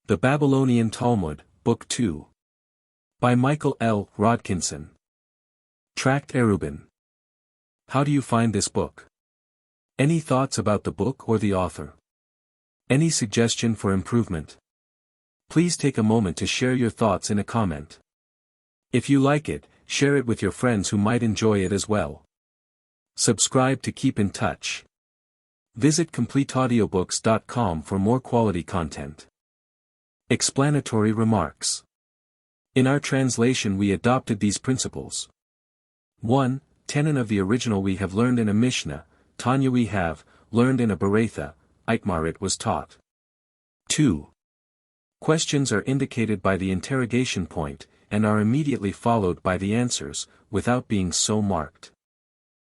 The Babylonian Talmud, Book 2. By Michael L. Rodkinson. Tract Erubin. How do you find this book? Any thoughts about the book or the author? Any suggestion for improvement? Please take a moment to share your thoughts in a comment. If you like it, share it with your friends who might enjoy it as well. Subscribe to keep in touch. Visit CompleteAudiobooks.com for more quality content. Explanatory Remarks. In our translation we adopted these principles. 1. Tenon of the original we have learned in a Mishnah, Tanya we have learned in a Beretha, Itmar it was taught. 2. Questions are indicated by the interrogation point, and are immediately followed by the answers, without being so marked.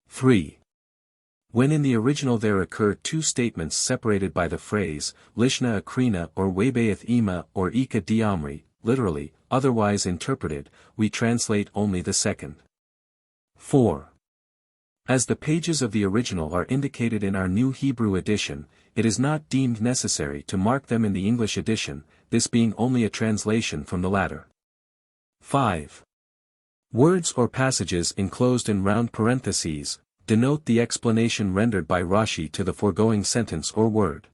3. When in the original there occur two statements separated by the phrase, Lishna akrina or Webeath ima or Ika diamri, literally, otherwise interpreted, we translate only the second. 4. As the pages of the original are indicated in our New Hebrew edition, it is not deemed necessary to mark them in the English edition, this being only a translation from the latter. 5. Words or passages enclosed in round parentheses denote the explanation rendered by Rashi to the foregoing sentence or word.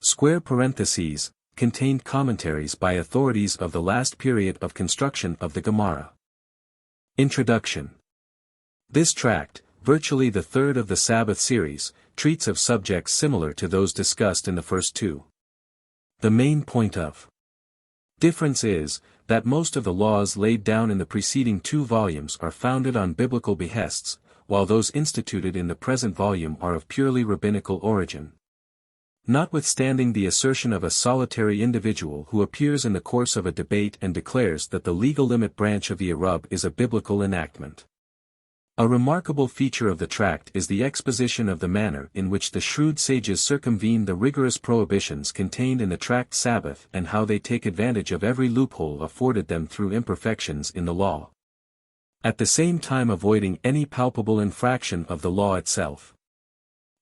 Square parentheses contained commentaries by authorities of the last period of construction of the Gemara. Introduction. This tract, virtually the third of the Sabbath series, treats of subjects similar to those discussed in the first two. The main point of difference is, that most of the laws laid down in the preceding two volumes are founded on biblical behests, while those instituted in the present volume are of purely rabbinical origin. Notwithstanding the assertion of a solitary individual who appears in the course of a debate and declares that the legal limit branch of the Erub is a biblical enactment. A remarkable feature of the tract is the exposition of the manner in which the shrewd sages circumvene the rigorous prohibitions contained in the tract Sabbath and how they take advantage of every loophole afforded them through imperfections in the law, at the same time avoiding any palpable infraction of the law itself.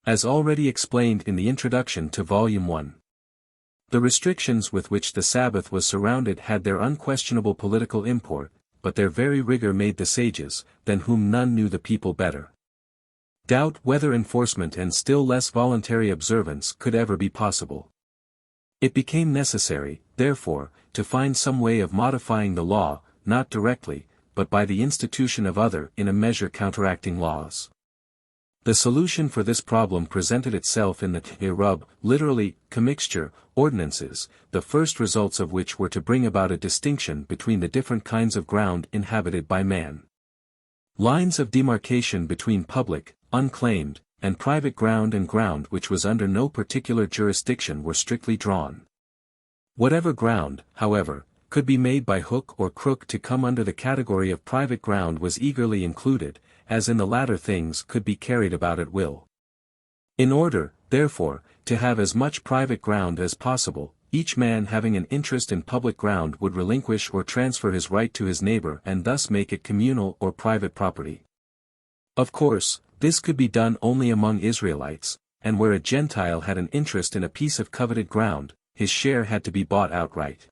As already explained in the introduction to Volume 1, the restrictions with which the Sabbath was surrounded had their unquestionable political import, but their very rigor made the sages, than whom none knew the people better, doubt whether enforcement and still less voluntary observance could ever be possible. It became necessary, therefore, to find some way of modifying the law, not directly, but by the institution of other in a measure counteracting laws. The solution for this problem presented itself in the Erub, literally, commixture, ordinances, the first results of which were to bring about a distinction between the different kinds of ground inhabited by man. Lines of demarcation between public, unclaimed, and private ground and ground which was under no particular jurisdiction were strictly drawn. Whatever ground, however, could be made by hook or crook to come under the category of private ground was eagerly included, as in the latter things could be carried about at will. In order, therefore, to have as much private ground as possible, each man having an interest in public ground would relinquish or transfer his right to his neighbor and thus make it communal or private property. Of course, this could be done only among Israelites, and where a Gentile had an interest in a piece of coveted ground, his share had to be bought outright.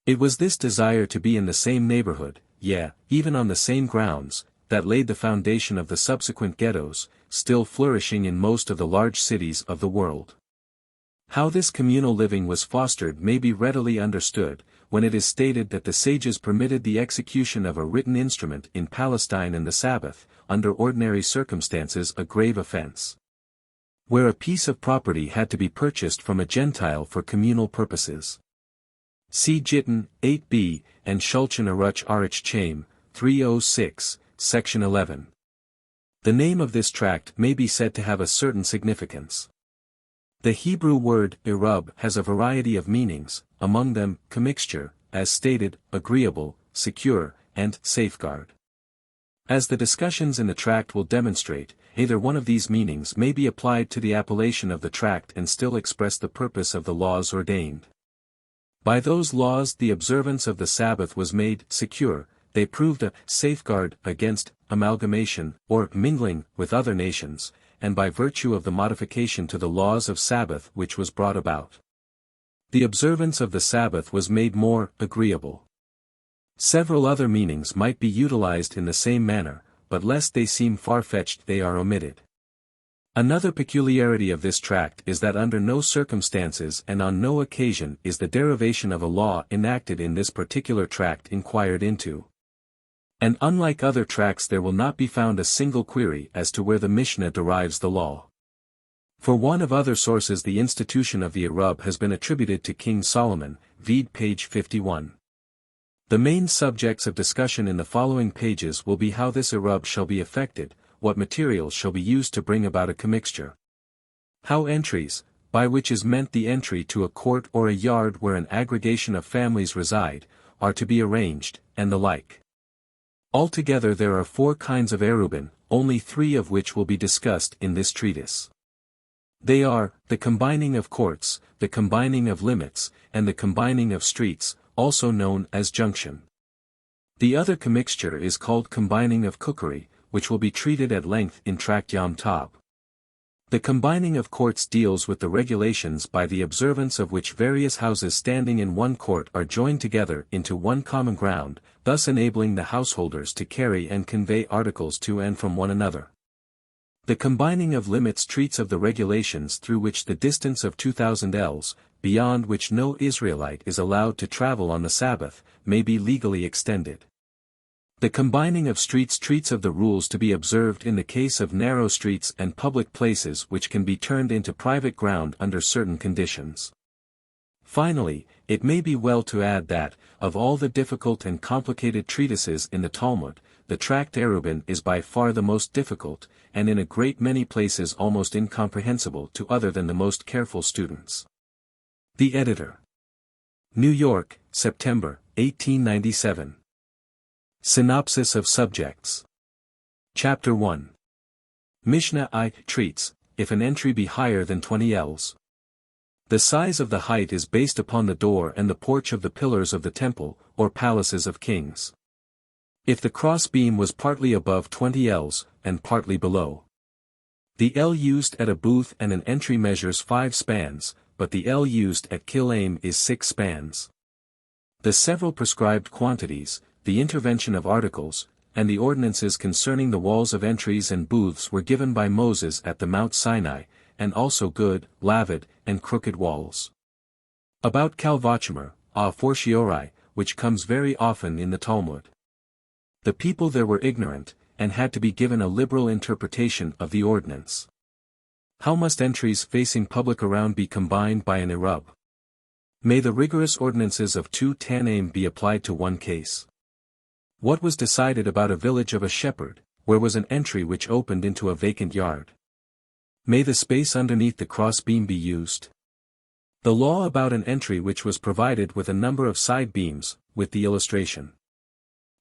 It was this desire to be in the same neighborhood, even on the same grounds, that laid the foundation of the subsequent ghettos, still flourishing in most of the large cities of the world. How this communal living was fostered may be readily understood, when it is stated that the sages permitted the execution of a written instrument in Palestine and the Sabbath, under ordinary circumstances a grave offense, where a piece of property had to be purchased from a Gentile for communal purposes. See Gittin, 8b, and Shulchan Aruch Arich Chaim, 306, Section 11. The name of this tract may be said to have a certain significance. The Hebrew word Erub has a variety of meanings, among them, commixture, as stated, agreeable, secure, and safeguard. As the discussions in the tract will demonstrate, either one of these meanings may be applied to the appellation of the tract and still express the purpose of the laws ordained. By those laws the observance of the Sabbath was made secure, they proved a safeguard against amalgamation or mingling with other nations, and by virtue of the modification to the laws of Sabbath which was brought about. The observance of the Sabbath was made more agreeable. Several other meanings might be utilized in the same manner, but lest they seem far-fetched they are omitted. Another peculiarity of this tract is that under no circumstances and on no occasion is the derivation of a law enacted in this particular tract inquired into. And unlike other tracts there will not be found a single query as to where the Mishnah derives the law. For one of other sources the institution of the Erub has been attributed to King Solomon, vide page 51. The main subjects of discussion in the following pages will be how this Erub shall be effected, what materials shall be used to bring about a commixture. How entries, by which is meant the entry to a court or a yard where an aggregation of families reside, are to be arranged, and the like. Altogether there are 4 kinds of Erubin, only 3 of which will be discussed in this treatise. They are, the combining of courts, the combining of limits, and the combining of streets, also known as junction. The other commixture is called combining of cookery, which will be treated at length in Tract Yom Tov. The combining of courts deals with the regulations by the observance of which various houses standing in one court are joined together into one common ground, thus enabling the householders to carry and convey articles to and from one another. The combining of limits treats of the regulations through which the distance of 2,000 ells, beyond which no Israelite is allowed to travel on the Sabbath, may be legally extended. The combining of streets treats of the rules to be observed in the case of narrow streets and public places which can be turned into private ground under certain conditions. Finally, it may be well to add that, of all the difficult and complicated treatises in the Talmud, the Tract Erubin is by far the most difficult, and in a great many places almost incomprehensible to other than the most careful students. The Editor. New York, September, 1897. Synopsis of Subjects. Chapter 1. Mishnah I treats, if an entry be higher than 20 ells. The size of the height is based upon the door and the porch of the pillars of the temple, or palaces of kings. If the cross beam was partly above 20 ells, and partly below. The ell used at a booth and an entry measures 5 spans, but the ell used at Kilaim is 6 spans. The several prescribed quantities, the intervention of articles, and the ordinances concerning the walls of entries and booths were given by Moses at the Mount Sinai, and also good, lavid, and crooked walls. About Calvachomer, a fortiori, which comes very often in the Talmud. The people there were ignorant, and had to be given a liberal interpretation of the ordinance. How must entries facing public around be combined by an Erub? May the rigorous ordinances of 2 Tanaim be applied to one case? What was decided about a village of a shepherd, where was an entry which opened into a vacant yard? May the space underneath the cross beam be used? The law about an entry which was provided with a number of side beams, with the illustration.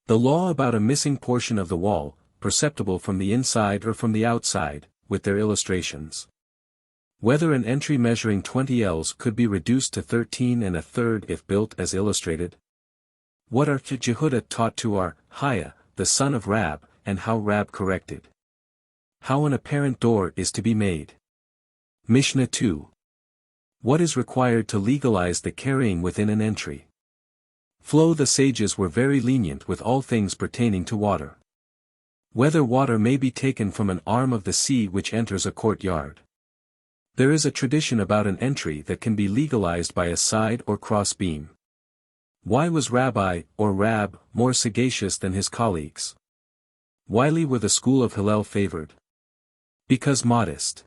The law about a missing portion of the wall, perceptible from the inside or from the outside, with their illustrations. Whether an entry measuring 20 ells could be reduced to 13 1/3 if built as illustrated. What are Jehudah taught to our Haya, the son of Rab, and how Rab corrected? How an apparent door is to be made. Mishnah 2. What is required to legalize the carrying within an entry? Flow. The sages were very lenient with all things pertaining to water. Whether water may be taken from an arm of the sea which enters a courtyard. There is a tradition about an entry that can be legalized by a side or cross beam. Why was Rabbi, or Rab, more sagacious than his colleagues? Whyly were the school of Hillel favored? Because modest.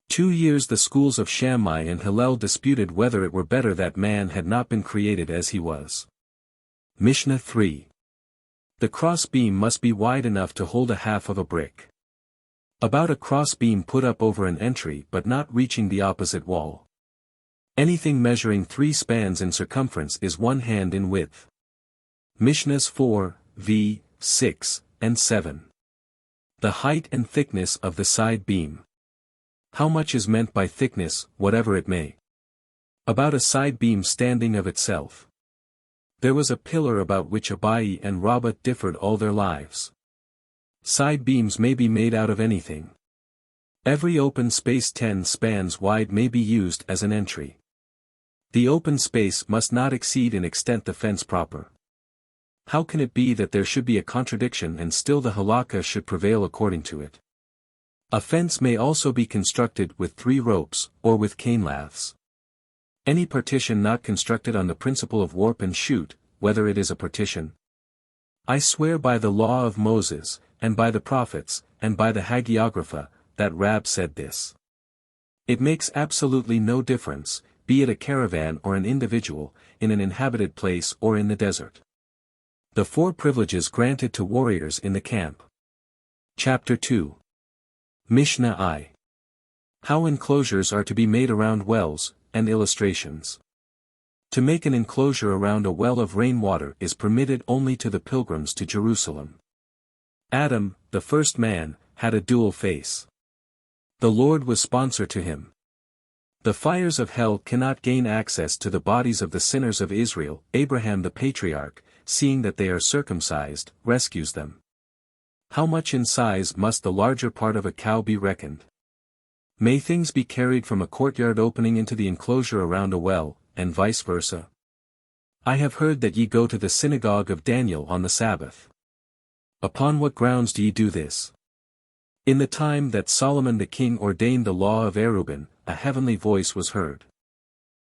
2 years the schools of Shammai and Hillel disputed whether it were better that man had not been created as he was. Mishnah 3. The cross beam must be wide enough to hold a half of a brick. About a cross beam put up over an entry but not reaching the opposite wall. Anything measuring 3 spans in circumference is 1 hand in width. Mishnahs 4, v. 6, and 7. The height and thickness of the side beam. How much is meant by thickness, whatever it may? About a side beam standing of itself. There was a pillar about which Abai and Rabbah differed all their lives. Side beams may be made out of anything. Every open space 10 spans wide may be used as an entry. The open space must not exceed in extent the fence proper. How can it be that there should be a contradiction and still the halakha should prevail according to it? A fence may also be constructed with 3 ropes, or with cane laths. Any partition not constructed on the principle of warp and shoot, whether it is a partition. I swear by the law of Moses, and by the prophets, and by the hagiographa, that Rab said this. It makes absolutely no difference, be it a caravan or an individual, in an inhabited place or in the desert. The 4 privileges granted to warriors in the camp. Chapter 2. Mishnah I. How enclosures are to be made around wells, and illustrations. To make an enclosure around a well of rainwater is permitted only to the pilgrims to Jerusalem. Adam, the first man, had a dual face. The Lord was sponsor to him. The fires of hell cannot gain access to the bodies of the sinners of Israel. Abraham the patriarch, seeing that they are circumcised, rescues them. How much in size must the larger part of a cow be reckoned? May things be carried from a courtyard opening into the enclosure around a well, and vice versa? I have heard that ye go to the synagogue of Daniel on the Sabbath. Upon what grounds do ye do this? In the time that Solomon the king ordained the law of Erubin, a heavenly voice was heard.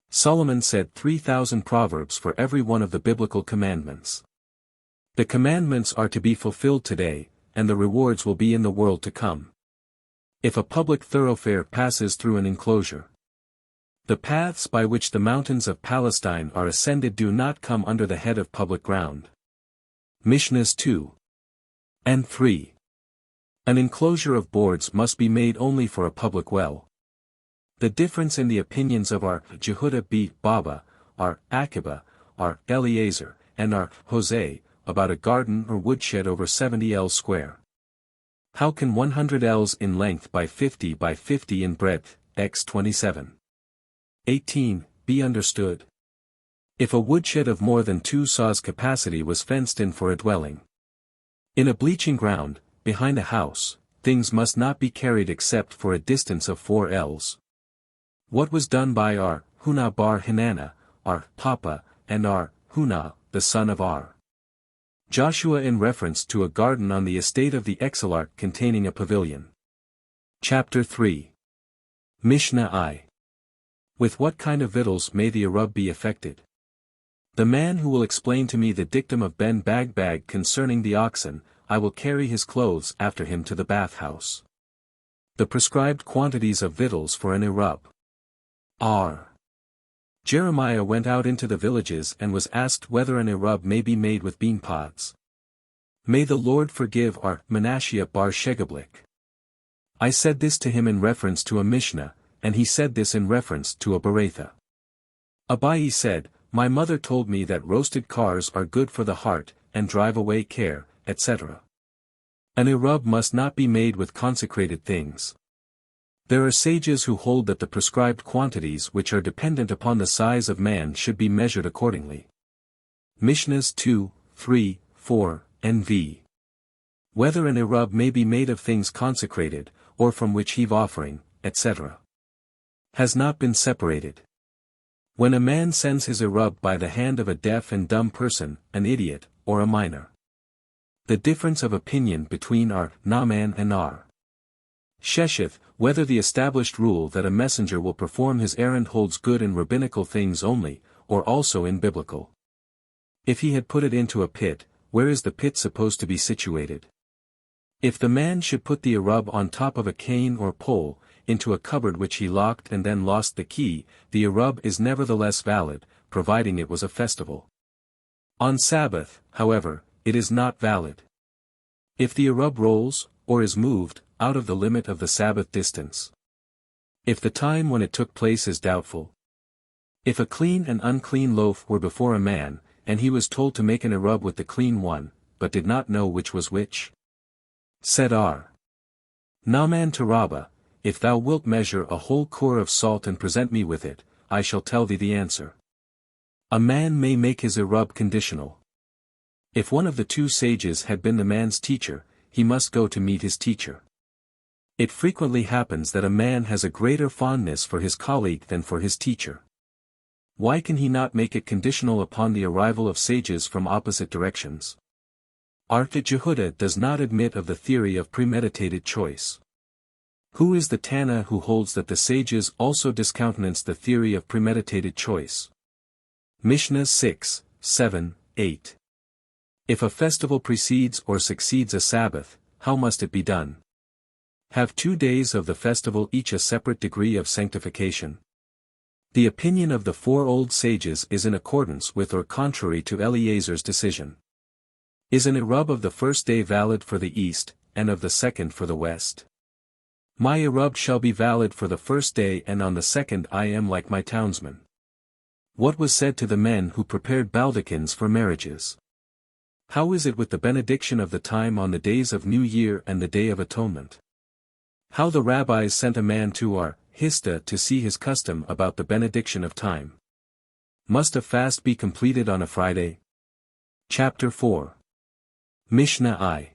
Solomon said 3,000 proverbs for every one of the biblical commandments. The commandments are to be fulfilled today, and the rewards will be in the world to come. If a public thoroughfare passes through an enclosure, the paths by which the mountains of Palestine are ascended do not come under the head of public ground. Mishnahs 2 and 3. An enclosure of boards must be made only for a public well. The difference in the opinions of our Jehuda b. Baba, our Akiba, our Eliezer, and our Jose, about a garden or woodshed over 70 L square. How can 100 Ls in length by 50 by 50 in breadth, x 27. 18, be understood? If a woodshed of more than 2 saws capacity was fenced in for a dwelling. In a bleaching ground, behind a house, things must not be carried except for a distance of 4 Ls. What was done by our Huna bar Hinana, our Papa, and our Huna, the son of our Joshua in reference to a garden on the estate of the Exilarch containing a pavilion. Chapter 3. Mishnah I. With what kind of victuals may the Erub be affected? The man who will explain to me the dictum of Ben Bagbag concerning the oxen, I will carry his clothes after him to the bathhouse. The prescribed quantities of victuals for an Erub. R. Jeremiah went out into the villages and was asked whether an Erub may be made with bean pods. May the Lord forgive our Menashiah bar Shegablik. I said this to him in reference to a Mishnah, and he said this in reference to a Beretha. Abai said, my mother told me that roasted cars are good for the heart, and drive away care, etc. An Erub must not be made with consecrated things. There are sages who hold that the prescribed quantities which are dependent upon the size of man should be measured accordingly. Mishnahs 2, 3, 4, and v. Whether an Erub may be made of things consecrated, or from which heave offering, etc. has not been separated. When a man sends his Erub by the hand of a deaf and dumb person, an idiot, or a minor. The difference of opinion between our Naaman and our Shesheth, whether the established rule that a messenger will perform his errand holds good in rabbinical things only, or also in biblical. If he had put it into a pit, where is the pit supposed to be situated? If the man should put the Erub on top of a cane or pole, into a cupboard which he locked and then lost the key, the Erub is nevertheless valid, providing it was a festival. On Sabbath, however, it is not valid. If the Erub rolls, or is moved, out of the limit of the Sabbath distance. If the time when it took place is doubtful. If a clean and unclean loaf were before a man, and he was told to make an Erub with the clean one, but did not know which was which. Said R. Naaman to Rabbah, if thou wilt measure a whole core of salt and present me with it, I shall tell thee the answer. A man may make his Erub conditional. If one of the 2 sages had been the man's teacher, he must go to meet his teacher. It frequently happens that a man has a greater fondness for his colleague than for his teacher. Why can he not make it conditional upon the arrival of sages from opposite directions? Jehuda does not admit of the theory of premeditated choice. Who is the Tana who holds that the sages also discountenance the theory of premeditated choice? Mishnah 6, 7, 8. If a festival precedes or succeeds a Sabbath, how must it be done? Have 2 days of the festival each a separate degree of sanctification? The opinion of the 4 old sages is in accordance with or contrary to Eliezer's decision. Is an Erub of the first day valid for the east, and of the second for the west? My Erub shall be valid for the first day, and on the second I am like my townsmen. What was said to the men who prepared baldachins for marriages? How is it with the benediction of the time on the days of New Year and the Day of Atonement? How the rabbis sent a man to our Hista to see his custom about the benediction of time. Must a fast be completed on a Friday? Chapter 4. Mishnah I.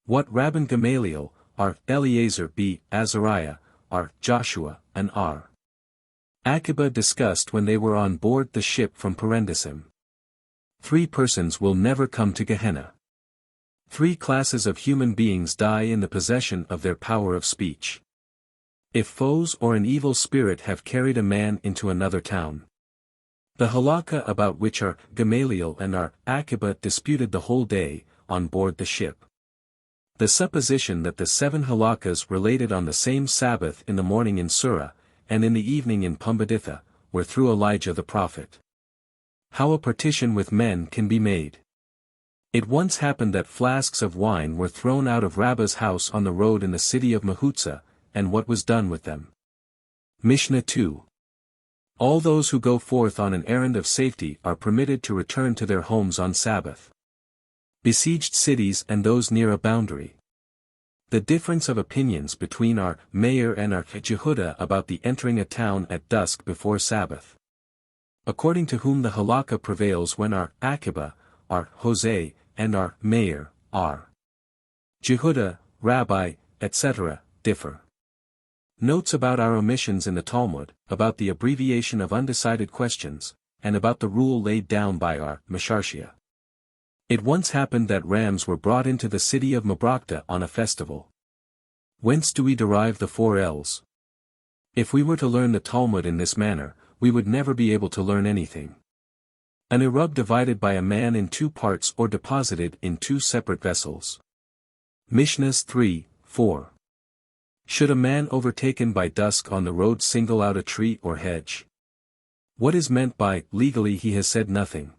What Rabban Gamaliel, R. Eliezer b. Azariah, R. Joshua, and R. Akiba discussed when they were on board the ship from Parendisim. 3 persons will never come to Gehenna. 3 classes of human beings die in the possession of their power of speech. If foes or an evil spirit have carried a man into another town. The halakha about which our Gamaliel and our Akiba disputed the whole day, on board the ship. The supposition that the 7 halakhas related on the same Sabbath in the morning in Surah, and in the evening in Pumbeditha, were through Elijah the prophet. How a partition with men can be made. It once happened that flasks of wine were thrown out of Rabbah's house on the road in the city of Mahutza, and what was done with them? Mishnah 2. All those who go forth on an errand of safety are permitted to return to their homes on Sabbath. Besieged cities and those near a boundary. The difference of opinions between our Mayor and our Jehuda about the entering a town at dusk before Sabbath. According to whom the halakha prevails when our Akiba, our Jose, and our Mayor, our Jehuda, Rabbi, etc., differ. Notes about our omissions in the Talmud, about the abbreviation of undecided questions, and about the rule laid down by our Mesharshia. It once happened that rams were brought into the city of Mabrakta on a festival. Whence do we derive the 4 L's? If we were to learn the Talmud in this manner, we would never be able to learn anything. An Erub divided by a man in 2 parts or deposited in 2 separate vessels. Mishnahs 3, 4. Should a man overtaken by dusk on the road single out a tree or hedge? What is meant by, legally he has said nothing.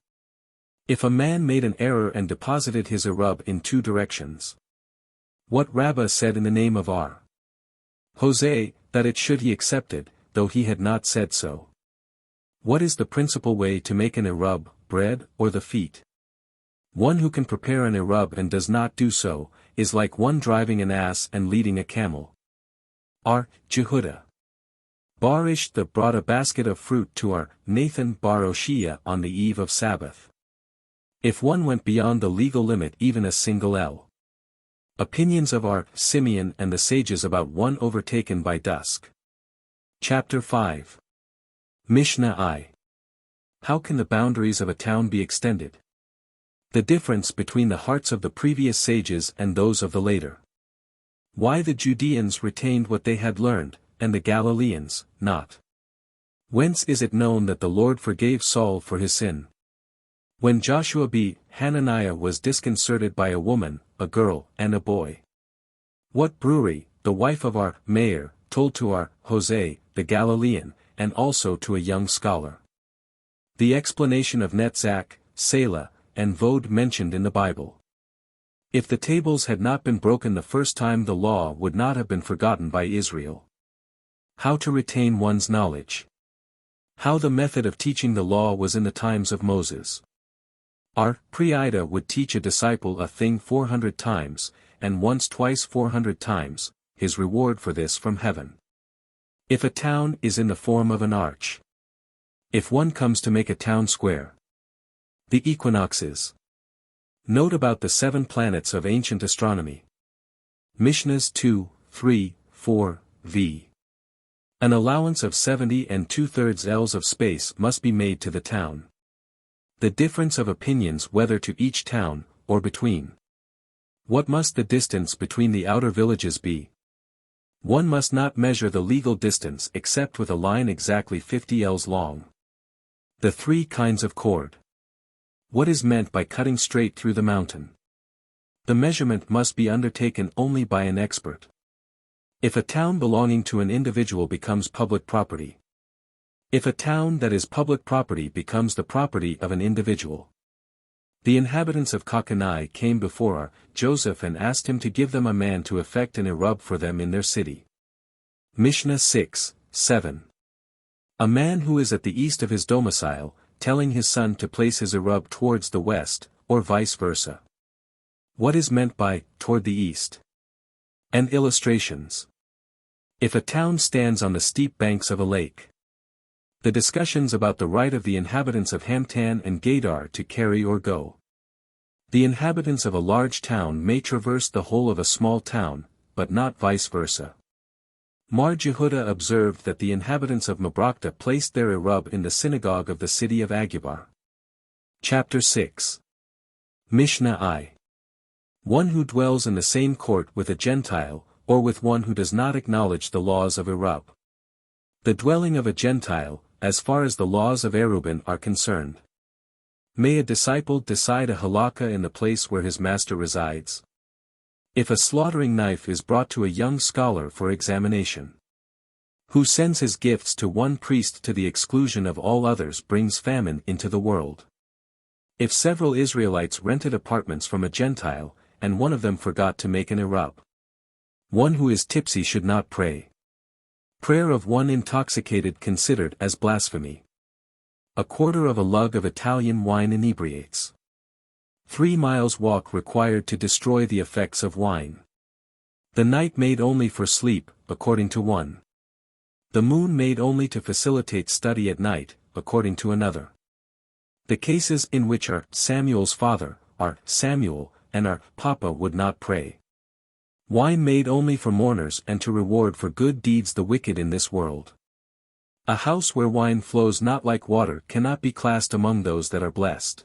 If a man made an error and deposited his Erub in 2 directions. What Rabbah said in the name of our Jose, that it should he accepted, though he had not said so. What is the principal way to make an Erub, bread or the feet? One who can prepare an Erub and does not do so, is like one driving an ass and leading a camel. Our Jehuda. Bar Ishta brought a basket of fruit to our Nathan Bar Oshia on the eve of Sabbath. If one went beyond the legal limit even a single L. Opinions of our Simeon and the sages about one overtaken by dusk. Chapter 5. Mishnah I. How can the boundaries of a town be extended? The difference between the hearts of the previous sages and those of the later. Why the Judeans retained what they had learned, and the Galileans, not. Whence is it known that the Lord forgave Saul for his sin? When Joshua b. Hananiah was disconcerted by a woman, a girl, and a boy. What brewery, the wife of our Mayor, told to our Jose, the Galilean, and also to a young scholar. The explanation of Netzach, Selah, and Vod mentioned in the Bible. If the tables had not been broken the first time, the law would not have been forgotten by Israel. How to retain one's knowledge. How the method of teaching the law was in the times of Moses. Our Preida would teach a disciple a thing 400 times, and once twice 400 times, his reward for this from heaven. If a town is in the form of an arch. If one comes to make a town square. The equinoxes. Note about the 7 planets of ancient astronomy. Mishnahs 2, 3, 4, v. An allowance of 70 2/3 ells of space must be made to the town. The difference of opinions whether to each town, or between. What must the distance between the outer villages be? One must not measure the legal distance except with a line exactly 50 ells long. The three kinds of cord. What is meant by cutting straight through the mountain? The measurement must be undertaken only by an expert. If a town belonging to an individual becomes public property. If a town that is public property becomes the property of an individual. The inhabitants of Kakani came before Joseph and asked him to give them a man to effect an Erub for them in their city. Mishnah 6:7. A man who is at the east of his domicile, telling his son to place his Erub towards the west, or vice versa. What is meant by, toward the east? And illustrations. If a town stands on the steep banks of a lake. The discussions about the right of the inhabitants of Hamtan and Gadar to carry or go. The inhabitants of a large town may traverse the whole of a small town, but not vice versa. Mar Jehuda observed that the inhabitants of Mabrakta placed their Erub in the synagogue of the city of Agubar. Chapter 6. Mishnah I. One who dwells in the same court with a Gentile, or with one who does not acknowledge the laws of Erub. The dwelling of a Gentile, as far as the laws of Erubin are concerned. May a disciple decide a halakha in the place where his master resides? If a slaughtering knife is brought to a young scholar for examination, who sends his gifts to one priest to the exclusion of all others brings famine into the world. If several Israelites rented apartments from a Gentile, and one of them forgot to make an Erub. One who is tipsy should not pray. Prayer of one intoxicated considered as blasphemy. A quarter of a lug of Italian wine inebriates. 3 miles walk required to destroy the effects of wine. The night made only for sleep, according to one. The moon made only to facilitate study at night, according to another. The cases in which our Samuel's father, our Samuel, and our Papa would not pray. Wine made only for mourners and to reward for good deeds the wicked in this world. A house where wine flows not like water cannot be classed among those that are blessed.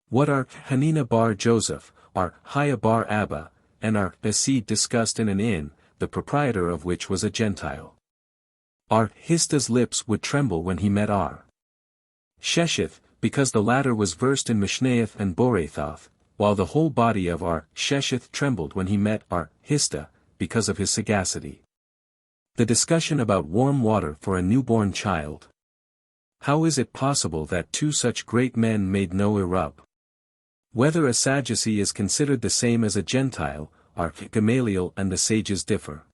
What are Hanina bar Joseph, our Haya bar Abba, and our Esid discussed in an inn, the proprietor of which was a Gentile. Our Hista's lips would tremble when he met our Sheshith, because the latter was versed in Mishnayeth and Borethoth, while the whole body of our Sheshith trembled when he met our Hista, because of his sagacity. The discussion about warm water for a newborn child. How is it possible that two such great men made no Erub? Whether a Sadducee is considered the same as a Gentile, our Gamaliel and the sages differ.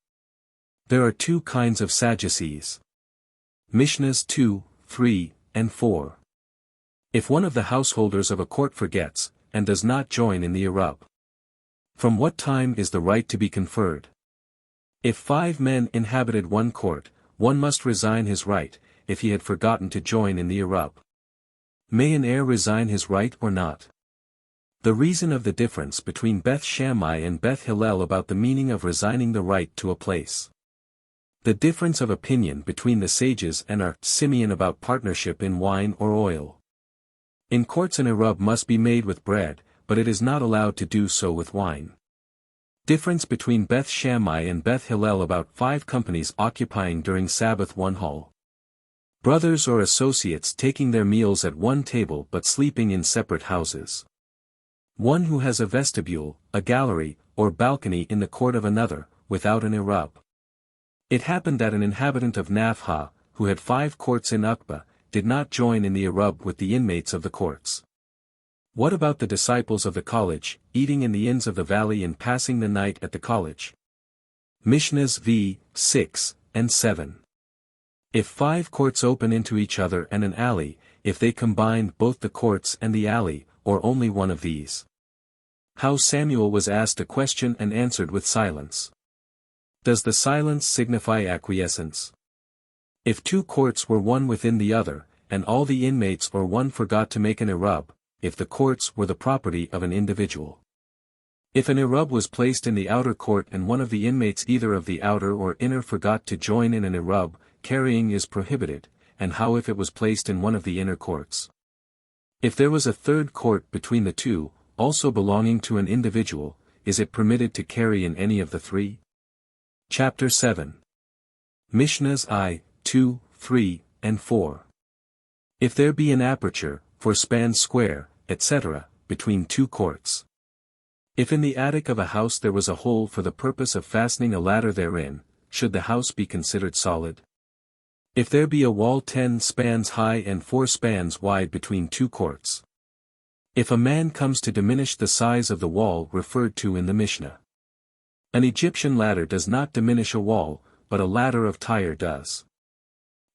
There are two kinds of Sadducees. Mishnahs 2, 3, and 4. If one of the householders of a court forgets, and does not join in the Erub. From what time is the right to be conferred? If 5 men inhabited one court, one must resign his right, if he had forgotten to join in the Erub. May an heir resign his right or not? The reason of the difference between Beth Shammai and Beth Hillel about the meaning of resigning the right to a place. The difference of opinion between the sages and our Simeon about partnership in wine or oil. In courts an Erub must be made with bread, but it is not allowed to do so with wine. Difference between Beth Shammai and Beth Hillel about 5 companies occupying during Sabbath one hall. Brothers or associates taking their meals at one table but sleeping in separate houses. One who has a vestibule, a gallery, or balcony in the court of another, without an Erub. It happened that an inhabitant of Nafha, who had 5 courts in Uqba, did not join in the Erub with the inmates of the courts. What about the disciples of the college, eating in the inns of the valley and passing the night at the college? Mishnahs v. 6 and 7. If 5 courts open into each other and an alley, if they combined both the courts and the alley, or only one of these. How Samuel was asked a question and answered with silence. Does the silence signify acquiescence? If 2 courts were one within the other, and all the inmates or one forgot to make an Erub, if the courts were the property of an individual. If an Erub was placed in the outer court and one of the inmates either of the outer or inner forgot to join in an Erub, carrying is prohibited, and how if it was placed in one of the inner courts. If there was a third court between the two, also belonging to an individual, is it permitted to carry in any of the three? Chapter 7. Mishnahs I, 2, 3, and 4. If there be an aperture, for span square, etc., between two courts. If in the attic of a house there was a hole for the purpose of fastening a ladder therein, should the house be considered solid? If there be a wall 10 spans high and 4 spans wide between two courts. If a man comes to diminish the size of the wall referred to in the Mishnah. An Egyptian ladder does not diminish a wall, but a ladder of Tyre does.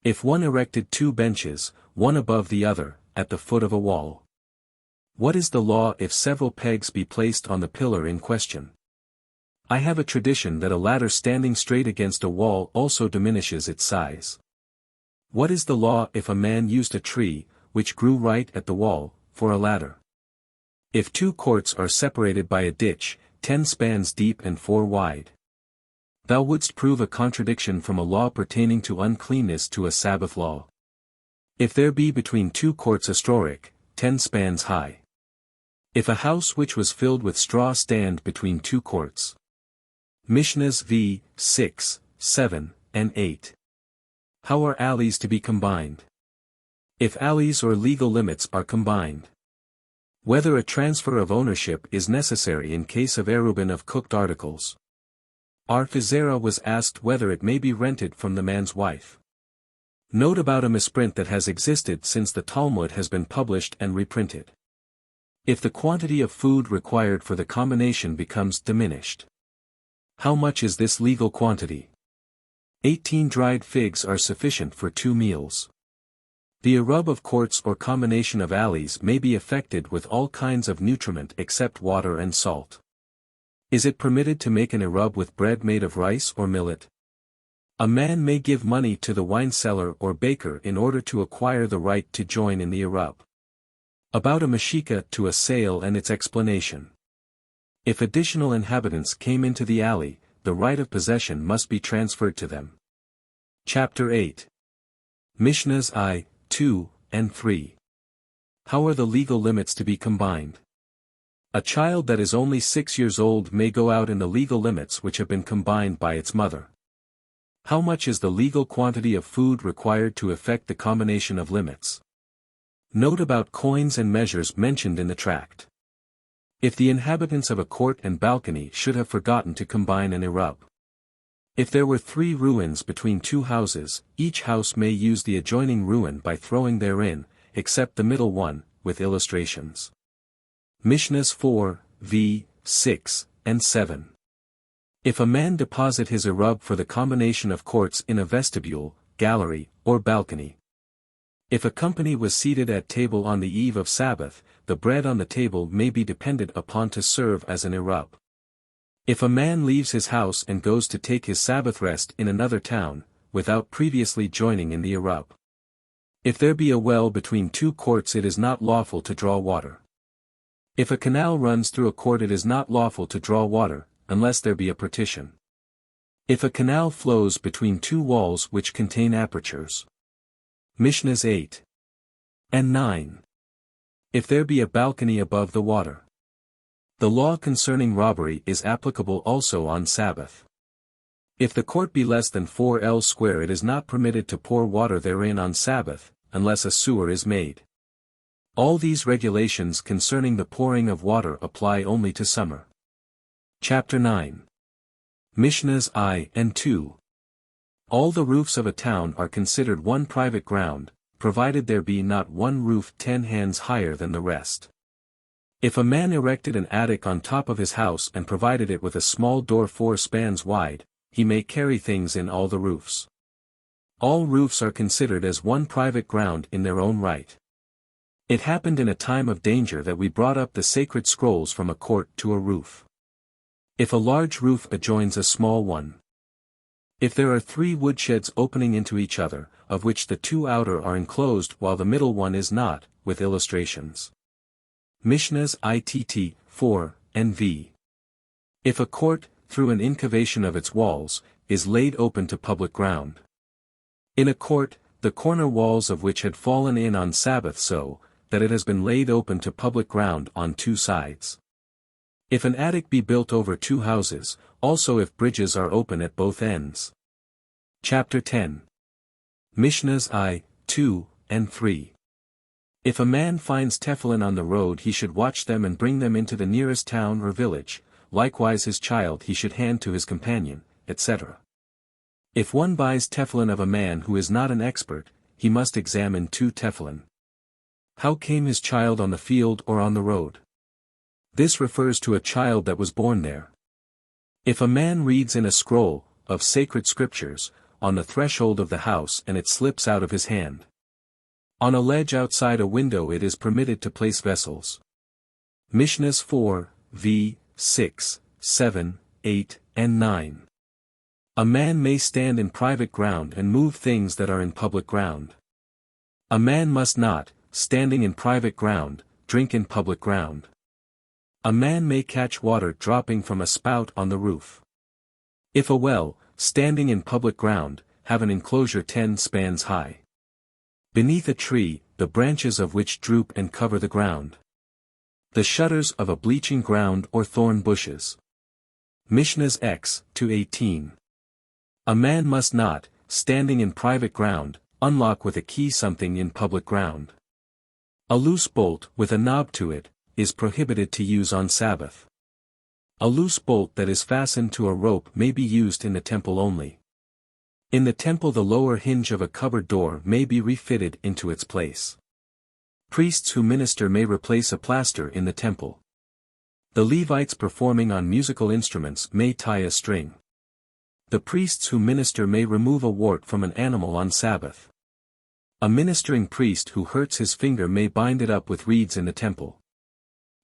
If one erected 2 benches, one above the other, at the foot of a wall. What is the law if several pegs be placed on the pillar in question? I have a tradition that a ladder standing straight against a wall also diminishes its size. What is the law if a man used a tree, which grew right at the wall, for a ladder? If 2 courts are separated by a ditch, 10 spans deep and 4 wide. Thou wouldst prove a contradiction from a law pertaining to uncleanness to a Sabbath law. If there be between 2 courts a strawrick, 10 spans high. If a house which was filled with straw stand between 2 courts. Mishnahs VIII, 7, and 8. How are alleys to be combined? If alleys or legal limits are combined. Whether a transfer of ownership is necessary in case of Erubin of cooked articles. Arfizera was asked whether it may be rented from the man's wife. Note about a misprint that has existed since the Talmud has been published and reprinted. If the quantity of food required for the combination becomes diminished. How much is this legal quantity? 18 dried figs are sufficient for 2 meals. The Erub of courts or combination of alleys may be affected with all kinds of nutriment except water and salt. Is it permitted to make an Erub with bread made of rice or millet? A man may give money to the wine seller or baker in order to acquire the right to join in the Erub. About a mashika to a sale and its explanation. If additional inhabitants came into the alley, the right of possession must be transferred to them. Chapter 8. Mishnahs I, 2, and 3. How are the legal limits to be combined? A child that is only 6 years old may go out in the legal limits which have been combined by its mother. How much is the legal quantity of food required to effect the combination of limits? Note about coins and measures mentioned in the tract. If the inhabitants of a court and balcony should have forgotten to combine an Erub. If there were 3 ruins between 2 houses, each house may use the adjoining ruin by throwing therein, except the middle one, with illustrations. Mishnahs 4, v. 6, and 7. If a man deposit his Erub for the combination of courts in a vestibule, gallery, or balcony. If a company was seated at table on the eve of Sabbath, the bread on the table may be depended upon to serve as an Erub. If a man leaves his house and goes to take his Sabbath rest in another town, without previously joining in the Erub. If there be a well between 2 courts it is not lawful to draw water. If a canal runs through a court it is not lawful to draw water, unless there be a partition. If a canal flows between 2 walls which contain apertures. Mishnahs 8 and 9. If there be a balcony above the water. The law concerning robbery is applicable also on Sabbath. If the court be less than 4 L square it is not permitted to pour water therein on Sabbath, unless a sewer is made. All these regulations concerning the pouring of water apply only to summer. Chapter 9. Mishnahs I and 2. All the roofs of a town are considered one private ground, provided there be not one roof 10 hands higher than the rest. If a man erected an attic on top of his house and provided it with a small door 4 spans wide, he may carry things in all the roofs. All roofs are considered as one private ground in their own right. It happened in a time of danger that we brought up the sacred scrolls from a court to a roof. If a large roof adjoins a small one. If there are 3 woodsheds opening into each other, of which the 2 outer are enclosed while the middle one is not, with illustrations. Mishnahs ITT, 4, and v. If a court, through an incavation of its walls, is laid open to public ground. In a court, the corner walls of which had fallen in on Sabbath so, that it has been laid open to public ground on two sides. If an attic be built over two houses, also if bridges are open at both ends. Chapter 10. Mishnahs I, 2, and 3. If a man finds tefillin on the road he should watch them and bring them into the nearest town or village, likewise his child he should hand to his companion, etc. If one buys tefillin of a man who is not an expert, he must examine two tefillin. How came his child on the field or on the road? This refers to a child that was born there. If a man reads in a scroll, of sacred scriptures, on the threshold of the house and it slips out of his hand. On a ledge outside a window it is permitted to place vessels. Mishnahs 4, v. 6, 7, 8, and 9. A man may stand in private ground and move things that are in public ground. A man must not, standing in private ground, drink in public ground. A man may catch water dropping from a spout on the roof. If a well, standing in public ground, have an enclosure 10 spans high. Beneath a tree, the branches of which droop and cover the ground. The shutters of a bleaching ground or thorn bushes. Mishnahs X, 2:18. A man must not, standing in private ground, unlock with a key something in public ground. A loose bolt, with a knob to it, is prohibited to use on Sabbath. A loose bolt that is fastened to a rope may be used in the temple only. In the temple the lower hinge of a cupboard door may be refitted into its place. Priests who minister may replace a plaster in the temple. The Levites performing on musical instruments may tie a string. The priests who minister may remove a wart from an animal on Sabbath. A ministering priest who hurts his finger may bind it up with reeds in the temple.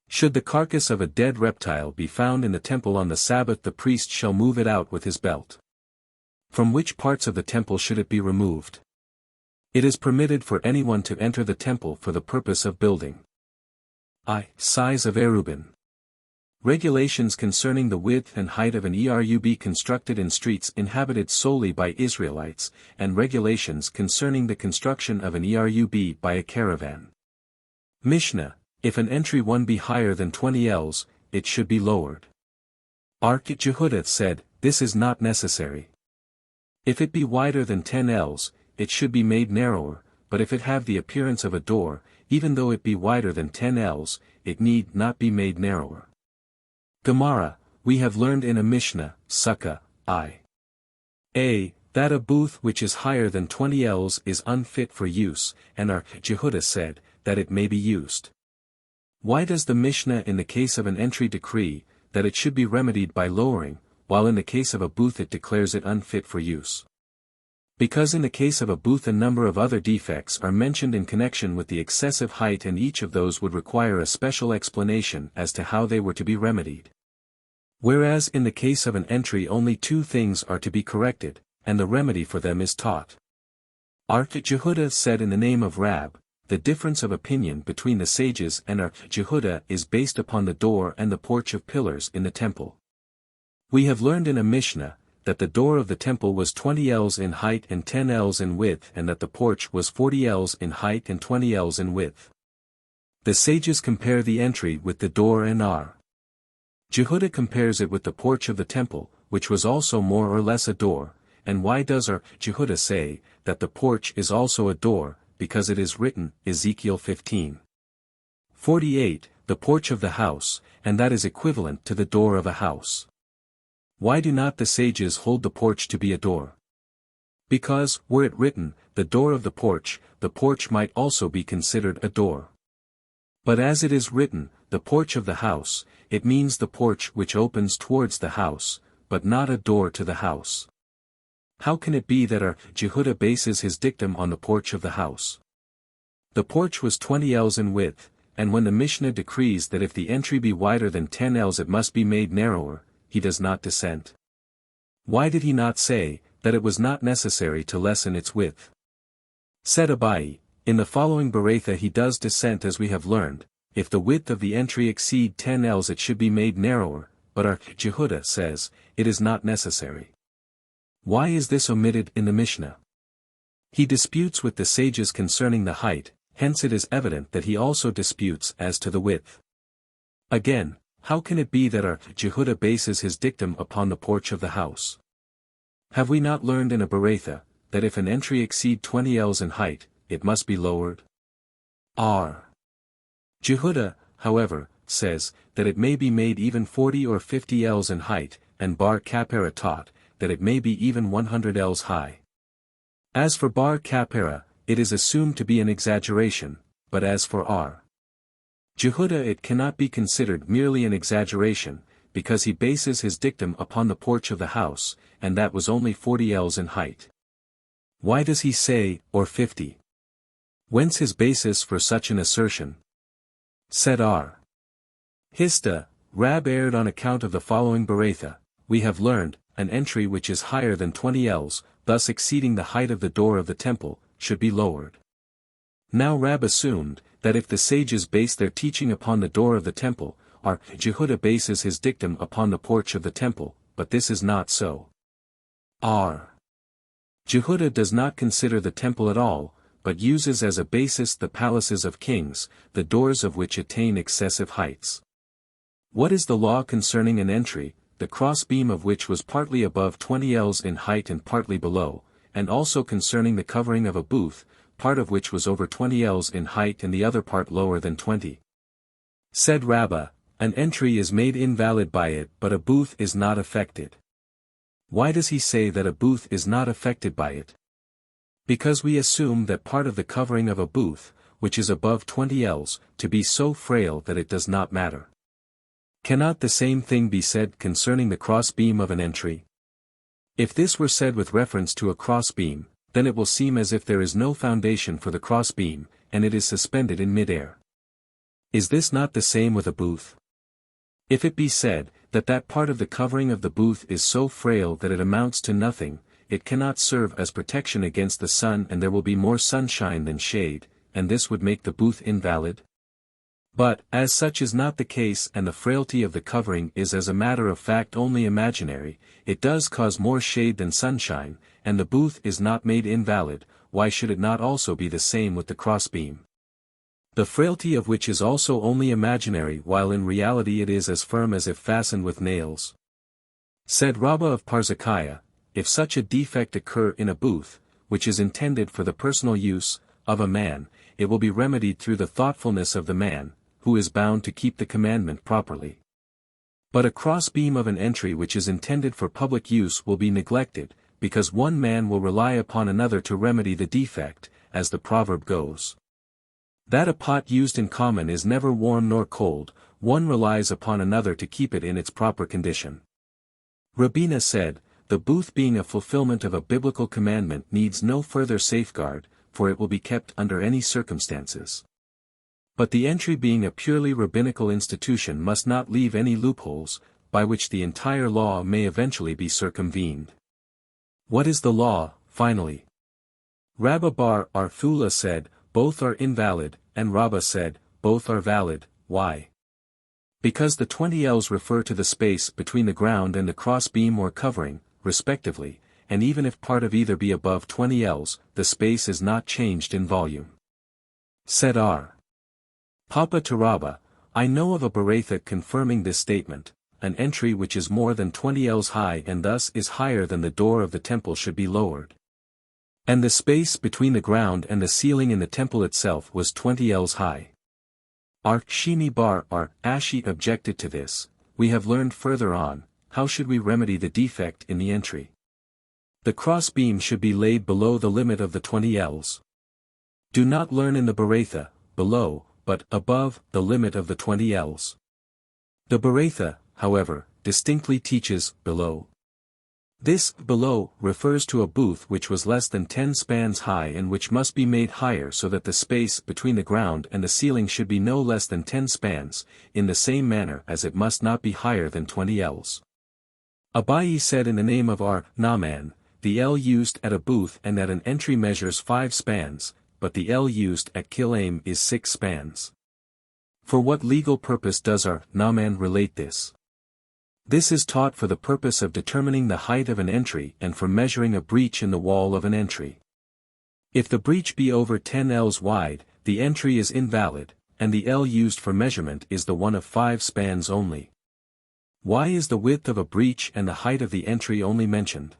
Should the carcass of a dead reptile be found in the temple on the Sabbath the priest shall move it out with his belt. From which parts of the temple should it be removed? It is permitted for anyone to enter the temple for the purpose of building. Size of Erubin. Regulations concerning the width and height of an Erub constructed in streets inhabited solely by Israelites, and regulations concerning the construction of an Erub by a caravan. Mishnah, if an entry one be higher than 20 ells, it should be lowered. Jehudah said, this is not necessary. If it be wider than 10 ells, it should be made narrower, but if it have the appearance of a door, even though it be wider than 10 ells, it need not be made narrower. Gemara, we have learned in a Mishnah, Sukkah, that a booth which is higher than 20 ells is unfit for use, and Jehudah said, that it may be used. Why does the Mishnah in the case of an entry decree, that it should be remedied by lowering, while in the case of a booth it declares it unfit for use? Because in the case of a booth a number of other defects are mentioned in connection with the excessive height and each of those would require a special explanation as to how they were to be remedied. Whereas in the case of an entry only two things are to be corrected, and the remedy for them is taught. Jehudah said in the name of Rab, the difference of opinion between the sages and Jehudah is based upon the door and the porch of pillars in the temple. We have learned in a Mishnah, that the door of the temple was 20 ells in height and 10 ells in width and that the porch was 40 ells in height and 20 ells in width. The sages compare the entry with the door and Jehudah compares it with the porch of the temple, which was also more or less a door, and why does Jehudah say, that the porch is also a door, because it is written, Ezekiel 15:48, the porch of the house, and that is equivalent to the door of a house. Why do not the sages hold the porch to be a door? Because, were it written, the door of the porch might also be considered a door. But as it is written, the porch of the house, it means the porch which opens towards the house, but not a door to the house. How can it be that Jehudah bases his dictum on the porch of the house? The porch was 20 ells in width, and when the Mishnah decrees that if the entry be wider than 10 ells it must be made narrower, he does not dissent. Why did he not say, that it was not necessary to lessen its width? Said Abai, in the following Beretha he does dissent as we have learned, if the width of the entry exceed 10 ells it should be made narrower, but Jehudah says, it is not necessary. Why is this omitted in the Mishnah? He disputes with the sages concerning the height, hence it is evident that he also disputes as to the width. Again, how can it be that our Jehuda bases his dictum upon the porch of the house? Have we not learned in a Beretha, that if an entry exceed 20 ells in height, it must be lowered? R. Jehuda, however, says, that it may be made even 40 or 50 ells in height, and Bar Kapara taught, that it may be even 100 ells high. As for Bar Kapara, it is assumed to be an exaggeration, but as for R. Jehuda it cannot be considered merely an exaggeration, because he bases his dictum upon the porch of the house, and that was only 40 ells in height. Why does he say, or 50? Whence his basis for such an assertion? Said R. Hista, Rab erred on account of the following Beretha, we have learned, an entry which is higher than 20 ells, thus exceeding the height of the door of the temple, should be lowered. Now Rab assumed, that if the sages base their teaching upon the door of the temple, our Jehuda bases his dictum upon the porch of the temple, but this is not so. R. Jehuda does not consider the temple at all, but uses as a basis the palaces of kings, the doors of which attain excessive heights. What is the law concerning an entry, the cross-beam of which was partly above 20 ells in height and partly below, and also concerning the covering of a booth, part of which was over 20 ells in height and the other part lower than 20? Said Rabbah, an entry is made invalid by it but a booth is not affected. Why does he say that a booth is not affected by it? Because we assume that part of the covering of a booth, which is above 20 ells, to be so frail that it does not matter. Cannot the same thing be said concerning the cross-beam of an entry? If this were said with reference to a cross-beam, then it will seem as if there is no foundation for the cross-beam, and it is suspended in mid-air. Is this not the same with a booth? If it be said, that that part of the covering of the booth is so frail that it amounts to nothing, it cannot serve as protection against the sun and there will be more sunshine than shade, and this would make the booth invalid? But, as such is not the case and the frailty of the covering is as a matter of fact only imaginary, it does cause more shade than sunshine, and the booth is not made invalid, why should it not also be the same with the crossbeam? The frailty of which is also only imaginary while in reality it is as firm as if fastened with nails. Said Rabbah of Parzakiah, if such a defect occur in a booth, which is intended for the personal use of a man, it will be remedied through the thoughtfulness of the man, who is bound to keep the commandment properly. But a crossbeam of an entry which is intended for public use will be neglected, because one man will rely upon another to remedy the defect, as the proverb goes. That a pot used in common is never warm nor cold, one relies upon another to keep it in its proper condition. Rabina said, the booth being a fulfillment of a biblical commandment needs no further safeguard, for it will be kept under any circumstances. But the entry being a purely rabbinical institution must not leave any loopholes, by which the entire law may eventually be circumvened. What is the law, finally? Rabbah bar Arthula said, both are invalid, and Rabbah said, both are valid. Why? Because the 20 ells refer to the space between the ground and the cross-beam or covering, respectively, and even if part of either be above 20 ells, the space is not changed in volume. Said R. Papa to Rabbah, I know of a Beretha confirming this statement, an entry which is more than 20 ells high and thus is higher than the door of the temple should be lowered. And the space between the ground and the ceiling in the temple itself was 20 ells high. Shimi bar Ashi objected to this. We have learned further on, how should we remedy the defect in the entry? The cross-beam should be laid below the limit of the 20 ells. Do not learn in the Beretha, below, but above, the limit of the 20 ells. The Beretha, however, distinctly teaches, below. This, below, refers to a booth which was less than 10 spans high and which must be made higher so that the space between the ground and the ceiling should be no less than 10 spans, in the same manner as it must not be higher than 20 ells. Abayi said in the name of our Naaman, the ell used at a booth and at an entry measures 5 spans, but the ell used at Kilaim is 6 spans. For what legal purpose does our Naaman relate this? This is taught for the purpose of determining the height of an entry and for measuring a breach in the wall of an entry. If the breach be over 10 ells wide, the entry is invalid, and the ell used for measurement is the one of 5 spans only. Why is the width of a breach and the height of the entry only mentioned?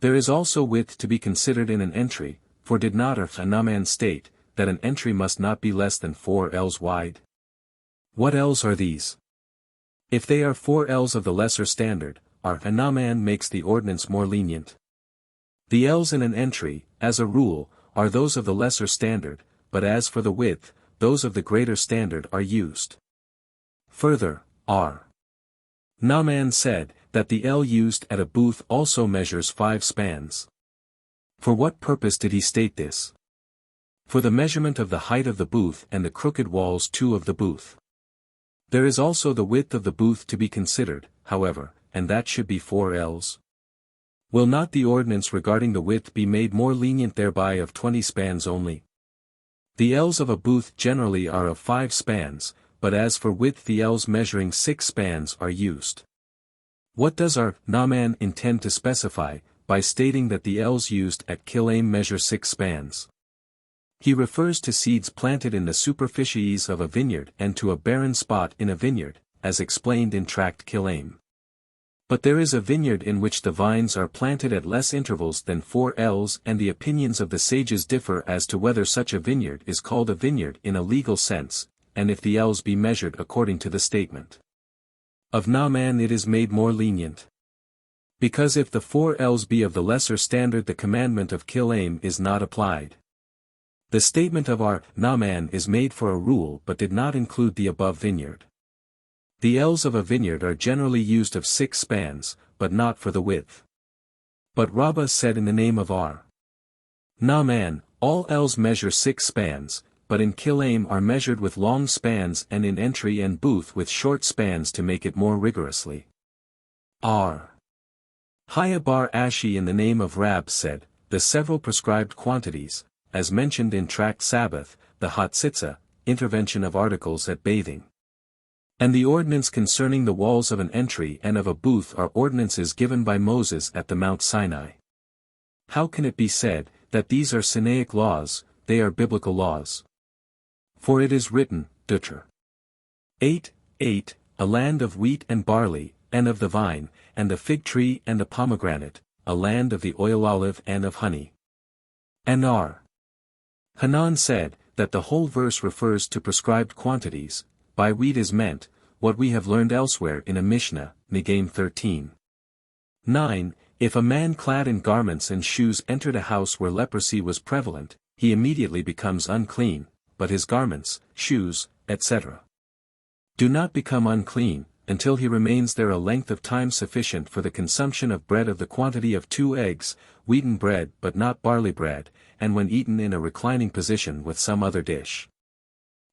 There is also width to be considered in an entry, for did not Naaman state, that an entry must not be less than 4 ells wide? What ells are these? If they are 4 ells of the lesser standard, Naaman makes the ordinance more lenient. The ells in an entry, as a rule, are those of the lesser standard, but as for the width, those of the greater standard are used. Further, Naaman said, that the ell used at a booth also measures 5 spans. For what purpose did he state this? For the measurement of the height of the booth and the crooked walls too of the booth. There is also the width of the booth to be considered, however, and that should be 4 ells. Will not the ordinance regarding the width be made more lenient thereby of 20 spans only? The ells of a booth generally are of 5 spans, but as for width the ells measuring 6 spans are used. What does Naaman intend to specify, by stating that the ells used at Shekalim measure 6 spans? He refers to seeds planted in the superficies of a vineyard and to a barren spot in a vineyard, as explained in Tract Shekalim. But there is a vineyard in which the vines are planted at less intervals than 4 ells, and the opinions of the sages differ as to whether such a vineyard is called a vineyard in a legal sense, and if the ells be measured according to the statement of Naaman it is made more lenient. Because if the 4 ells be of the lesser standard the commandment of Shekalim is not applied. The statement of Naaman is made for a rule but did not include the above vineyard. The ells of a vineyard are generally used of 6 spans, but not for the width. But Rabbah said in the name of Naaman, all ells measure 6 spans, but in Shekalim are measured with long spans and in entry and booth with short spans to make it more rigorously. Haya bar Ashi in the name of Rab said, the several prescribed quantities, as mentioned in Tract Sabbath, the Hatzitza, intervention of articles at bathing. And the ordinance concerning the walls of an entry and of a booth are ordinances given by Moses at the Mount Sinai. How can it be said, that these are Sinaic laws? They are biblical laws. For it is written, Deuter. 8:8, a land of wheat and barley, and of the vine, and the fig tree and the pomegranate, a land of the oil olive and of honey. And Hanan said, that the whole verse refers to prescribed quantities. By wheat is meant, what we have learned elsewhere in a Mishnah, Negam 13:9, if a man clad in garments and shoes entered a house where leprosy was prevalent, he immediately becomes unclean, but his garments, shoes, etc. do not become unclean, until he remains there a length of time sufficient for the consumption of bread of the quantity of 2 eggs, wheaten bread but not barley bread, and when eaten in a reclining position with some other dish.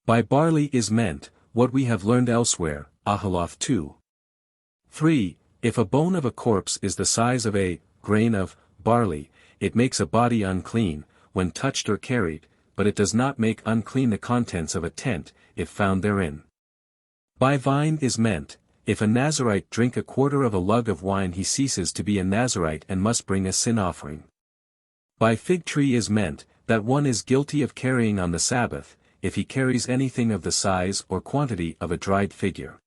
By barley is meant, what we have learned elsewhere, Ahaloth 2:3, if a bone of a corpse is the size of a grain of barley, it makes a body unclean, when touched or carried, but it does not make unclean the contents of a tent, if found therein. By vine is meant, if a Nazirite drink a quarter of a lug of wine he ceases to be a Nazirite and must bring a sin offering. By fig tree is meant, that one is guilty of carrying on the Sabbath, if he carries anything of the size or quantity of a dried figure.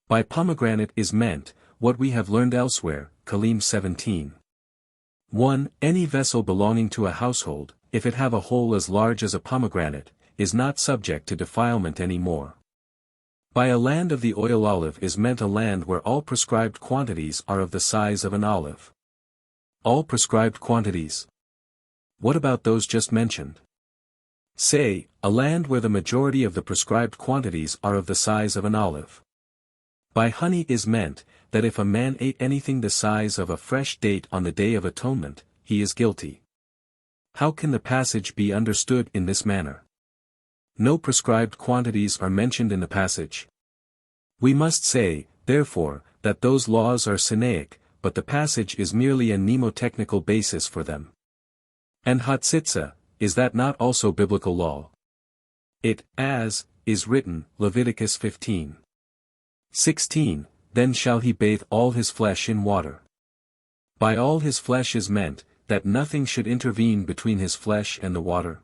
By pomegranate is meant, what we have learned elsewhere, Shekalim 17:1, any vessel belonging to a household, if it have a hole as large as a pomegranate, is not subject to defilement any more. By a land of the oil olive is meant a land where all prescribed quantities are of the size of an olive. All prescribed quantities. What about those just mentioned? Say, a land where the majority of the prescribed quantities are of the size of an olive. By honey is meant, that if a man ate anything the size of a fresh date on the Day of Atonement, he is guilty. How can the passage be understood in this manner? No prescribed quantities are mentioned in the passage. We must say, therefore, that those laws are Sinaic, but the passage is merely a mnemotechnical basis for them. And Hatzitza, is that not also biblical law? It, as, is written, Leviticus 15:16, then shall he bathe all his flesh in water. By all his flesh is meant, that nothing should intervene between his flesh and the water?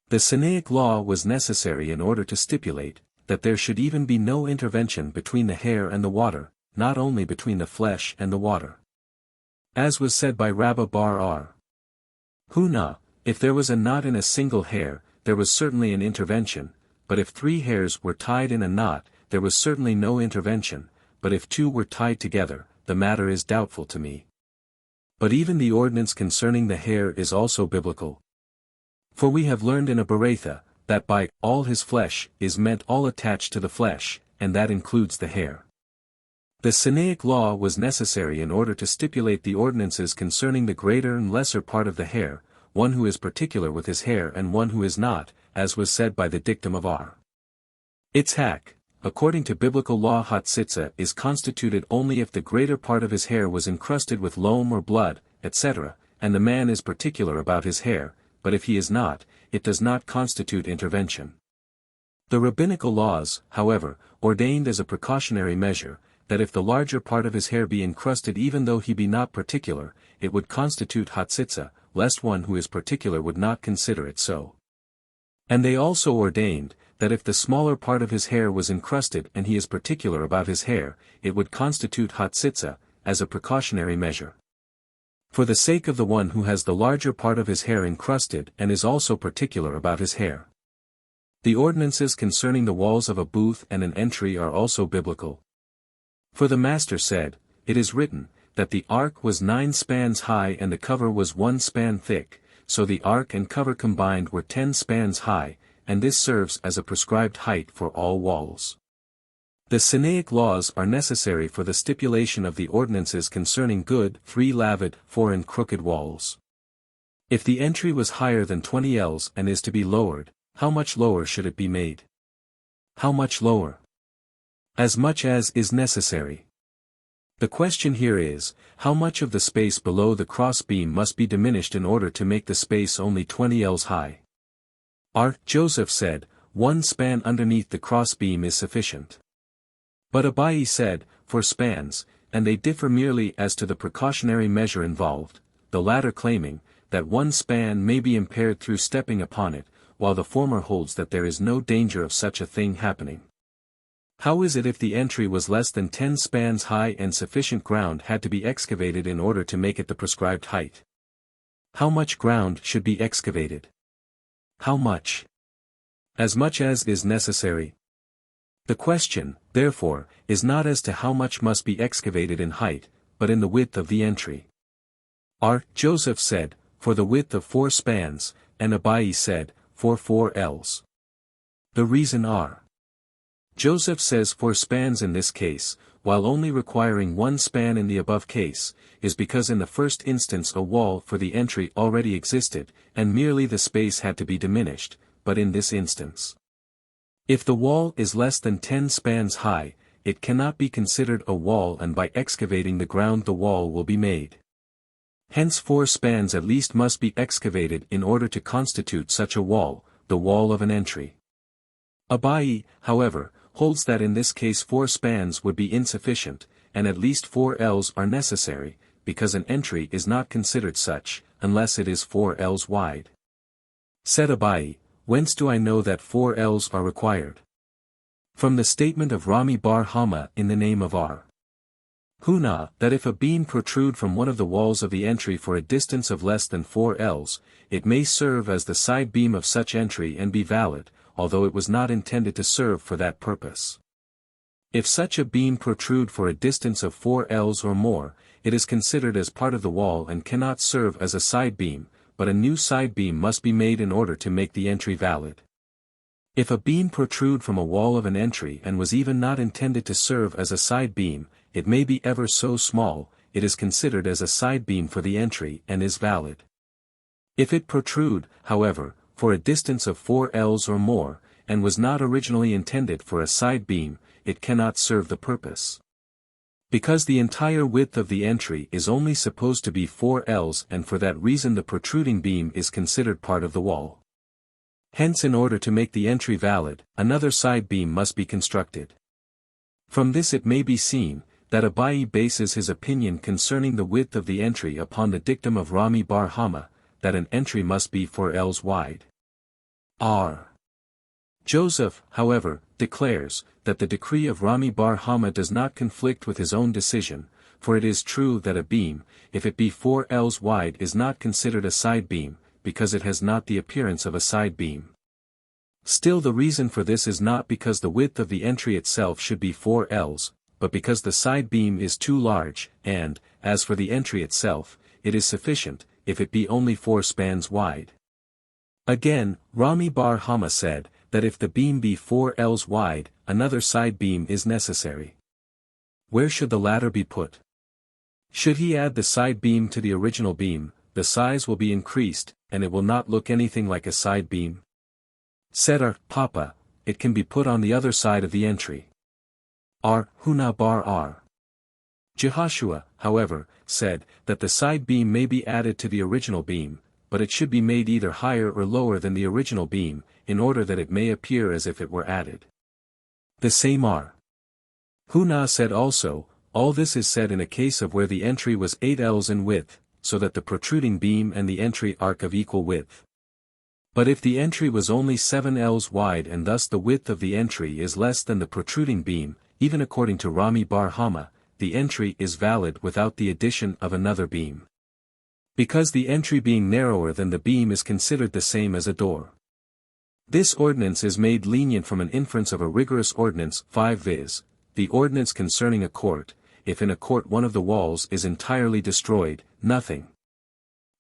The Sinaitic law was necessary in order to stipulate that there should even be no intervention between the hair and the water, not only between the flesh and the water. As was said by Rabba Bar Huna, if there was a knot in a single hair, there was certainly an intervention, but if 3 hairs were tied in a knot, there was certainly no intervention, but if 2 were tied together, the matter is doubtful to me. But even the ordinance concerning the hair is also biblical. For we have learned in a Beretha, that by all his flesh is meant all attached to the flesh, and that includes the hair. The Sinaitic law was necessary in order to stipulate the ordinances concerning the greater and lesser part of the hair, one who is particular with his hair and one who is not, as was said by the dictum of R. Itzhak, according to biblical law Hatzitza is constituted only if the greater part of his hair was encrusted with loam or blood, etc., and the man is particular about his hair, but if he is not, it does not constitute intervention. The rabbinical laws, however, ordained as a precautionary measure, that if the larger part of his hair be encrusted even though he be not particular, it would constitute hatzitza, lest one who is particular would not consider it so. And they also ordained, that if the smaller part of his hair was encrusted and he is particular about his hair, it would constitute hatzitza, as a precautionary measure. For the sake of the one who has the larger part of his hair encrusted and is also particular about his hair. The ordinances concerning the walls of a booth and an entry are also biblical. For the Master said, "It is written, that the ark was 9 spans high and the cover was 1 span thick, so the ark and cover combined were 10 spans high, and this serves as a prescribed height for all walls." The Sinaitic laws are necessary for the stipulation of the ordinances concerning good, 3-laved, 4 and crooked walls. If the entry was higher than 20 ells and is to be lowered, how much lower should it be made? How much lower? As much as is necessary. The question here is, how much of the space below the cross beam must be diminished in order to make the space only 20 ells high? R. Joseph said, 1 span underneath the cross beam is sufficient. But Abai said, 4 spans, and they differ merely as to the precautionary measure involved, the latter claiming, that 1 span may be impaired through stepping upon it, while the former holds that there is no danger of such a thing happening. How is it if the entry was less than 10 spans high and sufficient ground had to be excavated in order to make it the prescribed height? How much ground should be excavated? How much? As much as is necessary. The question, therefore, is not as to how much must be excavated in height, but in the width of the entry. R. Joseph said, for the width of 4 spans, and Abai said, for 4 ells. The reason R. Joseph says 4 spans in this case, while only requiring 1 span in the above case, is because in the first instance a wall for the entry already existed, and merely the space had to be diminished, but in this instance. If the wall is less than 10 spans high, it cannot be considered a wall, and by excavating the ground the wall will be made. Hence 4 spans at least must be excavated in order to constitute such a wall, the wall of an entry. Abai, however, holds that in this case 4 spans would be insufficient, and at least 4 ells are necessary, because an entry is not considered such, unless it is 4 ells wide. Said Abai, whence do I know that 4 ells are required? From the statement of Rami Bar Hama in the name of R. Huna, that if a beam protrude from one of the walls of the entry for a distance of less than 4 ells, it may serve as the side beam of such entry and be valid, although it was not intended to serve for that purpose. If such a beam protrude for a distance of 4 ells or more, it is considered as part of the wall and cannot serve as a side beam, but a new side beam must be made in order to make the entry valid. If a beam protrude from a wall of an entry and was even not intended to serve as a side beam, it may be ever so small, it is considered as a side beam for the entry and is valid. If it protrude, however, for a distance of 4 ells or more, and was not originally intended for a side beam, it cannot serve the purpose. Because the entire width of the entry is only supposed to be 4 ells, and for that reason the protruding beam is considered part of the wall. Hence, in order to make the entry valid, another side beam must be constructed. From this it may be seen, that Abaye bases his opinion concerning the width of the entry upon the dictum of Rami bar Hama, that an entry must be 4 ells wide. R. Joseph, however, declares, that the decree of Rami bar Hama does not conflict with his own decision, for it is true that a beam, if it be 4 ells wide is not considered a side beam, because it has not the appearance of a side beam. Still the reason for this is not because the width of the entry itself should be 4 ells, but because the side beam is too large, and, as for the entry itself, it is sufficient, if it be only 4 spans wide. Again, Rami bar Hama said, that if the beam be 4 ells wide, another side beam is necessary. Where should the latter be put? Should he add the side beam to the original beam, the size will be increased, and it will not look anything like a side beam. Said R. Papa, it can be put on the other side of the entry. R. Huna bar R. Jehoshua, however, said, that the side beam may be added to the original beam, but it should be made either higher or lower than the original beam, in order that it may appear as if it were added. The same R. Huna said also, all this is said in a case of where the entry was 8 ells in width, so that the protruding beam and the entry are of equal width. But if the entry was only 7 ells wide and thus the width of the entry is less than the protruding beam, even according to Rami bar Hama, the entry is valid without the addition of another beam. Because the entry being narrower than the beam is considered the same as a door. This ordinance is made lenient from an inference of a rigorous ordinance 5 viz., the ordinance concerning a court, if in a court one of the walls is entirely destroyed, nothing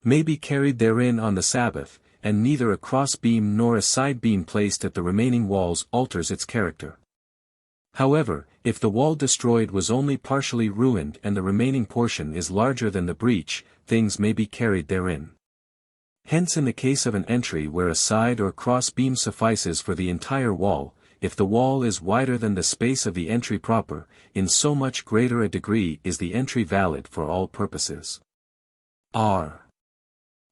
may be carried therein on the Sabbath, and neither a cross beam nor a side beam placed at the remaining walls alters its character. However, if the wall destroyed was only partially ruined and the remaining portion is larger than the breach, things may be carried therein. Hence in the case of an entry where a side or cross beam suffices for the entire wall, if the wall is wider than the space of the entry proper, in so much greater a degree is the entry valid for all purposes. R.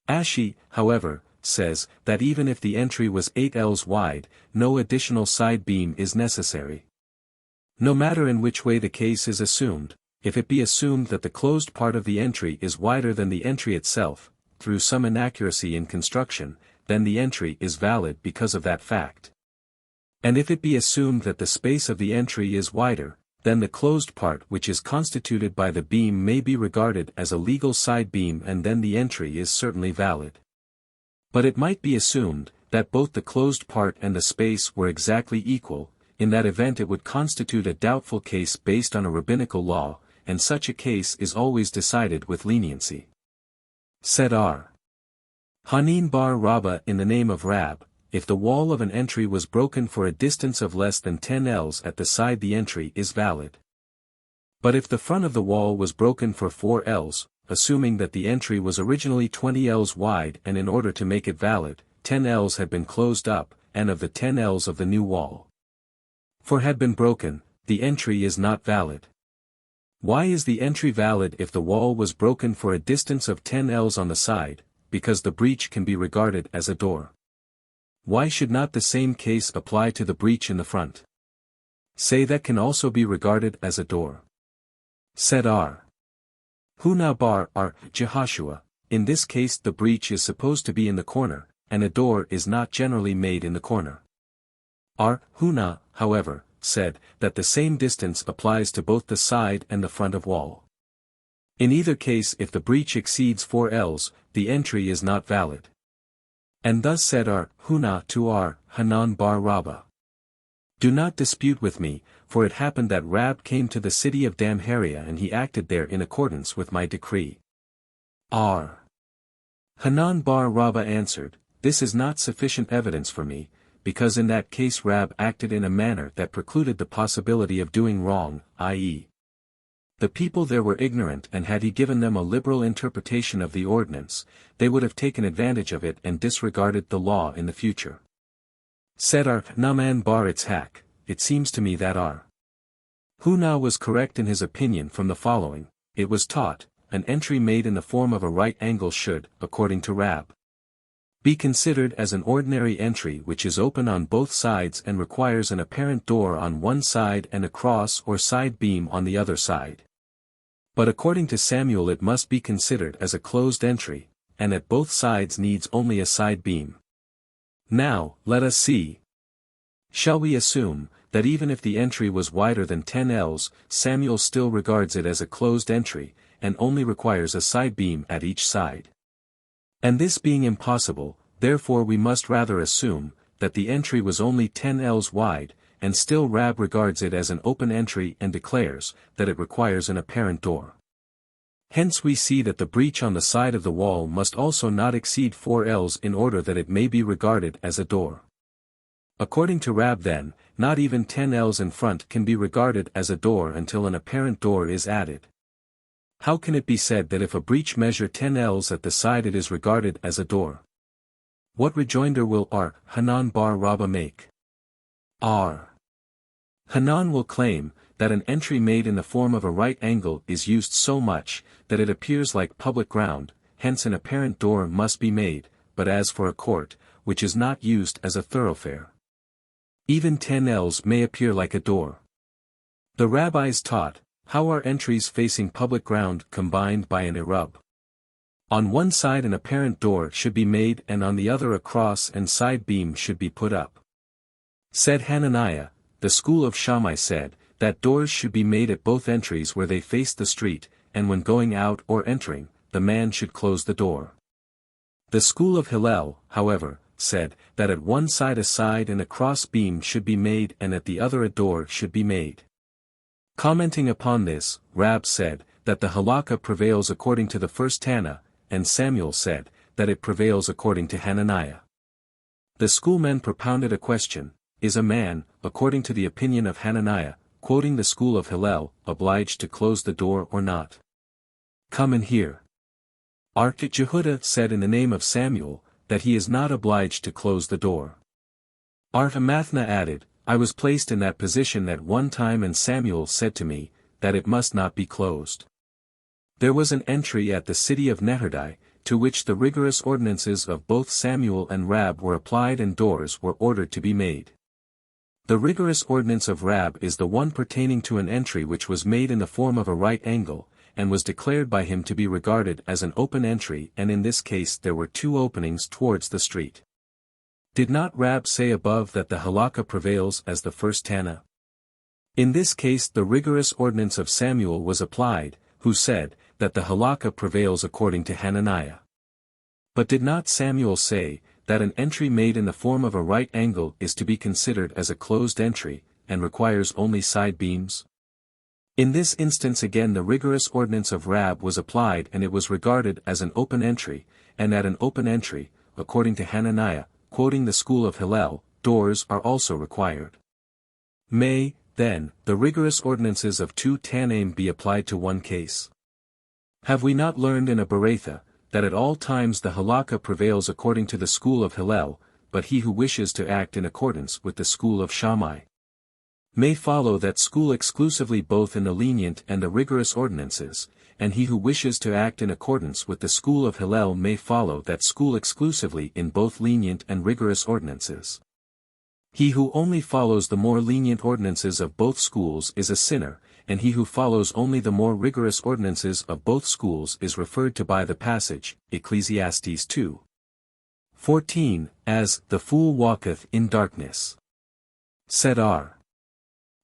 Ashi, however, says, that even if the entry was 8 ells wide, no additional side beam is necessary. No matter in which way the case is assumed, if it be assumed that the closed part of the entry is wider than the entry itself, through some inaccuracy in construction, then the entry is valid because of that fact. And if it be assumed that the space of the entry is wider, then the closed part which is constituted by the beam may be regarded as a legal side beam and then the entry is certainly valid. But it might be assumed, that both the closed part and the space were exactly equal, in that event it would constitute a doubtful case based on a rabbinical law, and such a case is always decided with leniency. Said R. Hanin bar Rabba in the name of Rab, if the wall of an entry was broken for a distance of less than 10 ells at the side the entry is valid. But if the front of the wall was broken for 4 ells, assuming that the entry was originally 20 ells wide and in order to make it valid, 10 ells had been closed up, and of the 10 ells of the new wall had been broken, the entry is not valid. Why is the entry valid if the wall was broken for a distance of 10 ells on the side? Because the breach can be regarded as a door. Why should not the same case apply to the breach in the front? Say that can also be regarded as a door. Said R. Huna bar R. Jehoshua, in this case the breach is supposed to be in the corner, and a door is not generally made in the corner. R. Huna, however, said, that the same distance applies to both the side and the front of wall. In either case if the breach exceeds 4 ells, the entry is not valid. And thus said R. Huna to R. Hanan bar Rabba. Do not dispute with me, for it happened that Rab came to the city of Damharia and he acted there in accordance with my decree. R. Hanan bar Rabba answered, this is not sufficient evidence for me, because in that case Rab acted in a manner that precluded the possibility of doing wrong, i.e. the people there were ignorant, and had he given them a liberal interpretation of the ordinance, they would have taken advantage of it and disregarded the law in the future. Said R. Naaman bar Itzhak, it seems to me that R. Huna was correct in his opinion from the following: it was taught, an entry made in the form of a right angle should, according to Rab, be considered as an ordinary entry which is open on both sides and requires an apparent door on one side and a cross or side beam on the other side. But according to Samuel it must be considered as a closed entry, and at both sides needs only a side beam. Now, let us see. Shall we assume, that even if the entry was wider than 10 ells, Samuel still regards it as a closed entry, and only requires a side beam at each side? And this being impossible, therefore we must rather assume, that the entry was only 10 ells wide, and still Rab regards it as an open entry and declares, that it requires an apparent door. Hence we see that the breach on the side of the wall must also not exceed 4 ells in order that it may be regarded as a door. According to Rab then, not even 10 ells in front can be regarded as a door until an apparent door is added. How can it be said that if a breach measure 10 ells at the side it is regarded as a door? What rejoinder will R. Hanan bar Rabbah make? R. Hanan will claim, that an entry made in the form of a right angle is used so much, that it appears like public ground, hence an apparent door must be made, but as for a court, which is not used as a thoroughfare, even 10 ells may appear like a door. The rabbis taught, how are entries facing public ground combined by an Erub? On one side an apparent door should be made and on the other a cross and side beam should be put up. Said Hananiah, the school of Shammai said, that doors should be made at both entries where they faced the street, and when going out or entering, the man should close the door. The school of Hillel, however, said, that at one side a side and a cross beam should be made and at the other a door should be made. Commenting upon this, Rab said, that the halakha prevails according to the first Tana, and Samuel said, that it prevails according to Hananiah. The schoolmen propounded a question, is a man, according to the opinion of Hananiah, quoting the school of Hillel, obliged to close the door or not? Come and hear. Jehudah said in the name of Samuel, that he is not obliged to close the door. Amathna added, I was placed in that position at one time and Samuel said to me, that it must not be closed. There was an entry at the city of Nehardai, to which the rigorous ordinances of both Samuel and Rab were applied and doors were ordered to be made. The rigorous ordinance of Rab is the one pertaining to an entry which was made in the form of a right angle, and was declared by him to be regarded as an open entry, and in this case there were 2 openings towards the street. Did not Rab say above that the halakha prevails as the first Tana? In this case the rigorous ordinance of Samuel was applied, who said, that the halakha prevails according to Hananiah. But did not Samuel say, that an entry made in the form of a right angle is to be considered as a closed entry, and requires only side beams? In this instance again the rigorous ordinance of Rab was applied and it was regarded as an open entry, and at an open entry, according to Hananiah, quoting the school of Hillel, doors are also required. May, then, the rigorous ordinances of 2 Tanaim be applied to one case? Have we not learned in a Beretha, that at all times the halakha prevails according to the school of Hillel, but he who wishes to act in accordance with the school of Shammai may follow that school exclusively both in the lenient and the rigorous ordinances, and he who wishes to act in accordance with the school of Hillel may follow that school exclusively in both lenient and rigorous ordinances. He who only follows the more lenient ordinances of both schools is a sinner, and he who follows only the more rigorous ordinances of both schools is referred to by the passage, Ecclesiastes 2:14, as, the fool walketh in darkness. Said R.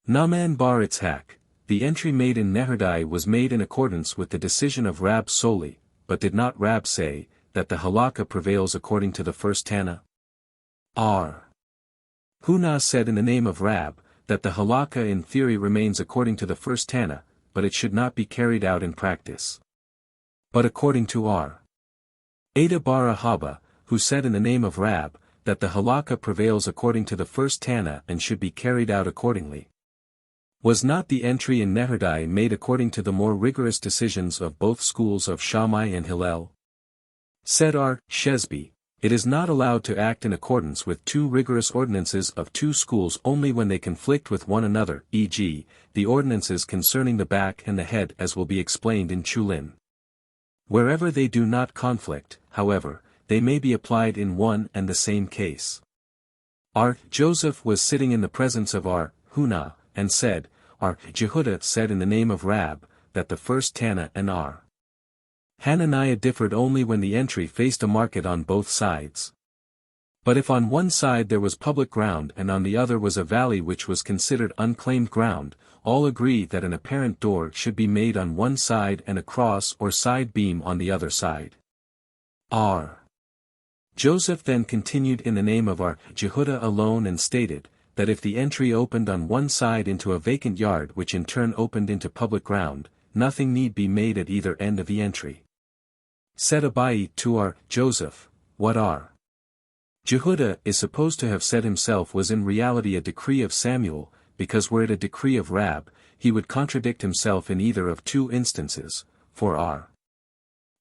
Naaman bar Itzhak, the entry made in Nehardai was made in accordance with the decision of Rab solely, but did not Rab say, that the halakha prevails according to the first Tana? R. Huna said in the name of Rab, that the halakha in theory remains according to the first Tana, but it should not be carried out in practice. But according to R. Ada bar Ahaba, who said in the name of Rab, that the halakha prevails according to the first Tana and should be carried out accordingly. Was not the entry in Nehardai made according to the more rigorous decisions of both schools of Shammai and Hillel? Said R. Shesby, it is not allowed to act in accordance with 2 rigorous ordinances of 2 schools only when they conflict with one another, e.g., the ordinances concerning the back and the head as will be explained in Chulin. Wherever they do not conflict, however, they may be applied in one and the same case. R. Joseph was sitting in the presence of R. Huna, and said, R. Jehudah said in the name of Rab, that the first Tana and R. Hananiah differed only when the entry faced a market on both sides. But if on one side there was public ground and on the other was a valley which was considered unclaimed ground, all agree that an apparent door should be made on one side and a cross or side beam on the other side. R. Joseph then continued in the name of R. Jehudah alone and stated, that if the entry opened on one side into a vacant yard which in turn opened into public ground, nothing need be made at either end of the entry. Said Abai to R. Joseph, what R. Jehudah is supposed to have said himself was in reality a decree of Samuel, because were it a decree of Rab, he would contradict himself in either of two instances, for R.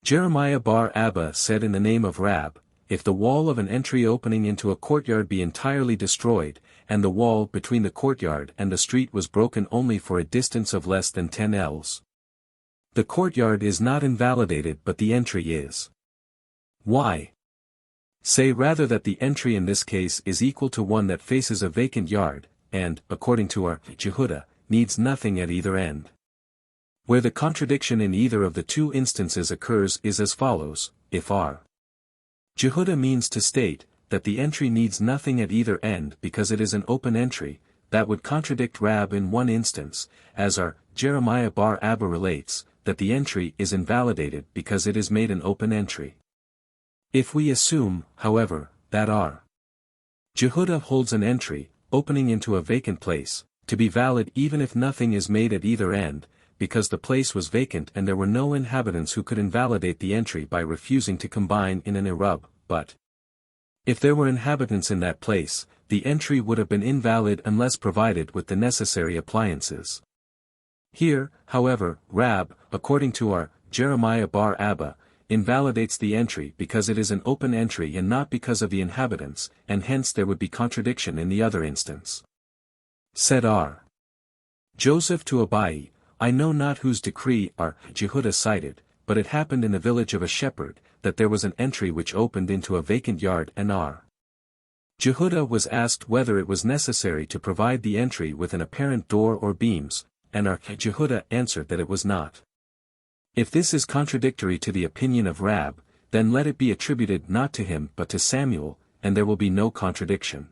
Jeremiah bar Abba said in the name of Rab, if the wall of an entry opening into a courtyard be entirely destroyed, and the wall between the courtyard and the street was broken only for a distance of less than 10 ells. The courtyard is not invalidated but the entry is. Why? Say rather that the entry in this case is equal to one that faces a vacant yard, and, according to our Jehudah, needs nothing at either end. Where the contradiction in either of the two instances occurs is as follows, if R. Jehudah means to state, that the entry needs nothing at either end because it is an open entry, that would contradict Rab in one instance, as our Jeremiah bar Abba relates, that the entry is invalidated because it is made an open entry. If we assume, however, that R. Jehudah holds an entry, opening into a vacant place, to be valid even if nothing is made at either end, because the place was vacant and there were no inhabitants who could invalidate the entry by refusing to combine in an Erub, but if there were inhabitants in that place, the entry would have been invalid unless provided with the necessary appliances. Here, however, Rab, according to our Jeremiah bar Abba, invalidates the entry because it is an open entry and not because of the inhabitants, and hence there would be contradiction in the other instance. Said R. Joseph to Abai, I know not whose decree R. Jehudah cited, but it happened in the village of a shepherd, that there was an entry which opened into a vacant yard and R. Jehudah was asked whether it was necessary to provide the entry with an apparent door or beams, and R. Jehudah answered that it was not. If this is contradictory to the opinion of Rab, then let it be attributed not to him but to Samuel, and there will be no contradiction.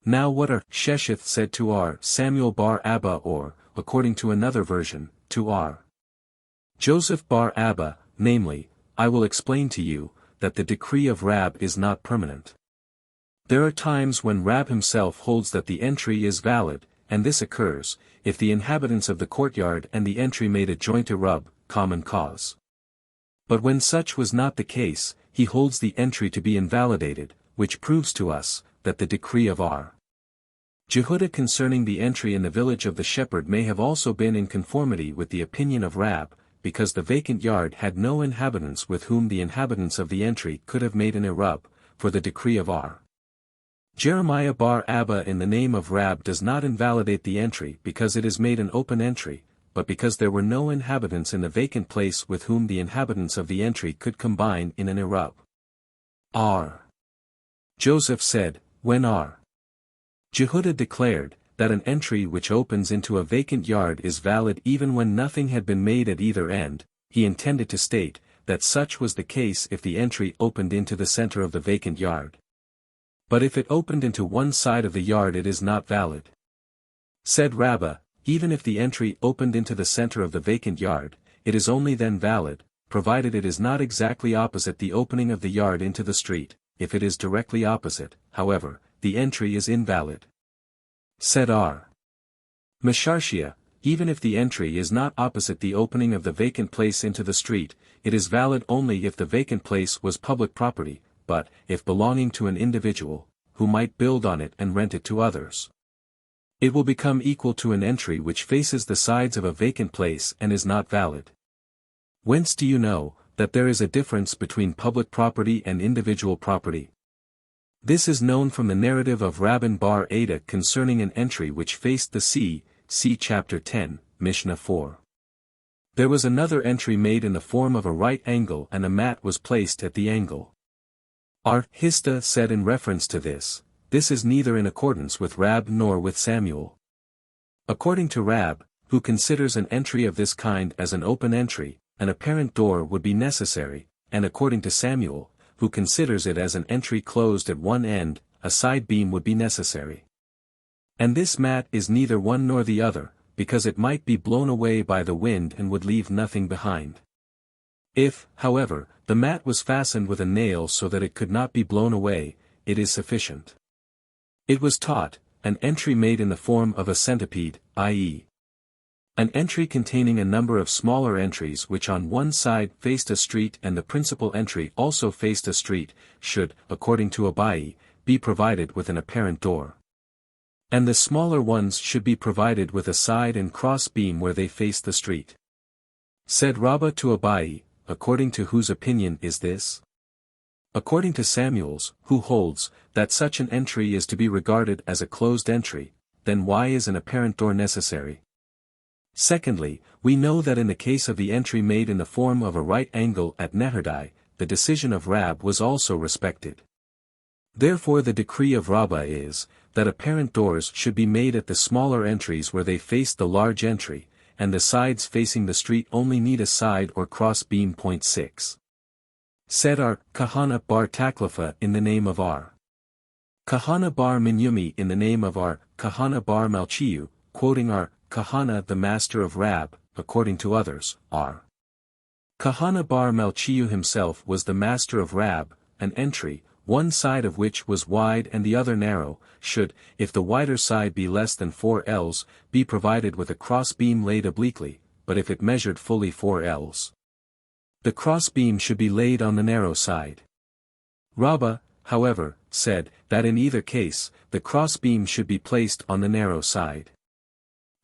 Now what R. Shesheth said to R. Samuel bar Abba or, according to another version, to R. Joseph bar Abba, namely, I will explain to you, that the decree of Rab is not permanent. There are times when Rab himself holds that the entry is valid, and this occurs, if the inhabitants of the courtyard and the entry made a joint Erub, common cause. But when such was not the case, he holds the entry to be invalidated, which proves to us, that the decree of R. Jehudah concerning the entry in the village of the shepherd may have also been in conformity with the opinion of Rab, because the vacant yard had no inhabitants with whom the inhabitants of the entry could have made an Erub, for the decree of R. Jeremiah bar Abba in the name of Rab does not invalidate the entry because it is made an open entry, but because there were no inhabitants in the vacant place with whom the inhabitants of the entry could combine in an Erub. R. Joseph said, when R. Jehudah declared, that an entry which opens into a vacant yard is valid even when nothing had been made at either end, he intended to state, that such was the case if the entry opened into the center of the vacant yard. But if it opened into one side of the yard it is not valid. Said Rabbah, even if the entry opened into the center of the vacant yard, it is only then valid, provided it is not exactly opposite the opening of the yard into the street. If it is directly opposite, however, the entry is invalid. Said R. Mesharshia, even if the entry is not opposite the opening of the vacant place into the street, it is valid only if the vacant place was public property, but, if belonging to an individual, who might build on it and rent it to others, it will become equal to an entry which faces the sides of a vacant place and is not valid. Whence do you know, that there is a difference between public property and individual property? This is known from the narrative of Rabban bar Ada concerning an entry which faced the sea, see chapter 10, Mishnah 4. There was another entry made in the form of a right angle and a mat was placed at the angle. Our Hista said in reference to this is neither in accordance with Rab nor with Samuel. According to Rab, who considers an entry of this kind as an open entry, an apparent door would be necessary, and according to Samuel, who considers it as an entry closed at one end, a side beam would be necessary. And this mat is neither one nor the other, because it might be blown away by the wind and would leave nothing behind. If, however, the mat was fastened with a nail so that it could not be blown away, it is sufficient. It was taught, an entry made in the form of a centipede, i.e., an entry containing a number of smaller entries which on one side faced a street and the principal entry also faced a street, should, according to Abai, be provided with an apparent door. And the smaller ones should be provided with a side and cross beam where they face the street. Said Rabbah to Abai, according to whose opinion is this? According to Samuel's, who holds, that such an entry is to be regarded as a closed entry, then why is an apparent door necessary? Secondly, we know that in the case of the entry made in the form of a right angle at Nehardai, the decision of Rab was also respected. Therefore the decree of Rabbah is, that apparent doors should be made at the smaller entries where they face the large entry, and the sides facing the street only need a side or cross beam. 6. Said Ar, Kahana bar Taklafa in the name of Ar. Kahana bar Minyumi in the name of Ar, Kahana bar Malchiu, quoting Ar, Kahana the master of Rab, according to others, Ar. Kahana bar Malchiu himself was the master of Rab, an entry, one side of which was wide and the other narrow, should, if the wider side be less than 4 ells, be provided with a cross beam laid obliquely, but if it measured fully 4 ells, the cross beam should be laid on the narrow side. Rabbah, however, said, that in either case, the cross beam should be placed on the narrow side.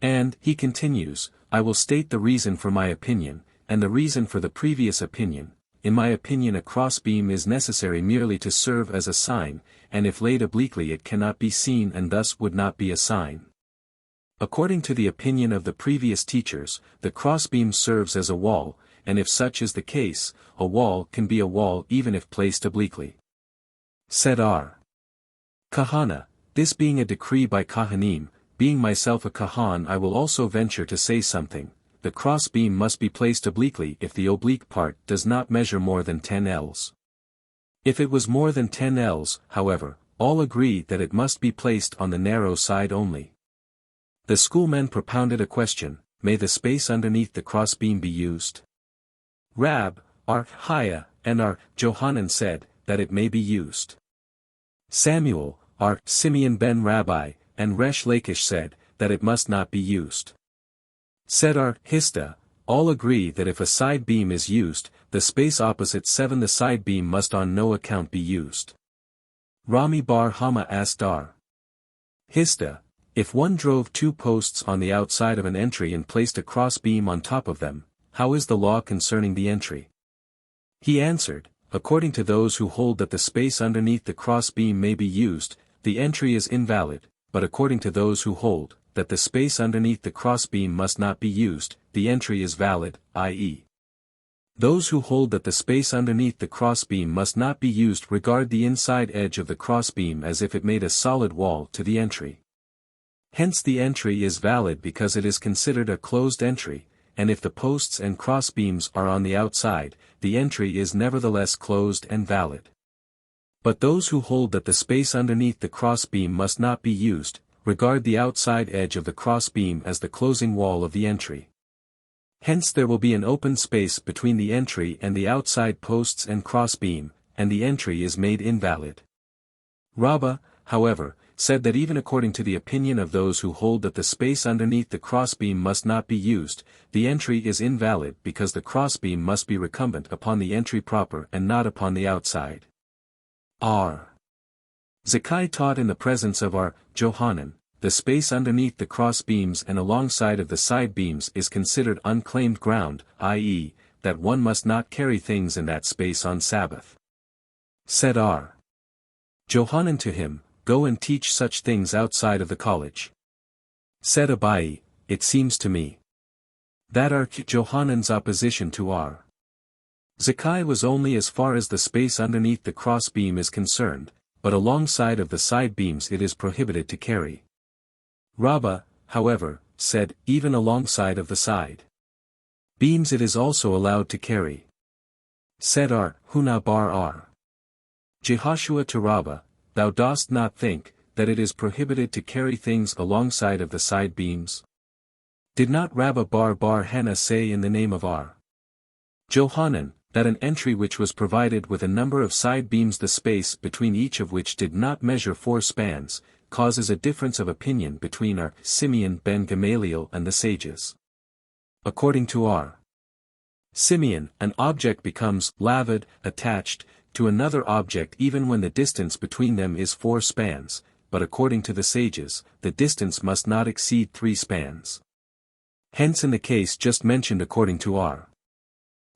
And, he continues, I will state the reason for my opinion, and the reason for the previous opinion. In my opinion a cross beam is necessary merely to serve as a sign, and if laid obliquely it cannot be seen and thus would not be a sign. According to the opinion of the previous teachers, the crossbeam serves as a wall, and if such is the case, a wall can be a wall even if placed obliquely. Said Ar. Kahana, this being a decree by Kahanim, being myself a Kahan I will also venture to say something. The cross beam must be placed obliquely if the oblique part does not measure more than 10 ells. If it was more than 10 ells, however, all agree that it must be placed on the narrow side only. The schoolmen propounded a question, may the space underneath the cross beam be used? Rab, Ar Haya, and Ar Johanan said, that it may be used. Samuel, Ar Simeon ben Rabbi, and Resh Lakish said, that it must not be used. Said Ar Hista, all agree that if a side beam is used, the space opposite 7 the side beam must on no account be used. Rami bar Hama asked Ar Hista, if one drove 2 posts on the outside of an entry and placed a cross beam on top of them, how is the law concerning the entry? He answered, according to those who hold that the space underneath the cross beam may be used, the entry is invalid, but according to those who hold that the space underneath the crossbeam must not be used, the entry is valid, i.e. those who hold that the space underneath the crossbeam must not be used regard the inside edge of the crossbeam as if it made a solid wall to the entry. Hence the entry is valid because it is considered a closed entry, and if the posts and crossbeams are on the outside, the entry is nevertheless closed and valid. But those who hold that the space underneath the crossbeam must not be used, regard the outside edge of the crossbeam as the closing wall of the entry. Hence there will be an open space between the entry and the outside posts and crossbeam, and the entry is made invalid. Rabbah, however, said that even according to the opinion of those who hold that the space underneath the crossbeam must not be used, the entry is invalid because the crossbeam must be recumbent upon the entry proper and not upon the outside. R. Zakkai taught in the presence of Ar Johanan, the space underneath the cross beams and alongside of the side beams is considered unclaimed ground, i.e., that one must not carry things in that space on Sabbath. Said Ar Johanan to him, go and teach such things outside of the college. Said Abai, it seems to me that Ar Johanan's opposition to Ar Zakkai was only as far as the space underneath the cross beam is concerned, but alongside of the side beams it is prohibited to carry. Rabbah, however, said, even alongside of the side beams it is also allowed to carry. Said R. Huna bar R. Jehoshua to Rabbah, thou dost not think, that it is prohibited to carry things alongside of the side beams? Did not Rabbah bar Hannah say in the name of R. Johanan, that an entry which was provided with a number of side beams, the space between each of which did not measure 4 spans, causes a difference of opinion between R. Simeon ben Gamaliel and the sages? According to R. Simeon, an object becomes lavid, attached, to another object even when the distance between them is 4 spans, but according to the sages, the distance must not exceed 3 spans. Hence in the case just mentioned according to R.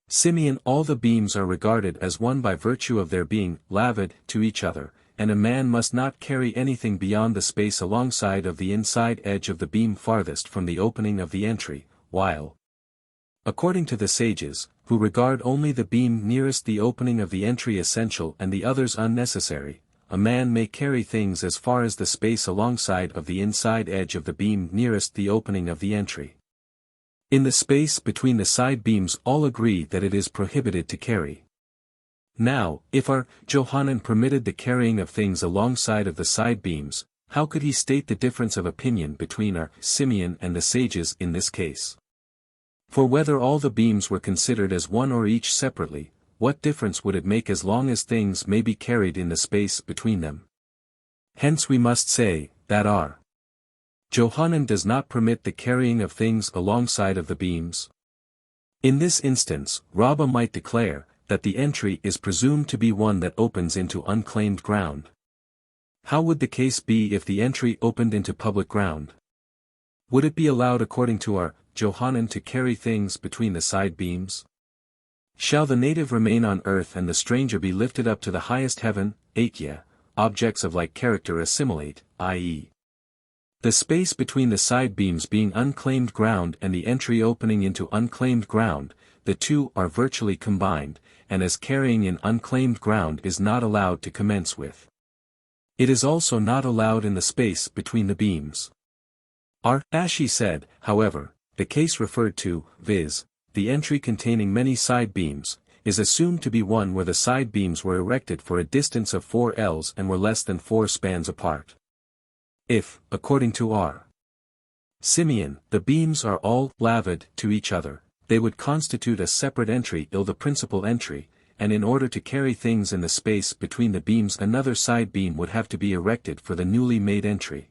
Simeon all the beams are regarded as one by virtue of their being lavid to each other, and a man must not carry anything beyond the space alongside of the inside edge of the beam farthest from the opening of the entry, while, according to the sages, who regard only the beam nearest the opening of the entry essential and the others unnecessary, a man may carry things as far as the space alongside of the inside edge of the beam nearest the opening of the entry. In the space between the side beams all agree that it is prohibited to carry. Now, if our Johanan permitted the carrying of things alongside of the side beams, how could he state the difference of opinion between our Simeon and the sages in this case? For whether all the beams were considered as one or each separately, what difference would it make as long as things may be carried in the space between them? Hence we must say, that our Johanan does not permit the carrying of things alongside of the beams. In this instance, Rabbah might declare, that the entry is presumed to be one that opens into unclaimed ground. How would the case be if the entry opened into public ground? Would it be allowed according to our Johanan to carry things between the side beams? Shall the native remain on earth and the stranger be lifted up to the highest heaven? 8. Objects of like character assimilate, i.e. the space between the side beams being unclaimed ground and the entry opening into unclaimed ground, the two are virtually combined, and as carrying in unclaimed ground is not allowed to commence with, it is also not allowed in the space between the beams. R. Ashi said, however, the case referred to, viz., the entry containing many side beams, is assumed to be one where the side beams were erected for a distance of 4 ells and were less than 4 spans apart. If, according to R. Simeon, the beams are all lavid to each other, they would constitute a separate entry the principal entry, and in order to carry things in the space between the beams another side beam would have to be erected for the newly made entry.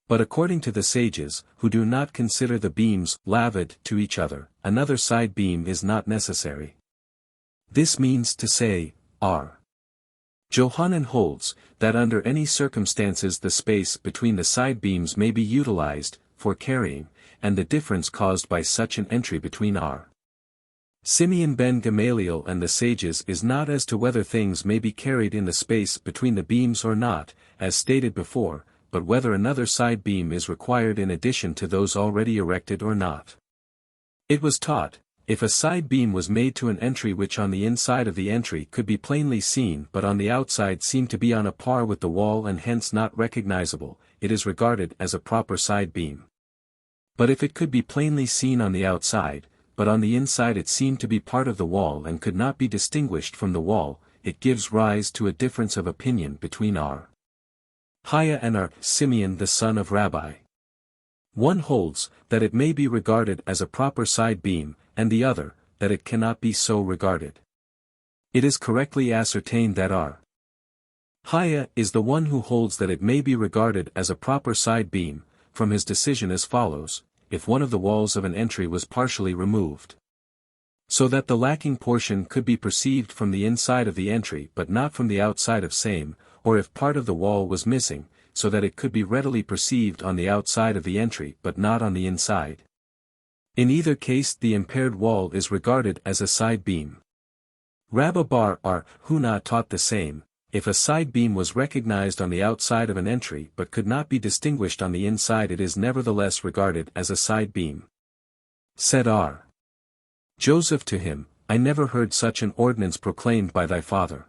But according to the sages, who do not consider the beams lavid to each other, another side beam is not necessary. This means to say, R. Johanan holds, that under any circumstances the space between the side beams may be utilized, for carrying, and the difference caused by such an entry between R. Simeon ben Gamaliel and the sages is not as to whether things may be carried in the space between the beams or not, as stated before, but whether another side beam is required in addition to those already erected or not. It was taught, if a side beam was made to an entry which on the inside of the entry could be plainly seen but on the outside seemed to be on a par with the wall and hence not recognizable, it is regarded as a proper side beam. But if it could be plainly seen on the outside, but on the inside it seemed to be part of the wall and could not be distinguished from the wall, it gives rise to a difference of opinion between R. Haya and R. Simeon the son of Rabbi. One holds, that it may be regarded as a proper side beam, and the other, that it cannot be so regarded. It is correctly ascertained that R. Haya is the one who holds that it may be regarded as a proper side beam, from his decision as follows: if one of the walls of an entry was partially removed, so that the lacking portion could be perceived from the inside of the entry but not from the outside of same, or if part of the wall was missing, so that it could be readily perceived on the outside of the entry but not on the inside. In either case the impaired wall is regarded as a side beam. Rabba bar R. Huna taught the same: if a side beam was recognized on the outside of an entry but could not be distinguished on the inside, it is nevertheless regarded as a side beam. Said R. Joseph to him, I never heard such an ordinance proclaimed by thy father.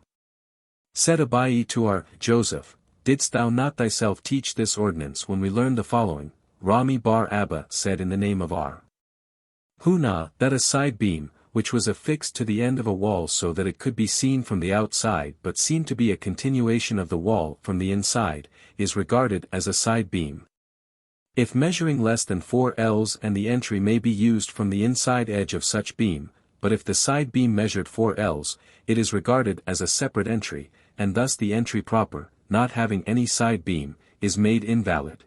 Said Abai to R. Joseph, didst thou not thyself teach this ordinance when we learned the following: Rami bar Abba said in the name of R. Huna, that a side beam, which was affixed to the end of a wall so that it could be seen from the outside but seemed to be a continuation of the wall from the inside, is regarded as a side beam. If measuring less than 4 ells and the entry may be used from the inside edge of such beam, but if the side beam measured 4 ells, it is regarded as a separate entry, and thus the entry proper, not having any side beam, is made invalid.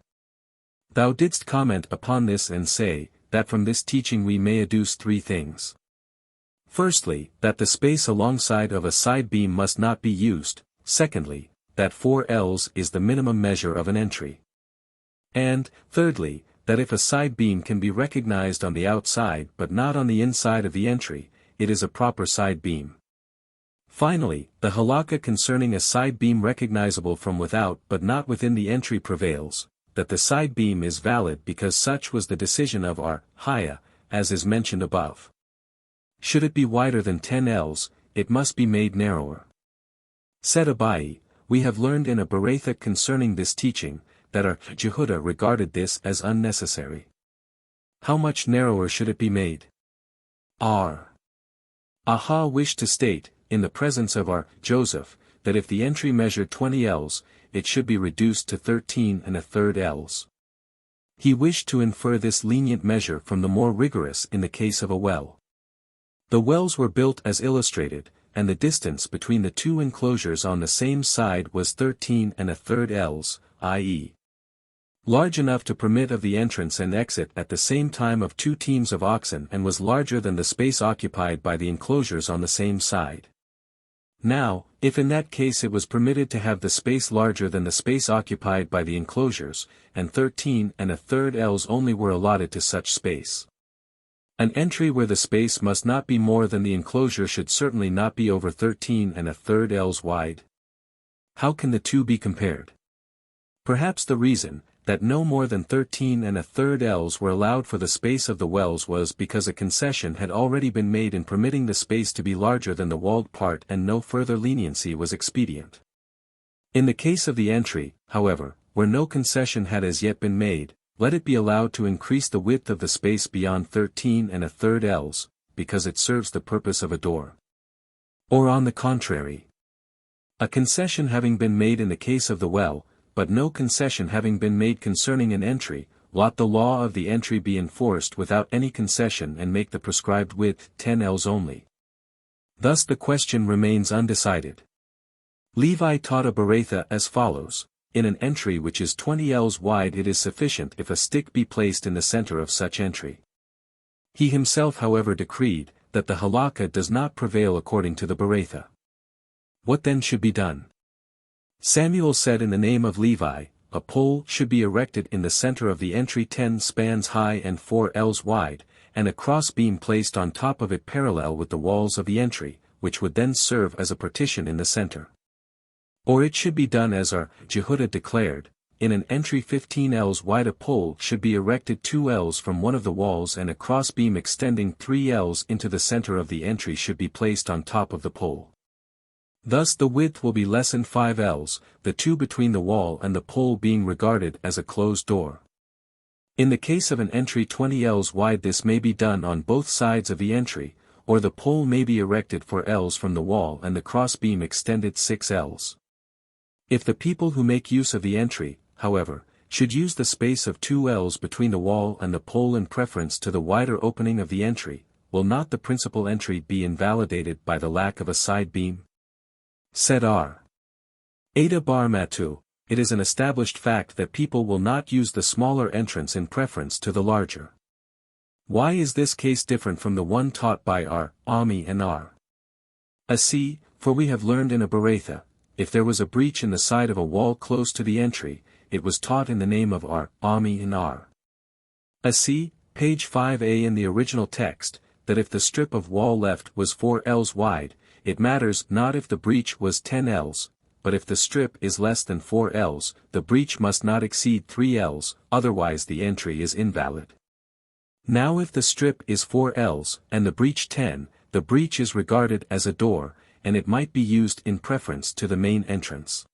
Thou didst comment upon this and say, that from this teaching we may adduce 3 things. Firstly, that the space alongside of a side beam must not be used, secondly, that 4 ells is the minimum measure of an entry. And, thirdly, that if a side beam can be recognized on the outside but not on the inside of the entry, it is a proper side beam. Finally, the halakha concerning a side beam recognizable from without but not within the entry prevails, that the side beam is valid because such was the decision of our Haya, as is mentioned above. Should it be wider than 10 ells, it must be made narrower. Said Abai, we have learned in a Bereitha concerning this teaching, that our Jehuda regarded this as unnecessary. How much narrower should it be made? R. Aha wished to state, in the presence of our Joseph, that if the entry measured 20 ells, it should be reduced to 13 1/3 ells. He wished to infer this lenient measure from the more rigorous in the case of a well. The wells were built as illustrated, and the distance between the 2 enclosures on the same side was 13 1/3 ells, i.e. large enough to permit of the entrance and exit at the same time of 2 teams of oxen and was larger than the space occupied by the enclosures on the same side. Now, if in that case it was permitted to have the space larger than the space occupied by the enclosures, and 13 1/3 ells only were allotted to such space. An entry where the space must not be more than the enclosure should certainly not be over 13 1/3 ells wide. How can the two be compared? Perhaps the reason, that no more than 13 1/3 ells were allowed for the space of the wells was because a concession had already been made in permitting the space to be larger than the walled part and no further leniency was expedient. In the case of the entry, however, where no concession had as yet been made, let it be allowed to increase the width of the space beyond 13 1/3 ells, because it serves the purpose of a door. Or on the contrary, a concession having been made in the case of the well, but no concession having been made concerning an entry, let the law of the entry be enforced without any concession and make the prescribed width 10 ells only. Thus the question remains undecided. Levi taught a Bereitha as follows: in an entry which is 20 ells wide it is sufficient if a stick be placed in the center of such entry. He himself however decreed, that the halakha does not prevail according to the Bereitha. What then should be done? Samuel said in the name of Levi, a pole should be erected in the center of the entry 10 spans high and 4 ells wide, and a cross beam placed on top of it parallel with the walls of the entry, which would then serve as a partition in the center. Or it should be done as our Jehuda declared, in an entry 15 ells wide a pole should be erected 2 ells from one of the walls and a cross beam extending 3 ells into the center of the entry should be placed on top of the pole. Thus the width will be lessened 5 ells, the 2 between the wall and the pole being regarded as a closed door. In the case of an entry 20 ells wide this may be done on both sides of the entry, or the pole may be erected 4 ells from the wall and the cross beam extended 6 ells. If the people who make use of the entry, however, should use the space of 2 ells between the wall and the pole in preference to the wider opening of the entry, will not the principal entry be invalidated by the lack of a side beam? Said R. Ada Bar Matu, it is an established fact that people will not use the smaller entrance in preference to the larger. Why is this case different from the one taught by R. Ami and R. Asi, for we have learned in a Bereitha, if there was a breach in the side of a wall close to the entry, it was taught in the name of R. Ami and R. Asi, page 5a in the original text, that if the strip of wall left was 4 ells wide, it matters not if the breach was 10 ells, but if the strip is less than 4 ells, the breach must not exceed 3 ells, otherwise the entry is invalid. Now if the strip is 4 ells, and the breach 10, the breach is regarded as a door, and it might be used in preference to the main entrance.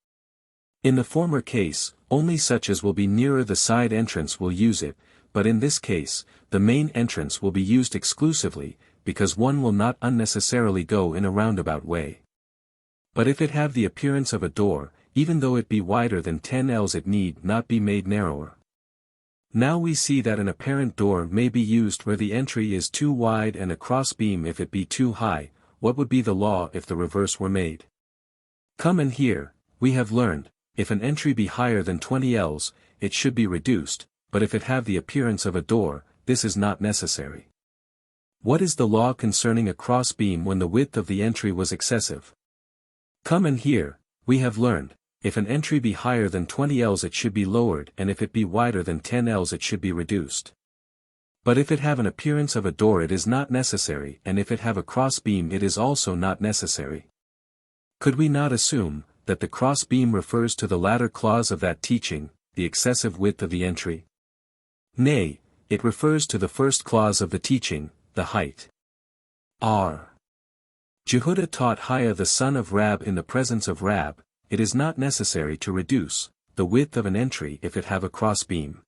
In the former case, only such as will be nearer the side entrance will use it, but in this case, the main entrance will be used exclusively, because one will not unnecessarily go in a roundabout way. But if it have the appearance of a door, even though it be wider than 10 ells, it need not be made narrower. Now we see that an apparent door may be used where the entry is too wide and a crossbeam if it be too high. What would be the law if the reverse were made? Come and here, we have learned, if an entry be higher than 20 ells, it should be reduced, but if it have the appearance of a door, this is not necessary. What is the law concerning a crossbeam when the width of the entry was excessive? Come and here, we have learned, if an entry be higher than 20 ells it should be lowered, and if it be wider than 10 ells it should be reduced. But if it have an appearance of a door it is not necessary, and if it have a crossbeam it is also not necessary. Could we not assume, that the crossbeam refers to the latter clause of that teaching, the excessive width of the entry? Nay, it refers to the first clause of the teaching, the height. R. Jehudah taught Hiah the son of Rab in the presence of Rab, it is not necessary to reduce the width of an entry if it have a crossbeam.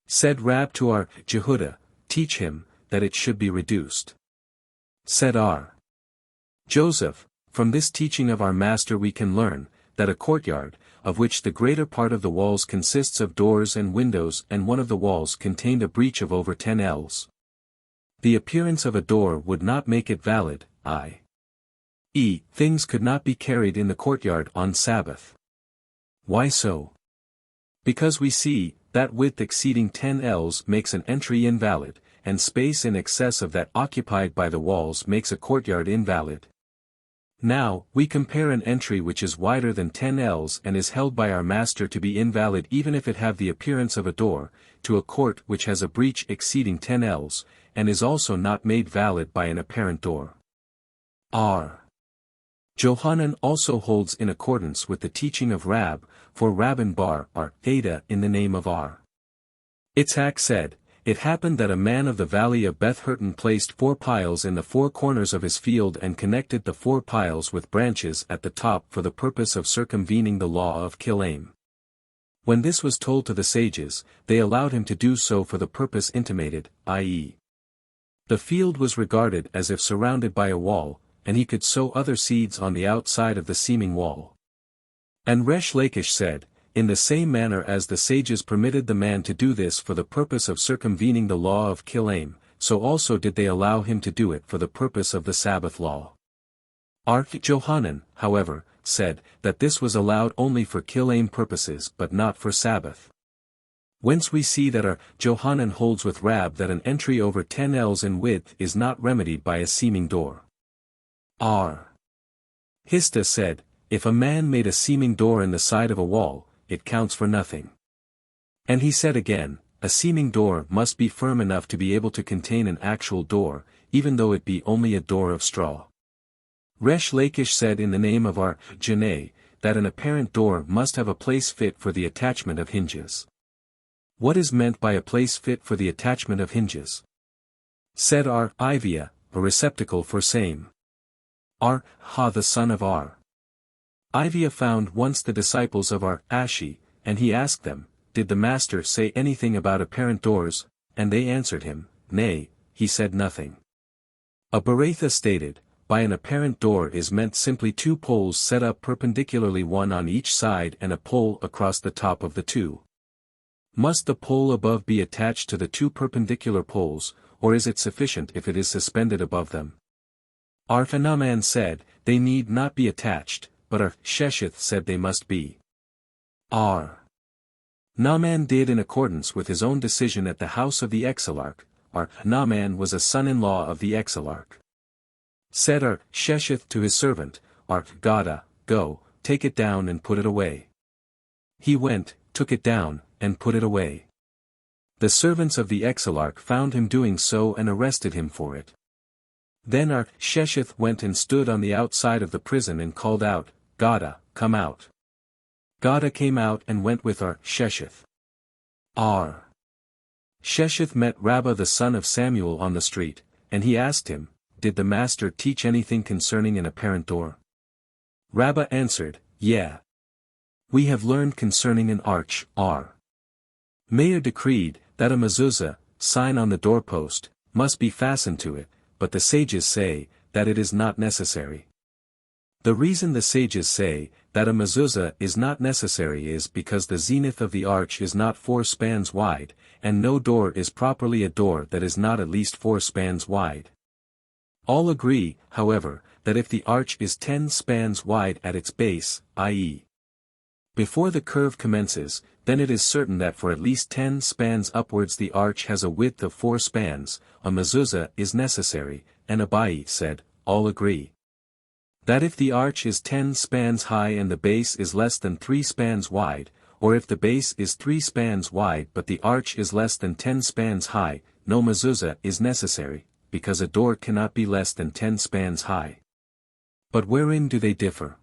Said Rab to R. Jehudah, teach him, that it should be reduced. Said R. Joseph, from this teaching of our master we can learn, that a courtyard, of which the greater part of the walls consists of doors and windows and one of the walls contained a breach of over 10 ells. The appearance of a door would not make it valid, i.e., things could not be carried in the courtyard on Sabbath. Why so? Because we see, that width exceeding 10 ells makes an entry invalid, and space in excess of that occupied by the walls makes a courtyard invalid. Now, we compare an entry which is wider than 10 ells and is held by our master to be invalid even if it have the appearance of a door, to a court which has a breach exceeding 10 ells, and is also not made valid by an apparent door. R. Johanan also holds in accordance with the teaching of Rab, for Rab and Bar are Ada in the name of R. Itzhak said, it happened that a man of the valley of Beth-Hurton placed 4 piles in the 4 corners of his field and connected the 4 piles with branches at the top for the purpose of circumvening the law of Kilaim. When this was told to the sages, they allowed him to do so for the purpose intimated, i.e., the field was regarded as if surrounded by a wall, and he could sow other seeds on the outside of the seeming wall. And Resh Lakish said, in the same manner as the sages permitted the man to do this for the purpose of circumvening the law of Kilaim, so also did they allow him to do it for the purpose of the Sabbath law. Johanan, however, said, that this was allowed only for Kilaim purposes but not for Sabbath. Whence we see that Johanan holds with Rab that an entry over 10 ells in width is not remedied by a seeming door. R. Hista said, if a man made a seeming door in the side of a wall, it counts for nothing. And he said again, a seeming door must be firm enough to be able to contain an actual door, even though it be only a door of straw. Resh Lakish said in the name of R. Janay, that an apparent door must have a place fit for the attachment of hinges. What is meant by a place fit for the attachment of hinges? Said R. Ivia, a receptacle for same. R. Ha the son of R. Ivia found once the disciples of R. Ashi, and he asked them, did the master say anything about apparent doors? And they answered him, nay, he said nothing. A Baratha stated, by an apparent door is meant simply 2 poles set up perpendicularly one on each side and a pole across the top of the 2. Must the pole above be attached to the 2 perpendicular poles, or is it sufficient if it is suspended above them? Arthanaman said, they need not be attached, but Shesheth said they must be. R. Naaman did in accordance with his own decision at the house of the Exilarch. Naaman was a son-in-law of the Exilarch. Said Shesheth to his servant, Gada, go, take it down and put it away. He went, took it down, and put it away. The servants of the Exilarch found him doing so and arrested him for it. Then Shesheth went and stood on the outside of the prison and called out, Gada, come out. Gada came out and went with Shesheth. Shesheth met Rabbah the son of Samuel on the street, and he asked him, did the master teach anything concerning an apparent door? Rabbah answered, yeah. We have learned concerning an arch, R. Meir decreed, that a mezuzah, sign on the doorpost, must be fastened to it, but the sages say, that it is not necessary. The reason the sages say, that a mezuzah is not necessary is because the zenith of the arch is not 4 spans wide, and no door is properly a door that is not at least 4 spans wide. All agree, however, that if the arch is 10 spans wide at its base, i.e., before the curve commences, then it is certain that for at least 10 spans upwards the arch has a width of 4 spans, a mezuzah is necessary, and Abai said, all agree. That if the arch is 10 spans high and the base is less than 3 spans wide, or if the base is 3 spans wide but the arch is less than 10 spans high, no mezuzah is necessary, because a door cannot be less than 10 spans high. But wherein do they differ?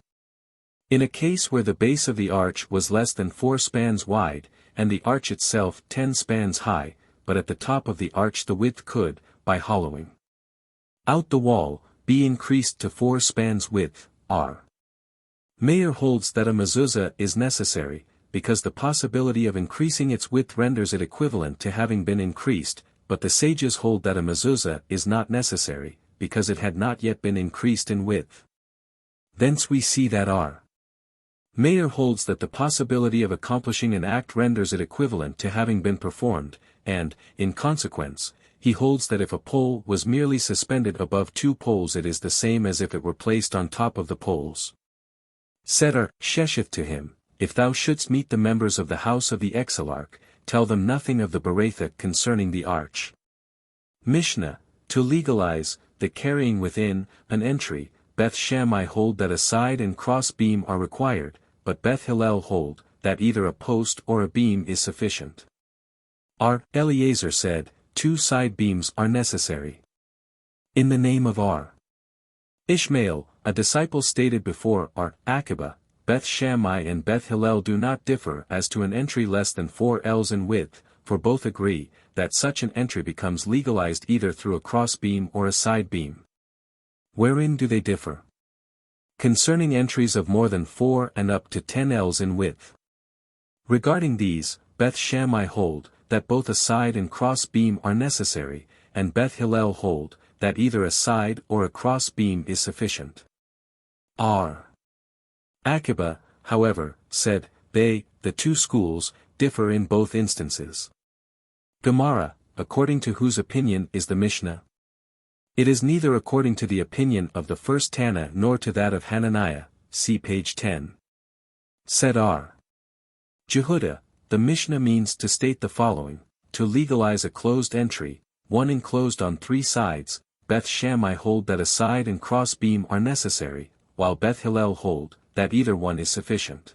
In a case where the base of the arch was less than 4 spans wide, and the arch itself 10 spans high, but at the top of the arch the width could, by hollowing out the wall, be increased to 4 spans width, R. Meir holds that a mezuzah is necessary, because the possibility of increasing its width renders it equivalent to having been increased, but the sages hold that a mezuzah is not necessary, because it had not yet been increased in width. Thence we see that R. Meir holds that the possibility of accomplishing an act renders it equivalent to having been performed, and, in consequence, he holds that if a pole was merely suspended above 2 poles it is the same as if it were placed on top of the poles. Said Shesheth to him, if thou shouldst meet the members of the house of the exilarch, tell them nothing of the Beretha concerning the arch. Mishnah, to legalize, the carrying within, an entry, Beth Shammai hold that a side and cross beam are required, but Beth Hillel hold, that either a post or a beam is sufficient. Eliezer said, 2 side beams are necessary. In the name of Ishmael, a disciple stated before Akiba, Beth Shammai and Beth Hillel do not differ as to an entry less than 4 ells in width, for both agree, that such an entry becomes legalized either through a cross beam or a side beam. Wherein do they differ? Concerning entries of more than 4 and up to 10 ells in width. Regarding these, Beth Shammai hold, that both a side and cross beam are necessary, and Beth Hillel hold, that either a side or a cross beam is sufficient. Akiba, however, said, the 2 schools, differ in both instances. Gemara, according to whose opinion is the Mishnah? It is neither according to the opinion of the first Tana nor to that of Hananiah, see page 10. Said Jehuda, the Mishnah means to state the following, to legalize a closed entry, one enclosed on 3 sides, Beth Shammai hold that a side and cross beam are necessary, while Beth Hillel hold, that either one is sufficient.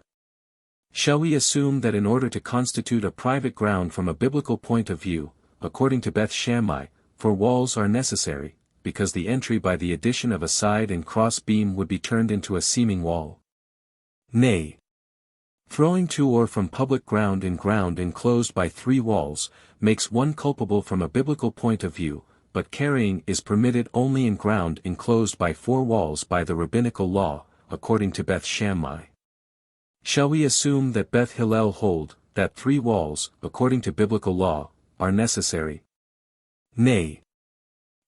Shall we assume that in order to constitute a private ground from a biblical point of view, according to Beth Shammai, 4 walls are necessary, because the entry by the addition of a side and cross beam would be turned into a seeming wall? Nay. Throwing to or from public ground in ground enclosed by 3 walls, makes one culpable from a biblical point of view, but carrying is permitted only in ground enclosed by 4 walls by the rabbinical law, according to Beth Shammai. Shall we assume that Beth Hillel hold, that 3 walls, according to biblical law, are necessary? Nay.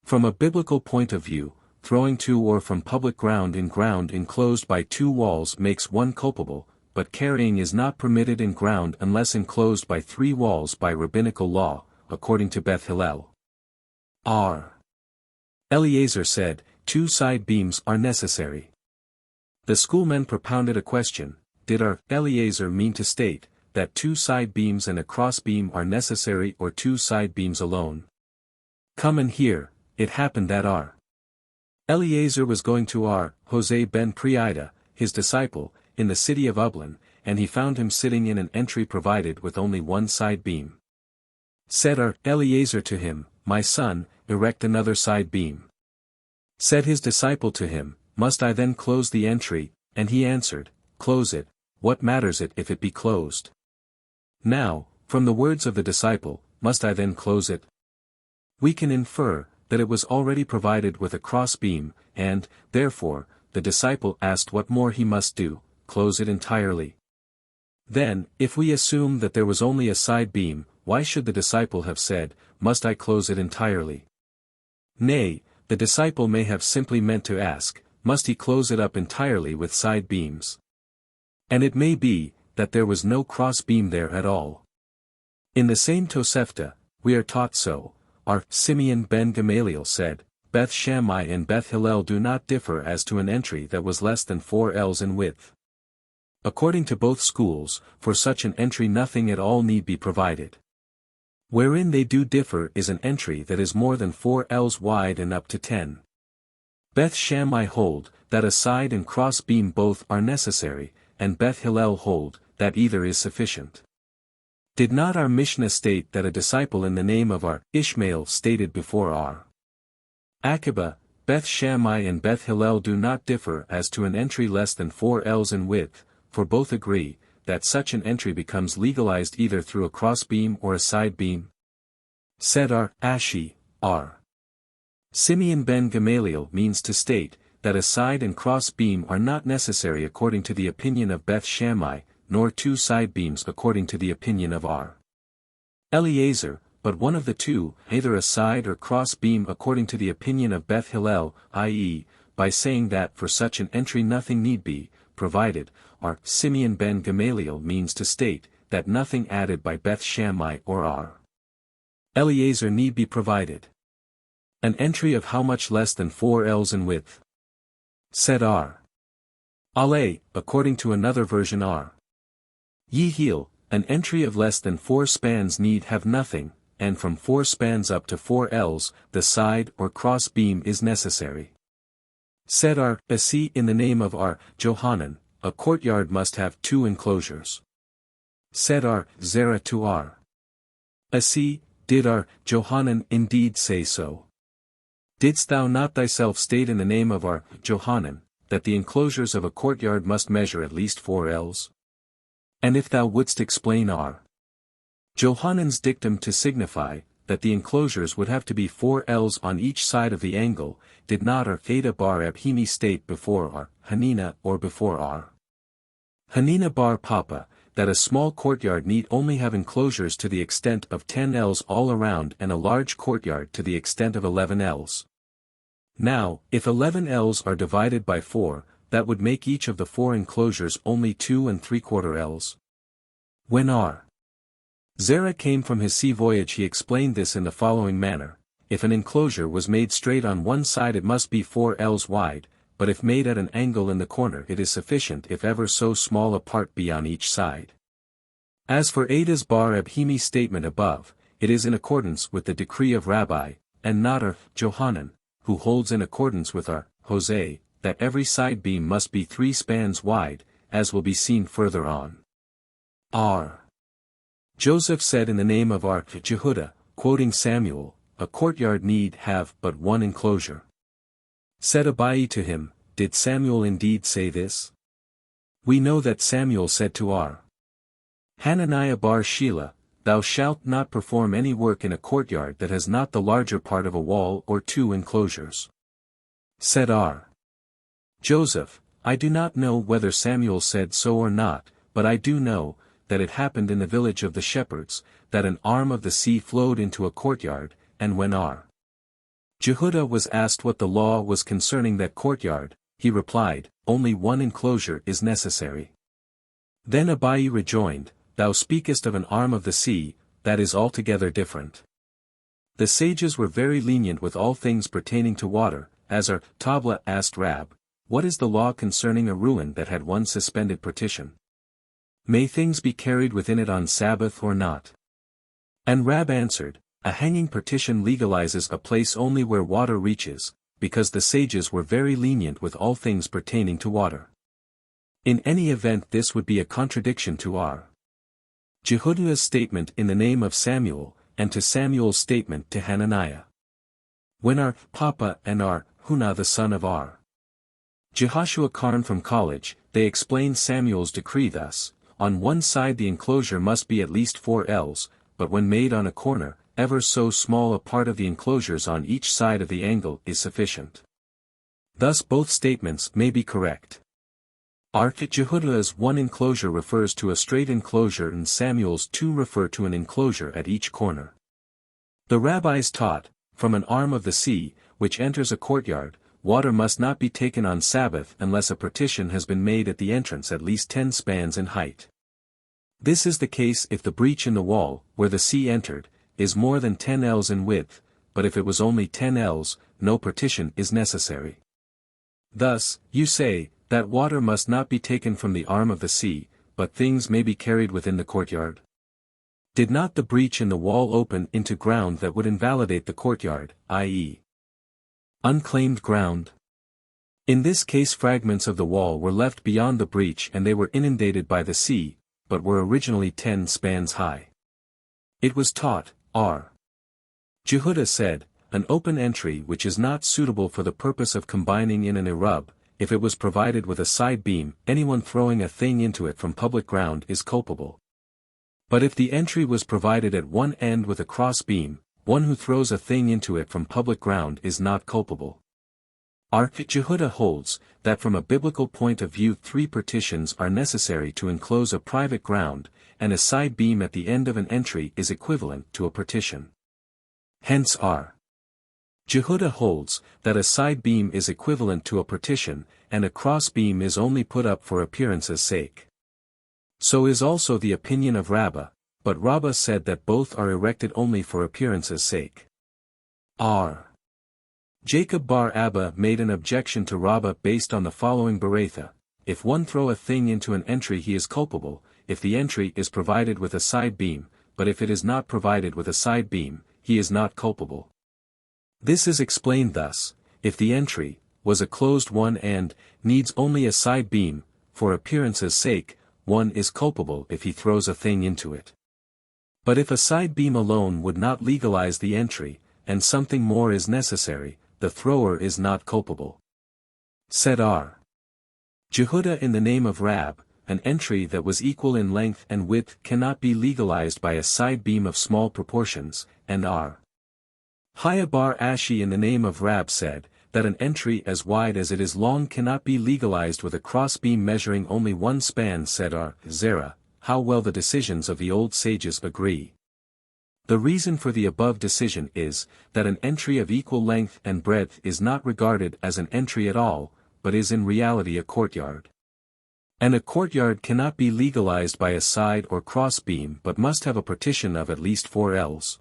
From a biblical point of view, throwing to or from public ground in ground enclosed by 2 walls makes one culpable, but carrying is not permitted in ground unless enclosed by 3 walls by rabbinical law, according to Beth Hillel. Eliezer said, 2 side beams are necessary. The schoolmen propounded a question, did Eliezer mean to state, that 2 side beams and a cross beam are necessary or 2 side beams alone? Come and hear, it happened that Eliezer was going to Jose ben Preida, his disciple, in the city of Ublin, and he found him sitting in an entry provided with only 1 side beam. Said Eliezer to him, my son, erect another side beam. Said his disciple to him, must I then close the entry? And he answered, close it, what matters it if it be closed? Now, from the words of the disciple, must I then close it? We can infer, that it was already provided with a cross beam, and, therefore, the disciple asked what more he must do, close it entirely. Then, if we assume that there was only a side beam, why should the disciple have said, "Must I close it entirely?" Nay, the disciple may have simply meant to ask, must he close it up entirely with side beams? And it may be, that there was no cross beam there at all. In the same Tosefta, we are taught so. Our Simeon ben Gamaliel said, Beth Shammai and Beth Hillel do not differ as to an entry that was less than 4 ells in width. According to both schools, for such an entry nothing at all need be provided. Wherein they do differ is an entry that is more than 4 ells wide and up to 10. Beth Shammai hold, that a side and cross beam both are necessary, and Beth Hillel hold, that either is sufficient. Did not our Mishnah state that a disciple in the name of our Ishmael stated before our Akiba, Beth Shammai and Beth Hillel do not differ as to an entry less than 4 ells in width, for both agree, that such an entry becomes legalized either through a cross beam or a side beam? Said our Ashi, our Simeon ben Gamaliel means to state, that a side and cross beam are not necessary according to the opinion of Beth Shammai, nor 2 side beams according to the opinion of our Eliezer, but one of the two, either a side or cross beam according to the opinion of Beth Hillel, i.e., by saying that for such an entry nothing need be provided, our Simeon ben Gamaliel means to state, that nothing added by Beth Shammai or our Eliezer need be provided. An entry of how much less than 4 ells in width? Said our Ale, according to another version our Yehiel, an entry of less than 4 spans need have nothing, and from 4 spans up to 4 ells, the side or cross beam is necessary. Said our Asi in the name of our Johanan, a courtyard must have 2 enclosures. Said our Zerah to our Asi, did our Johanan indeed say so? Didst thou not thyself state in the name of our Johanan, that the enclosures of a courtyard must measure at least 4 ells? And if thou wouldst explain our Johanan's dictum to signify, that the enclosures would have to be 4 ells on each side of the angle, did not our Theta bar Abhimi state before our Hanina or before our Hanina bar Papa, that a small courtyard need only have enclosures to the extent of 10 ells all around and a large courtyard to the extent of 11 ells? Now, if 11 ells are divided by 4, that would make each of the 4 enclosures only 2 3/4 ells. When our Zerah came from his sea voyage he explained this in the following manner: if an enclosure was made straight on one side it must be 4 ells wide, but if made at an angle in the corner it is sufficient if ever so small a part be on each side. As for Ada's bar Abhimi statement above, it is in accordance with the decree of Rabbi, and not our Johanan, who holds in accordance with our Jose, that every side beam must be 3 spans wide, as will be seen further on. Our Joseph said in the name of our Jehuda, quoting Samuel, a courtyard need have but 1 enclosure. Said Abai to him, did Samuel indeed say this? We know that Samuel said to our Hananiah bar Sheila, thou shalt not perform any work in a courtyard that has not the larger part of a wall or 2 enclosures. Said our Joseph, I do not know whether Samuel said so or not, but I do know, that it happened in the village of the shepherds, that an arm of the sea flowed into a courtyard, and when our Jehuda was asked what the law was concerning that courtyard, he replied, only 1 enclosure is necessary. Then Abai rejoined, thou speakest of an arm of the sea, that is altogether different. The sages were very lenient with all things pertaining to water, as our Tabla asked Rab, what is the law concerning a ruin that had 1 suspended partition? May things be carried within it on Sabbath or not? And Rab answered, a hanging partition legalizes a place only where water reaches, because the sages were very lenient with all things pertaining to water. In any event this would be a contradiction to our Jehuda's statement in the name of Samuel, and to Samuel's statement to Hananiah. When our Papa and our Hunah the son of our Jehoshua Karn from college, they explained Samuel's decree thus, on one side the enclosure must be at least 4 ells, but when made on a corner, ever so small a part of the enclosures on each side of the angle is sufficient. Thus both statements may be correct. Jehuda's one enclosure refers to a straight enclosure and Samuel's two refer to an enclosure at each corner. The rabbis taught, from an arm of the sea, which enters a courtyard, water must not be taken on Sabbath unless a partition has been made at the entrance at least 10 spans in height. This is the case if the breach in the wall, where the sea entered, is more than 10 ells in width, but if it was only 10 ells, no partition is necessary. Thus, you say, that water must not be taken from the arm of the sea, but things may be carried within the courtyard. Did not the breach in the wall open into ground that would invalidate the courtyard, i.e., unclaimed ground? In this case fragments of the wall were left beyond the breach and they were inundated by the sea, but were originally 10 spans high. It was taught, R. Jehuda said, an open entry which is not suitable for the purpose of combining in an Erub, if it was provided with a side beam, anyone throwing a thing into it from public ground is culpable. But if the entry was provided at one end with a cross beam, one who throws a thing into it from public ground is not culpable. R. Jehuda holds, that from a biblical point of view 3 partitions are necessary to enclose a private ground, and a side beam at the end of an entry is equivalent to a partition. Hence R. Jehuda holds, that a side beam is equivalent to a partition, and a cross beam is only put up for appearance's sake. So is also the opinion of Rabbah, but Rabbah said that both are erected only for appearance's sake. R. Jacob bar Abba made an objection to Rabbah based on the following Beretha: if one throw a thing into an entry he is culpable, if the entry is provided with a side beam, but if it is not provided with a side beam, he is not culpable. This is explained thus: if the entry was a closed one and needs only a side beam, for appearance's sake, one is culpable if he throws a thing into it. But if a side beam alone would not legalize the entry, and something more is necessary, the thrower is not culpable. Said R. Jehuda in the name of Rab, an entry that was equal in length and width cannot be legalized by a side beam of small proportions, and R. Haya bar Ashi in the name of Rab said, that an entry as wide as it is long cannot be legalized with a cross beam measuring only 1 span. Said R. Zerah, how well the decisions of the old sages agree. The reason for the above decision is, that an entry of equal length and breadth is not regarded as an entry at all, but is in reality a courtyard. And a courtyard cannot be legalized by a side or cross beam but must have a partition of at least 4 ells.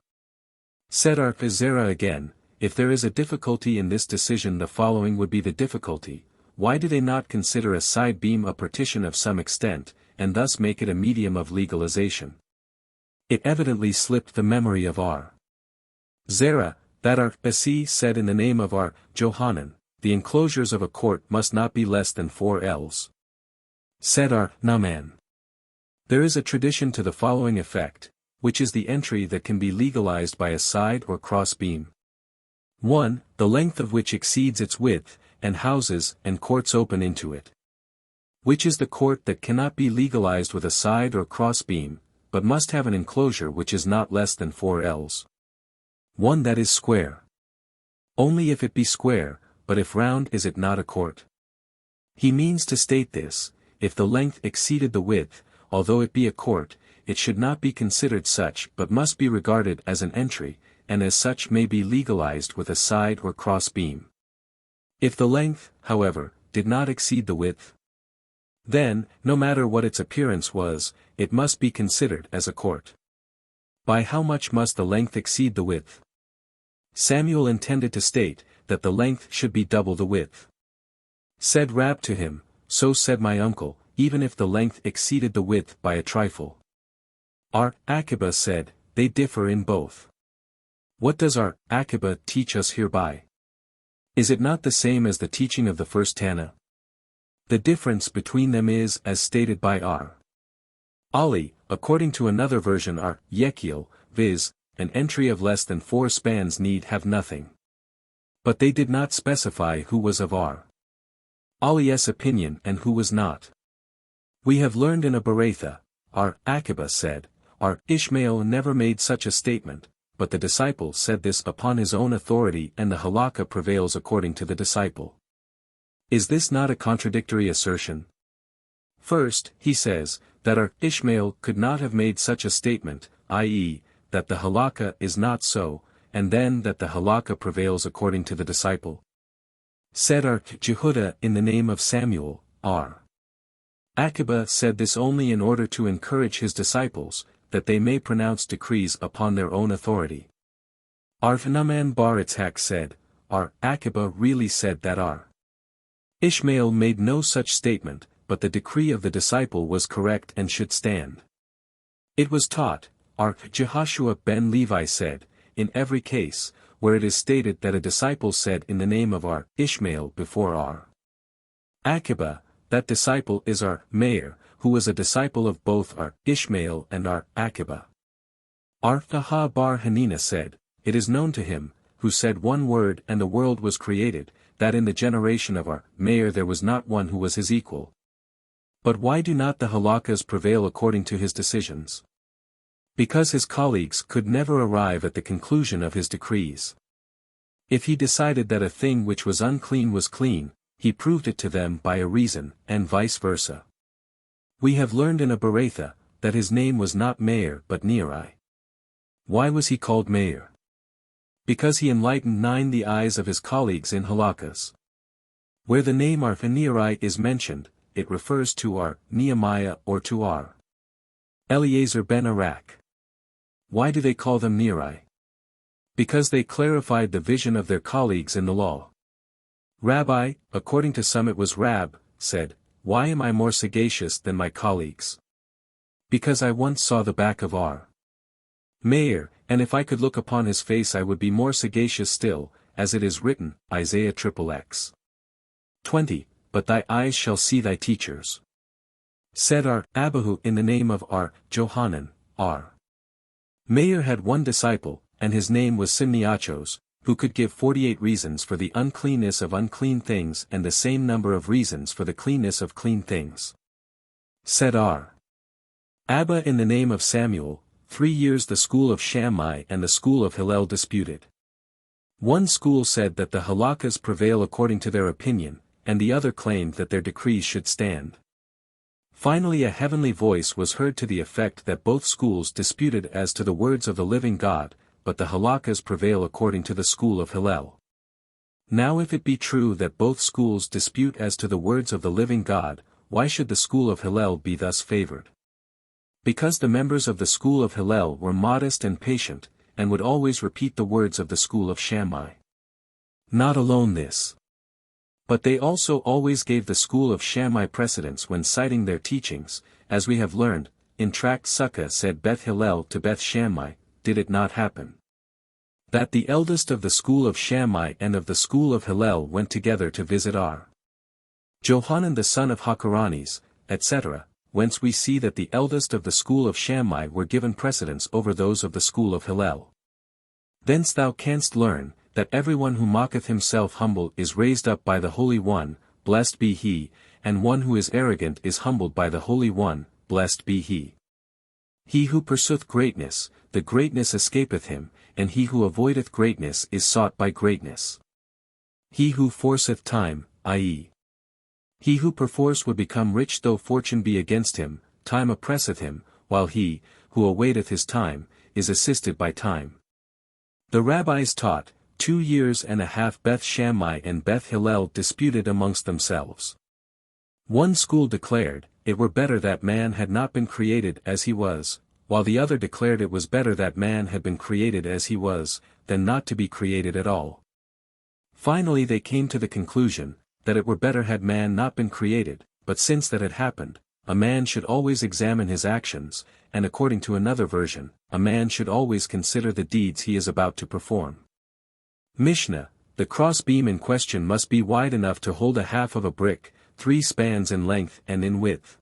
Said R. Zerah again, if there is a difficulty in this decision the following would be the difficulty: why do they not consider a side beam a partition of some extent, and thus make it a medium of legalization? It evidently slipped the memory of R. Zerah, that R. Basi said in the name of R. Johanan, the enclosures of a court must not be less than 4 ells. Said R. Naaman. There is a tradition to the following effect, which is the entry that can be legalized by a side or cross beam. 1. The length of which exceeds its width, and houses and courts open into it. Which is the court that cannot be legalized with a side or cross beam, but must have an enclosure which is not less than 4 ells. 1 that is square. Only if it be square, but if round is it not a court. He means to state this: if the length exceeded the width, although it be a court, it should not be considered such but must be regarded as an entry, and as such may be legalized with a side or cross beam. If the length, however, did not exceed the width, then, no matter what its appearance was, it must be considered as a court. By how much must the length exceed the width? Samuel intended to state, that the length should be double the width. Said Rab to him, so said my uncle, even if the length exceeded the width by a trifle. R. Akiba said, they differ in both. What does R. Akiba teach us hereby? Is it not the same as the teaching of the first Tana? The difference between them is as stated by R. Ali, according to another version R. Yekiel, viz., an entry of less than 4 spans need have nothing. But they did not specify who was of R. Ali's opinion and who was not. We have learned in a Beretha, R. Akiba said, R. Ishmael never made such a statement, but the disciple said this upon his own authority and the halakha prevails according to the disciple. Is this not a contradictory assertion? First, he says, that our Ishmael could not have made such a statement, i.e., that the halakha is not so, and then that the halakha prevails according to the disciple. Said our Jehuda in the name of Samuel, R. Akiba said this only in order to encourage his disciples, that they may pronounce decrees upon their own authority. Naman bar Itzhak said, our Akiba really said that our Ishmael made no such statement, but the decree of the disciple was correct and should stand. It was taught, our Jehoshua ben Levi said, in every case, where it is stated that a disciple said in the name of our Ishmael before our Akiba, that disciple is our Meir, who was a disciple of both our Ishmael and our Akiba. Our Taha bar Hanina said, it is known to him, who said one word and the world was created, that in the generation of our Meir there was not one who was his equal. But why do not the halakhas prevail according to his decisions? Because his colleagues could never arrive at the conclusion of his decrees. If he decided that a thing which was unclean was clean, he proved it to them by a reason, and vice versa. We have learned in a Beretha, that his name was not Meir but Neri. Why was he called Meir? Because he enlightened the eyes of his colleagues in halakhas. Where the name Neri is mentioned, it refers to our Nehemiah or to our Eliezer ben Arak. Why do they call them Neri? Because they clarified the vision of their colleagues in the law. Rabbi, according to some it was Rab, said, why am I more sagacious than my colleagues? Because I once saw the back of our Meir, and if I could look upon his face I would be more sagacious still, as it is written, Isaiah XXX. 20, but thy eyes shall see thy teachers. Said our Abihu in the name of our Johanan, our Meir had one disciple, and his name was Simniachos, who could give 48 reasons for the uncleanness of unclean things and the same number of reasons for the cleanness of clean things. Said our Abba in the name of Samuel, 3 years the school of Shammai and the school of Hillel disputed. One school said that the halakhas prevail according to their opinion, and the other claimed that their decrees should stand. Finally a heavenly voice was heard to the effect that both schools disputed as to the words of the living God, but the halakhas prevail according to the school of Hillel. Now if it be true that both schools dispute as to the words of the living God, why should the school of Hillel be thus favored? Because the members of the school of Hillel were modest and patient, and would always repeat the words of the school of Shammai. Not alone this, but they also always gave the school of Shammai precedence when citing their teachings, as we have learned, in Tract Sukkah said Beth Hillel to Beth Shammai, did it not happen that the eldest of the school of Shammai and of the school of Hillel went together to visit our Johanan the son of Hakaranes, etc., whence we see that the eldest of the school of Shammai were given precedence over those of the school of Hillel. Thence thou canst learn, that everyone who mocketh himself humble is raised up by the Holy One, blessed be he, and one who is arrogant is humbled by the Holy One, blessed be he. He who pursueth greatness, the greatness escapeth him, and he who avoideth greatness is sought by greatness. He who forceth time, i.e., he who perforce would become rich though fortune be against him, time oppresseth him, while he, who awaiteth his time, is assisted by time. The rabbis taught, 2 years and a half Beth Shammai and Beth Hillel disputed amongst themselves. One school declared, it were better that man had not been created as he was, while the other declared it was better that man had been created as he was, than not to be created at all. Finally they came to the conclusion, that it were better had man not been created, but since that had happened, a man should always examine his actions, and according to another version, a man should always consider the deeds he is about to perform. Mishnah, the cross-beam in question must be wide enough to hold a half of a brick, 3 spans in length and in width.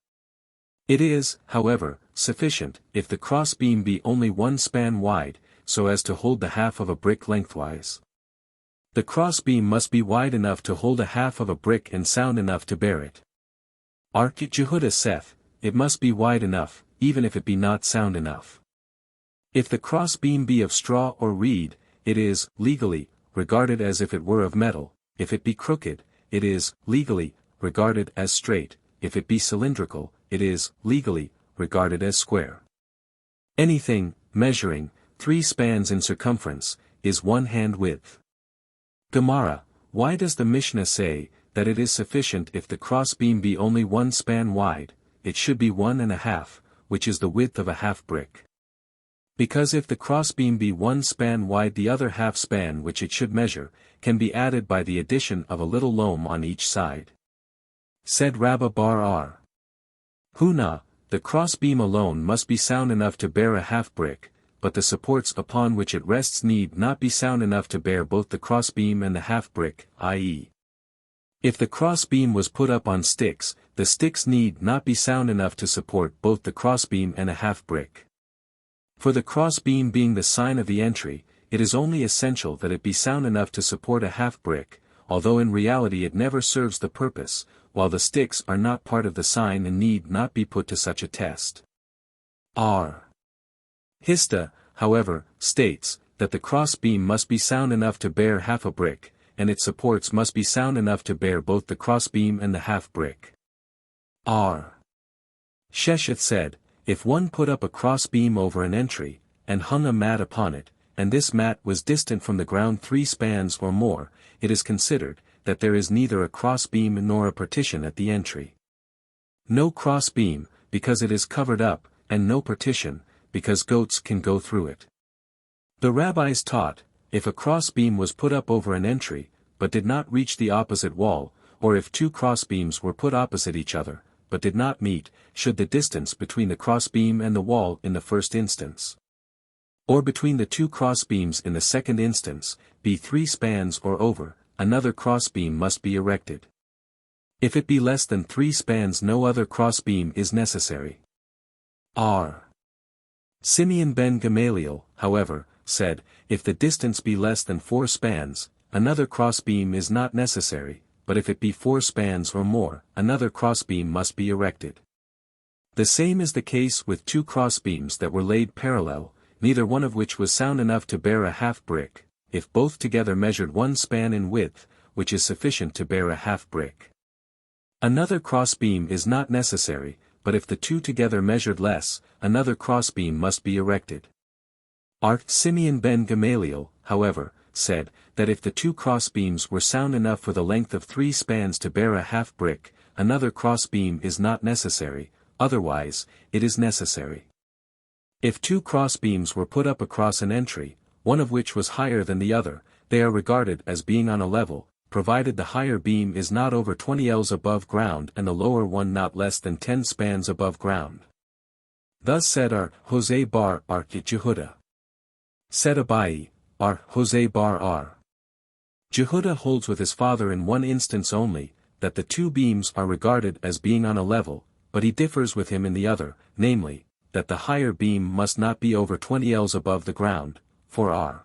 It is, however, sufficient, if the cross-beam be only 1 span wide, so as to hold the half of a brick lengthwise. The cross-beam must be wide enough to hold a half of a brick and sound enough to bear it. Arki Jehuda saith, it must be wide enough, even if it be not sound enough. If the cross-beam be of straw or reed, it is, legally, regarded as if it were of metal, if it be crooked, it is, legally, regarded as straight, if it be cylindrical, it is, legally, regarded as square. Anything, measuring, 3 spans in circumference, is 1 hand width. Gemara, why does the Mishnah say, that it is sufficient if the crossbeam be only 1 span wide, it should be 1.5, which is the width of a half brick? Because if the crossbeam be 1 span wide, the other half span which it should measure, can be added by the addition of a little loam on each side. Said Rabba bar R. Huna, the crossbeam alone must be sound enough to bear a half brick, but the supports upon which it rests need not be sound enough to bear both the crossbeam and the half brick, i.e. if the crossbeam was put up on sticks, the sticks need not be sound enough to support both the crossbeam and a half brick. For the crossbeam being the sign of the entry, it is only essential that it be sound enough to support a half brick, although in reality it never serves the purpose, while the sticks are not part of the sign and need not be put to such a test. R. Hista, however, states, that the crossbeam must be sound enough to bear half a brick, and its supports must be sound enough to bear both the crossbeam and the half brick. R. Shesheth said, if one put up a crossbeam over an entry, and hung a mat upon it, and this mat was distant from the ground 3 spans or more, it is considered, that there is neither a crossbeam nor a partition at the entry. No crossbeam, because it is covered up, and no partition, because goats can go through it. The rabbis taught, if a crossbeam was put up over an entry, but did not reach the opposite wall, or if 2 crossbeams were put opposite each other, but did not meet, should the distance between the crossbeam and the wall in the first instance, or between the 2 crossbeams in the second instance, be 3 spans or over, another crossbeam must be erected. If it be less than 3 spans, no other crossbeam is necessary. R. Simeon ben Gamaliel, however, said, if the distance be less than 4 spans, another crossbeam is not necessary, but if it be 4 spans or more, another crossbeam must be erected. The same is the case with 2 crossbeams that were laid parallel, neither one of which was sound enough to bear a half brick, if both together measured 1 span in width, which is sufficient to bear a half brick. Another crossbeam is not necessary, but if the 2 together measured less, another crossbeam must be erected. Simeon ben Gamaliel, however, said, that if the 2 crossbeams were sound enough for the length of 3 spans to bear a half brick, another crossbeam is not necessary, otherwise, it is necessary. If 2 crossbeams were put up across an entry, one of which was higher than the other, they are regarded as being on a level, provided the higher beam is not over 20 ells above ground and the lower one not less than 10 spans above ground. Thus said Jose bar Jehuda. Said Abai, Jose bar R. Jehuda holds with his father in one instance only, that the 2 beams are regarded as being on a level, but he differs with him in the other, namely, that the higher beam must not be over 20 ells above the ground, for R.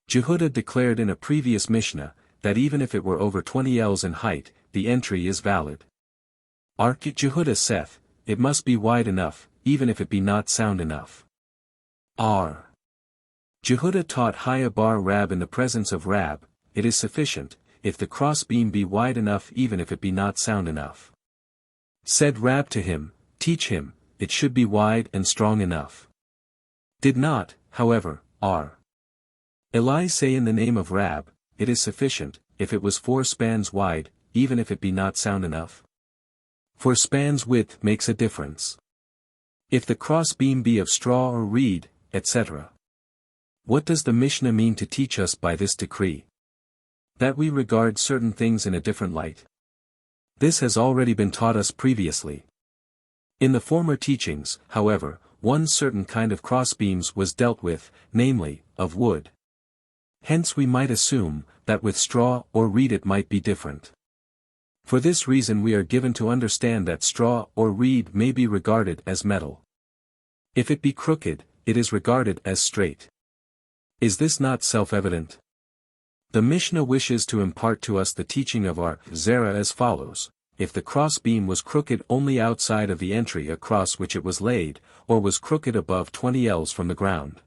Jehuda declared in a previous Mishnah, that even if it were over 20 ells in height, the entry is valid. Jehuda saith, it must be wide enough, even if it be not sound enough. R. Jehuda taught Haya bar Rab in the presence of Rab, it is sufficient, if the crossbeam be wide enough even if it be not sound enough. Said Rab to him, teach him, it should be wide and strong enough. Did not, however, R. Eli say in the name of Rab, it is sufficient, if it was 4 spans wide, even if it be not sound enough. For spans width makes a difference. If the crossbeam be of straw or reed, etc. What does the Mishnah mean to teach us by this decree? That we regard certain things in a different light. This has already been taught us previously. In the former teachings, however, one certain kind of crossbeams was dealt with, namely, of wood. Hence we might assume, that with straw or reed it might be different. For this reason we are given to understand that straw or reed may be regarded as metal. If it be crooked, it is regarded as straight. Is this not self-evident? The Mishnah wishes to impart to us the teaching of our Zera as follows: if the crossbeam was crooked only outside of the entry across which it was laid, or was crooked above 20 ells from the ground.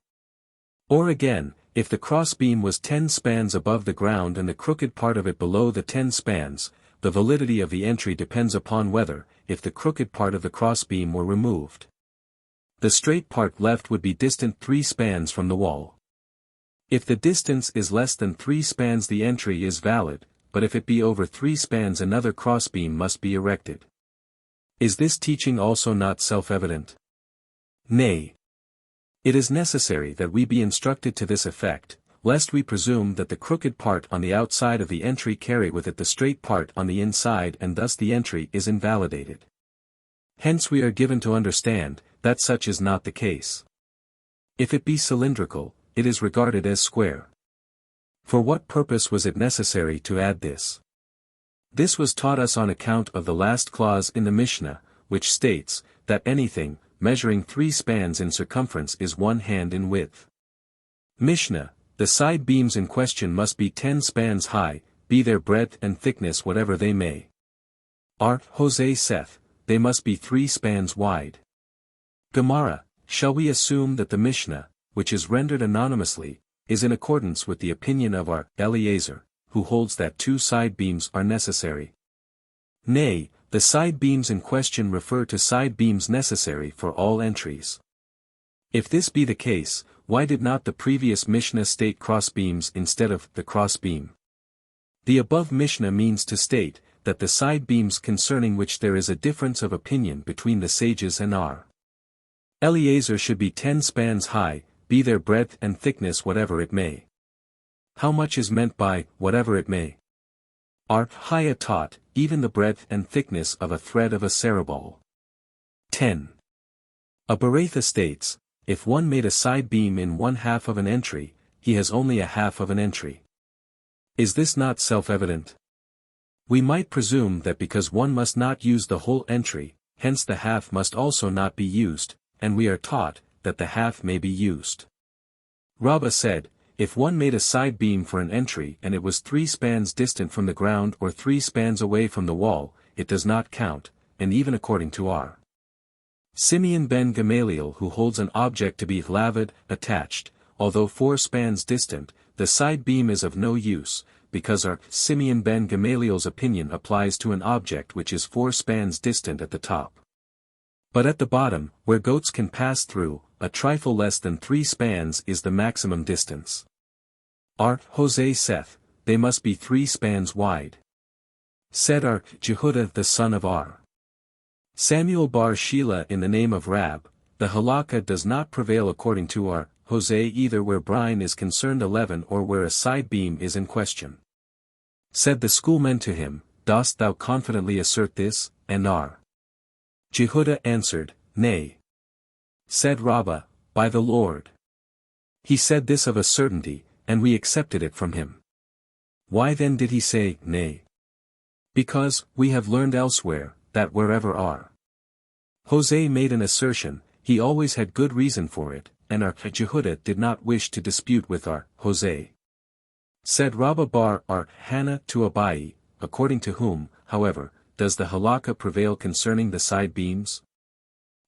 Or again, if the crossbeam was 10 spans above the ground and the crooked part of it below the 10 spans, the validity of the entry depends upon whether, if the crooked part of the crossbeam were removed, the straight part left would be distant 3 spans from the wall. If the distance is less than 3 spans the entry is valid, but if it be over 3 spans another crossbeam must be erected. Is this teaching also not self-evident? Nay. It is necessary that we be instructed to this effect, lest we presume that the crooked part on the outside of the entry carry with it the straight part on the inside and thus the entry is invalidated. Hence we are given to understand, that such is not the case. If it be cylindrical, it is regarded as square. For what purpose was it necessary to add this? This was taught us on account of the last clause in the Mishnah, which states, that anything, measuring 3 spans in circumference is 1 hand in width. Mishnah, the side beams in question must be 10 spans high, be their breadth and thickness whatever they may. Jose saith, they must be 3 spans wide. Gemara, shall we assume that the Mishnah, which is rendered anonymously, is in accordance with the opinion of our Eliezer, who holds that 2 side beams are necessary? Nay, the side beams in question refer to side beams necessary for all entries. If this be the case, why did not the previous Mishnah state crossbeams instead of the crossbeam? The above Mishnah means to state, that the side beams concerning which there is a difference of opinion between the sages and our Eliezer should be 10 spans high, be their breadth and thickness whatever it may. How much is meant by, whatever it may? Haya taught, even the breadth and thickness of a thread of a sarabal. 10. A Baratha states, if one made a side beam in 1/2 of an entry, he has only 1/2 of an entry. Is this not self-evident? We might presume that because one must not use the whole entry, hence the half must also not be used, and we are taught, that the half may be used. Rabbah said, if one made a side beam for an entry and it was 3 spans distant from the ground or 3 spans away from the wall, it does not count, and even according to our Simeon ben Gamaliel who holds an object to be lavid, attached, although 4 spans distant, the side beam is of no use, because our Simeon ben Gamaliel's opinion applies to an object which is 4 spans distant at the top. But at the bottom, where goats can pass through, a trifle less than 3 spans is the maximum distance. Jose saith, they must be 3 spans wide. Said Jehudah the son of Samuel bar Sheila in the name of Rab, the halakha does not prevail according to Jose either where brine is concerned 11 or where a side beam is in question. Said the schoolmen to him, dost thou confidently assert this, and Jehudah answered, nay. Said Rabbah, by the Lord. He said this of a certainty, and we accepted it from him. Why then did he say, nay? Because, we have learned elsewhere, that wherever Jose made an assertion, he always had good reason for it, and Jehudah did not wish to dispute with Jose. Said Rabbah bar Hannah to Abai, according to whom, however, does the halakha prevail concerning the side beams?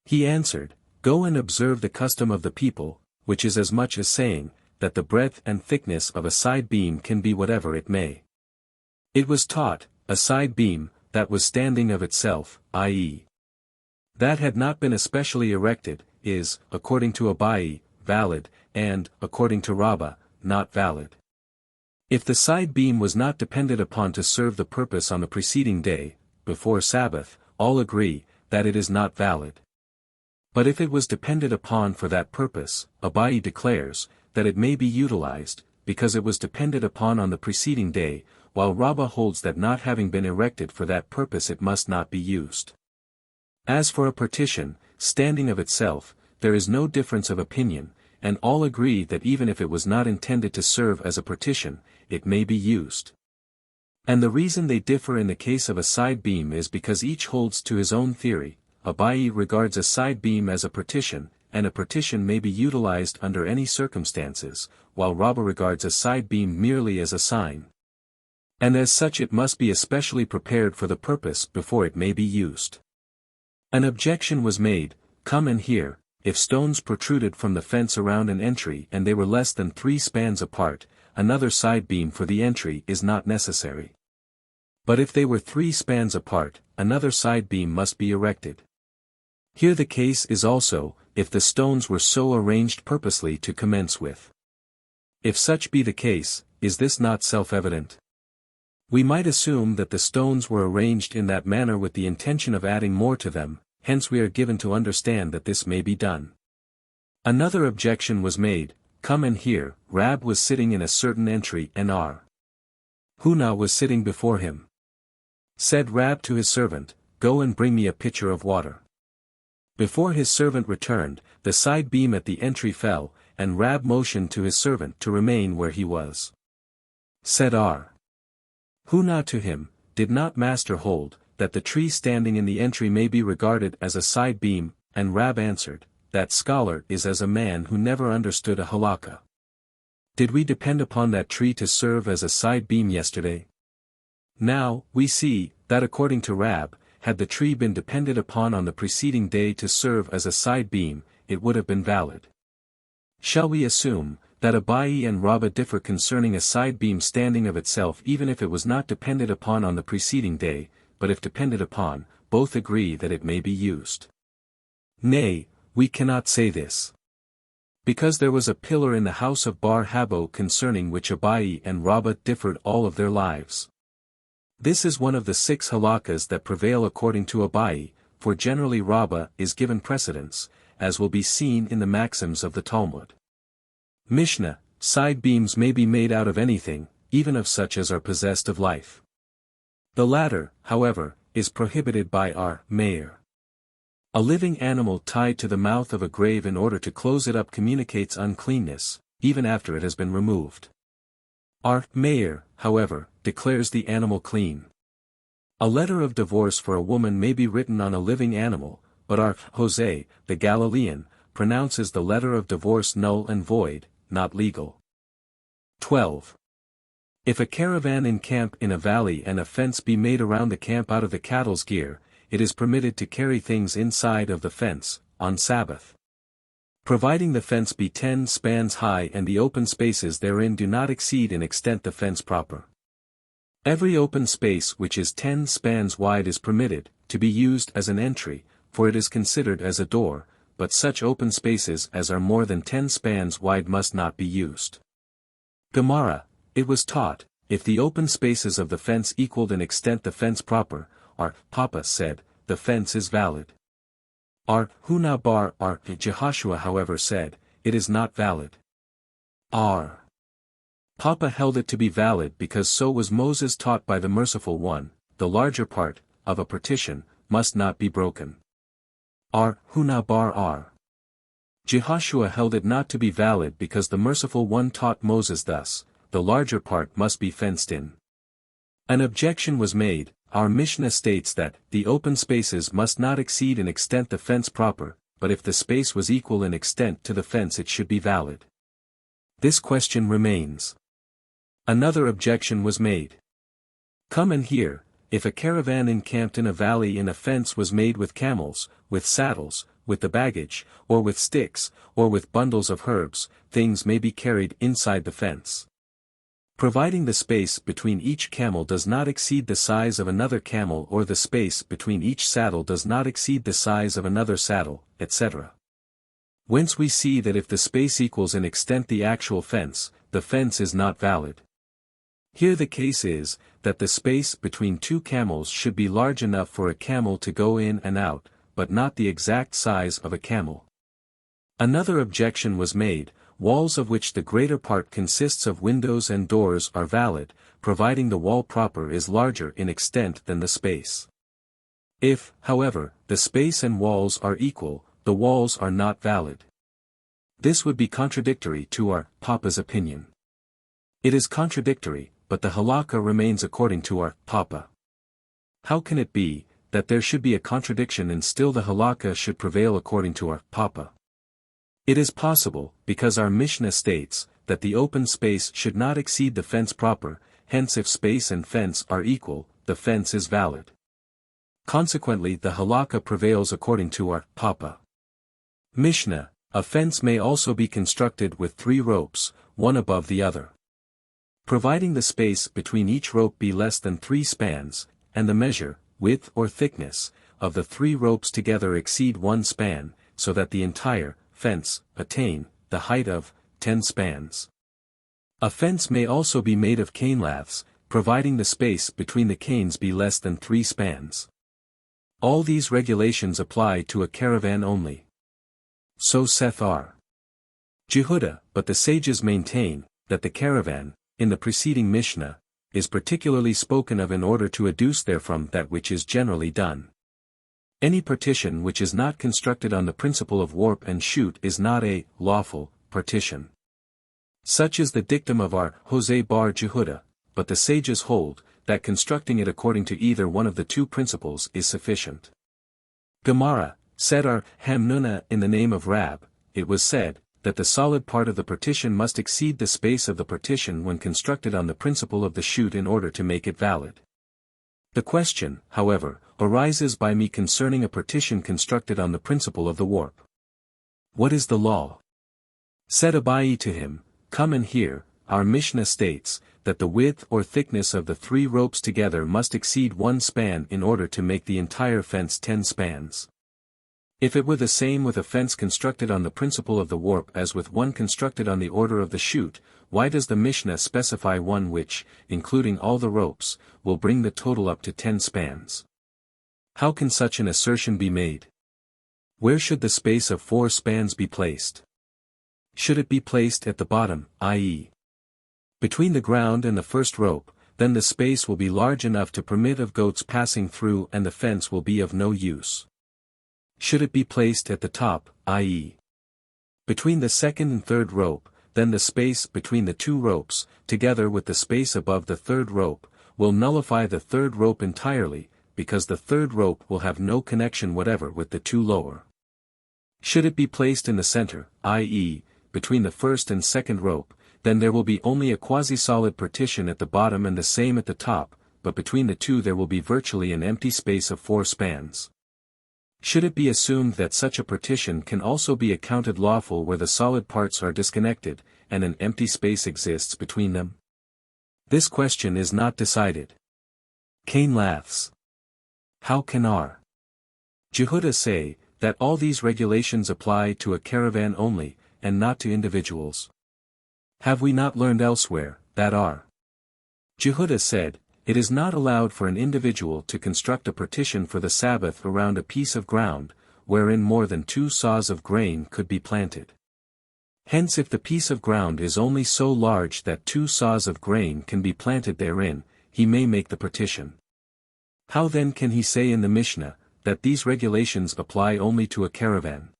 He answered, go and observe the custom of the people, which is as much as saying, that the breadth and thickness of a side beam can be whatever it may. It was taught, a side beam, that was standing of itself, i.e., that had not been especially erected, is, according to Abai, valid, and, according to Rabbah, not valid. If the side beam was not depended upon to serve the purpose on the preceding day, before Sabbath, all agree, that it is not valid. But if it was depended upon for that purpose, Abai declares, that it may be utilized, because it was depended upon on the preceding day, while Rabbah holds that not having been erected for that purpose it must not be used. As for a partition, standing of itself, there is no difference of opinion, and all agree that even if it was not intended to serve as a partition, it may be used. And the reason they differ in the case of a side beam is because each holds to his own theory. Abai regards a side beam as a partition, and a partition may be utilized under any circumstances, while Rabbah regards a side beam merely as a sign. And as such it must be especially prepared for the purpose before it may be used. An objection was made, come and hear, if stones protruded from the fence around an entry and they were less than 3 spans apart, another side beam for the entry is not necessary. But if they were 3 spans apart, another side beam must be erected. Here the case is also, if the stones were so arranged purposely to commence with. If such be the case, is this not self-evident? We might assume that the stones were arranged in that manner with the intention of adding more to them, hence we are given to understand that this may be done. Another objection was made, come and hear, Rab was sitting in a certain entry and R. Huna was sitting before him. Said Rab to his servant, go and bring me a pitcher of water. Before his servant returned, the side beam at the entry fell, and Rab motioned to his servant to remain where he was. Said R. Huna to him, did not master hold, that the tree standing in the entry may be regarded as a side beam, and Rab answered, that scholar is as a man who never understood a halakha. Did we depend upon that tree to serve as a side beam yesterday? Now, we see, that according to Rab, had the tree been depended upon on the preceding day to serve as a side beam, it would have been valid. Shall we assume, that Abai and Rabbah differ concerning a side beam standing of itself even if it was not depended upon on the preceding day, but if depended upon, both agree that it may be used? Nay, we cannot say this. Because there was a pillar in the house of Bar Habo concerning which Abai and Rabbah differed all of their lives. This is one of the 6 halakas that prevail according to Abai, for generally Rabbah is given precedence, as will be seen in the maxims of the Talmud. Mishnah, side beams may be made out of anything, even of such as are possessed of life. The latter, however, is prohibited by our Meir. A living animal tied to the mouth of a grave in order to close it up communicates uncleanness, even after it has been removed. Our Meir, however, declares the animal clean. A letter of divorce for a woman may be written on a living animal, but our Jose, the Galilean, pronounces the letter of divorce null and void, not legal. 12. If a caravan encamp in a valley and a fence be made around the camp out of the cattle's gear, it is permitted to carry things inside of the fence, on Sabbath. Providing the fence be 10 spans high and the open spaces therein do not exceed in extent the fence proper. Every open space which is 10 spans wide is permitted, to be used as an entry, for it is considered as a door, but such open spaces as are more than 10 spans wide must not be used. Gemara, it was taught, if the open spaces of the fence equaled in extent the fence proper, our Papa said, the fence is valid. Our Huna bar our Jehoshua however said, it is not valid. Our Papa held it to be valid because so was Moses taught by the Merciful One, the larger part, of a partition, must not be broken. Our Huna bar our Jehoshua held it not to be valid because the Merciful One taught Moses thus, the larger part must be fenced in. An objection was made. Our Mishnah states that, the open spaces must not exceed in extent the fence proper, but if the space was equal in extent to the fence it should be valid. This question remains. Another objection was made. Come and hear, if a caravan encamped in a valley in a fence was made with camels, with saddles, with the baggage, or with sticks, or with bundles of herbs, things may be carried inside the fence. Providing the space between each camel does not exceed the size of another camel or the space between each saddle does not exceed the size of another saddle, etc. Whence we see that if the space equals in extent the actual fence, the fence is not valid. Here the case is, that the space between 2 camels should be large enough for a camel to go in and out, but not the exact size of a camel. Another objection was made. Walls of which the greater part consists of windows and doors are valid, providing the wall proper is larger in extent than the space. If, however, the space and walls are equal, the walls are not valid. This would be contradictory to our Papa's opinion. It is contradictory, but the halakha remains according to our Papa. How can it be, that there should be a contradiction and still the halakha should prevail according to our Papa? It is possible, because our Mishnah states, that the open space should not exceed the fence proper, hence if space and fence are equal, the fence is valid. Consequently the halakha prevails according to our Papa. Mishnah, a fence may also be constructed with 3 ropes, one above the other. providing the space between each rope be less than 3 spans, and the measure, width or thickness, of the 3 ropes together exceed 1 span, so that the entire fence attain the height of 10 spans. A fence may also be made of cane laths, providing the space between the canes be less than 3 spans. All these regulations apply to a caravan only. So saith R. Jehuda, but the sages maintain that the caravan, in the preceding Mishnah, is particularly spoken of in order to adduce therefrom that which is generally done. Any partition which is not constructed on the principle of warp and shoot is not a lawful partition. Such is the dictum of our Jose bar Jehuda, but the sages hold that constructing it according to either one of the 2 principles is sufficient. Gemara, said our Hamnuna in the name of Rab, it was said, that the solid part of the partition must exceed the space of the partition when constructed on the principle of the shoot in order to make it valid. The question, however, arises by me concerning a partition constructed on the principle of the warp. What is the law? Said Abaye to him, come and hear, our Mishnah states, that the width or thickness of the 3 ropes together must exceed 1 span in order to make the entire fence 10 spans. If it were the same with a fence constructed on the principle of the warp as with one constructed on the order of the shoot, why does the Mishnah specify one which, including all the ropes, will bring the total up to 10 spans? How can such an assertion be made? Where should the space of 4 spans be placed? Should it be placed at the bottom, i.e., between the ground and the first rope, then the space will be large enough to permit of goats passing through and the fence will be of no use. Should it be placed at the top, i.e., between the second and third rope, then the space between the 2 ropes, together with the space above the third rope, will nullify the third rope entirely, because the third rope will have no connection whatever with the 2 lower. Should it be placed in the center, i.e., between the first and second rope, then there will be only a quasi-solid partition at the bottom and the same at the top, but between the 2 there will be virtually an empty space of 4 spans. Should it be assumed that such a partition can also be accounted lawful where the solid parts are disconnected, and an empty space exists between them? This question is not decided. Cane laughs. How can R. Jehuda say, that all these regulations apply to a caravan only, and not to individuals? Have we not learned elsewhere, that R. Jehuda said, it is not allowed for an individual to construct a partition for the Sabbath around a piece of ground, wherein more than 2 saws of grain could be planted. Hence if the piece of ground is only so large that 2 saws of grain can be planted therein, he may make the partition. How then can he say in the Mishnah, that these regulations apply only to a caravan?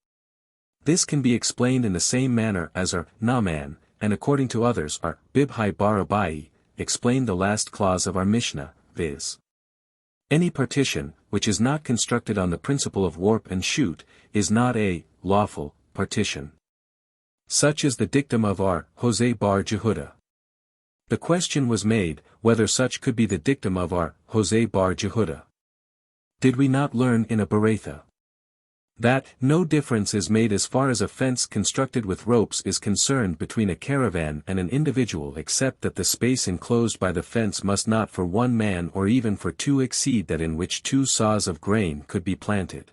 This can be explained in the same manner as our Naaman, and according to others our Bibhai bar Abaye, explained the last clause of our Mishnah, viz. Any partition, which is not constructed on the principle of warp and shoot, is not a lawful partition. Such is the dictum of our Jose bar Jehuda. The question was made, whether such could be the dictum of our Jose bar Jehuda. Did we not learn in a Beretha that no difference is made as far as a fence constructed with ropes is concerned between a caravan and an individual except that the space enclosed by the fence must not for 1 man or even for 2 exceed that in which 2 saws of grain could be planted.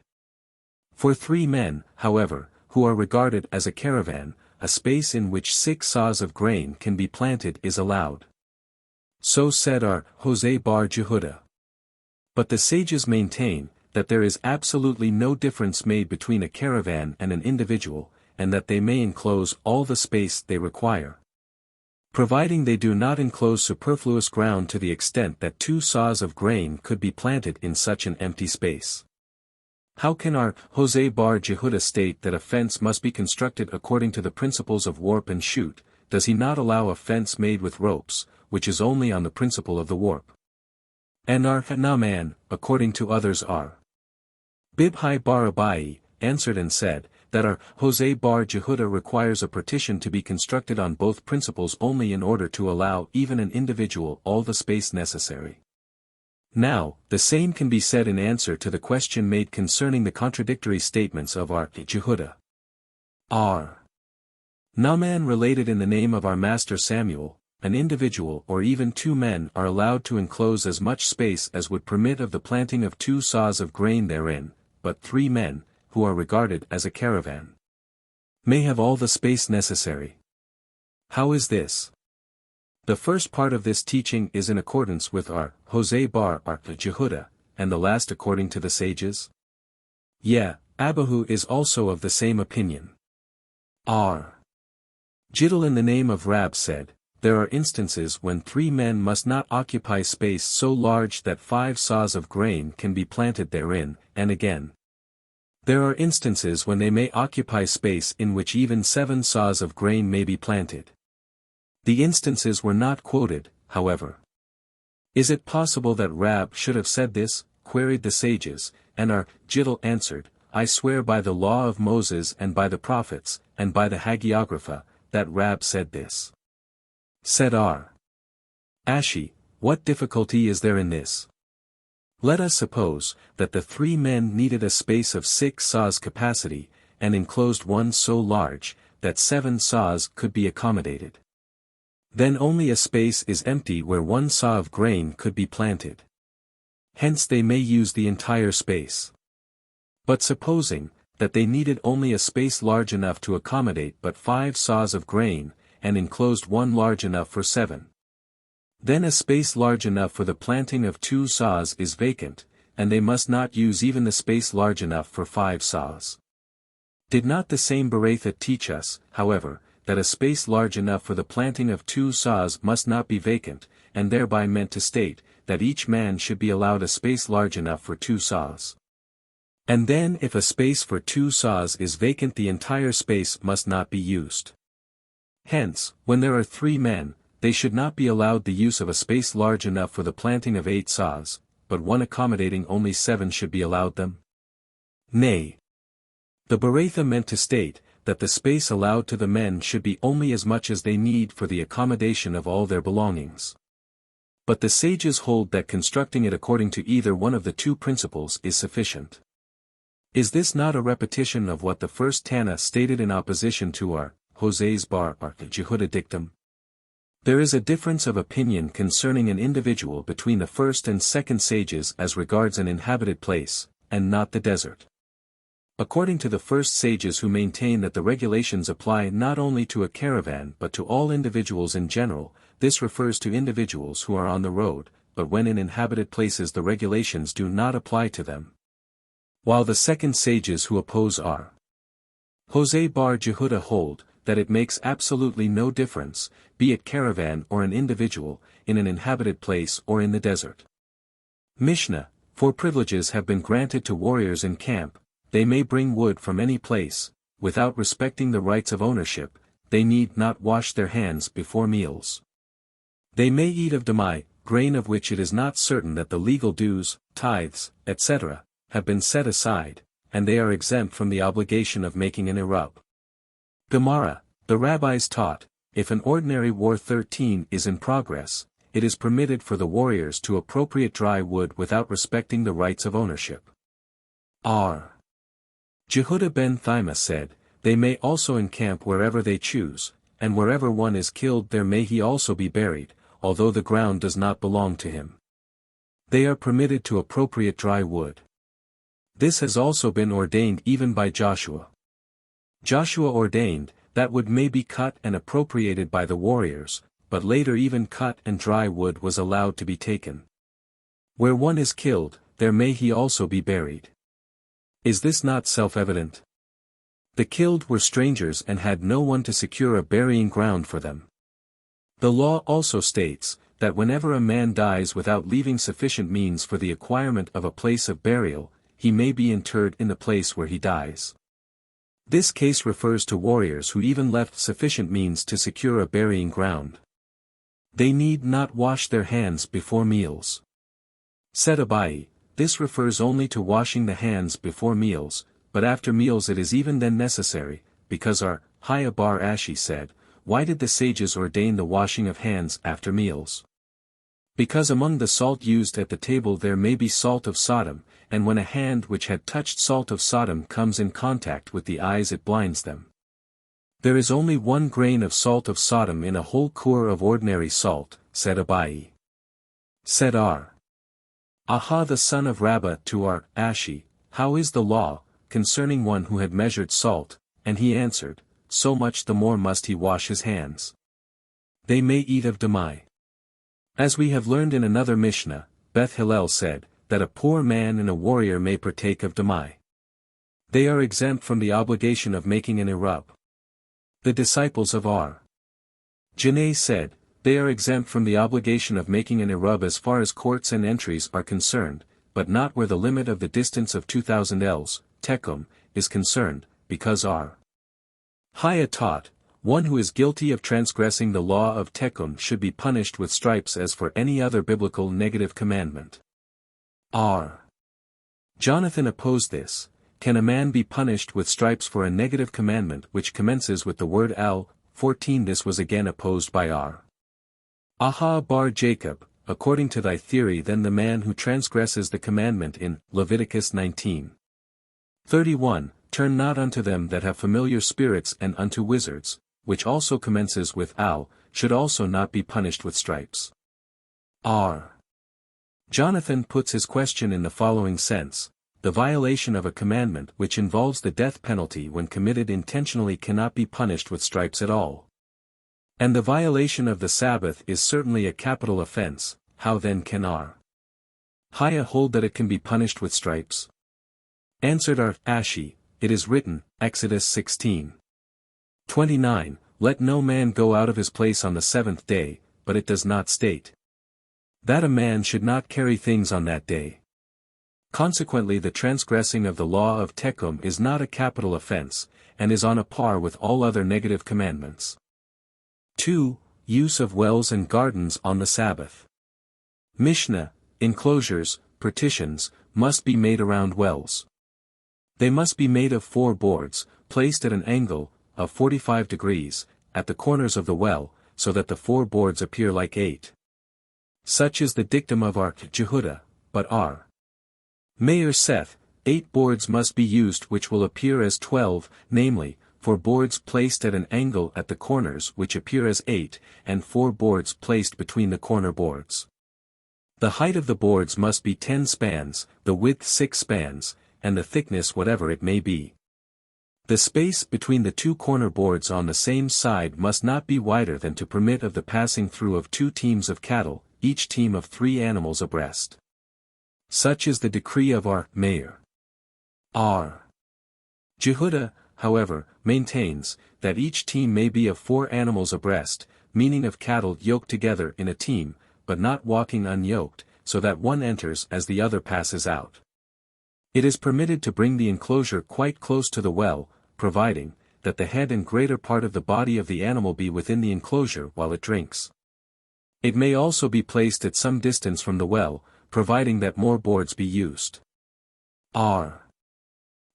For 3 men, however, who are regarded as a caravan, a space in which 6 saws of grain can be planted is allowed. So said our Jose bar Jehuda. But the sages maintain, that there is absolutely no difference made between a caravan and an individual, and that they may enclose all the space they require, providing they do not enclose superfluous ground to the extent that 2 saws of grain could be planted in such an empty space. How can our Jose bar Jehuda state that a fence must be constructed according to the principles of warp and shoot? Does he not allow a fence made with ropes, which is only on the principle of the warp? And our Naaman, according to others are Bibhai bar Abaye, answered and said, that our Jose bar Jehuda requires a partition to be constructed on both principles only in order to allow even an individual all the space necessary. Now, the same can be said in answer to the question made concerning the contradictory statements of our Jehuda. R. Naaman related in the name of our master Samuel, an individual or even two men are allowed to enclose as much space as would permit of the planting of 2 saws of grain therein, but 3 men, who are regarded as a caravan, may have all the space necessary. How is this? The first part of this teaching is in accordance with our Hosea bar Jehudah, and the last according to the sages? Abihu is also of the same opinion. R. Giddel in the name of Rab said, there are instances when 3 men must not occupy space so large that 5 saws of grain can be planted therein, and again, there are instances when they may occupy space in which even 7 saws of grain may be planted. The instances were not quoted, however. Is it possible that Rab should have said this? Queried the sages, and our Giddel answered, I swear by the law of Moses and by the prophets, and by the hagiographa, that Rab said this. Said R. Ashi, what difficulty is there in this? Let us suppose that the 3 men needed a space of 6 saws capacity, and enclosed one so large, that 7 saws could be accommodated. Then only a space is empty where 1 saw of grain could be planted. Hence they may use the entire space. But supposing that they needed only a space large enough to accommodate but 5 saws of grain, and enclosed one large enough for 7. Then a space large enough for the planting of 2 saws is vacant, and they must not use even the space large enough for 5 saws. Did not the same Bereitha teach us, however, that a space large enough for the planting of 2 saws must not be vacant, and thereby meant to state, that each man should be allowed a space large enough for 2 saws. And then if a space for 2 saws is vacant the entire space must not be used. Hence, when there are 3 men, they should not be allowed the use of a space large enough for the planting of 8 saws, but one accommodating only 7 should be allowed them? Nay. The Bereitha meant to state, that the space allowed to the men should be only as much as they need for the accommodation of all their belongings. But the sages hold that constructing it according to either one of the 2 principles is sufficient. Is this not a repetition of what the first Tana stated in opposition to our Hosea's bar Jehudah dictum? There is a difference of opinion concerning an individual between the first and second sages as regards an inhabited place, and not the desert. According to the first sages who maintain that the regulations apply not only to a caravan but to all individuals in general, this refers to individuals who are on the road, but when in inhabited places the regulations do not apply to them. While the second sages who oppose our Hosea bar Jehudah hold, that it makes absolutely no difference, be it caravan or an individual, in an inhabited place or in the desert. Mishnah, for privileges have been granted to warriors in camp, they may bring wood from any place, without respecting the rights of ownership, they need not wash their hands before meals. They may eat of damai, grain of which it is not certain that the legal dues, tithes, etc., have been set aside, and they are exempt from the obligation of making an Erub. Gemara, the rabbis taught, if an ordinary war 13 is in progress, it is permitted for the warriors to appropriate dry wood without respecting the rights of ownership. R. Jehudah ben Thima said, they may also encamp wherever they choose, and wherever one is killed there may he also be buried, although the ground does not belong to him. They are permitted to appropriate dry wood. This has also been ordained even by Joshua. Joshua ordained, that wood may be cut and appropriated by the warriors, but later even cut and dry wood was allowed to be taken. Where one is killed, there may he also be buried. Is this not self-evident? The killed were strangers and had no one to secure a burying ground for them. The law also states, that whenever a man dies without leaving sufficient means for the acquirement of a place of burial, he may be interred in the place where he dies. This case refers to warriors who even left sufficient means to secure a burying ground. They need not wash their hands before meals. Said Abai, this refers only to washing the hands before meals, but after meals it is even then necessary, because our Haya bar Ashi said, why did the sages ordain the washing of hands after meals? Because among the salt used at the table there may be salt of Sodom, and when a hand which had touched salt of Sodom comes in contact with the eyes it blinds them. There is only 1 grain of salt of Sodom in a whole cor of ordinary salt, said Abai. Said R. Aha the son of Rabbah to R. Ashi, how is the law, concerning one who had measured salt, and he answered, so much the more must he wash his hands. They may eat of Demai. As we have learned in another Mishnah, Beth Hillel said, that a poor man and a warrior may partake of Demai. They are exempt from the obligation of making an Erub. The disciples of R. Janae said, they are exempt from the obligation of making an Erub as far as courts and entries are concerned, but not where the limit of the distance of 2,000 ells, tekum, is concerned, because R. Haya taught, one who is guilty of transgressing the law of tekum should be punished with stripes as for any other biblical negative commandment. R. Jonathan opposed this. Can a man be punished with stripes for a negative commandment which commences with the word al? 14 This was again opposed by R. Aha bar Jacob, according to thy theory then the man who transgresses the commandment in Leviticus 19. 31, turn not unto them that have familiar spirits and unto wizards, which also commences with al, should also not be punished with stripes. R. Jonathan puts his question in the following sense. The violation of a commandment which involves the death penalty when committed intentionally cannot be punished with stripes at all. And the violation of the Sabbath is certainly a capital offense, how then can R. Haya hold that it can be punished with stripes? Answered R. Ashi, it is written, Exodus 16. 29, let no man go out of his place on the 7th day, but it does not state that a man should not carry things on that day. Consequently the transgressing of the law of tekum is not a capital offense, and is on a par with all other negative commandments. 2. Use of wells and gardens on the Sabbath. Mishnah, enclosures, partitions, must be made around wells. They must be made of 4 boards, placed at an angle of 45 degrees, at the corners of the well, so that the 4 boards appear like 8. Such is the dictum of R. Jehuda, but R. Meir saith, 8 boards must be used which will appear as 12, namely, 4 boards placed at an angle at the corners which appear as 8, and 4 boards placed between the corner boards. The height of the boards must be 10 spans, the width 6 spans, and the thickness whatever it may be. The space between the 2 corner boards on the same side must not be wider than to permit of the passing through of 2 teams of cattle, each team of 3 animals abreast. Such is the decree of R. Meir. R. Jehuda, however, maintains, that each team may be of 4 animals abreast, meaning of cattle yoked together in a team, but not walking unyoked, so that one enters as the other passes out. It is permitted to bring the enclosure quite close to the well, providing, that the head and greater part of the body of the animal be within the enclosure while it drinks. It may also be placed at some distance from the well, providing that more boards be used. R.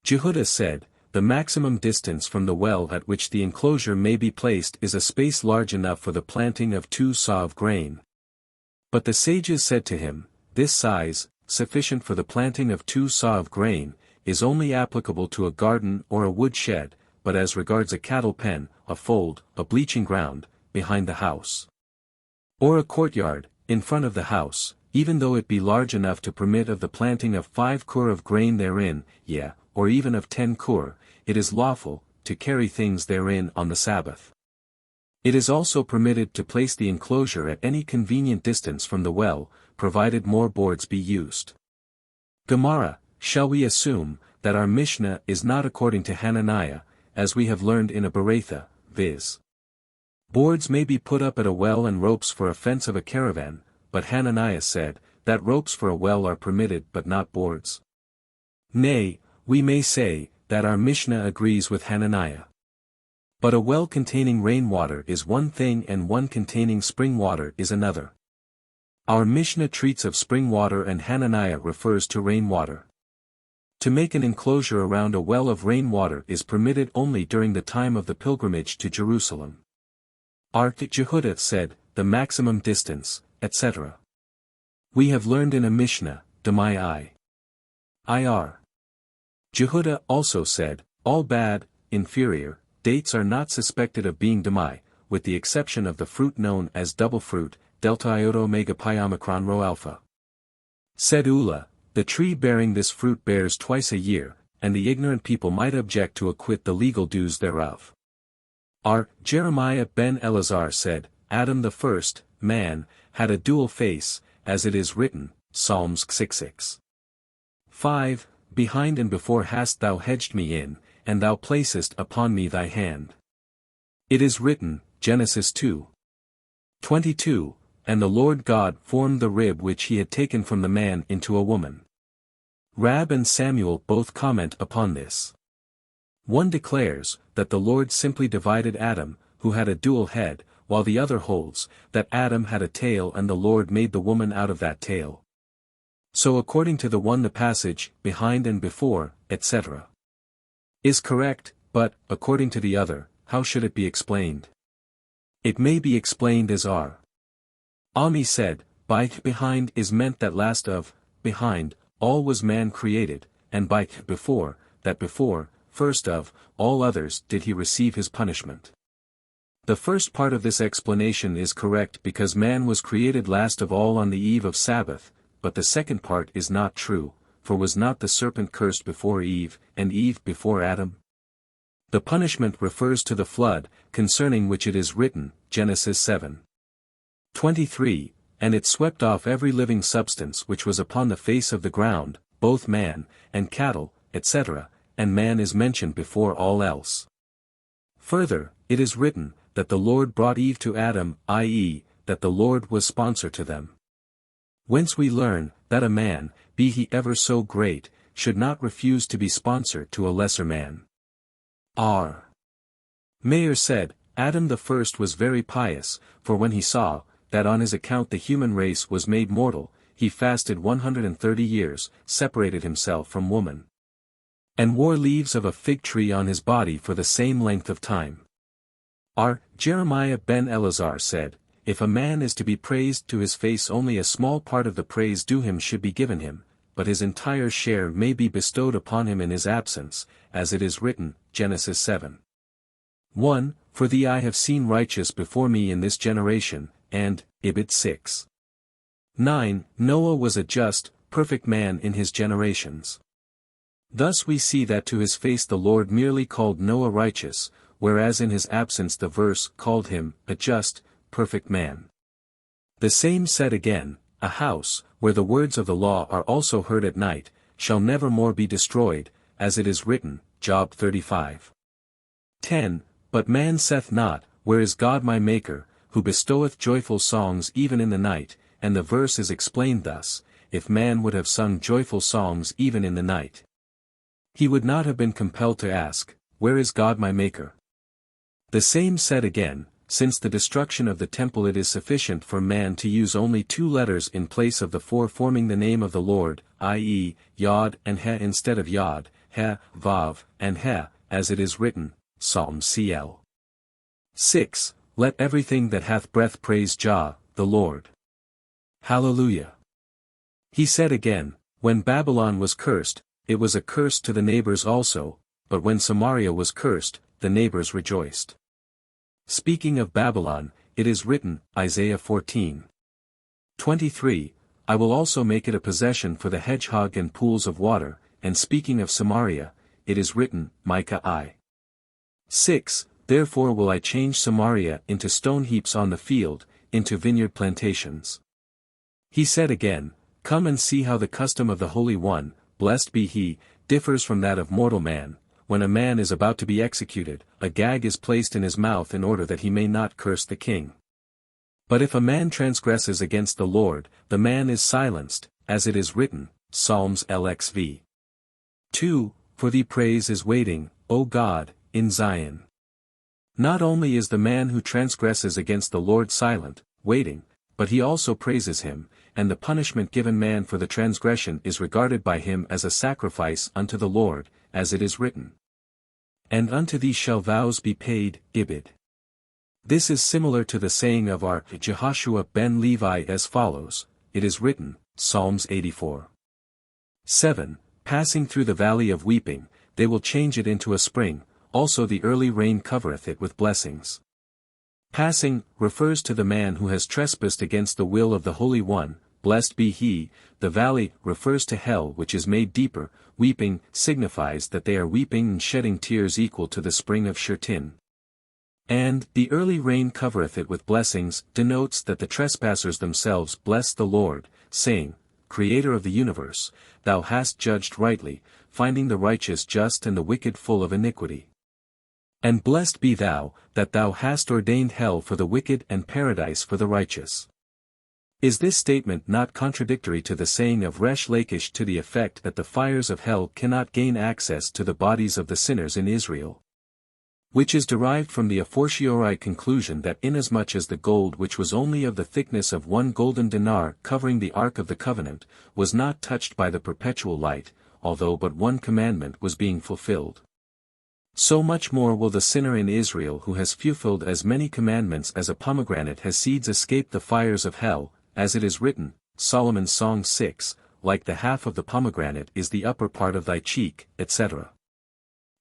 Jehuda said, the maximum distance from the well at which the enclosure may be placed is a space large enough for the planting of 2 saw of grain. But the sages said to him, this size, sufficient for the planting of 2 saw of grain, is only applicable to a garden or a wood shed, but as regards a cattle pen, a fold, a bleaching ground, behind the house, or a courtyard, in front of the house, even though it be large enough to permit of the planting of 5 kur of grain therein, yea, or even of 10 kur, it is lawful, to carry things therein on the Sabbath. It is also permitted to place the enclosure at any convenient distance from the well, provided more boards be used. Gemara, shall we assume, that our Mishnah is not according to Hananiah, as we have learned in a Beretha, viz. Boards may be put up at a well and ropes for a fence of a caravan, but Hananiah said, that ropes for a well are permitted but not boards. Nay, we may say, that our Mishnah agrees with Hananiah. But a well containing rainwater is one thing and one containing spring water is another. Our Mishnah treats of spring water and Hananiah refers to rainwater. To make an enclosure around a well of rainwater is permitted only during the time of the pilgrimage to Jerusalem. R. Jehuda said, the maximum distance, etc. We have learned in a Mishnah, Demai I. Ir. Jehuda also said, all bad, inferior, dates are not suspected of being demai, with the exception of the fruit known as double fruit, delta iota omega pi omicron rho alpha. Said Ula, the tree bearing this fruit bears twice a year, and the ignorant people might object to acquit the legal dues thereof. R. Jeremiah ben Elazar said, Adam the first, man, had a dual face, as it is written, Psalms 6:6. 5. Behind and before hast thou hedged me in, and thou placest upon me thy hand. It is written, Genesis 2:22, and the Lord God formed the rib which he had taken from the man into a woman. Rab and Samuel both comment upon this. One declares, that the Lord simply divided Adam, who had a dual head, while the other holds, that Adam had a tail and the Lord made the woman out of that tail. So according to the one the passage, behind and before, etc. is correct, but, according to the other, how should it be explained? It may be explained as R. Ami said, by behind is meant that last of, behind, all was man created, and by before, that before, first of, all others did he receive his punishment. The first part of this explanation is correct because man was created last of all on the eve of Sabbath, but the second part is not true, for was not the serpent cursed before Eve, and Eve before Adam? The punishment refers to the flood, concerning which it is written, Genesis 7:23, and it swept off every living substance which was upon the face of the ground, both man, and cattle, etc., and man is mentioned before all else. Further, it is written, that the Lord brought Eve to Adam, i.e., that the Lord was sponsor to them. Whence we learn, that a man, be he ever so great, should not refuse to be sponsor to a lesser man. R. Mayer said, Adam the first was very pious, for when he saw, that on his account the human race was made mortal, he fasted 130 years, separated himself from woman, and wore leaves of a fig tree on his body for the same length of time. R. Jeremiah ben Elazar said, if a man is to be praised to his face, only a small part of the praise due him should be given him, but his entire share may be bestowed upon him in his absence, as it is written, Genesis 7:1, for thee I have seen righteous before me in this generation, and, Ibid 6:9, Noah was a just, perfect man in his generations. Thus we see that to his face the Lord merely called Noah righteous, whereas in his absence the verse called him a just, perfect man. The same said again, a house, where the words of the law are also heard at night, shall never more be destroyed, as it is written, Job 35:10, but man saith not, where is God my Maker, who bestoweth joyful songs even in the night, and the verse is explained thus, if man would have sung joyful songs even in the night, he would not have been compelled to ask, where is God my Maker? The same said again, since the destruction of the temple it is sufficient for man to use only 2 letters in place of the 4 forming the name of the Lord, i.e., Yod and He instead of Yod, He, Vav, and He, as it is written, Psalm cl. 6, let everything that hath breath praise Jah, the Lord. Hallelujah. He said again, when Babylon was cursed, it was a curse to the neighbors also, but when Samaria was cursed, the neighbors rejoiced. Speaking of Babylon, it is written, Isaiah 14:23, I will also make it a possession for the hedgehog and pools of water, and speaking of Samaria, it is written, Micah I:6, therefore will I change Samaria into stone heaps on the field, into vineyard plantations. He said again, come and see how the custom of the Holy One, blessed be he, differs from that of mortal man. When a man is about to be executed, a gag is placed in his mouth in order that he may not curse the king. But if a man transgresses against the Lord, the man is silenced, as it is written, Psalms LXV. 2, for thee praise is waiting, O God, in Zion. Not only is the man who transgresses against the Lord silent, waiting, but he also praises him, and the punishment given man for the transgression is regarded by him as a sacrifice unto the Lord, as it is written. And unto thee shall vows be paid, Ibid. This is similar to the saying of our Jehoshua ben Levi as follows, it is written, Psalms 84:7, passing through the valley of weeping, they will change it into a spring, also the early rain covereth it with blessings. Passing, refers to the man who has trespassed against the will of the Holy One, blessed be he. The valley, refers to hell which is made deeper. Weeping, signifies that they are weeping and shedding tears equal to the spring of Shirtin. And, the early rain covereth it with blessings, denotes that the trespassers themselves blessed the Lord, saying, Creator of the universe, thou hast judged rightly, finding the righteous just and the wicked full of iniquity. And blessed be thou, that thou hast ordained hell for the wicked and paradise for the righteous. Is this statement not contradictory to the saying of Resh Lakish to the effect that the fires of hell cannot gain access to the bodies of the sinners in Israel? Which is derived from the a fortiori conclusion that inasmuch as the gold which was only of the thickness of 1 golden dinar covering the Ark of the Covenant, was not touched by the perpetual light, although but one commandment was being fulfilled. So much more will the sinner in Israel who has fulfilled as many commandments as a pomegranate has seeds escape the fires of hell, as it is written, Solomon's Song 6, like the half of the pomegranate is the upper part of thy cheek, etc.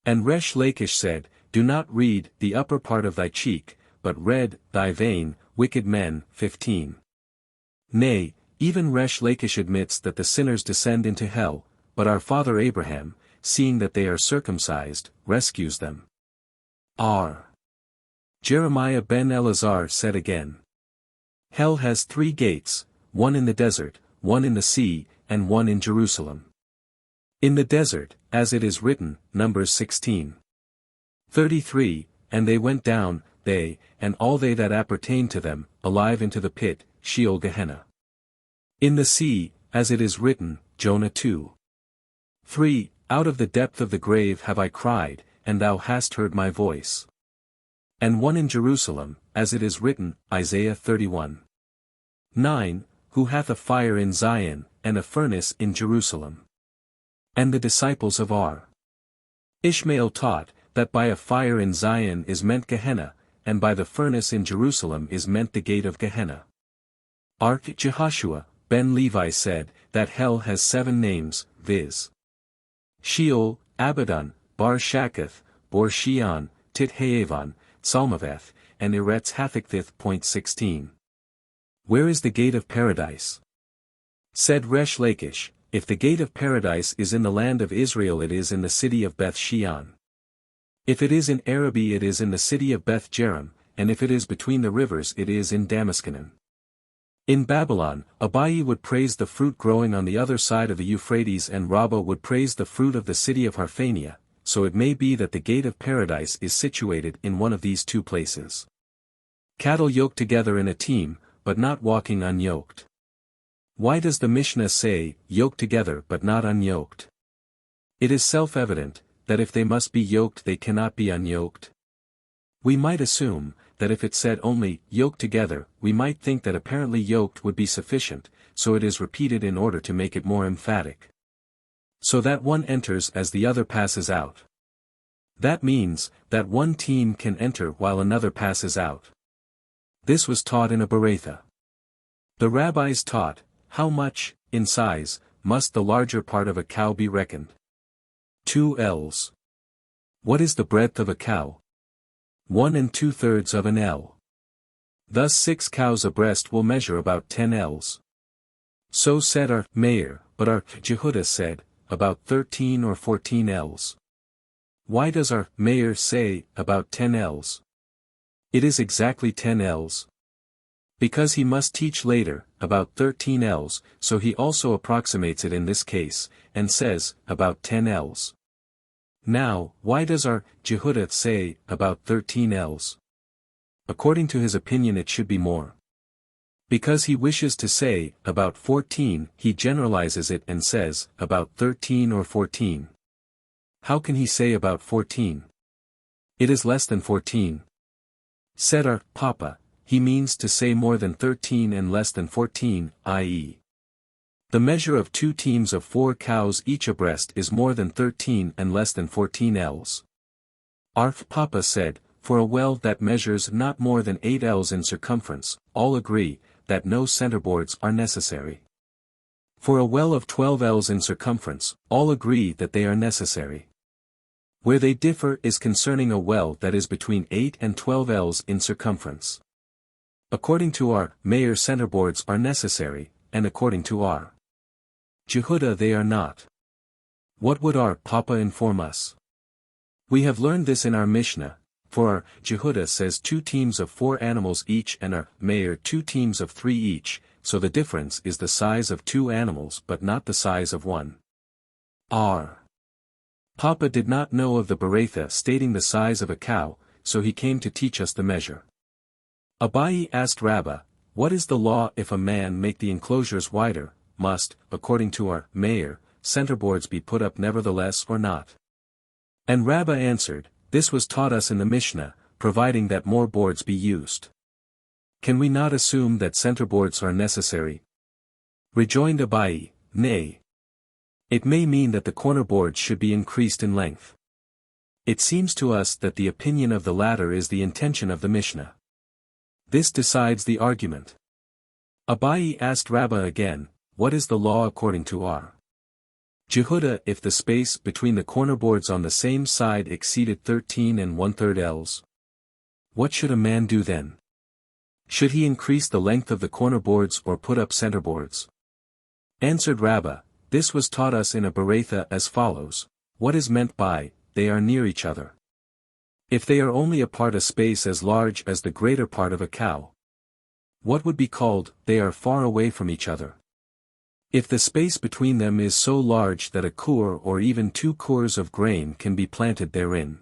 And Resh Lakish said, Do not read, the upper part of thy cheek, but read, thy vein, wicked men, 15. Nay, even Resh Lakish admits that the sinners descend into hell, but our father Abraham, seeing that they are circumcised, rescues them. R. Jeremiah ben Elazar said again. Hell has 3 gates, one in the desert, one in the sea, and one in Jerusalem. In the desert, as it is written, Numbers 16. 33, and they went down, they, and all they that appertained to them, alive into the pit, Sheol Gehenna. In the sea, as it is written, Jonah 2. 3, Out of the depth of the grave have I cried, and thou hast heard my voice. And one in Jerusalem, as it is written, Isaiah 31. 9, Who hath a fire in Zion, and a furnace in Jerusalem. And the disciples of R. Ishmael taught, that by a fire in Zion is meant Gehenna, and by the furnace in Jerusalem is meant the gate of Gehenna. Ark Jehoshua, ben Levi said, that hell has 7 names, viz. Sheol, Abaddon, Bar Shakath, Bor Shean, Tit Haavon, Salmaveth, and Eretz Hathakthith. 16. Where is the gate of paradise? Said Resh Lakish, if the gate of paradise is in the land of Israel it is in the city of Beth Shean. If it is in Erub it is in the city of Beth Jerem, and if it is between the rivers it is in Damascanon. In Babylon, Abayi would praise the fruit growing on the other side of the Euphrates and Rabbah would praise the fruit of the city of Harphania, so it may be that the gate of paradise is situated in one of these 2 places. Cattle yoked together in a team, but not walking unyoked. Why does the Mishnah say, yoked together but not unyoked? It is self-evident, that if they must be yoked they cannot be unyoked. We might assume, that if it said only, yoked together, we might think that apparently yoked would be sufficient, so it is repeated in order to make it more emphatic. So that one enters as the other passes out. That means, that one team can enter while another passes out. This was taught in a Beretha. The rabbis taught, how much, in size, must the larger part of a cow be reckoned? 2 ells. What is the breadth of a cow? 1 2/3 of an ell. Thus 6 cows abreast will measure about 10 ells. So said our Meir, but our Jehudah said, about 13 or 14 ells. Why does our Meir say, about 10 ells? It is exactly 10 ells. Because he must teach later, about 13 ells, so he also approximates it in this case, and says, about 10 ells. Now, why does our Jehudah say, about 13 ells? According to his opinion it should be more. Because he wishes to say, about 14, he generalizes it and says, about 13 or 14. How can he say about 14? It is less than 14. Said our Papa, he means to say more than 13 and less than 14, i.e. the measure of 2 teams of 4 cows each abreast is more than 13 and less than 14 ells. Our Papa said, for a well that measures not more than 8 ells in circumference, all agree, that no centerboards are necessary. For a well of 12 ells in circumference, all agree that they are necessary. Where they differ is concerning a well that is between 8 and 12 ells in circumference. According to our Meir, centerboards are necessary, and according to our Jehuda they are not. What would our Papa inform us? We have learned this in our Mishnah, for our Jehuda says 2 teams of 4 animals each and our Meir 2 teams of 3 each, so the difference is the size of 2 animals but not the size of one. Our Papa did not know of the Beretha stating the size of a cow, so he came to teach us the measure. Abayi asked Rabbah, what is the law if a man make the enclosures wider, must, according to our Meir, centerboards be put up nevertheless or not? And Rabbah answered, this was taught us in the Mishnah, providing that more boards be used. Can we not assume that centerboards are necessary? Rejoined Abayi, nay. It may mean that the corner boards should be increased in length. It seems to us that the opinion of the latter is the intention of the Mishnah. This decides the argument. Abayi asked Rabbah again, what is the law according to our Jehuda if the space between the corner boards on the same side exceeded 13 1/3 ells? What should a man do then? Should he increase the length of the corner boards or put up centerboards? Answered Rabbah, this was taught us in a Beretha as follows, what is meant by, they are near each other? If they are only apart a space as large as the greater part of a cow. What would be called, they are far away from each other? If the space between them is so large that a kur or even 2 kurs of grain can be planted therein.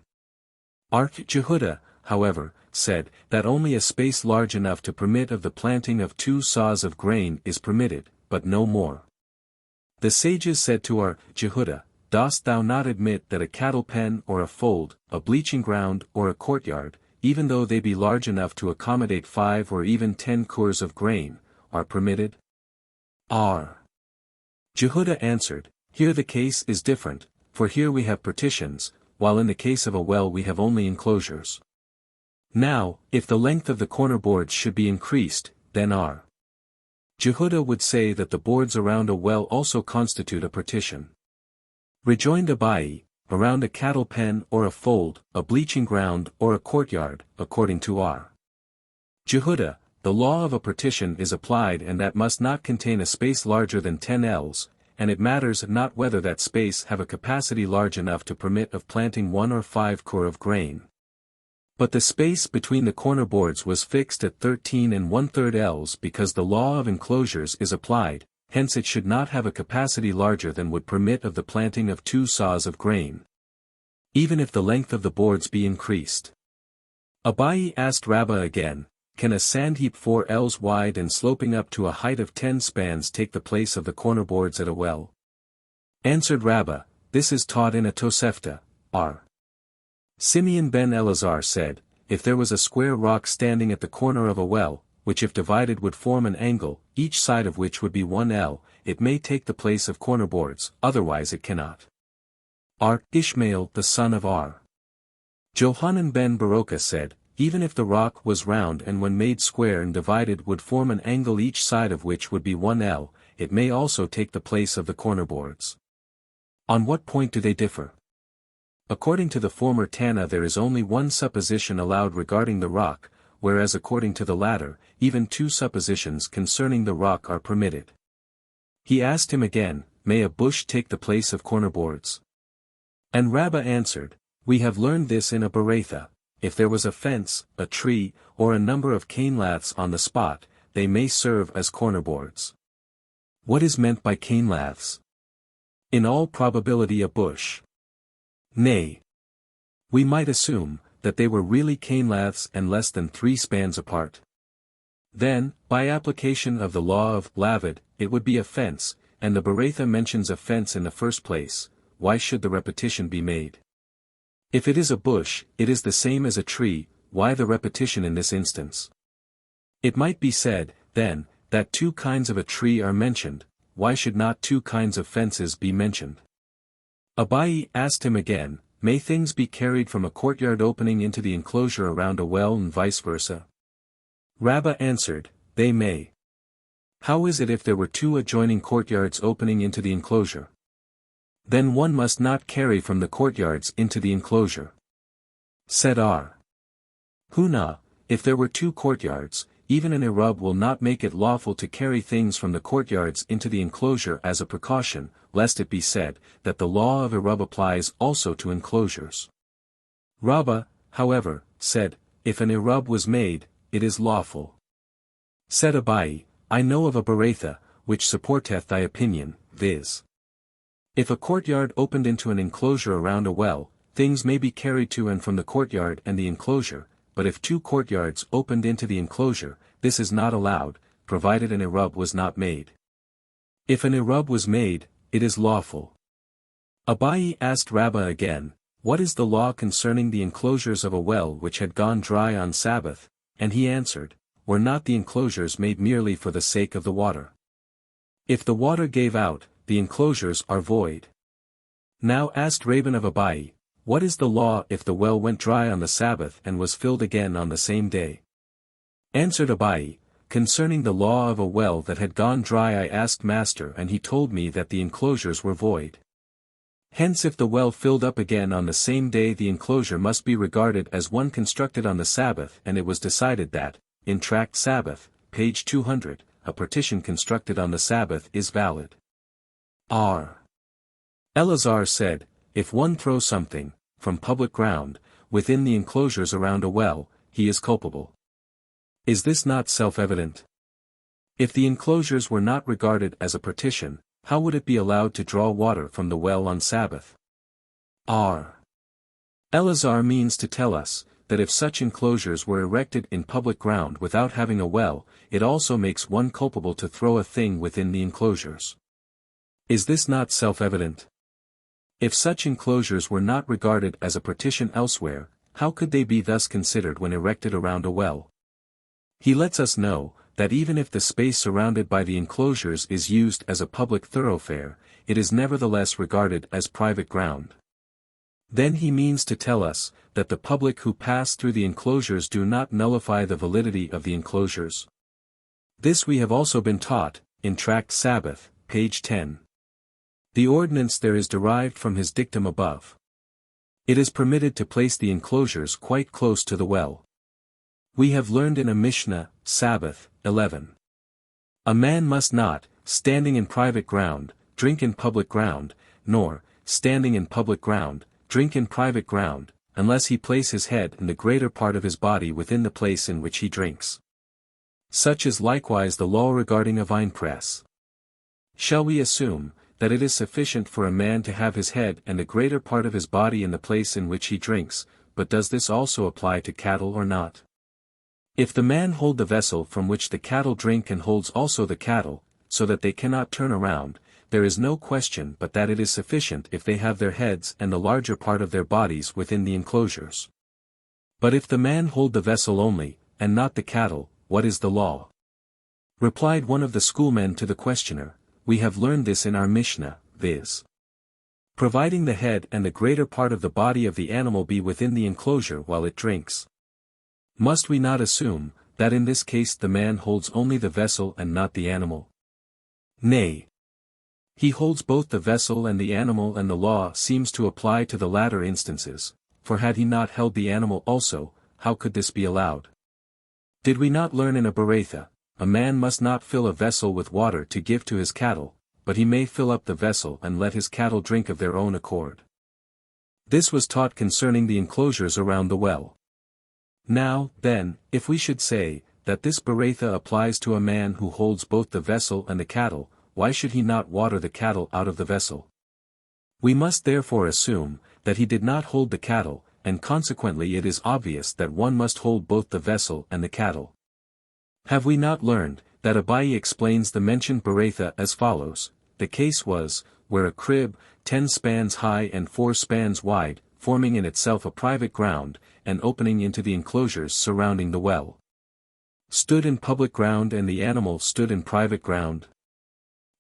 Our Jehuda, however, said, that only a space large enough to permit of the planting of 2 saws of grain is permitted, but no more. The sages said to our Jehuda, dost thou not admit that a cattle pen or a fold, a bleaching ground or a courtyard, even though they be large enough to accommodate 5 or even 10 kurs of grain, are permitted? Our Jehuda answered, here the case is different, for here we have partitions, while in the case of a well we have only enclosures. Now, if the length of the corner boards should be increased, then our Jehuda would say that the boards around a well also constitute a partition. Rejoined Abayi, around a cattle pen or a fold, a bleaching ground or a courtyard, according to our Jehuda, the law of a partition is applied and that must not contain a space larger than 10 ells, and it matters not whether that space have a capacity large enough to permit of planting 1 or 5 kur of grain. But the space between the corner boards was fixed at 13 1/3 ells because the law of enclosures is applied, hence it should not have a capacity larger than would permit of the planting of 2 saws of grain. Even if the length of the boards be increased. Abayi asked Rabbah again, can a sand heap 4 ells wide and sloping up to a height of 10 spans take the place of the corner boards at a well? Answered Rabbah, this is taught in a Tosefta, R. Simeon ben Elazar said, if there was a square rock standing at the corner of a well, which if divided would form an angle, each side of which would be 1 ell, it may take the place of corner boards, otherwise it cannot. R. Ishmael the son of R. Johanan ben Baroka said, even if the rock was round and when made square and divided would form an angle each side of which would be 1 ell, it may also take the place of the corner boards. On what point do they differ? According to the former Tana there is only 1 supposition allowed regarding the rock, whereas according to the latter, even 2 suppositions concerning the rock are permitted. He asked him again, may a bush take the place of corner boards? And Rabbah answered, we have learned this in a Beretha, if there was a fence, a tree, or a number of cane laths on the spot, they may serve as corner boards. What is meant by cane laths? In all probability a bush. Nay. We might assume, that they were really cane laths and less than 3 spans apart. Then, by application of the law of Lavid, it would be a fence, and the Beretha mentions a fence in the first place, why should the repetition be made? If it is a bush, it is the same as a tree, why the repetition in this instance? It might be said, then, that 2 kinds of a tree are mentioned, why should not 2 kinds of fences be mentioned? Abayi asked him again, may things be carried from a courtyard opening into the enclosure around a well and vice versa? Rabbah answered, they may. How is it if there were 2 adjoining courtyards opening into the enclosure? Then one must not carry from the courtyards into the enclosure. Said R. Huna, if there were 2 courtyards, even an Erub will not make it lawful to carry things from the courtyards into the enclosure as a precaution, lest it be said, that the law of Erub applies also to enclosures. Rabbah, however, said, if an Erub was made, it is lawful. Said Abai, I know of a Beretha, which supporteth thy opinion, viz. If a courtyard opened into an enclosure around a well, things may be carried to and from the courtyard and the enclosure, but if 2 courtyards opened into the enclosure, this is not allowed, provided an Erub was not made. If an Erub was made, it is lawful. Abai asked Rabbah again, what is the law concerning the enclosures of a well which had gone dry on Sabbath? And he answered, were not the enclosures made merely for the sake of the water? If the water gave out, the enclosures are void. Now asked Rabban of Abai, what is the law if the well went dry on the Sabbath and was filled again on the same day? Answered Abai, concerning the law of a well that had gone dry I asked Master and he told me that the enclosures were void. Hence if the well filled up again on the same day the enclosure must be regarded as one constructed on the Sabbath and it was decided that, in Tract Sabbath, page 200, a partition constructed on the Sabbath is valid. R. Eleazar said, if one throws something, from public ground, within the enclosures around a well, he is culpable. Is this not self-evident? If the enclosures were not regarded as a partition, how would it be allowed to draw water from the well on Sabbath? R. Eleazar means to tell us, that if such enclosures were erected in public ground without having a well, it also makes one culpable to throw a thing within the enclosures. Is this not self-evident? If such enclosures were not regarded as a partition elsewhere, how could they be thus considered when erected around a well? He lets us know, that even if the space surrounded by the enclosures is used as a public thoroughfare, it is nevertheless regarded as private ground. Then he means to tell us, that the public who pass through the enclosures do not nullify the validity of the enclosures. This we have also been taught, in Tract Sabbath, page 10. The ordinance there is derived from his dictum above. It is permitted to place the enclosures quite close to the well. We have learned in a Mishnah, Sabbath, 11. A man must not, standing in private ground, drink in public ground, nor, standing in public ground, drink in private ground, unless he place his head and the greater part of his body within the place in which he drinks. Such is likewise the law regarding a winepress. Shall we assume, that it is sufficient for a man to have his head and the greater part of his body in the place in which he drinks, but does this also apply to cattle or not? If the man hold the vessel from which the cattle drink and holds also the cattle, so that they cannot turn around, there is no question but that it is sufficient if they have their heads and the larger part of their bodies within the enclosures. But if the man hold the vessel only, and not the cattle, what is the law? Replied one of the schoolmen to the questioner, we have learned this in our Mishnah, viz. Providing the head and the greater part of the body of the animal be within the enclosure while it drinks. Must we not assume, that in this case the man holds only the vessel and not the animal? Nay. He holds both the vessel and the animal, and the law seems to apply to the latter instances, for had he not held the animal also, how could this be allowed? Did we not learn in a Beretha, a man must not fill a vessel with water to give to his cattle, but he may fill up the vessel and let his cattle drink of their own accord. This was taught concerning the enclosures around the well. Now, then, if we should say, that this Beretha applies to a man who holds both the vessel and the cattle, why should he not water the cattle out of the vessel? We must therefore assume, that he did not hold the cattle, and consequently it is obvious that one must hold both the vessel and the cattle. Have we not learned, that Abai explains the mentioned Beretha as follows? The case was, where a crib, 10 spans high and 4 spans wide, forming in itself a private ground, and opening into the enclosures surrounding the well, stood in public ground and the animal stood in private ground.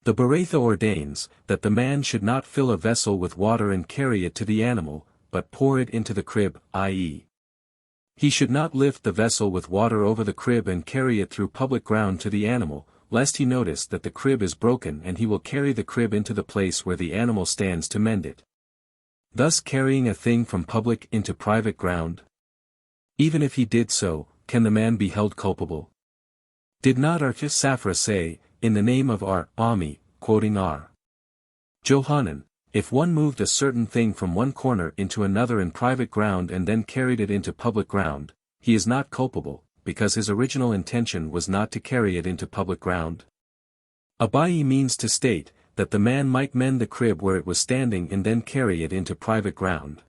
The Beretha ordains, that the man should not fill a vessel with water and carry it to the animal, but pour it into the crib, i.e. he should not lift the vessel with water over the crib and carry it through public ground to the animal, lest he notice that the crib is broken, and he will carry the crib into the place where the animal stands to mend it. Thus carrying a thing from public into private ground? Even if he did so, can the man be held culpable? Did not our Safra say, in the name of our Ami, quoting our Johanan, if one moved a certain thing from one corner into another in private ground and then carried it into public ground, he is not culpable, because his original intention was not to carry it into public ground? Abayi means to state, that the man might mend the crib where it was standing and then carry it into private ground.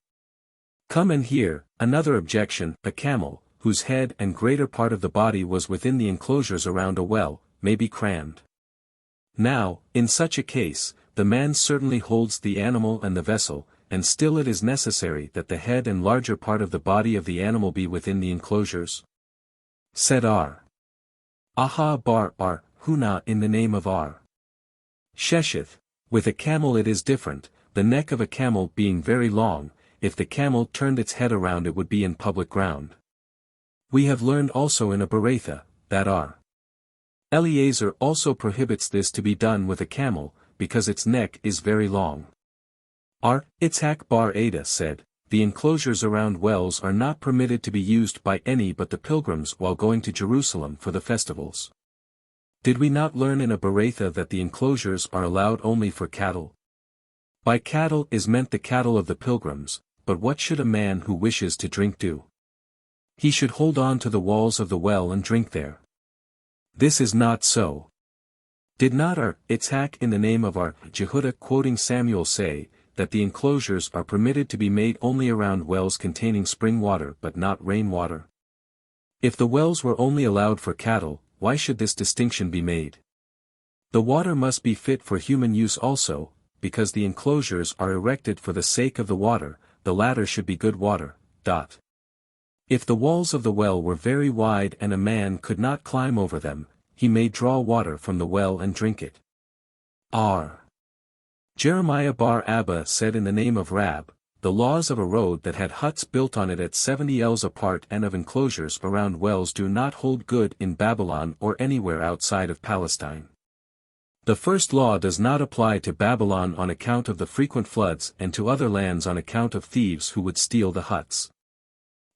Come and hear, another objection: a camel, whose head and greater part of the body was within the enclosures around a well, may be crammed. Now, in such a case, the man certainly holds the animal and the vessel, and still it is necessary that the head and larger part of the body of the animal be within the enclosures. Said R. Aha bar R, Huna in the name of R. Sheshith, with a camel it is different, the neck of a camel being very long, if the camel turned its head around it would be in public ground. We have learned also in a Beretha, that R. Eliezer also prohibits this to be done with a camel, because its neck is very long. R. Itzhak bar Ada said, the enclosures around wells are not permitted to be used by any but the pilgrims while going to Jerusalem for the festivals. Did we not learn in a Beretha that the enclosures are allowed only for cattle? By cattle is meant the cattle of the pilgrims, but what should a man who wishes to drink do? He should hold on to the walls of the well and drink there. This is not so. Did not our Itzhak in the name of our Jehudah quoting Samuel say, that the enclosures are permitted to be made only around wells containing spring water but not rain water? If the wells were only allowed for cattle, why should this distinction be made? The water must be fit for human use also, because the enclosures are erected for the sake of the water, the latter should be good water. If the walls of the well were very wide and a man could not climb over them, he may draw water from the well and drink it. R. Jeremiah bar Abba said in the name of Rab, the laws of a road that had huts built on it at 70 ells apart and of enclosures around wells do not hold good in Babylon or anywhere outside of Palestine. The first law does not apply to Babylon on account of the frequent floods and to other lands on account of thieves who would steal the huts.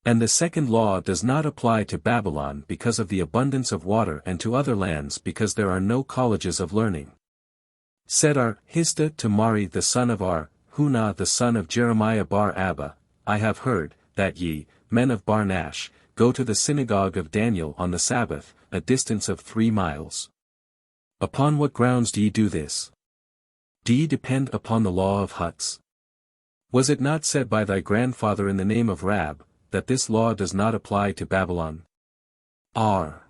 And the second law does not apply to Babylon because of the abundance of water and to other lands because there are no colleges of learning. Said our Hista to Mari the son of our Huna the son of Jeremiah bar Abba, I have heard, that ye, men of Barnash, go to the synagogue of Daniel on the Sabbath, a distance of 3 miles. Upon what grounds do ye do this? Do ye depend upon the law of huts? Was it not said by thy grandfather in the name of Rab, that this law does not apply to Babylon? R.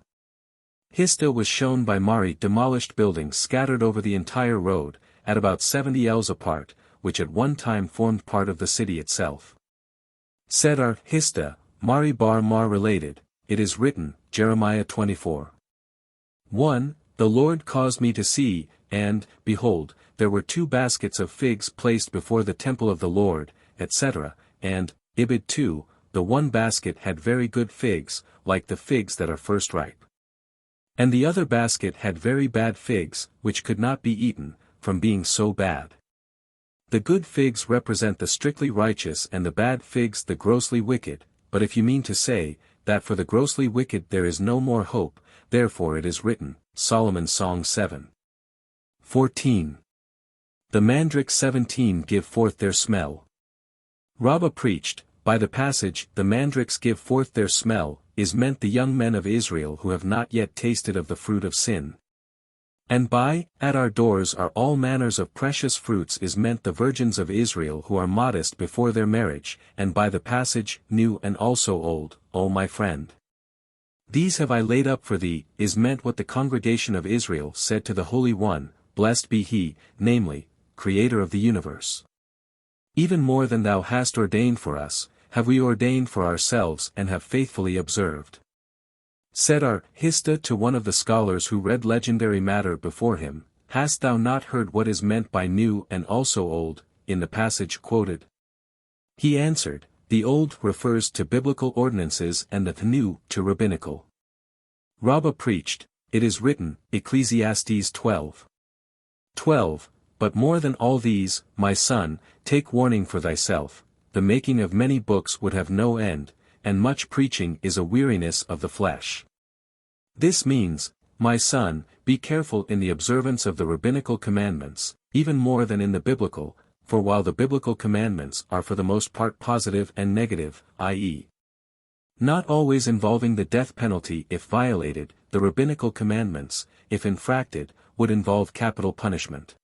Hista was shown by Mari demolished buildings scattered over the entire road, at about 70 ells apart, which at one time formed part of the city itself. Said our Hista, Mari bar Mar related, it is written, Jeremiah 24. 1. The Lord caused me to see, and, behold, there were 2 baskets of figs placed before the temple of the Lord, etc., and, Ibid 2, the one basket had very good figs, like the figs that are first ripe. And the other basket had very bad figs, which could not be eaten, from being so bad. The good figs represent the strictly righteous and the bad figs the grossly wicked, but if you mean to say, that for the grossly wicked there is no more hope, therefore it is written, Solomon's Song 7. 14. The mandrakes 17 give forth their smell. Rabbah preached, by the passage, the mandrakes give forth their smell, is meant the young men of Israel who have not yet tasted of the fruit of sin. And by, at our doors are all manners of precious fruits is meant the virgins of Israel who are modest before their marriage, and by the passage, new and also old, O my friend. These have I laid up for thee, is meant what the congregation of Israel said to the Holy One, blessed be he, namely, Creator of the universe. Even more than thou hast ordained for us, have we ordained for ourselves and have faithfully observed. Said our Hista to one of the scholars who read legendary matter before him, hast thou not heard what is meant by new and also old, in the passage quoted? He answered, the old refers to biblical ordinances and the new to rabbinical. Rabbah preached, it is written, Ecclesiastes 12:12, but more than all these, my son, take warning for thyself, the making of many books would have no end, and much preaching is a weariness of the flesh. This means, my son, be careful in the observance of the rabbinical commandments, even more than in the biblical, for while the biblical commandments are for the most part positive and negative, i.e., not always involving the death penalty if violated, the rabbinical commandments, if infracted, would involve capital punishment.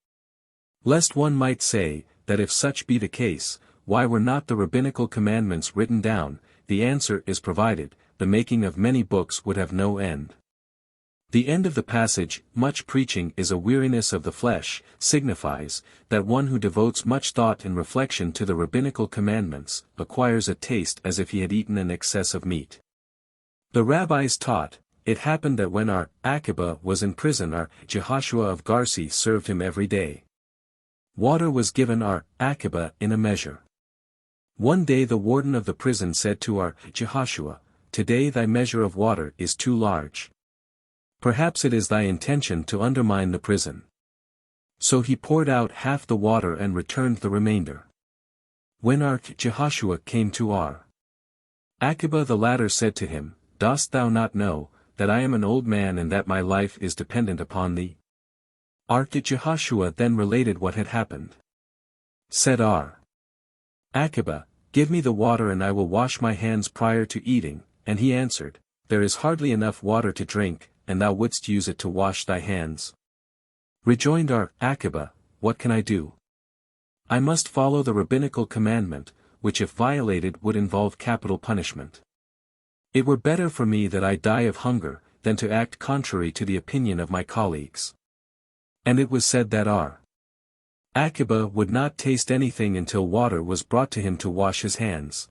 Lest one might say, that if such be the case, why were not the rabbinical commandments written down? The answer is provided, the making of many books would have no end. The end of the passage, much preaching is a weariness of the flesh, signifies, that one who devotes much thought and reflection to the rabbinical commandments, acquires a taste as if he had eaten an excess of meat. The rabbis taught, it happened that when our Akiba was in prison our Jehoshua of Garsi served him every day. Water was given our Akiba in a measure. One day the warden of the prison said to our Jehoshua, today thy measure of water is too large. Perhaps it is thy intention to undermine the prison. So he poured out half the water and returned the remainder. When our Jehoshua came to our Akiba the latter said to him, dost thou not know, that I am an old man and that my life is dependent upon thee? Our Jehoshua then related what had happened. Said our Akiba, give me the water and I will wash my hands prior to eating, and he answered, there is hardly enough water to drink, and thou wouldst use it to wash thy hands. Rejoined our Akiba, what can I do? I must follow the rabbinical commandment, which if violated would involve capital punishment. It were better for me that I die of hunger, than to act contrary to the opinion of my colleagues. And it was said that our Akiba would not taste anything until water was brought to him to wash his hands.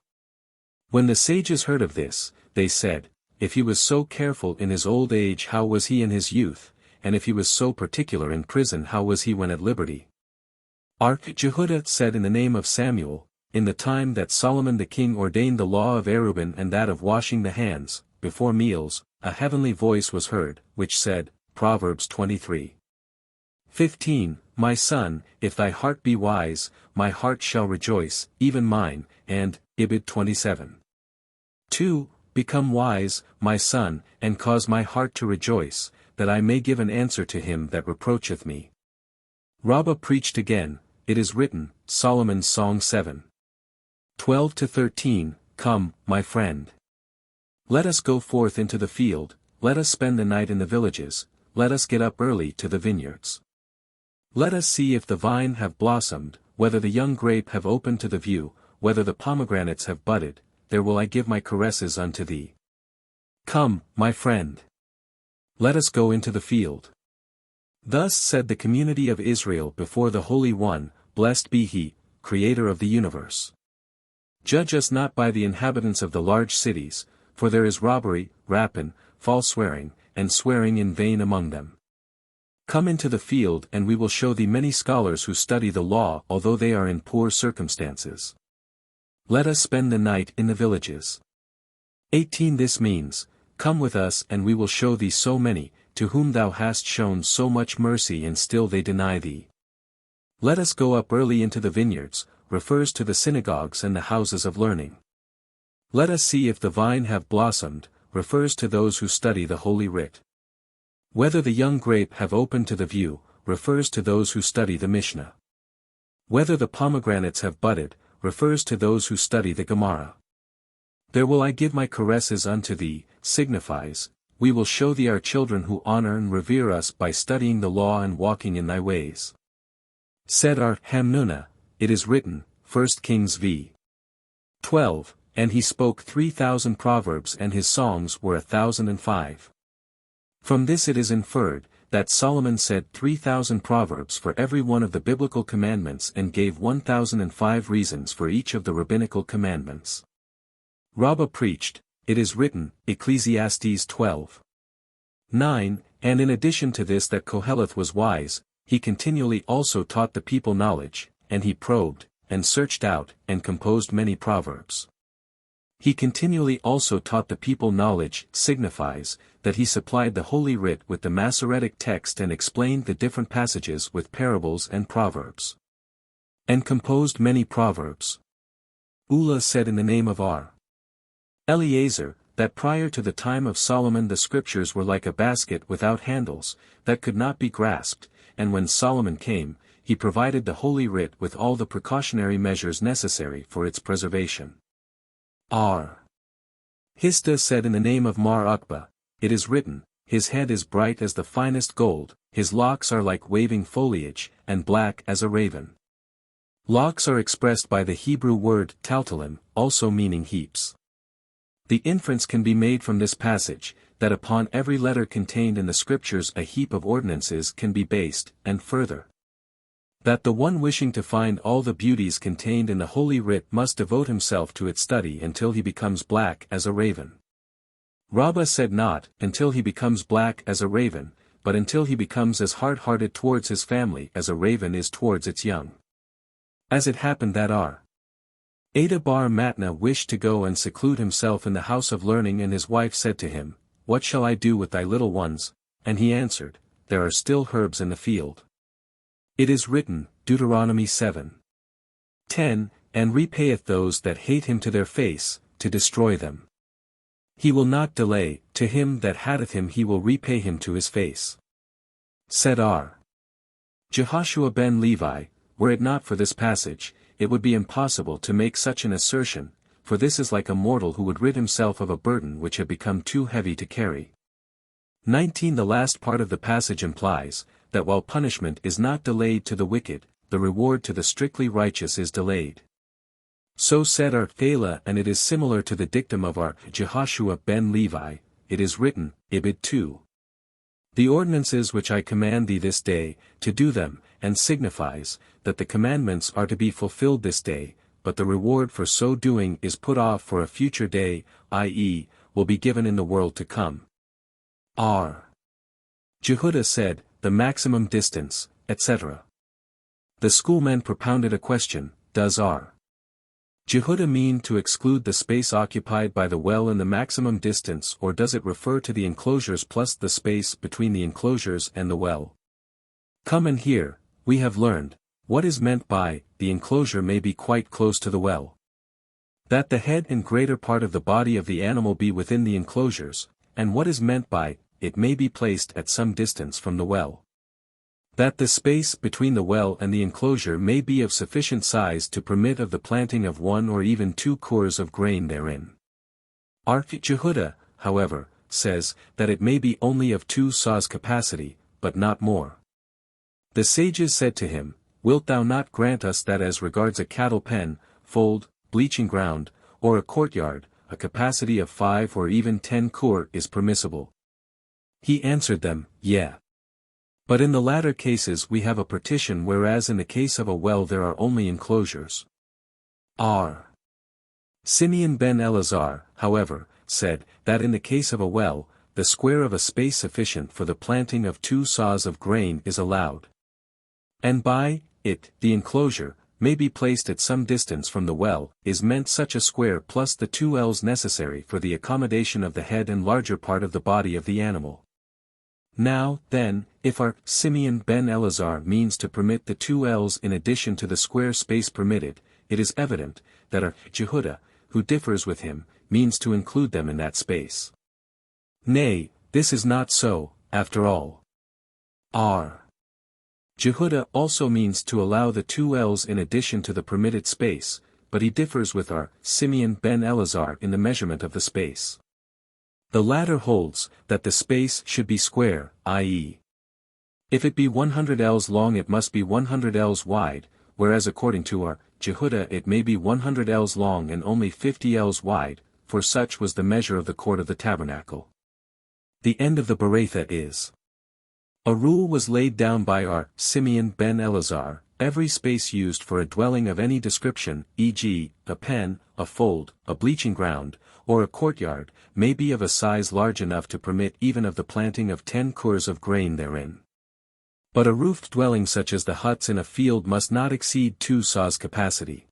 When the sages heard of this, they said, if he was so careful in his old age how was he in his youth, and if he was so particular in prison how was he when at liberty? Our Jehudah said in the name of Samuel, in the time that Solomon the king ordained the law of Erubin and that of washing the hands, before meals, a heavenly voice was heard, which said, Proverbs 23:15, my son, if thy heart be wise, my heart shall rejoice, even mine, and, Ibid 27:2, become wise, my son, and cause my heart to rejoice, that I may give an answer to him that reproacheth me. Rabbah preached again, it is written, Solomon's Song 7:12-13, come, my friend. Let us go forth into the field, let us spend the night in the villages, let us get up early to the vineyards. Let us see if the vine have blossomed, whether the young grape have opened to the view, whether the pomegranates have budded, there will I give my caresses unto thee. Come, my friend. Let us go into the field. Thus said the community of Israel before the Holy One, blessed be he, Creator of the universe. Judge us not by the inhabitants of the large cities, for there is robbery, rapine, false swearing, and swearing in vain among them. Come into the field and we will show thee many scholars who study the law although they are in poor circumstances. Let us spend the night in the villages. 18 This means, come with us and we will show thee so many, to whom thou hast shown so much mercy and still they deny thee. Let us go up early into the vineyards, refers to the synagogues and the houses of learning. Let us see if the vine have blossomed, refers to those who study the Holy Writ. Whether the young grape have opened to the view, refers to those who study the Mishnah. Whether the pomegranates have budded, refers to those who study the Gemara. There will I give my caresses unto thee, signifies, we will show thee our children who honor and revere us by studying the law and walking in thy ways. Said our Hamnunah, it is written, 1 Kings v. 12, and he spoke 3,000 proverbs and his songs were 1,005. From this it is inferred, that Solomon said 3,000 proverbs for every one of the biblical commandments and gave 1,005 reasons for each of the rabbinical commandments. Rabbah preached, it is written, Ecclesiastes 12:9, and in addition to this that Koheleth was wise, he continually also taught the people knowledge, and he probed, and searched out, and composed many proverbs. He continually also taught the people knowledge, signifies, that he supplied the Holy Writ with the Masoretic text and explained the different passages with parables and proverbs. And composed many proverbs. Ulla said in the name of R. Eleazar, that prior to the time of Solomon the scriptures were like a basket without handles, that could not be grasped, and when Solomon came, he provided the Holy Writ with all the precautionary measures necessary for its preservation. R. Hista said in the name of Mar Ukba, it is written, his head is bright as the finest gold, his locks are like waving foliage, and black as a raven. Locks are expressed by the Hebrew word taltalim, also meaning heaps. The inference can be made from this passage, that upon every letter contained in the scriptures a heap of ordinances can be based, and further, that the one wishing to find all the beauties contained in the Holy Writ must devote himself to its study until he becomes black as a raven. Rabbah said not, until he becomes black as a raven, but until he becomes as hard-hearted towards his family as a raven is towards its young. As it happened that R. Ada bar Matna wished to go and seclude himself in the house of learning, and his wife said to him, What shall I do with thy little ones? And he answered, There are still herbs in the field. It is written, Deuteronomy 7:10, and repayeth those that hate him to their face, to destroy them. He will not delay, to him that hateth him he will repay him to his face. Said R. Jehoshua ben Levi, were it not for this passage, it would be impossible to make such an assertion, for this is like a mortal who would rid himself of a burden which had become too heavy to carry. 19. The last part of the passage implies, that while punishment is not delayed to the wicked, the reward to the strictly righteous is delayed. So said our Thela, and it is similar to the dictum of our Jehoshua ben Levi, it is written, Ibid 2. The ordinances which I command thee this day, to do them, and signifies, that the commandments are to be fulfilled this day, but the reward for so doing is put off for a future day, i.e., will be given in the world to come. R. Jehudah said, the maximum distance, etc. The schoolmen propounded a question, does R. Jehudah mean to exclude the space occupied by the well in the maximum distance, or does it refer to the enclosures plus the space between the enclosures and the well? Come and hear. We have learned, what is meant by, the enclosure may be quite close to the well. That the head and greater part of the body of the animal be within the enclosures, and what is meant by, it may be placed at some distance from the well. That the space between the well and the enclosure may be of sufficient size to permit of the planting of 1 or even 2 cores of grain therein. Jehudah, however, says, that it may be only of 2 saws capacity, but not more. The sages said to him, Wilt thou not grant us that as regards a cattle pen, fold, bleaching ground, or a courtyard, a capacity of 5 or even 10 cor is permissible? He answered them, Yea. But in the latter cases we have a partition, whereas in the case of a well there are only enclosures. R. Simeon ben Eleazar, however, said, that in the case of a well, the square of a space sufficient for the planting of 2 saws of grain is allowed. And by it, the enclosure, may be placed at some distance from the well, is meant such a square plus the 2 ells necessary for the accommodation of the head and larger part of the body of the animal. Now, then, if our Simeon ben Eleazar means to permit the 2 ells in addition to the square space permitted, it is evident, that our Jehudah, who differs with him, means to include them in that space. Nay, this is not so, after all. R. Jehudah also means to allow the 2 ells in addition to the permitted space, but he differs with our Simeon ben Eleazar in the measurement of the space. The latter holds, that the space should be square, i.e. if it be 100 ells long it must be 100 ells wide, whereas according to our Jehudah it may be 100 ells long and only 50 ells wide, for such was the measure of the court of the tabernacle. The end of the Beretha is. A rule was laid down by our Simeon ben Eleazar, every space used for a dwelling of any description, e.g., a pen, a fold, a bleaching ground, or a courtyard, may be of a size large enough to permit even of the planting of 10 cors of grain therein. But a roofed dwelling such as the huts in a field must not exceed 2 saws capacity.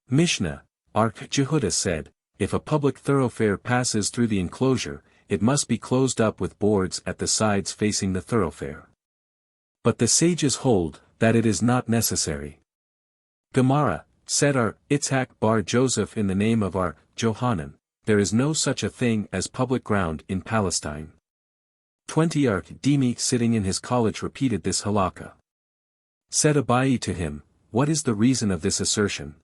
Mishnah, our Jehudah said, if a public thoroughfare passes through the enclosure, it must be closed up with boards at the sides facing the thoroughfare. But the sages hold that it is not necessary. Gemara, said our Itzhak bar Joseph in the name of our Johanan, there is no such a thing as public ground in Palestine. 20 Our Dimi sitting in his college repeated this halakha. Said Abayi to him, what is the reason of this assertion?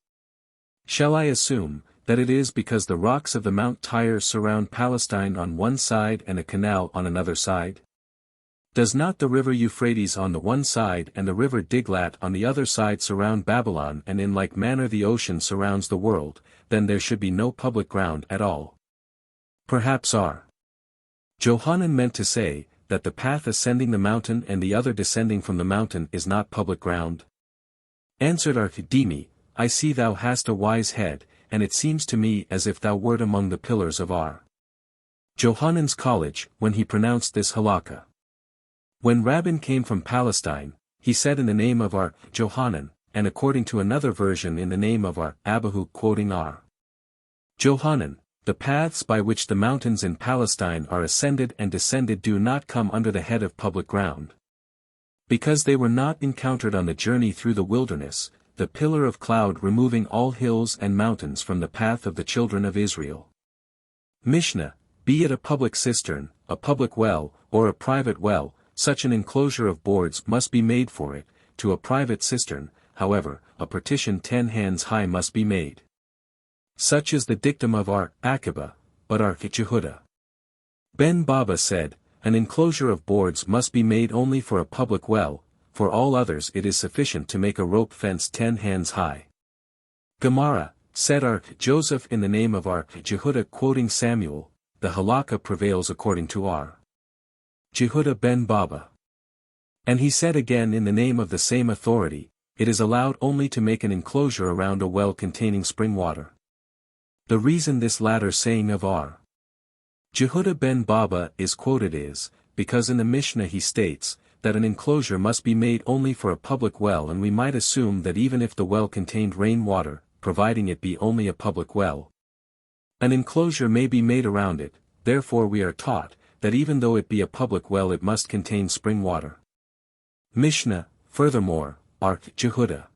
Shall I assume that it is because the rocks of the Mount Tyre surround Palestine on one side and a canal on another side? Does not the river Euphrates on the one side and the river Diglat on the other side surround Babylon, and in like manner the ocean surrounds the world, then there should be no public ground at all? Perhaps our Johanan meant to say, that the path ascending the mountain and the other descending from the mountain is not public ground? Answered Archidemi, I see thou hast a wise head, and it seems to me as if thou wert among the pillars of our Johanan's college, when he pronounced this halakha. When Rabbin came from Palestine, he said in the name of our Johanan, and according to another version in the name of our Abahu quoting our Johanan, the paths by which the mountains in Palestine are ascended and descended do not come under the head of public ground. Because they were not encountered on the journey through the wilderness, the pillar of cloud removing all hills and mountains from the path of the children of Israel. Mishnah, be it a public cistern, a public well, or a private well, such an enclosure of boards must be made for it. To a private cistern, however, a partition 10 hands high must be made. Such is the dictum of our Akiba, but our Jehuda. Ben Baba said, an enclosure of boards must be made only for a public well, for all others it is sufficient to make a rope fence 10 hands high. Gemara, said our Joseph in the name of our Jehuda quoting Samuel, the halakha prevails according to our Jehuda ben Baba. And he said again in the name of the same authority, it is allowed only to make an enclosure around a well containing spring water. The reason this latter saying of our Jehuda ben Baba is quoted is, because in the Mishnah he states, that an enclosure must be made only for a public well, and we might assume that even if the well contained rain water, providing it be only a public well, an enclosure may be made around it. Therefore we are taught, that even though it be a public well it must contain spring water. Mishnah, furthermore, Ark Jehuda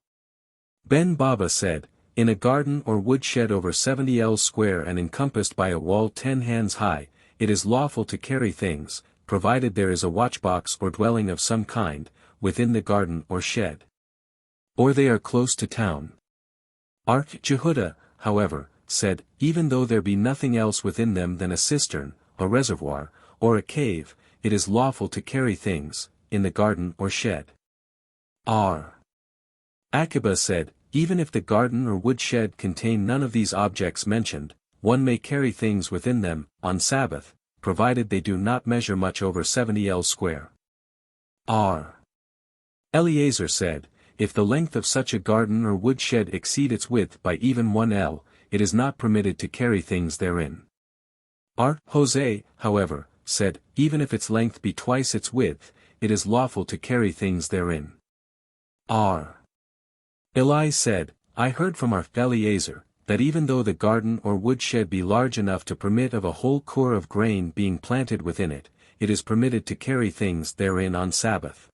ben Baba said, in a garden or woodshed over 70 ells square and encompassed by a wall 10 hands high, it is lawful to carry things, provided there is a watchbox or dwelling of some kind, within the garden or shed. Or they are close to town. Ark Jehuda, however, said, even though there be nothing else within them than a cistern, a reservoir, or a cave, it is lawful to carry things, in the garden or shed. R. Akiba said, even if the garden or woodshed contain none of these objects mentioned, one may carry things within them, on Sabbath, provided they do not measure much over 70 ells square. R. Eliezer said, if the length of such a garden or woodshed exceed its width by even 1 ell, it is not permitted to carry things therein. R. Jose, however, said, even if its length be twice its width, it is lawful to carry things therein. R. Eli said, I heard from our Eliezer, that even though the garden or woodshed be large enough to permit of a whole core of grain being planted within it, it is permitted to carry things therein on Sabbath.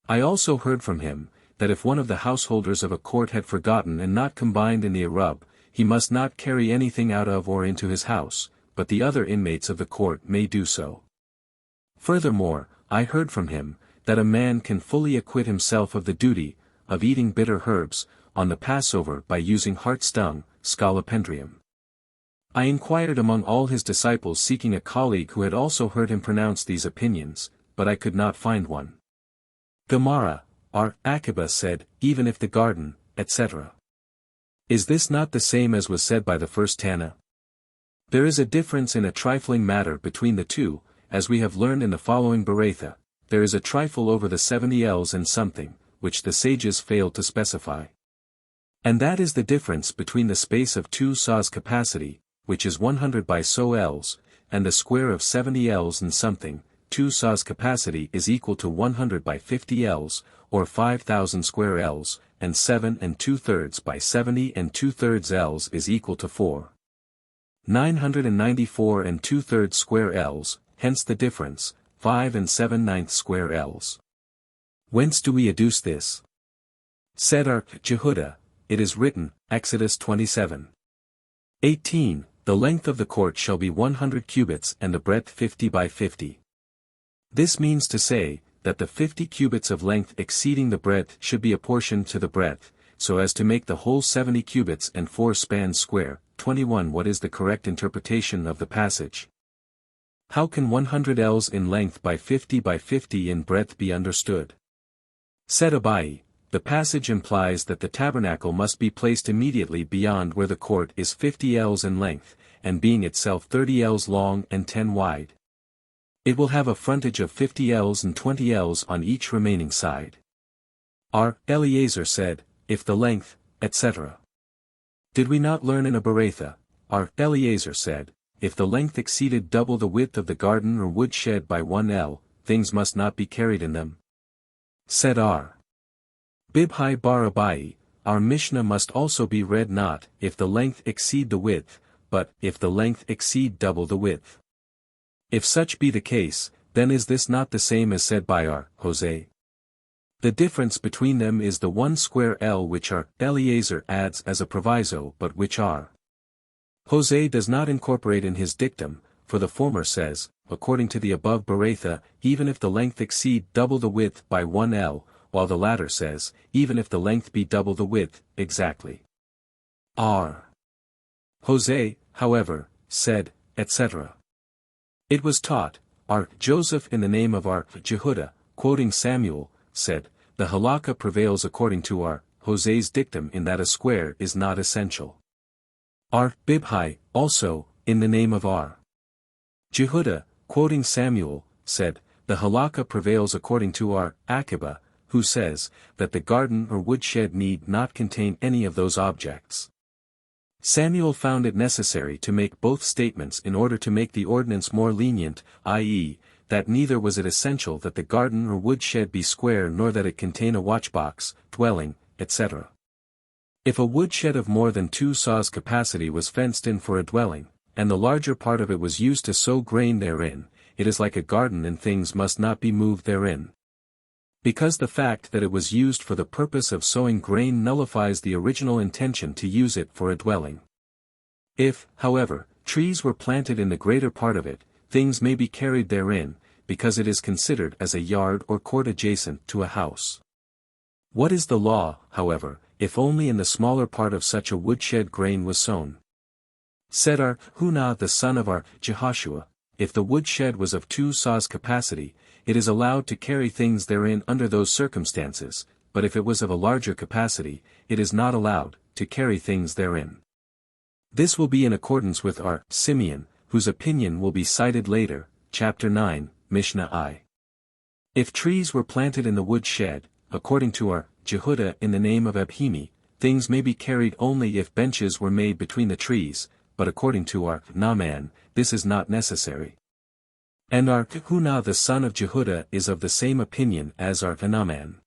I also heard from him, that if one of the householders of a court had forgotten and not combined in the Erub, he must not carry anything out of or into his house, but the other inmates of the court may do so. Furthermore, I heard from him, that a man can fully acquit himself of the duty, of eating bitter herbs, on the Passover by using heart-stung, scalopendrium. I inquired among all his disciples seeking a colleague who had also heard him pronounce these opinions, but I could not find one. Gemara, our Akiba said, even if the garden, etc. Is this not the same as was said by the first Tana? There is a difference in a trifling matter between the two, as we have learned in the following Beretha, there is a trifle over the 70 ells and something, which the sages failed to specify. And that is the difference between the space of 2 saws capacity, which is 100 by so ells, and the square of 70 ells and something. 2 saws capacity is equal to 100 by 50 ells, or 5,000 square ells, and 7 2/3 by 70 2/3 ells is equal to 4. 994 and 2/3 square ells, hence the difference, 5 and 7/9 square ells. Whence do we adduce this? Said our Jehuda, it is written, Exodus 27:18, the length of the court shall be 100 cubits and the breadth 50 by 50. This means to say, that the 50 cubits of length exceeding the breadth should be apportioned to the breadth, so as to make the whole 70 cubits and 4 spans square. 21. What is the correct interpretation of the passage? How can 100 ells in length by 50 by 50 in breadth be understood? Said Abai, the passage implies that the tabernacle must be placed immediately beyond where the court is 50 ells in length, and being itself 30 ells long and 10 wide. It will have a frontage of 50 ells and 20 ells on each remaining side. Our Eliezer said, if the length, etc. Did we not learn in a Beretha? Our Eliezer said, if the length exceeded double the width of the garden or woodshed by 1 ell, things must not be carried in them. Said our Bibhai bar Abai, our Mishnah must also be read not, if the length exceed the width, but, if the length exceed double the width. If such be the case, then is this not the same as said by our Jose? The difference between them is the 1 square ell which our Eliezer adds as a proviso but which our Jose does not incorporate in his dictum, for the former says, according to the above Beretha, even if the length exceed double the width by 1 ell, while the latter says, even if the length be double the width, exactly. Our Jose, however, said, etc. It was taught, our Joseph in the name of our Jehuda, quoting Samuel, said, the halakha prevails according to our Jose's dictum in that a square is not essential. Our Bibhai, also, in the name of our Jehuda, quoting Samuel, said, the halakha prevails according to our Akiba, who says, that the garden or woodshed need not contain any of those objects. Samuel found it necessary to make both statements in order to make the ordinance more lenient, i.e., that neither was it essential that the garden or woodshed be square nor that it contain a watchbox, dwelling, etc. If a woodshed of more than 2 saws capacity was fenced in for a dwelling, and the larger part of it was used to sow grain therein, it is like a garden and things must not be moved therein. Because the fact that it was used for the purpose of sowing grain nullifies the original intention to use it for a dwelling. If, however, trees were planted in the greater part of it, things may be carried therein, because it is considered as a yard or court adjacent to a house. What is the law, however, if only in the smaller part of such a woodshed grain was sown? Said our Hunah the son of our Jehoshua, if the woodshed was of 2 saws capacity, it is allowed to carry things therein under those circumstances, but if it was of a larger capacity, it is not allowed to carry things therein. This will be in accordance with our Simeon, whose opinion will be cited later, chapter 9, Mishnah I. If trees were planted in the woodshed, according to our Jehuda in the name of Abhimi, things may be carried only if benches were made between the trees, but according to our Naaman, this is not necessary. And our Hunah the son of Jehuda is of the same opinion as our Naaman.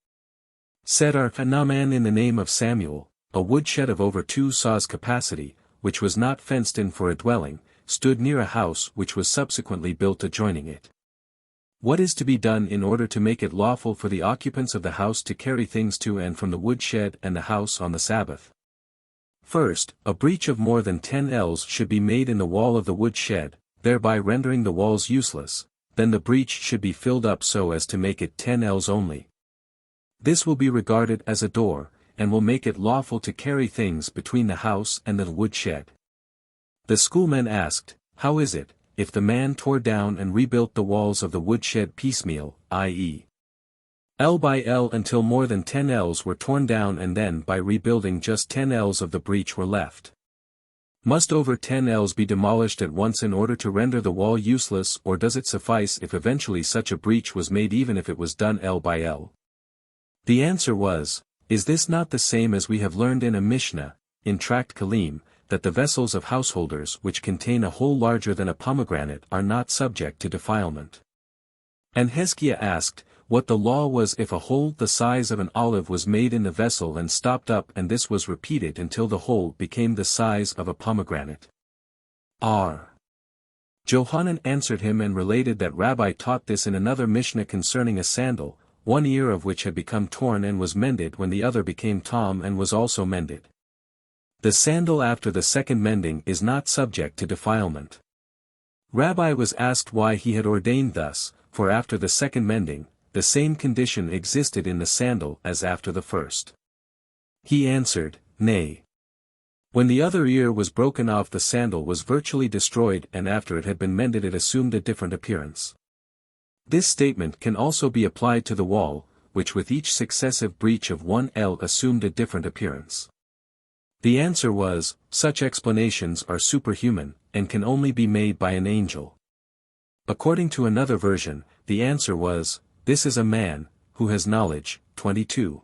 Said our Naaman in the name of Samuel, a woodshed of over 2 saws capacity, which was not fenced in for a dwelling, stood near a house which was subsequently built adjoining it. What is to be done in order to make it lawful for the occupants of the house to carry things to and from the woodshed and the house on the Sabbath? First, a breach of more than 10 ells should be made in the wall of the woodshed, thereby rendering the walls useless, then the breach should be filled up so as to make it 10 ells only. This will be regarded as a door, and will make it lawful to carry things between the house and the woodshed. The schoolmen asked, how is it, if the man tore down and rebuilt the walls of the woodshed piecemeal, i.e., ell by ell until more than 10 ells were torn down and then by rebuilding just 10 ells of the breach were left? Must over 10 ells be demolished at once in order to render the wall useless, or does it suffice if eventually such a breach was made even if it was done ell by ell? The answer was, is this not the same as we have learned in a Mishnah, in Tract Kalim, that the vessels of householders which contain a hole larger than a pomegranate are not subject to defilement? And Hezekiah asked, what the law was if a hole the size of an olive was made in the vessel and stopped up, and this was repeated until the hole became the size of a pomegranate. R. Johanan answered him and related that Rabbi taught this in another Mishnah concerning a sandal, one ear of which had become torn and was mended when the other became tom and was also mended. The sandal after the second mending is not subject to defilement. Rabbi was asked why he had ordained thus, for after the second mending, the same condition existed in the sandal as after the first. He answered, Nay. When the other ear was broken off, the sandal was virtually destroyed, and after it had been mended it assumed a different appearance. This statement can also be applied to the wall, which with each successive breach of one ell assumed a different appearance. The answer was, such explanations are superhuman, and can only be made by an angel. According to another version, the answer was, this is a man, who has knowledge. 22.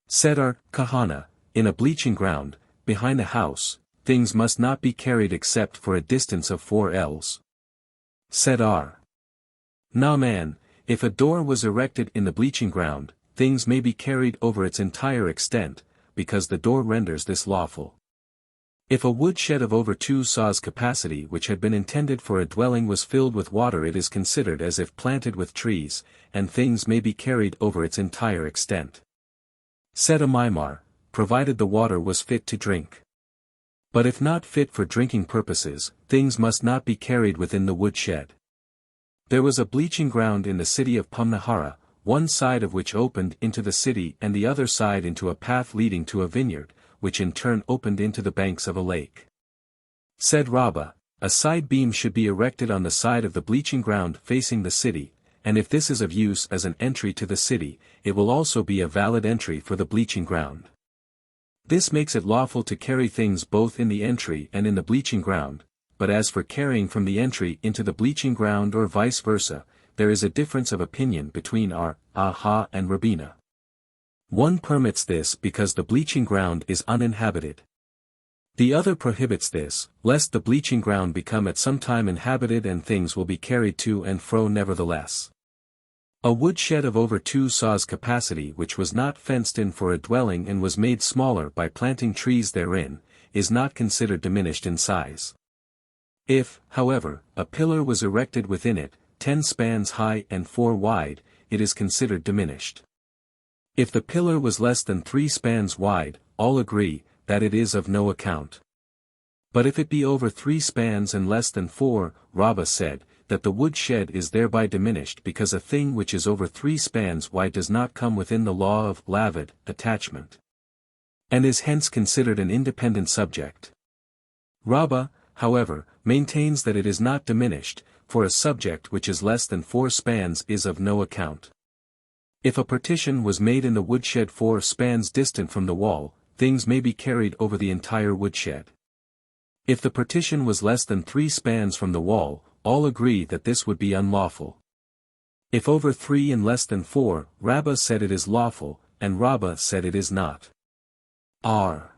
Sedar, Kahana, in a bleaching ground, behind a house, things must not be carried except for a distance of 4 ells. Sedar. Naaman, if a door was erected in the bleaching ground, things may be carried over its entire extent, because the door renders this lawful. If a woodshed of over 2 saws capacity which had been intended for a dwelling was filled with water, it is considered as if planted with trees, and things may be carried over its entire extent. Said a Mimar, provided the water was fit to drink. But if not fit for drinking purposes, things must not be carried within the woodshed. There was a bleaching ground in the city of Pumnahara, one side of which opened into the city and the other side into a path leading to a vineyard, which in turn opened into the banks of a lake. Said Rabbah, a side beam should be erected on the side of the bleaching ground facing the city, and if this is of use as an entry to the city, it will also be a valid entry for the bleaching ground. This makes it lawful to carry things both in the entry and in the bleaching ground, but as for carrying from the entry into the bleaching ground or vice versa, there is a difference of opinion between Aha and Rabina. One permits this because the bleaching ground is uninhabited. The other prohibits this, lest the bleaching ground become at some time inhabited and things will be carried to and fro nevertheless. A woodshed of over 2 saws capacity which was not fenced in for a dwelling and was made smaller by planting trees therein, is not considered diminished in size. If, however, a pillar was erected within it, 10 spans high and 4 wide, it is considered diminished. If the pillar was less than 3 spans wide, all agree that it is of no account. But if it be over 3 spans and less than 4, Rabbah said, that the woodshed is thereby diminished because a thing which is over 3 spans wide does not come within the law of lavid, attachment, and is hence considered an independent subject. Rabbah, however, maintains that it is not diminished, for a subject which is less than 4 spans is of no account. If a partition was made in the woodshed 4 spans distant from the wall, things may be carried over the entire woodshed. If the partition was less than 3 spans from the wall, all agree that this would be unlawful. If over 3 and less than 4, Rabbah said it is lawful, and Rabbah said it is not. R.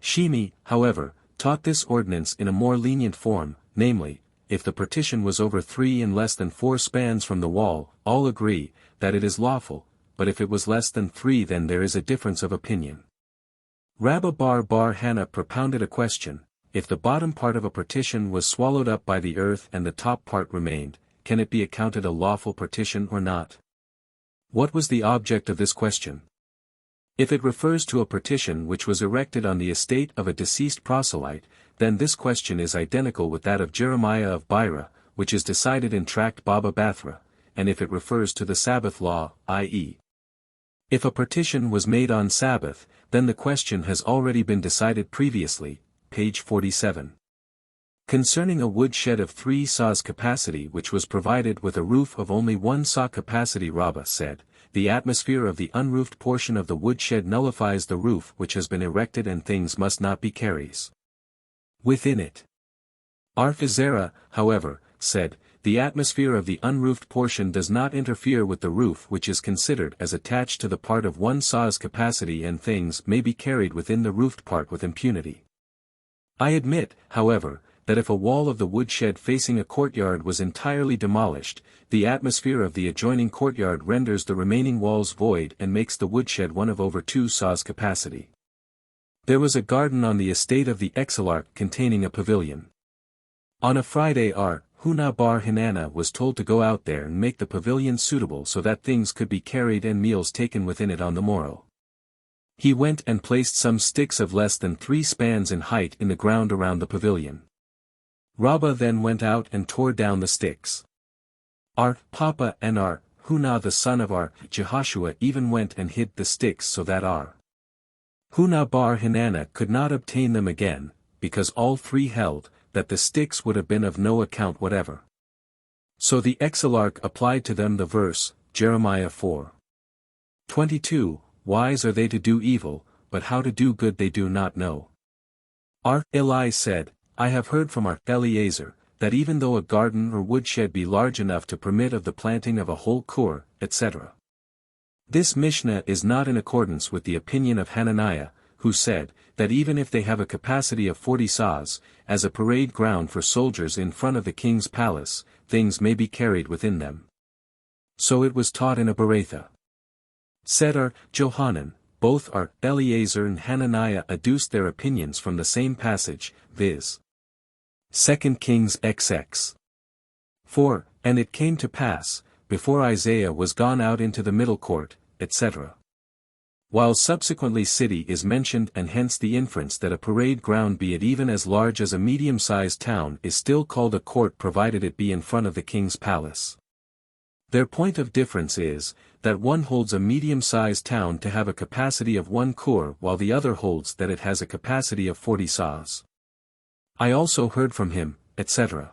Shimi, however, taught this ordinance in a more lenient form, namely, if the partition was over 3 and less than 4 spans from the wall, all agree that it is lawful, but if it was less than 3 then there is a difference of opinion. Rabba Bar Hannah propounded a question: if the bottom part of a partition was swallowed up by the earth and the top part remained, can it be accounted a lawful partition or not? What was the object of this question? If it refers to a partition which was erected on the estate of a deceased proselyte, then this question is identical with that of Jeremiah of Beira, which is decided in Tract Baba Bathra, and if it refers to the Sabbath law, i.e., if a partition was made on Sabbath, then the question has already been decided previously, page 47. Concerning a woodshed of 3 saws capacity which was provided with a roof of only 1 saw capacity, Rabbah said, the atmosphere of the unroofed portion of the woodshed nullifies the roof which has been erected and things must not be carries within it. Arphizera, however, said, the atmosphere of the unroofed portion does not interfere with the roof which is considered as attached to the part of 1 saw's capacity and things may be carried within the roofed part with impunity. I admit, however, that if a wall of the woodshed facing a courtyard was entirely demolished, the atmosphere of the adjoining courtyard renders the remaining walls void and makes the woodshed one of over 2 saws capacity. There was a garden on the estate of the exilarch containing a pavilion. On a Friday Huna bar Hinana was told to go out there and make the pavilion suitable so that things could be carried and meals taken within it on the morrow. He went and placed some sticks of less than 3 spans in height in the ground around the pavilion. Rabba then went out and tore down the sticks. Papa and Huna the son of Jehoshua even went and hid the sticks so that Huna bar Hinana could not obtain them again, because all 3 held that the sticks would have been of no account whatever. So the exilarch applied to them the verse, Jeremiah 4:22, wise are they to do evil, but how to do good they do not know. Eli said, I have heard from Eliezer, that even though a garden or woodshed be large enough to permit of the planting of a whole kur, etc. This Mishnah is not in accordance with the opinion of Hananiah, who said, that even if they have a capacity of 40 sahs, as a parade ground for soldiers in front of the king's palace, things may be carried within them. So it was taught in a Beretha. Said Johanan, both Eliezer and Hananiah adduced their opinions from the same passage, viz. 2 Kings XX 4, and it came to pass, before Isaiah was gone out into the middle court, etc. While subsequently city is mentioned and hence the inference that a parade ground be it even as large as a medium-sized town is still called a court provided it be in front of the king's palace. Their point of difference is, that one holds a medium-sized town to have a capacity of 1 kur while the other holds that it has a capacity of 40 sahs. I also heard from him, etc.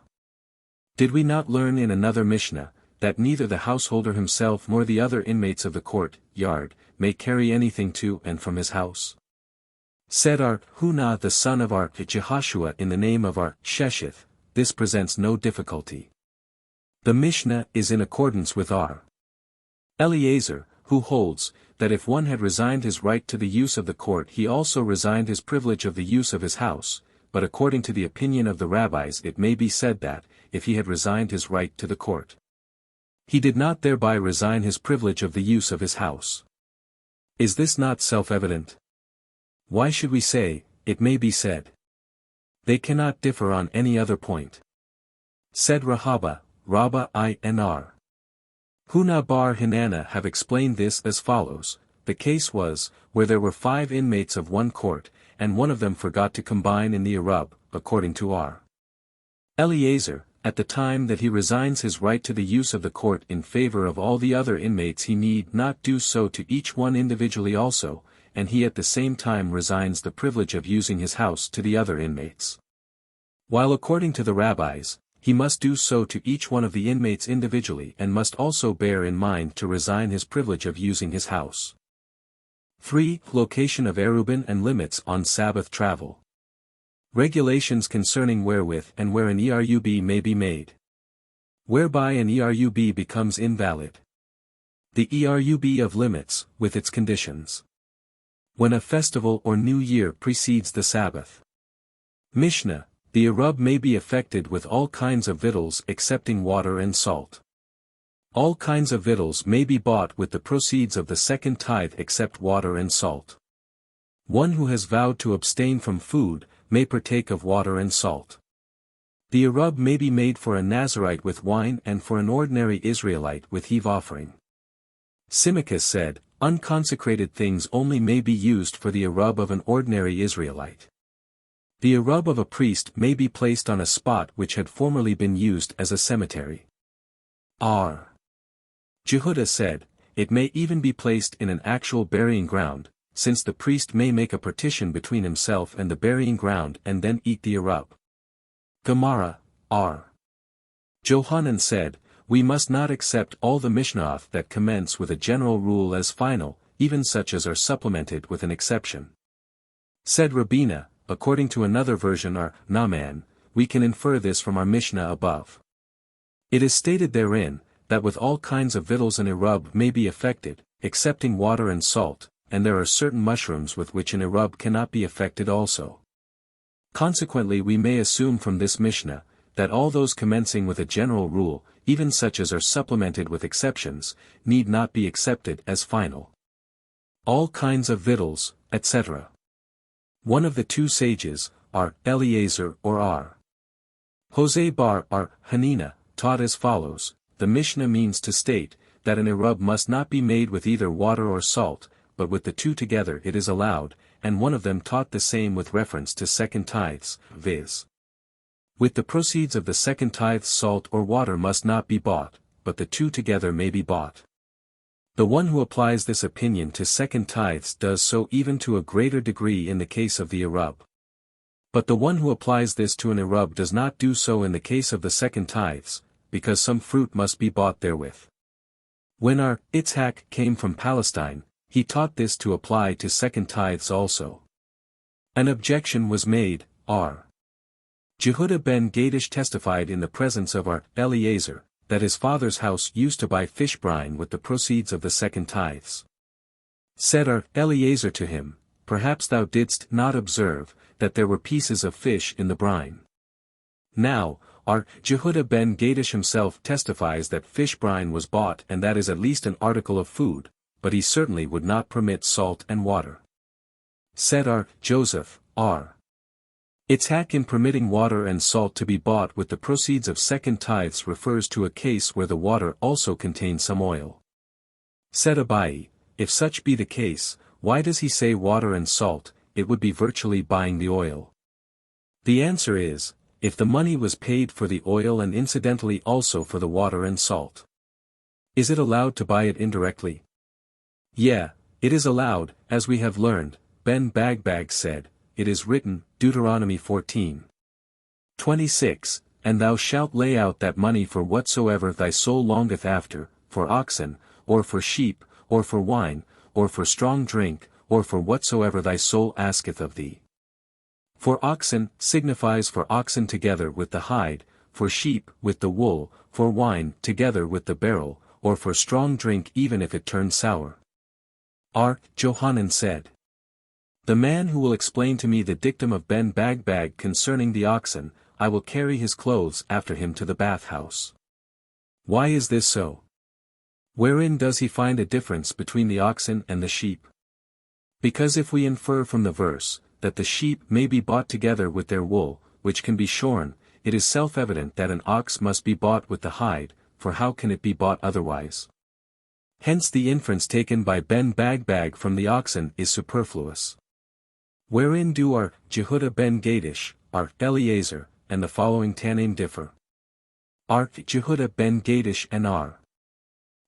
Did we not learn in another Mishnah, that neither the householder himself nor the other inmates of the court, yard, may carry anything to and from his house? Said Huna the son of Jehoshua in the name of Sheshith, this presents no difficulty. The Mishnah is in accordance with Eliezer, who holds, that if one had resigned his right to the use of the court he also resigned his privilege of the use of his house, but according to the opinion of the rabbis it may be said that, if he had resigned his right to the court, he did not thereby resign his privilege of the use of his house. Is this not self-evident? Why should we say, it may be said? They cannot differ on any other point. Said Rabba Inr. Huna bar Hinana have explained this as follows, the case was, where there were 5 inmates of one court, and one of them forgot to combine in the Erub, according to Eliezer, at the time that he resigns his right to the use of the court in favor of all the other inmates he need not do so to each one individually also, and he at the same time resigns the privilege of using his house to the other inmates. While according to the rabbis, he must do so to each one of the inmates individually and must also bear in mind to resign his privilege of using his house. 3. Location of Erubin and limits on Sabbath travel. Regulations concerning wherewith and where an Erub may be made. Whereby an Erub becomes invalid. The Erub of limits, with its conditions. When a festival or new year precedes the Sabbath. Mishnah, the Erub may be affected with all kinds of victuals excepting water and salt. All kinds of victuals may be bought with the proceeds of the second tithe except water and salt. One who has vowed to abstain from food, may partake of water and salt. The Erub may be made for a Nazirite with wine and for an ordinary Israelite with heave offering. Symmachus said, unconsecrated things only may be used for the Erub of an ordinary Israelite. The Erub of a priest may be placed on a spot which had formerly been used as a cemetery. Jehudah said, it may even be placed in an actual burying ground, since the priest may make a partition between himself and the burying ground and then eat the Erub. Gemara, Johanan said, we must not accept all the Mishnah that commence with a general rule as final, even such as are supplemented with an exception. Said Rabina, according to another version Naaman, we can infer this from our Mishnah above. It is stated therein, that with all kinds of victuals an Erub may be affected, excepting water and salt, and there are certain mushrooms with which an Erub cannot be affected also. Consequently we may assume from this Mishnah, that all those commencing with a general rule, even such as are supplemented with exceptions, need not be accepted as final. All kinds of victuals, etc. One of the 2 sages, Eliezer or Jose bar Hanina taught as follows: the Mishnah means to state, that an Erub must not be made with either water or salt, but with the two together it is allowed, and one of them taught the same with reference to second tithes, viz. With the proceeds of the second tithes salt or water must not be bought, but the two together may be bought. The one who applies this opinion to second tithes does so even to a greater degree in the case of the Erub. But the one who applies this to an Erub does not do so in the case of the second tithes, because some fruit must be bought therewith. When our Itzhak came from Palestine, he taught this to apply to second tithes also. An objection was made. R. Jehudah ben Gadish testified in the presence of our Eliezer, that his father's house used to buy fish brine with the proceeds of the second tithes. Said our Eliezer to him, perhaps thou didst not observe, that there were pieces of fish in the brine. Now, our Jehudah ben Gadish himself testifies that fish brine was bought and that is at least an article of food, but he certainly would not permit salt and water. Said our Joseph, R. Itzhak in permitting water and salt to be bought with the proceeds of second tithes refers to a case where the water also contains some oil. Said Abai, if such be the case, why does he say water and salt? It would be virtually buying the oil. The answer is, if the money was paid for the oil and incidentally also for the water and salt. Is it allowed to buy it indirectly? Yeah, it is allowed, as we have learned. Ben Bagbag said, it is written, Deuteronomy 14:26, and thou shalt lay out that money for whatsoever thy soul longeth after, for oxen, or for sheep, or for wine, or for strong drink, or for whatsoever thy soul asketh of thee. For oxen signifies for oxen together with the hide, for sheep with the wool, for wine together with the barrel, or for strong drink even if it turn sour. R. Johanan said, the man who will explain to me the dictum of Ben Bagbag concerning the oxen, I will carry his clothes after him to the bathhouse. Why is this so? Wherein does he find a difference between the oxen and the sheep? Because if we infer from the verse, that the sheep may be bought together with their wool, which can be shorn, it is self-evident that an ox must be bought with the hide, for how can it be bought otherwise? Hence the inference taken by Ben Bagbag from the oxen is superfluous. Wherein do our Jehudah ben Gadish, our Eliezer, and the following Tanaim differ? Our Jehudah ben Gadish and our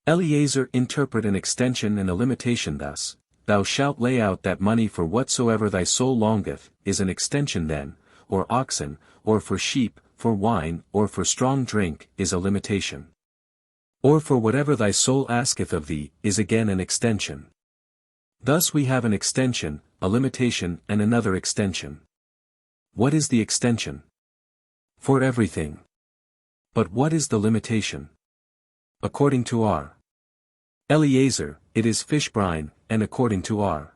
Eliezer interpret an extension and a limitation thus, thou shalt lay out that money for whatsoever thy soul longeth, is an extension then, or oxen, or for sheep, for wine, or for strong drink, is a limitation. Or for whatever thy soul asketh of thee, is again an extension. Thus we have an extension, a limitation and another extension. What is the extension? For everything. But what is the limitation? According to R. Eliezer, it is fish brine, and according to R.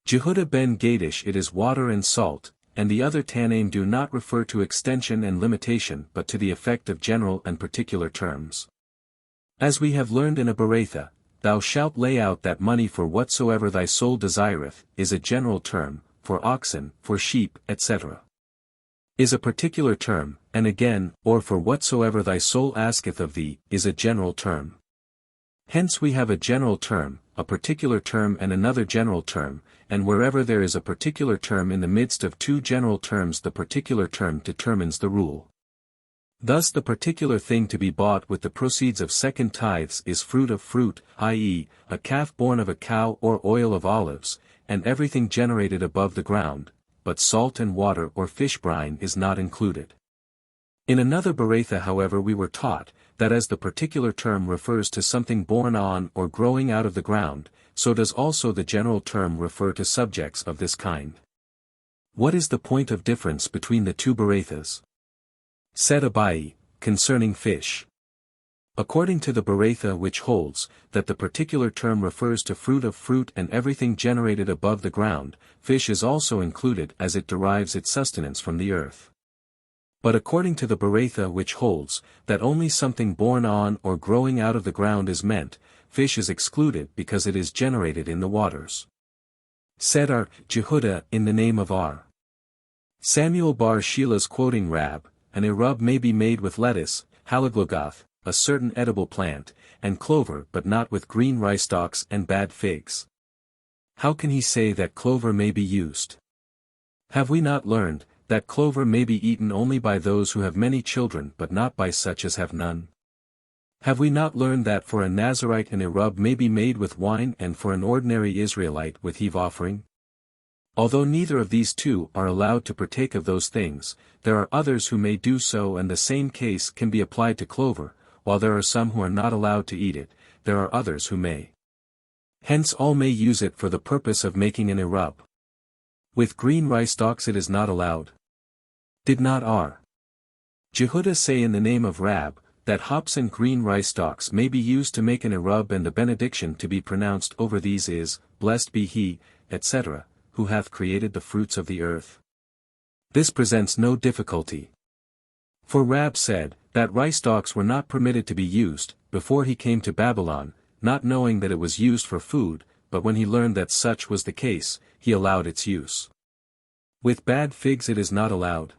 Jehudah ben Gadish it is water and salt, and the other Tanaim do not refer to extension and limitation but to the effect of general and particular terms. As we have learned in a Beretha, thou shalt lay out that money for whatsoever thy soul desireth, is a general term, for oxen, for sheep, etc. Is a particular term, and again, or for whatsoever thy soul asketh of thee, is a general term. Hence we have a general term, a particular term and another general term, and wherever there is a particular term in the midst of two general terms the particular term determines the rule. Thus the particular thing to be bought with the proceeds of second tithes is fruit of fruit, i.e., a calf born of a cow or oil of olives, and everything generated above the ground, but salt and water or fish brine is not included. In another Beretha however we were taught, that as the particular term refers to something born on or growing out of the ground, so does also the general term refer to subjects of this kind. What is the point of difference between the two Berethas? Said Abai, concerning fish. According to the Beretha which holds, that the particular term refers to fruit of fruit and everything generated above the ground, fish is also included as it derives its sustenance from the earth. But according to the Beretha which holds, that only something born on or growing out of the ground is meant, fish is excluded because it is generated in the waters. Said our Jehudah in the name of our Samuel bar Shilah's quoting Rab, an Erub may be made with lettuce, halaglogoth, a certain edible plant, and clover but not with green rice stalks and bad figs. How can he say that clover may be used? Have we not learned, that clover may be eaten only by those who have many children but not by such as have none? Have we not learned that for a Nazirite an Erub may be made with wine and for an ordinary Israelite with heave offering? Although neither of these two are allowed to partake of those things, there are others who may do so, and the same case can be applied to clover. While there are some who are not allowed to eat it, there are others who may. Hence all may use it for the purpose of making an Erub. With green rice stalks it is not allowed. Did not R. Jehuda say in the name of Rab, that hops and green rice stalks may be used to make an Erub, and the benediction to be pronounced over these is, Blessed be he, etc., who hath created the fruits of the earth? This presents no difficulty. For Rab said, that rice stalks were not permitted to be used, before he came to Babylon, not knowing that it was used for food, but when he learned that such was the case, he allowed its use. With bad figs it is not allowed.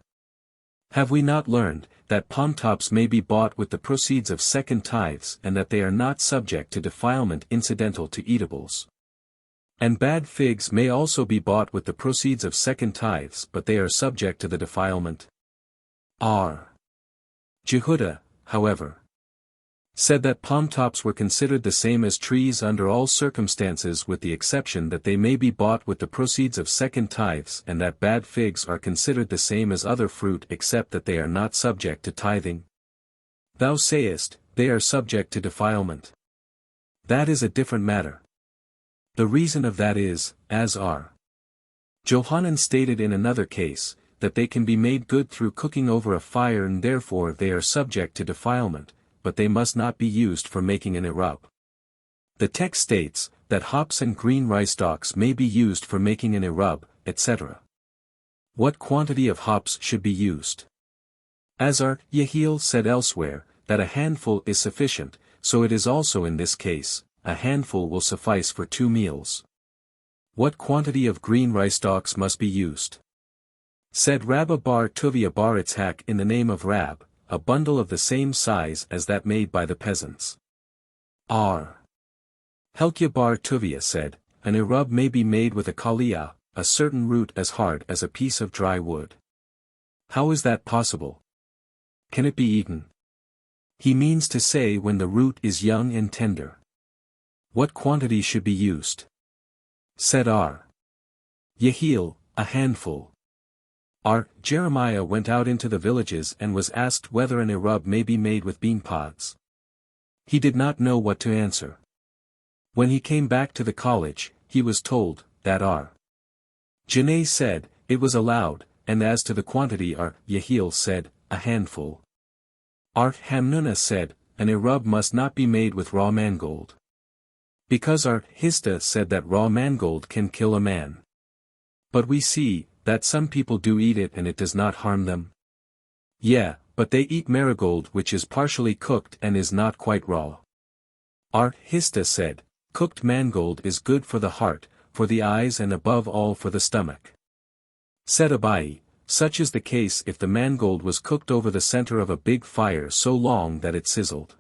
Have we not learned, that palm tops may be bought with the proceeds of second tithes, and that they are not subject to defilement incidental to eatables? And bad figs may also be bought with the proceeds of second tithes, but they are subject to the defilement. R. Jehuda, however, said that palm tops were considered the same as trees under all circumstances, with the exception that they may be bought with the proceeds of second tithes, and that bad figs are considered the same as other fruit except that they are not subject to tithing. Thou sayest, they are subject to defilement. That is a different matter. The reason of that is, as R. Johanan stated in another case, that they can be made good through cooking over a fire, and therefore they are subject to defilement, but they must not be used for making an Erub. The text states, that hops and green rice stalks may be used for making an Erub, etc. What quantity of hops should be used? As R. Yehiel said elsewhere, that a handful is sufficient, so it is also in this case, a handful will suffice for 2 meals. What quantity of green rice stalks must be used? Said Rabba bar Tuvia bar Itzhak in the name of Rab, a bundle of the same size as that made by the peasants. R. Helkia bar Tuvia said, an Erub may be made with a kaliyah, a certain root as hard as a piece of dry wood. How is that possible? Can it be eaten? He means to say when the root is young and tender. What quantity should be used? Said R. Yehiel, a handful. R. Jeremiah went out into the villages and was asked whether an Erub may be made with bean pods. He did not know what to answer. When he came back to the college, he was told, that R. Janae said, it was allowed, and as to the quantity R. Yehiel said, a handful. R. Hamnuna said, an Erub must not be made with raw mangold. Because R. Hista said that raw mangold can kill a man. But we see, that some people do eat it and it does not harm them. Yeah, but they eat marigold which is partially cooked and is not quite raw. R. Hista said, cooked mangold is good for the heart, for the eyes and above all for the stomach. Said Abai, such is the case if the mangold was cooked over the center of a big fire so long that it sizzled.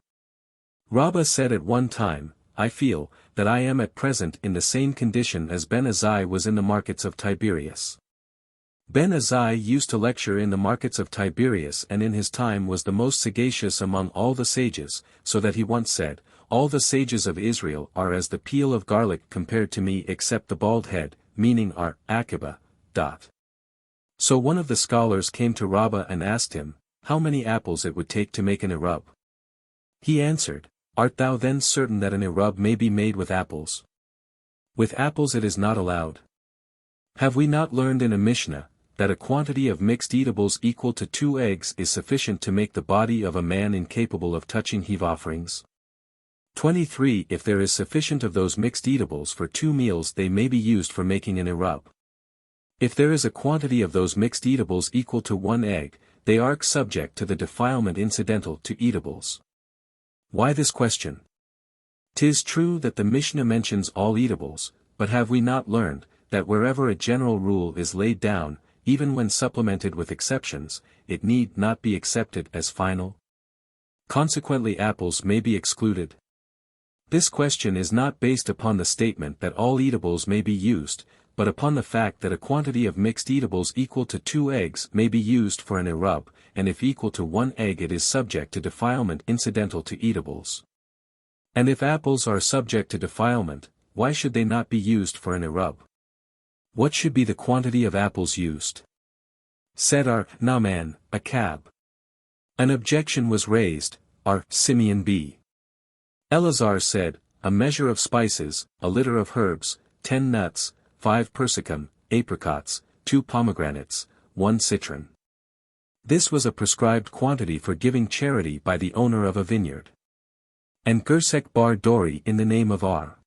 Rabbah said at one time, I feel, that I am at present in the same condition as Ben Azai was in the markets of Tiberias. Ben Azai used to lecture in the markets of Tiberias, and in his time was the most sagacious among all the sages, so that he once said, all the sages of Israel are as the peel of garlic compared to me except the bald head, meaning our Akiba. So one of the scholars came to Rabbah and asked him, how many apples it would take to make an Erub. He answered, art thou then certain that an Erub may be made with apples? With apples it is not allowed. Have we not learned in a Mishnah, that a quantity of mixed eatables equal to 2 eggs is sufficient to make the body of a man incapable of touching heave offerings? 23 If there is sufficient of those mixed eatables for 2 meals they may be used for making an Erub. If there is a quantity of those mixed eatables equal to 1 egg, they are subject to the defilement incidental to eatables. Why this question? 'Tis true that the Mishnah mentions all eatables, but have we not learned, that wherever a general rule is laid down, even when supplemented with exceptions, it need not be accepted as final? Consequently apples may be excluded. This question is not based upon the statement that all eatables may be used, but upon the fact that a quantity of mixed eatables equal to 2 eggs may be used for an erub, and if equal to 1 egg it is subject to defilement incidental to eatables. And if apples are subject to defilement, why should they not be used for an erub? What should be the quantity of apples used? Said R. Naaman, a cab. An objection was raised, R. Simeon B. Eleazar said, a measure of spices, a litter of herbs, 10 nuts, 5 persicum, apricots, 2 pomegranates, 1 citron. This was a prescribed quantity for giving charity by the owner of a vineyard. And Gersek bar Dori in the name of R.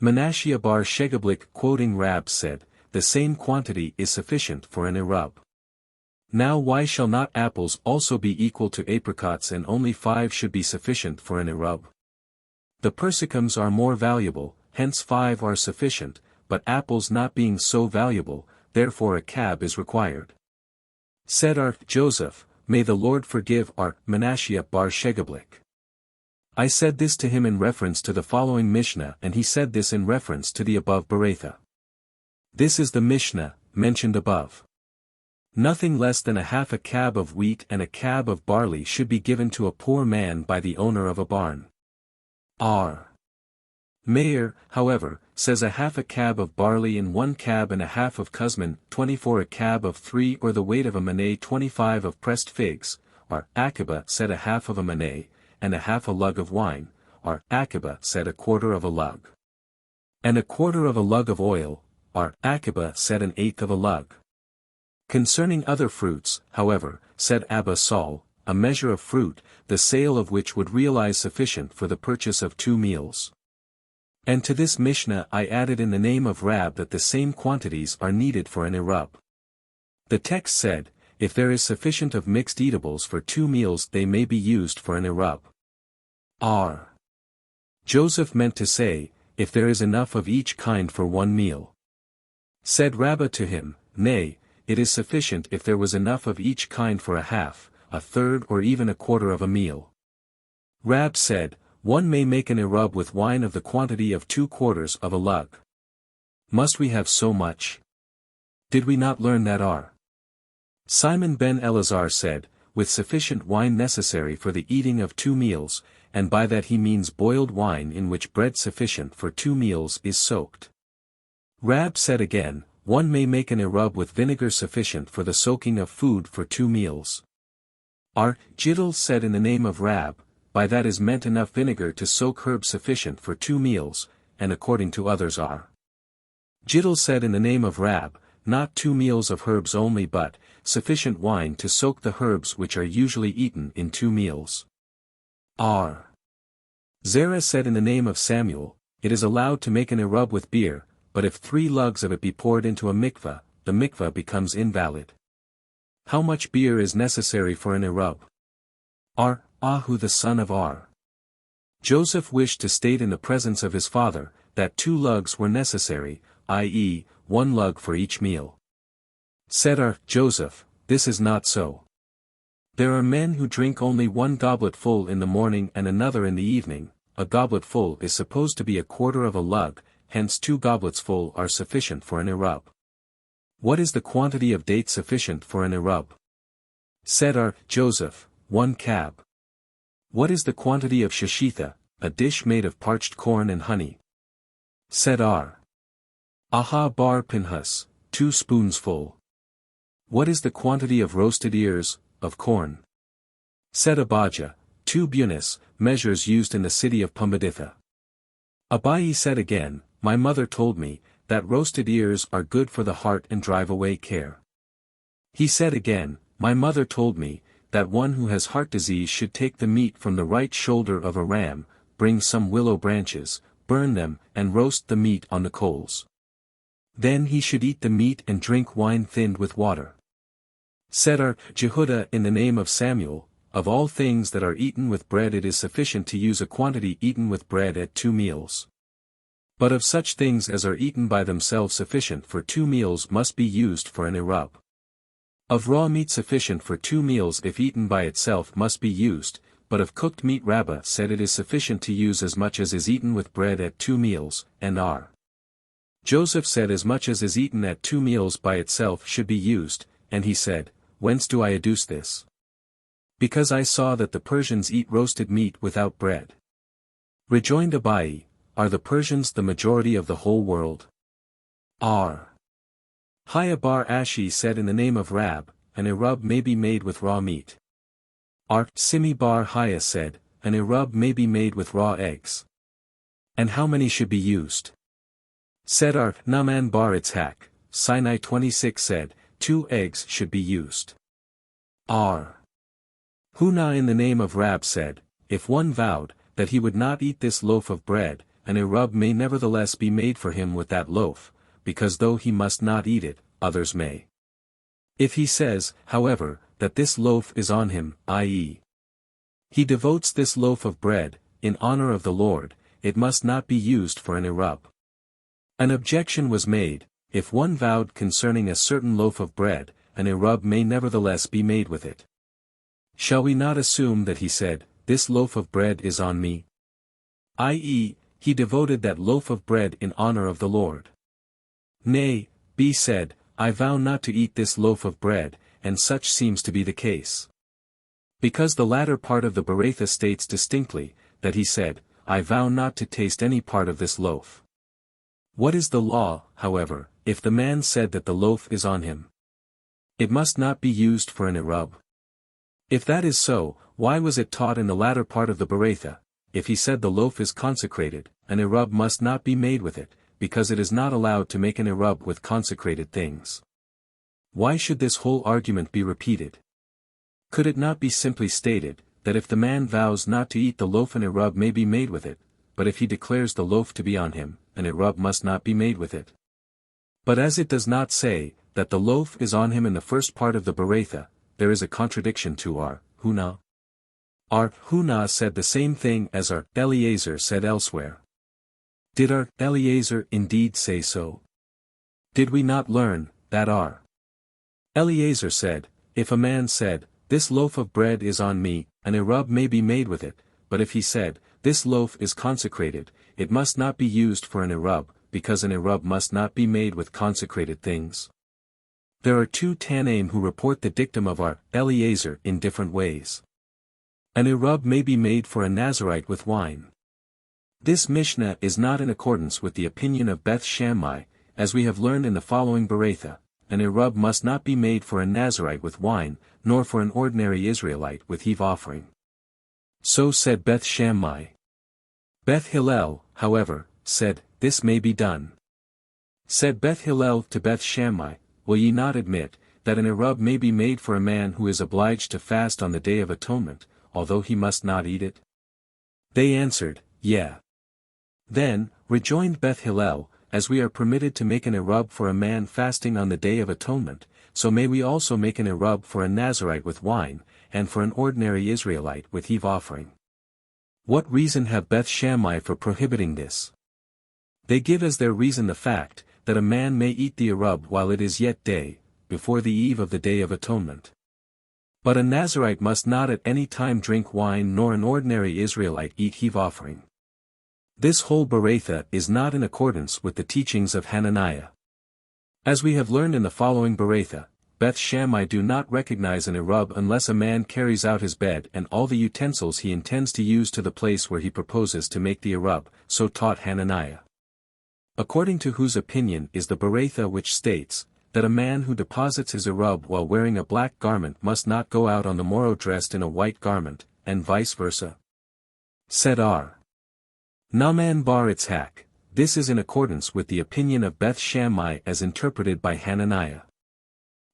Menashiah bar Shegablik quoting Rab said, the same quantity is sufficient for an erub. Now why shall not apples also be equal to apricots and only 5 should be sufficient for an erub? The persicums are more valuable, hence 5 are sufficient, but apples not being so valuable, therefore a cab is required. Said R. Joseph, may the Lord forgive R. Menashiah bar Shegablik. I said this to him in reference to the following Mishnah and he said this in reference to the above Beretha. This is the Mishnah, mentioned above. Nothing less than a half a cab of wheat and a cab of barley should be given to a poor man by the owner of a barn. R. Meir, however, says a half a cab of barley and 1 cab and a half of kusman, 24 a cab of 3 or the weight of a maneh 25 of pressed figs, R. Akiba said a half of a maneh, and a half a lug of wine, R. Akiba said a quarter of a lug. And a quarter of a lug of oil, R. Akiba said an eighth of a lug. Concerning other fruits, however, said Abba Saul, a measure of fruit, the sale of which would realize sufficient for the purchase of 2 meals. And to this Mishnah I added in the name of Rab that the same quantities are needed for an erub. The text said, if there is sufficient of mixed eatables for 2 meals they may be used for an erub. R. Joseph meant to say, if there is enough of each kind for 1 meal. Said Rabbah to him, nay, it is sufficient if there was enough of each kind for a half, a third or even a quarter of a meal. Rab said, one may make an erub with wine of the quantity of 2/4 of a lug. Must we have so much? Did we not learn that R. Simon ben Eleazar said, with sufficient wine necessary for the eating of 2 meals, and by that he means boiled wine in which bread sufficient for 2 meals is soaked. Rab said again, one may make an erub with vinegar sufficient for the soaking of food for 2 meals. R. Giddel said in the name of Rab, by that is meant enough vinegar to soak herbs sufficient for 2 meals, and according to others R. Giddel said in the name of Rab, not 2 meals of herbs only but, sufficient wine to soak the herbs which are usually eaten in 2 meals. R. Zerah said in the name of Samuel, it is allowed to make an erub with beer, but if 3 lugs of it be poured into a mikveh, the mikveh becomes invalid. How much beer is necessary for an erub? R. Ahu the son of R. Joseph wished to state in the presence of his father, that 2 lugs were necessary, i.e., 1 lug for each meal. Said R. Joseph, this is not so. There are men who drink only 1 goblet full in the morning and another in the evening, a goblet full is supposed to be a quarter of a lug, hence 2 goblets full are sufficient for an erub. What is the quantity of dates sufficient for an erub? Said R. Joseph, 1 cab. What is the quantity of shashitha, a dish made of parched corn and honey? Said R. Aha bar Pinhas, 2 spoonsful. What is the quantity of roasted ears, of corn? Said Abijah, 2 bunis, measures used in the city of Pumbeditha. Abai said again, my mother told me, that roasted ears are good for the heart and drive away care. He said again, my mother told me, that one who has heart disease should take the meat from the right shoulder of a ram, bring some willow branches, burn them, and roast the meat on the coals. Then he should eat the meat and drink wine thinned with water. Said R. Jehudah in the name of Samuel, of all things that are eaten with bread it is sufficient to use a quantity eaten with bread at 2 meals. But of such things as are eaten by themselves sufficient for 2 meals must be used for an erub. Of raw meat sufficient for 2 meals if eaten by itself must be used, but of cooked meat Rabbah said it is sufficient to use as much as is eaten with bread at 2 meals, and R. Joseph said as much as is eaten at 2 meals by itself should be used, and he said, Whence do I adduce this? Because I saw that the Persians eat roasted meat without bread. Rejoined Abai, Are the Persians the majority of the whole world? R. Haya bar Ashi said in the name of Rab, an Erub may be made with raw meat. R. Simi bar Haya said, an Erub may be made with raw eggs. And how many should be used? Said R. Naaman bar Itzhak, Sinai 26 said, 2 eggs should be used. R. Huna in the name of Rab said, If one vowed, that he would not eat this loaf of bread, an Erub may nevertheless be made for him with that loaf, because though he must not eat it, others may. If he says, however, that this loaf is on him, i.e., he devotes this loaf of bread, in honor of the Lord, it must not be used for an Erub. An objection was made, if one vowed concerning a certain loaf of bread, an Erub may nevertheless be made with it. Shall we not assume that he said, This loaf of bread is on me? I.e., he devoted that loaf of bread in honor of the Lord. Nay, B said, I vow not to eat this loaf of bread, and such seems to be the case. Because the latter part of the Beretha states distinctly, that he said, I vow not to taste any part of this loaf. What is the law, however, if the man said that the loaf is on him? It must not be used for an Erub. If that is so, why was it taught in the latter part of the Beretha, if he said the loaf is consecrated, an Erub must not be made with it, because it is not allowed to make an Erub with consecrated things? Why should this whole argument be repeated? Could it not be simply stated, that if the man vows not to eat the loaf an Erub may be made with it, but if he declares the loaf to be on him, an Erub must not be made with it? But as it does not say, that the loaf is on him in the first part of the Beretha, there is a contradiction to our Huna. Our Huna said the same thing as our Eliezer said elsewhere. Did our Eliezer indeed say so? Did we not learn, that our Eliezer said, if a man said, This loaf of bread is on me, an Erub may be made with it, but if he said, This loaf is consecrated, it must not be used for an Erub, because an Erub must not be made with consecrated things? There are 2 Tanaim who report the dictum of our Eliezer in different ways. An Erub may be made for a Nazirite with wine. This Mishnah is not in accordance with the opinion of Beth Shammai, as we have learned in the following Beretha, an Erub must not be made for a Nazirite with wine, nor for an ordinary Israelite with heave offering. So said Beth Shammai. Beth Hillel, however, said, This may be done. Said Beth Hillel to Beth Shammai, Will ye not admit, that an Erub may be made for a man who is obliged to fast on the Day of Atonement, although he must not eat it? They answered, Yea. Then, rejoined Beth Hillel, as we are permitted to make an Erub for a man fasting on the Day of Atonement, so may we also make an Erub for a Nazirite with wine, and for an ordinary Israelite with heave offering. What reason have Beth Shammai for prohibiting this? They give as their reason the fact, that a man may eat the Erub while it is yet day, before the eve of the Day of Atonement. But a Nazirite must not at any time drink wine nor an ordinary Israelite eat heave offering. This whole Beretha is not in accordance with the teachings of Hananiah. As we have learned in the following Beretha, Beth Shammai do not recognize an Erub unless a man carries out his bed and all the utensils he intends to use to the place where he proposes to make the Erub, so taught Hananiah. According to whose opinion is the Beretha which states, that a man who deposits his Erub while wearing a black garment must not go out on the morrow dressed in a white garment, and vice versa? Said R. Naaman bar Itzhak, this is in accordance with the opinion of Beth Shammai as interpreted by Hananiah.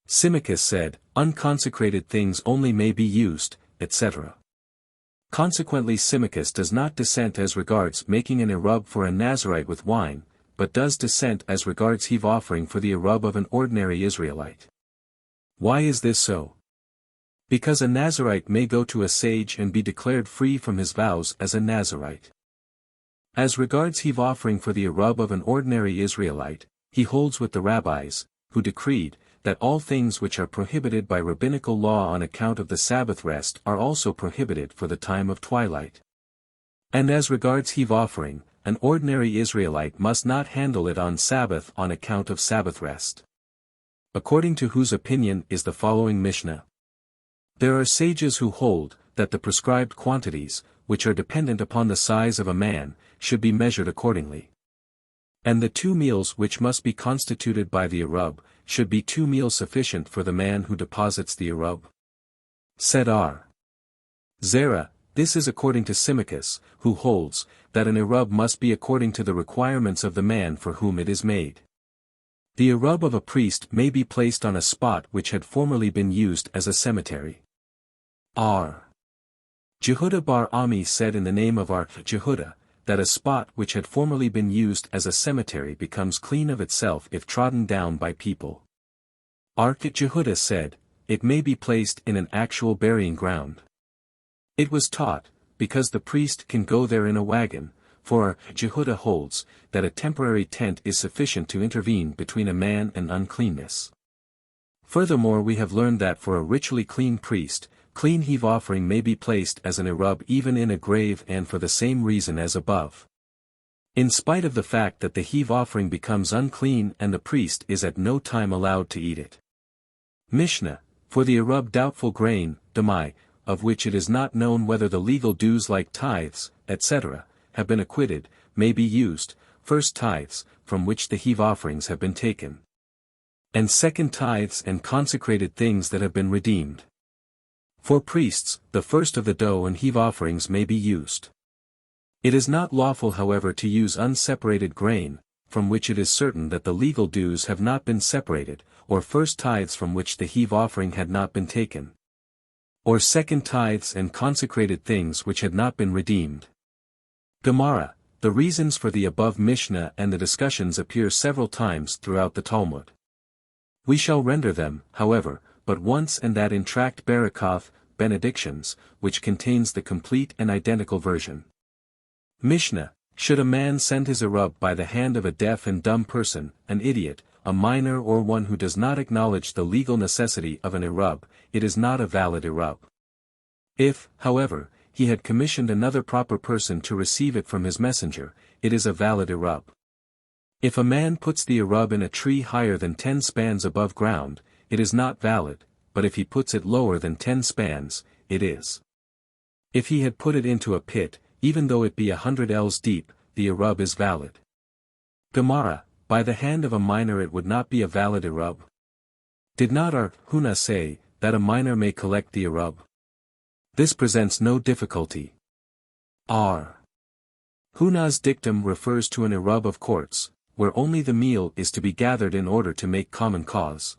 Symmachus said, unconsecrated things only may be used, etc. Consequently Symmachus does not dissent as regards making an Erub for a Nazirite with wine, but does dissent as regards heave offering for the Erub of an ordinary Israelite. Why is this so? Because a Nazirite may go to a sage and be declared free from his vows as a Nazirite. As regards heave offering for the Erub of an ordinary Israelite, he holds with the rabbis, who decreed, that all things which are prohibited by rabbinical law on account of the Sabbath rest are also prohibited for the time of twilight. And as regards heave offering, an ordinary Israelite must not handle it on Sabbath on account of Sabbath rest. According to whose opinion is the following Mishnah. There are sages who hold that the prescribed quantities, which are dependent upon the size of a man, should be measured accordingly. And the 2 meals which must be constituted by the Erub, should be 2 meals sufficient for the man who deposits the Erub. Said R. Zerah, this is according to Symmachus, who holds that an Erub must be according to the requirements of the man for whom it is made. The Erub of a priest may be placed on a spot which had formerly been used as a cemetery. R. Jehuda bar Ami said in the name of R. Jehuda, that a spot which had formerly been used as a cemetery becomes clean of itself if trodden down by people. R. Jehuda said, it may be placed in an actual burying ground. It was taught, because the priest can go there in a wagon, for R. Jehuda holds, that a temporary tent is sufficient to intervene between a man and uncleanness. Furthermore, we have learned that for a ritually clean priest, clean heave offering may be placed as an Erub even in a grave, and for the same reason as above. In spite of the fact that the heave offering becomes unclean and the priest is at no time allowed to eat it. Mishnah, for the Erub doubtful grain, demai, of which it is not known whether the legal dues like tithes, etc., have been acquitted, may be used, first tithes, from which the heave offerings have been taken. And second tithes and consecrated things that have been redeemed. For priests, the first of the dough and heave offerings may be used. It is not lawful however to use unseparated grain, from which it is certain that the legal dues have not been separated, or first tithes from which the heave offering had not been taken. Or second tithes and consecrated things which had not been redeemed. Gemara, the reasons for the above Mishnah and the discussions appear several times throughout the Talmud. We shall render them, however, but once, and that in Tract Berakath, Benedictions, which contains the complete and identical version. Mishnah, should a man send his Erub by the hand of a deaf and dumb person, an idiot, a minor, or one who does not acknowledge the legal necessity of an Erub, it is not a valid Erub. If, however, he had commissioned another proper person to receive it from his messenger, it is a valid Erub. If a man puts the Erub in a tree higher than 10 spans above ground, it is not valid, but if he puts it lower than 10 spans, it is. If he had put it into a pit, even though it be 100 ells deep, the Erub is valid. Gemara, by the hand of a minor it would not be a valid Erub. Did not our Huna say, that a minor may collect the Erub? This presents no difficulty. R. Huna's dictum refers to an Erub of courts, where only the meal is to be gathered in order to make common cause.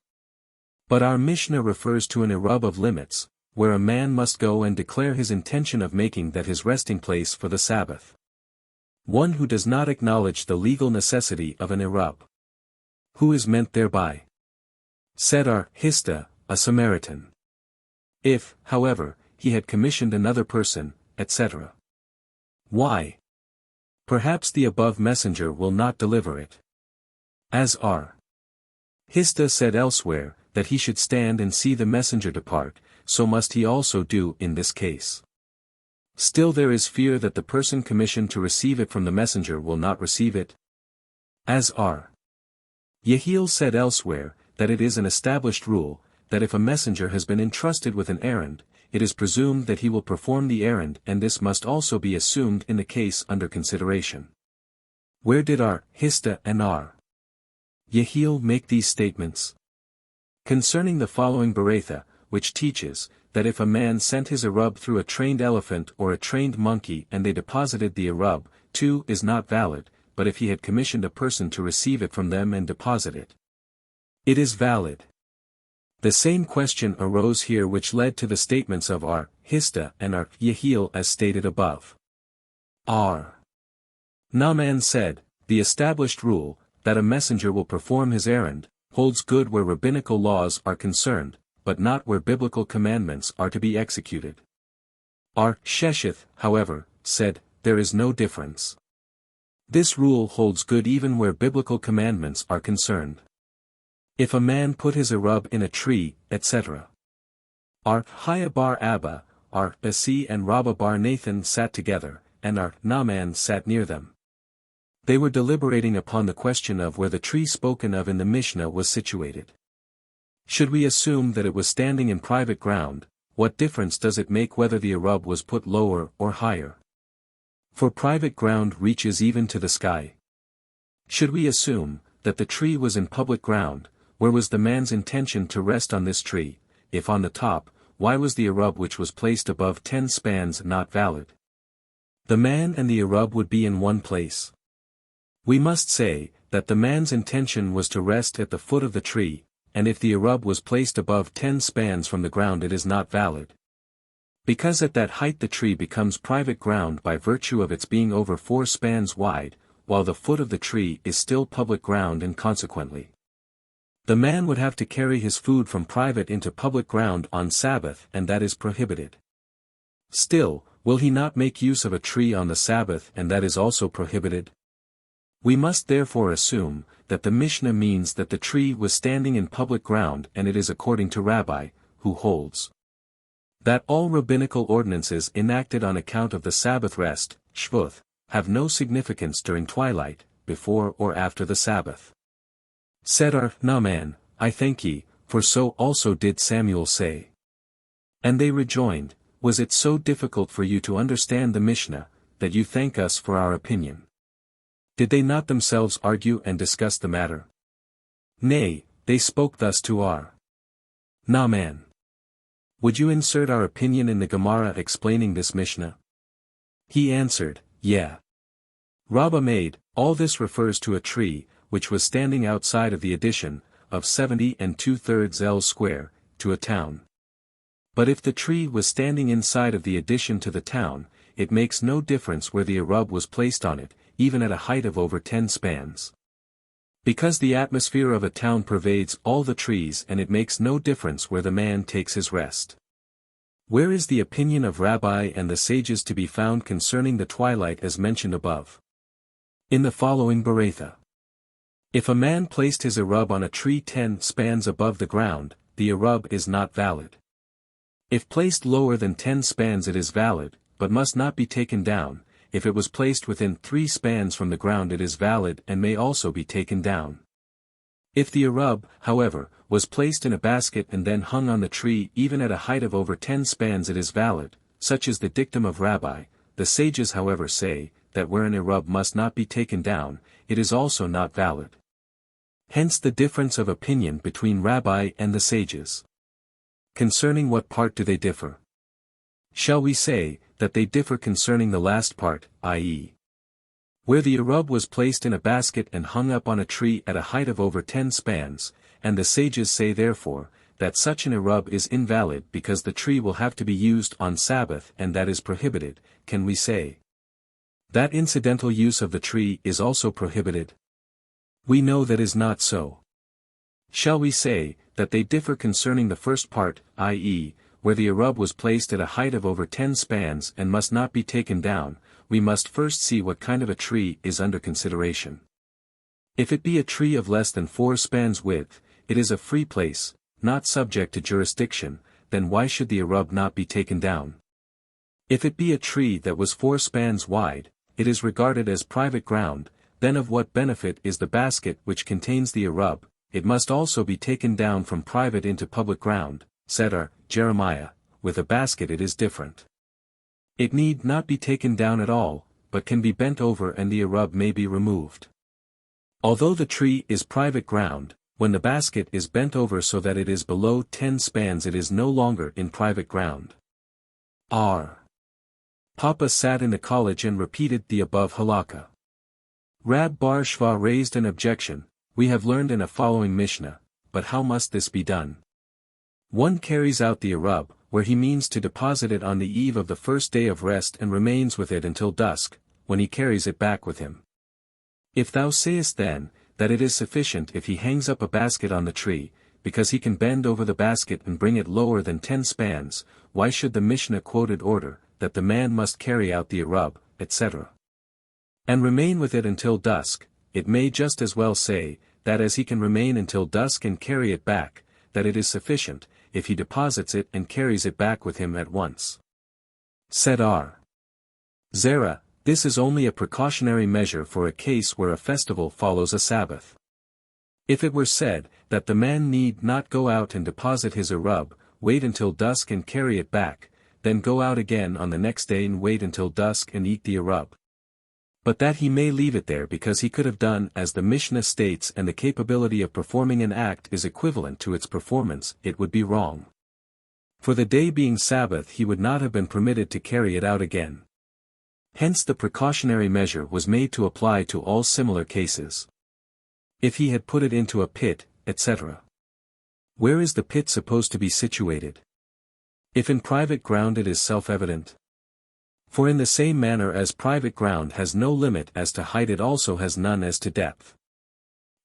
But our Mishnah refers to an Erub of limits, where a man must go and declare his intention of making that his resting place for the Sabbath. One who does not acknowledge the legal necessity of an Erub. Who is meant thereby? Said our Hista, a Samaritan. If, however, he had commissioned another person, etc. Why? Perhaps the above messenger will not deliver it. As R. Hista said elsewhere, that he should stand and see the messenger depart, so must he also do in this case. Still there is fear that the person commissioned to receive it from the messenger will not receive it. As R. Yehiel said elsewhere, that it is an established rule, that if a messenger has been entrusted with an errand, it is presumed that he will perform the errand, and this must also be assumed in the case under consideration. Where did R. Hista and R. Yehiel make these statements? Concerning the following Beretha, which teaches, that if a man sent his Erub through a trained elephant or a trained monkey and they deposited the Erub, too is not valid, but if he had commissioned a person to receive it from them and deposit it, it is valid. The same question arose here which led to the statements of R. Hista and R. Yehiel as stated above. R. Naaman said, the established rule, that a messenger will perform his errand, holds good where rabbinical laws are concerned, but not where biblical commandments are to be executed. R. Shesheth, however, said, there is no difference. This rule holds good even where biblical commandments are concerned. If a man put his Erub in a tree, etc. Our Haya bar Abba, our Basi and Rabba bar Nathan sat together, and our Naaman sat near them. They were deliberating upon the question of where the tree spoken of in the Mishnah was situated. Should we assume that it was standing in private ground, what difference does it make whether the Erub was put lower or higher? For private ground reaches even to the sky. Should we assume that the tree was in public ground, where was the man's intention to rest on this tree? If on the top, why was the Erub which was placed above 10 spans not valid? The man and the Erub would be in one place. We must say, that the man's intention was to rest at the foot of the tree, and if the Erub was placed above 10 spans from the ground it is not valid. Because at that height the tree becomes private ground by virtue of its being over 4 spans wide, while the foot of the tree is still public ground and consequently. The man would have to carry his food from private into public ground on Sabbath and that is prohibited. Still, will he not make use of a tree on the Sabbath and that is also prohibited? We must therefore assume, that the Mishnah means that the tree was standing in public ground and it is according to Rabbi, who holds that all rabbinical ordinances enacted on account of the Sabbath rest, Shvuth, have no significance during twilight, before or after the Sabbath. Said our Naaman, I thank ye, for so also did Samuel say. And they rejoined, was it so difficult for you to understand the Mishnah, that you thank us for our opinion? Did they not themselves argue and discuss the matter? Nay, they spoke thus to our Naaman. Would you insert our opinion in the Gemara explaining this Mishnah? He answered, yeah. Rabba made, all this refers to a tree, which was standing outside of the addition, of 70 2/3 L square, to a town. But if the tree was standing inside of the addition to the town, it makes no difference where the Erub was placed on it, even at a height of over 10 spans. Because the atmosphere of a town pervades all the trees and it makes no difference where the man takes his rest. Where is the opinion of Rabbi and the sages to be found concerning the twilight as mentioned above? In the following Beretha. If a man placed his Erub on a tree 10 spans above the ground, the Erub is not valid. If placed lower than 10 spans it is valid, but must not be taken down. If it was placed within 3 spans from the ground it is valid and may also be taken down. If the Erub, however, was placed in a basket and then hung on the tree even at a height of over 10 spans it is valid, such is the dictum of Rabbi. The sages however say, that where an Erub must not be taken down, it is also not valid. Hence the difference of opinion between Rabbi and the sages. Concerning what part do they differ? Shall we say, that they differ concerning the last part, i.e. where the Erub was placed in a basket and hung up on a tree at a height of over 10 spans, and the sages say therefore, that such an Erub is invalid because the tree will have to be used on Sabbath and that is prohibited, can we say that incidental use of the tree is also prohibited? We know that is not so. Shall we say, that they differ concerning the first part, i.e., where the Erub was placed at a height of over 10 spans and must not be taken down? We must first see what kind of a tree is under consideration. If it be a tree of less than 4 spans width, it is a free place, not subject to jurisdiction, then why should the Erub not be taken down? If it be a tree that was 4 spans wide, it is regarded as private ground, then of what benefit is the basket which contains the Erub? It must also be taken down from private into public ground, said our Jeremiah. With a basket it is different. It need not be taken down at all, but can be bent over and the Erub may be removed. Although the tree is private ground, when the basket is bent over so that it is below 10 spans it is no longer in private ground. Our Papa sat in the college and repeated the above halakha. Rab Bar Shva raised an objection. We have learned in a following Mishnah, but how must this be done? One carries out the Erub, where he means to deposit it on the eve of the first day of rest and remains with it until dusk, when he carries it back with him. If thou sayest then, that it is sufficient if he hangs up a basket on the tree, because he can bend over the basket and bring it lower than 10 spans, why should the Mishnah quoted order, that the man must carry out the Erub, etc., and remain with it until dusk? It may just as well say, that as he can remain until dusk and carry it back, that it is sufficient, if he deposits it and carries it back with him at once. Said R. Zera, this is only a precautionary measure for a case where a festival follows a Sabbath. If it were said, that the man need not go out and deposit his Erub, wait until dusk and carry it back, then go out again on the next day and wait until dusk and eat the Erub. But that he may leave it there because he could have done as the Mishnah states and the capability of performing an act is equivalent to its performance, it would be wrong. For the day being Sabbath he would not have been permitted to carry it out again. Hence the precautionary measure was made to apply to all similar cases. If he had put it into a pit, etc. Where is the pit supposed to be situated? If in private ground it is self-evident. For in the same manner as private ground has no limit as to height it also has none as to depth.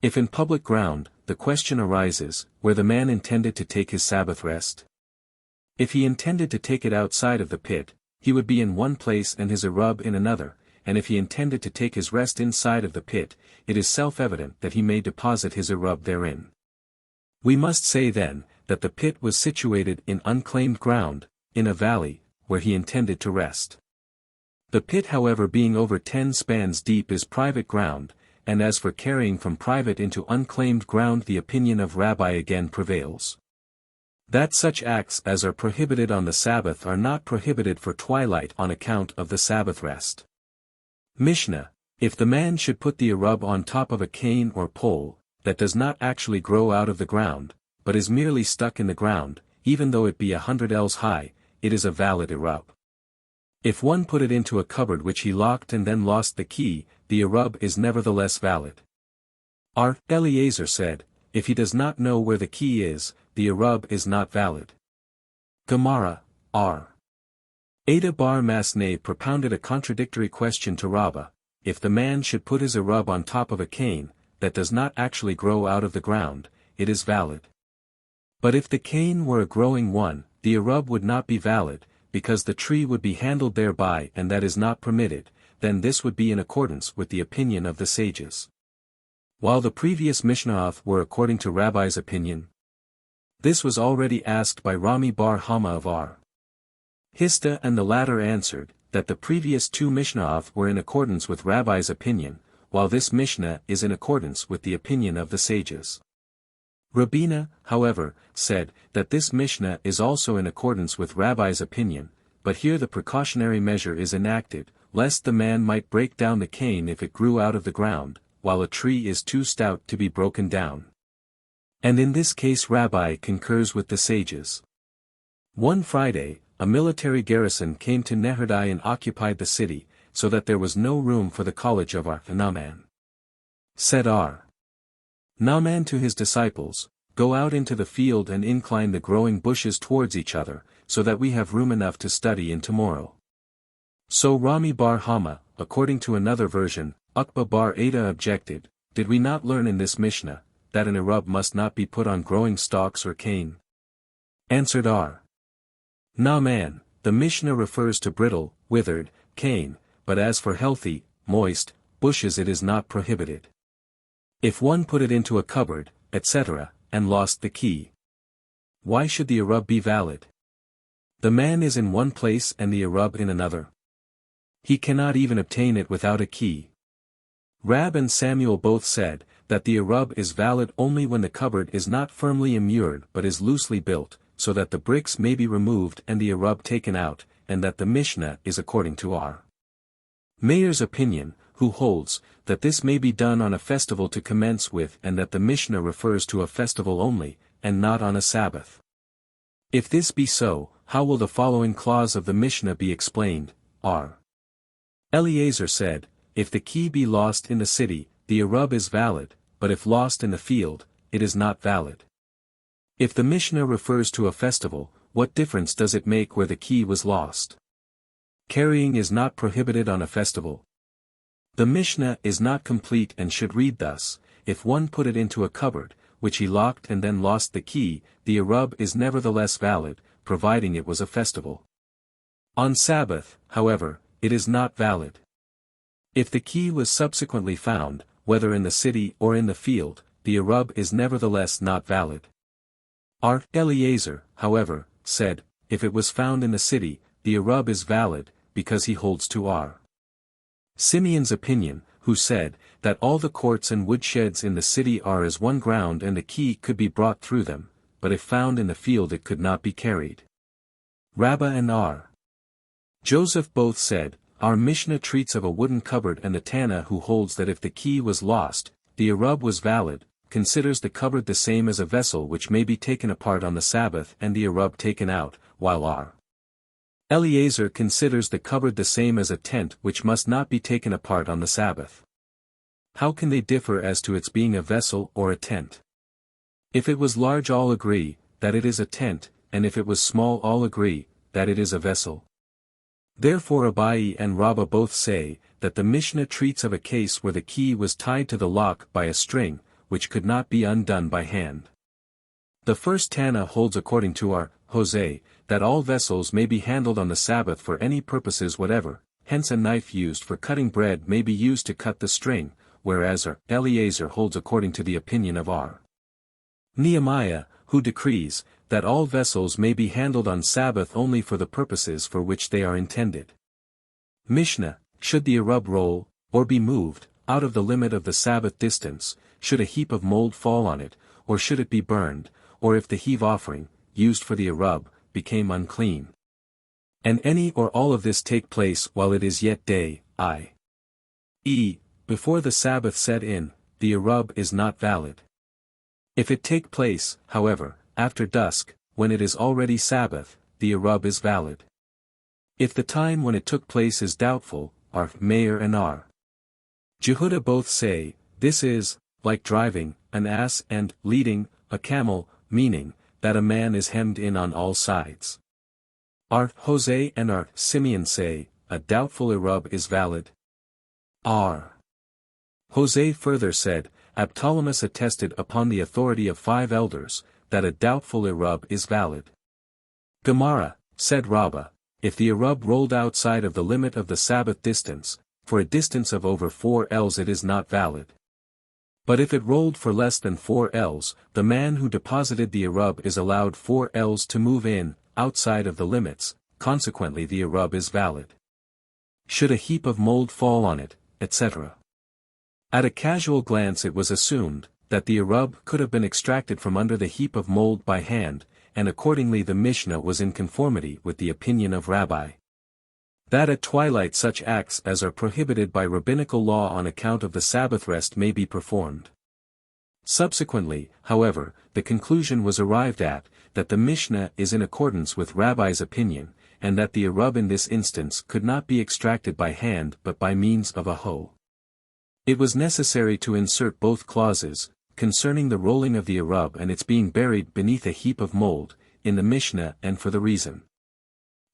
If in public ground, the question arises, where the man intended to take his Sabbath rest. If he intended to take it outside of the pit, he would be in one place and his Erub in another, and if he intended to take his rest inside of the pit, it is self-evident that he may deposit his Erub therein. We must say then, that the pit was situated in unclaimed ground, in a valley, where he intended to rest. The pit however being over 10 spans deep is private ground, and as for carrying from private into unclaimed ground the opinion of Rabbi again prevails. That such acts as are prohibited on the Sabbath are not prohibited for twilight on account of the Sabbath rest. Mishnah, if the man should put the Erub on top of a cane or pole, that does not actually grow out of the ground, but is merely stuck in the ground, even though it be 100 ells high, it is a valid Erub. If one put it into a cupboard which he locked and then lost the key, the Erub is nevertheless valid. R. Eliezer said, if he does not know where the key is, the Erub is not valid. Gemara, R. Ada bar Masneh propounded a contradictory question to Rabbah, if the man should put his Erub on top of a cane, that does not actually grow out of the ground, it is valid. But if the cane were a growing one, the Erub would not be valid, because the tree would be handled thereby and that is not permitted, then this would be in accordance with the opinion of the sages. While the previous Mishnah were according to Rabbi's opinion. This was already asked by Rami bar Hama of R. Hista and the latter answered, that the previous two Mishnah were in accordance with Rabbi's opinion, while this Mishnah is in accordance with the opinion of the sages. Rabina, however, said, that this Mishnah is also in accordance with Rabbi's opinion, but here the precautionary measure is enacted, lest the man might break down the cane if it grew out of the ground, while a tree is too stout to be broken down. And in this case Rabbi concurs with the sages. One Friday, a military garrison came to Nehardai and occupied the city, so that there was no room for the college of R. Naaman. Said R. Naaman to his disciples, go out into the field and incline the growing bushes towards each other, so that we have room enough to study in tomorrow. So Rami bar Hama, according to another version, Uqba bar Ada objected, did we not learn in this Mishnah, that an Erub must not be put on growing stalks or cane? Answered R. Naaman, the Mishnah refers to brittle, withered, cane, but as for healthy, moist, bushes it is not prohibited. If one put it into a cupboard, etc., and lost the key, why should the Erub be valid? The man is in one place and the Erub in another. He cannot even obtain it without a key. Rab and Samuel both said, that the Erub is valid only when the cupboard is not firmly immured but is loosely built, so that the bricks may be removed and the Erub taken out, and that the Mishnah is according to R. Meir's opinion, who holds, that this may be done on a festival to commence with and that the Mishnah refers to a festival only, and not on a Sabbath. If this be so, how will the following clause of the Mishnah be explained? R. Eliezer said, if the key be lost in the city, the Erub is valid, but if lost in the field, it is not valid. If the Mishnah refers to a festival, what difference does it make where the key was lost? Carrying is not prohibited on a festival. The Mishnah is not complete and should read thus, if one put it into a cupboard, which he locked and then lost the key, the Erub is nevertheless valid, providing it was a festival. On Sabbath, however, it is not valid. If the key was subsequently found, whether in the city or in the field, the Erub is nevertheless not valid. Eliezer, however, said, if it was found in the city, the Erub is valid, because he holds to Simeon's opinion, who said, that all the courts and woodsheds in the city are as one ground and the key could be brought through them, but if found in the field it could not be carried. Rabbah and Joseph both said, our Mishnah treats of a wooden cupboard, and the Tana who holds that if the key was lost, the Erub was valid, considers the cupboard the same as a vessel which may be taken apart on the Sabbath and the Erub taken out, while Eliezer considers the cupboard the same as a tent which must not be taken apart on the Sabbath. How can they differ as to its being a vessel or a tent? If it was large, all agree that it is a tent, and if it was small, all agree that it is a vessel. Therefore Abai and Rabbah both say, that the Mishnah treats of a case where the key was tied to the lock by a string, which could not be undone by hand. The first Tana holds according to Hosea, that all vessels may be handled on the Sabbath for any purposes whatever, hence a knife used for cutting bread may be used to cut the string, whereas Eliezer holds according to the opinion of Nehemiah, who decrees, that all vessels may be handled on Sabbath only for the purposes for which they are intended. Mishnah, should the Erub roll, or be moved, out of the limit of the Sabbath distance, should a heap of mold fall on it, or should it be burned, or if the heave offering, used for the Erub, became unclean. And any or all of this take place while it is yet day, i.e., before the Sabbath set in, the Erub is not valid. If it take place, however, after dusk, when it is already Sabbath, the Erub is valid. If the time when it took place is doubtful, Meir and Jehuda both say, this is, like driving an ass and leading a camel, meaning, that a man is hemmed in on all sides. Hosea and Simeon say, a doubtful Erub is valid. Hosea further said, Abptolemaeus attested upon the authority of 5 elders, that a doubtful Erub is valid. Gemara, said Rabbah, if the Erub rolled outside of the limit of the Sabbath distance, for a distance of over 4 ells it is not valid. But if it rolled for less than 4 ells, the man who deposited the Erub is allowed 4 ells to move in, outside of the limits, consequently the Erub is valid. Should a heap of mold fall on it, etc. At a casual glance it was assumed, that the Erub could have been extracted from under the heap of mold by hand, and accordingly the Mishnah was in conformity with the opinion of Rabbi. That at twilight such acts as are prohibited by rabbinical law on account of the Sabbath rest may be performed. Subsequently, however, the conclusion was arrived at, that the Mishnah is in accordance with Rabbi's opinion, and that the Erub in this instance could not be extracted by hand but by means of a hoe. It was necessary to insert both clauses, concerning the rolling of the Erub and its being buried beneath a heap of mold, in the Mishnah, and for the reason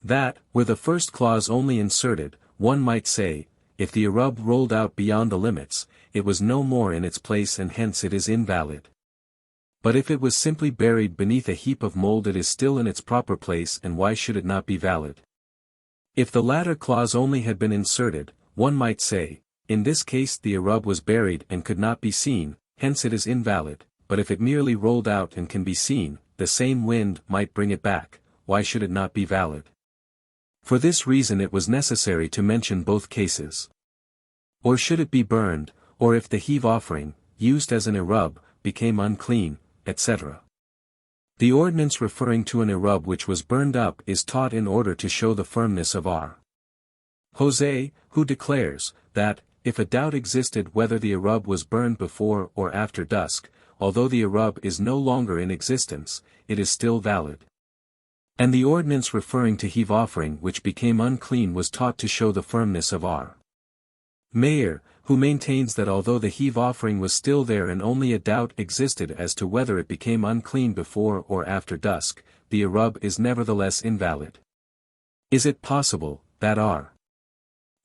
that, were the first clause only inserted, one might say, if the Erub rolled out beyond the limits, it was no more in its place and hence it is invalid. But if it was simply buried beneath a heap of mold it is still in its proper place, and why should it not be valid? If the latter clause only had been inserted, one might say, in this case the Erub was buried and could not be seen, hence it is invalid, but if it merely rolled out and can be seen, the same wind might bring it back, why should it not be valid? For this reason it was necessary to mention both cases. Or should it be burned, or if the heave offering, used as an Erub, became unclean, etc. The ordinance referring to an Erub which was burned up is taught in order to show the firmness of Hosea, who declares, that, if a doubt existed whether the Erub was burned before or after dusk, although the Erub is no longer in existence, it is still valid. And the ordinance referring to heave offering which became unclean was taught to show the firmness of Meir, who maintains that although the heave offering was still there and only a doubt existed as to whether it became unclean before or after dusk, the Erub is nevertheless invalid. Is it possible, that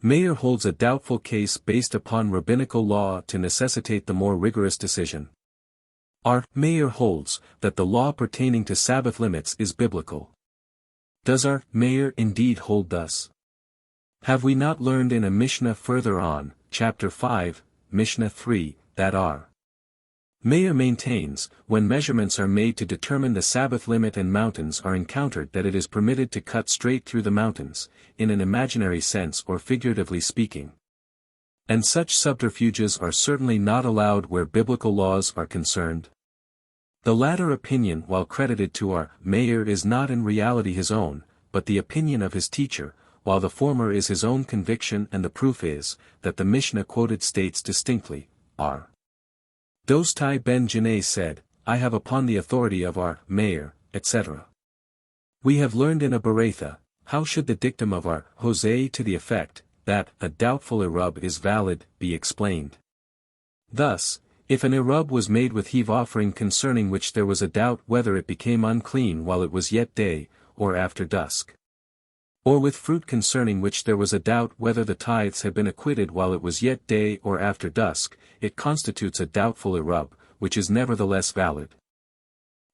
Meir holds a doubtful case based upon rabbinical law to necessitate the more rigorous decision? Meir holds, that the law pertaining to Sabbath limits is biblical. Does Meir indeed hold thus? Have we not learned in a Mishnah further on, chapter 5, Mishnah 3, that Meir maintains, when measurements are made to determine the Sabbath limit and mountains are encountered, that it is permitted to cut straight through the mountains, in an imaginary sense or figuratively speaking. And such subterfuges are certainly not allowed where biblical laws are concerned. The latter opinion, while credited to our Meir, is not in reality his own, but the opinion of his teacher, while the former is his own conviction, and the proof is, that the Mishnah quoted states distinctly, R. Dostai ben Janai said, I have upon the authority of our Meir, etc. We have learned in a Beretha, how should the dictum of our Hosea to the effect, that a doubtful Erub is valid, be explained. Thus, if an Erub was made with heave offering concerning which there was a doubt whether it became unclean while it was yet day, or after dusk, or with fruit concerning which there was a doubt whether the tithes had been acquitted while it was yet day or after dusk, it constitutes a doubtful Erub, which is nevertheless valid.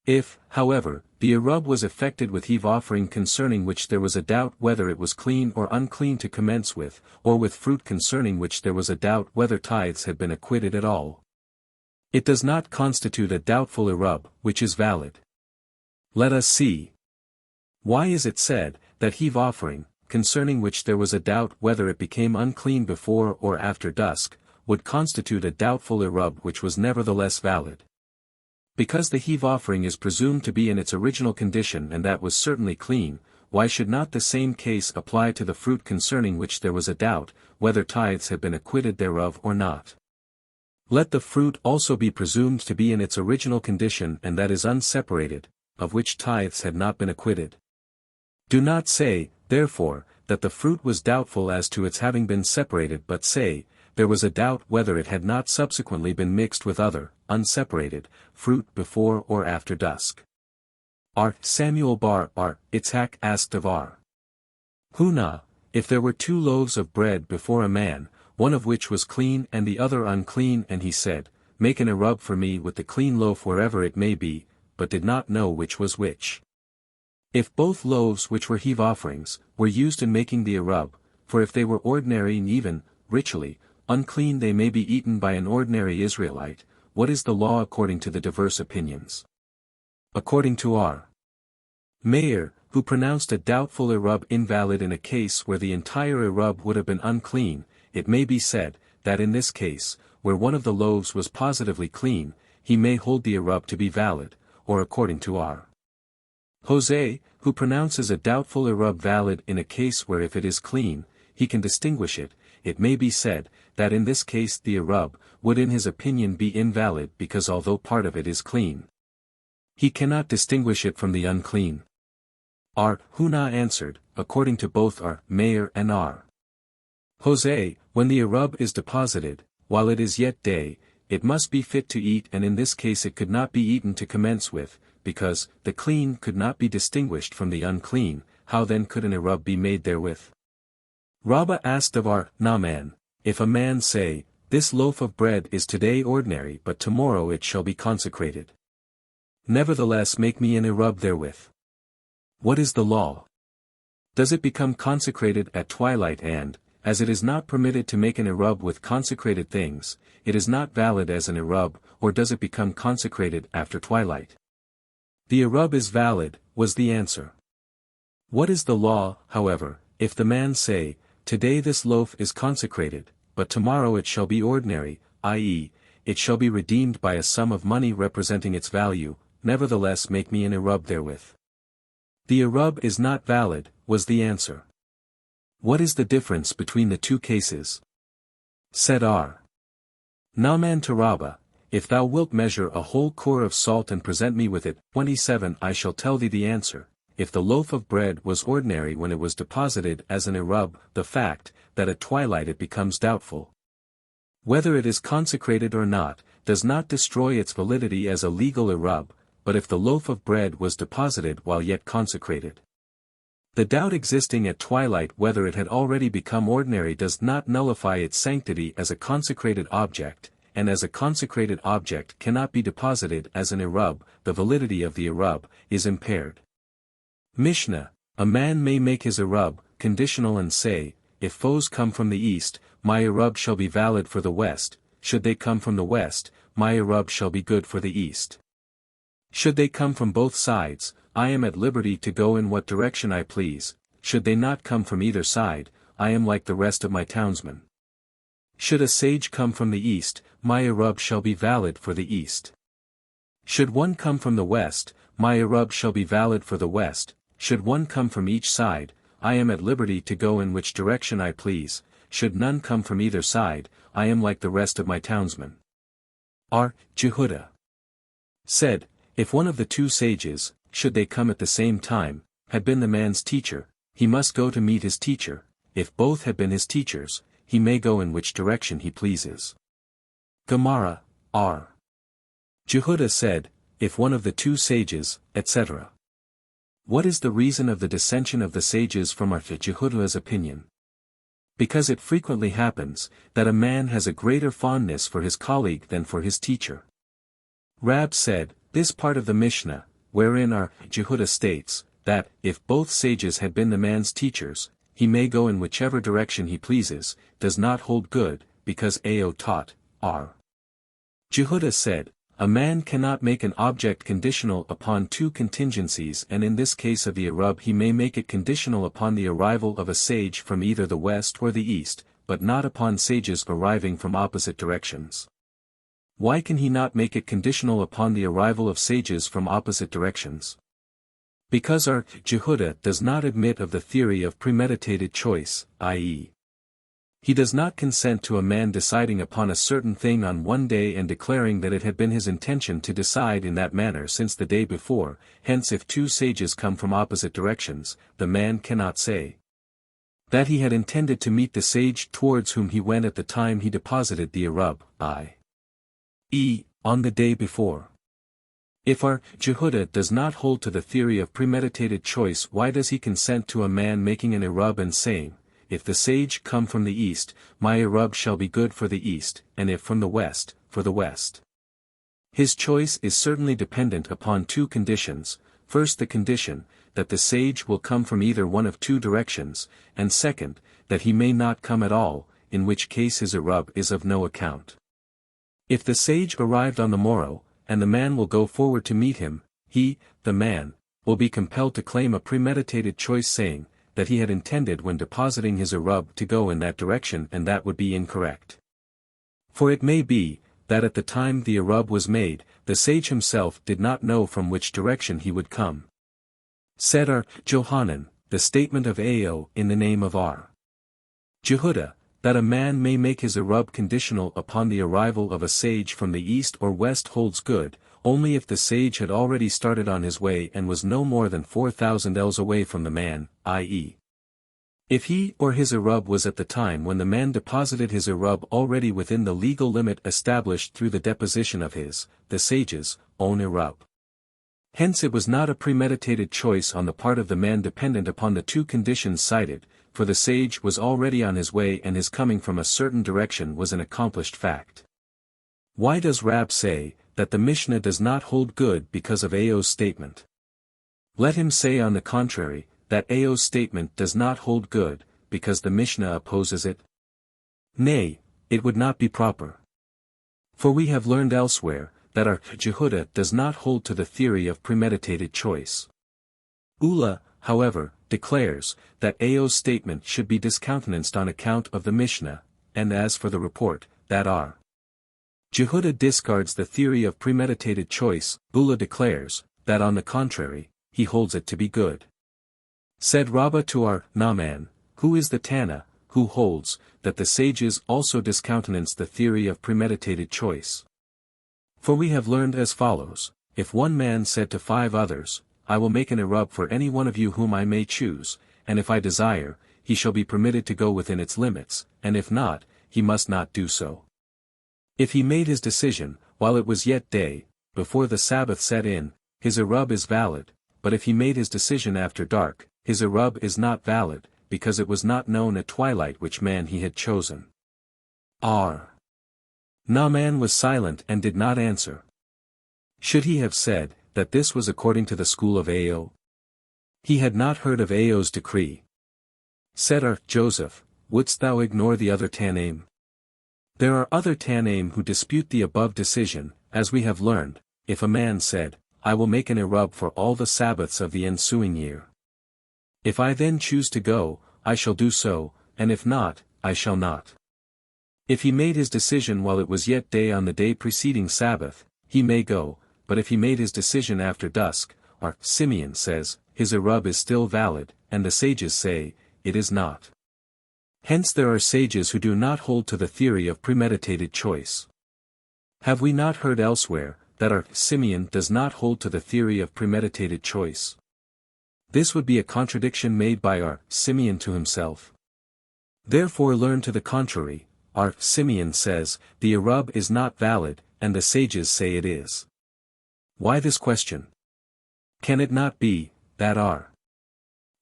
If, however, the Erub was effected with heave offering concerning which there was a doubt whether it was clean or unclean to commence with, or with fruit concerning which there was a doubt whether tithes had been acquitted at all, it does not constitute a doubtful Erub, which is valid. Let us see. Why is it said, that heave offering, concerning which there was a doubt whether it became unclean before or after dusk, would constitute a doubtful Erub which was nevertheless valid? Because the heave offering is presumed to be in its original condition and that was certainly clean, why should not the same case apply to the fruit concerning which there was a doubt, whether tithes had been acquitted thereof or not? Let the fruit also be presumed to be in its original condition and that is unseparated, of which tithes had not been acquitted. Do not say, therefore, that the fruit was doubtful as to its having been separated, but say, there was a doubt whether it had not subsequently been mixed with other, unseparated, fruit before or after dusk. R. Samuel bar R. Itzhak asked of R. Huna, if there were 2 loaves of bread before a man, one of which was clean and the other unclean, and he said, Make an Erub for me with the clean loaf wherever it may be, but did not know which was which. If both loaves which were heave offerings, were used in making the Erub, for if they were ordinary and even, ritually, unclean they may be eaten by an ordinary Israelite, what is the law according to the diverse opinions? According to R. Meir, who pronounced a doubtful Erub invalid in a case where the entire Erub would have been unclean, it may be said, that in this case, where one of the loaves was positively clean, he may hold the Erub to be valid, or according to R. Hosea, who pronounces a doubtful Erub valid in a case where if it is clean, he can distinguish it, it may be said, that in this case the Erub would in his opinion be invalid because although part of it is clean, he cannot distinguish it from the unclean. R. Huna answered, according to both R. Meir and R. Hosea, when the Erub is deposited, while it is yet day, it must be fit to eat, and in this case it could not be eaten to commence with, because the clean could not be distinguished from the unclean. How then could an Erub be made therewith? Rabbah asked of our Naaman, if a man say, This loaf of bread is today ordinary but tomorrow it shall be consecrated. Nevertheless make me an Erub therewith. What is the law? Does it become consecrated at twilight and, as it is not permitted to make an Erub with consecrated things, it is not valid as an Erub, or does it become consecrated after twilight? The Erub is valid, was the answer. What is the law, however, if the man say, Today this loaf is consecrated, but tomorrow it shall be ordinary, i.e., it shall be redeemed by a sum of money representing its value, nevertheless make me an Erub therewith. The Erub is not valid, was the answer. What is the difference between the 2 cases? Said R. Naaman to Rabbah, if thou wilt measure a whole core of salt and present me with it, 27 I shall tell thee the answer. If the loaf of bread was ordinary when it was deposited as an Erub, the fact, that at twilight it becomes doubtful, whether it is consecrated or not, does not destroy its validity as a legal Erub, but if the loaf of bread was deposited while yet consecrated, the doubt existing at twilight whether it had already become ordinary does not nullify its sanctity as a consecrated object, and as a consecrated object cannot be deposited as an Erub, the validity of the Erub is impaired. Mishnah, a man may make his Erub conditional and say, if foes come from the east, my Erub shall be valid for the west, should they come from the west, my Erub shall be good for the east. Should they come from both sides, I am at liberty to go in what direction I please, should they not come from either side, I am like the rest of my townsmen. Should a sage come from the east, my Erub shall be valid for the east. Should one come from the west, my Erub shall be valid for the west, should one come from each side, I am at liberty to go in which direction I please, should none come from either side, I am like the rest of my townsmen. Jehudah said, if one of the two sages, should they come at the same time, had been the man's teacher, he must go to meet his teacher, if both had been his teachers, he may go in which direction he pleases. Gemara, R. Jehudah said, if one of the two sages, etc. What is the reason of the dissension of the sages from Jehudah's opinion? Because it frequently happens, that a man has a greater fondness for his colleague than for his teacher. Rab said, this part of the Mishnah, wherein Jehudah states, that, if both sages had been the man's teachers, he may go in whichever direction he pleases, does not hold good, because Ao taught, R. Jehudah said, a man cannot make an object conditional upon two contingencies, and in this case of the Erub he may make it conditional upon the arrival of a sage from either the west or the east, but not upon sages arriving from opposite directions. Why can he not make it conditional upon the arrival of sages from opposite directions? Because Jehudah does not admit of the theory of premeditated choice, i.e., he does not consent to a man deciding upon a certain thing on one day and declaring that it had been his intention to decide in that manner since the day before. Hence if two sages come from opposite directions, the man cannot say that he had intended to meet the sage towards whom he went at the time he deposited the Erub, i.e., on the day before. If Jehudah does not hold to the theory of premeditated choice, why does he consent to a man making an Erub and saying, if the sage come from the east, my Erub shall be good for the east, and if from the west, for the west? His choice is certainly dependent upon two conditions, first the condition, that the sage will come from either one of two directions, and second, that he may not come at all, in which case his Erub is of no account. If the sage arrived on the morrow, and the man will go forward to meet him, he, the man, will be compelled to claim a premeditated choice saying, that he had intended when depositing his Erub to go in that direction, and that would be incorrect. For it may be, that at the time the Erub was made, the sage himself did not know from which direction he would come. Said Johanan, the statement of Ao in the name of Jehudah, that a man may make his Erub conditional upon the arrival of a sage from the east or west holds good, only if the sage had already started on his way and was no more than 4,000 ells away from the man, i.e., if he or his Erub was at the time when the man deposited his Erub already within the legal limit established through the deposition of the sage's, own Erub. Hence it was not a premeditated choice on the part of the man dependent upon the two conditions cited, for the sage was already on his way and his coming from a certain direction was an accomplished fact. Why does Rab say, that the Mishnah does not hold good because of Ao's statement? Let him say on the contrary, that Ao's statement does not hold good, because the Mishnah opposes it? Nay, it would not be proper. For we have learned elsewhere, that Jehudah does not hold to the theory of premeditated choice. Ula, however, declares, that Ao's statement should be discountenanced on account of the Mishnah, and as for the report, that Jehudah discards the theory of premeditated choice, Ula declares, that on the contrary, he holds it to be good. Said Rabbah to Naaman, who is the Tana, who holds, that the sages also discountenance the theory of premeditated choice. For we have learned as follows, if one man said to 5 others, I will make an Erub for any one of you whom I may choose, and if I desire, he shall be permitted to go within its limits, and if not, he must not do so. If he made his decision, while it was yet day, before the Sabbath set in, his Erub is valid, but if he made his decision after dark, his Erub is not valid, because it was not known at twilight which man he had chosen. Naaman was silent and did not answer. Should he have said, that this was according to the school of Ao? He had not heard of Ao's decree. Said Joseph, wouldst thou ignore the other Tanaim? There are other Tanaim who dispute the above decision, as we have learned, if a man said, I will make an Erub for all the Sabbaths of the ensuing year. If I then choose to go, I shall do so, and if not, I shall not. If he made his decision while it was yet day on the day preceding Sabbath, he may go, but if he made his decision after dusk, our Simeon says, his Erub is still valid, and the sages say, it is not. Hence there are sages who do not hold to the theory of premeditated choice. Have we not heard elsewhere, that our Simeon does not hold to the theory of premeditated choice? This would be a contradiction made by our Simeon to himself. Therefore learn to the contrary, our Simeon says, the Erub is not valid, and the sages say it is. Why this question? Can it not be, that our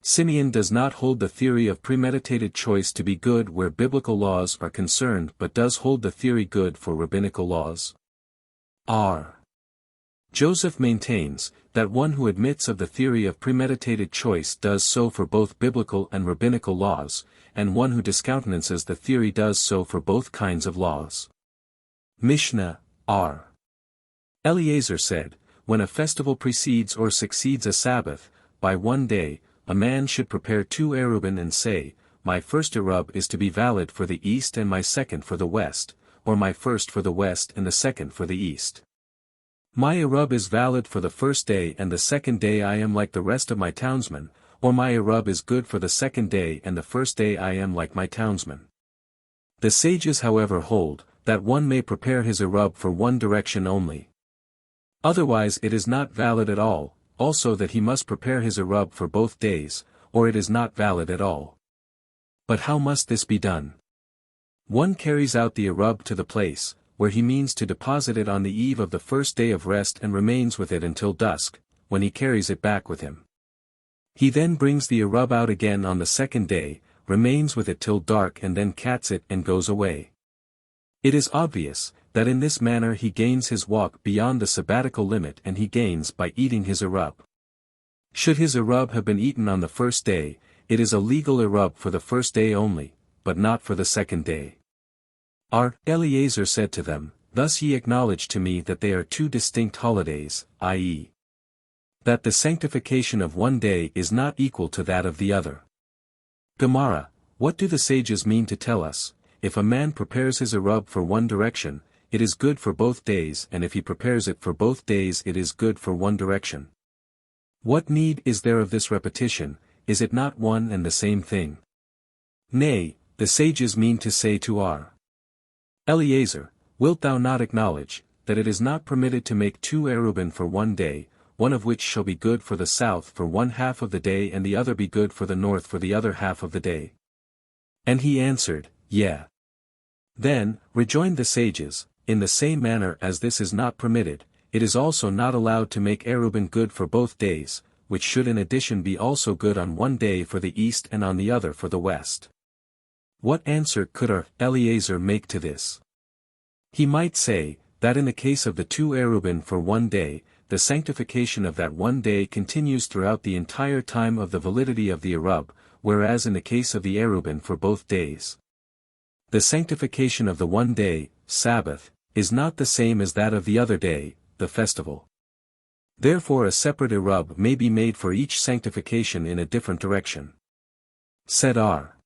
Simeon does not hold the theory of premeditated choice to be good where biblical laws are concerned but does hold the theory good for rabbinical laws? R. Joseph maintains, that one who admits of the theory of premeditated choice does so for both biblical and rabbinical laws, and one who discountenances the theory does so for both kinds of laws. Mishnah, R. Eliezer said, when a festival precedes or succeeds a Sabbath, by one day, a man should prepare 2 Erubin and say, my first Erub is to be valid for the east and my second for the west, or my first for the west and the second for the east. My Erub is valid for the first day and the second day I am like the rest of my townsmen, or my Erub is good for the second day and the first day I am like my townsmen. The sages however hold, that one may prepare his Erub for one direction only. Otherwise it is not valid at all, also that he must prepare his Erub for both days, or it is not valid at all. But how must this be done? One carries out the Erub to the place, where he means to deposit it on the eve of the first day of rest and remains with it until dusk, when he carries it back with him. He then brings the Erub out again on the second day, remains with it till dark and then cats it and goes away. It is obvious, that in this manner he gains his walk beyond the sabbatical limit and he gains by eating his Erub. Should his Erub have been eaten on the first day, it is a legal Erub for the first day only, but not for the second day. Our Eliezer said to them, thus ye acknowledge to me that they are 2 distinct holidays, i.e., that the sanctification of one day is not equal to that of the other. Gemara, what do the sages mean to tell us? If a man prepares his Erub for one direction, it is good for both days, and if he prepares it for both days it is good for one direction. What need is there of this repetition? Is it not one and the same thing? Nay, the sages mean to say to our Eliezer, wilt thou not acknowledge, that it is not permitted to make 2 Erubin for one day, one of which shall be good for the south for one half of the day and the other be good for the north for the other half of the day? And he answered, Yea. Then, rejoined the sages, in the same manner as this is not permitted, it is also not allowed to make Erubin good for both days, which should in addition be also good on one day for the east and on the other for the west. What answer could our Eliezer make to this? He might say, that in the case of the 2 Erubin for one day, the sanctification of that one day continues throughout the entire time of the validity of the Erub, whereas in the case of the Erubin for both days, the sanctification of the one day, Sabbath, is not the same as that of the other day, the festival. Therefore a separate Erub may be made for each sanctification in a different direction. Said our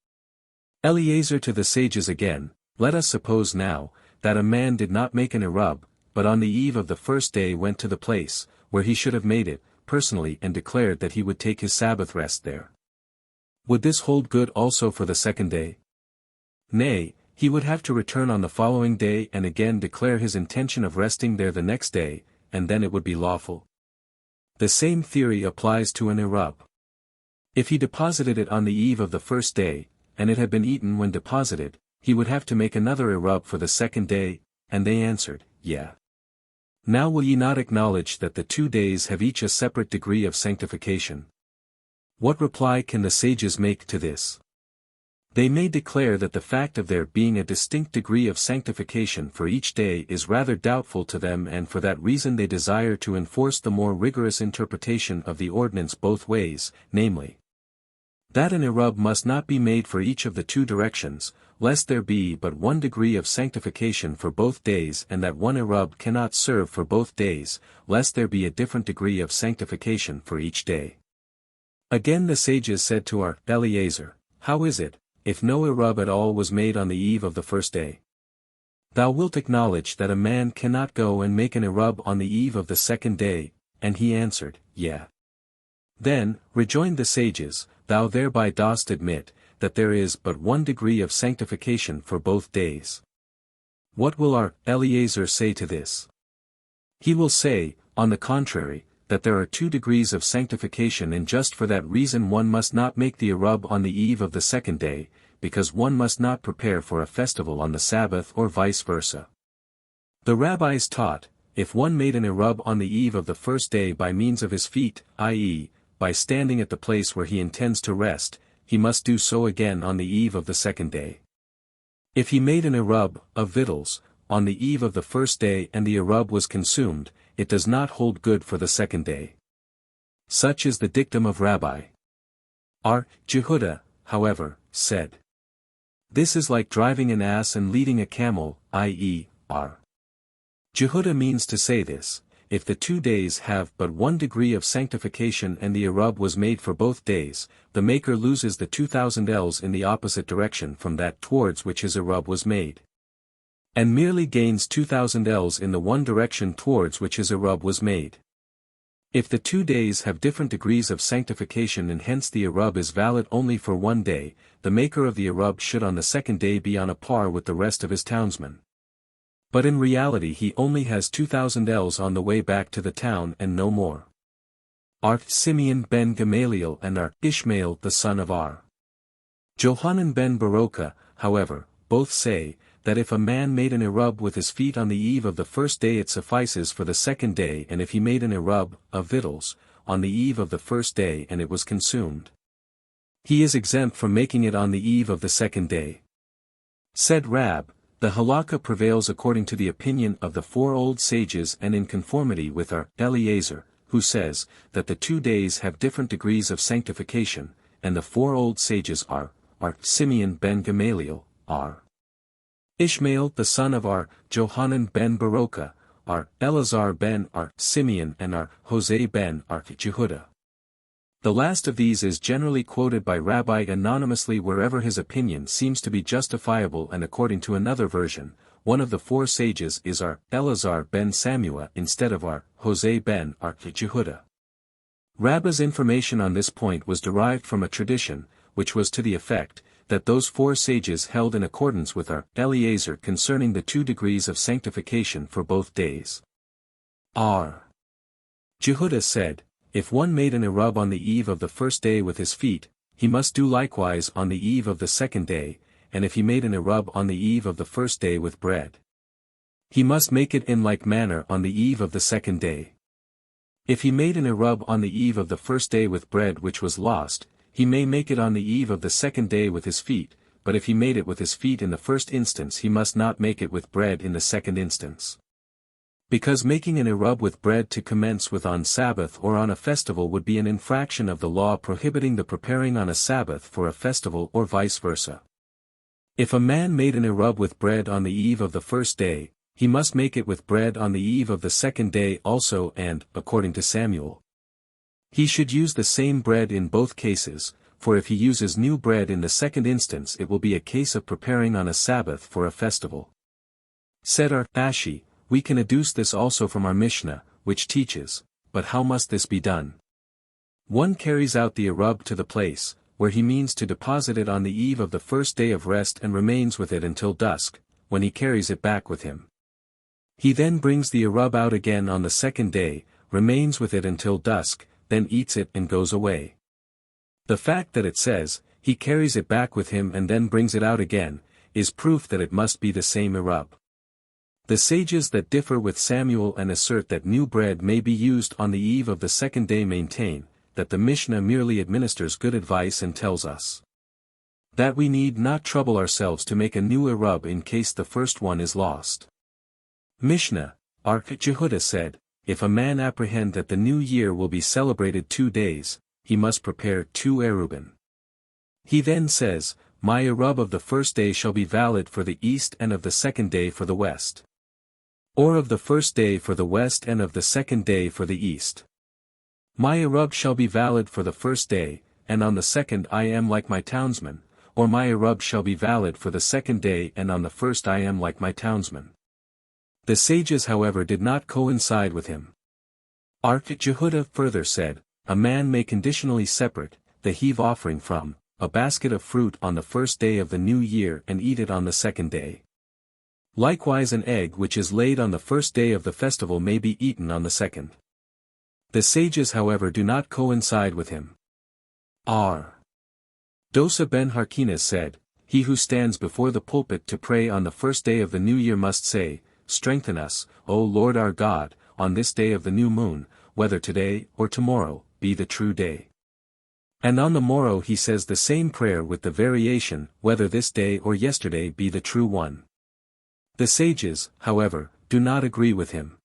Eliezer to the sages again, let us suppose now, that a man did not make an Erub, but on the eve of the first day went to the place, where he should have made it, personally and declared that he would take his Sabbath rest there. Would this hold good also for the second day? Nay, he would have to return on the following day and again declare his intention of resting there the next day, and then it would be lawful. The same theory applies to an Erub. If he deposited it on the eve of the first day, and it had been eaten when deposited, he would have to make another Erub for the second day, and they answered, Yea. Now will ye not acknowledge that the 2 days have each a separate degree of sanctification? What reply can the sages make to this? They may declare that the fact of there being a distinct degree of sanctification for each day is rather doubtful to them, and for that reason they desire to enforce the more rigorous interpretation of the ordinance both ways, namely, That an Erub must not be made for each of the two directions, lest there be but one degree of sanctification for both days, and that one Erub cannot serve for both days, lest there be a different degree of sanctification for each day. Again the sages said to our Eliezer, How is it, if no Erub at all was made on the eve of the first day? Thou wilt acknowledge that a man cannot go and make an Erub on the eve of the second day, and he answered, Yea. Then, rejoined the sages, thou thereby dost admit, that there is but one degree of sanctification for both days. What will our Eliezer say to this? He will say, on the contrary, that there are 2 degrees of sanctification, and just for that reason one must not make the Erub on the eve of the second day, because one must not prepare for a festival on the Sabbath or vice versa. The rabbis taught, if one made an Erub on the eve of the first day by means of his feet, i.e., by standing at the place where he intends to rest, he must do so again on the eve of the second day. If he made an Erub, of victuals, on the eve of the first day and the Erub was consumed, it does not hold good for the second day. Such is the dictum of Rabbi. Our Jehuda, however, said. This is like driving an ass and leading a camel, i.e., our Jehuda means to say this, if the 2 days have but one degree of sanctification and the Erub was made for both days, the maker loses the 2,000 ells in the opposite direction from that towards which his Erub was made, and merely gains 2,000 ells in the one direction towards which his Erub was made. If the 2 days have different degrees of sanctification and hence the Erub is valid only for one day, the maker of the Erub should on the second day be on a par with the rest of his townsmen. But in reality he only has 2,000 ells on the way back to the town and no more. Art Simeon ben Gamaliel and Art Ishmael the son of Ar Johanan ben Baroka, however, both say, that if a man made an Erub with his feet on the eve of the first day it suffices for the second day, and if he made an Erub, of victuals, on the eve of the first day and it was consumed, he is exempt from making it on the eve of the second day. Said Rab, the halakha prevails according to the opinion of the 4 old sages and in conformity with our Eliezer, who says, that the 2 days have different degrees of sanctification, and the 4 old sages are Simeon ben Gamaliel, Ar Ishmael the son of Ar Johanan ben Baroka, Ar Eleazar ben Ar Simeon and Ar Hosea ben Ar Jehuda. The last of these is generally quoted by Rabbi anonymously wherever his opinion seems to be justifiable, and according to another version, one of the 4 sages is Ar Eleazar ben Samua instead of Ar Hosea ben Ar Jehuda. Rabba's information on this point was derived from a tradition, which was to the effect, that those 4 sages held in accordance with our Eliezer concerning the 2 degrees of sanctification for both days. Ar Jehuda said, if one made an Erub on the eve of the first day with his feet, he must do likewise on the eve of the second day, and if he made an Erub on the eve of the first day with bread, he must make it in like manner on the eve of the second day. If he made an Erub on the eve of the first day with bread which was lost, he may make it on the eve of the second day with his feet, but if he made it with his feet in the first instance he must not make it with bread in the second instance. Because making an Erub with bread to commence with on Sabbath or on a festival would be an infraction of the law prohibiting the preparing on a Sabbath for a festival or vice versa. If a man made an Erub with bread on the eve of the first day, he must make it with bread on the eve of the second day also, and, according to Samuel, he should use the same bread in both cases, for if he uses new bread in the second instance it will be a case of preparing on a Sabbath for a festival. Said our Ashi, we can adduce this also from our Mishnah, which teaches, but how must this be done? One carries out the Erub to the place, where he means to deposit it on the eve of the first day of rest and remains with it until dusk, when he carries it back with him. He then brings the Erub out again on the second day, remains with it until dusk, then eats it and goes away. The fact that it says, he carries it back with him and then brings it out again, is proof that it must be the same Erub. The sages that differ with Samuel and assert that new bread may be used on the eve of the second day maintain, that the Mishnah merely administers good advice and tells us that we need not trouble ourselves to make a new Erub in case the first one is lost. Mishnah, Ar Jehuda said, if a man apprehend that the new year will be celebrated 2 days, he must prepare 2 Erubin. He then says, My Erub of the first day shall be valid for the east and of the second day for the west. Or of the first day for the west and of the second day for the east. My Erub shall be valid for the first day, and on the second I am like my townsman, or my Erub shall be valid for the second day and on the first I am like my townsman. The sages however did not coincide with him. Jehudah further said, a man may conditionally separate the heave offering from a basket of fruit on the first day of the new year and eat it on the second day. Likewise an egg which is laid on the first day of the festival may be eaten on the second. The sages however do not coincide with him. Dosa ben Harkinas said, He who stands before the pulpit to pray on the first day of the new year must say, Strengthen us, O Lord our God, on this day of the new moon, whether today or tomorrow be the true day. And on the morrow he says the same prayer with the variation, whether this day or yesterday be the true one. The sages, however, do not agree with him.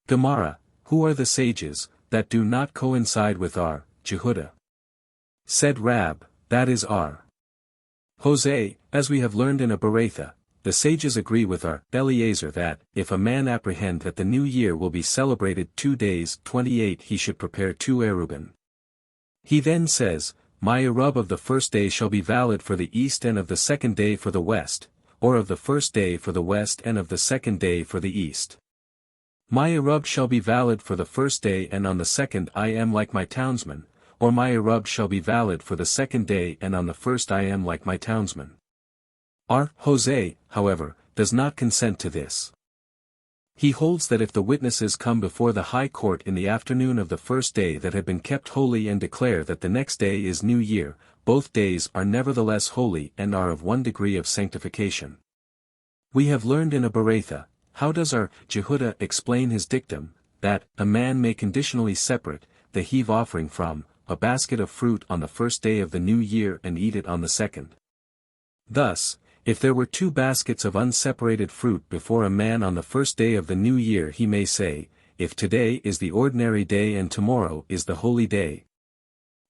Gemara, who are the sages, that do not coincide with Jehudah? Said Rab, that is Jose, as we have learned in a Beretha, the sages agree with Eliezer that, if a man apprehend that the new year will be celebrated 2 days 28 he should prepare 2 Erubin. He then says, My Erub of the first day shall be valid for the east and of the second day for the west, or of the first day for the west and of the second day for the east. My Erub shall be valid for the first day and on the second I am like my townsman, or my Erub shall be valid for the second day and on the first I am like my townsman. Jose, however, does not consent to this. He holds that if the witnesses come before the high court in the afternoon of the first day that had been kept holy and declare that the next day is New Year, both days are nevertheless holy and are of one degree of sanctification. We have learned in a Beretha, how does Jehudah explain his dictum, that a man may conditionally separate the heave offering from a basket of fruit on the first day of the new year and eat it on the second. Thus, if there were 2 baskets of unseparated fruit before a man on the first day of the new year he may say, if today is the ordinary day and tomorrow is the holy day,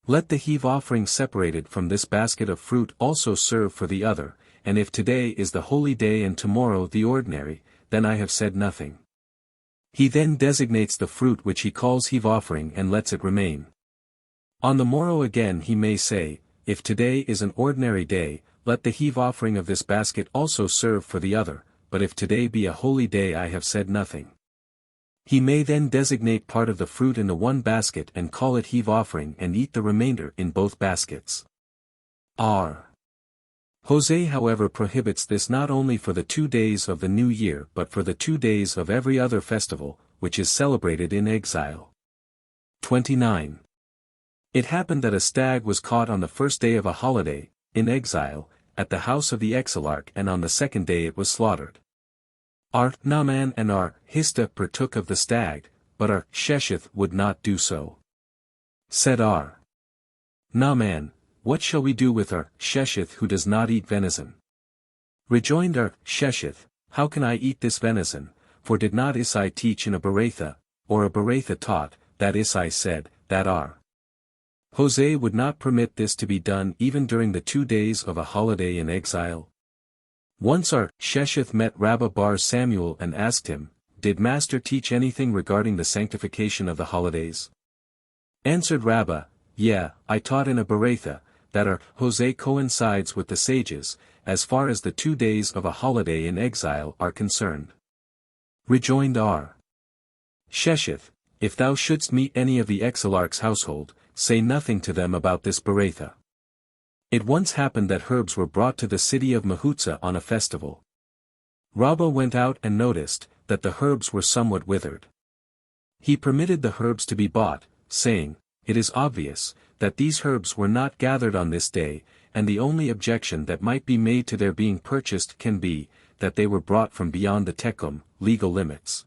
let the heave offering separated from this basket of fruit also serve for the other, and if today is the holy day and tomorrow the ordinary, then I have said nothing. He then designates the fruit which he calls heave offering and lets it remain. On the morrow again he may say, if today is an ordinary day, let the heave offering of this basket also serve for the other, but if today be a holy day I have said nothing. He may then designate part of the fruit in the one basket and call it heave offering and eat the remainder in both baskets. Jose however prohibits this not only for the 2 days of the new year but for the 2 days of every other festival, which is celebrated in exile. 29. It happened that a stag was caught on the first day of a holiday, in exile, at the house of the exilarch and on the second day it was slaughtered. Naaman and Hista partook of the stag, but Shesheth would not do so. Said Naaman, what shall we do with Shesheth who does not eat venison? Rejoined Shesheth, how can I eat this venison, for did not Isai teach in a Beretha, or a Beretha taught, that Isai said, that Jose would not permit this to be done even during the 2 days of a holiday in exile? Once Shesheth met Rabbah bar Samuel and asked him, did Master teach anything regarding the sanctification of the holidays? Answered Rabbah, yeah, I taught in a Beretha, that Jose coincides with the sages, as far as the 2 days of a holiday in exile are concerned. Rejoined Shesheth, if thou shouldst meet any of the exilarch's household, say nothing to them about this Beretha. It once happened that herbs were brought to the city of Mahutza on a festival. Rabbah went out and noticed that the herbs were somewhat withered. He permitted the herbs to be bought, saying, it is obvious that these herbs were not gathered on this day, and the only objection that might be made to their being purchased can be, that they were brought from beyond the tekum, legal limits.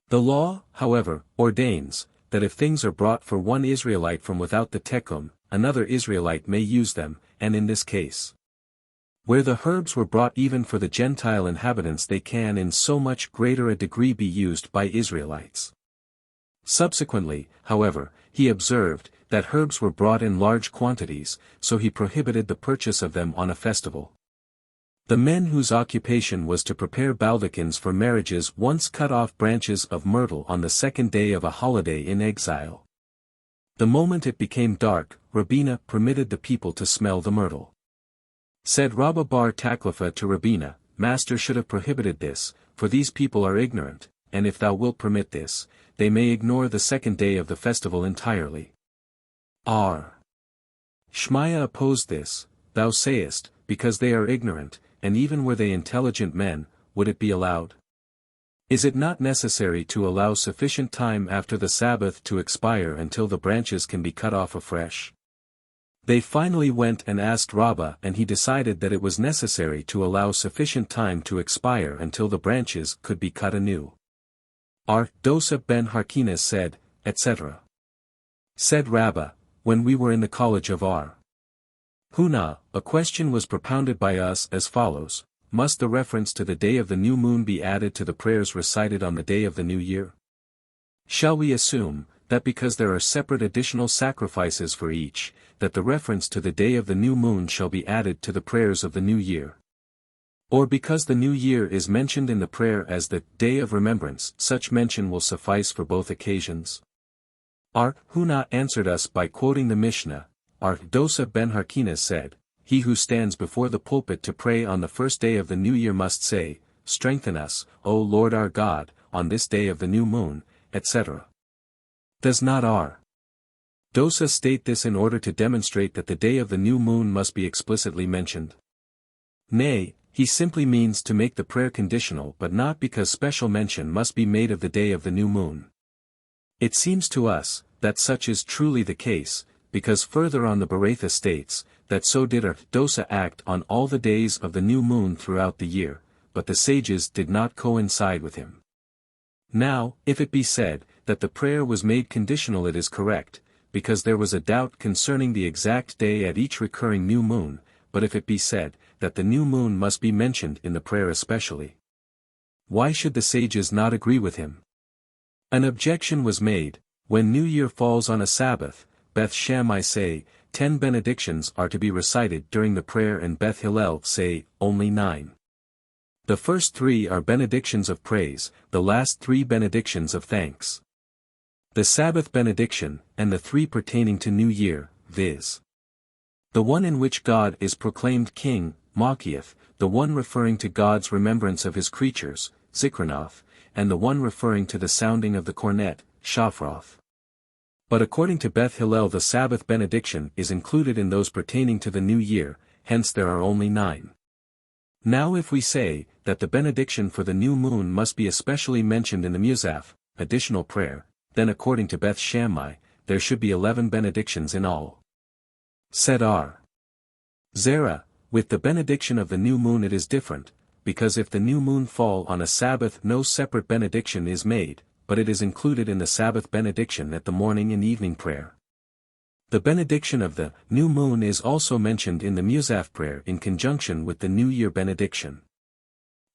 The law, however, ordains, that if things are brought for one Israelite from without the tekum, another Israelite may use them, and in this case, where the herbs were brought even for the Gentile inhabitants they can in so much greater a degree be used by Israelites. Subsequently, however, he observed, that herbs were brought in large quantities, so he prohibited the purchase of them on a festival. The men whose occupation was to prepare baldachins for marriages once cut off branches of myrtle on the second day of a holiday in exile. The moment it became dark, Rabina permitted the people to smell the myrtle. Said Rabba bar Taklafa to Rabina, Master should have prohibited this, for these people are ignorant, and if thou wilt permit this, they may ignore the second day of the festival entirely. R. Shmaya opposed this, thou sayest, because they are ignorant, and even were they intelligent men, would it be allowed? Is it not necessary to allow sufficient time after the Sabbath to expire until the branches can be cut off afresh? They finally went and asked Rabbah, and he decided that it was necessary to allow sufficient time to expire until the branches could be cut anew. R. Dosa ben Harkines said, etc. Said Rabbah, when we were in the college of R. Huna, a question was propounded by us as follows: must the reference to the day of the new moon be added to the prayers recited on the day of the new year? Shall we assume, that because there are separate additional sacrifices for each, that the reference to the day of the new moon shall be added to the prayers of the new year? Or because the new year is mentioned in the prayer as the day of remembrance, such mention will suffice for both occasions? R. Huna answered us by quoting the Mishnah. R. Dosa ben Harkines said, he who stands before the pulpit to pray on the first day of the new year must say, Strengthen us, O Lord our God, on this day of the new moon, etc. Does not R. Dosa state this in order to demonstrate that the day of the new moon must be explicitly mentioned? Nay, he simply means to make the prayer conditional, but not because special mention must be made of the day of the new moon. It seems to us, that such is truly the case, because further on the Beretha states, that so did R. Dosa act on all the days of the new moon throughout the year, but the sages did not coincide with him. Now, if it be said, that the prayer was made conditional, it is correct, because there was a doubt concerning the exact day at each recurring new moon, but if it be said, that the new moon must be mentioned in the prayer especially, why should the sages not agree with him? An objection was made: when New Year falls on a Sabbath, Beth Shammai say, 10 benedictions are to be recited during the prayer, and Beth Hillel say, only 9. The first 3 are benedictions of praise, the last 3 benedictions of thanks. The Sabbath benediction, and the 3 pertaining to New Year, viz. The one in which God is proclaimed king, Machiath, the one referring to God's remembrance of his creatures, Zikronoth, and the one referring to the sounding of the cornet, Shafroth. But according to Beth Hillel, the Sabbath benediction is included in those pertaining to the new year, hence there are only 9. Now if we say, that the benediction for the new moon must be especially mentioned in the Musaf, additional prayer, then according to Beth Shammai, there should be 11 benedictions in all. Said R. Zerah, with the benediction of the new moon it is different, because if the new moon fall on a Sabbath no separate benediction is made, but it is included in the Sabbath benediction at the morning and evening prayer. The benediction of the new moon is also mentioned in the Musaf prayer in conjunction with the New Year benediction.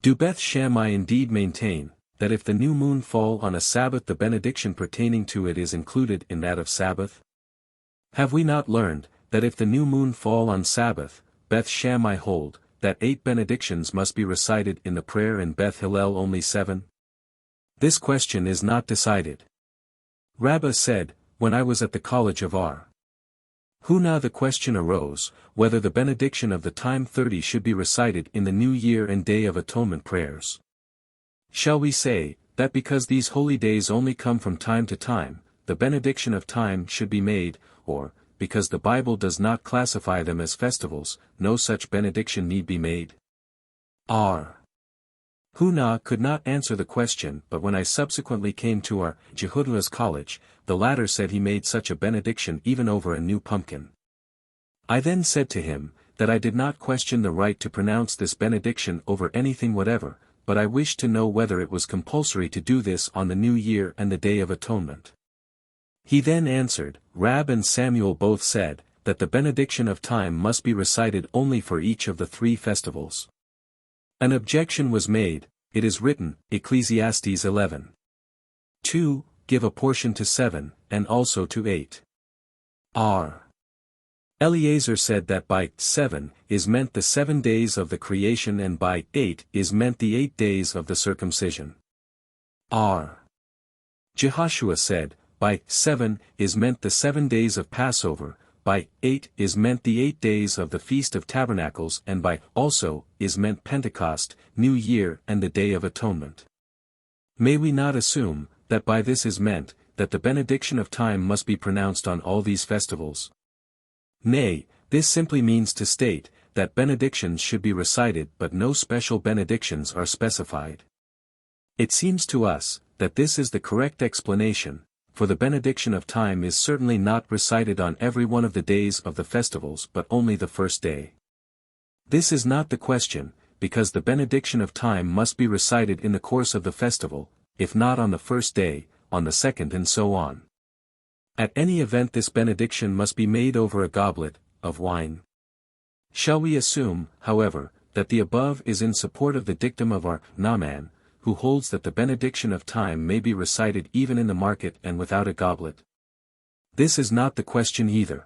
Do Beth Shammai indeed maintain, that if the new moon fall on a Sabbath the benediction pertaining to it is included in that of Sabbath? Have we not learned, that if the new moon fall on Sabbath, Beth Shammai hold, that 8 benedictions must be recited in the prayer, and Beth Hillel only 7? This question is not decided. Rabbah said, when I was at the college of R. Huna the question arose, whether the benediction of the time 30 should be recited in the New Year and Day of Atonement prayers. Shall we say, that because these holy days only come from time to time, the benediction of time should be made, or, because the Bible does not classify them as festivals, no such benediction need be made? R. Huna could not answer the question, but when I subsequently came to our Jehudah's college, the latter said he made such a benediction even over a new pumpkin. I then said to him, that I did not question the right to pronounce this benediction over anything whatever, but I wished to know whether it was compulsory to do this on the New Year and the Day of Atonement. He then answered, Rab and Samuel both said, that the benediction of time must be recited only for each of the 3 festivals. An objection was made. It is written, Ecclesiastes 11. 2, give a portion to 7, and also to 8. R. Eliezer said that by 7 is meant the 7 days of the creation and by 8 is meant the 8 days of the circumcision. R. Jehoshua said, by 7 is meant the 7 days of Passover, by 8 is meant the 8 days of the Feast of Tabernacles and by also is meant Pentecost, New Year and the Day of Atonement. May we not assume that by this is meant that the benediction of time must be pronounced on all these festivals? Nay, this simply means to state that benedictions should be recited but no special benedictions are specified. It seems to us that this is the correct explanation, for the benediction of time is certainly not recited on every one of the days of the festivals but only the first day. This is not the question, because the benediction of time must be recited in the course of the festival, if not on the first day, on the second and so on. At any event this benediction must be made over a goblet of wine. Shall we assume, however, that the above is in support of the dictum of our Naaman, who holds that the benediction of time may be recited even in the market and without a goblet? This is not the question either.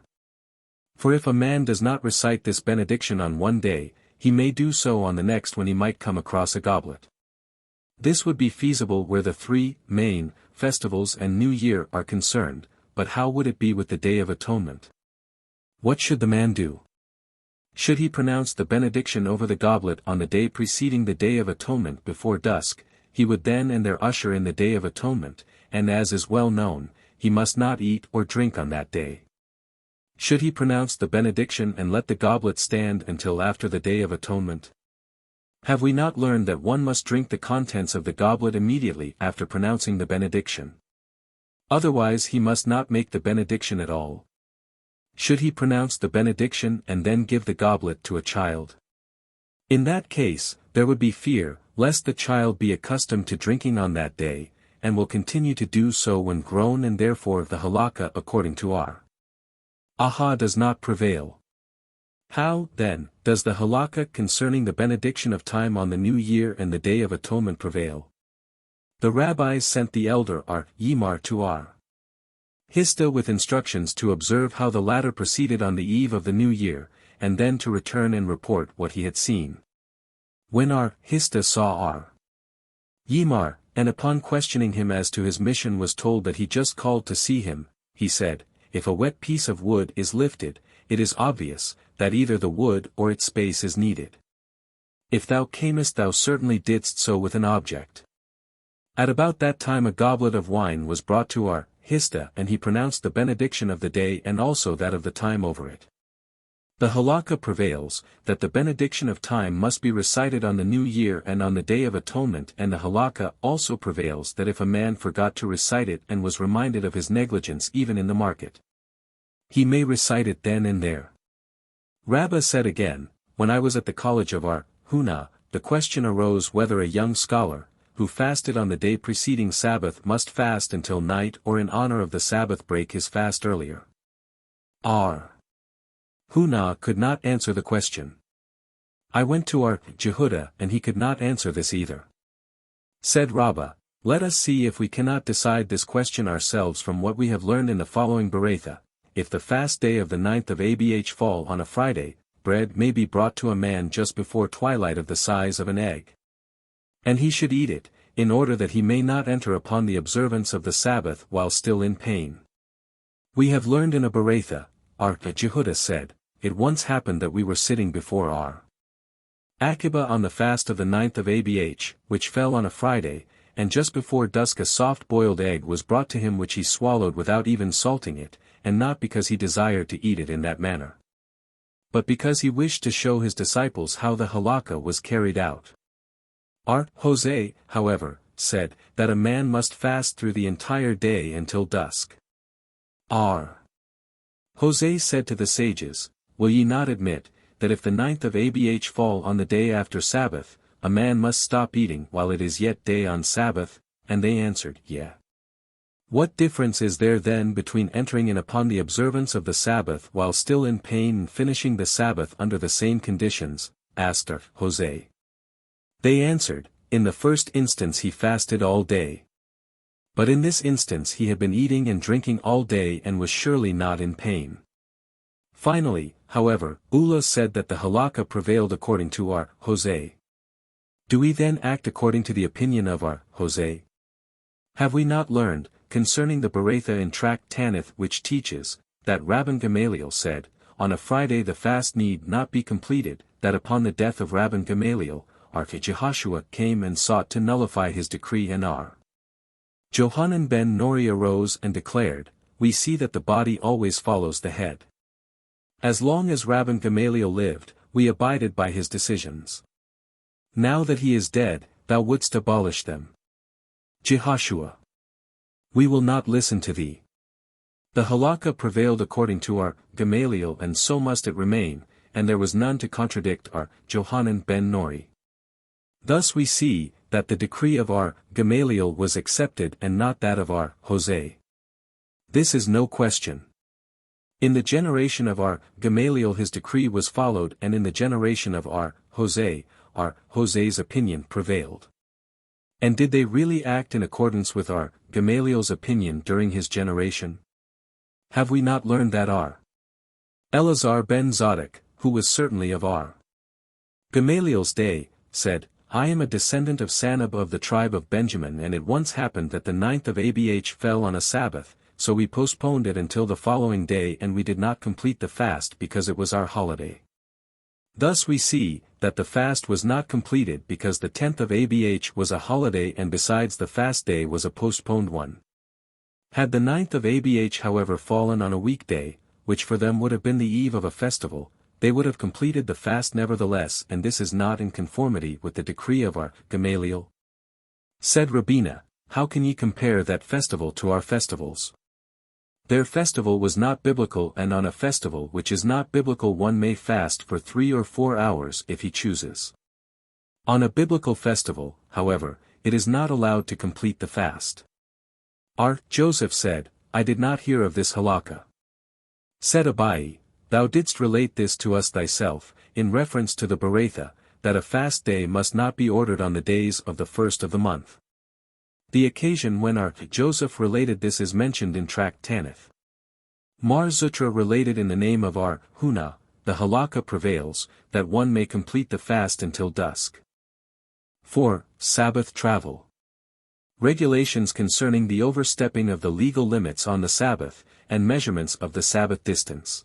For if a man does not recite this benediction on one day, he may do so on the next when he might come across a goblet. This would be feasible where the 3 main festivals and New Year are concerned, but how would it be with the Day of Atonement? What should the man do? Should he pronounce the benediction over the goblet on the day preceding the Day of Atonement before dusk, he would then and there usher in the Day of Atonement, and as is well known, he must not eat or drink on that day. Should he pronounce the benediction and let the goblet stand until after the Day of Atonement? Have we not learned that one must drink the contents of the goblet immediately after pronouncing the benediction? Otherwise he must not make the benediction at all. Should he pronounce the benediction and then give the goblet to a child? In that case, there would be fear, lest the child be accustomed to drinking on that day, and will continue to do so when grown and therefore the halakha according to our Aha does not prevail. How, then, does the halakha concerning the benediction of time on the New Year and the Day of Atonement prevail? The rabbis sent the elder our Yimar to our Hista with instructions to observe how the latter proceeded on the eve of the New Year, and then to return and report what he had seen. When our Hista saw our Yimar, and upon questioning him as to his mission was told that he just called to see him, he said, if a wet piece of wood is lifted, it is obvious that either the wood or its space is needed. If thou camest thou certainly didst so with an object. At about that time a goblet of wine was brought to our Hista and he pronounced the benediction of the day and also that of the time over it. The halakha prevails, that the benediction of time must be recited on the New Year and on the Day of Atonement, and the halakha also prevails that if a man forgot to recite it and was reminded of his negligence even in the market, he may recite it then and there. Rabbah said again, when I was at the college of our Huna, the question arose whether a young scholar, who fasted on the day preceding Sabbath must fast until night or in honor of the Sabbath break his fast earlier. Our Huna could not answer the question. I went to our Jehuda and he could not answer this either. Said Rabbah, let us see if we cannot decide this question ourselves from what we have learned in the following Beretha. If the fast day of the 9th of Abh fall on a Friday, bread may be brought to a man just before twilight of the size of an egg. And he should eat it, in order that he may not enter upon the observance of the Sabbath while still in pain. We have learned in a Beretha, our Jehuda said, it once happened that we were sitting before our Akiba on the fast of the 9th of Abh, which fell on a Friday, and just before dusk a soft boiled egg was brought to him which he swallowed without even salting it, and not because he desired to eat it in that manner, but because he wished to show his disciples how the halakha was carried out. Our Jose, however, said, that a man must fast through the entire day until dusk. Our Jose said to the sages, will ye not admit, that if the 9th of Abh fall on the day after Sabbath, a man must stop eating while it is yet day on Sabbath? And they answered, Yea. What difference is there then between entering in upon the observance of the Sabbath while still in pain and finishing the Sabbath under the same conditions? Asked our Jose. They answered, in the first instance he fasted all day. But in this instance he had been eating and drinking all day and was surely not in pain. Finally, however, Ullah said that the halakha prevailed according to our Jose. Do we then act according to the opinion of our Jose? Have we not learned, concerning the Beretha in Tract Tanith which teaches, that Rabban Gamaliel said, on a Friday the fast need not be completed, that upon the death of Rabban Gamaliel, our Jehoshua came and sought to nullify his decree and our Johanan ben Nori arose and declared, we see that the body always follows the head. As long as Rabban Gamaliel lived, we abided by his decisions. Now that he is dead, thou wouldst abolish them. Jehoshua. We will not listen to thee. The halakha prevailed according to our Gamaliel and so must it remain, and there was none to contradict our Johanan ben Nori. Thus we see, that the decree of our Gamaliel was accepted and not that of our Jose. This is no question. In the generation of our Gamaliel his decree was followed and in the generation of our Jose's opinion prevailed. And did they really act in accordance with our Gamaliel's opinion during his generation? Have we not learned that our Eleazar ben Zadok, who was certainly of our Gamaliel's day, said, I am a descendant of Sanab of the tribe of Benjamin, and it once happened that the 9th of Abh fell on a Sabbath, so we postponed it until the following day and we did not complete the fast because it was our holiday. Thus we see, that the fast was not completed because the 10th of Abh was a holiday and besides the fast day was a postponed one. Had the 9th of Abh however fallen on a weekday, which for them would have been the eve of a festival, they would have completed the fast nevertheless, and this is not in conformity with the decree of our Gamaliel. Said Rabina, how can ye compare that festival to our festivals? Their festival was not biblical, and on a festival which is not biblical one may fast for 3 or 4 hours if he chooses. On a biblical festival, however, it is not allowed to complete the fast. Our Joseph said, I did not hear of this halakha. Said Abai, thou didst relate this to us thyself, in reference to the Beretha, that a fast day must not be ordered on the days of the first of the month. The occasion when our Joseph related this is mentioned in Tract Tanith. Mar Zutra related in the name of our Huna, the halakha prevails, that one may complete the fast until dusk. 4. Sabbath Travel. Regulations concerning the overstepping of the legal limits on the Sabbath, and measurements of the Sabbath distance.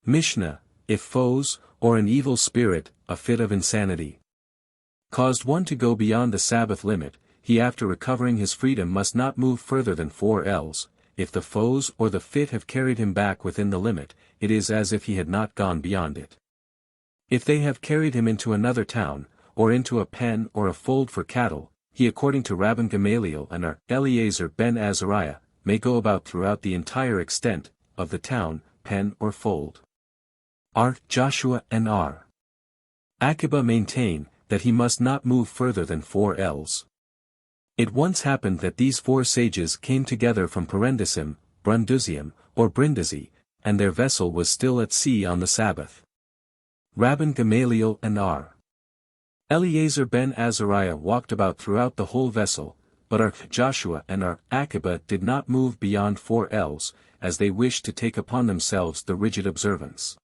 Mishnah, if foes, or an evil spirit, a fit of insanity, caused one to go beyond the Sabbath limit, he after recovering his freedom must not move further than 4 ells. If the foes or the fit have carried him back within the limit, it is as if he had not gone beyond it. If they have carried him into another town, or into a pen or a fold for cattle, he according to Rabban Gamaliel and our Eleazar ben Azariah, may go about throughout the entire extent of the town, pen or fold. Our Joshua and our Akiba maintain, that he must not move further than 4 ells. It once happened that these 4 sages came together from Parendisim, Brundusium, or Brindisi, and their vessel was still at sea on the Sabbath. Rabban Gamaliel and our Eleazar ben Azariah walked about throughout the whole vessel, but our Joshua and our Akiba did not move beyond 4 ells, as they wished to take upon themselves the rigid observance.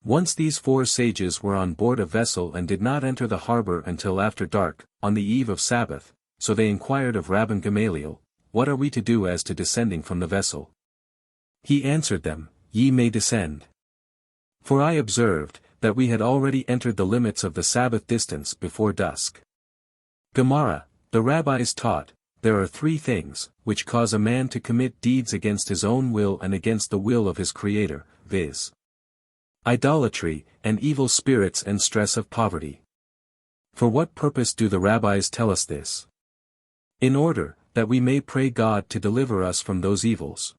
Once these 4 sages were on board a vessel and did not enter the harbor until after dark, on the eve of Sabbath, so they inquired of Rabban Gamaliel, what are we to do as to descending from the vessel? He answered them, ye may descend. For I observed, that we had already entered the limits of the Sabbath distance before dusk. Gemara, the rabbis taught, there are 3 things, which cause a man to commit deeds against his own will and against the will of his Creator, viz. Idolatry, and evil spirits and stress of poverty. For what purpose do the rabbis tell us this? In order, that we may pray God to deliver us from those evils.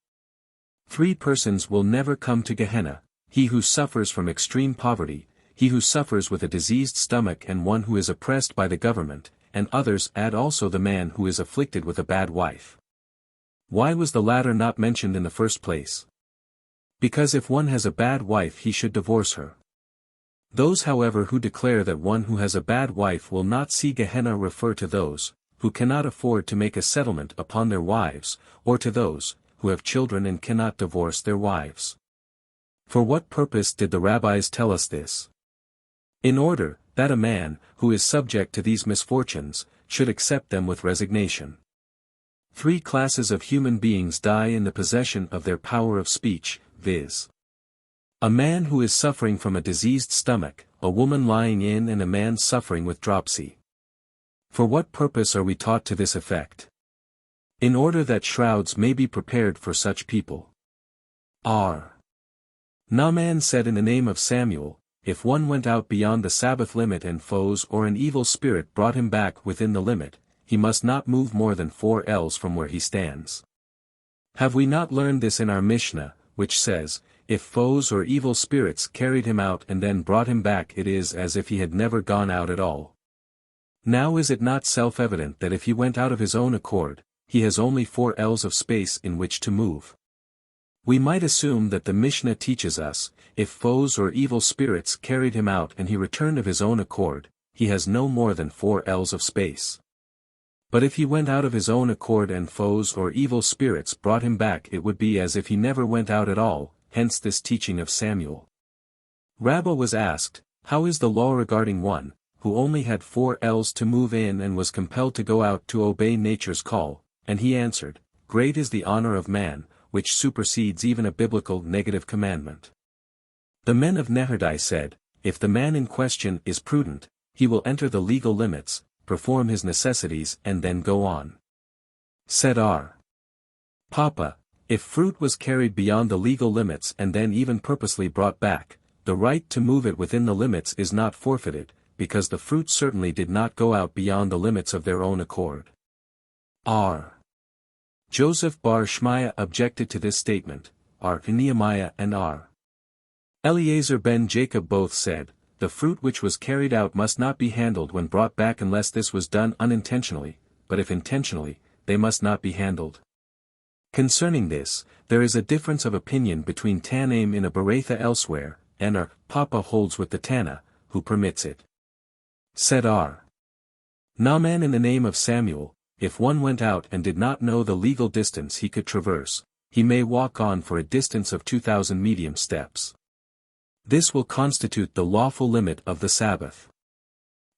3 persons will never come to Gehenna, he who suffers from extreme poverty, he who suffers with a diseased stomach and one who is oppressed by the government, and others add also the man who is afflicted with a bad wife. Why was the latter not mentioned in the first place? Because if one has a bad wife he should divorce her. Those however who declare that one who has a bad wife will not see Gehenna refer to those, who cannot afford to make a settlement upon their wives, or to those, who have children and cannot divorce their wives. For what purpose did the rabbis tell us this? In order, that a man, who is subject to these misfortunes, should accept them with resignation. 3 classes of human beings die in the possession of their power of speech, viz. A man who is suffering from a diseased stomach, a woman lying in and a man suffering with dropsy. For what purpose are we taught to this effect? In order that shrouds may be prepared for such people. R. Naaman said in the name of Samuel, if one went out beyond the Sabbath limit and foes or an evil spirit brought him back within the limit, he must not move more than 4 ells from where he stands. Have we not learned this in our Mishnah, which says, if foes or evil spirits carried him out and then brought him back, it is as if he had never gone out at all. Now is it not self-evident that if he went out of his own accord, he has only 4 ells of space in which to move? We might assume that the Mishnah teaches us, if foes or evil spirits carried him out and he returned of his own accord, he has no more than 4 ells of space. But if he went out of his own accord and foes or evil spirits brought him back, it would be as if he never went out at all, hence this teaching of Samuel. Rabbah was asked, how is the law regarding one, who only had 4 ells to move in and was compelled to go out to obey nature's call, and he answered, great is the honor of man, which supersedes even a biblical negative commandment. The men of Nehardai said, if the man in question is prudent, he will enter the legal limits, perform his necessities and then go on. Said R. Papa, if fruit was carried beyond the legal limits and then even purposely brought back, the right to move it within the limits is not forfeited, because the fruit certainly did not go out beyond the limits of their own accord. R. Joseph bar Shmaya objected to this statement. R. Nehemiah and R. Eliezer ben Jacob both said, the fruit which was carried out must not be handled when brought back unless this was done unintentionally, but if intentionally, they must not be handled. Concerning this, there is a difference of opinion between Tanaim in a Beretha elsewhere, and R. Papa holds with the Tana, who permits it. Said R. Naaman in the name of Samuel, if one went out and did not know the legal distance he could traverse, he may walk on for a distance of 2,000 medium steps. This will constitute the lawful limit of the Sabbath.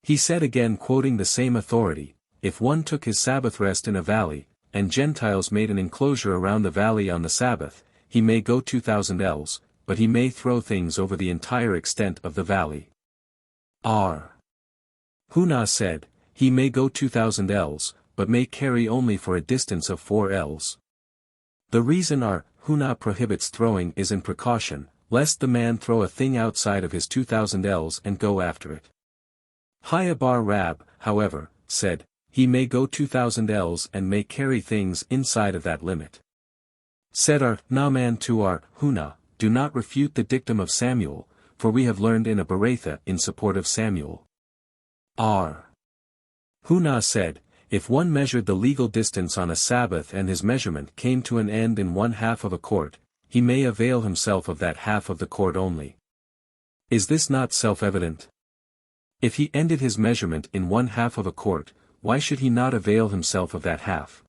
He said again quoting the same authority, if one took his Sabbath rest in a valley, and Gentiles made an enclosure around the valley on the Sabbath, he may go 2,000 ells, but he may throw things over the entire extent of the valley. R. Huna said, he may go 2,000 ells, but may carry only for a distance of 4 ells. The reason R. Huna prohibits throwing is in precaution, lest the man throw a thing outside of his 2,000 ells and go after it. Haya bar Rab, however, said, he may go 2,000 ells and may carry things inside of that limit. Said R. Naaman to R. Huna, do not refute the dictum of Samuel, for we have learned in a Beretha in support of Samuel. R. Huna said, if one measured the legal distance on a Sabbath and his measurement came to an end in 1/2 of a court, he may avail himself of that half of the court only. Is this not self-evident? If he ended his measurement in 1/2 of a court, why should he not avail himself of that half?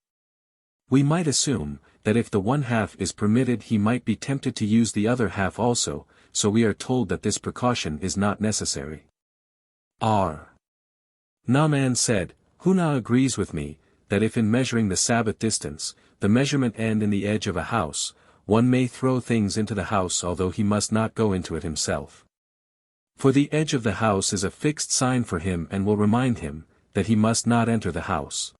We might assume, that if the 1/2 is permitted he might be tempted to use the other half also, so we are told that this precaution is not necessary. R. Naaman said, Huna agrees with me, that if in measuring the Sabbath distance, the measurement end in the edge of a house, one may throw things into the house although he must not go into it himself. For the edge of the house is a fixed sign for him and will remind him, that he must not enter the house.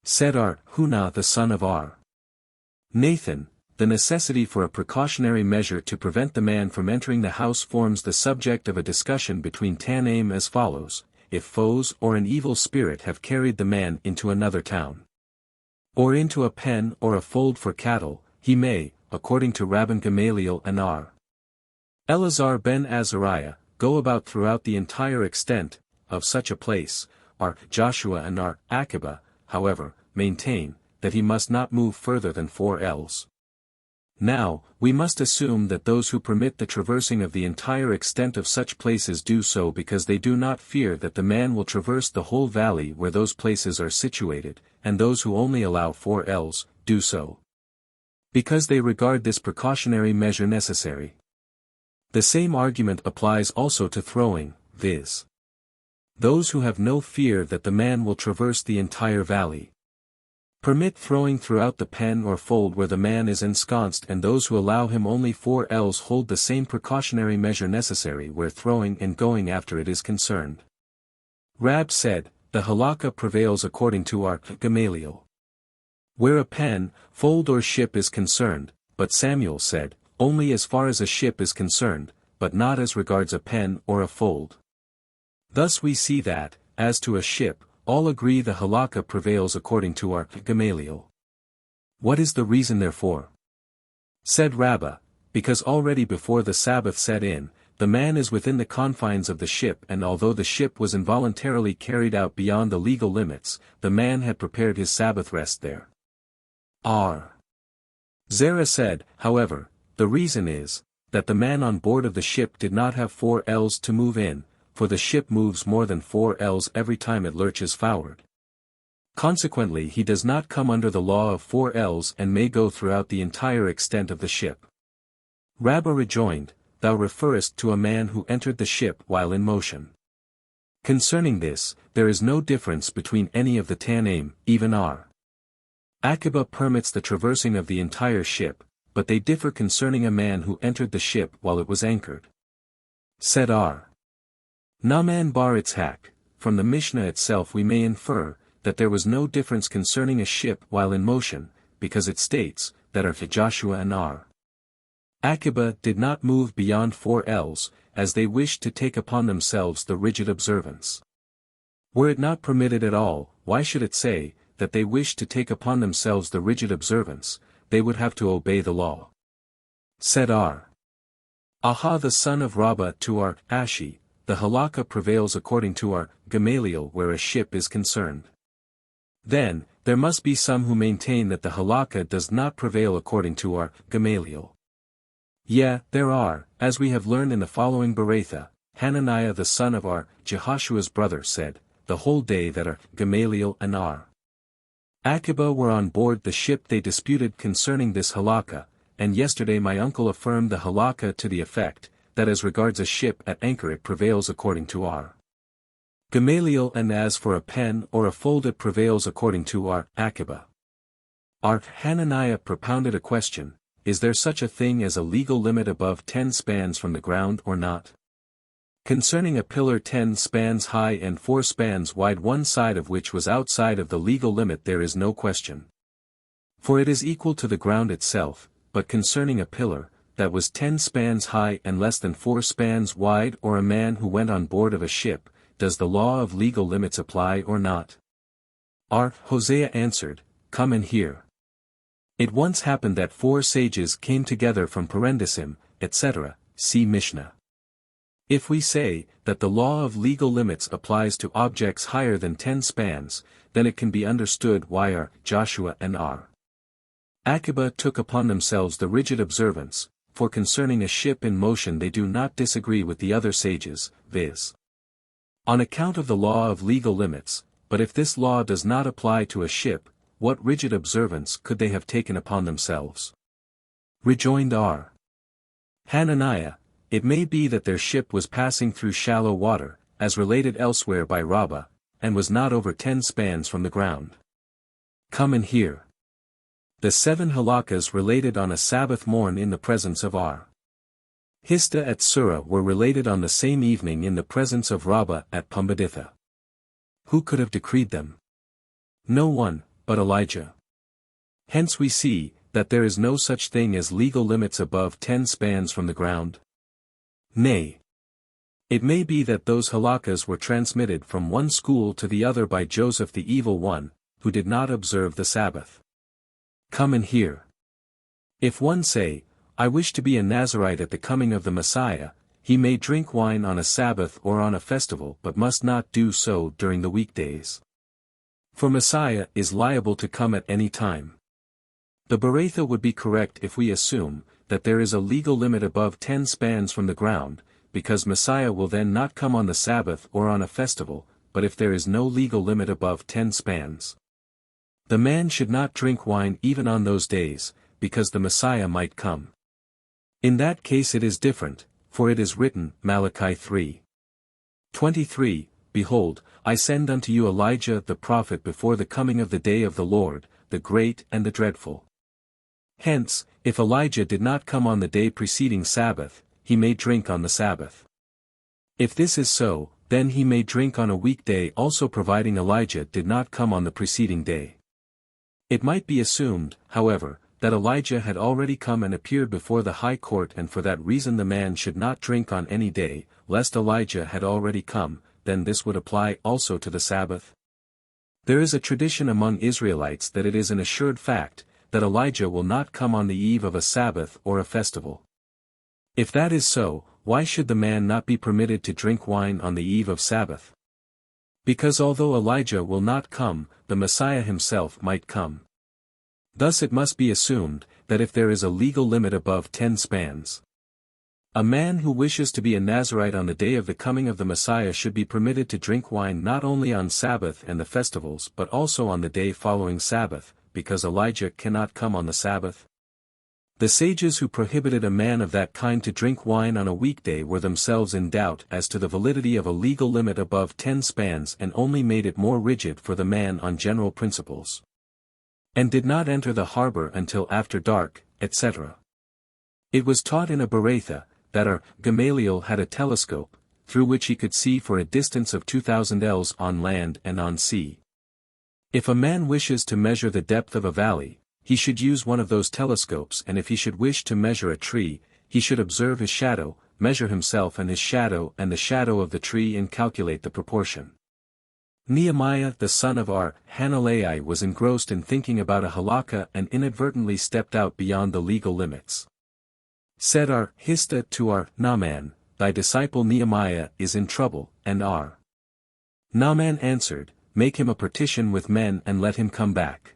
Said R. Huna the son of R. Nathan, the necessity for a precautionary measure to prevent the man from entering the house forms the subject of a discussion between Tanaim as follows, if foes or an evil spirit have carried the man into another town, or into a pen or a fold for cattle, he may, according to Rabban Gamaliel and R. Eleazar ben Azariah, go about throughout the entire extent of such a place. R. Joshua and R. Akiba, however, maintain, that he must not move further than 4 ells. Now, we must assume that those who permit the traversing of the entire extent of such places do so because they do not fear that the man will traverse the whole valley where those places are situated, and those who only allow 4 ells, do so because they regard this precautionary measure necessary. The same argument applies also to throwing, viz. Those who have no fear that the man will traverse the entire valley permit throwing throughout the pen or fold where the man is ensconced, and those who allow him only 4 ells hold the same precautionary measure necessary where throwing and going after it is concerned. Rab said, the halakha prevails according to our Gamaliel, where a pen, fold or ship is concerned, but Samuel said, only as far as a ship is concerned, but not as regards a pen or a fold. Thus we see that, as to a ship, all agree the halakha prevails according to our Gamaliel. What is the reason therefore? Said Rabbah, because already before the Sabbath set in, the man is within the confines of the ship, and although the ship was involuntarily carried out beyond the legal limits, the man had prepared his Sabbath rest there. R. Zerah said, however, the reason is, that the man on board of the ship did not have 4 ells to move in, for the ship moves more than 4 ells every time it lurches forward. Consequently he does not come under the law of 4 ells and may go throughout the entire extent of the ship. Rabbah rejoined, thou referrest to a man who entered the ship while in motion. Concerning this, there is no difference between any of the Tanaim, even R. Akiba permits the traversing of the entire ship, but they differ concerning a man who entered the ship while it was anchored. Said R. Naaman bar Itzhak, from the Mishnah itself we may infer, that there was no difference concerning a ship while in motion, because it states, that are Joshua and R. Akiba did not move beyond 4 ells, as they wished to take upon themselves the rigid observance. Were it not permitted at all, why should it say, that they wished to take upon themselves the rigid observance? They would have to obey the law. Said R. Aha the son of Rabbah to our Ashi, the halakha prevails according to our Gamaliel where a ship is concerned. Then, there must be some who maintain that the halakha does not prevail according to our Gamaliel. Yeah, there are, as we have learned in the following Beretha, Hananiah the son of our Jehoshua's brother said, the whole day that our Gamaliel and R. Akiba were on board the ship they disputed concerning this halakha, and yesterday my uncle affirmed the halakha to the effect, that as regards a ship at anchor it prevails according to R. Gamaliel, and as for a pen or a fold it prevails according to R. Akiba. R. Hananiah propounded a question, is there such a thing as a legal limit above 10 spans from the ground or not? Concerning a pillar 10 spans high and 4 spans wide, one side of which was outside of the legal limit, there is no question. For it is equal to the ground itself, but concerning a pillar, that was 10 spans high and less than 4 spans wide, or a man who went on board of a ship, does the law of legal limits apply or not? R. Hosea answered, come and hear. It once happened that 4 sages came together from Parendisim, etc., see Mishnah. If we say, that the law of legal limits applies to objects higher than 10 spans, then it can be understood why R. Joshua and R. Akiba took upon themselves the rigid observance, for concerning a ship in motion they do not disagree with the other sages, viz. On account of the law of legal limits, but if this law does not apply to a ship, what rigid observance could they have taken upon themselves? Rejoined R. Hananiah, it may be that their ship was passing through shallow water, as related elsewhere by Rabbah, and was not over 10 spans from the ground. Come and hear. The 7 halakas related on a Sabbath morn in the presence of R. Hista at Surah were related on the same evening in the presence of Rabbah at Pumbeditha. Who could have decreed them? No one, but Elijah. Hence we see, that there is no such thing as legal limits above 10 spans from the ground. Nay. It may be that those halakas were transmitted from one school to the other by Joseph the Evil One, who did not observe the Sabbath. Come and hear. If one say, I wish to be a Nazirite at the coming of the Messiah, he may drink wine on a Sabbath or on a festival but must not do so during the weekdays. For Messiah is liable to come at any time. The Beretha would be correct if we assume that there is a legal limit above 10 spans from the ground, because Messiah will then not come on the Sabbath or on a festival, but if there is no legal limit above 10 spans. The man should not drink wine even on those days, because the Messiah might come. In that case it is different, for it is written, Malachi 3:23, Behold, I send unto you Elijah the prophet before the coming of the day of the Lord, the great and the dreadful. Hence, if Elijah did not come on the day preceding Sabbath, he may drink on the Sabbath. If this is so, then he may drink on a weekday also providing Elijah did not come on the preceding day. It might be assumed, however, that Elijah had already come and appeared before the high court, and for that reason the man should not drink on any day, lest Elijah had already come, then this would apply also to the Sabbath. There is a tradition among Israelites that it is an assured fact, that Elijah will not come on the eve of a Sabbath or a festival. If that is so, why should the man not be permitted to drink wine on the eve of Sabbath? Because although Elijah will not come, the Messiah himself might come. Thus it must be assumed, that if there is a legal limit above 10 spans, a man who wishes to be a Nazirite on the day of the coming of the Messiah should be permitted to drink wine not only on Sabbath and the festivals but also on the day following Sabbath, because Elijah cannot come on the Sabbath. The sages who prohibited a man of that kind to drink wine on a weekday were themselves in doubt as to the validity of a legal limit above 10 spans and only made it more rigid for the man on general principles. And did not enter the harbor until after dark, etc. It was taught in a Beretha, that our Gamaliel had a telescope, through which he could see for a distance of 2,000 ells on land and on sea. If a man wishes to measure the depth of a valley, he should use one of those telescopes, and if he should wish to measure a tree, he should observe his shadow, measure himself and his shadow and the shadow of the tree and calculate the proportion. Nehemiah the son of Hanalei was engrossed in thinking about a halakha and inadvertently stepped out beyond the legal limits. Said Hista to Naaman, Thy disciple Nehemiah is in trouble, and Naaman answered, Make him a partition with men and let him come back.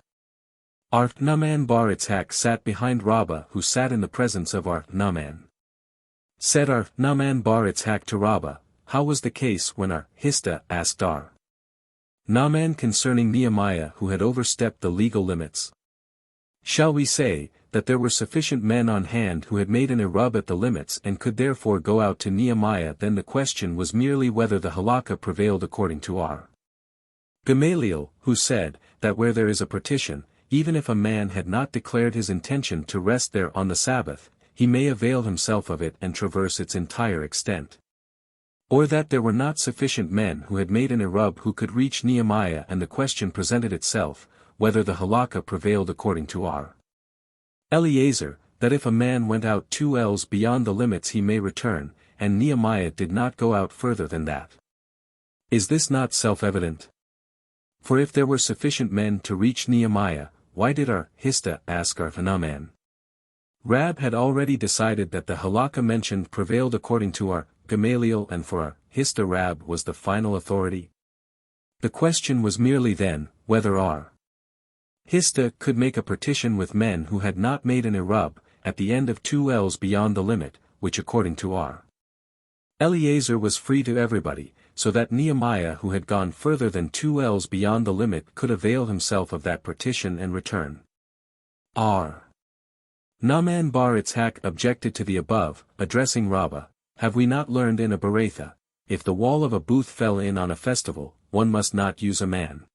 Naaman bar Itzhak sat behind Rabbah who sat in the presence of Naaman. Said Naaman bar Itzhak to Rabbah, How was the case when Hista asked Naaman concerning Nehemiah who had overstepped the legal limits? Shall we say, that there were sufficient men on hand who had made an Erub at the limits and could therefore go out to Nehemiah? Then the question was merely whether the halakha prevailed according to Gamaliel, who said, that where there is a partition, even if a man had not declared his intention to rest there on the Sabbath, he may avail himself of it and traverse its entire extent. Or that there were not sufficient men who had made an Erub who could reach Nehemiah, and the question presented itself, whether the halakha prevailed according to Eliezer, that if a man went out 2 ells beyond the limits he may return, and Nehemiah did not go out further than that. Is this not self-evident? For if there were sufficient men to reach Nehemiah, why did Hista ask Naaman? Rab had already decided that the halakha mentioned prevailed according to Gamaliel, and for Hista Rab was the final authority. The question was merely then, whether Hista could make a partition with men who had not made an Erub, at the end of 2 ells beyond the limit, which according to Eliezer was free to everybody, so that Nehemiah who had gone further than 2 ells beyond the limit could avail himself of that partition and return. Naaman bar Itzhak objected to the above, addressing Rabbah, Have we not learned in a Beretha, if the wall of a booth fell in on a festival, one must not use a man,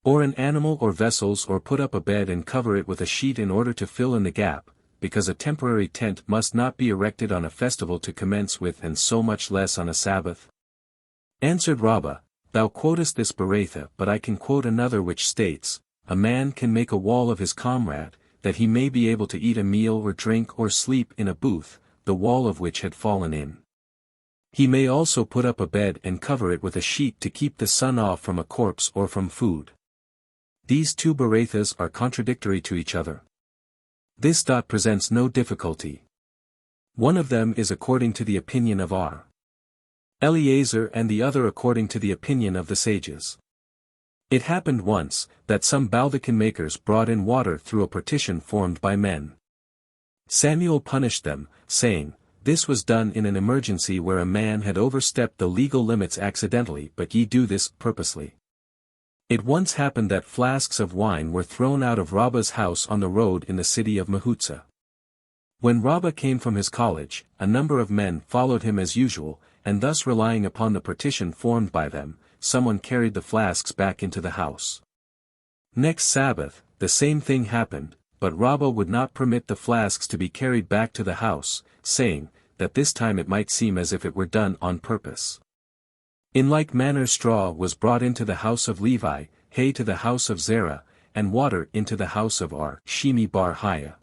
or an animal or vessels, or put up a bed and cover it with a sheet in order to fill in the gap, because a temporary tent must not be erected on a festival to commence with, and so much less on a Sabbath? Answered Rabbah, Thou quotest this Beretha, but I can quote another which states, A man can make a wall of his comrade, that he may be able to eat a meal or drink or sleep in a booth, the wall of which had fallen in. He may also put up a bed and cover it with a sheet to keep the sun off from a corpse or from food. These 2 Berethas are contradictory to each other. This presents no difficulty. One of them is according to the opinion of Eliezer and the other according to the opinion of the sages. It happened once, that some baldachin makers brought in water through a partition formed by men. Samuel punished them, saying, "This was done in an emergency where a man had overstepped the legal limits accidentally, but ye do this purposely." It once happened that flasks of wine were thrown out of Rabbah's house on the road in the city of Mahutza. When Rabbah came from his college, a number of men followed him as usual, and thus relying upon the partition formed by them, someone carried the flasks back into the house. Next Sabbath, the same thing happened, but Rabbah would not permit the flasks to be carried back to the house, saying, that this time it might seem as if it were done on purpose. In like manner straw was brought into the house of Levi, hay to the house of Zerah, and water into the house of Shimi bar Haya.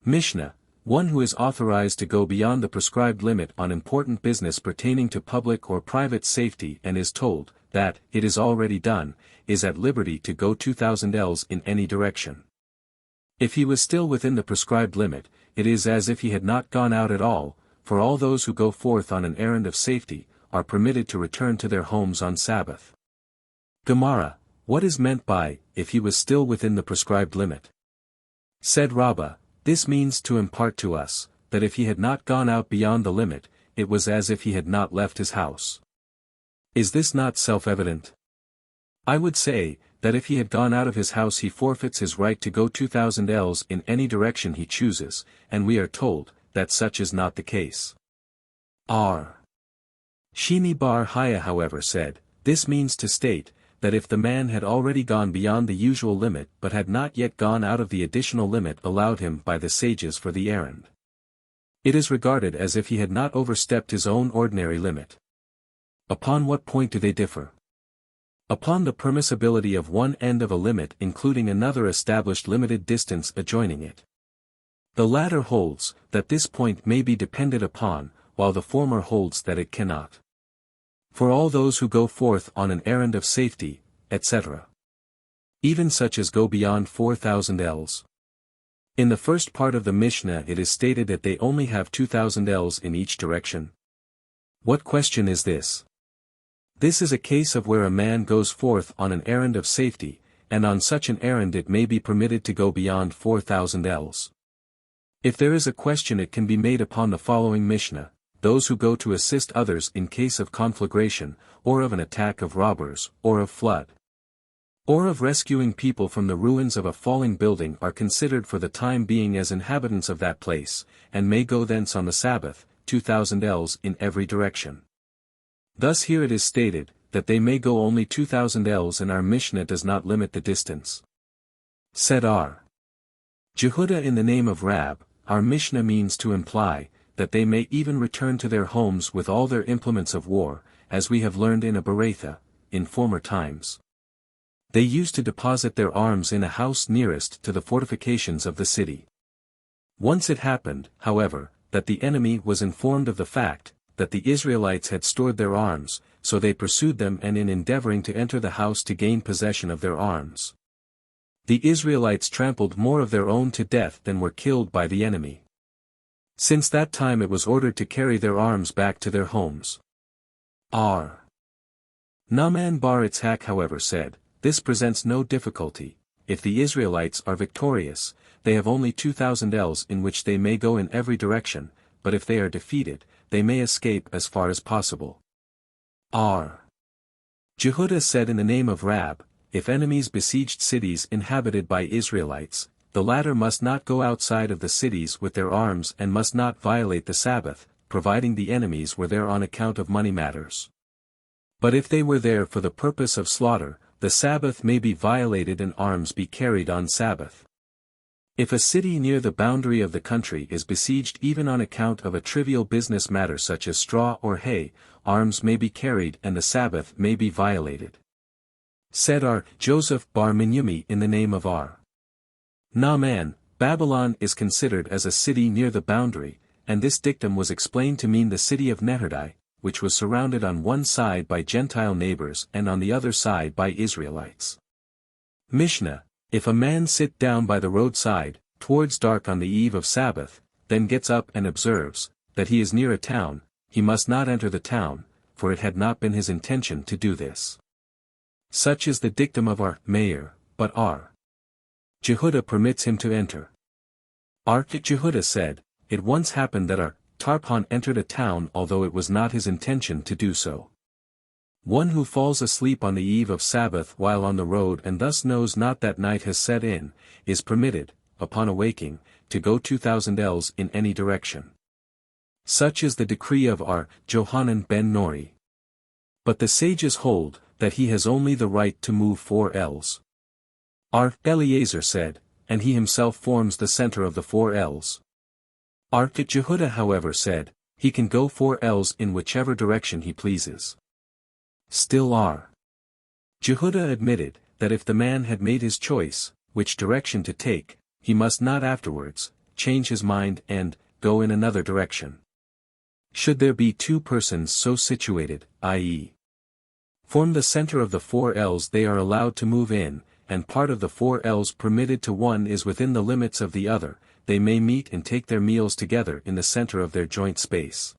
Mishnah: one who is authorized to go beyond the prescribed limit on important business pertaining to public or private safety and is told that it is already done, is at liberty to go 2,000 ells in any direction. If he was still within the prescribed limit, it is as if he had not gone out at all, for all those who go forth on an errand of safety, are permitted to return to their homes on Sabbath. Gemara: what is meant by, if he was still within the prescribed limit? Said Rabbah, this means to impart to us, that if he had not gone out beyond the limit, it was as if he had not left his house. Is this not self-evident? I would say, that if he had gone out of his house he forfeits his right to go 2,000 ells in any direction he chooses, and we are told, that such is not the case. Shimi bar Haya however said, this means to state, that if the man had already gone beyond the usual limit but had not yet gone out of the additional limit allowed him by the sages for the errand, it is regarded as if he had not overstepped his own ordinary limit. Upon what point do they differ? Upon the permissibility of one end of a limit including another established limited distance adjoining it. The latter holds, that this point may be depended upon, while the former holds that it cannot. For all those who go forth on an errand of safety, etc. Even such as go beyond 4,000 ells. In the first part of the Mishnah it is stated that they only have 2,000 ells in each direction. What question is this? This is a case of where a man goes forth on an errand of safety, and on such an errand it may be permitted to go beyond 4,000 ells. If there is a question it can be made upon the following Mishnah: those who go to assist others in case of conflagration, or of an attack of robbers, or of flood, or of rescuing people from the ruins of a falling building are considered for the time being as inhabitants of that place, and may go thence on the Sabbath, 2,000 ells in every direction. Thus here it is stated, that they may go only 2,000 ells and our Mishnah does not limit the distance. Said Jehuda in the name of Rab, our Mishnah means to imply, that they may even return to their homes with all their implements of war, as we have learned in a Beretha, in former times. They used to deposit their arms in a house nearest to the fortifications of the city. Once it happened, however, that the enemy was informed of the fact, that the Israelites had stored their arms, so they pursued them and in endeavoring to enter the house to gain possession of their arms, the Israelites trampled more of their own to death than were killed by the enemy. Since that time it was ordered to carry their arms back to their homes. Naaman bar Itzhak however said, this presents no difficulty, if the Israelites are victorious, they have only 2,000 ells in which they may go in every direction, but if they are defeated, they may escape as far as possible. Jehuda said in the name of Rab, if enemies besieged cities inhabited by Israelites, the latter must not go outside of the cities with their arms and must not violate the Sabbath, providing the enemies were there on account of money matters. But if they were there for the purpose of slaughter, the Sabbath may be violated and arms be carried on Sabbath. If a city near the boundary of the country is besieged even on account of a trivial business matter such as straw or hay, arms may be carried and the Sabbath may be violated. Said Joseph bar Minyumi in the name of Naaman, Babylon is considered as a city near the boundary, and this dictum was explained to mean the city of Nehardai, which was surrounded on one side by Gentile neighbors and on the other side by Israelites. Mishnah: if a man sit down by the roadside, towards dark on the eve of Sabbath, then gets up and observes, that he is near a town, he must not enter the town, for it had not been his intention to do this. Such is the dictum of our mayor, but our Jehuda permits him to enter. Our Jehuda said, it once happened that our Tarpan entered a town although it was not his intention to do so. One who falls asleep on the eve of Sabbath while on the road and thus knows not that night has set in, is permitted, upon awaking, to go 2,000 ells in any direction. Such is the decree of our Johanan ben Nori. But the sages hold, that he has only the right to move 4 ells. Our Eliezer said, and he himself forms the center of the 4 ells. Our Jehuda however said, he can go 4 ells in whichever direction he pleases. Still our Jehuda admitted, that if the man had made his choice, which direction to take, he must not afterwards, change his mind and, go in another direction. Should there be 2 persons so situated, i.e. form the center of the 4 ells they are allowed to move in, and part of the 4 ells permitted to one is within the limits of the other, they may meet and take their meals together in the center of their joint space.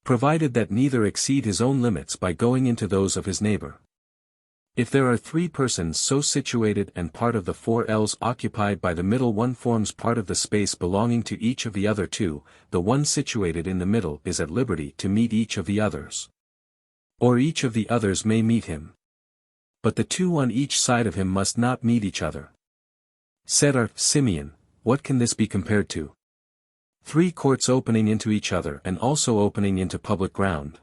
Provided that neither exceed his own limits by going into those of his neighbor. If there are 3 persons so situated and part of the 4 ells occupied by the middle one forms part of the space belonging to each of the other 2, the one situated in the middle is at liberty to meet each of the others. Or each of the others may meet him. But the 2 on each side of him must not meet each other. Said our Simeon, what can this be compared to? 3 courts opening into each other and also opening into public ground.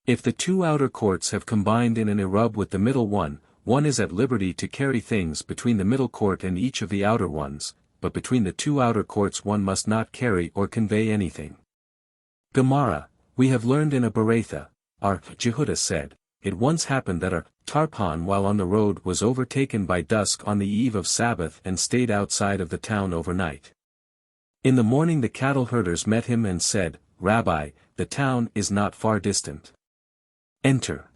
If the 2 outer courts have combined in an Erub with the middle one is at liberty to carry things between the middle court and each of the outer ones, but between the 2 outer courts one must not carry or convey anything. Gemara, we have learned in a Beretha, our Jehuda said, it once happened that our Tarpan while on the road was overtaken by dusk on the eve of Sabbath and stayed outside of the town overnight. In the morning the cattle herders met him and said, Rabbi, the town is not far distant. Enter.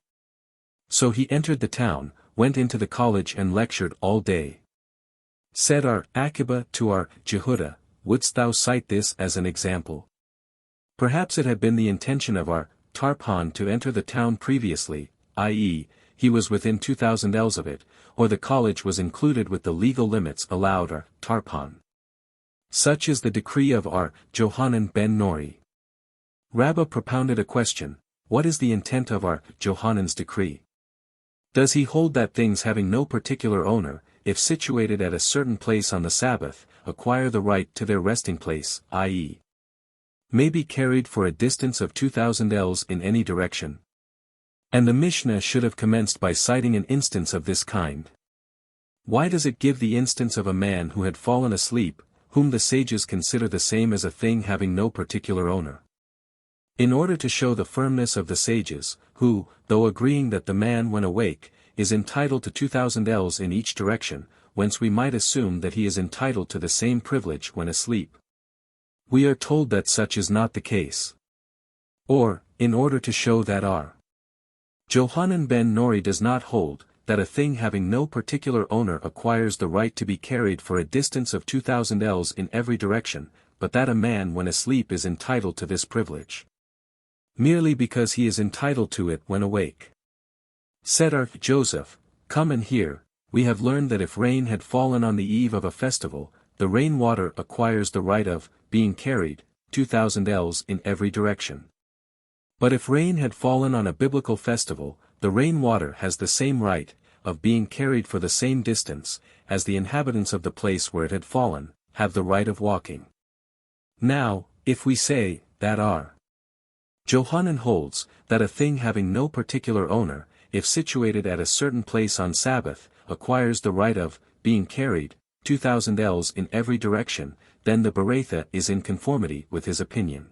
So he entered the town, went into the college and lectured all day. Said our Akiba to our Jehuda, wouldst thou cite this as an example? Perhaps it had been the intention of our Tarpan to enter the town previously, i.e., he was within 2,000 ells of it, or the college was included with the legal limits allowed our Tarpan. Such is the decree of our Johanan ben Nori. Rabbah propounded a question, what is the intent of our Johanan's decree? Does he hold that things having no particular owner, if situated at a certain place on the Sabbath, acquire the right to their resting place, i.e., may be carried for a distance of 2,000 ells in any direction? And the Mishnah should have commenced by citing an instance of this kind. Why does it give the instance of a man who had fallen asleep, whom the sages consider the same as a thing having no particular owner? In order to show the firmness of the sages, who, though agreeing that the man when awake, is entitled to 2,000 ells in each direction, whence we might assume that he is entitled to the same privilege when asleep. We are told that such is not the case. Or, in order to show that our Johanan ben Nori does not hold, that a thing having no particular owner acquires the right to be carried for a distance of 2,000 ells in every direction, but that a man when asleep is entitled to this privilege. Merely because he is entitled to it when awake. Said our Joseph, come and hear, we have learned that if rain had fallen on the eve of a festival, the rainwater acquires the right of being carried 2,000 ells in every direction. But if rain had fallen on a biblical festival, the rainwater has the same right of being carried for the same distance, as the inhabitants of the place where it had fallen have the right of walking. Now, if we say that our Johanan holds that a thing having no particular owner, if situated at a certain place on Sabbath, acquires the right of being carried 2,000 ells in every direction, then the Beretha is in conformity with his opinion.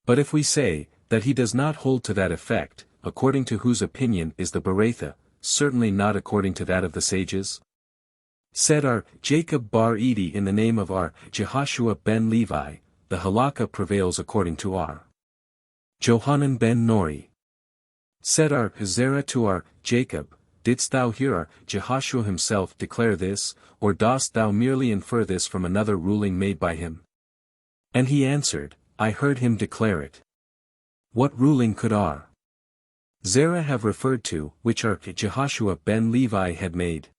But if we say that he does not hold to that effect, according to whose opinion is the Beretha, certainly not according to that of the sages? Said our Jacob bar Edi in the name of our Jehoshua ben Levi, the halakha prevails according to our Johanan ben Nori. Said our Zerah to our Jacob, didst thou hear our Jehoshua himself declare this, or dost thou merely infer this from another ruling made by him? And he answered, I heard him declare it. What ruling could our Zerah have referred to, which our Jehoshua ben Levi had made.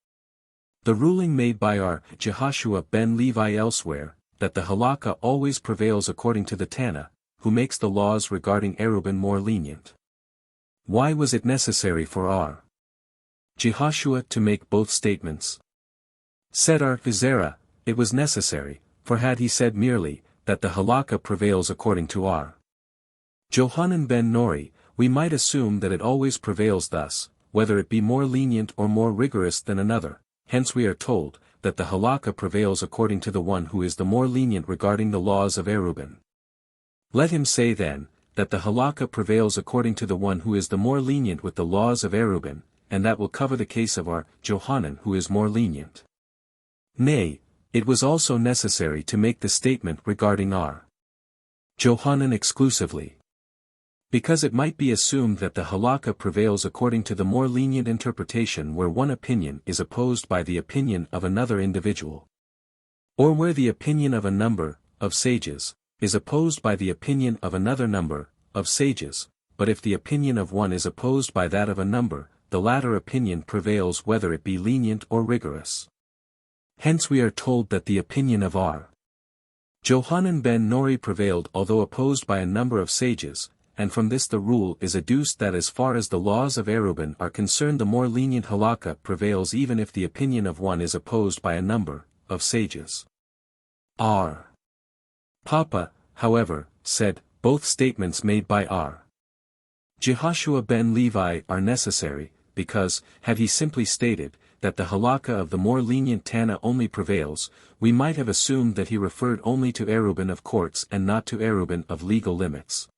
The ruling made by our Jehoshua ben Levi elsewhere, that the halakha always prevails according to the Tana, who makes the laws regarding Erubin more lenient. Why was it necessary for our Jehoshua to make both statements? Said our Zerah, it was necessary, for had he said merely, that the halakha prevails according to our Johanan ben Nori, we might assume that it always prevails thus, whether it be more lenient or more rigorous than another, hence we are told, that the halakha prevails according to the one who is the more lenient regarding the laws of Erubin. Let him say then, that the halakha prevails according to the one who is the more lenient with the laws of Erubin, and that will cover the case of our Johanan who is more lenient. Nay, it was also necessary to make the statement regarding our Johanan exclusively, because it might be assumed that the halakha prevails according to the more lenient interpretation where one opinion is opposed by the opinion of another individual, or where the opinion of a number of sages is opposed by the opinion of another number of sages, but if the opinion of one is opposed by that of a number, the latter opinion prevails whether it be lenient or rigorous. Hence we are told that the opinion of our Johanan ben Nori prevailed although opposed by a number of sages, and from this the rule is adduced that as far as the laws of Erubin are concerned the more lenient halakha prevails even if the opinion of one is opposed by a number of sages. Our Papa, however, said, both statements made by our Jehoshua ben Levi are necessary, because, had he simply stated, that the halakha of the more lenient Tana only prevails, we might have assumed that he referred only to Erubin of courts and not to Erubin of legal limits.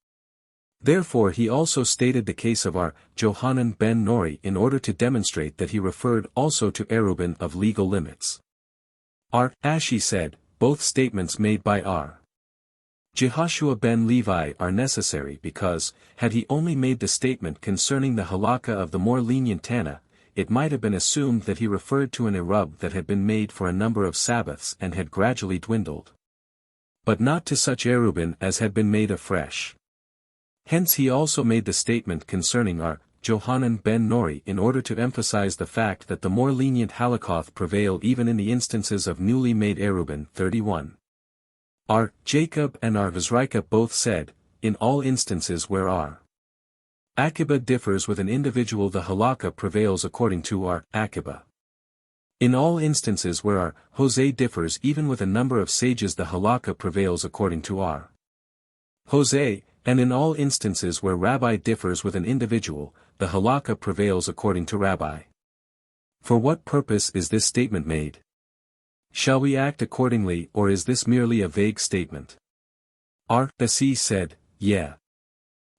Therefore he also stated the case of our Johanan ben Nori in order to demonstrate that he referred also to Erubin of legal limits. Our Ashi said, both statements made by our Jehoshua ben Levi are necessary because, had he only made the statement concerning the halakha of the more lenient Tana, it might have been assumed that he referred to an Erub that had been made for a number of Sabbaths and had gradually dwindled, but not to such Erubin as had been made afresh. Hence he also made the statement concerning our Johanan ben Nori in order to emphasize the fact that the more lenient halakhoth prevail even in the instances of newly made Erubin. 31. Our Jacob and our Vizrika both said, in all instances where our Akiba differs with an individual the halakha prevails according to our Akiba. In all instances where our Jose differs even with a number of sages the halakha prevails according to our Jose, and in all instances where Rabbi differs with an individual, the halakha prevails according to Rabbi. For what purpose is this statement made? Shall we act accordingly or is this merely a vague statement? Our Basi said, yeah.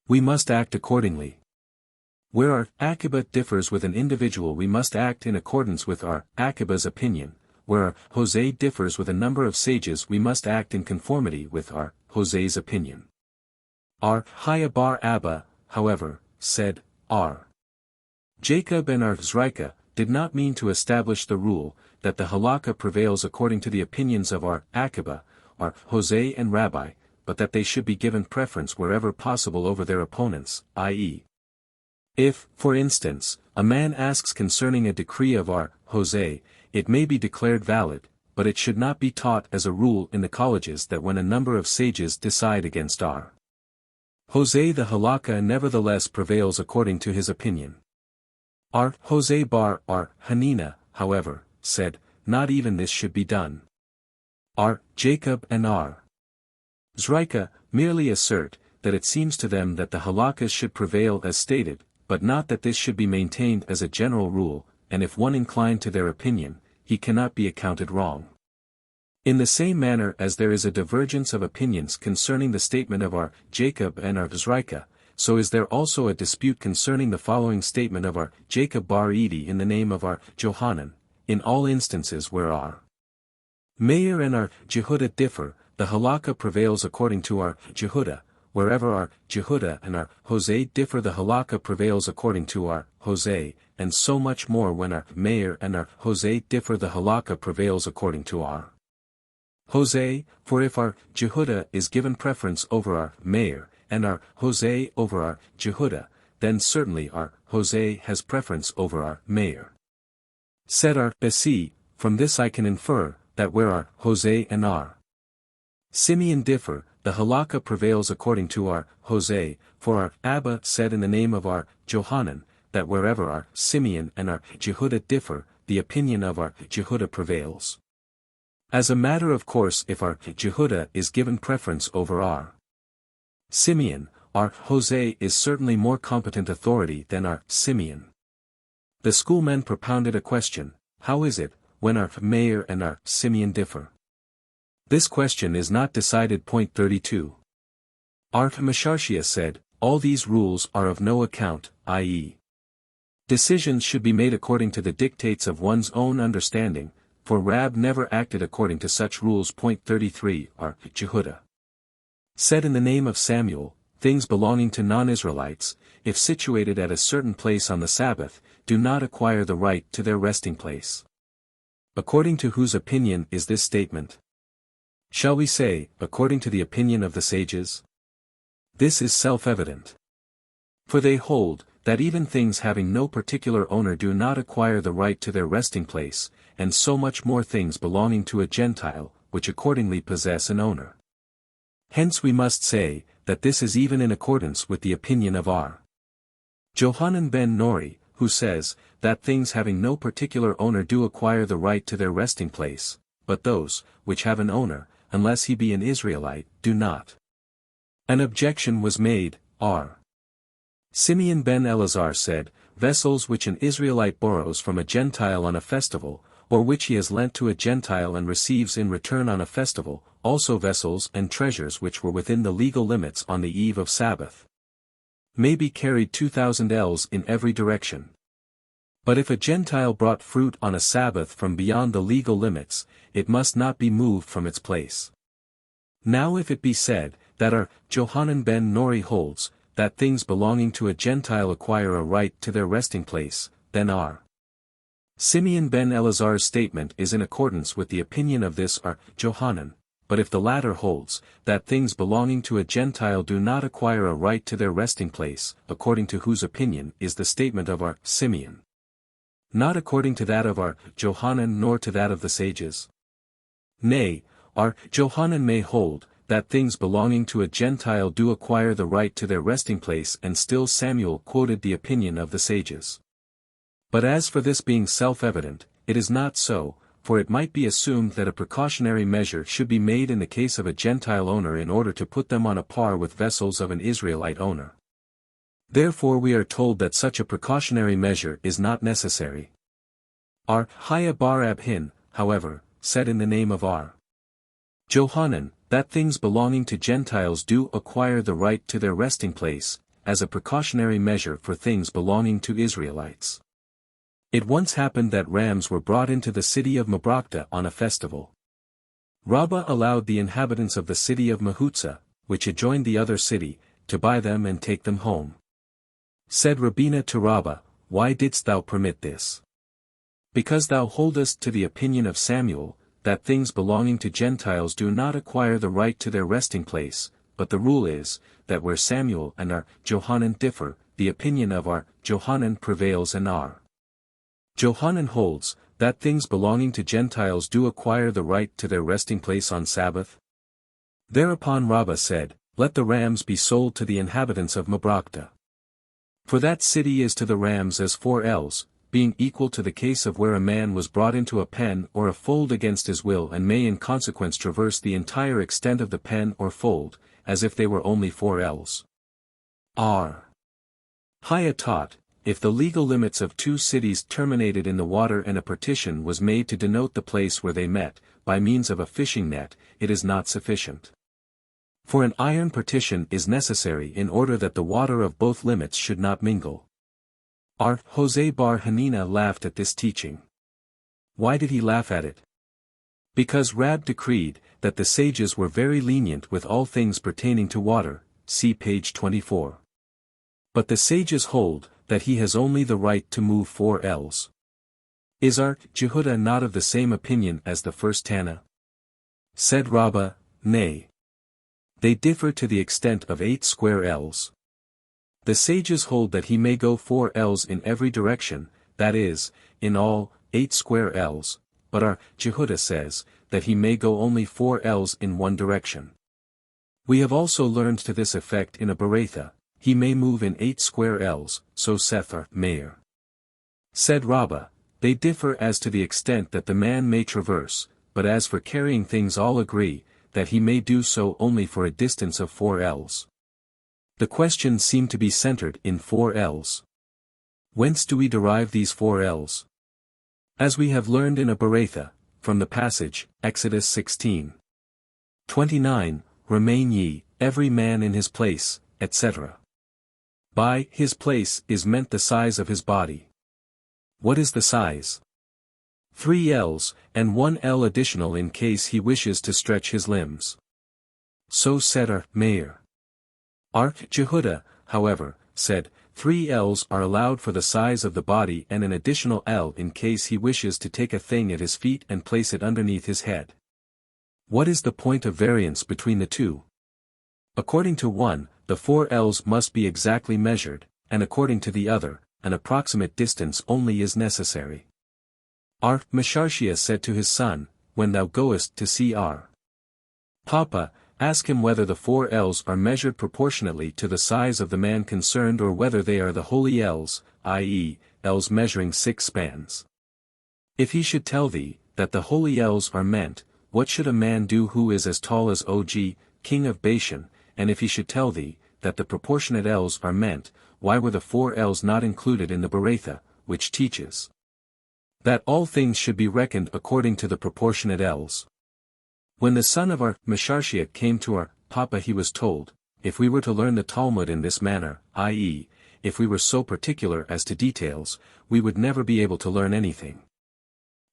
We must act accordingly. Where our Akiba differs with an individual we must act in accordance with our Akiba's opinion, where our Jose differs with a number of sages we must act in conformity with our Jose's opinion. Our Haya bar Abba, however, said, our Jacob and our Zrika did not mean to establish the rule, that the halakha prevails according to the opinions of our Akiba, our Jose and Rabbi, but that they should be given preference wherever possible over their opponents, i.e. if, for instance, a man asks concerning a decree of our Jose, it may be declared valid, but it should not be taught as a rule in the colleges that when a number of sages decide against our Jose the halakha nevertheless prevails according to his opinion. Our Jose bar our Hanina, however, said, not even this should be done. Our Jacob and our Zrika merely assert, that it seems to them that the halakhas should prevail as stated, but not that this should be maintained as a general rule, and if one inclined to their opinion, he cannot be accounted wrong. In the same manner as there is a divergence of opinions concerning the statement of our Jacob and our Zrika, so is there also a dispute concerning the following statement of our Jacob bar Edi in the name of our Johanan, in all instances where our Meir and our Jehuda differ, the halakha prevails according to our Jehuda, wherever our Jehuda and our Jose differ the halakha prevails according to our Jose, and so much more when our Meir and our Jose differ the halakha prevails according to our Jose, for if our Jehuda is given preference over our Meir, and our Jose over our Jehuda, then certainly our Jose has preference over our Meir. Said our Besi, from this I can infer, that where our Jose and our Simeon differ, the halakha prevails according to our Jose, for our Abba said in the name of our Johanan, that wherever our Simeon and our Jehuda differ, the opinion of our Jehuda prevails. As a matter of course, if our Jehuda is given preference over our Simeon, our Jose is certainly more competent authority than our Simeon. The schoolmen propounded a question: how is it, when our Meir and our Simeon differ? This question is not decided. Point 32. Our Masharshia said, all these rules are of no account, i.e., decisions should be made according to the dictates of one's own understanding, for Rab never acted according to such rules. Point 33. Our Jehuda said in the name of Samuel, things belonging to non-Israelites, if situated at a certain place on the Sabbath, do not acquire the right to their resting place. According to whose opinion is this statement? Shall we say, according to the opinion of the sages? This is self-evident. For they hold, that even things having no particular owner do not acquire the right to their resting place, and so much more things belonging to a Gentile, which accordingly possess an owner. Hence we must say, that this is even in accordance with the opinion of our Johanan ben Nori, who says, that things having no particular owner do acquire the right to their resting place, but those, which have an owner, unless he be an Israelite, do not. An objection was made. R. Simeon ben Eleazar said, vessels which an Israelite borrows from a Gentile on a festival, or which he has lent to a Gentile and receives in return on a festival, also vessels and treasures which were within the legal limits on the eve of Sabbath, may be carried 2,000 ells in every direction. But if a Gentile brought fruit on a Sabbath from beyond the legal limits, it must not be moved from its place. Now if it be said, that our Johanan ben Nori holds, that things belonging to a Gentile acquire a right to their resting place, then our Simeon ben Eleazar's statement is in accordance with the opinion of this our Johanan, but if the latter holds, that things belonging to a Gentile do not acquire a right to their resting place, according to whose opinion is the statement of our Simeon? Not according to that of our Johanan nor to that of the sages. Nay, our Johanan may hold, that things belonging to a Gentile do acquire the right to their resting place, and still Samuel quoted the opinion of the sages. But as for this being self-evident, it is not so, for it might be assumed that a precautionary measure should be made in the case of a Gentile owner in order to put them on a par with vessels of an Israelite owner. Therefore we are told that such a precautionary measure is not necessary. Our Haya bar Abhin, however, said in the name of our Johanan, that things belonging to Gentiles do acquire the right to their resting place, as a precautionary measure for things belonging to Israelites. It once happened that rams were brought into the city of Mabrakta on a festival. Rabbah allowed the inhabitants of the city of Mahutza, which adjoined the other city, to buy them and take them home. Said Rabina to Rabbah, why didst thou permit this? Because thou holdest to the opinion of Samuel, that things belonging to Gentiles do not acquire the right to their resting place, but the rule is, that where Samuel and our Johanan differ, the opinion of our Johanan prevails, and our Johanan holds, that things belonging to Gentiles do acquire the right to their resting place on Sabbath. Thereupon Rabbah said, let the rams be sold to the inhabitants of Mabrakta. For that city is to the rams as 4 ells, being equal to the case of where a man was brought into a pen or a fold against his will and may in consequence traverse the entire extent of the pen or fold, as if they were only 4 ells. R. Haya taught, if the legal limits of 2 cities terminated in the water and a partition was made to denote the place where they met, by means of a fishing net, it is not sufficient. For an iron partition is necessary in order that the water of both limits should not mingle. Our Jose bar Hanina laughed at this teaching. Why did he laugh at it? Because Rab decreed, that the sages were very lenient with all things pertaining to water, see page 24. But the sages hold, that he has only the right to move 4 ells. Is our Jehuda not of the same opinion as the first Tana? Said Rabbah, nay. They differ to the extent of 8 square ells. The sages hold that he may go 4 ells in every direction, that is, in all, 8 square ells, but our Jehuda says, that he may go only 4 ells in one direction. We have also learned to this effect in a Beretha, he may move in 8 square ells, so saith our Meir. Said Rabbah, they differ as to the extent that the man may traverse, but as for carrying things all agree, that he may do so only for a distance of 4 ells. The questions seem to be centered in 4 ells. Whence do we derive these 4 ells? As we have learned in a Beretha, from the passage, Exodus 16:29, remain ye, every man in his place, etc. By his place is meant the size of his body. What is the size? 3 ells, and 1 ell additional in case he wishes to stretch his limbs. So said our Meir. Our Jehuda, however, said, 3 ells are allowed for the size of the body and an additional ell in case he wishes to take a thing at his feet and place it underneath his head. What is the point of variance between the two? According to one, the 4 ells must be exactly measured, and according to the other, an approximate distance only is necessary. Our Mesharshia said to his son, when thou goest to see our Papa, ask him whether the 4 ells are measured proportionately to the size of the man concerned or whether they are the holy ells, i.e., ells measuring 6 spans. If he should tell thee, that the holy ells are meant, what should a man do who is as tall as Og, king of Bashan, and if he should tell thee, that the proportionate ells are meant, why were the 4 ells not included in the Beretha, which teaches that all things should be reckoned according to the proportionate ells? When the son of our Mesharshia came to our Papa, he was told, if we were to learn the Talmud in this manner, i.e., if we were so particular as to details, we would never be able to learn anything.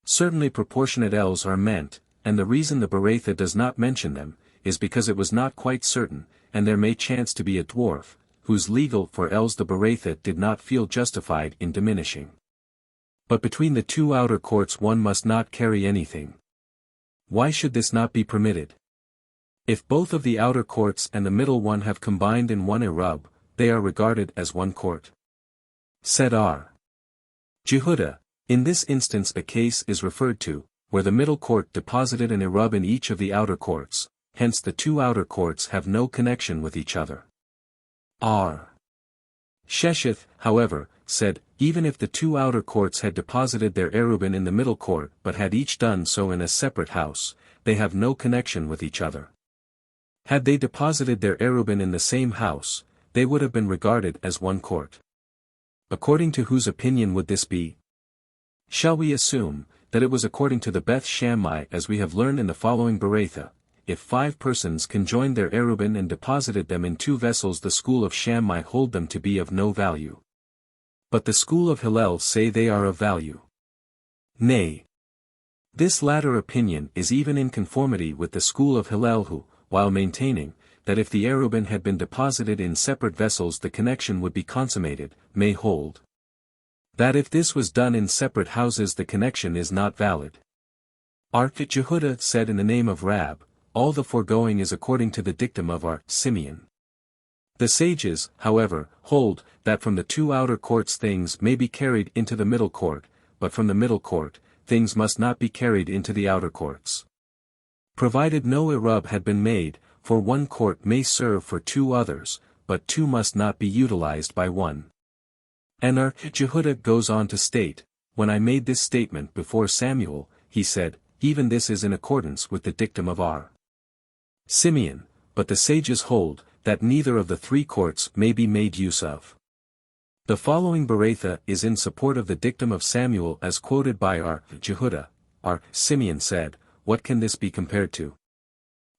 Certainly proportionate ells are meant, and the reason the Beretha does not mention them, is because it was not quite certain, and there may chance to be a dwarf, whose legal for ells the Beretha did not feel justified in diminishing. But between the 2 outer courts one must not carry anything. Why should this not be permitted? If both of the outer courts and the middle one have combined in one Erub, they are regarded as one court. Said our Jehuda, in this instance a case is referred to, where the middle court deposited an Erub in each of the outer courts, hence the 2 outer courts have no connection with each other. Our Shesheth, however, said, even if the 2 outer courts had deposited their Erubin in the middle court but had each done so in a separate house, they have no connection with each other. Had they deposited their Erubin in the same house, they would have been regarded as one court. According to whose opinion would this be? Shall we assume, that it was according to the Beth Shammai as we have learned in the following Beretha, if 5 persons conjoined their Erubin and deposited them in 2 vessels, the school of Shammai hold them to be of no value. But the school of Hillel say they are of value. Nay. This latter opinion is even in conformity with the school of Hillel who, while maintaining, that if the Erubin had been deposited in separate vessels the connection would be consummated, may hold that if this was done in separate houses the connection is not valid. Our Jehuda said in the name of Rab, all the foregoing is according to the dictum of our Simeon. The sages, however, hold, that from the 2 outer courts things may be carried into the middle court, but from the middle court, things must not be carried into the outer courts. Provided no Erub had been made, for 1 court may serve for 2 others, but 2 must not be utilized by 1. And our Jehuda goes on to state, when I made this statement before Samuel, he said, even this is in accordance with the dictum of our Simeon, but the sages hold, that neither of the 3 courts may be made use of. The following Beretha is in support of the dictum of Samuel as quoted by our Jehuda. Our Simeon said, what can this be compared to?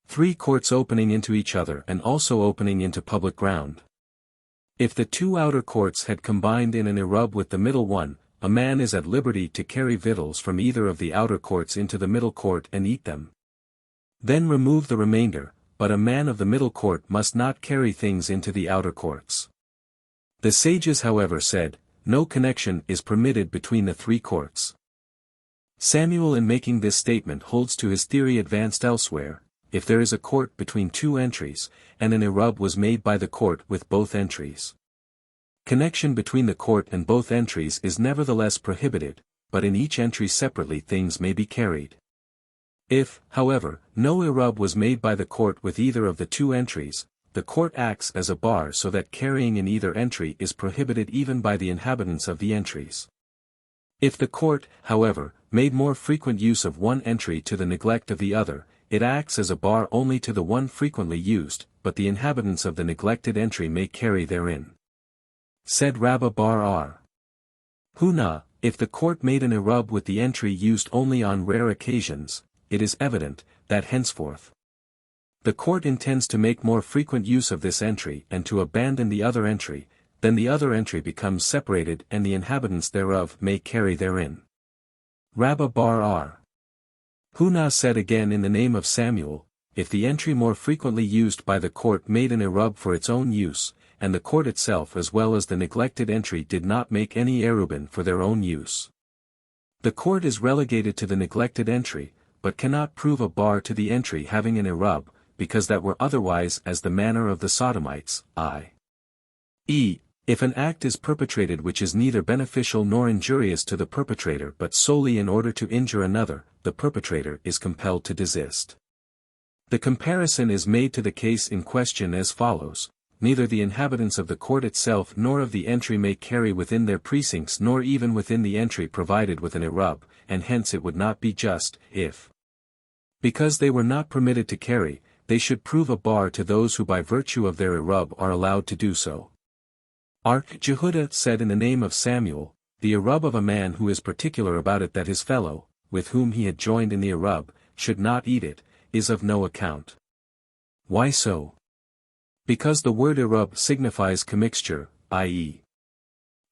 3 courts opening into each other and also opening into public ground. If the 2 outer courts had combined in an Erub with the middle one, a man is at liberty to carry victuals from either of the outer courts into the middle court and eat them. Then remove the remainder, but a man of the middle court must not carry things into the outer courts. The sages however said, no connection is permitted between the 3 courts. Samuel in making this statement holds to his theory advanced elsewhere, if there is a court between 2 entries, and an Erub was made by the court with both entries. Connection between the court and both entries is nevertheless prohibited, but in each entry separately things may be carried. If, however, no Erub was made by the court with either of the two entries, the court acts as a bar so that carrying in either entry is prohibited even by the inhabitants of the entries. If the court, however, made more frequent use of one entry to the neglect of the other, it acts as a bar only to the one frequently used, but the inhabitants of the neglected entry may carry therein. Said Rabba Bar R. Huna, if the court made an Erub with the entry used only on rare occasions, it is evident, that henceforth the court intends to make more frequent use of this entry and to abandon the other entry, then the other entry becomes separated and the inhabitants thereof may carry therein. Rabba Bar R. Huna said again in the name of Samuel, if the entry more frequently used by the court made an Erub for its own use, and the court itself as well as the neglected entry did not make any Erubin for their own use, the court is relegated to the neglected entry, but cannot prove a bar to the entry having an Erub, because that were otherwise as the manner of the Sodomites, i.e., if an act is perpetrated which is neither beneficial nor injurious to the perpetrator but solely in order to injure another, the perpetrator is compelled to desist. The comparison is made to the case in question as follows: neither the inhabitants of the court itself nor of the entry may carry within their precincts nor even within the entry provided with an Erub, and hence it would not be just, if, because they were not permitted to carry, they should prove a bar to those who by virtue of their Erub are allowed to do so. Jehudah said in the name of Samuel, the Erub of a man who is particular about it that his fellow, with whom he had joined in the Erub, should not eat it, is of no account. Why so? Because the word Erub signifies commixture, i.e.,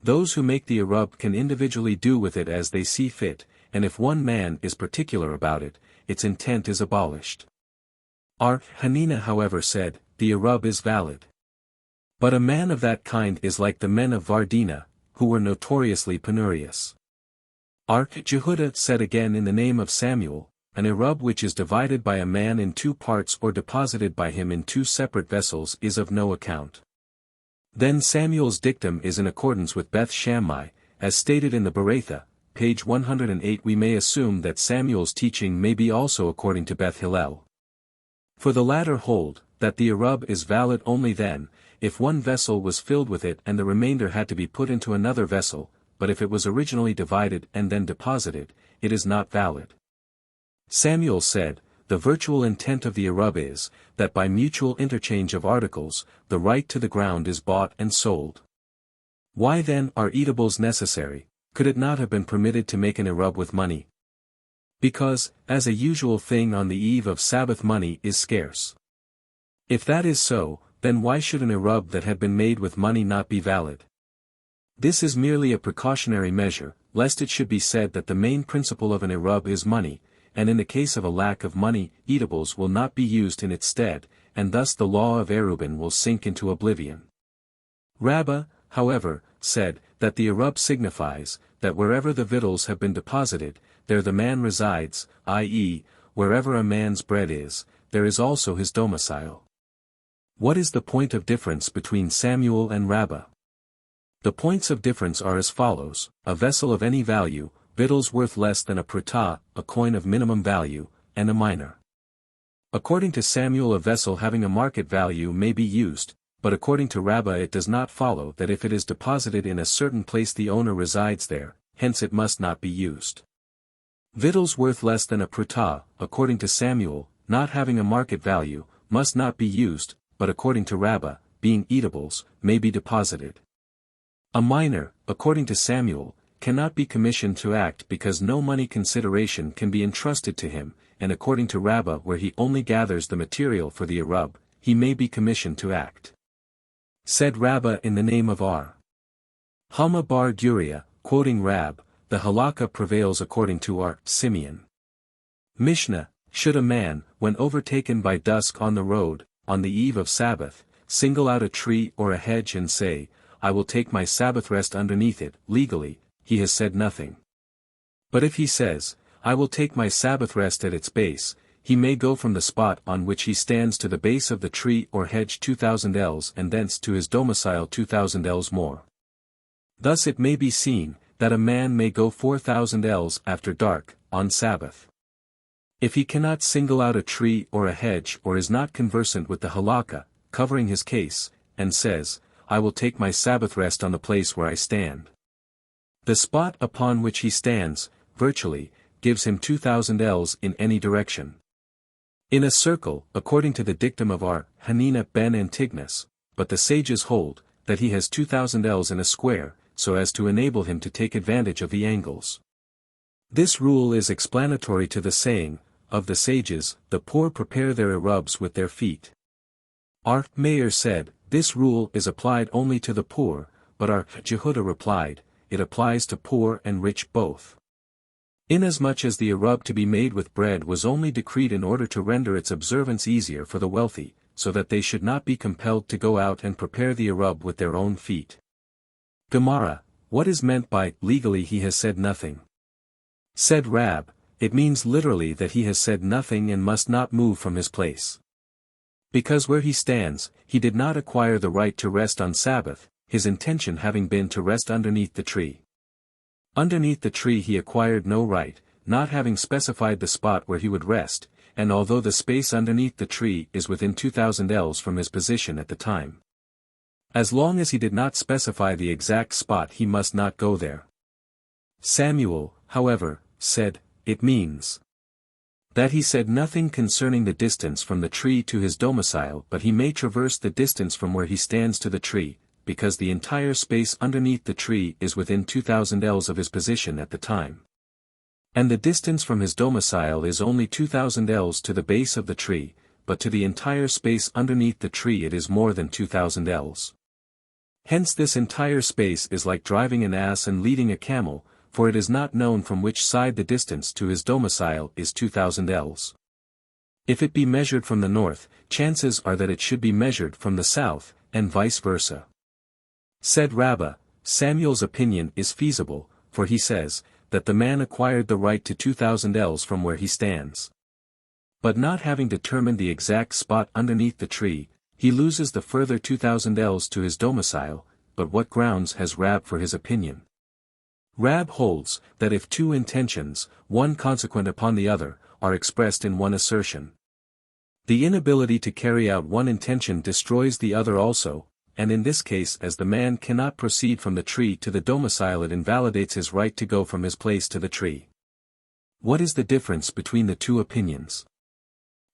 those who make the Erub can individually do with it as they see fit, and if one man is particular about it, its intent is abolished. Hanina however said, the Erub is valid. But a man of that kind is like the men of Vardina, who were notoriously penurious. Jehudah said again in the name of Samuel, an Erub which is divided by a man in two parts or deposited by him in two separate vessels is of no account. Then Samuel's dictum is in accordance with Beth Shammai, as stated in the Beratha, page 108. We may assume that Samuel's teaching may be also according to Beth Hillel. For the latter hold, that the Erub is valid only then, if one vessel was filled with it and the remainder had to be put into another vessel, but if it was originally divided and then deposited, it is not valid. Samuel said, the virtual intent of the Erub is, that by mutual interchange of articles, the right to the ground is bought and sold. Why then are eatables necessary? Could it not have been permitted to make an Erub with money? Because, as a usual thing on the eve of Sabbath money is scarce. If that is so, then why should an Erub that had been made with money not be valid? This is merely a precautionary measure, lest it should be said that the main principle of an Erub is money, and in the case of a lack of money, eatables will not be used in its stead, and thus the law of Erubin will sink into oblivion. Rabbah, however, said, that the Erub signifies, that wherever the victuals have been deposited, there the man resides, i.e., wherever a man's bread is, there is also his domicile. What is the point of difference between Samuel and Rabbah? The points of difference are as follows: a vessel of any value, victuals worth less than a prutah, a coin of minimum value, and a minor. According to Samuel a vessel having a market value may be used, but according to Rabbah it does not follow that if it is deposited in a certain place the owner resides there, hence it must not be used. Victuals worth less than a prutah, according to Samuel, not having a market value, must not be used, but according to Rabbah, being eatables, may be deposited. A minor, according to Samuel, cannot be commissioned to act because no money consideration can be entrusted to him, and according to Rabbah where he only gathers the material for the Erub, he may be commissioned to act. Said Rabbah in the name of R. Hama bar Guriah, quoting Rab, the halakha prevails according to R. Simeon. Mishnah, should a man, when overtaken by dusk on the road, on the eve of Sabbath, single out a tree or a hedge and say, I will take my Sabbath rest underneath it, legally, he has said nothing. But if he says, I will take my Sabbath rest at its base, he may go from the spot on which he stands to the base of the tree or hedge 2,000 ells and thence to his domicile 2,000 ells more. Thus it may be seen, that a man may go 4,000 ells after dark, on Sabbath. If he cannot single out a tree or a hedge or is not conversant with the halakha, covering his case, and says, I will take my Sabbath rest on the place where I stand. The spot upon which he stands, virtually, gives him 2,000 ells in any direction. In a circle, according to the dictum of our Hanina ben Antigonus, but the sages hold, that he has 2,000 ells in a square, so as to enable him to take advantage of the angles. This rule is explanatory to the saying, of the sages, the poor prepare their erubs with their feet. Our Mayor said, this rule is applied only to the poor, but our Jehuda replied, it applies to poor and rich both. Inasmuch as the Erub to be made with bread was only decreed in order to render its observance easier for the wealthy, so that they should not be compelled to go out and prepare the Erub with their own feet. Gemara, what is meant by, legally he has said nothing? Said Rab, it means literally that he has said nothing and must not move from his place. Because where he stands, he did not acquire the right to rest on Sabbath, his intention having been to rest underneath the tree. Underneath the tree he acquired no right, not having specified the spot where he would rest, and although the space underneath the tree is within 2,000 ells from his position at the time. As long as he did not specify the exact spot he must not go there. Samuel, however, said, it means that he said nothing concerning the distance from the tree to his domicile, but he may traverse the distance from where he stands to the tree, because the entire space underneath the tree is within 2,000 ells of his position at the time. And the distance from his domicile is only 2,000 ells to the base of the tree, but to the entire space underneath the tree it is more than 2,000 ells. Hence this entire space is like driving an ass and leading a camel, for it is not known from which side the distance to his domicile is 2,000 ells. If it be measured from the north, chances are that it should be measured from the south, and vice versa. Said Rabbah, Samuel's opinion is feasible, for he says, that the man acquired the right to 2,000 ells from where he stands. But not having determined the exact spot underneath the tree, he loses the further 2,000 ells to his domicile, but what grounds has Rab for his opinion? Rab holds, that if two intentions, one consequent upon the other, are expressed in one assertion, the inability to carry out one intention destroys the other also, and in this case as the man cannot proceed from the tree to the domicile it invalidates his right to go from his place to the tree. What is the difference between the two opinions?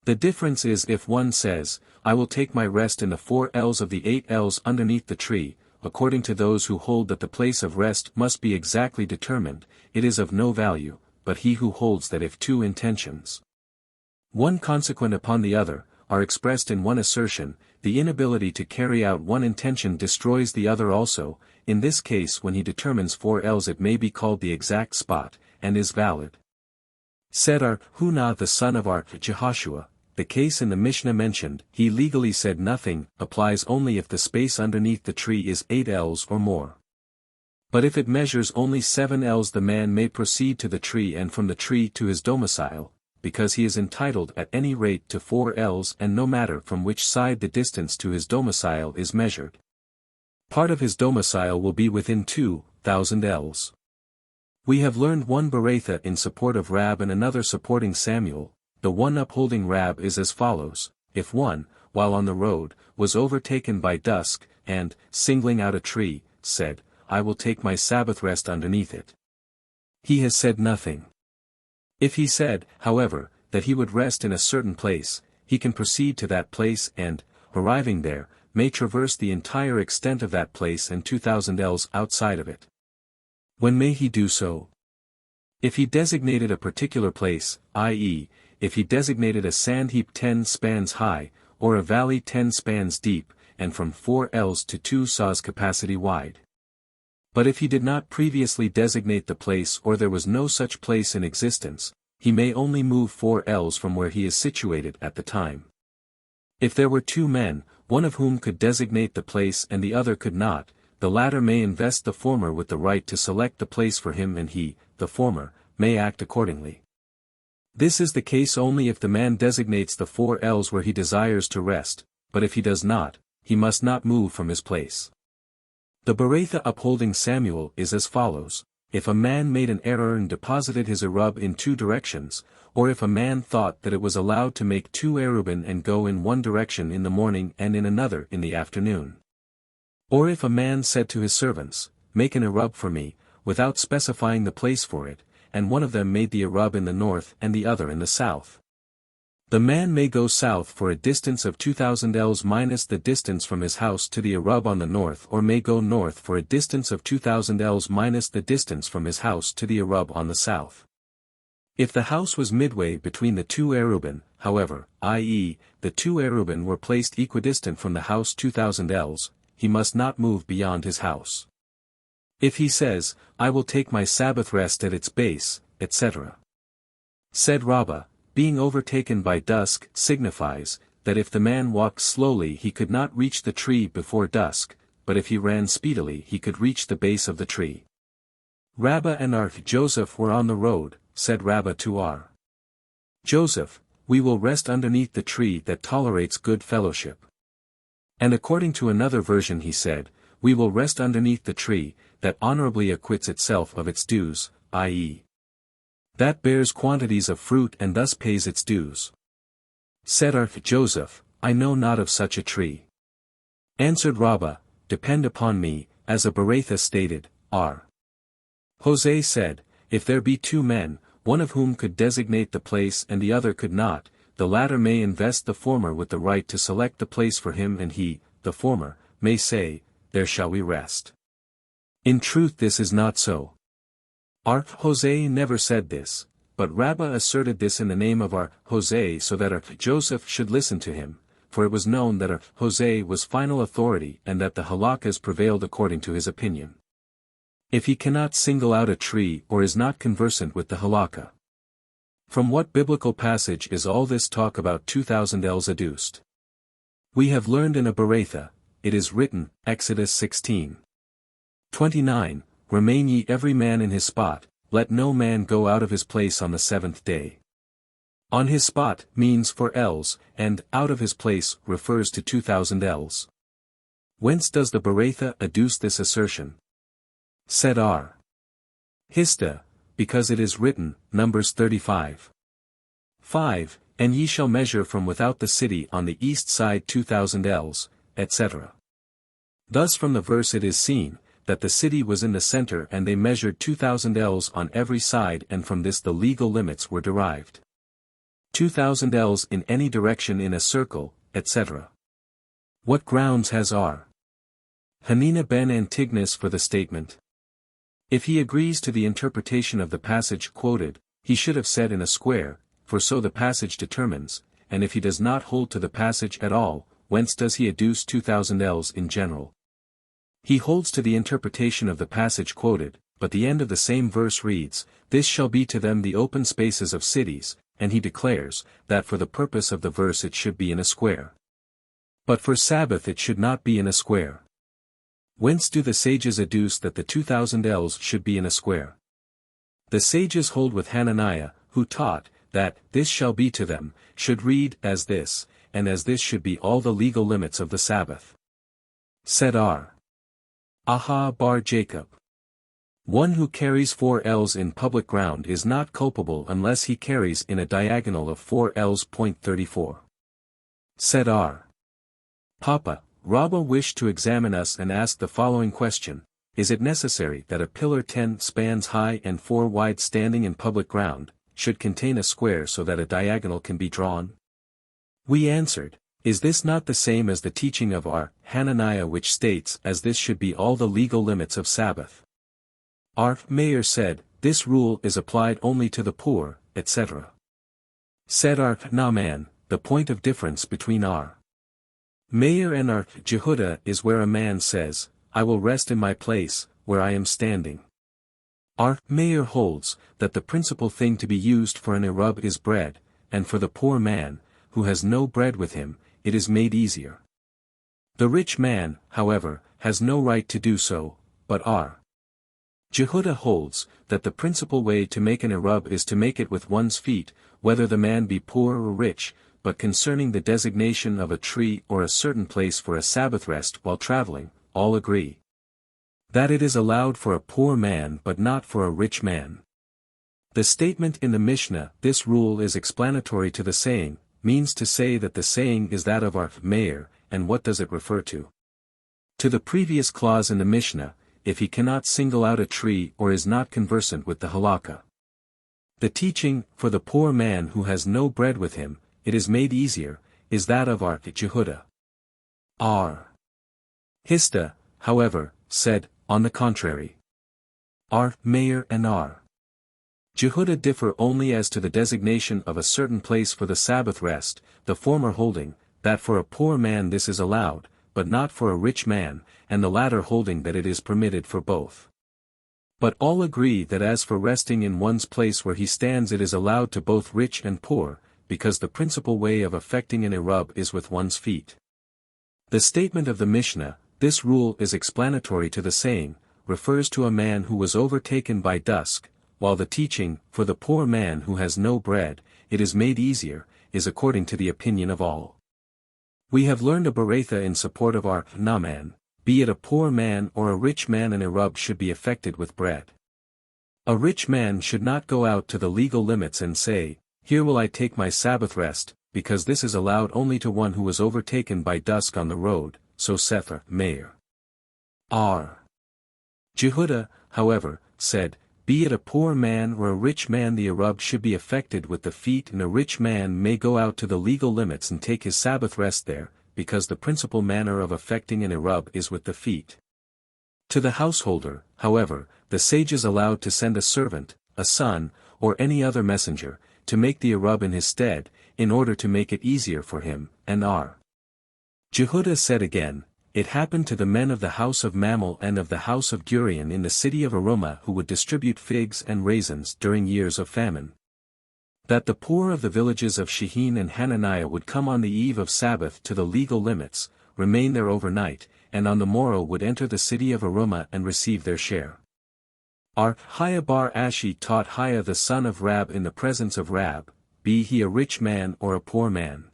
The difference is if one says, I will take my rest in the 4 ells of the 8 ells underneath the tree, according to those who hold that the place of rest must be exactly determined, it is of no value, but he who holds that if two intentions, one consequent upon the other, are expressed in one assertion, the inability to carry out one intention destroys the other also, in this case when he determines 4 ells it may be called the exact spot, and is valid. Said our Hunah the son of our Jehoshua, the case in the Mishnah mentioned, he legally said nothing, applies only if the space underneath the tree is 8 ells or more. But if it measures only 7 ells the man may proceed to the tree and from the tree to his domicile, because he is entitled at any rate to 4 ells and no matter from which side the distance to his domicile is measured. Part of his domicile will be within 2,000 ells. We have learned one Beretha in support of Rab and another supporting Samuel. The one upholding Rab is as follows, if one, while on the road, was overtaken by dusk, and, singling out a tree, said, I will take my Sabbath rest underneath it. He has said nothing. If he said, however, that he would rest in a certain place, he can proceed to that place and, arriving there, may traverse the entire extent of that place and 2,000 ells outside of it. When may he do so? If he designated a particular place, i.e., if he designated a sand heap 10 spans high, or a valley 10 spans deep, and from 4 ells to 2 saws capacity wide. But if he did not previously designate the place or there was no such place in existence, he may only move 4 ells from where he is situated at the time. If there were 2 men, one of whom could designate the place and the other could not, the latter may invest the former with the right to select the place for him and he, the former, may act accordingly. This is the case only if the man designates the 4 ells where he desires to rest, but if he does not, he must not move from his place. The Bereitha upholding Samuel is as follows: if a man made an error and deposited his Erub in two directions, or if a man thought that it was allowed to make two Erubin and go in one direction in the morning and in another in the afternoon. Or if a man said to his servants, "Make an Erub for me," without specifying the place for it, and one of them made the Erub in the north and the other in the south. The man may go south for a distance of 2,000 ells minus the distance from his house to the Erub on the north, or may go north for a distance of 2,000 ells minus the distance from his house to the Erub on the south. If the house was midway between the two Erubin, however, i.e., the two Erubin were placed equidistant from the house 2,000 ells, he must not move beyond his house. If he says, "I will take my Sabbath rest at its base," etc. Said Rabbah, being overtaken by dusk signifies, that if the man walked slowly he could not reach the tree before dusk, but if he ran speedily he could reach the base of the tree. Rabbah and Joseph were on the road, said Rabbah to Joseph, "We will rest underneath the tree that tolerates good fellowship." And according to another version he said, "We will rest underneath the tree that honorably acquits itself of its dues, i.e., that bears quantities of fruit and thus pays its dues." Said Joseph, "I know not of such a tree." Answered Rabbah, "Depend upon me," as a Bereitha stated, Jose said, "If there be two men, one of whom could designate the place and the other could not, the latter may invest the former with the right to select the place for him, and he, the former, may say, 'There shall we rest.' In truth this is not so." Jose never said this, but Rabbah asserted this in the name of Jose so that Joseph should listen to him, for it was known that Jose was final authority and that the halakkas prevailed according to his opinion. If he cannot single out a tree or is not conversant with the halakha. From what biblical passage is all this talk about 2,000 ells adduced? We have learned in a Bereitha, it is written, Exodus 16:29, "Remain ye every man in his spot, let no man go out of his place on the seventh day." On his spot means for ells, and out of his place refers to 2,000 ells. Whence does the Bereitha adduce this assertion? Said Hista, because it is written, Numbers 35:5, "And ye shall measure from without the city on the east side 2,000 ells, etc." Thus from the verse it is seen, that the city was in the center and they measured 2,000 ells on every side, and from this the legal limits were derived. 2,000 ells in any direction in a circle, etc. What grounds has Hanina ben Antigonus for the statement? If he agrees to the interpretation of the passage quoted, he should have said in a square, for so the passage determines, and if he does not hold to the passage at all, whence does he adduce 2,000 ells in general? He holds to the interpretation of the passage quoted, but the end of the same verse reads, "This shall be to them the open spaces of cities," and he declares, that for the purpose of the verse it should be in a square. But for Sabbath it should not be in a square. Whence do the sages adduce that the 2,000 ells should be in a square? The sages hold with Hananiah, who taught, that, "This shall be to them," should read as this, and as this should be all the legal limits of the Sabbath. Said Aha bar Jacob. One who carries 4 ells in public ground is not culpable unless he carries in a diagonal of 4 ells. 34. Said Papa, Rabbah wished to examine us and asked the following question: Is it necessary that a pillar 10 spans high and 4 wide standing in public ground, should contain a square so that a diagonal can be drawn? We answered, is this not the same as the teaching of Hananiah, which states as this should be all the legal limits of Sabbath? Mayor said, this rule is applied only to the poor, etc. Said Naaman, the point of difference between Mayor and Jehudah is where a man says, I will rest in my place, where I am standing. Mayor holds, that the principal thing to be used for an Erub is bread, and for the poor man, who has no bread with him, it is made easier. The rich man, however, has no right to do so, but Jehudah holds, that the principal way to make an Erub is to make it with one's feet, whether the man be poor or rich, but concerning the designation of a tree or a certain place for a Sabbath rest while traveling, all agree. That it is allowed for a poor man but not for a rich man. The statement in the Mishnah, this rule is explanatory to the saying, means to say that the saying is that of our mayor, and what does it refer to? To the previous clause in the Mishnah, if he cannot single out a tree or is not conversant with the halakha. The teaching, for the poor man who has no bread with him, it is made easier, is that of our Jehuda. R. Hista, however, said, on the contrary. R. Mayor and R. Jehuda differ only as to the designation of a certain place for the Sabbath rest, the former holding, that for a poor man this is allowed, but not for a rich man, and the latter holding that it is permitted for both. But all agree that as for resting in one's place where he stands it is allowed to both rich and poor, because the principal way of effecting an Erub is with one's feet. The statement of the Mishnah, this rule is explanatory to the saying, refers to a man who was overtaken by dusk, while the teaching, for the poor man who has no bread, it is made easier, is according to the opinion of all. We have learned a beretha in support of our naman, be it a poor man or a rich man, an Erub should be effected with bread. A rich man should not go out to the legal limits and say, here will I take my Sabbath rest, because this is allowed only to one who was overtaken by dusk on the road, so saith Meir. R. Jehuda, however, said, be it a poor man or a rich man, the Erub should be effected with the feet, and a rich man may go out to the legal limits and take his Sabbath rest there, because the principal manner of effecting an Erub is with the feet. To the householder, however, the sage is allowed to send a servant, a son, or any other messenger, to make the Erub in his stead, in order to make it easier for him, and R. Jehuda said again, it happened to the men of the house of Mammel and of the house of Gurion in the city of Arumah who would distribute figs and raisins during years of famine, that the poor of the villages of Shehin and Hananiah would come on the eve of Sabbath to the legal limits, remain there overnight, and on the morrow would enter the city of Arumah and receive their share. Our Hiah bar Ashi taught Hiah the son of Rab in the presence of Rab, be he a rich man or a poor man.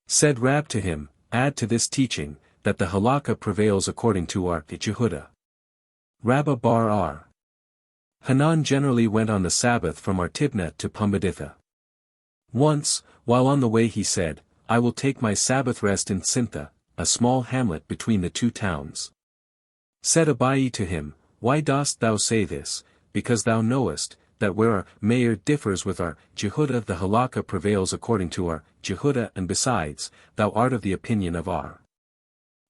Said Rab to him, add to this teaching, that the halakha prevails according to our Jehuda. Rabba bar R. Hanan generally went on the Sabbath from Artibna to Pumbeditha. Once, while on the way he said, I will take my Sabbath rest in Sintha, a small hamlet between the two towns. Said Abayi to him, why dost thou say this, because thou knowest, that where our mayor differs with our Jehuda the halakha prevails according to our Jehuda, and besides, thou art of the opinion of our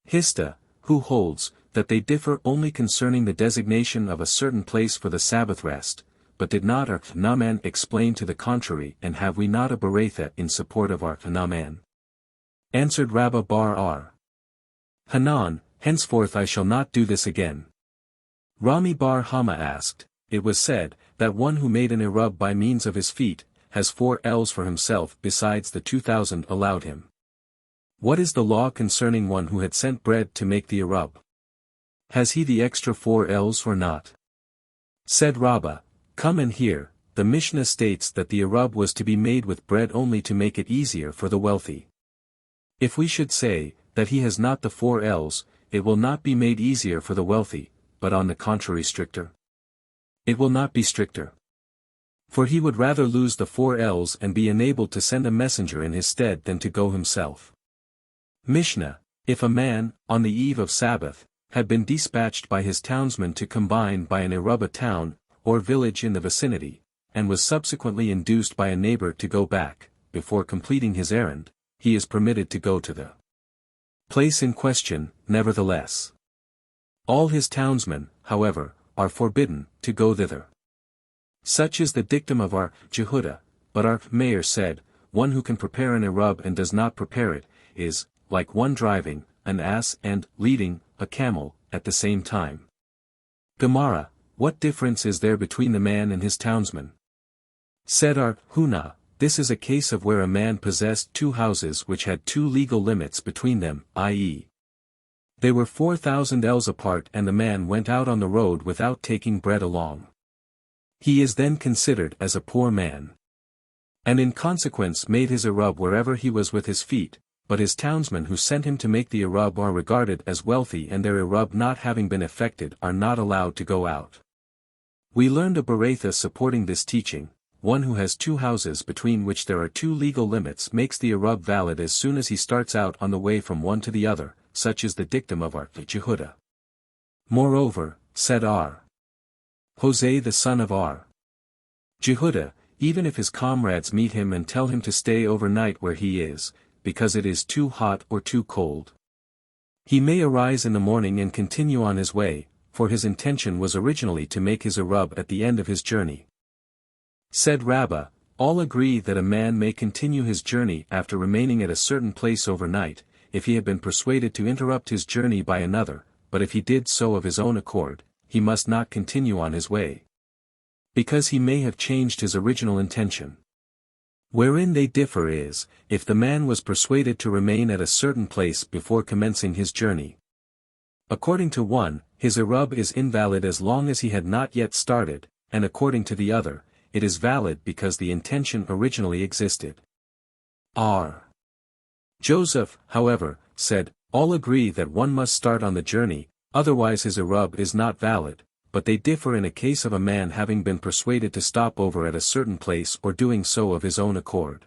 Hista, who holds, that they differ only concerning the designation of a certain place for the Sabbath rest, but did not our Naman explain to the contrary, and have we not a beretha in support of our Naman? Answered Rabba bar R. Hanan, henceforth I shall not do this again. Rami bar Hama asked, it was said, that one who made an Erub by means of his feet, has 4 ells for himself besides the 2,000 allowed him. What is the law concerning one who had sent bread to make the Erub? Has he the extra 4 ells or not? Said Rabbah, come and hear, the Mishnah states that the Erub was to be made with bread only to make it easier for the wealthy. If we should say, that he has not the 4 ells, it will not be made easier for the wealthy, but on the contrary stricter. It will not be stricter. For he would rather lose the 4 ells and be enabled to send a messenger in his stead than to go himself. Mishnah, if a man, on the eve of Sabbath, had been dispatched by his townsmen to combine by an Erub a town, or village in the vicinity, and was subsequently induced by a neighbor to go back, before completing his errand, he is permitted to go to the place in question, nevertheless. All his townsmen, however, are forbidden to go thither. Such is the dictum of our Jehuda, but our mayor said, one who can prepare an Erub and does not prepare it, is, like one driving, an ass and, leading, a camel, at the same time. Gemara, what difference is there between the man and his townsman? Said our Huna, this is a case of where a man possessed 2 houses which had 2 legal limits between them, i.e. they were 4,000 ells apart, and the man went out on the road without taking bread along. He is then considered as a poor man. And in consequence made his Erub wherever he was with his feet, but his townsmen who sent him to make the Erub are regarded as wealthy, and their Erub not having been effected are not allowed to go out. We learned a Beretha supporting this teaching: one who has two houses between which there are two legal limits makes the Erub valid as soon as he starts out on the way from one to the other, such is the dictum of our Jehuda. Moreover, said R. Hosea the son of R. Jehuda, even if his comrades meet him and tell him to stay overnight where he is, because it is too hot or too cold, he may arise in the morning and continue on his way, for his intention was originally to make his Erub at the end of his journey. Said Rabbah, all agree that a man may continue his journey after remaining at a certain place overnight, if he had been persuaded to interrupt his journey by another, but if he did so of his own accord, he must not continue on his way, because he may have changed his original intention. Wherein they differ is, if the man was persuaded to remain at a certain place before commencing his journey. According to one, his Erub is invalid as long as he had not yet started, and according to the other, it is valid because the intention originally existed. R. Joseph, however, said, all agree that one must start on the journey, otherwise his Erub is not valid, but they differ in a case of a man having been persuaded to stop over at a certain place or doing so of his own accord.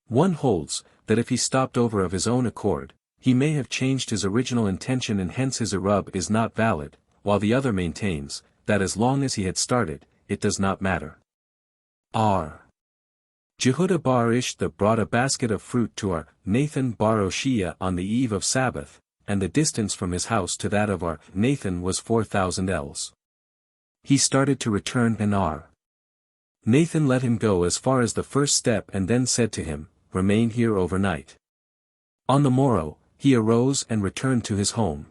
One holds, that if he stopped over of his own accord, he may have changed his original intention and hence his Erub is not valid, while the other maintains, that as long as he had started, it does not matter. R. Jehuda bar Ishta brought a basket of fruit to our Nathan bar Oshia on the eve of Sabbath, and the distance from his house to that of our Nathan was 4,000 ells. He started to return, and our Nathan let him go as far as the first step and then said to him, remain here overnight. On the morrow, he arose and returned to his home.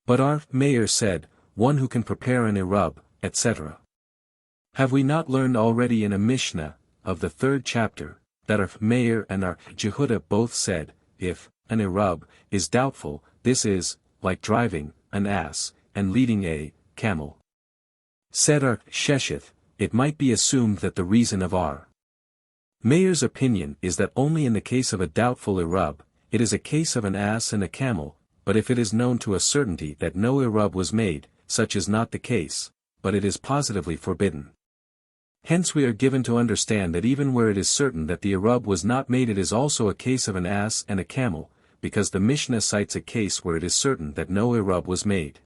But our Mayor said, one who can prepare an Erub, etc. Have we not learned already in a Mishnah, of the 3rd chapter, that our Mayor and our Jehuda both said, if an Erub is doubtful, this is, like driving an ass, and leading a camel. Said our Shesheth, it might be assumed that the reason of our Mayor's opinion is that only in the case of a doubtful Erub, it is a case of an ass and a camel, but if it is known to a certainty that no Erub was made, such is not the case, but it is positively forbidden. Hence we are given to understand that even where it is certain that the Erub was not made, it is also a case of an ass and a camel, because the Mishnah cites a case where it is certain that no Erub was made.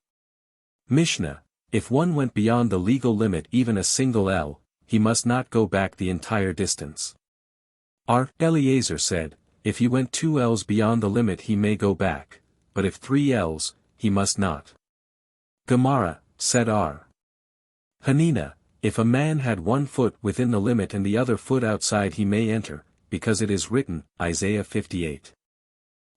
Mishnah, if one went beyond the legal limit even a single el, he must not go back the entire distance. Our Eliezer said, if he went 2 ells beyond the limit he may go back, but if 3 ells, he must not. Gemara, said our Hanina, if a man had 1 foot within the limit and the other foot outside he may enter, because it is written, Isaiah 58.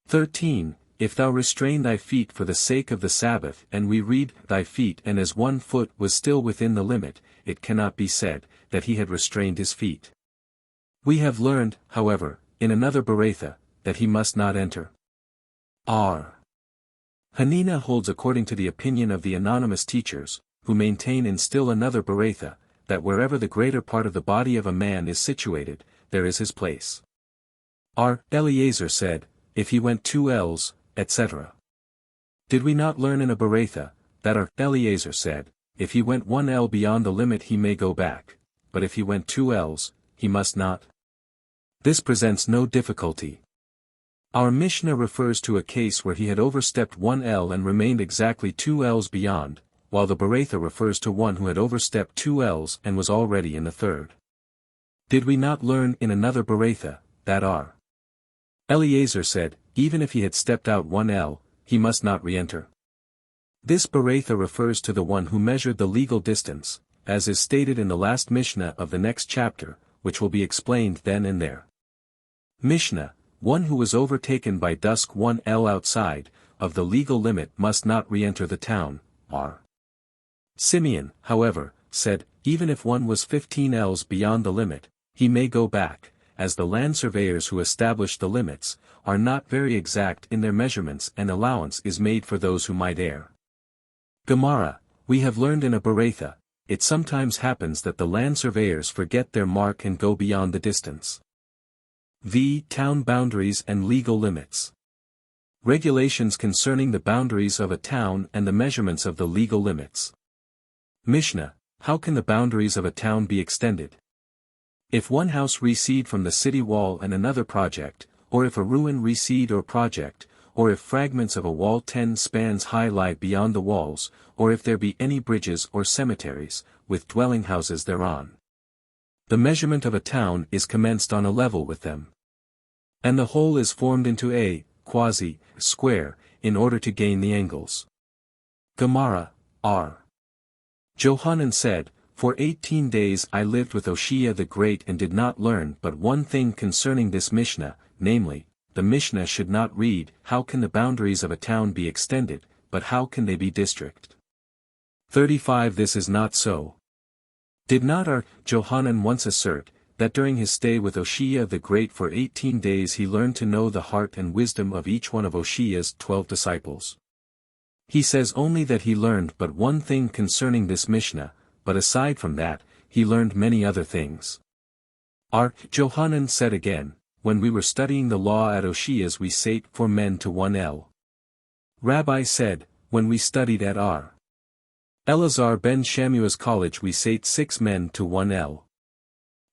13, if thou restrain thy feet for the sake of the Sabbath, and we read, thy feet, and as 1 foot was still within the limit, it cannot be said, that he had restrained his feet. We have learned, however, in another Beretha, that he must not enter. R. Hanina holds according to the opinion of the anonymous teachers, who maintain in still another Beretha, that wherever the greater part of the body of a man is situated, there is his place. R. Eliezer said, if he went 2 ells, etc. Did we not learn in a Beretha, that our Eliezer said, if he went 1 el beyond the limit he may go back, but if he went 2 ells, he must not? This presents no difficulty. Our Mishnah refers to a case where he had overstepped 1 el and remained exactly 2 ells beyond, while the Beretha refers to one who had overstepped 2 ells and was already in the 3rd. Did we not learn in another Beretha, that our Eliezer said, even if he had stepped out 1 el, he must not re-enter? This Beretha refers to the one who measured the legal distance, as is stated in the last Mishnah of the next chapter, which will be explained then and there. Mishnah, one who was overtaken by dusk 1 el outside of the legal limit must not re-enter the town. R. Simeon, however, said, even if one was 15 ells beyond the limit, he may go back, as the land surveyors who establish the limits, are not very exact in their measurements and allowance is made for those who might err. Gemara, we have learned in a Beretha, it sometimes happens that the land surveyors forget their mark and go beyond the distance. Town boundaries and legal limits. Regulations concerning the boundaries of a town and the measurements of the legal limits. Mishnah, how can the boundaries of a town be extended? If one house recede from the city wall and another project, or if a ruin recede or project, or if fragments of a wall 10 spans high lie beyond the walls, or if there be any bridges or cemeteries, with dwelling houses thereon. The measurement of a town is commenced on a level with them. And the whole is formed into a square, in order to gain the angles. Gemara, R. Johanan said, For 18 days I lived with Oshia the Great and did not learn but one thing concerning this Mishnah, namely, the Mishnah should not read, How can the boundaries of a town be extended, but how can they be district? 35 This is not so. Did not our Johanan once assert, that during his stay with Oshia the Great for 18 days he learned to know the heart and wisdom of each one of Oshia's 12 disciples? He says only that he learned but one thing concerning this Mishnah, but aside from that, he learned many other things. Our Johanan said again, when we were studying the law at Oshia's we sate 4 men to 1 el. Rabbi said, when we studied at our Elazar ben Shamua's college we sate 6 men to 1 el.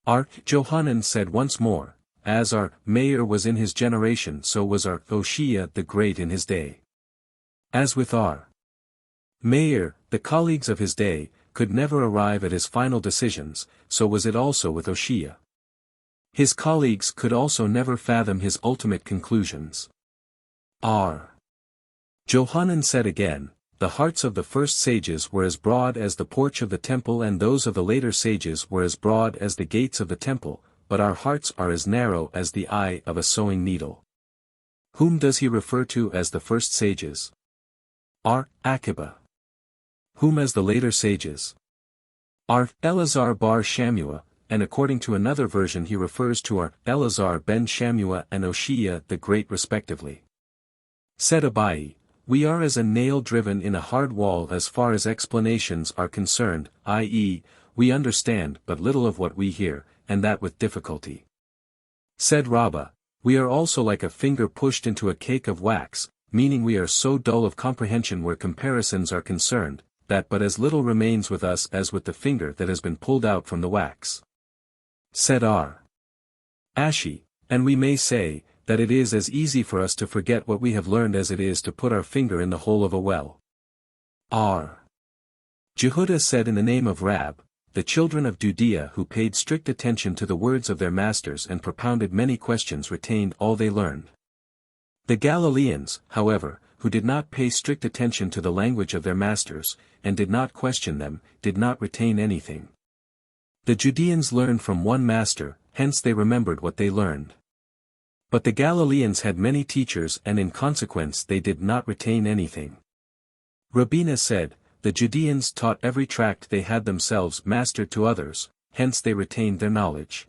Our Johanan said once more, as our Meir was in his generation so was our Oshia the Great in his day. As with our Meir, the colleagues of his day, could never arrive at his final decisions, so was it also with Oshia. His colleagues could also never fathom his ultimate conclusions. R. Johanan said again, the hearts of the first sages were as broad as the porch of the temple and those of the later sages were as broad as the gates of the temple, but our hearts are as narrow as the eye of a sewing needle. Whom does he refer to as the first sages? R. Akiba. Whom as the later sages? R. Elazar bar Shamua, and according to another version he refers to our Elazar ben Shamua and Oshia the Great respectively. Said Abai, we are as a nail driven in a hard wall as far as explanations are concerned, i.e., we understand but little of what we hear, and that with difficulty. Said Rabbah, we are also like a finger pushed into a cake of wax, meaning we are so dull of comprehension where comparisons are concerned, that but as little remains with us as with the finger that has been pulled out from the wax. Said R. Ashi, and we may say, that it is as easy for us to forget what we have learned as it is to put our finger in the hole of a well. R. Jehudah said in the name of Rab, the children of Judea who paid strict attention to the words of their masters and propounded many questions retained all they learned. The Galileans, however, who did not pay strict attention to the language of their masters, and did not question them, did not retain anything. The Judeans learned from one master, hence they remembered what they learned. But the Galileans had many teachers and in consequence they did not retain anything. Rabina said, the Judeans taught every tract they had themselves mastered to others, hence they retained their knowledge.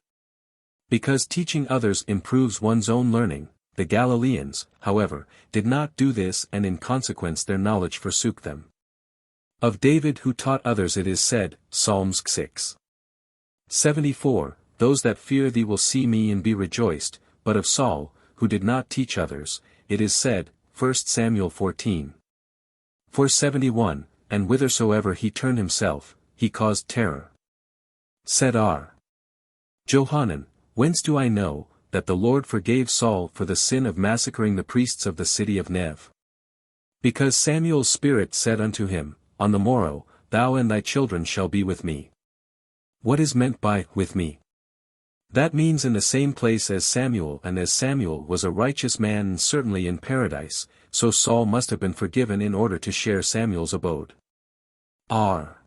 Because teaching others improves one's own learning, the Galileans, however, did not do this and in consequence their knowledge forsook them. Of David who taught others it is said, Psalms 6:74, those that fear thee will see me and be rejoiced, but of Saul, who did not teach others, it is said, 1 Samuel 14:471, and whithersoever he turned himself, he caused terror. Said R. Johanan, whence do I know, that the Lord forgave Saul for the sin of massacring the priests of the city of Nev? Because Samuel's spirit said unto him, on the morrow, thou and thy children shall be with me. What is meant by, with me? That means in the same place as Samuel, and as Samuel was a righteous man and certainly in paradise, so Saul must have been forgiven in order to share Samuel's abode. R.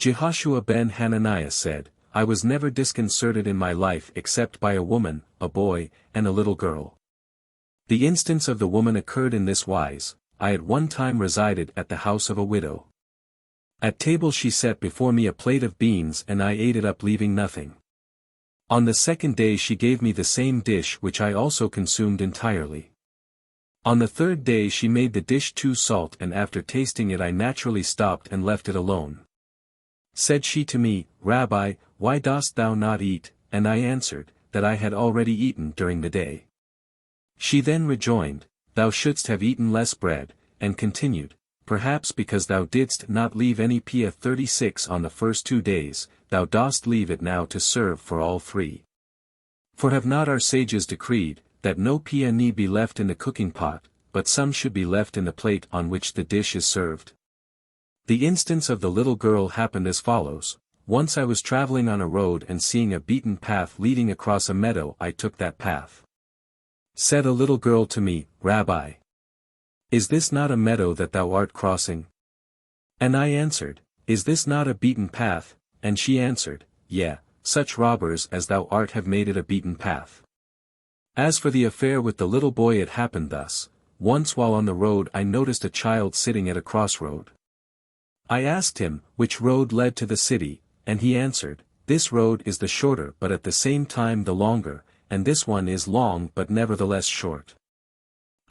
Jehoshua ben Hananiah said, I was never disconcerted in my life except by a woman, a boy, and a little girl. The instance of the woman occurred in this wise, I at one time resided at the house of a widow. At table she set before me a plate of beans and I ate it up leaving nothing. On the second day she gave me the same dish which I also consumed entirely. On the third day she made the dish too salt and after tasting it I naturally stopped and left it alone. Said she to me, Rabbi, why dost thou not eat? And I answered, that I had already eaten during the day. She then rejoined, Thou shouldst have eaten less bread, and continued, Perhaps because thou didst not leave any pia 36 on the first 2 days, thou dost leave it now to serve for all 3. For have not our sages decreed, that no pia need be left in the cooking pot, but some should be left in the plate on which the dish is served? The instance of the little girl happened as follows. Once I was traveling on a road and seeing a beaten path leading across a meadow, I took that path. Said a little girl to me, Rabbi, is this not a meadow that thou art crossing? And I answered, Is this not a beaten path? And she answered, Yea, such robbers as thou art have made it a beaten path. As for the affair with the little boy, it happened thus. Once while on the road I noticed a child sitting at a crossroad. I asked him, which road led to the city, and he answered, This road is the shorter but at the same time the longer, and this one is long but nevertheless short.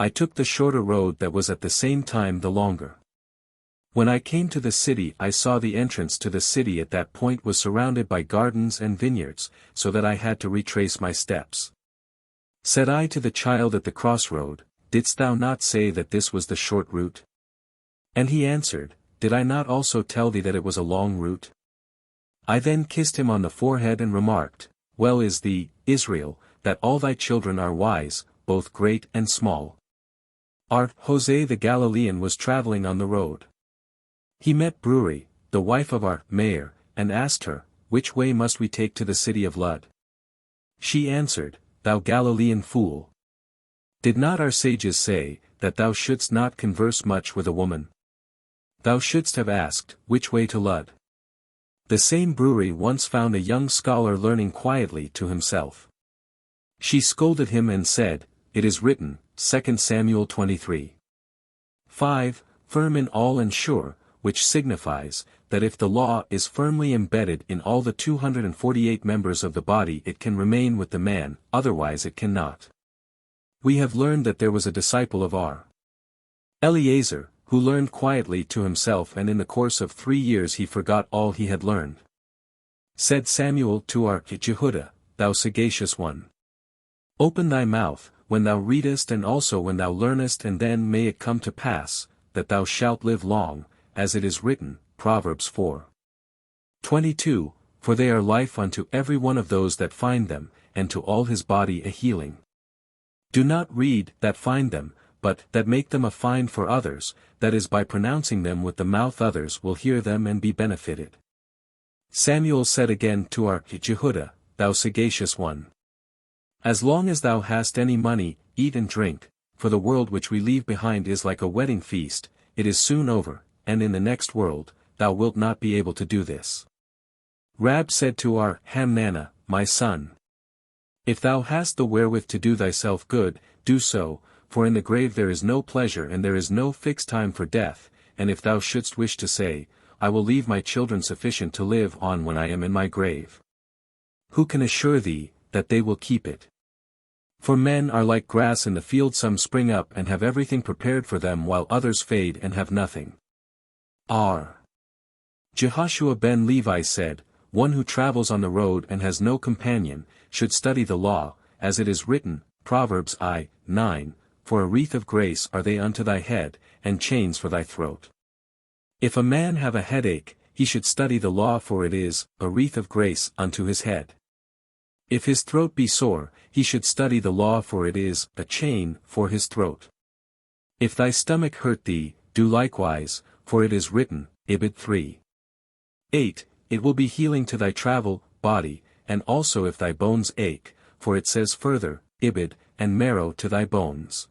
I took the shorter road that was at the same time the longer. When I came to the city, I saw the entrance to the city at that point was surrounded by gardens and vineyards, so that I had to retrace my steps. Said I to the child at the crossroad, Didst thou not say that this was the short route? And he answered, Did I not also tell thee that it was a long route? I then kissed him on the forehead and remarked, Well is thee, Israel, that all thy children are wise, both great and small. Our Jose the Galilean was traveling on the road. He met Brewery, the wife of our mayor, and asked her, Which way must we take to the city of Lud? She answered, Thou Galilean fool! Did not our sages say, that thou shouldst not converse much with a woman? Thou shouldst have asked, Which way to Lud? The same Brewery once found a young scholar learning quietly to himself. She scolded him and said, It is written, 2 Samuel 23. 5, firm in all and sure, which signifies, that if the law is firmly embedded in all the 248 members of the body it can remain with the man, otherwise it cannot. We have learned that there was a disciple of our Eliezer, who learned quietly to himself, and in the course of 3 years he forgot all he had learned. Said Samuel to our Jehudah, Thou sagacious one, open thy mouth, when thou readest and also when thou learnest, and then may it come to pass, that thou shalt live long, as it is written, Proverbs 4:22, For they are life unto every one of those that find them, and to all his body a healing. Do not read, that find them, but that make them a find for others, that is by pronouncing them with the mouth others will hear them and be benefited. Samuel said again to our Jehudah, Thou sagacious one, as long as thou hast any money, eat and drink, for the world which we leave behind is like a wedding feast, it is soon over, and in the next world, thou wilt not be able to do this. Rab said to our Hamnana, My son, if thou hast the wherewith to do thyself good, do so, for in the grave there is no pleasure and there is no fixed time for death, and if thou shouldst wish to say, I will leave my children sufficient to live on when I am in my grave, who can assure thee, that they will keep it? For men are like grass in the field, some spring up and have everything prepared for them while others fade and have nothing. R. Jehoshua ben Levi said, One who travels on the road and has no companion, should study the law, as it is written, Proverbs 9, For a wreath of grace are they unto thy head, and chains for thy throat. If a man have a headache, he should study the law, for it is a wreath of grace unto his head. If his throat be sore, he should study the law, for it is a chain for his throat. If thy stomach hurt thee, do likewise, for it is written, Ibid 3:8, It will be healing to thy travel, body, and also if thy bones ache, for it says further, Ibid, and marrow to thy bones.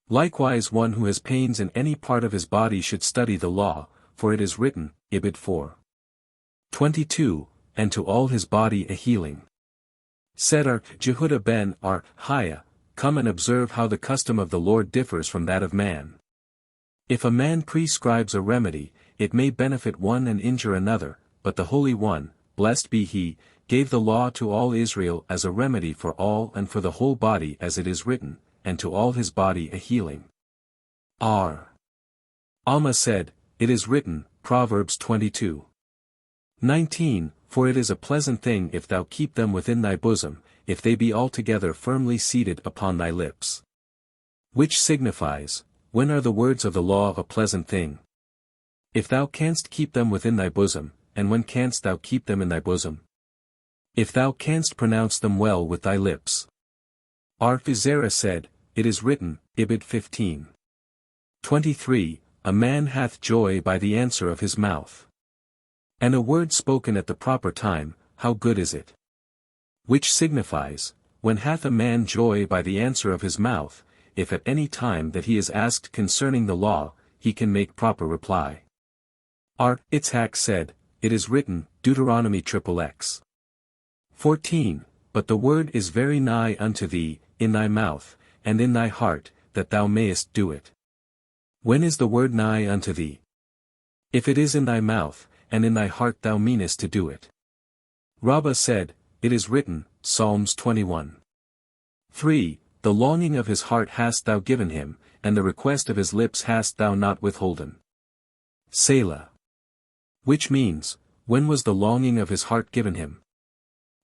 Likewise one who has pains in any part of his body should study the law, for it is written, Ibid 4:22, and to all his body a healing. Said our Jehudah ben our Haya, Come and observe how the custom of the Lord differs from that of man. If a man prescribes a remedy, it may benefit one and injure another, but the Holy One, blessed be he, gave the law to all Israel as a remedy for all and for the whole body, as it is written, and to all his body a healing. R. Alma said, It is written, Proverbs 22:19, for it is a pleasant thing if thou keep them within thy bosom, if they be altogether firmly seated upon thy lips. Which signifies, when are the words of the law a pleasant thing? If thou canst keep them within thy bosom, and when canst thou keep them in thy bosom? If thou canst pronounce them well with thy lips. Zerah said, it is written, Ibid 15. 23, a man hath joy by the answer of his mouth. And a word spoken at the proper time, how good is it? Which signifies, when hath a man joy by the answer of his mouth, if at any time that he is asked concerning the law, he can make proper reply. Itzhak said, it is written, Deuteronomy XXX. 14, but the word is very nigh unto thee, in thy mouth, and in thy heart, that thou mayest do it. When is the word nigh unto thee? If it is in thy mouth, and in thy heart thou meanest to do it. Rabbah said, it is written, Psalms 21. 3, the longing of his heart hast thou given him, and the request of his lips hast thou not withholden. Selah. Which means, when was the longing of his heart given him?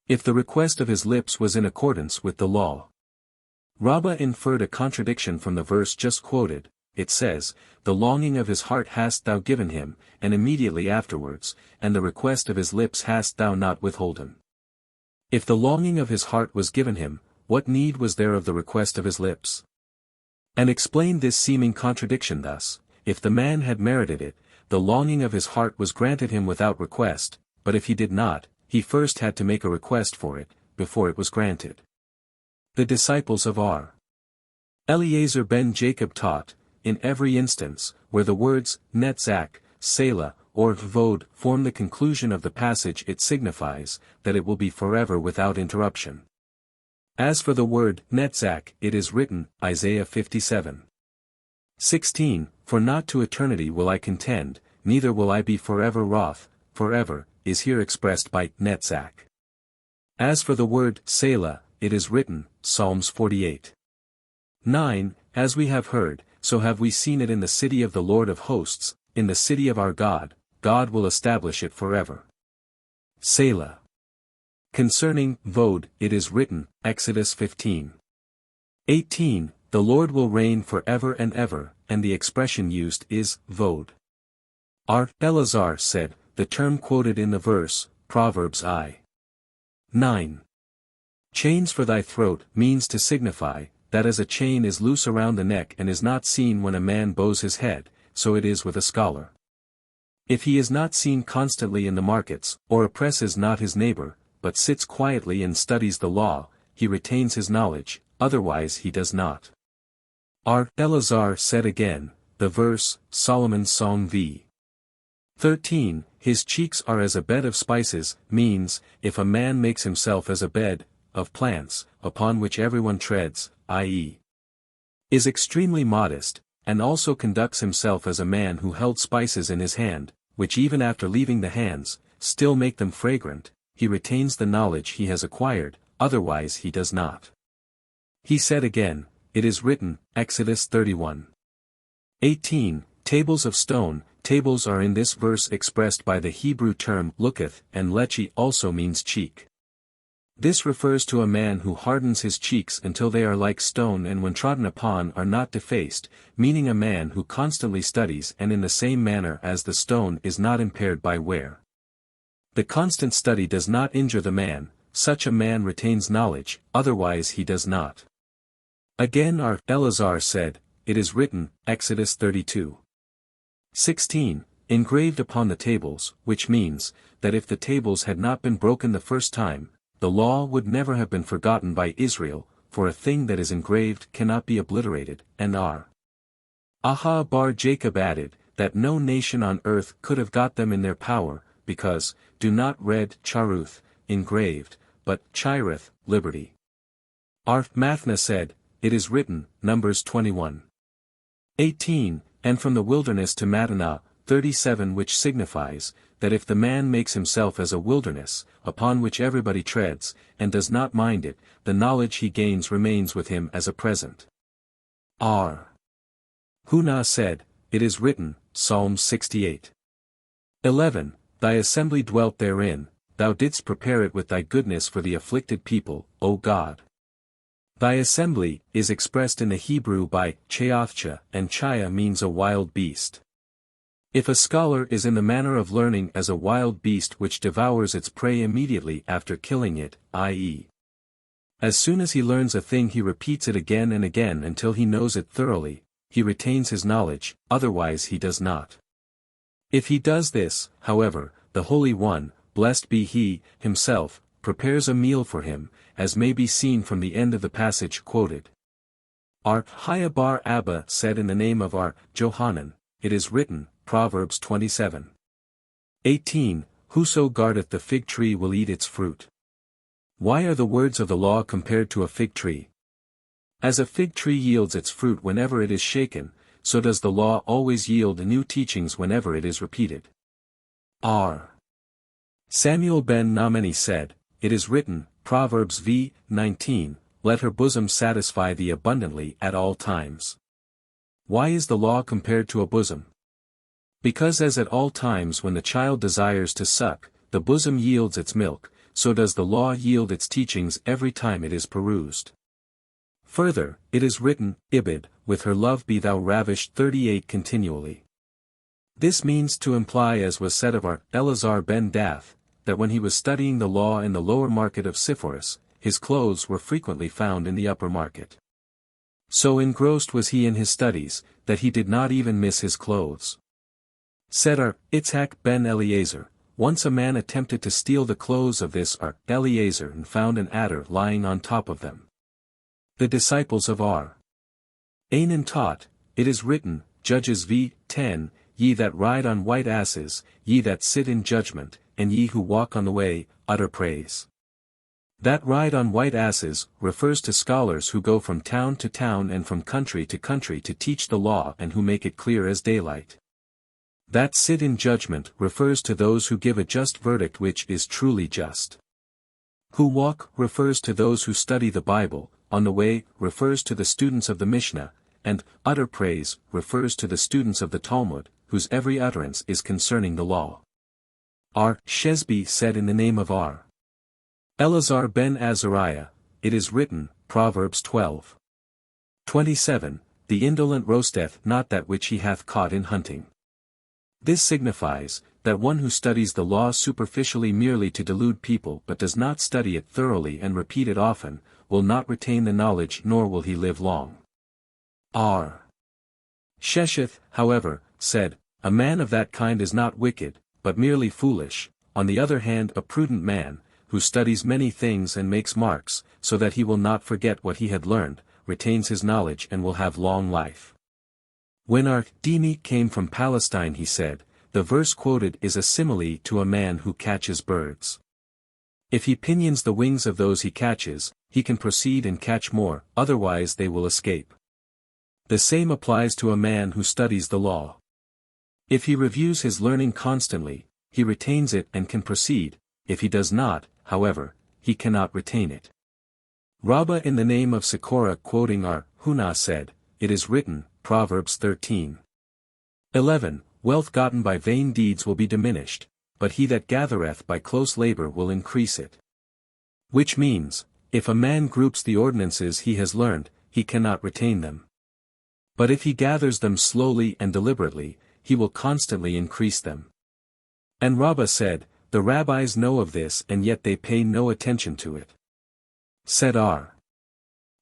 If the request of his lips was in accordance with the law. Rabbah inferred a contradiction from the verse just quoted. It says, the longing of his heart hast thou given him, and immediately afterwards, and the request of his lips hast thou not withholden. If the longing of his heart was given him, what need was there of the request of his lips? And explain this seeming contradiction thus, if the man had merited it, the longing of his heart was granted him without request, but if he did not, he first had to make a request for it, before it was granted. The disciples of R. Eliezer ben Jacob taught, in every instance, where the words, netzach, selah, or vod form the conclusion of the passage it signifies, that it will be forever without interruption. As for the word, netzach, it is written, Isaiah 57. 16, for not to eternity will I contend, neither will I be forever wroth, forever, is here expressed by, netzach. As for the word, selah, it is written, Psalms 48. 9, as we have heard, so have we seen it in the city of the Lord of hosts, in the city of our God, God will establish it forever. Selah. Concerning vod, it is written, Exodus 15. 18, the Lord will reign forever and ever, and the expression used is, vod. Eleazar said, the term quoted in the verse, Proverbs I. 9. Chains for thy throat means to signify, that as a chain is loose around the neck and is not seen when a man bows his head, so it is with a scholar. If he is not seen constantly in the markets, or oppresses not his neighbor, but sits quietly and studies the law, he retains his knowledge, otherwise he does not. Eleazar said again, the verse, Solomon's Song v. 13, his cheeks are as a bed of spices, means, if a man makes himself as a bed, of plants, upon which everyone treads, i.e., is extremely modest, and also conducts himself as a man who held spices in his hand, which even after leaving the hands, still make them fragrant, he retains the knowledge he has acquired, otherwise he does not. He said again, it is written, Exodus 31. 18, tables of stone, tables are in this verse expressed by the Hebrew term looketh, and lechi also means cheek. This refers to a man who hardens his cheeks until they are like stone and when trodden upon are not defaced, meaning a man who constantly studies and in the same manner as the stone is not impaired by wear. The constant study does not injure the man, such a man retains knowledge, otherwise he does not. Again Eleazar said, it is written, Exodus 32. 16, engraved upon the tables, which means, that if the tables had not been broken the first time, the law would never have been forgotten by Israel, for a thing that is engraved cannot be obliterated, and Aha bar Jacob added, that no nation on earth could have got them in their power, because, do not read charuth, engraved, but chirith, liberty. Mathna said, it is written, Numbers 21. 18, and from the wilderness to Madanah, 37 which signifies, that if the man makes himself as a wilderness, upon which everybody treads, and does not mind it, the knowledge he gains remains with him as a present. Hunah said, it is written, Psalm 68. 11, thy assembly dwelt therein, thou didst prepare it with thy goodness for the afflicted people, O God. Thy assembly is expressed in the Hebrew by Cheothcha, and Chaya means a wild beast. If a scholar is in the manner of learning as a wild beast which devours its prey immediately after killing it, i.e., as soon as he learns a thing he repeats it again and again until he knows it thoroughly, he retains his knowledge, otherwise he does not. If he does this, however, the Holy One, blessed be he, himself, prepares a meal for him, as may be seen from the end of the passage quoted. Our Chaya bar Abba said in the name of our Johanan, it is written, Proverbs 27:18, Whoso guardeth the fig tree will eat its fruit. Why are the words of the law compared to a fig tree? As a fig tree yields its fruit whenever it is shaken, so does the law always yield new teachings whenever it is repeated. R. Samuel ben Namani said, it is written, Proverbs v. 19, Let her bosom satisfy thee abundantly at all times. Why is the law compared to a bosom? Because as at all times when the child desires to suck, the bosom yields its milk, so does the law yield its teachings every time it is perused. Further, it is written, Ibid, with her love be thou ravished 38 continually. This means to imply as was said of our Eleazar ben Dath, that when he was studying the law in the lower market of Sepphoris, his clothes were frequently found in the upper market. So engrossed was he in his studies, that he did not even miss his clothes. Said our Itzhak ben Eliezer, once a man attempted to steal the clothes of this our Eliezer and found an adder lying on top of them. The disciples of R. Anan taught, it is written, Judges v. 10, Ye that ride on white asses, ye that sit in judgment, and ye who walk on the way, utter praise. That ride on white asses refers to scholars who go from town to town and from country to country to teach the law and who make it clear as daylight. That sit in judgment refers to those who give a just verdict which is truly just. Who walk refers to those who study the Bible, on the way refers to the students of the Mishnah, and utter praise refers to the students of the Talmud, whose every utterance is concerning the law. R. Shesby said in the name of R. Eleazar ben Azariah, it is written, Proverbs 12:27, The indolent roasteth not that which he hath caught in hunting. This signifies, that one who studies the law superficially merely to delude people but does not study it thoroughly and repeat it often, will not retain the knowledge nor will he live long. R. Shesheth, however, said, A man of that kind is not wicked, but merely foolish, on the other hand a prudent man, who studies many things and makes marks, so that he will not forget what he had learned, retains his knowledge and will have long life. When our Dini came from Palestine he said, the verse quoted is a simile to a man who catches birds. If he pinions the wings of those he catches, he can proceed and catch more, otherwise they will escape. The same applies to a man who studies the law. If he reviews his learning constantly, he retains it and can proceed, if he does not, however, he cannot retain it. Rabbah in the name of Sikora quoting our Hunah said, it is written, Proverbs 13:11, Wealth gotten by vain deeds will be diminished, but he that gathereth by close labor will increase it. Which means, if a man groups the ordinances he has learned, he cannot retain them. But if he gathers them slowly and deliberately, he will constantly increase them. And Rabbah said, the rabbis know of this and yet they pay no attention to it. Said R.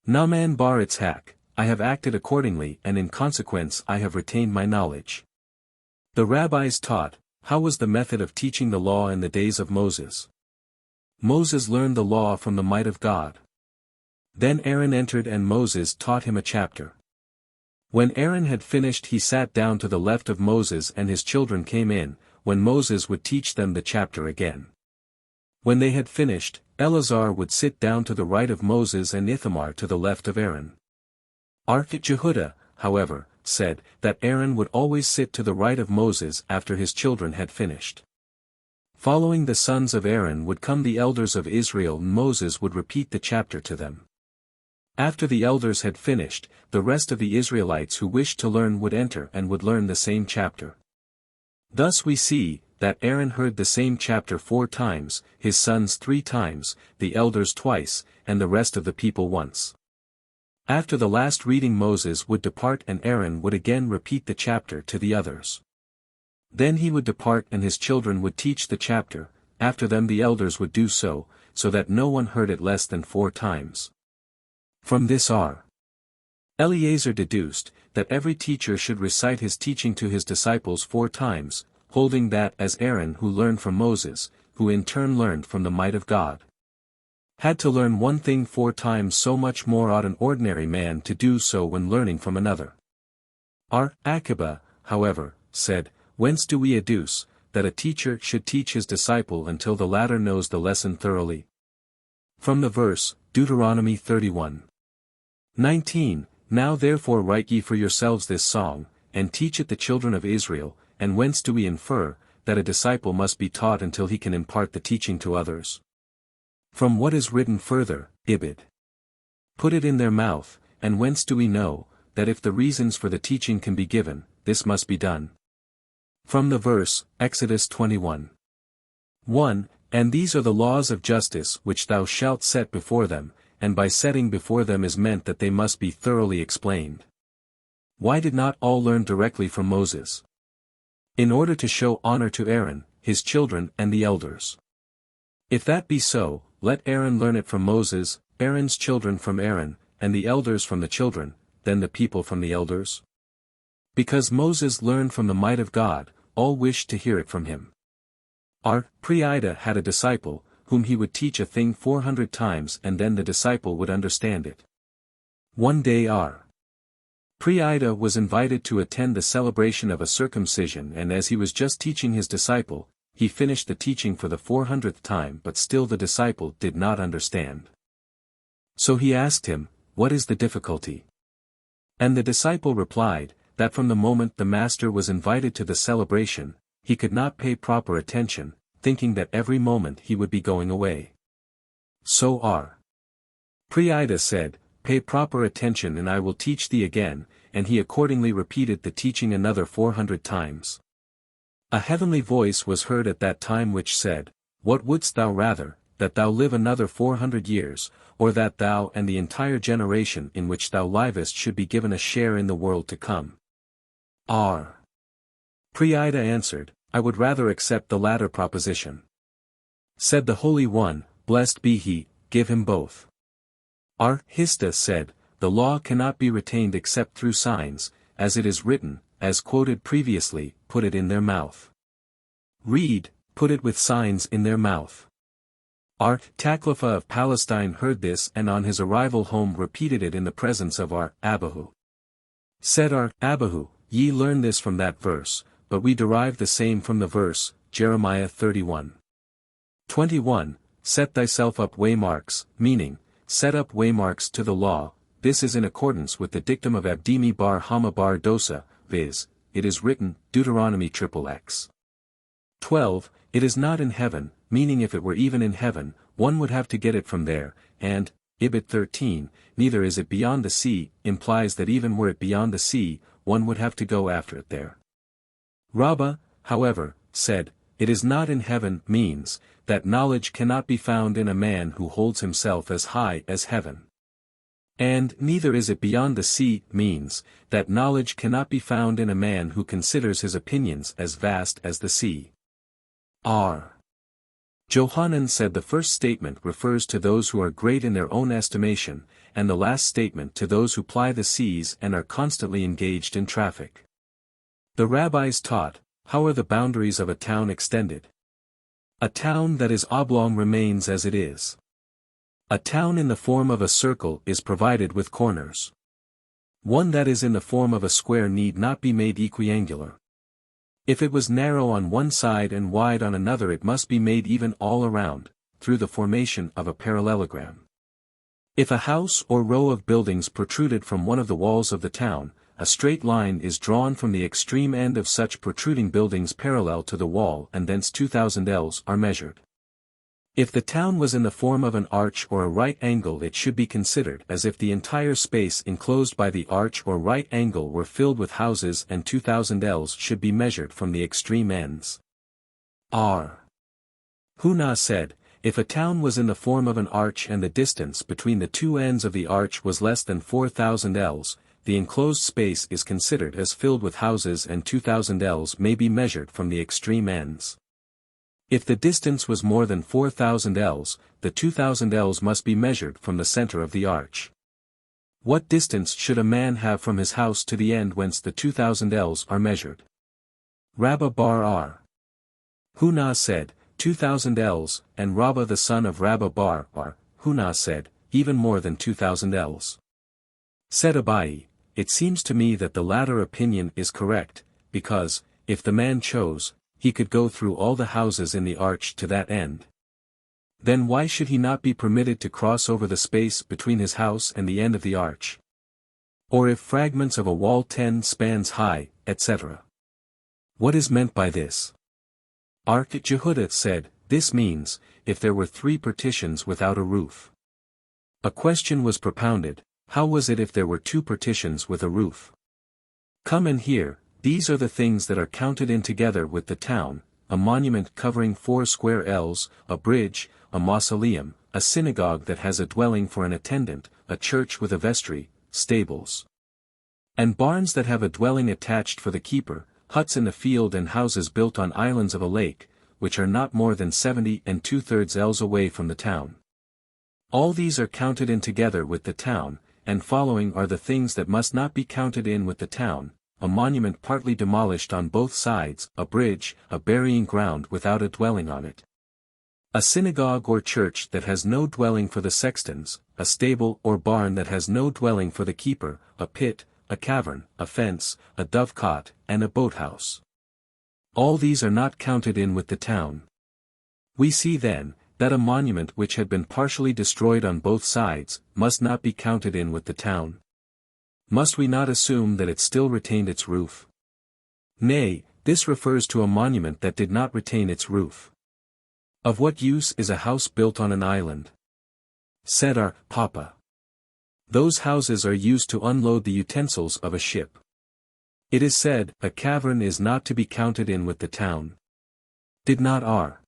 Naaman bar Itzhak, I have acted accordingly and in consequence I have retained my knowledge. The rabbis taught, how was the method of teaching the law in the days of Moses? Moses learned the law from the might of God. Then Aaron entered and Moses taught him a chapter. When Aaron had finished he sat down to the left of Moses and his children came in, when Moses would teach them the chapter again. When they had finished, Eleazar would sit down to the right of Moses and Ithamar to the left of Aaron. Jehudah, however, said that Aaron would always sit to the right of Moses after his children had finished. Following the sons of Aaron would come the elders of Israel and Moses would repeat the chapter to them. After the elders had finished, the rest of the Israelites who wished to learn would enter and would learn the same chapter. Thus we see, that Aaron heard the same chapter 4 times, his sons 3 times, the elders twice, and the rest of the people once. After the last reading Moses would depart and Aaron would again repeat the chapter to the others. Then he would depart and his children would teach the chapter, after them the elders would do so, so that no one heard it less than 4 times. From this R. Eleazar deduced, that every teacher should recite his teaching to his disciples 4 times, holding that as Aaron who learned from Moses, who in turn learned from the might of God, had to learn one thing 4 times, so much more ought an ordinary man to do so when learning from another. R. Akiba, however, said, whence do we adduce, that a teacher should teach his disciple until the latter knows the lesson thoroughly? From the verse, Deuteronomy 31:19, Now therefore write ye for yourselves this song, and teach it the children of Israel, and whence do we infer, that a disciple must be taught until he can impart the teaching to others? From what is written further, Ibid. Put it in their mouth, and whence do we know, that if the reasons for the teaching can be given, this must be done? From the verse, Exodus 21:1, And these are the laws of justice which thou shalt set before them, and by setting before them is meant that they must be thoroughly explained. Why did not all learn directly from Moses? In order to show honor to Aaron, his children and the elders. If that be so, let Aaron learn it from Moses, Aaron's children from Aaron, and the elders from the children, then the people from the elders. Because Moses learned from the might of God, all wished to hear it from him. R. Preida had a disciple, whom he would teach a thing 400 times and then the disciple would understand it. One day R. Preida was invited to attend the celebration of a circumcision, and as he was just teaching his disciple, he finished the teaching for the 400th time, but still the disciple did not understand. So he asked him, What is the difficulty? And the disciple replied, that from the moment the master was invited to the celebration, he could not pay proper attention, thinking that every moment he would be going away. So R. Preida said, Pay proper attention and I will teach thee again, and he accordingly repeated the teaching another 400 times. A heavenly voice was heard at that time which said, What wouldst thou rather, that thou live another 400 years, or that thou and the entire generation in which thou livest should be given a share in the world to come? R. Preida answered, I would rather accept the latter proposition. Said the Holy One, Blessed be he, give him both. R. Hista said, The law cannot be retained except through signs, as it is written, as quoted previously, put it in their mouth. Read, put it with signs in their mouth. R. Taklifa of Palestine heard this and on his arrival home repeated it in the presence of R. Abahu. Said R. Abahu, Ye learn this from that verse, but we derive the same from the verse, Jeremiah 31:21, Set thyself up waymarks, meaning, set up waymarks to the law. This is in accordance with the dictum of Abdimi bar Hama bar Dosa, viz., it is written, Deuteronomy XXX. 12, It is not in heaven, meaning if it were even in heaven, one would have to get it from there, and, Ibid 13, Neither is it beyond the sea, implies that even were it beyond the sea, one would have to go after it there. Rabbah, however, said, It is not in heaven means, that knowledge cannot be found in a man who holds himself as high as heaven. And neither is it beyond the sea means, that knowledge cannot be found in a man who considers his opinions as vast as the sea. R. Johanan said the first statement refers to those who are great in their own estimation, and the last statement to those who ply the seas and are constantly engaged in traffic. The rabbis taught, how are the boundaries of a town extended? A town that is oblong remains as it is. A town in the form of a circle is provided with corners. One that is in the form of a square need not be made equiangular. If it was narrow on one side and wide on another, it must be made even all around, through the formation of a parallelogram. If a house or row of buildings protruded from one of the walls of the town, a straight line is drawn from the extreme end of such protruding buildings parallel to the wall, and thence 2,000 ells are measured. If the town was in the form of an arch or a right angle, it should be considered as if the entire space enclosed by the arch or right angle were filled with houses, and 2,000 ells should be measured from the extreme ends. R. Huna said, if a town was in the form of an arch and the distance between the two ends of the arch was less than 4,000 ells, the enclosed space is considered as filled with houses and 2,000 ells may be measured from the extreme ends. If the distance was more than 4,000 ells, the 2,000 ells must be measured from the center of the arch. What distance should a man have from his house to the end whence the 2,000 ells are measured? Rabba bar R. Huna said, 2,000 ells, and Rabba the son of Rabba bar R. Huna said, even more than 2,000 ells. Said Abai, it seems to me that the latter opinion is correct, because, if the man chose, he could go through all the houses in the arch to that end. Then why should he not be permitted to cross over the space between his house and the end of the arch? Or if fragments of a wall 10 spans high, etc. What is meant by this? Ark Jehudah said, this means, if there were 3 partitions without a roof. A question was propounded, how was it if there were 2 partitions with a roof? Come and hear, these are the things that are counted in together with the town, a monument covering 4 square ells, a bridge, a mausoleum, a synagogue that has a dwelling for an attendant, a church with a vestry, stables, and barns that have a dwelling attached for the keeper, huts in the field and houses built on islands of a lake, which are not more than 70 2/3 ells away from the town. All these are counted in together with the town, and following are the things that must not be counted in with the town, a monument partly demolished on both sides, a bridge, a burying ground without a dwelling on it, a synagogue or church that has no dwelling for the sextons, a stable or barn that has no dwelling for the keeper, a pit, a cavern, a fence, a dovecot, and a boathouse. All these are not counted in with the town. We see then, that a monument which had been partially destroyed on both sides, must not be counted in with the town. Must we not assume that it still retained its roof? Nay, this refers to a monument that did not retain its roof. Of what use is a house built on an island? Said our Papa. Those houses are used to unload the utensils of a ship. It is said, a cavern is not to be counted in with the town. Did not our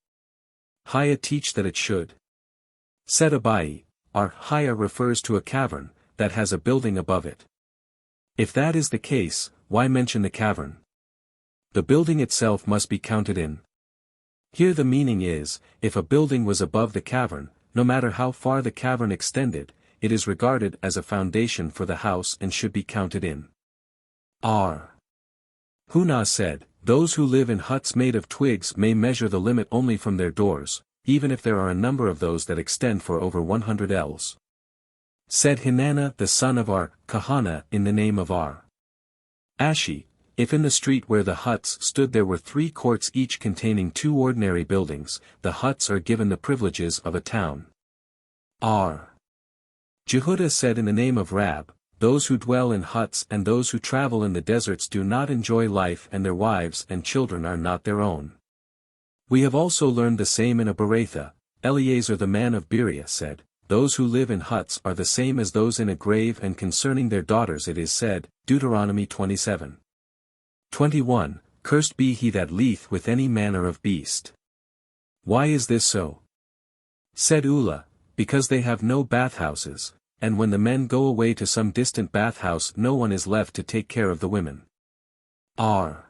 Haya teach that it should? Said Abai, our Haya refers to a cavern, that has a building above it. If that is the case, why mention the cavern? The building itself must be counted in. Here the meaning is, if a building was above the cavern, no matter how far the cavern extended, it is regarded as a foundation for the house and should be counted in. R. Huna said, those who live in huts made of twigs may measure the limit only from their doors, even if there are a number of those that extend for over 100 ells. Said Hinana the son of Ar, Kahana in the name of Ar. Ashi, if in the street where the huts stood there were 3 courts each containing 2 ordinary buildings, the huts are given the privileges of a town. R. Jehudah said in the name of Rab, those who dwell in huts and those who travel in the deserts do not enjoy life and their wives and children are not their own. We have also learned the same in a Beratha. Eleazar the man of Berea said, those who live in huts are the same as those in a grave, and concerning their daughters it is said, Deuteronomy 27:21, Cursed be he that leeth with any manner of beast. Why is this so? Said Ulla, because they have no bathhouses, and when the men go away to some distant bathhouse no one is left to take care of the women. R.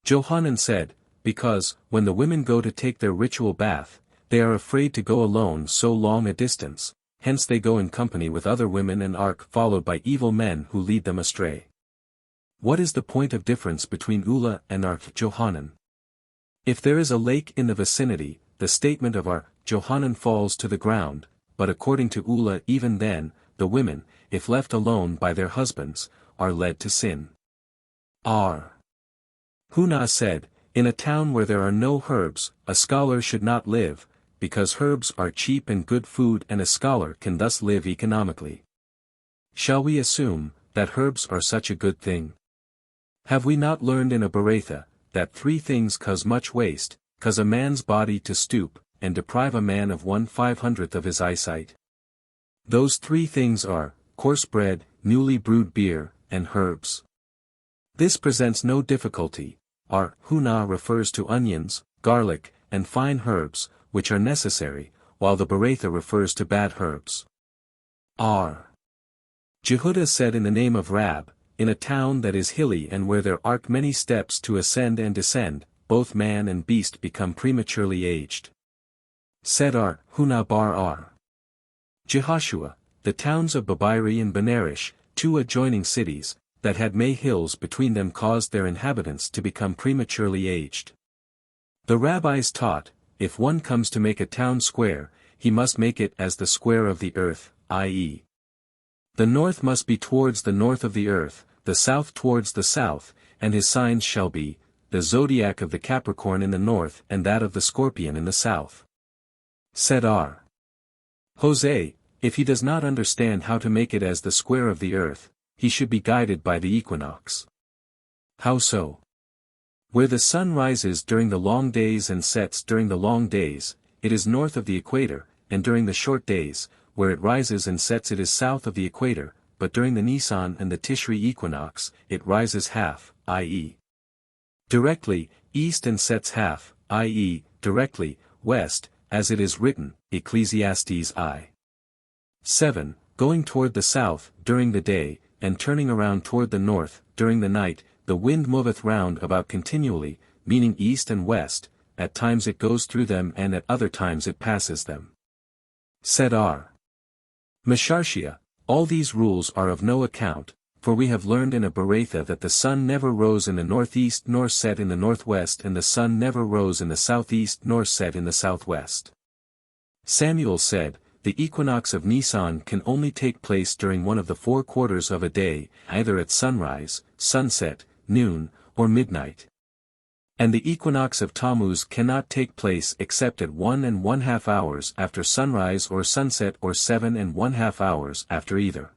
Johanan said, because, when the women go to take their ritual bath, they are afraid to go alone so long a distance, hence they go in company with other women and are followed by evil men who lead them astray. What is the point of difference between Ulla and Ar Johanan? If there is a lake in the vicinity, the statement of Ar Johanan falls to the ground, but according to Ulla even then, the women, if left alone by their husbands, are led to sin. R. Huna said, in a town where there are no herbs, a scholar should not live, because herbs are cheap and good food and a scholar can thus live economically. Shall we assume, that herbs are such a good thing? Have we not learned in a Beratha, that 3 things cause much waste, cause a man's body to stoop, and deprive a man of 1/500th of his eyesight? Those 3 things are, coarse bread, newly brewed beer, and herbs. This presents no difficulty. Our Huna refers to onions, garlic, and fine herbs, which are necessary, while the Beratha refers to bad herbs. R. Jehudah said in the name of Rab, in a town that is hilly and where there are many steps to ascend and descend, both man and beast become prematurely aged. Said R. Huna bar R. Jehoshua, the towns of Babiri and Benerish, two adjoining cities, that had May hills between them caused their inhabitants to become prematurely aged. The rabbis taught, if one comes to make a town square, he must make it as the square of the earth, i.e. the north must be towards the north of the earth, the south towards the south, and his signs shall be, the zodiac of the Capricorn in the north and that of the Scorpion in the south. Said R. Jose, if he does not understand how to make it as the square of the earth, he should be guided by the equinox. How so? Where the sun rises during the long days and sets during the long days, it is north of the equator, and during the short days, where it rises and sets it is south of the equator, but during the Nisan and the Tishri equinox, it rises half, i.e. directly, east and sets half, i.e., directly, west, as it is written, Ecclesiastes I. 7, going toward the south, during the day, and turning around toward the north, during the night, the wind moveth round about continually, meaning east and west, at times it goes through them and at other times it passes them. Said R. Mesharshia, all these rules are of no account, for we have learned in a Beratha that the sun never rose in the northeast nor set in the northwest and the sun never rose in the southeast nor set in the southwest. Samuel said, the equinox of Nisan can only take place during one of the 4 quarters of a day, either at sunrise, sunset, noon, or midnight. And the equinox of Tammuz cannot take place except at 1½ hours after sunrise or sunset or 7½ hours after either.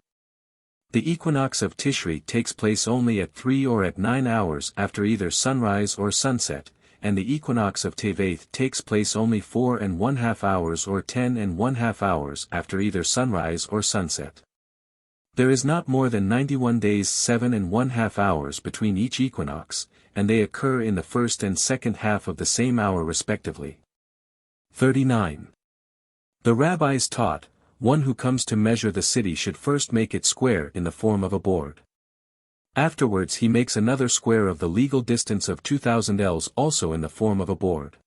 The equinox of Tishri takes place only at 3 or at 9 hours after either sunrise or sunset, and the equinox of Tevath takes place only 4½ hours or 10½ hours after either sunrise or sunset. There is not more than 91 days 7½ hours between each equinox, and they occur in the first and second half of the same hour respectively. 39. The rabbis taught, one who comes to measure the city should first make it square in the form of a board. Afterwards he makes another square of the legal distance of 2,000 ells also in the form of a board.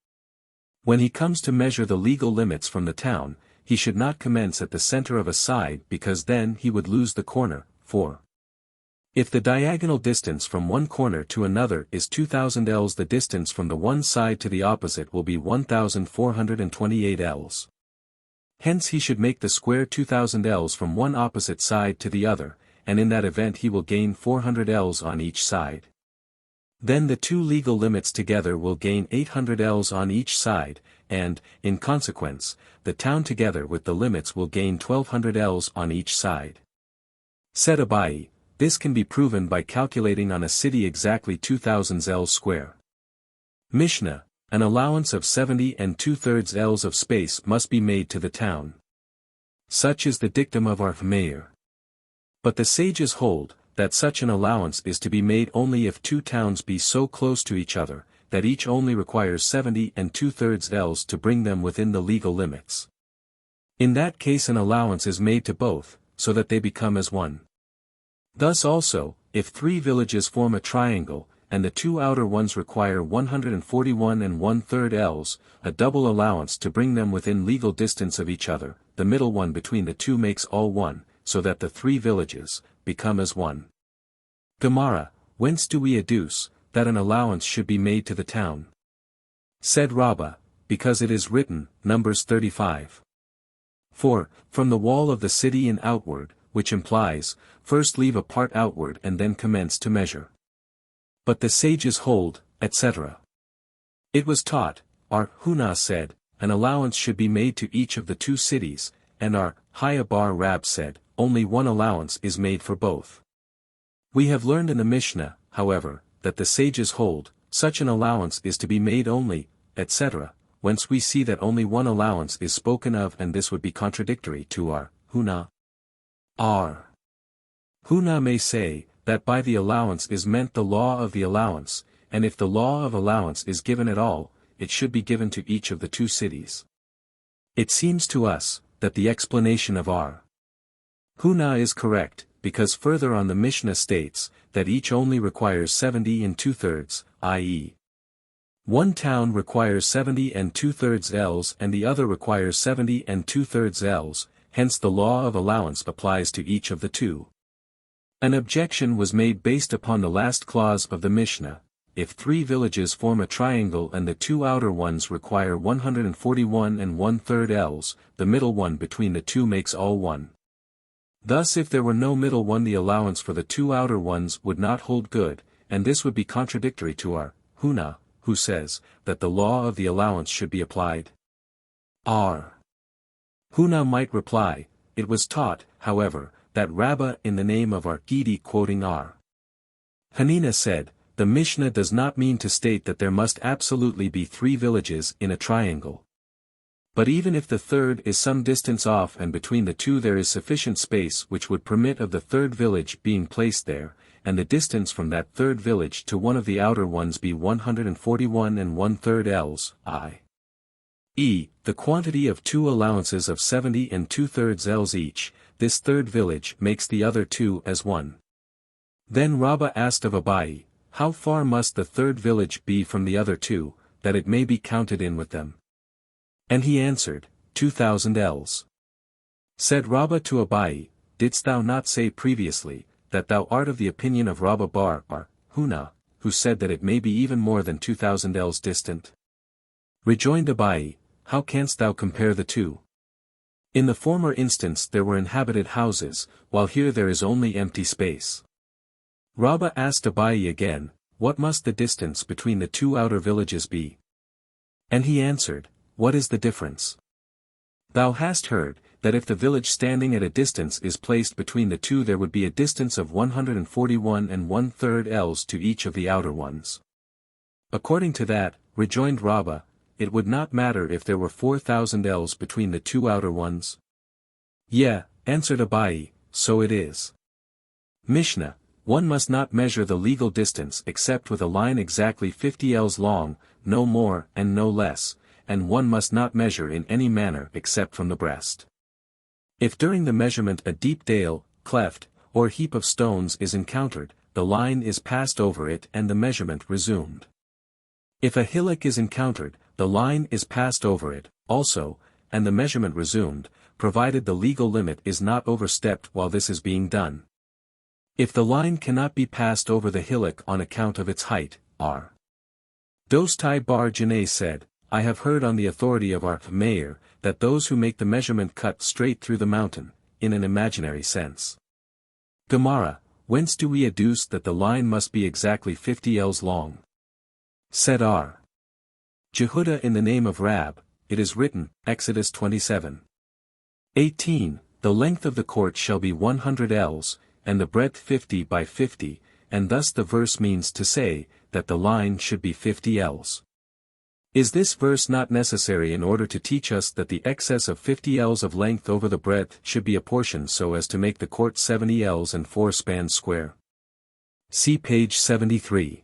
When he comes to measure the legal limits from the town, he should not commence at the center of a side because then he would lose the corner, for if the diagonal distance from one corner to another is 2,000 ells, the distance from the one side to the opposite will be 1,428 ells. Hence he should make the square 2,000 ells from one opposite side to the other, and in that event he will gain 400 ells on each side. Then the two legal limits together will gain 800 ells on each side, and, in consequence, the town together with the limits will gain 1,200 ells on each side. Said Abai, this can be proven by calculating on a city exactly 2,000 ells square. Mishnah, an allowance of 70 2/3 ells of space must be made to the town. Such is the dictum of our mayor. But the sages hold, that such an allowance is to be made only if two towns be so close to each other, that each only requires 70 2/3 ells to bring them within the legal limits. In that case an allowance is made to both, so that they become as one. Thus also, if 3 villages form a triangle, and the 2 outer ones require 141 1/3 ells, a double allowance to bring them within legal distance of each other, the middle one between the two makes all one, so that the 3 villages become as one. Gemara, whence do we adduce, that an allowance should be made to the town? Said Rabbah, because it is written, Numbers 35. 4, from the wall of the city and outward, which implies, first leave a part outward and then commence to measure. But the sages hold, etc. It was taught, our Huna said, an allowance should be made to each of the 2 cities, and our Haya Bar Rab said, only one allowance is made for both. We have learned in the Mishnah, however, that the sages hold, such an allowance is to be made only, etc., whence we see that only one allowance is spoken of, and this would be contradictory to our Huna. Our Huna may say, that by the allowance is meant the law of the allowance, and if the law of allowance is given at all, it should be given to each of the 2 cities. It seems to us, that the explanation of R. Huna is correct, because further on the Mishnah states, that each only requires 70 and 2/3, i.e. one town requires 70 and 2/3 ells and the other requires 70 and 2/3 ells, hence the law of allowance applies to each of the 2. An objection was made based upon the last clause of the Mishnah. If 3 villages form a triangle and the 2 outer ones require 141 and 1/3 ells, the middle one between the 2 makes all 1. Thus if there were no middle one the allowance for the 2 outer ones would not hold good, and this would be contradictory to our Huna, who says, that the law of the allowance should be applied. R. Huna might reply, it was taught, however, that Rabbah in the name of our Gidi quoting R. Hanina said, the Mishnah does not mean to state that there must absolutely be 3 villages in a triangle. But even if the third is some distance off and between the 2 there is sufficient space which would permit of the third village being placed there, and the distance from that third village to one of the outer ones be 141 and 1/3 ells, i.e., the quantity of 2 allowances of 70 and 2/3 ells each, this third village makes the other 2 as 1. Then Rabbah asked of Abai, how far must the third village be from the other 2, that it may be counted in with them? And he answered, 2,000 ells. Said Rabbah to Abai, didst thou not say previously, that thou art of the opinion of Rabbah bar Huna, who said that it may be even more than 2,000 ells distant? Rejoined Abai, how canst thou compare the 2? In the former instance there were inhabited houses, while here there is only empty space. Rabbah asked Abai again, what must the distance between the 2 outer villages be? And he answered, what is the difference? Thou hast heard, that if the village standing at a distance is placed between the 2 there would be a distance of 141 and 1/3 ells to each of the outer ones. According to that, rejoined Rabbah, it would not matter if there were 4,000 ells between the 2 outer ones? Yeah, answered Abai, so it is. Mishnah, one must not measure the legal distance except with a line exactly 50 ells long, no more and no less, and one must not measure in any manner except from the breast. If during the measurement a deep dale, cleft, or heap of stones is encountered, the line is passed over it and the measurement resumed. If a hillock is encountered, the line is passed over it, also, and the measurement resumed, provided the legal limit is not overstepped while this is being done. If the line cannot be passed over the hillock on account of its height, R. Dostai bar Janay said, I have heard on the authority of our mayor, that those who make the measurement cut straight through the mountain, in an imaginary sense. Gemara, whence do we adduce that the line must be exactly 50 ells long? Said R. Jehuda in the name of Rab, it is written, Exodus 27:18, the length of the court shall be 100 ells, and the breadth 50 by 50, and thus the verse means to say, that the line should be 50 ells. Is this verse not necessary in order to teach us that the excess of 50 ells of length over the breadth should be apportioned so as to make the court 70 ells and 4 spans square? See page 73.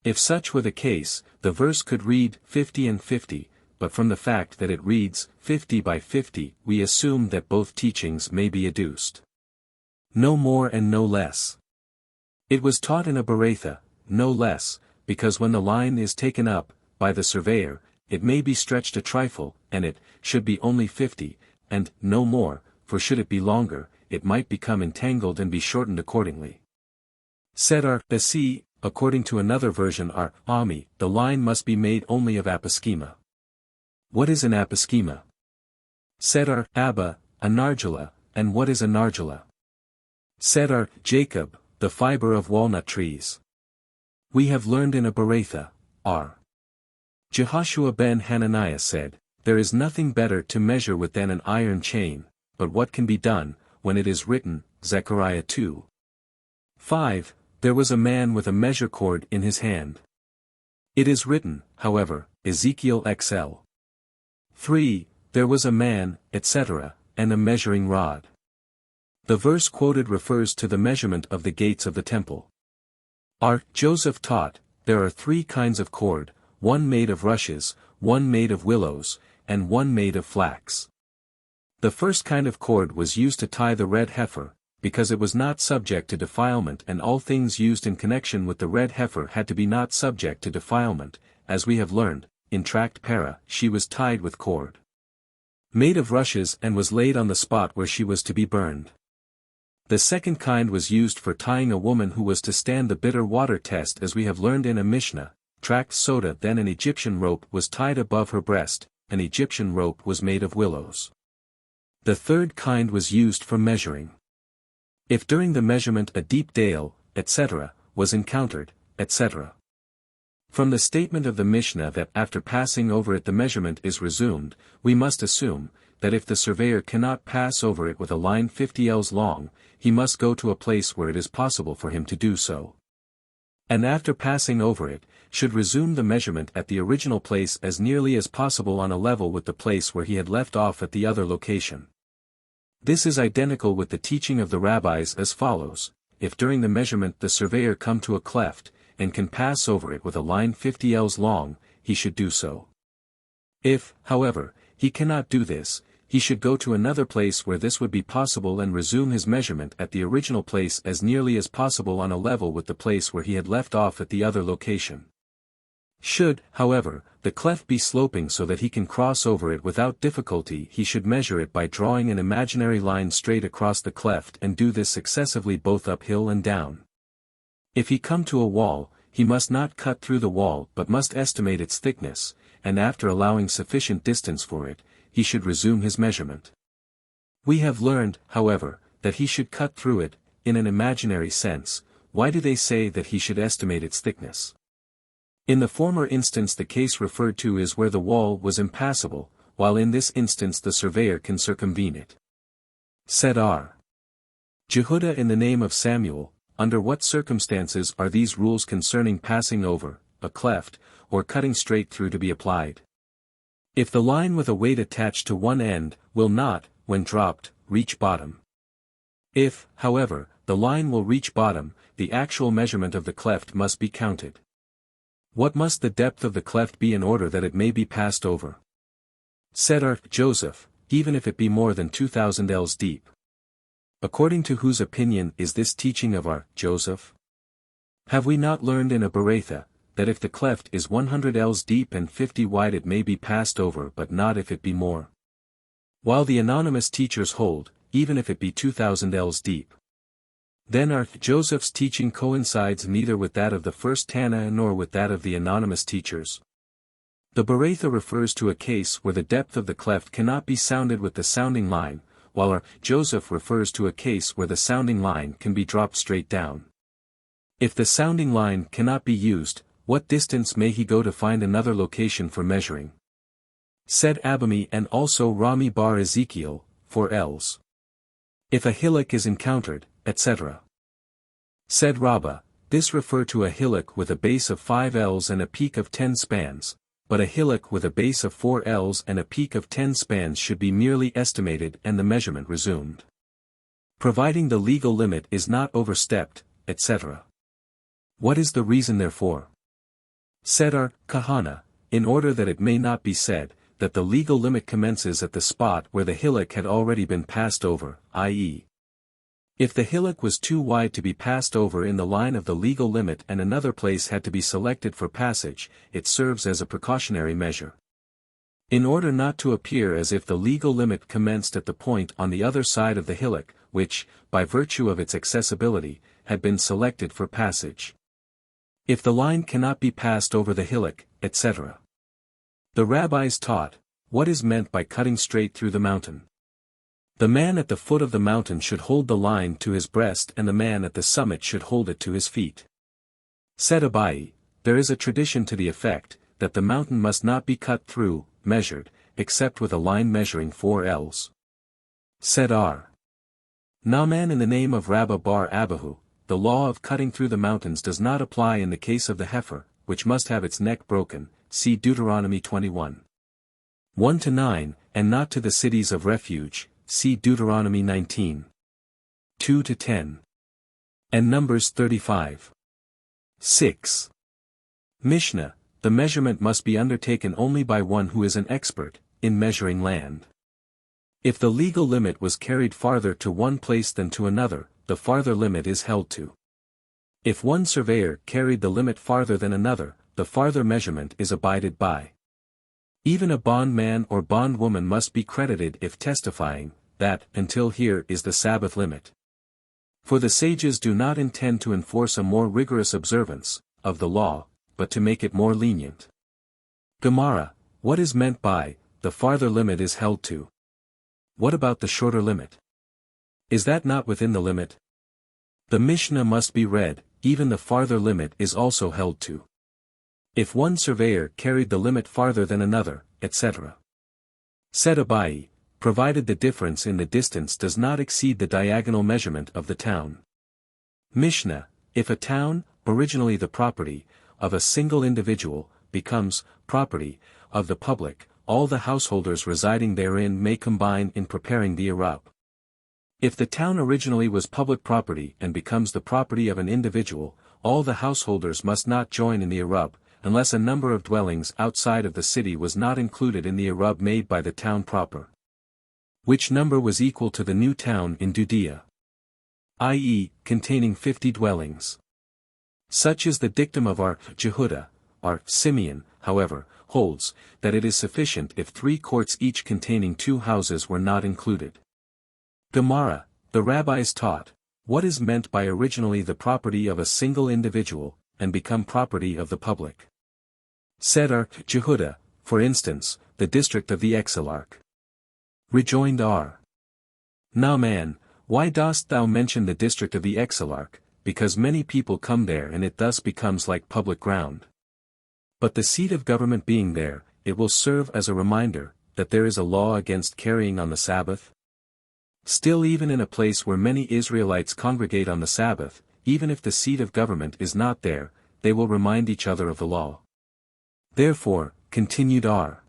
If such were the case, the verse could read 50 and 50, but from the fact that it reads 50 by 50, we assume that both teachings may be adduced. No more and no less. It was taught in a Beretha, no less, because when the line is taken up, by the surveyor, it may be stretched a trifle, and it should be only 50, and no more, for should it be longer, it might become entangled and be shortened accordingly. Said our Basi, according to another version our Ami, the line must be made only of aposchema. What is an aposchema? Said our Abba, a nargila, and what is a nargila? Said our Jacob, the fiber of walnut trees. We have learned in a Beretha, R. Jehoshua ben Hananiah said, there is nothing better to measure with than an iron chain, but what can be done, when it is written, Zechariah 2:5, there was a man with a measure cord in his hand. It is written, however, Ezekiel XL 3, there was a man, etc., and a measuring rod. The verse quoted refers to the measurement of the gates of the temple. R. Joseph taught, there are 3 kinds of cord, one made of rushes, one made of willows, and one made of flax. The first kind of cord was used to tie the red heifer, because it was not subject to defilement, and all things used in connection with the red heifer had to be not subject to defilement, as we have learned, in Tract Para. She was tied with cord made of rushes and was laid on the spot where she was to be burned. The second kind was used for tying a woman who was to stand the bitter water test, as we have learned in a Mishnah, Tract Soda. Then an Egyptian rope was tied above her breast. An Egyptian rope was made of willows. The third kind was used for measuring. If during the measurement a deep dale, etc., was encountered, etc. From the statement of the Mishnah that after passing over it the measurement is resumed, we must assume that if the surveyor cannot pass over it with a line 50 ells long, he must go to a place where it is possible for him to do so. And after passing over it, should resume the measurement at the original place as nearly as possible on a level with the place where he had left off at the other location. This is identical with the teaching of the rabbis as follows: if during the measurement the surveyor come to a cleft, and can pass over it with a line 50 ells long, he should do so. If, however, he cannot do this, he should go to another place where this would be possible and resume his measurement at the original place as nearly as possible on a level with the place where he had left off at the other location. Should, however, the cleft be sloping so that he can cross over it without difficulty, he should measure it by drawing an imaginary line straight across the cleft and do this successively both uphill and down. If he come to a wall, he must not cut through the wall but must estimate its thickness, and after allowing sufficient distance for it, he should resume his measurement. We have learned, however, that he should cut through it, in an imaginary sense. Why do they say that he should estimate its thickness? In the former instance the case referred to is where the wall was impassable, while in this instance the surveyor can circumvene it. Said R. Jehuda in the name of Samuel, under what circumstances are these rules concerning passing over a cleft, or cutting straight through to be applied? If the line with a weight attached to one end will not, when dropped, reach bottom. If, however, the line will reach bottom, the actual measurement of the cleft must be counted. What must the depth of the cleft be in order that it may be passed over? Said R. Joseph, even if it be more than 2,000 ells deep. According to whose opinion is this teaching of R. Joseph? Have we not learned in a Beretha, that if the cleft is 100 ells deep and 50 wide it may be passed over but not if it be more? While the anonymous teachers hold, even if it be 2,000 ells deep. Then R. Joseph's teaching coincides neither with that of the first Tana nor with that of the anonymous teachers. The Beretha refers to a case where the depth of the cleft cannot be sounded with the sounding line, while R. Joseph refers to a case where the sounding line can be dropped straight down. If the sounding line cannot be used, what distance may he go to find another location for measuring? Said Abami and also Rami bar Ezekiel, 4 ells. If a hillock is encountered, etc. Said Rabbah, this refer to a hillock with a base of 5 ells and a peak of 10 spans, but a hillock with a base of 4 ells and a peak of 10 spans should be merely estimated and the measurement resumed. Providing the legal limit is not overstepped, etc. What is the reason therefore? Said R. Kahana, in order that it may not be said, that the legal limit commences at the spot where the hillock had already been passed over, i.e. if the hillock was too wide to be passed over in the line of the legal limit and another place had to be selected for passage, it serves as a precautionary measure. In order not to appear as if the legal limit commenced at the point on the other side of the hillock, which, by virtue of its accessibility, had been selected for passage. If the line cannot be passed over the hillock, etc. The rabbis taught, what is meant by cutting straight through the mountain. The man at the foot of the mountain should hold the line to his breast and the man at the summit should hold it to his feet. Said Abai, there is a tradition to the effect, that the mountain must not be cut through, measured, except with a line measuring 4 ells. Said R. Naaman in the name of Rabbah bar Abahu, the law of cutting through the mountains does not apply in the case of the heifer, which must have its neck broken, see Deuteronomy 21. 1-9, and not to the cities of refuge, see Deuteronomy 19. 2-10. And Numbers 35. 6. Mishnah, the measurement must be undertaken only by one who is an expert in measuring land. If the legal limit was carried farther to one place than to another, the farther limit is held to. If one surveyor carried the limit farther than another, the farther measurement is abided by. Even a bondman or bondwoman must be credited if testifying that, until here is the Sabbath limit. For the sages do not intend to enforce a more rigorous observance of the law, but to make it more lenient. Gemara, what is meant by, the farther limit is held to? What about the shorter limit? Is that not within the limit? The Mishnah must be read, even the farther limit is also held to. If one surveyor carried the limit farther than another, etc. Said Abaye, provided the difference in the distance does not exceed the diagonal measurement of the town. Mishnah, if a town, originally the property of a single individual, becomes property of the public, all the householders residing therein may combine in preparing the Erub. If the town originally was public property and becomes the property of an individual, all the householders must not join in the Erub, unless a number of dwellings outside of the city was not included in the Erub made by the town proper, which number was equal to the new town in Judea, i.e., containing 50 dwellings. Such is the dictum of our Jehuda. Our Simeon, however, holds that it is sufficient if 3 courts each containing 2 houses were not included. Gemara, the rabbis taught, what is meant by originally the property of a single individual, and become property of the public? Said our Jehuda, for instance, the district of the Exarch. Rejoined R. Now man, why dost thou mention the district of the Exarch? Because many people come there and it thus becomes like public ground. But the seat of government being there, it will serve as a reminder, that there is a law against carrying on the Sabbath. Still, even in a place where many Israelites congregate on the Sabbath, even if the seat of government is not there, they will remind each other of the law. Therefore, continued R.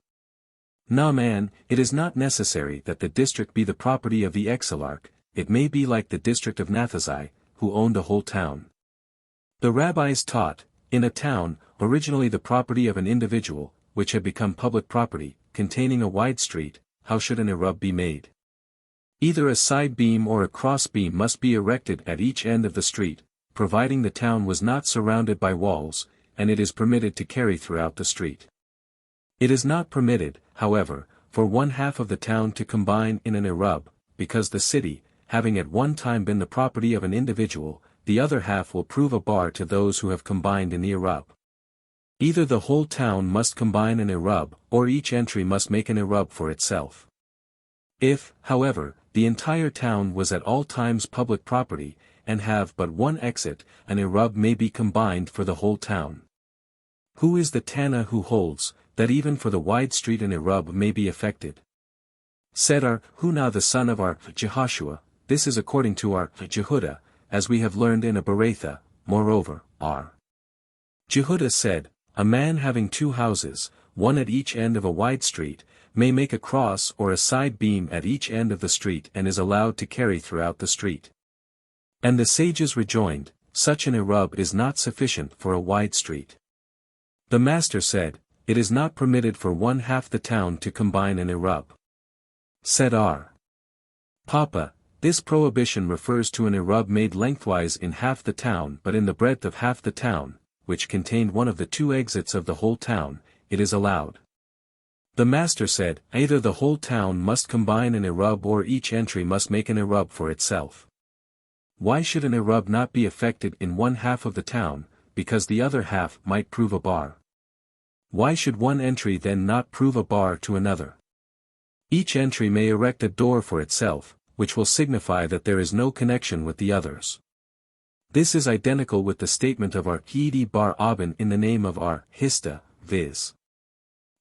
Naaman, it is not necessary that the district be the property of the Exarch, it may be like the district of Nathazai, who owned a whole town. The rabbis taught, in a town, originally the property of an individual, which had become public property, containing a wide street, how should an Erub be made? Either a side beam or a cross beam must be erected at each end of the street, providing the town was not surrounded by walls, and it is permitted to carry throughout the street. It is not permitted, however, for one half of the town to combine in an Erub, because the city, having at one time been the property of an individual, the other half will prove a bar to those who have combined in the Erub. Either the whole town must combine an Erub, or each entry must make an Erub for itself. If, however, the entire town was at all times public property, and have but one exit, an Erub may be combined for the whole town. Who is the Tana who holds, that even for the wide street an Erub may be effected? Said our Huna the son of our Jehoshua, this is according to our Jehuda, as we have learned in a Beretha. Moreover, our Jehuda said, a man having 2 houses, one at each end of a wide street, may make a cross or a side beam at each end of the street and is allowed to carry throughout the street. And the sages rejoined, such an Erub is not sufficient for a wide street. The master said, it is not permitted for one half the town to combine an Erub. Said R. Papa, this prohibition refers to an Erub made lengthwise in half the town but in the breadth of half the town, which contained one of the 2 exits of the whole town, it is allowed. The master said, either the whole town must combine an Erub or each entry must make an Erub for itself. Why should an Erub not be effected in one half of the town, because the other half might prove a bar? Why should one entry then not prove a bar to another? Each entry may erect a door for itself, which will signify that there is no connection with the others. This is identical with the statement of our Hidi bar Abin in the name of our Hista, viz.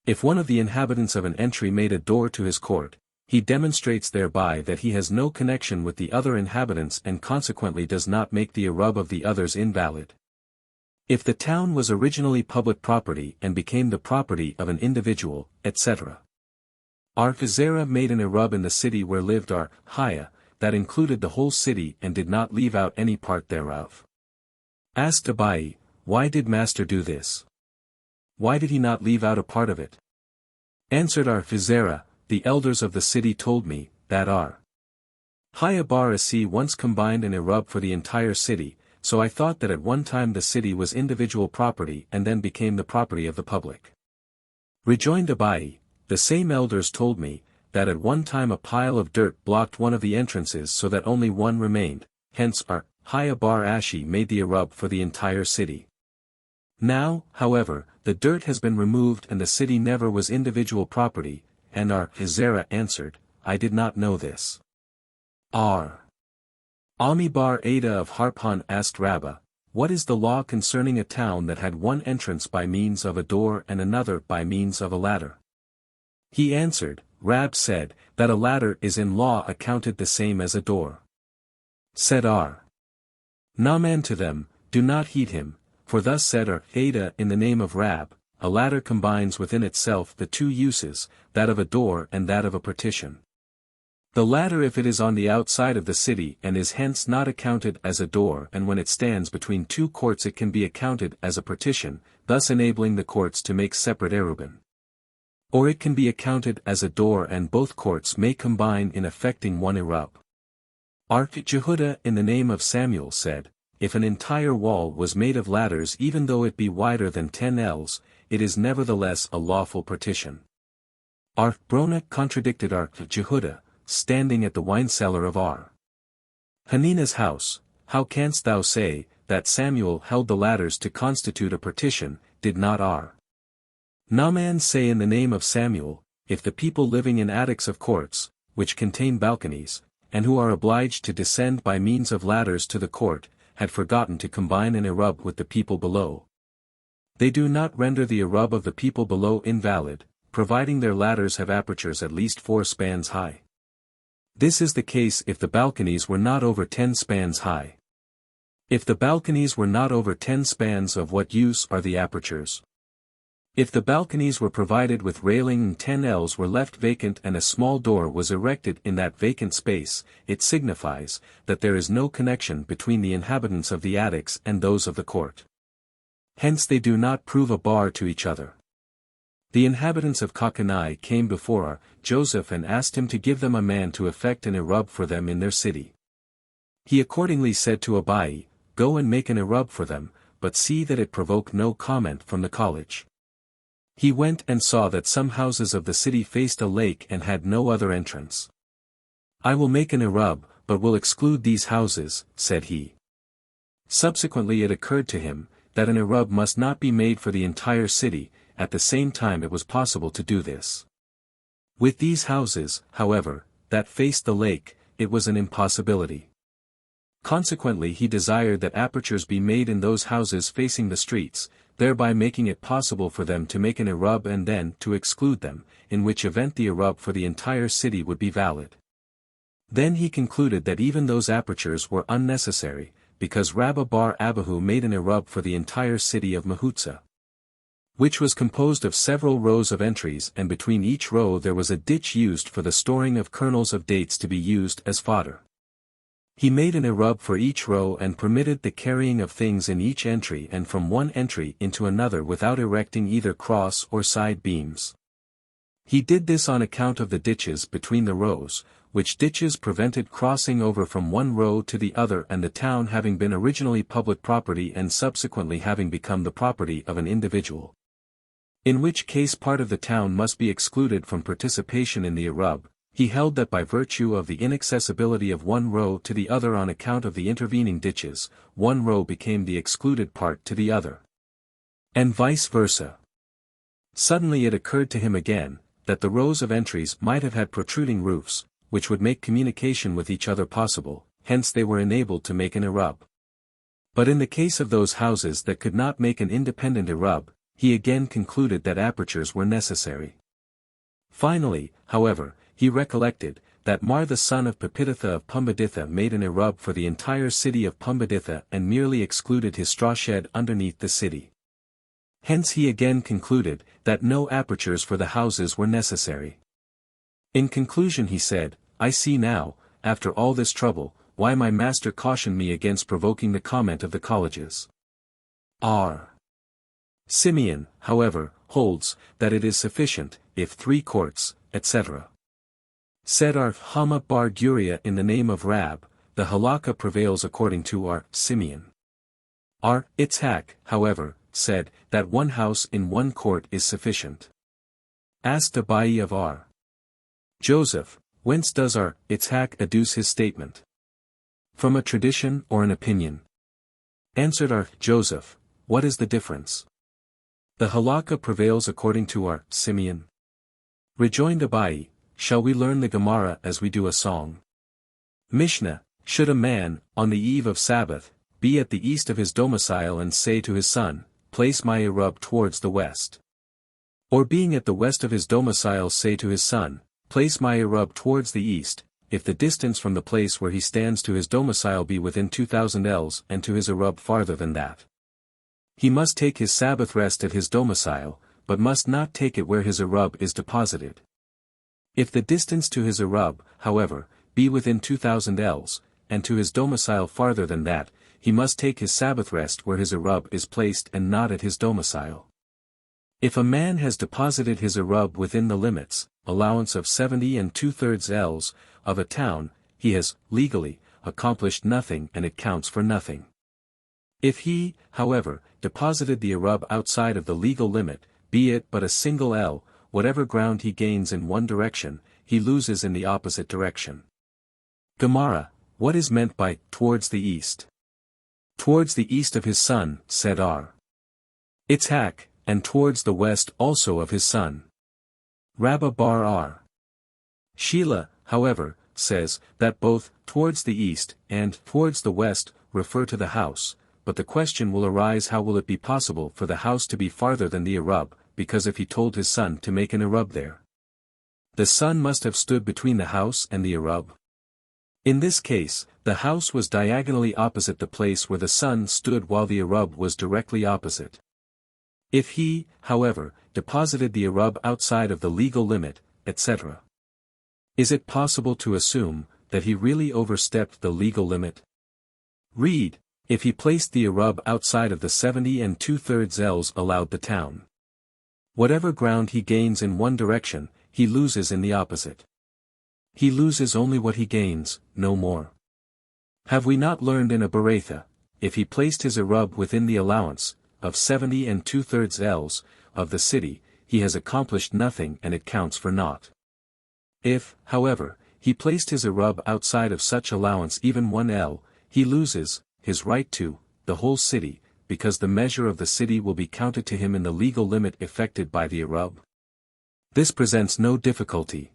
If one of the inhabitants of an entry made a door to his court, he demonstrates thereby that he has no connection with the other inhabitants and consequently does not make the Erub of the others invalid. If the town was originally public property and became the property of an individual, etc. Our Gezerah made an Erub in the city where lived our Haya, that included the whole city and did not leave out any part thereof. Asked Abaye, why did master do this? why did he not leave out a part of it? Answered our Vizera, the elders of the city told me, that our Haya Bar Asi once combined an Erub for the entire city, so I thought that at one time the city was individual property and then became the property of the public. Rejoined Abai, the same elders told me, that at one time a pile of dirt blocked one of the entrances so that only one remained, hence our Haya Bar Ashi made the Erub for the entire city. Now, however, the dirt has been removed and the city never was individual property, and our Vizera answered, I did not know this. R. Ami Bar Ada of Harpan asked Rabbah, what is the law concerning a town that had one entrance by means of a door and another by means of a ladder? He answered, Rab said, that a ladder is in law accounted the same as a door. Said R. Naaman to them, do not heed him, for thus said our Ada in the name of Rab, a ladder combines within itself the two uses, that of a door and that of a partition. The latter if it is on the outside of the city and is hence not accounted as a door, and when it stands between two courts it can be accounted as a partition, thus enabling the courts to make separate Erubin. Or it can be accounted as a door and both courts may combine in effecting one Erub. Ark Jehudah in the name of Samuel said, if an entire wall was made of ladders even though it be wider than 10 ells, it is nevertheless a lawful partition. Ark Brona contradicted Ark Jehudah, standing at the wine cellar of R. Hanina's house, how canst thou say, that Samuel held the ladders to constitute a partition, did not R. Naaman say in the name of Samuel, if the people living in attics of courts, which contain balconies, and who are obliged to descend by means of ladders to the court, had forgotten to combine an Erub with the people below. They do not render the Erub of the people below invalid, providing their ladders have apertures at least 4 spans high. This is the case if the balconies were not over 10 spans high. If the balconies were not over 10 spans, of what use are the apertures? If the balconies were provided with railing and 10 ells were left vacant and a small door was erected in that vacant space, it signifies, that there is no connection between the inhabitants of the attics and those of the court. Hence they do not prove a bar to each other. The inhabitants of Kakanai came before Joseph and asked him to give them a man to effect an Erub for them in their city. He accordingly said to Abai, go and make an Erub for them, but see that it provoke no comment from the college. He went and saw that some houses of the city faced a lake and had no other entrance. I will make an Erub, but will exclude these houses, said he. Subsequently it occurred to him, that an Erub must not be made for the entire city, at the same time it was possible to do this. With these houses, however, that faced the lake, it was an impossibility. Consequently he desired that apertures be made in those houses facing the streets, thereby making it possible for them to make an Erub and then to exclude them, in which event the Erub for the entire city would be valid. Then he concluded that even those apertures were unnecessary, because Rabbah bar Abahu made an Erub for the entire city of Mahutza, which was composed of several rows of entries, and between each row there was a ditch used for the storing of kernels of dates to be used as fodder. He made an Erub for each row and permitted the carrying of things in each entry and from one entry into another without erecting either cross or side beams. He did this on account of the ditches between the rows, which ditches prevented crossing over from one row to the other, and the town having been originally public property and subsequently having become the property of an individual. In which case part of the town must be excluded from participation in the Erub. He held that by virtue of the inaccessibility of one row to the other on account of the intervening ditches, one row became the excluded part to the other. And vice versa. Suddenly it occurred to him again, that the rows of entries might have had protruding roofs, which would make communication with each other possible, hence they were enabled to make an Erub. But in the case of those houses that could not make an independent Erub, he again concluded that apertures were necessary. Finally, however, he recollected, that Mar the son of Papiditha of Pumbeditha made an Erub for the entire city of Pumbeditha and merely excluded his straw shed underneath the city. Hence he again concluded, that no apertures for the houses were necessary. In conclusion he said, I see now, after all this trouble, why my master cautioned me against provoking the comment of the colleges. R. Simeon, however, holds that it is sufficient, if 3 courts, etc. Said our Hama bar Guria in the name of Rab, the halakha prevails according to our Simeon. Our Itzhak, however, said that 1 house in 1 court is sufficient. Asked Abai of our Joseph, whence does our Itzhak adduce his statement? From a tradition or an opinion? Answered our Joseph, what is the difference? The halakha prevails according to our Simeon. Rejoined Abai, shall we learn the Gemara as we do a song? Mishnah, should a man, on the eve of Sabbath, be at the east of his domicile and say to his son, place my Erub towards the west? Or being at the west of his domicile say to his son, place my Erub towards the east, if the distance from the place where he stands to his domicile be within 2,000 ells and to his Erub farther than that? He must take his Sabbath rest at his domicile, but must not take it where his Erub is deposited. If the distance to his Erub, however, be within 2,000 ells, and to his domicile farther than that, he must take his Sabbath rest where his Erub is placed and not at his domicile. If a man has deposited his Erub within the limits, allowance of 70 2/3 ells, of a town, he has, legally, accomplished nothing and it counts for nothing. If he, however, deposited the Erub outside of the legal limit, be it but a single ell, whatever ground he gains in one direction, he loses in the opposite direction. Gemara, what is meant by, towards the east? Towards the east of his son, said our Itzhak, and towards the west also of his son. Rabba bar our Sheila, however, says, that both, towards the east, and, towards the west, refer to the house, but the question will arise how will it be possible for the house to be farther than the Erub, because if he told his son to make an Erub there, the son must have stood between the house and the Erub. In this case, the house was diagonally opposite the place where the son stood while the Erub was directly opposite. If he, however, deposited the Erub outside of the legal limit, etc. Is it possible to assume that he really overstepped the legal limit? Read, if he placed the Erub outside of the 70 2/3 ells allowed the town. Whatever ground he gains in one direction, he loses in the opposite. He loses only what he gains, no more. Have we not learned in a Beretha, if he placed his Erub within the allowance, of 70 2/3 ells, of the city, he has accomplished nothing and it counts for naught. If, however, he placed his Erub outside of such allowance even 1 ell, he loses his right to the whole city, because the measure of the city will be counted to him in the legal limit effected by the Erub. This presents no difficulty.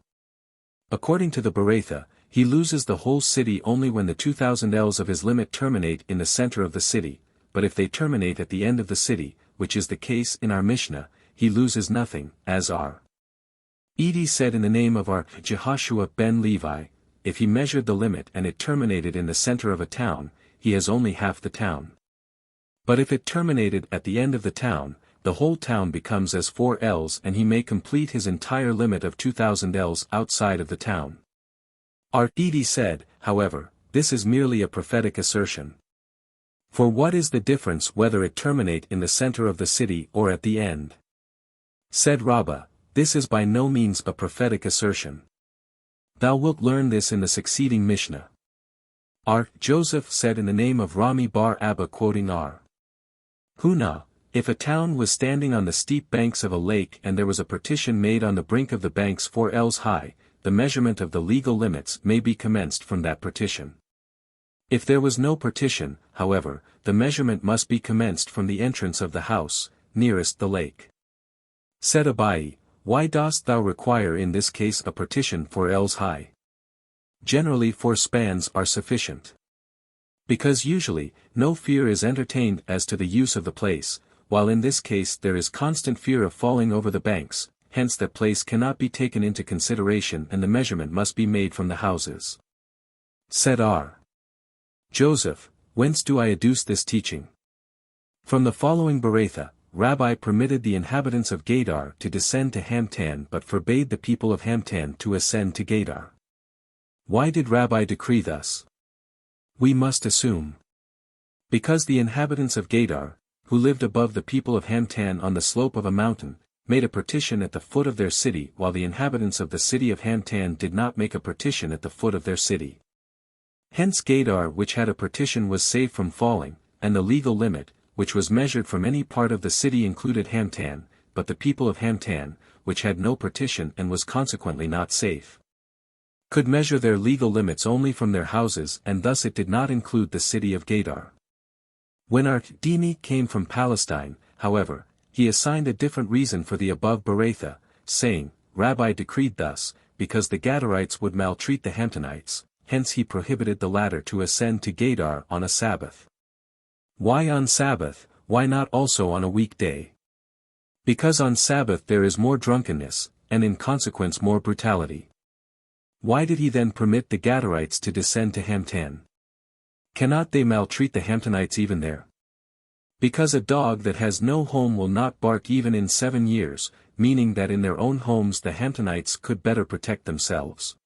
According to the Beretha, he loses the whole city only when the 2,000 ells of his limit terminate in the center of the city, but if they terminate at the end of the city, which is the case in our Mishnah, he loses nothing, as our Edi said in the name of our Jehoshua ben Levi, if he measured the limit and it terminated in the center of a town, he has only half the town. But if it terminated at the end of the town, the whole town becomes as 4 ells and he may complete his entire limit of 2,000 ells outside of the town. Our Edi said, however, this is merely a prophetic assertion. For what is the difference whether it terminate in the center of the city or at the end? Said Rabbah, this is by no means a prophetic assertion. Thou wilt learn this in the succeeding Mishnah. Our Joseph said in the name of Rami bar Abba quoting our Huna, if a town was standing on the steep banks of a lake and there was a partition made on the brink of the banks 4 ells high, the measurement of the legal limits may be commenced from that partition. If there was no partition, however, the measurement must be commenced from the entrance of the house, nearest the lake. Said Abai, why dost thou require in this case a partition 4 ells high? Generally 4 spans are sufficient. Because usually, no fear is entertained as to the use of the place, while in this case there is constant fear of falling over the banks, hence that place cannot be taken into consideration and the measurement must be made from the houses. Said our Joseph, whence do I adduce this teaching? From the following Beretha, Rabbi permitted the inhabitants of Gadar to descend to Hamtan but forbade the people of Hamtan to ascend to Gadar. Why did Rabbi decree thus? We must assume. Because the inhabitants of Gadar, who lived above the people of Hamtan on the slope of a mountain, made a partition at the foot of their city, while the inhabitants of the city of Hamtan did not make a partition at the foot of their city. Hence Gedar, which had a partition, was safe from falling, and the legal limit, which was measured from any part of the city, included Hamtan, but the people of Hamtan, which had no partition and was consequently not safe, could measure their legal limits only from their houses, and thus it did not include the city of Gedar. When Art-Dimi came from Palestine, however, he assigned a different reason for the above Beretha, saying, Rabbi decreed thus, because the Gadarites would maltreat the Hamtanites, hence he prohibited the latter to ascend to Gedar on a Sabbath. Why on Sabbath, why not also on a weekday? Because on Sabbath there is more drunkenness, and in consequence more brutality. Why did he then permit the Gadarites to descend to Hamtan? Cannot they maltreat the Hamtanites even there? Because a dog that has no home will not bark even in 7 years, meaning that in their own homes the Hamtanites could better protect themselves.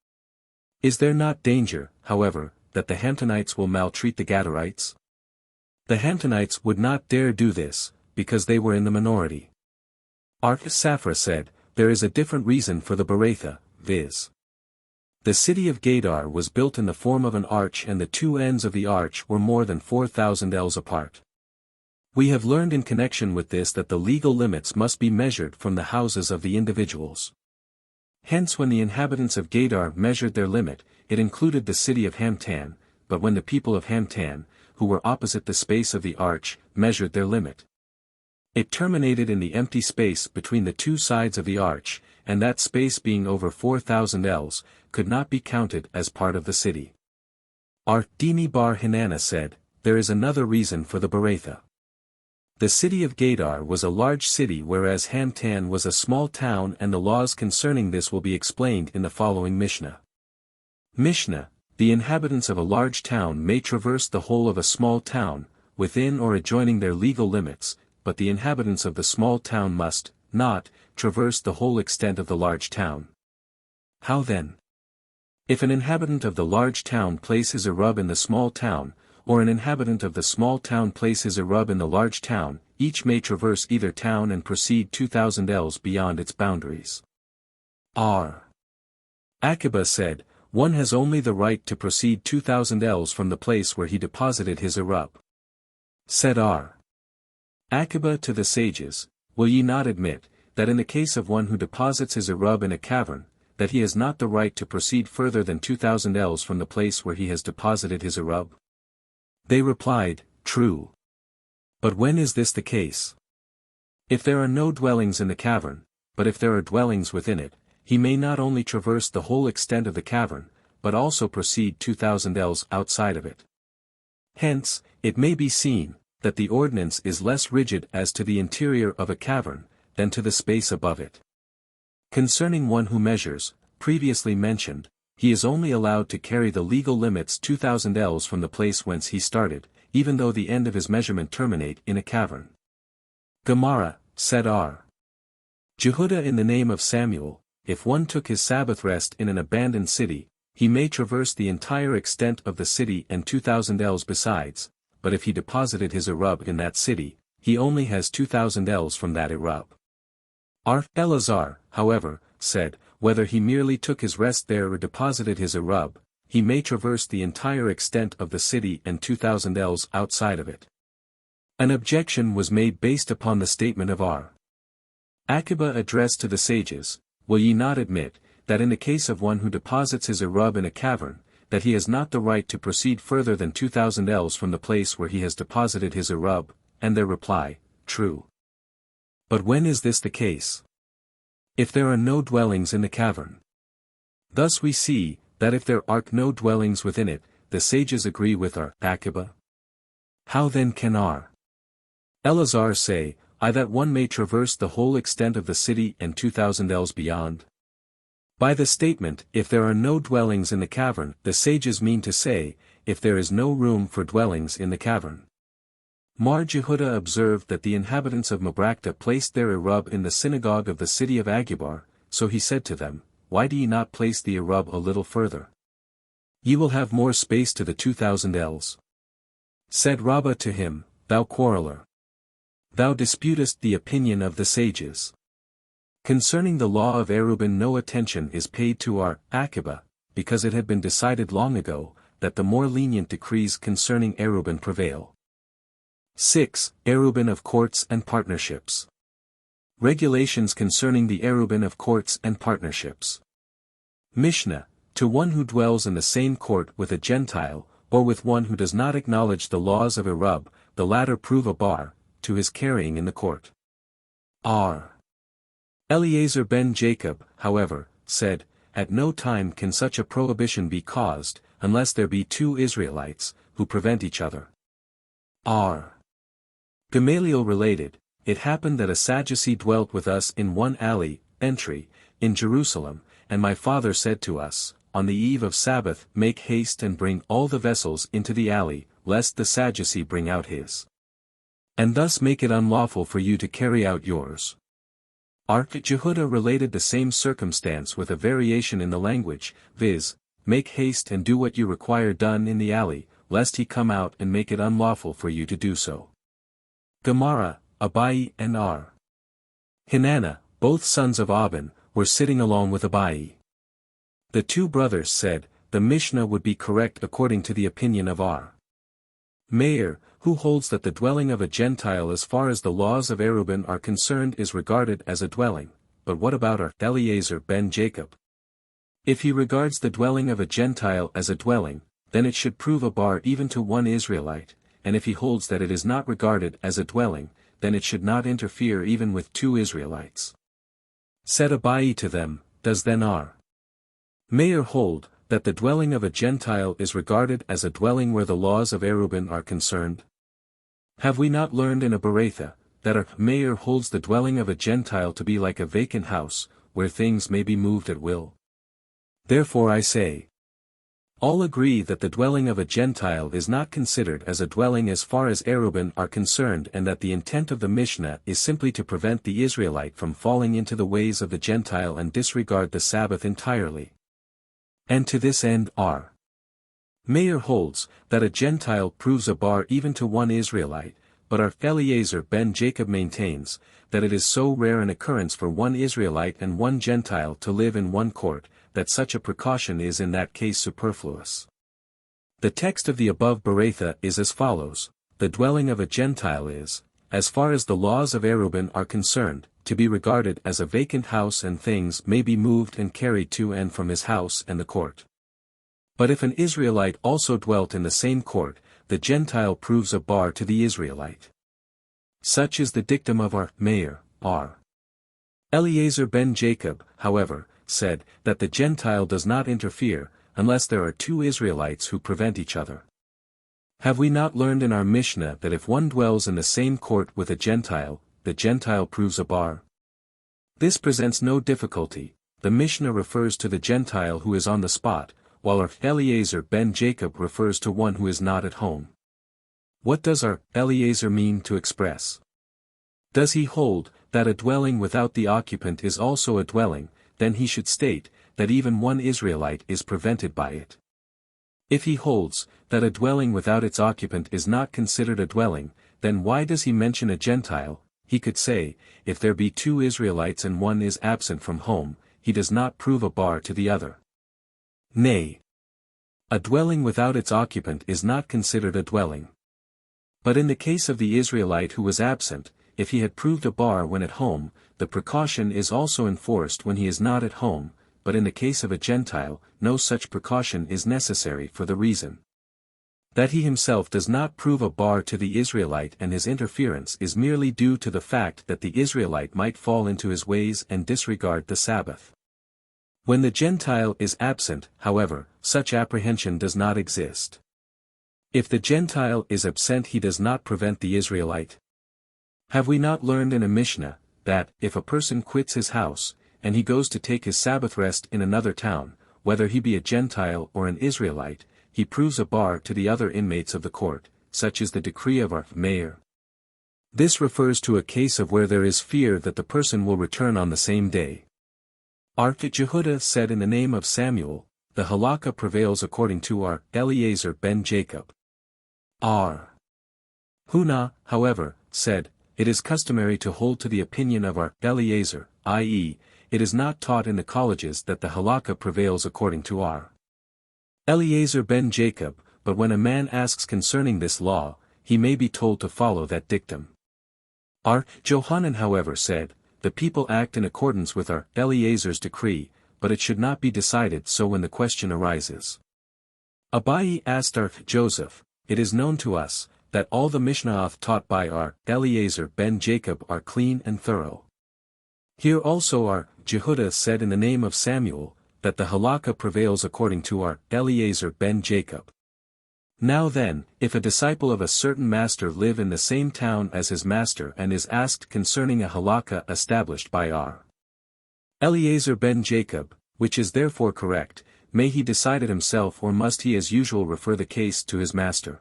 Is there not danger, however, that the Hamtanites will maltreat the Gadarites? The Hamtanites would not dare do this, because they were in the minority. Safra said, there is a different reason for the Beretha, viz. The city of Gedar was built in the form of an arch, and the two ends of the arch were more than 4,000 ells apart. We have learned in connection with this that the legal limits must be measured from the houses of the individuals. Hence when the inhabitants of Gedar measured their limit, it included the city of Hamtan, but when the people of Hamtan, who were opposite the space of the arch, measured their limit, it terminated in the empty space between the two sides of the arch, and that space being over 4,000 ells, could not be counted as part of the city. Art-Dimi bar Hanana said, there is another reason for the Beretha. The city of Gedar was a large city, whereas Hamtan was a small town, and the laws concerning this will be explained in the following Mishnah. Mishnah: the inhabitants of a large town may traverse the whole of a small town, within or adjoining their legal limits, but the inhabitants of the small town must not traverse the whole extent of the large town. How then? If an inhabitant of the large town place his Erub in the small town, or an inhabitant of the small town place his Erub in the large town, each may traverse either town and proceed 2,000 ells beyond its boundaries. Akiba said, one has only the right to proceed 2,000 ells from the place where he deposited his Erub. Said Akiba to the sages, will ye not admit, that in the case of one who deposits his Erub in a cavern, that he has not the right to proceed further than 2,000 ells from the place where he has deposited his Erub? They replied, true. But when is this the case? If there are no dwellings in the cavern, but if there are dwellings within it, he may not only traverse the whole extent of the cavern, but also proceed 2,000 ells outside of it. Hence, it may be seen, that the ordinance is less rigid as to the interior of a cavern, than to the space above it. Concerning one who measures, previously mentioned, he is only allowed to carry the legal limits 2,000 ells from the place whence he started, even though the end of his measurement terminate in a cavern. Gemara, said Jehuda in the name of Samuel, if one took his Sabbath rest in an abandoned city, he may traverse the entire extent of the city and 2,000 ells besides, but if he deposited his Erub in that city, he only has 2,000 ells from that Erub. Elazar, however, said, whether he merely took his rest there or deposited his Erub, he may traverse the entire extent of the city and 2,000 ells outside of it. An objection was made based upon the statement of Akiba addressed to the sages, will ye not admit, that in the case of one who deposits his Erub in a cavern, that he has not the right to proceed further than 2,000 ells from the place where he has deposited his Erub? And their reply, true. But when is this the case? If there are no dwellings in the cavern. Thus we see, that if there are no dwellings within it, the sages agree with Akiba. How then can Elazar say, that one may traverse the whole extent of the city and 2,000 ells beyond? By the statement, if there are no dwellings in the cavern, the sages mean to say, if there is no room for dwellings in the cavern. Mar Jehuda observed that the inhabitants of Mabrakta placed their Erub in the synagogue of the city of Agibar, so he said to them, why do ye not place the Erub a little further? Ye will have more space to the 2,000 ells. Said Rabbah to him, thou quarreler. Thou disputest the opinion of the sages. Concerning the law of Erubin no attention is paid to our Akiba, because it had been decided long ago, that the more lenient decrees concerning Erubin prevail. 6. Erubin of courts and partnerships. Regulations concerning the Erubin of courts and partnerships. Mishnah, to one who dwells in the same court with a Gentile, or with one who does not acknowledge the laws of Erub, the latter prove a bar, to his carrying in the court. R. Eliezer ben Jacob, however, said, at no time can such a prohibition be caused, unless there be two Israelites, who prevent each other. R. Gamaliel related, it happened that a Sadducee dwelt with us in one alley, entry, in Jerusalem, and my father said to us, on the eve of Sabbath make haste and bring all the vessels into the alley, lest the Sadducee bring out his. And thus make it unlawful for you to carry out yours. Jehudah related the same circumstance with a variation in the language, viz., make haste and do what you require done in the alley, lest he come out and make it unlawful for you to do so. Gemara, Abai and R. Hinana, both sons of Abin, were sitting along with Abai. The two brothers said, the Mishnah would be correct according to the opinion of R. Meir, who holds that the dwelling of a Gentile as far as the laws of Erubin are concerned is regarded as a dwelling, but what about our Eliezer ben Jacob? If he regards the dwelling of a Gentile as a dwelling, then it should prove a bar even to one Israelite, and if he holds that it is not regarded as a dwelling, then it should not interfere even with two Israelites. Said Abai to them, does then R. Meir hold, that the dwelling of a Gentile is regarded as a dwelling where the laws of Erubin are concerned? Have we not learned in a Beretha, that our Meir holds the dwelling of a Gentile to be like a vacant house, where things may be moved at will? Therefore I say, all agree that the dwelling of a Gentile is not considered as a dwelling as far as Erubin are concerned, and that the intent of the Mishnah is simply to prevent the Israelite from falling into the ways of the Gentile and disregard the Sabbath entirely. And to this end R. Meir holds, that a Gentile proves a bar even to one Israelite, but our Eliezer ben Jacob maintains, that it is so rare an occurrence for one Israelite and one Gentile to live in one court, that such a precaution is in that case superfluous. The text of the above Beretha is as follows, the dwelling of a Gentile is, as far as the laws of Erubin are concerned, to be regarded as a vacant house and things may be moved and carried to and from his house and the court. But if an Israelite also dwelt in the same court, the Gentile proves a bar to the Israelite. Such is the dictum of our Meir, R. Eliezer ben Jacob, however, said, that the Gentile does not interfere, unless there are two Israelites who prevent each other. Have we not learned in our Mishnah that if one dwells in the same court with a Gentile, the Gentile proves a bar? This presents no difficulty, the Mishnah refers to the Gentile who is on the spot, while our Eliezer ben Jacob refers to one who is not at home. What does our Eliezer mean to express? Does he hold, that a dwelling without the occupant is also a dwelling, then he should state, that even one Israelite is prevented by it. If he holds, that a dwelling without its occupant is not considered a dwelling, then why does he mention a Gentile? He could say, if there be two Israelites and one is absent from home, he does not prove a bar to the other. Nay. A dwelling without its occupant is not considered a dwelling. But in the case of the Israelite who was absent, if he had proved a bar when at home, the precaution is also enforced when he is not at home, but in the case of a Gentile, no such precaution is necessary for the reason that he himself does not prove a bar to the Israelite, and his interference is merely due to the fact that the Israelite might fall into his ways and disregard the Sabbath. When the Gentile is absent, however, such apprehension does not exist. If the Gentile is absent, he does not prevent the Israelite. Have we not learned in a Mishnah, that, if a person quits his house, and he goes to take his Sabbath rest in another town, whether he be a Gentile or an Israelite, he proves a bar to the other inmates of the court, such is the decree of our Meir. This refers to a case of where there is fear that the person will return on the same day. Jehudah said in the name of Samuel, the halakha prevails according to our Eliezer ben Jacob. R. Huna, however, said, it is customary to hold to the opinion of our Eliezer, i.e., it is not taught in the colleges that the halakha prevails according to our Eliezer ben Jacob, but when a man asks concerning this law, he may be told to follow that dictum. Our Johanan however said, the people act in accordance with our Eliezer's decree, but it should not be decided so when the question arises. Abai asked our Joseph, it is known to us, that all the Mishnah taught by our Eliezer ben Jacob are clean and thorough. Here also our Jehudah said in the name of Samuel, that the halakha prevails according to our Eliezer ben Jacob. Now then, if a disciple of a certain master live in the same town as his master and is asked concerning a halakha established by our Eliezer ben Jacob, which is therefore correct, may he decide it himself or must he as usual refer the case to his master?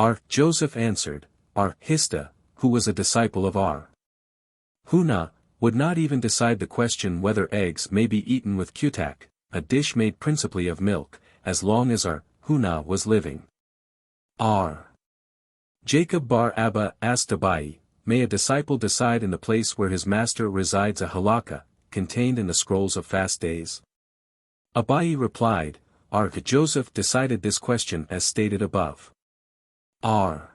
Our Joseph answered, our Hista, who was a disciple of our Huna, would not even decide the question whether eggs may be eaten with kutak, a dish made principally of milk, as long as our Huna was living. R. Jacob bar Abba asked Abai, may a disciple decide in the place where his master resides a halakha, contained in the scrolls of fast days? Abai replied, our Joseph decided this question as stated above. R.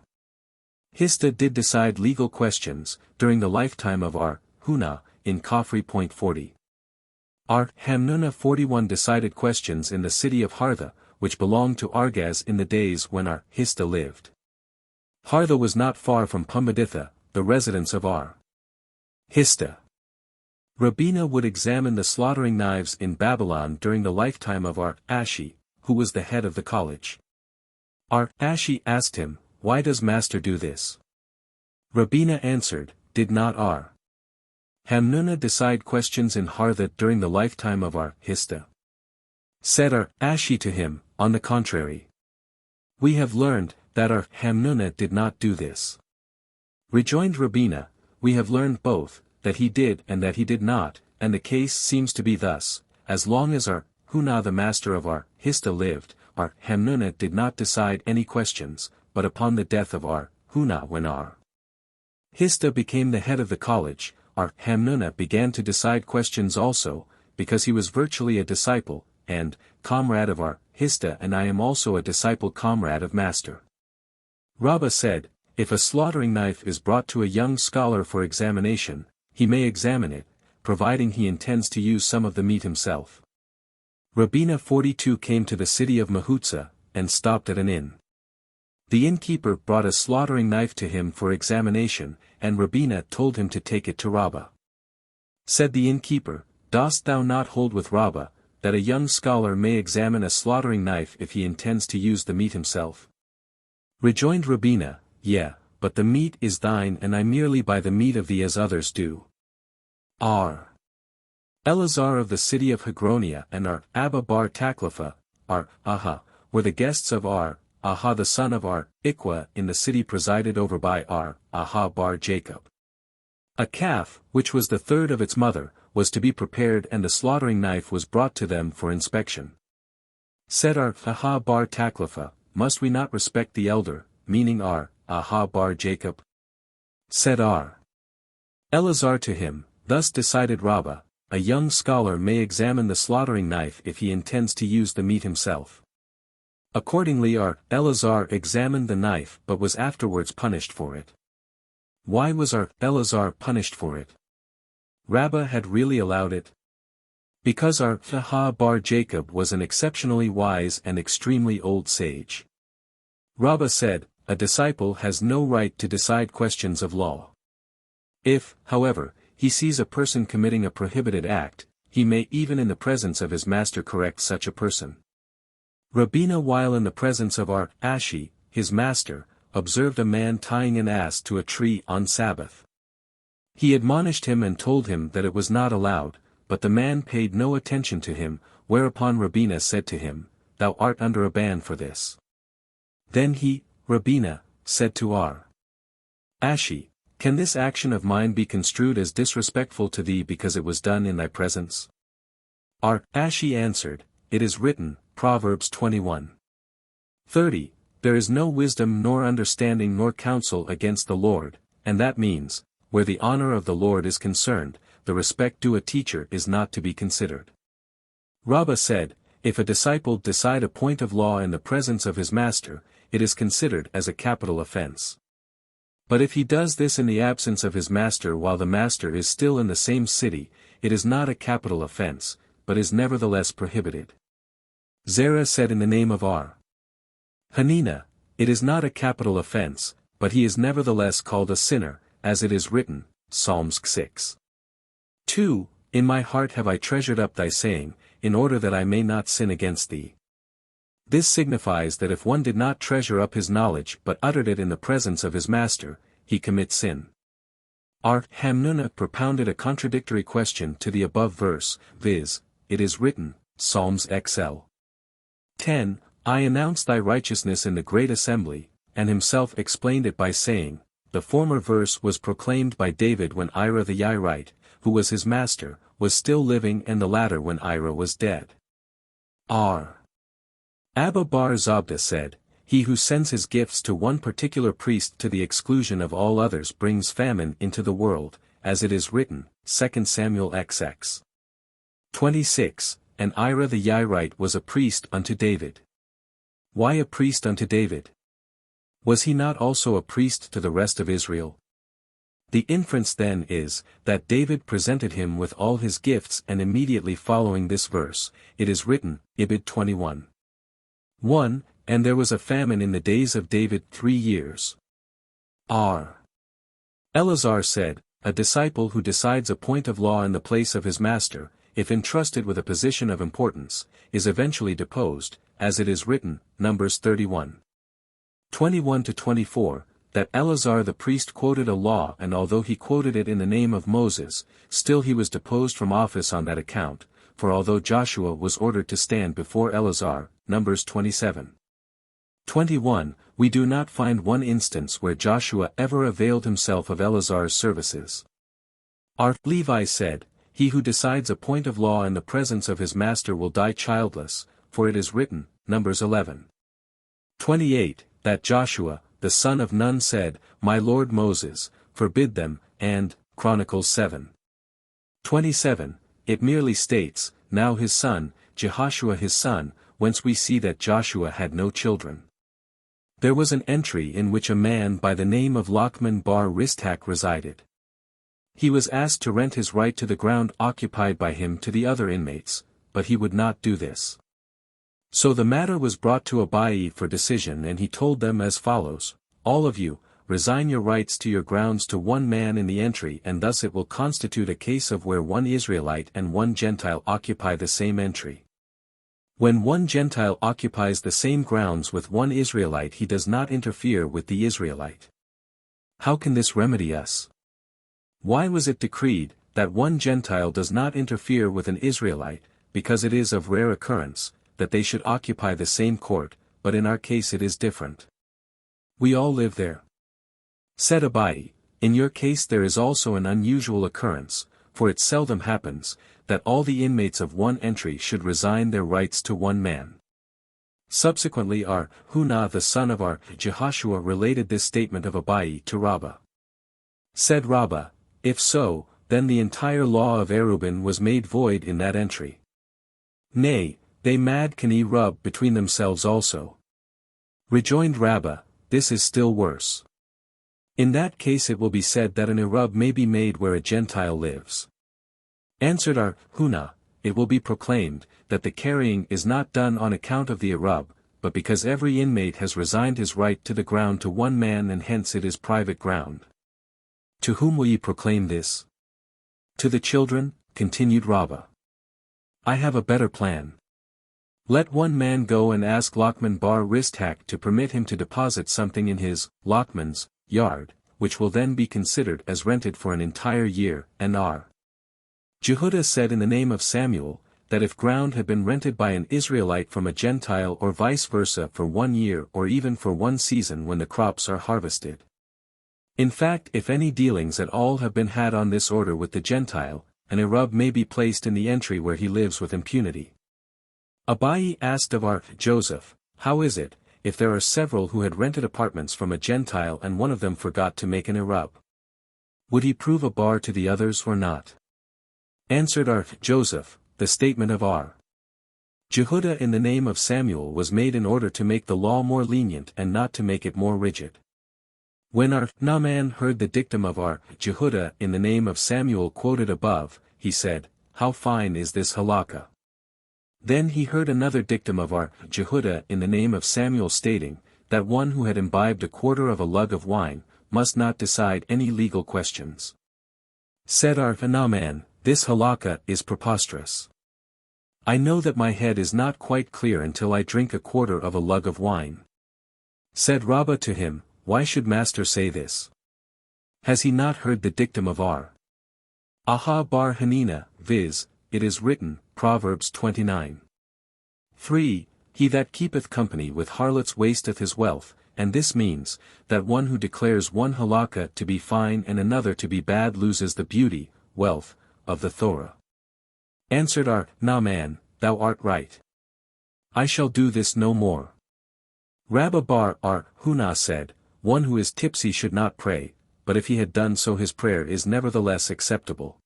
Hista did decide legal questions, during the lifetime of our Huna, in Kafri.40. Our Hamnuna 41 decided questions in the city of Hartha, which belonged to Argaz in the days when our Hista lived. Hartha was not far from Pumbeditha, the residence of our Hista. Rabina would examine the slaughtering knives in Babylon during the lifetime of our Ashi, who was the head of the college. Our Ashi asked him, why does master do this? Rabina answered, did not our Hamnuna decide questions in Hartha during the lifetime of our Hista? Said our Ashi to him, on the contrary. We have learned, that our Hamnuna did not do this. Rejoined Rabina, we have learned both, that he did and that he did not, and the case seems to be thus, as long as our Huna the master of our Hista lived, our Hamnuna did not decide any questions, but upon the death of our Huna when our Hista became the head of the college, our Hamnuna began to decide questions also, because he was virtually a disciple, and comrade of our Hista and I am also a disciple comrade of master. Rabbah said, if a slaughtering knife is brought to a young scholar for examination, he may examine it, providing he intends to use some of the meat himself. Rabina 42 came to the city of Mahutza, and stopped at an inn. The innkeeper brought a slaughtering knife to him for examination, and Rabina told him to take it to Rabbah. Said the innkeeper, dost thou not hold with Rabbah, that a young scholar may examine a slaughtering knife if he intends to use the meat himself? Rejoined Rabina, yeah, but the meat is thine and I merely buy the meat of thee as others do. R. Eleazar of the city of Hagronia and our Abba bar Taklafa, our Aha, were the guests of our Aha the son of our Ikwa in the city presided over by our Aha bar Jacob. A calf, which was the third of its mother, was to be prepared and the slaughtering knife was brought to them for inspection. Said our Aha bar Taklafa, must we not respect the elder, meaning our Aha bar Jacob? Said our Eleazar to him, thus decided Rabbah, a young scholar may examine the slaughtering knife if he intends to use the meat himself. Accordingly our Eleazar examined the knife but was afterwards punished for it. Why was our Eleazar punished for it? Rabbah had really allowed it? Because our Aha bar Jacob was an exceptionally wise and extremely old sage. Rabbah said, a disciple has no right to decide questions of law. If, however, he sees a person committing a prohibited act, he may even in the presence of his master correct such a person. Rabina while in the presence of our Ashi, his master, observed a man tying an ass to a tree on Sabbath. He admonished him and told him that it was not allowed, but the man paid no attention to him, whereupon Rabina said to him, thou art under a ban for this. Then he, Rabina, said to our Ashi, can this action of mine be construed as disrespectful to thee because it was done in thy presence? Our Ashi answered, it is written, Proverbs 21:30, there is no wisdom nor understanding nor counsel against the Lord, and that means, where the honor of the Lord is concerned, the respect due a teacher is not to be considered. Rabbah said, if a disciple decide a point of law in the presence of his master, it is considered as a capital offense. But if he does this in the absence of his master while the master is still in the same city, it is not a capital offense, but is nevertheless prohibited. Zerah said in the name of Hanina, it is not a capital offense, but he is nevertheless called a sinner, as it is written, Psalms 6. 2. In my heart have I treasured up thy saying, in order that I may not sin against thee. This signifies that if one did not treasure up his knowledge but uttered it in the presence of his master, he commits sin. Hamnuna propounded a contradictory question to the above verse, viz., it is written, Psalms XL. 10, I announce thy righteousness in the great assembly, and himself explained it by saying, the former verse was proclaimed by David when Ira the Yirite, who was his master, was still living, and the latter when Ira was dead. Abba bar Zabda said, he who sends his gifts to one particular priest to the exclusion of all others brings famine into the world, as it is written, 2 Samuel XX. 26, and Ira the Yirite was a priest unto David. Why a priest unto David? Was he not also a priest to the rest of Israel? The inference then is, that David presented him with all his gifts, and immediately following this verse, it is written, Ibid 21. 1, and there was a famine in the days of David 3 years. Eleazar said, a disciple who decides a point of law in the place of his master, if entrusted with a position of importance, is eventually deposed, as it is written, Numbers 31. 21-24, that Eleazar the priest quoted a law, and although he quoted it in the name of Moses, still he was deposed from office on that account, for although Joshua was ordered to stand before Eleazar, Numbers 27. 21, we do not find one instance where Joshua ever availed himself of Eleazar's services. Levi said, he who decides a point of law in the presence of his master will die childless, for it is written, Numbers 11. 28, that Joshua, the son of Nun said, my lord Moses, forbid them, and, Chronicles 7. 27, it merely states, now his son, Jehoshua his son, whence we see that Joshua had no children. There was an entry in which a man by the name of Lochman bar Ristak resided. He was asked to rent his right to the ground occupied by him to the other inmates, but he would not do this. So the matter was brought to Abai for decision, and he told them as follows, all of you, resign your rights to your grounds to one man in the entry, and thus it will constitute a case of where one Israelite and one Gentile occupy the same entry. When one Gentile occupies the same grounds with one Israelite, he does not interfere with the Israelite. How can this remedy us? Why was it decreed, that one Gentile does not interfere with an Israelite, because it is of rare occurrence, that they should occupy the same court, but in our case it is different. We all live there. Said Abai, in your case there is also an unusual occurrence, for it seldom happens, that all the inmates of one entry should resign their rights to one man. Subsequently Hunah the son of Jehoshua related this statement of Abai to Rabbah. Said Rabbah, if so, then the entire law of Erubin was made void in that entry. Nay, they mad can Erub between themselves also. Rejoined Rabbah, this is still worse. In that case it will be said that an Erub may be made where a Gentile lives. Answered Hunah, it will be proclaimed, that the carrying is not done on account of the Erub, but because every inmate has resigned his right to the ground to one man, and hence it is private ground. To whom will ye proclaim this? To the children, continued Rabbah. I have a better plan. Let one man go and ask Lochman bar Ristak to permit him to deposit something in his, Lochman's, yard, which will then be considered as rented for an entire year, and Jehudah said in the name of Samuel, that if ground had been rented by an Israelite from a Gentile or vice versa for 1 year or even for 1 season when the crops are harvested. In fact, if any dealings at all have been had on this order with the Gentile, an Erub may be placed in the entry where he lives with impunity. Abai asked of Joseph, how is it, if there are several who had rented apartments from a Gentile and one of them forgot to make an Erub? Would he prove a bar to the others or not? Answered R. Joseph, the statement of R. Jehudah in the name of Samuel was made in order to make the law more lenient and not to make it more rigid. When R. Naaman heard the dictum of R. Jehudah in the name of Samuel quoted above, he said, "How fine is this halakha!" Then he heard another dictum of R. Jehudah in the name of Samuel stating, that one who had imbibed a quarter of a lug of wine, must not decide any legal questions. Said R. Naaman, "This halakha is preposterous. I know that my head is not quite clear until I drink a quarter of a lug of wine." Said Rabbah to him, "Why should master say this? Has he not heard the dictum of R. Aha bar Hanina, viz., it is written, Proverbs 29. 3, He that keepeth company with harlots wasteth his wealth, and this means, that one who declares one halakha to be fine and another to be bad loses the beauty, wealth, of the Torah. Answered R. Naaman, "Thou art right. I shall do this no more." Rabbah bar R. Hunah said, "One who is tipsy should not pray, but if he had done so his prayer is nevertheless acceptable.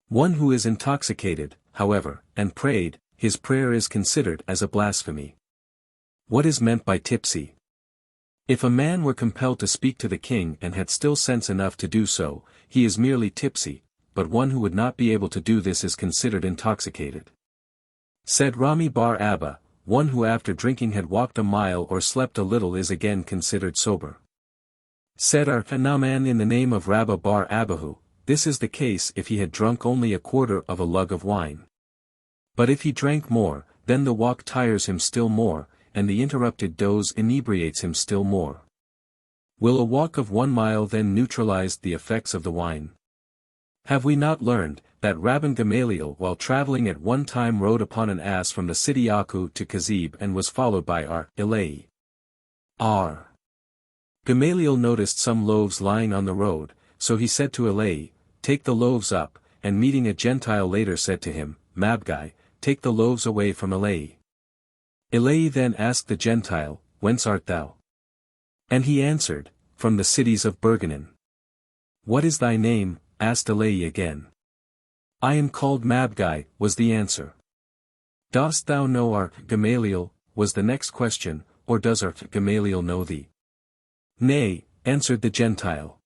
One who is intoxicated, however, and prayed, his prayer is considered as a blasphemy." What is meant by tipsy? If a man were compelled to speak to the king and had still sense enough to do so, he is merely tipsy, but one who would not be able to do this is considered intoxicated. Said Rami bar Abba, one who after drinking had walked a mile or slept a little is again considered sober. Said R. Naaman in the name of Rabbah bar Abahu, this is the case if he had drunk only a quarter of a lug of wine. But if he drank more, then the walk tires him still more, and the interrupted doze inebriates him still more. Will a walk of 1 mile then neutralize the effects of the wine? Have we not learned, that Rabban Gamaliel while traveling at one time rode upon an ass from the city Aku to Kazib and was followed by R. Elai? R. Gamaliel noticed some loaves lying on the road, so he said to Elai, "Take the loaves up," and meeting a Gentile later said to him, "Mabgai, take the loaves away from Elai." Elai then asked the Gentile, "Whence art thou?" And he answered, "From the cities of Berganin." "What is thy name?" asked Elai again. "I am called Mabgai," was the answer. "Dost thou know our Gamaliel?" was the next question, or does our Gamaliel know thee? "Nay," answered the Gentile.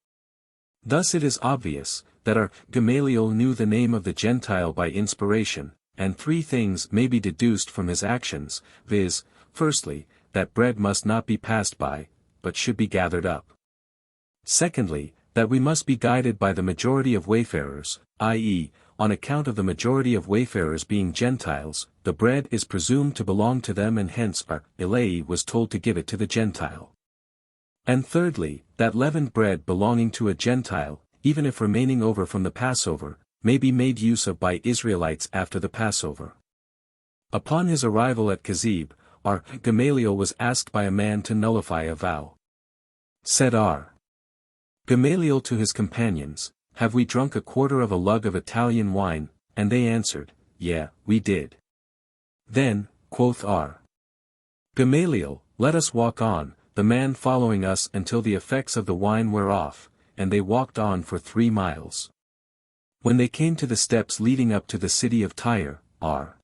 Thus it is obvious, that our Gamaliel knew the name of the Gentile by inspiration, and 3 things may be deduced from his actions, viz., firstly, that bread must not be passed by, but should be gathered up. Secondly, that we must be guided by the majority of wayfarers, i.e., on account of the majority of wayfarers being Gentiles, the bread is presumed to belong to them and hence our Elai was told to give it to the Gentile. And thirdly, that leavened bread belonging to a Gentile, even if remaining over from the Passover, may be made use of by Israelites after the Passover. Upon his arrival at Kazib, our Gamaliel was asked by a man to nullify a vow. Said R. Gamaliel to his companions, "Have we drunk a quarter of a lug of Italian wine?" And they answered, "Yeah, we did." Then, quoth R. Gamaliel, "Let us walk on," the man following us until the effects of the wine were off, and they walked on for 3 miles. When they came to the steps leading up to the city of Tyre, R.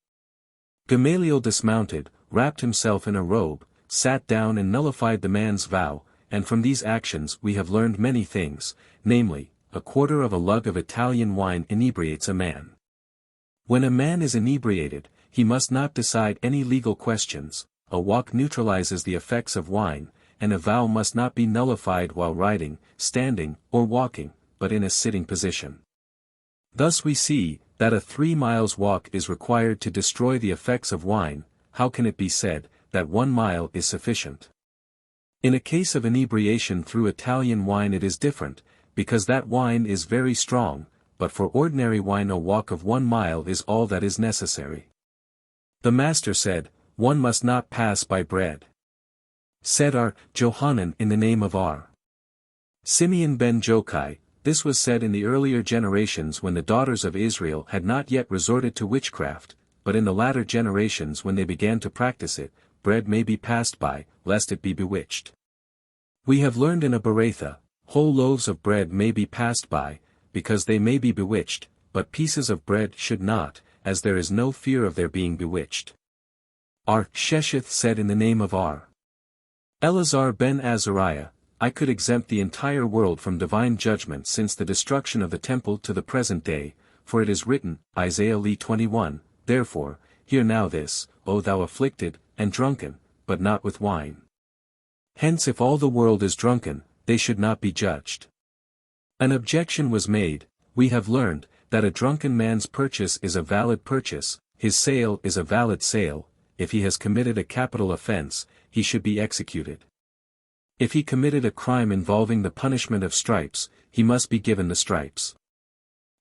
Gamaliel dismounted, wrapped himself in a robe, sat down and nullified the man's vow, and from these actions we have learned many things, namely, a quarter of a lug of Italian wine inebriates a man. When a man is inebriated, he must not decide any legal questions, a walk neutralizes the effects of wine, and a vow must not be nullified while riding, standing, or walking, but in a sitting position. Thus we see, that a 3 miles walk is required to destroy the effects of wine. How can it be said, that 1 mile is sufficient? In a case of inebriation through Italian wine it is different, because that wine is very strong, but for ordinary wine a walk of 1 mile is all that is necessary. The Master said, "One must not pass by bread." Said R. Johanan in the name of R. Simeon ben Jokai, this was said in the earlier generations when the daughters of Israel had not yet resorted to witchcraft, but in the latter generations when they began to practice it, bread may be passed by, lest it be bewitched. We have learned in a Beretha, whole loaves of bread may be passed by, because they may be bewitched, but pieces of bread should not, as there is no fear of their being bewitched. Shesheth said in the name of Eleazar ben Azariah, I could exempt the entire world from divine judgment since the destruction of the temple to the present day, for it is written, Isaiah 21, therefore, hear now this, O thou afflicted, and drunken, but not with wine. Hence if all the world is drunken, they should not be judged. An objection was made, we have learned, that a drunken man's purchase is a valid purchase, his sale is a valid sale, if he has committed a capital offense, he should be executed. If he committed a crime involving the punishment of stripes, he must be given the stripes.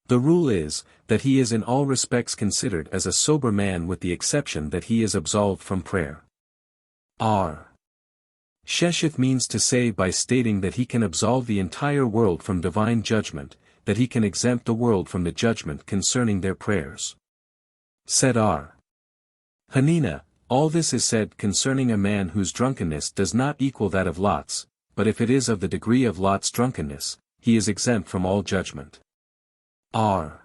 The rule is, that he is in all respects considered as a sober man with the exception that he is absolved from prayer. Shesheth means to say by stating that he can absolve the entire world from divine judgment, that he can exempt the world from the judgment concerning their prayers. Said Hanina, all this is said concerning a man whose drunkenness does not equal that of Lot's, but if it is of the degree of Lot's drunkenness, he is exempt from all judgment. Hiya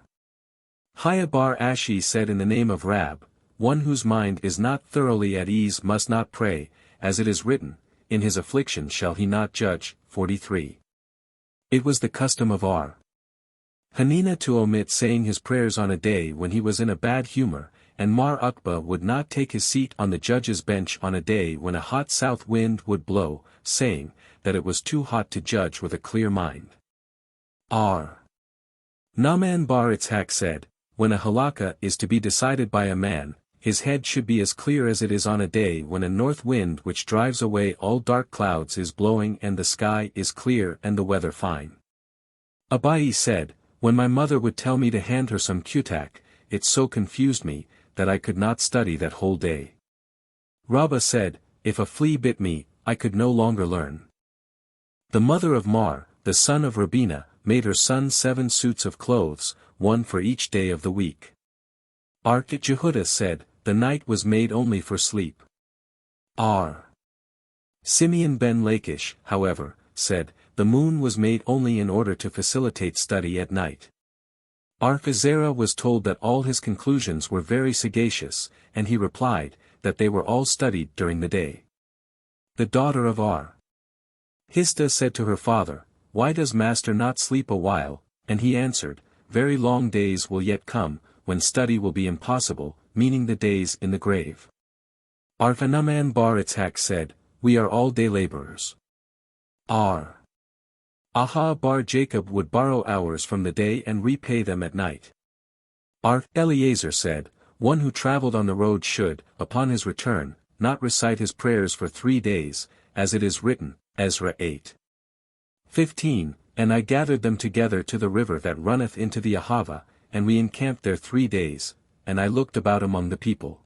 bar Ashi said in the name of Rab, one whose mind is not thoroughly at ease must not pray, as it is written, in his affliction shall he not judge. 43. It was the custom of Hanina to omit saying his prayers on a day when he was in a bad humor, and Mar Ukba would not take his seat on the judge's bench on a day when a hot south wind would blow, saying, that it was too hot to judge with a clear mind. Naaman bar Itzhak said, when a halakha is to be decided by a man, his head should be as clear as it is on a day when a north wind which drives away all dark clouds is blowing and the sky is clear and the weather fine. Abai said, when my mother would tell me to hand her some kutak, it so confused me, that I could not study that whole day. Rabbah said, if a flea bit me, I could no longer learn. The mother of Mar, the son of Rabina, made her son 7 suits of clothes, one for each day of the week. Jehudah said, the night was made only for sleep. Simeon ben Lachish, however, said, the moon was made only in order to facilitate study at night. Zerah was told that all his conclusions were very sagacious, and he replied, that they were all studied during the day. The daughter of Hista said to her father, why does master not sleep a while? And he answered, very long days will yet come, when study will be impossible, meaning the days in the grave. Naaman bar Itzhak said, we are all day laborers. Aha bar Jacob would borrow hours from the day and repay them at night. Eliezer said, one who traveled on the road should, upon his return, not recite his prayers for 3 days, as it is written, Ezra 8. 15, and I gathered them together to the river that runneth into the Ahava, and we encamped there 3 days, and I looked about among the people.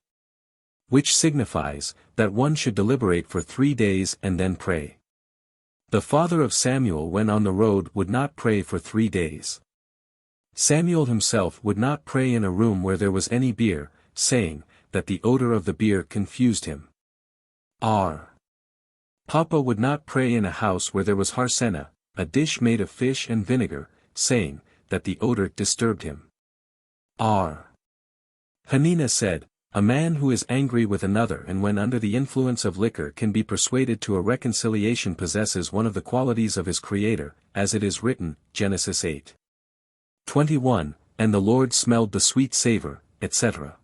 Which signifies, that one should deliberate for 3 days and then pray. The father of Samuel when on the road would not pray for 3 days. Samuel himself would not pray in a room where there was any beer, saying, that the odor of the beer confused him. Papa would not pray in a house where there was harsena, a dish made of fish and vinegar, saying, that the odor disturbed him. Hanina said, a man who is angry with another and when under the influence of liquor can be persuaded to a reconciliation possesses one of the qualities of his Creator, as it is written, Genesis 8. 21, and the Lord smelled the sweet savor, etc.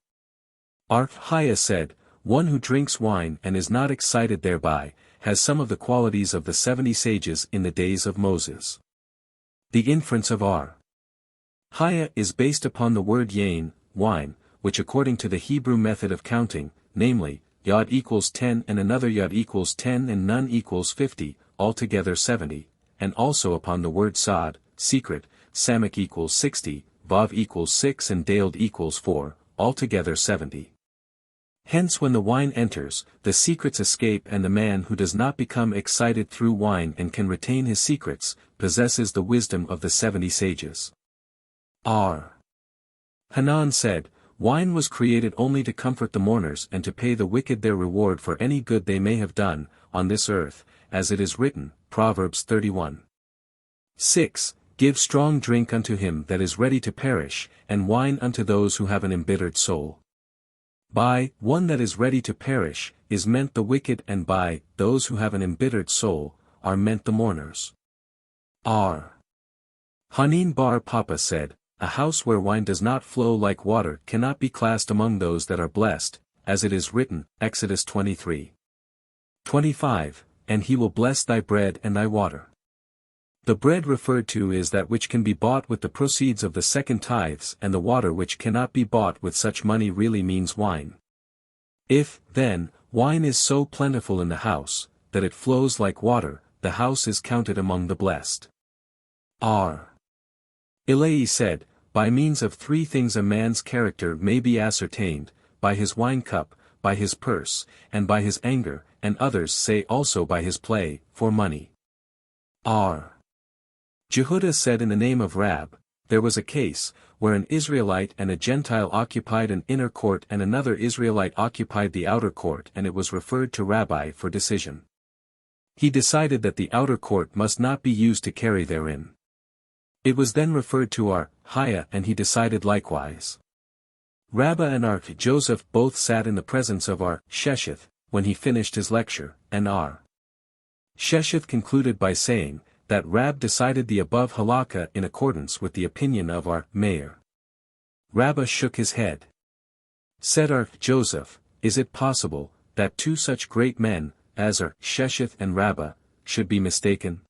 Hiya said, one who drinks wine and is not excited thereby, has some of the qualities of the 70 sages in the days of Moses. The inference of Hiya is based upon the word yain, wine, which according to the Hebrew method of counting, namely, yod equals 10 and another yod equals 10 and none equals 50, altogether 70, and also upon the word sod, secret, samak equals 60, vav equals 6 and daled equals 4, altogether 70. Hence when the wine enters, the secrets escape and the man who does not become excited through wine and can retain his secrets, possesses the wisdom of the 70 sages. Hanan said, wine was created only to comfort the mourners and to pay the wicked their reward for any good they may have done, on this earth, as it is written, Proverbs 31. 6. Give strong drink unto him that is ready to perish, and wine unto those who have an embittered soul. By one that is ready to perish is meant the wicked, and by those who have an embittered soul are meant the mourners. R. Hanin Bar Papa said, a house where wine does not flow like water cannot be classed among those that are blessed, as it is written, Exodus 23:25, and he will bless thy bread and thy water. The bread referred to is that which can be bought with the proceeds of the second tithes, and the water which cannot be bought with such money really means wine. If, then, wine is so plentiful in the house, that it flows like water, the house is counted among the blessed. R. Ilai said, by means of 3 things a man's character may be ascertained, by his wine cup, by his purse, and by his anger, and others say also by his play, for money. R. Jehudah said, in the name of Rab, there was a case, where an Israelite and a Gentile occupied an inner court and another Israelite occupied the outer court, and it was referred to Rabbi for decision. He decided that the outer court must not be used to carry therein. It was then referred to our Haya, and he decided likewise. Rabba and our Joseph both sat in the presence of our Shesheth, when he finished his lecture, and our Shesheth concluded by saying, that Rab decided the above halakha in accordance with the opinion of our mayor. Rabba shook his head. Said our Joseph, is it possible, that 2 such great men, as are Shesheth and Rabba, should be mistaken?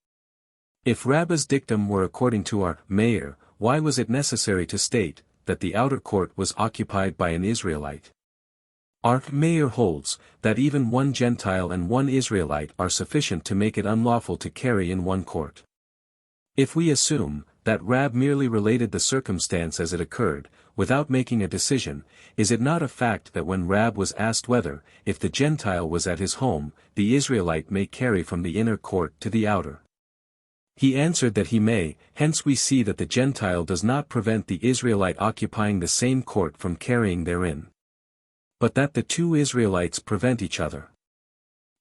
If Rabba's dictum were according to our mayor, why was it necessary to state, that the outer court was occupied by an Israelite? Our mayor holds, that even 1 Gentile and 1 Israelite are sufficient to make it unlawful to carry in 1 court. If we assume, that Rab merely related the circumstance as it occurred, without making a decision, is it not a fact that when Rab was asked whether, if the Gentile was at his home, the Israelite may carry from the inner court to the outer? He answered that he may, hence we see that the Gentile does not prevent the Israelite occupying the same court from carrying therein, but that the 2 Israelites prevent each other.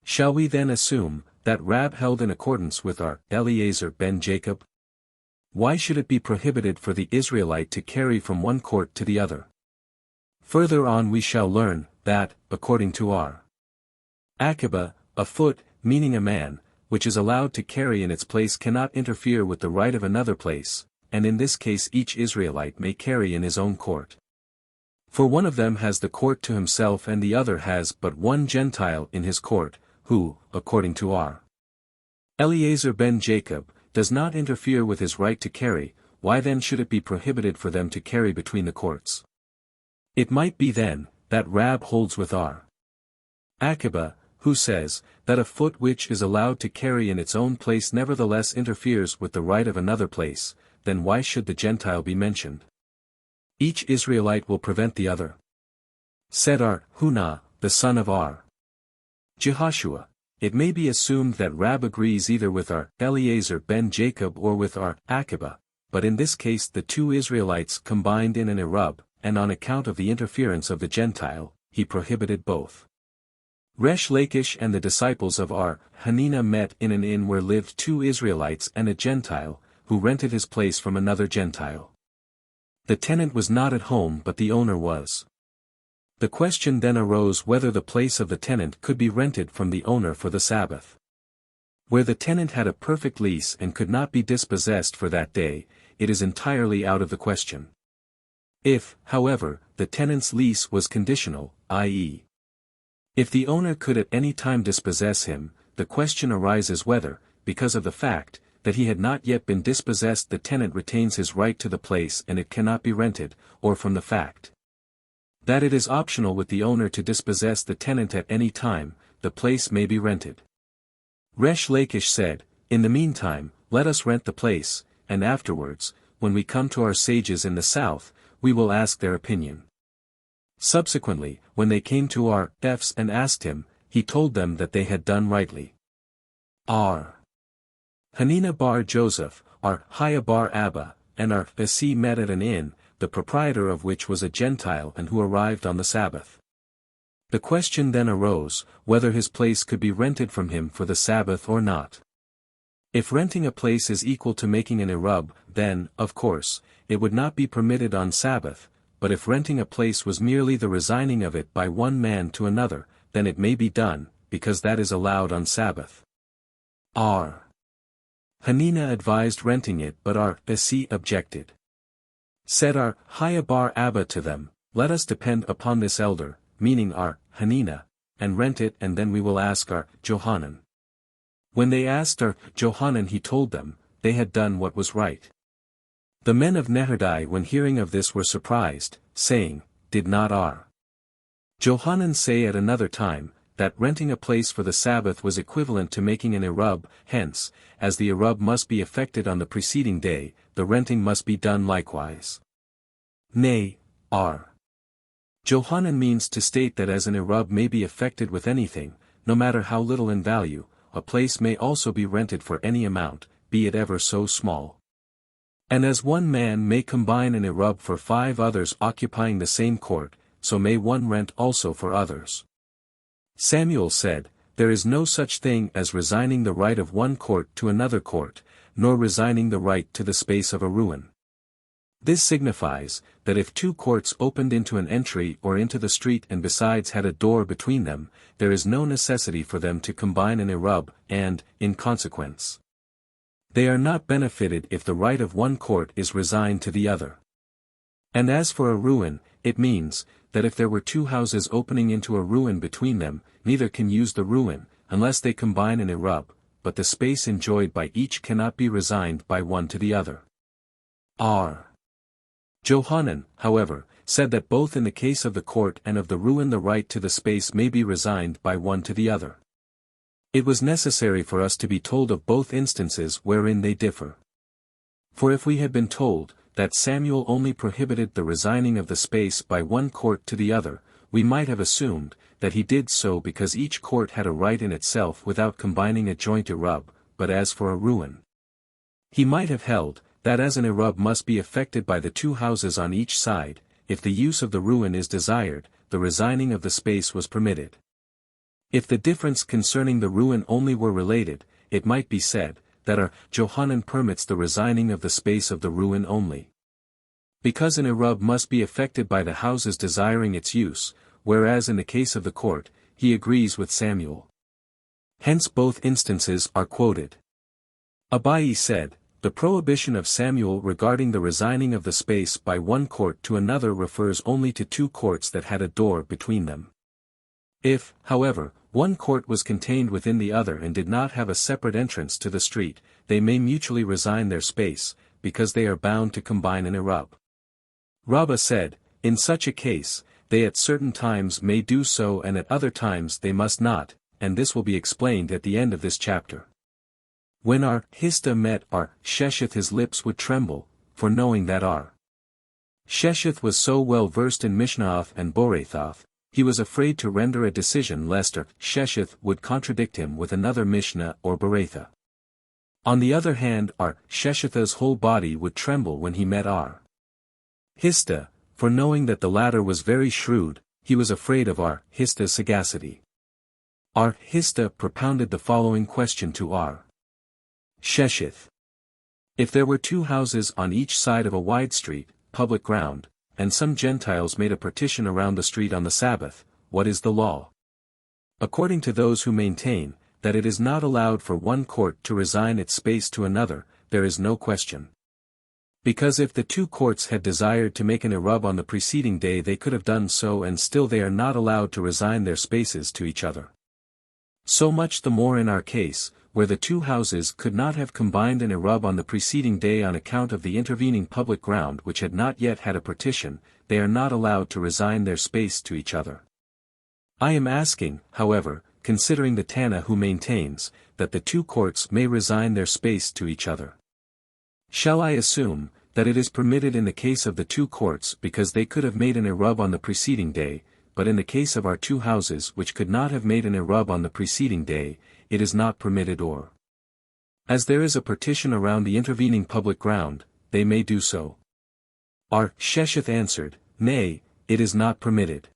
Shall we then assume, that Rab held in accordance with our Eliezer ben Jacob? Why should it be prohibited for the Israelite to carry from 1 court to the other? Further on we shall learn, that, according to our Akiba, a foot, meaning a man, which is allowed to carry in its place cannot interfere with the right of another place, and in this case each Israelite may carry in his own court. For one of them has the court to himself and the other has but 1 Gentile in his court, who, according to our Eliezer ben Jacob, does not interfere with his right to carry. Why then should it be prohibited for them to carry between the courts? It might be then, that Rab holds with our Akiba, who says, that a foot which is allowed to carry in its own place nevertheless interferes with the right of another place, then why should the Gentile be mentioned? Each Israelite will prevent the other. Said our Hunah, the son of our Jehoshua, it may be assumed that Rab agrees either with our Eliezer ben Jacob or with our Akiba, but in this case the 2 Israelites combined in an Erub, and on account of the interference of the Gentile, he prohibited both. Resh Lakish and the disciples of our Hanina met in an inn where lived 2 Israelites and a Gentile, who rented his place from another Gentile. The tenant was not at home but the owner was. The question then arose whether the place of the tenant could be rented from the owner for the Sabbath. Where the tenant had a perfect lease and could not be dispossessed for that day, it is entirely out of the question. If, however, the tenant's lease was conditional, i.e., if the owner could at any time dispossess him, the question arises whether, because of the fact, that he had not yet been dispossessed the tenant retains his right to the place and it cannot be rented, or from the fact that it is optional with the owner to dispossess the tenant at any time, the place may be rented. Resh Lakish said, in the meantime, let us rent the place, and afterwards, when we come to our sages in the south, we will ask their opinion. Subsequently, when they came to our Fs and asked him, he told them that they had done rightly. R. Hanina bar Joseph, our Haya bar Abba, and our Asi met at an inn, the proprietor of which was a Gentile and who arrived on the Sabbath. The question then arose, whether his place could be rented from him for the Sabbath or not. If renting a place is equal to making an Erub, then, of course, it would not be permitted on Sabbath, but if renting a place was merely the resigning of it by one man to another, then it may be done, because that is allowed on Sabbath. R. Hanina advised renting it but R. Basi objected. Said R. Haya bar Abba to them, let us depend upon this elder, meaning R. Hanina, and rent it and then we will ask R. Johanan. When they asked R. Johanan he told them, they had done what was right. The men of Nehardai when hearing of this were surprised, saying, did not R. Johanan say at another time, that renting a place for the Sabbath was equivalent to making an Erub, hence, as the Erub must be effected on the preceding day, the renting must be done likewise. Nay, R. Johanan means to state that as an Erub may be effected with anything, no matter how little in value, a place may also be rented for any amount, be it ever so small. And as one man may combine an Erub for 5 others occupying the same court, so may one rent also for others. Samuel said, there is no such thing as resigning the right of one court to another court, nor resigning the right to the space of a ruin. This signifies, that if 2 courts opened into an entry or into the street and besides had a door between them, there is no necessity for them to combine an Erub, and, in consequence, they are not benefited if the right of one court is resigned to the other. And as for a ruin, it means, that if there were 2 houses opening into a ruin between them, neither can use the ruin, unless they combine an Erub, but the space enjoyed by each cannot be resigned by one to the other. R. Johanan, however, said that both in the case of the court and of the ruin the right to the space may be resigned by one to the other. It was necessary for us to be told of both instances wherein they differ. For if we had been told, that Samuel only prohibited the resigning of the space by one court to the other, we might have assumed, that he did so because each court had a right in itself without combining a joint Erub, but as for a ruin, he might have held, that as an Erub must be effected by the 2 houses on each side, if the use of the ruin is desired, the resigning of the space was permitted. If the difference concerning the ruin only were related, it might be said, that our Johanan permits the resigning of the space of the ruin only. Because an Erub must be effected by the houses desiring its use, whereas in the case of the court, he agrees with Samuel. Hence both instances are quoted. Abai said, the prohibition of Samuel regarding the resigning of the space by one court to another refers only to 2 courts that had a door between them. If, however, one court was contained within the other and did not have a separate entrance to the street, they may mutually resign their space, because they are bound to combine an Erub. Rabbah said, in such a case, they at certain times may do so and at other times they must not, and this will be explained at the end of this chapter. When our Hista met our Shesheth his lips would tremble, for knowing that our Shesheth was so well versed in Mishnah and Borethoth, he was afraid to render a decision lest our Shesheth would contradict him with another Mishnah or Beretha. On the other hand our Sheshetha's whole body would tremble when he met our Hista, for knowing that the latter was very shrewd, he was afraid of our Hista's sagacity. Our Hista propounded the following question to our Shesheth. If there were 2 houses on each side of a wide street, public ground, and some Gentiles made a partition around the street on the Sabbath, what is the law? According to those who maintain, that it is not allowed for one court to resign its space to another, there is no question. Because if the 2 courts had desired to make an Erub on the preceding day they could have done so and still they are not allowed to resign their spaces to each other. So much the more in our case, where the 2 houses could not have combined an Erub on the preceding day on account of the intervening public ground which had not yet had a partition, they are not allowed to resign their space to each other. I am asking, however, considering the Tana who maintains, that the 2 courts may resign their space to each other. Shall I assume, that it is permitted in the case of the 2 courts because they could have made an Erub on the preceding day, but in the case of our 2 houses which could not have made an Erub on the preceding day, it is not permitted or, as there is a partition around the intervening public ground, they may do so? Our Shesheth answered, nay, it is not permitted.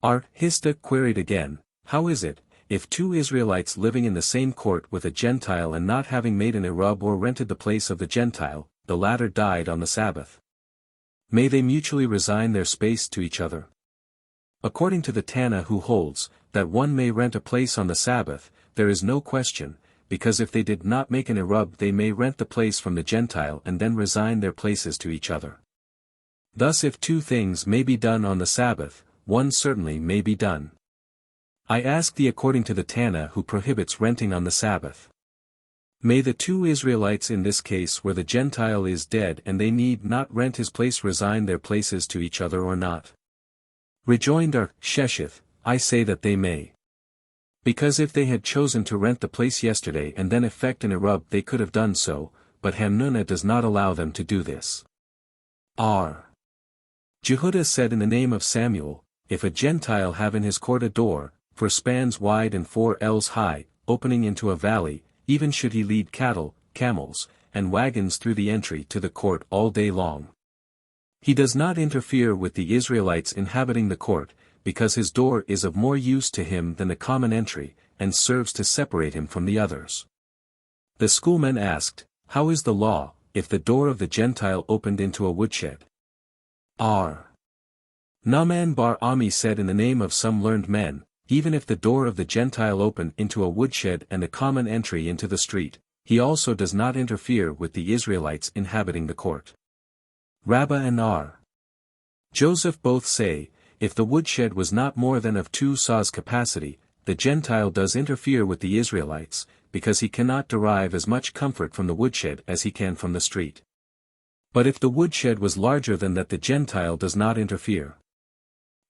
Our Hista queried again, how is it, if two Israelites living in the same court with a Gentile and not having made an Erub or rented the place of the Gentile, the latter died on the Sabbath. May they mutually resign their space to each other? According to the Tana, who holds that one may rent a place on the Sabbath, there is no question, because if they did not make an Erub they may rent the place from the Gentile and then resign their places to each other. Thus if two things may be done on the Sabbath, one certainly may be done. I ask thee according to the Tana who prohibits renting on the Sabbath. May the two Israelites in this case where the Gentile is dead and they need not rent his place resign their places to each other or not? Rejoined Sheshith, I say that they may. Because if they had chosen to rent the place yesterday and then effect an Erub they could have done so, but Hamnuna does not allow them to do this. Jehudah said in the name of Samuel, if a Gentile have in his court a door, 4 spans wide and 4 ells high, opening into a valley, even should he lead cattle, camels, and wagons through the entry to the court all day long. He does not interfere with the Israelites inhabiting the court, because his door is of more use to him than the common entry, and serves to separate him from the others. The schoolmen asked, how is the law, if the door of the Gentile opened into a woodshed? Naaman bar Ami said in the name of some learned men, even if the door of the Gentile open into a woodshed and a common entry into the street, he also does not interfere with the Israelites inhabiting the court. Rabbah and Joseph both say, if the woodshed was not more than of 2 saws capacity, the Gentile does interfere with the Israelites, because he cannot derive as much comfort from the woodshed as he can from the street. But if the woodshed was larger than that the Gentile does not interfere.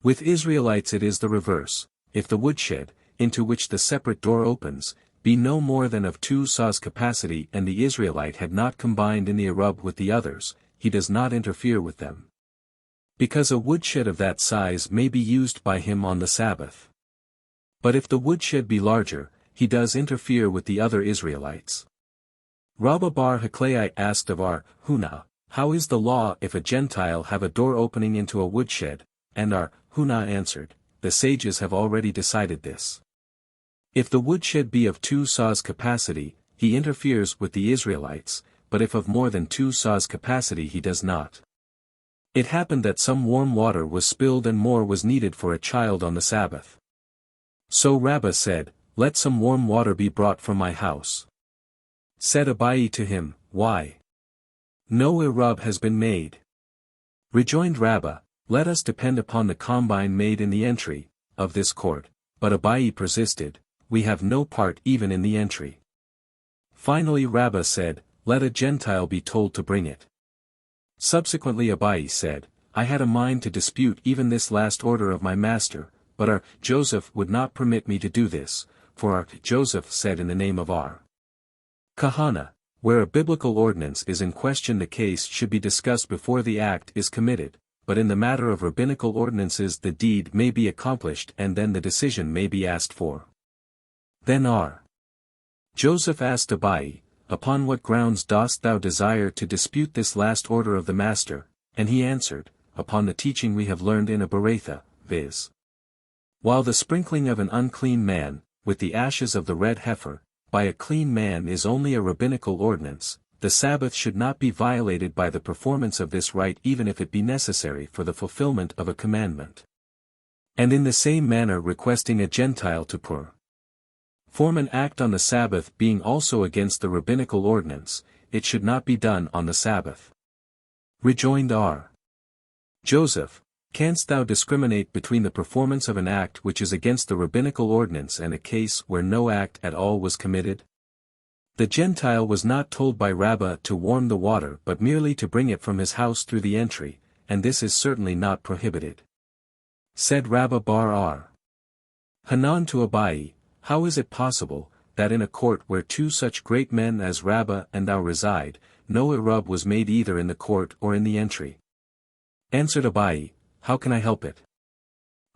With Israelites it is the reverse, if the woodshed, into which the separate door opens, be no more than of 2 saws capacity and the Israelite had not combined in the Erub with the others, he does not interfere with them. Because a woodshed of that size may be used by him on the Sabbath. But if the woodshed be larger, he does interfere with the other Israelites. Rabbah bar Haklai asked of Huna, how is the law if a Gentile have a door opening into a woodshed, and Huna answered, the sages have already decided this. If the woodshed be of 2 saws capacity, he interferes with the Israelites, but if of more than 2 saws capacity he does not. It happened that some warm water was spilled and more was needed for a child on the Sabbath. So Rabbah said, let some warm water be brought from my house. Said Abai to him, why? No Erub has been made. Rejoined Rabbah, let us depend upon the combine made in the entry of this court, but Abai persisted, we have no part even in the entry. Finally Rabbah said, let a Gentile be told to bring it. Subsequently Abai said, I had a mind to dispute even this last order of my master, but Joseph would not permit me to do this, for Joseph said in the name of Kahana, where a biblical ordinance is in question the case should be discussed before the act is committed, but in the matter of rabbinical ordinances the deed may be accomplished and then the decision may be asked for. Then Joseph asked Abai, upon what grounds dost thou desire to dispute this last order of the master? And he answered, upon the teaching we have learned in a Beretha, viz. While the sprinkling of an unclean man, with the ashes of the red heifer, by a clean man is only a rabbinical ordinance, the Sabbath should not be violated by the performance of this rite even if it be necessary for the fulfillment of a commandment. And in the same manner requesting a Gentile to perform an act on the Sabbath being also against the rabbinical ordinance, it should not be done on the Sabbath. Rejoined Joseph, canst thou discriminate between the performance of an act which is against the rabbinical ordinance and a case where no act at all was committed? The Gentile was not told by Rabbah to warm the water but merely to bring it from his house through the entry, and this is certainly not prohibited. Said Rabbah bar Hanan to Abai, how is it possible, that in a court where 2 such great men as Rabbah and thou reside, no Erub was made either in the court or in the entry? Answered Abai, how can I help it?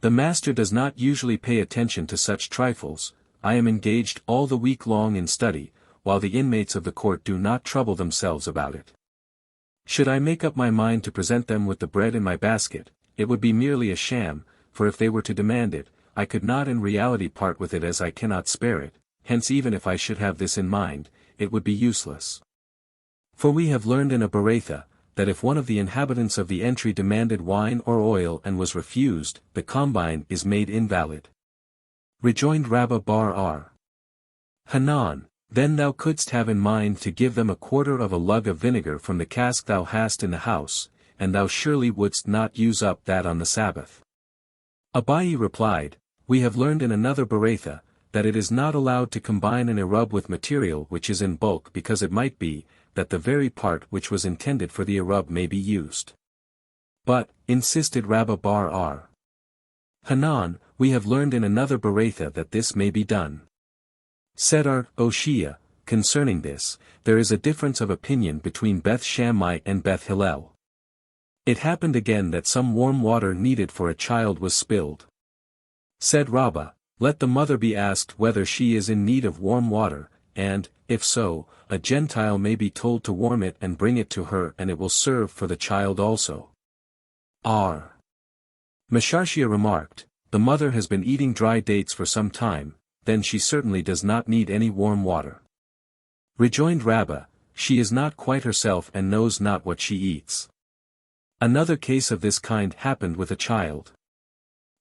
The master does not usually pay attention to such trifles, I am engaged all the week long in study, while the inmates of the court do not trouble themselves about it. Should I make up my mind to present them with the bread in my basket, it would be merely a sham, for if they were to demand it, I could not in reality part with it as I cannot spare it, hence even if I should have this in mind, it would be useless. For we have learned in a Beretha, that if one of the inhabitants of the entry demanded wine or oil and was refused, the combine is made invalid. Rejoined Rabba bar Hanan, then thou couldst have in mind to give them a quarter of a lug of vinegar from the cask thou hast in the house, and thou surely wouldst not use up that on the Sabbath. Abayi replied, we have learned in another Beretha, that it is not allowed to combine an Erub with material which is in bulk because it might be, that the very part which was intended for the Erub may be used. But, insisted Rabba bar Hanan, we have learned in another Beretha that this may be done. Said Oshia, concerning this, there is a difference of opinion between Beth Shammai and Beth Hillel. It happened again that some warm water needed for a child was spilled. Said Rabbah, let the mother be asked whether she is in need of warm water, and, if so, a Gentile may be told to warm it and bring it to her and it will serve for the child also. Mesharshia remarked, the mother has been eating dry dates for some time, then she certainly does not need any warm water. Rejoined Rabbah, she is not quite herself and knows not what she eats. Another case of this kind happened with a child.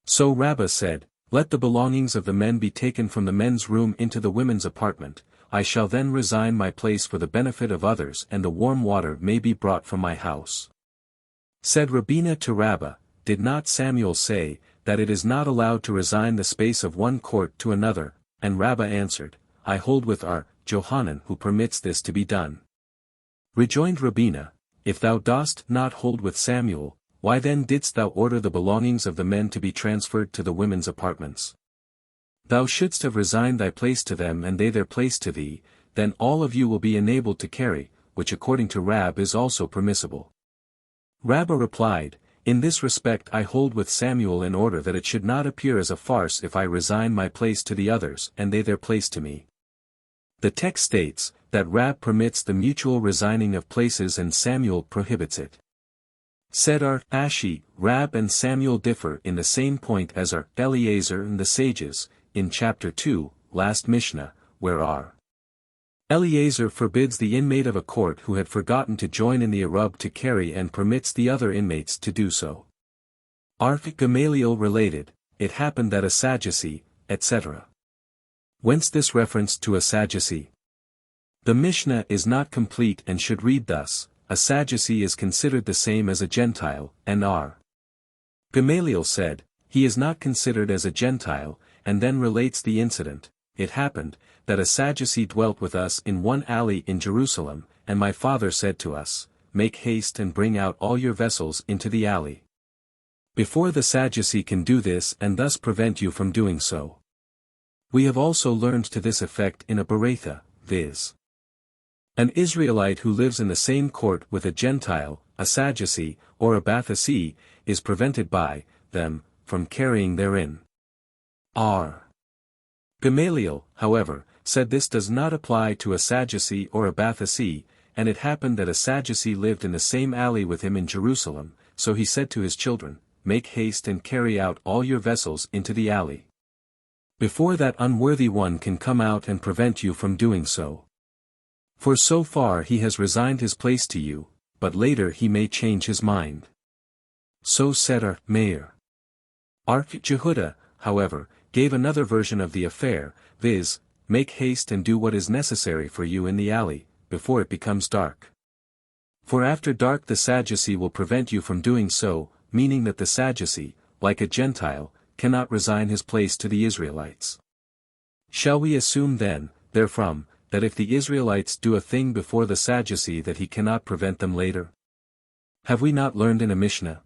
So Rabbah said, let the belongings of the men be taken from the men's room into the women's apartment, I shall then resign my place for the benefit of others and the warm water may be brought from my house. Said Rabina to Rabbah, did not Samuel say, that it is not allowed to resign the space of one court to another, and Rabbah answered, I hold with Johanan who permits this to be done. Rejoined Rabina, if thou dost not hold with Samuel, why then didst thou order the belongings of the men to be transferred to the women's apartments? Thou shouldst have resigned thy place to them and they their place to thee, then all of you will be enabled to carry, which according to Rab is also permissible. Rabbah replied, in this respect I hold with Samuel in order that it should not appear as a farce if I resign my place to the others and they their place to me. The text states, that Rab permits the mutual resigning of places and Samuel prohibits it. Said Ashi, Rab and Samuel differ in the same point as Eliezer and the sages, in chapter 2, last Mishnah, where Eliezer forbids the inmate of a court who had forgotten to join in the Erub to carry and permits the other inmates to do so. Gamaliel related, it happened that a Sadducee, etc. Whence this reference to a Sadducee? The Mishnah is not complete and should read thus, a Sadducee is considered the same as a Gentile, and Gamaliel said, he is not considered as a Gentile, and then relates the incident. It happened, that a Sadducee dwelt with us in one alley in Jerusalem, and my father said to us, make haste and bring out all your vessels into the alley. Before the Sadducee can do this and thus prevent you from doing so. We have also learned to this effect in a Beretha, viz. An Israelite who lives in the same court with a Gentile, a Sadducee, or a Bathasee, is prevented by them from carrying therein. Gamaliel, however, said this does not apply to a Sadducee or a Bathasee, and it happened that a Sadducee lived in the same alley with him in Jerusalem, so he said to his children, make haste and carry out all your vessels into the alley. Before that unworthy one can come out and prevent you from doing so. For so far he has resigned his place to you, but later he may change his mind. So said Meir. Jehuda, however, gave another version of the affair, viz., make haste and do what is necessary for you in the alley, before it becomes dark. For after dark the Sadducee will prevent you from doing so, meaning that the Sadducee, like a Gentile, cannot resign his place to the Israelites. Shall we assume then, therefrom, that if the Israelites do a thing before the Sadducee that he cannot prevent them later? Have we not learned in a Mishnah?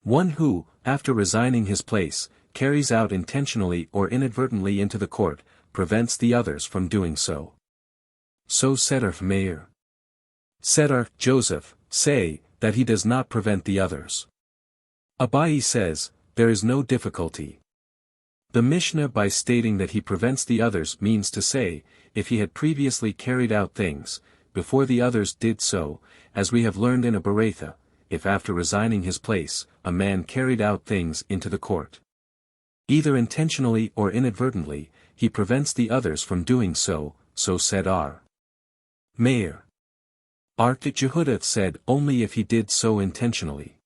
One who, after resigning his place, carries out intentionally or inadvertently into the court, prevents the others from doing so. So said Meir. Said Joseph, say, that he does not prevent the others. Abayi says, there is no difficulty. The Mishnah by stating that he prevents the others means to say, if he had previously carried out things, before the others did so, as we have learned in a Beretha, if after resigning his place, a man carried out things into the court. Either intentionally or inadvertently, he prevents the others from doing so, so said R. Meir. R. Jehuda said only if he did so intentionally.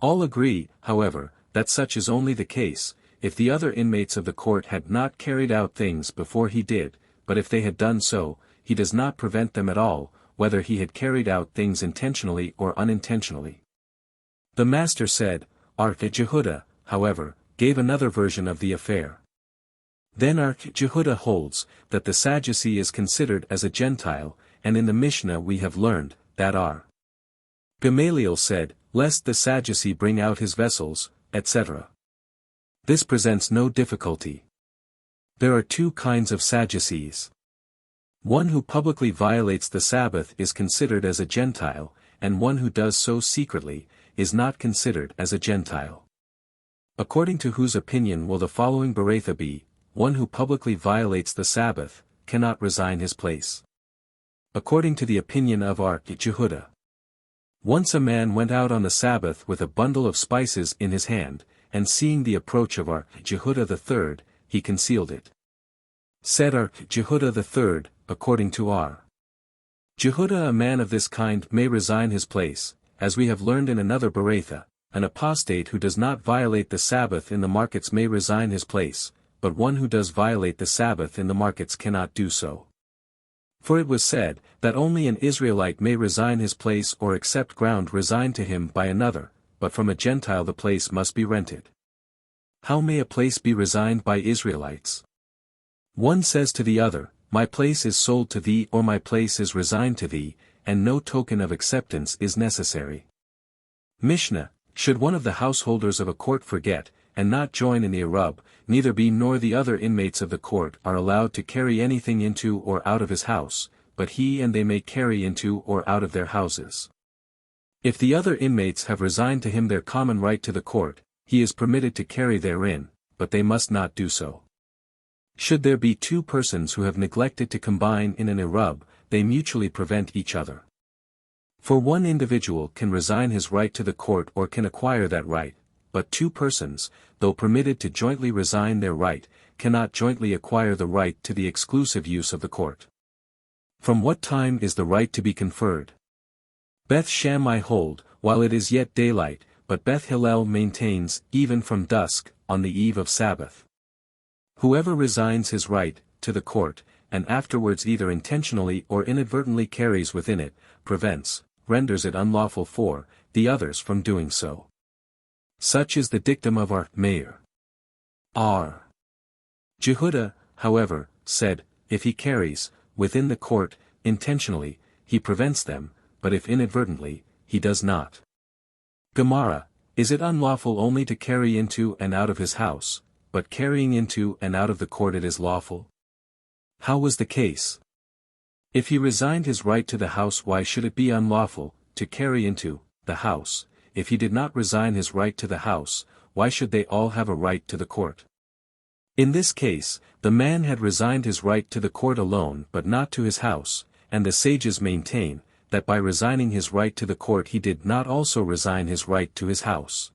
All agree, however, that such is only the case, if the other inmates of the court had not carried out things before he did, but if they had done so, he does not prevent them at all, whether he had carried out things intentionally or unintentionally. The master said, R. Jehuda, however, gave another version of the affair. Then R. Jehuda holds, that the Sadducee is considered as a Gentile, and in the Mishnah we have learned, that R. Gamaliel said, lest the Sadducee bring out his vessels, etc. This presents no difficulty. There are two kinds of Sadducees. One who publicly violates the Sabbath is considered as a Gentile, and one who does so secretly, is not considered as a Gentile. According to whose opinion will the following Beretha be, one who publicly violates the Sabbath, cannot resign his place. According to the opinion of R. Jehuda. Once a man went out on the Sabbath with a bundle of spices in his hand, and seeing the approach of R. Jehuda III, he concealed it. Said R. Jehuda III, according to R. Jehuda, a man of this kind may resign his place, as we have learned in another Beretha, an apostate who does not violate the Sabbath in the markets may resign his place, but one who does violate the Sabbath in the markets cannot do so. For it was said, that only an Israelite may resign his place or accept ground resigned to him by another, but from a Gentile the place must be rented. How may a place be resigned by Israelites? One says to the other, my place is sold to thee or my place is resigned to thee, and no token of acceptance is necessary. Mishnah, should one of the householders of a court forget, and not join in the Erub, neither he nor the other inmates of the court are allowed to carry anything into or out of his house, but he and they may carry into or out of their houses. If the other inmates have resigned to him their common right to the court, he is permitted to carry therein, but they must not do so. Should there be two persons who have neglected to combine in an Erub, they mutually prevent each other. For one individual can resign his right to the court or can acquire that right, but two persons, though permitted to jointly resign their right, cannot jointly acquire the right to the exclusive use of the court. From what time is the right to be conferred? Beth Shammai hold, while it is yet daylight, but Beth Hillel maintains, even from dusk, on the eve of Sabbath. Whoever resigns his right to the court, and afterwards either intentionally or inadvertently carries within it, prevents, renders it unlawful for, the others from doing so. Such is the dictum of R. Meir. R. Jehuda, however, said, if he carries, within the court, intentionally, he prevents them, but if inadvertently, he does not. Gemara, is it unlawful only to carry into and out of his house, but carrying into and out of the court it is lawful? How was the case? If he resigned his right to the house, why should it be unlawful to carry into the house? If he did not resign his right to the house, why should they all have a right to the court? In this case, the man had resigned his right to the court alone but not to his house, and the sages maintain, that by resigning his right to the court he did not also resign his right to his house.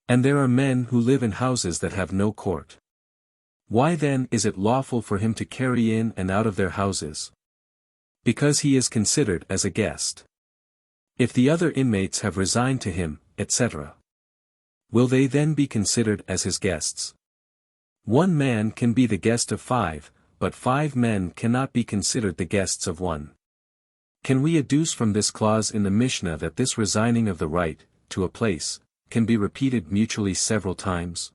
And there are men who live in houses that have no court. Why then is it lawful for him to carry in and out of their houses? Because he is considered as a guest. If the other inmates have resigned to him, etc., will they then be considered as his guests? One man can be the guest of five, but 5 men cannot be considered the guests of one. Can we adduce from this clause in the Mishnah that this resigning of the right to a place can be repeated mutually several times?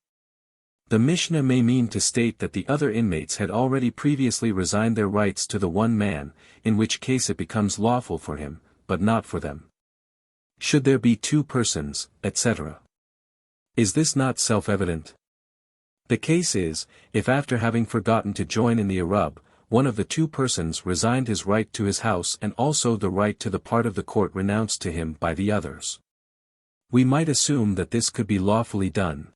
The Mishnah may mean to state that the other inmates had already previously resigned their rights to the one man, in which case it becomes lawful for him, but not for them. Should there be 2 persons, etc. Is this not self-evident? The case is, if after having forgotten to join in the Erub, one of the 2 persons resigned his right to his house and also the right to the part of the court renounced to him by the others. We might assume that this could be lawfully done.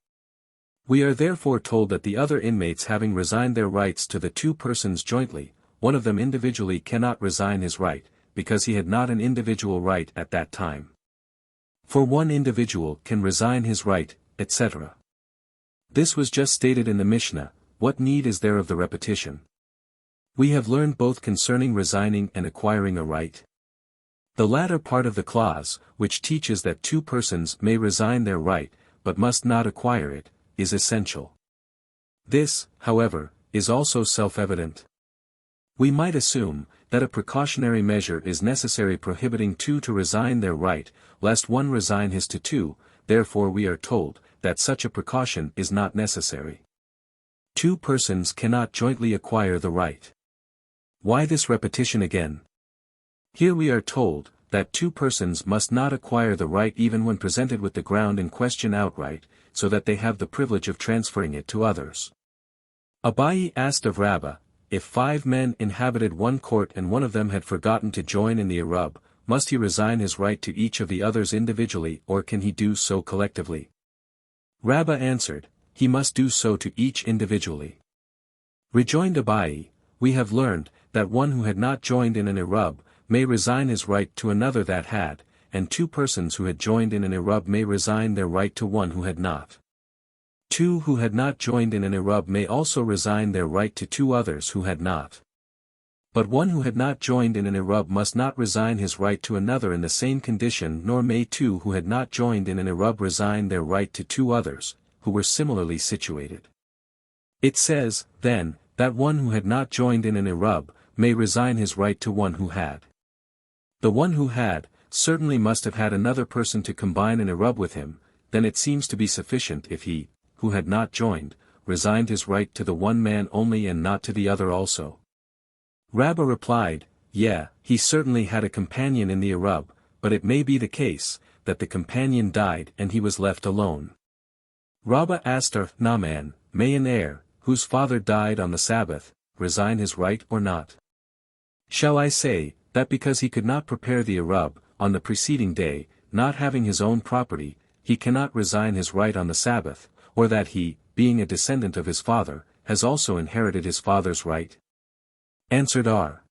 We are therefore told that the other inmates having resigned their rights to the 2 persons jointly, one of them individually cannot resign his right, because he had not an individual right at that time. For one individual can resign his right, etc. This was just stated in the Mishnah, what need is there of the repetition? We have learned both concerning resigning and acquiring a right. The latter part of the clause, which teaches that two persons may resign their right, but must not acquire it, is essential. This, however, is also self-evident. We might assume that a precautionary measure is necessary prohibiting two to resign their right, lest one resign his to two, therefore we are told that such a precaution is not necessary. Two persons cannot jointly acquire the right. Why this repetition again? Here we are told that two persons must not acquire the right even when presented with the ground in question outright, so that they have the privilege of transferring it to others. Abaye asked of Rabbah, if 5 men inhabited one court and one of them had forgotten to join in the Erub, must he resign his right to each of the others individually or can he do so collectively? Rabbah answered, he must do so to each individually. Rejoined Abaye, we have learned that one who had not joined in an Erub may resign his right to another that had, and two persons who had joined in an Erub may resign their right to one who had not. Two who had not joined in an Erub may also resign their right to two others who had not. But one who had not joined in an Erub must not resign his right to another in the same condition, nor may two who had not joined in an Erub resign their right to two others, who were similarly situated. It says, then, that one who had not joined in an Erub may resign his right to one who had. The one who had, certainly must have had another person to combine an Erub with him, then it seems to be sufficient if he, who had not joined, resigned his right to the one man only and not to the other also. Rabbah replied, he certainly had a companion in the Erub, but it may be the case, that the companion died and he was left alone. Rabbah asked her, Naaman, may an heir, whose father died on the Sabbath, resign his right or not? Shall I say, that because he could not prepare the Erub, on the preceding day, not having his own property, he cannot resign his right on the Sabbath, or that he, being a descendant of his father, has also inherited his father's right? Answered R.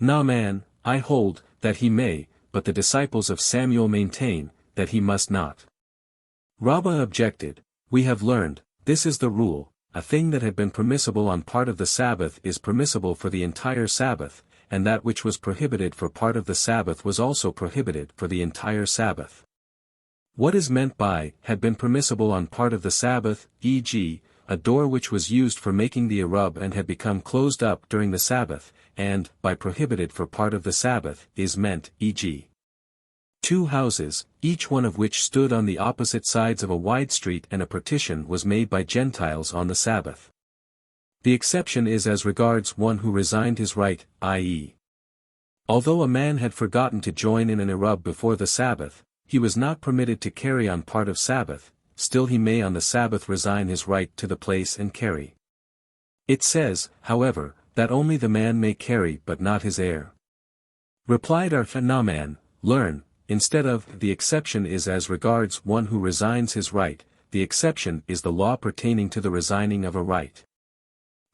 Naaman, I hold, that he may, but the disciples of Samuel maintain, that he must not. Rabbah objected, we have learned, this is the rule, a thing that had been permissible on part of the Sabbath is permissible for the entire Sabbath, and that which was prohibited for part of the Sabbath was also prohibited for the entire Sabbath. What is meant by, had been permissible on part of the Sabbath, e.g., a door which was used for making the Erub and had become closed up during the Sabbath, and, by prohibited for part of the Sabbath, is meant, e.g., 2 houses, each one of which stood on the opposite sides of a wide street and a partition was made by Gentiles on the Sabbath. The exception is as regards one who resigned his right, i.e., although a man had forgotten to join in an Erub before the Sabbath, he was not permitted to carry on part of Sabbath, still he may on the Sabbath resign his right to the place and carry. It says, however, that only the man may carry but not his heir. Replied Naaman, learn, instead of, the exception is as regards one who resigns his right, the exception is the law pertaining to the resigning of a right.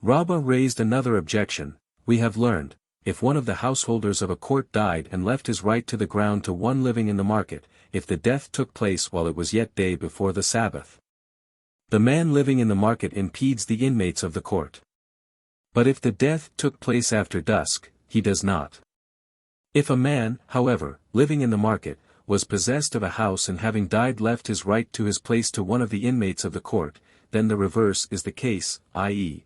Rabbah raised another objection, we have learned, if one of the householders of a court died and left his right to the ground to one living in the market, if the death took place while it was yet day before the Sabbath. The man living in the market impedes the inmates of the court. But if the death took place after dusk, he does not. If a man, however, living in the market, was possessed of a house and having died left his right to his place to one of the inmates of the court, then the reverse is the case, i.e.,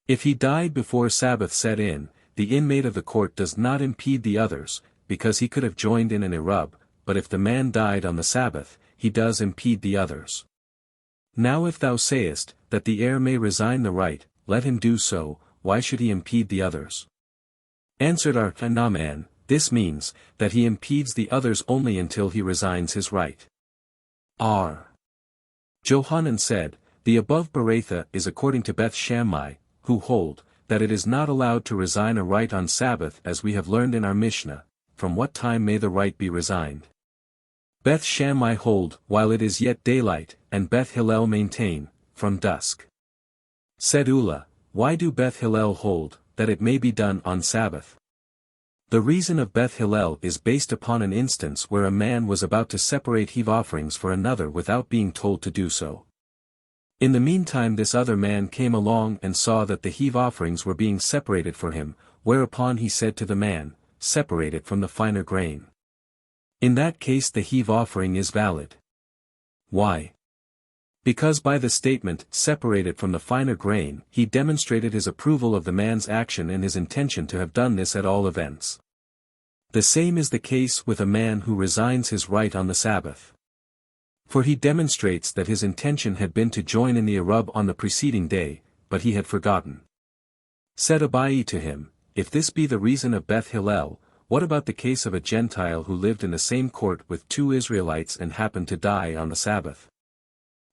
if he died before Sabbath set in, the inmate of the court does not impede the others, because he could have joined in an Erub, but if the man died on the Sabbath, he does impede the others. Now if thou sayest, that the heir may resign the right, let him do so, why should he impede the others? Answered Naaman, this means, that he impedes the others only until he resigns his right. R. Johanan said, the above Beratha is according to Beth Shammai, who hold, that it is not allowed to resign a right on Sabbath as we have learned in our Mishnah, from what time may the right be resigned? Beth Shammai hold, while it is yet daylight, and Beth Hillel maintain, from dusk. Said Ula, why do Beth Hillel hold, that it may be done on Sabbath? The reason of Beth Hillel is based upon an instance where a man was about to separate heave offerings for another without being told to do so. In the meantime this other man came along and saw that the heave offerings were being separated for him, whereupon he said to the man, "Separate it from the finer grain." In that case the heave offering is valid. Why? Because by the statement, "separate it from the finer grain," he demonstrated his approval of the man's action and his intention to have done this at all events. The same is the case with a man who resigns his right on the Sabbath. For he demonstrates that his intention had been to join in the Erub on the preceding day, but he had forgotten. Said Abai to him, "If this be the reason of Beth Hillel, what about the case of a Gentile who lived in the same court with 2 Israelites and happened to die on the Sabbath?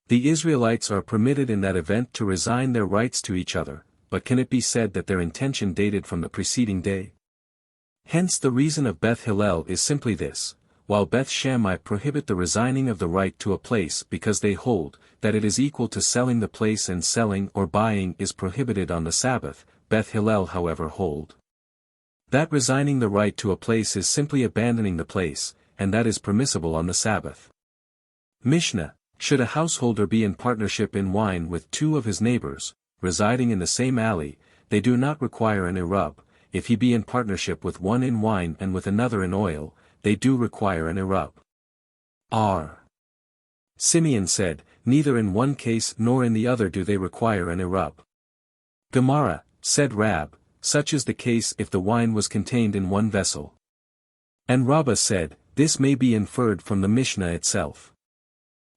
The Israelites are permitted in that event to resign their rights to each other, but can it be said that their intention dated from the preceding day? Hence the reason of Beth Hillel is simply this: while Beth Shammai prohibit the resigning of the right to a place because they hold that it is equal to selling the place, and selling or buying is prohibited on the Sabbath, Beth Hillel however hold that resigning the right to a place is simply abandoning the place, and that is permissible on the Sabbath. Mishnah: should a householder be in partnership in wine with 2 of his neighbors, residing in the same alley, they do not require an Erub. If he be in partnership with one in wine and with another in oil, they do require an Erub. R. Simeon said, "Neither in one case nor in the other do they require an Erub." Gemara, said Rab, "Such is the case if the wine was contained in one vessel." And Rabbah said, "This may be inferred from the Mishnah itself."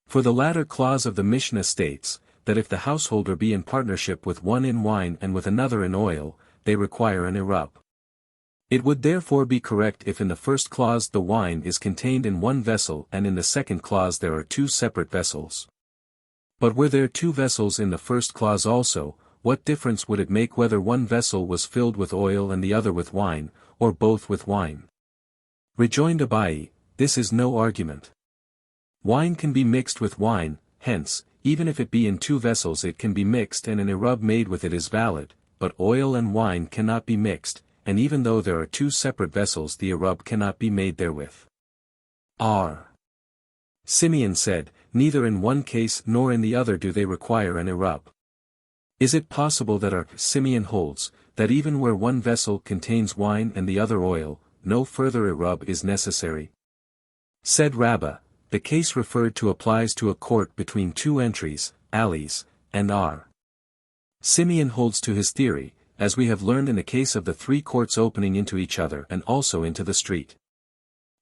For the latter clause of the Mishnah states, that if the householder be in partnership with one in wine and with another in oil, they require an Erub. It would therefore be correct if in the first clause the wine is contained in one vessel and in the second clause there are 2 separate vessels. But were there 2 vessels in the first clause also, what difference would it make whether one vessel was filled with oil and the other with wine, or both with wine? Rejoined Abai, "This is no argument. Wine can be mixed with wine, hence, even if it be in 2 vessels it can be mixed and an Erub made with it is valid, but oil and wine cannot be mixed, and even though there are 2 separate vessels the Erub cannot be made therewith." R. Simeon said, "Neither in one case nor in the other do they require an Erub." Is it possible that our Simeon holds, that even where one vessel contains wine and the other oil, no further Erub is necessary? Said Rabbah, "The case referred to applies to a court between 2 entries, alleys, and R. Simeon holds to his theory, as we have learned in the case of the 3 courts opening into each other and also into the street.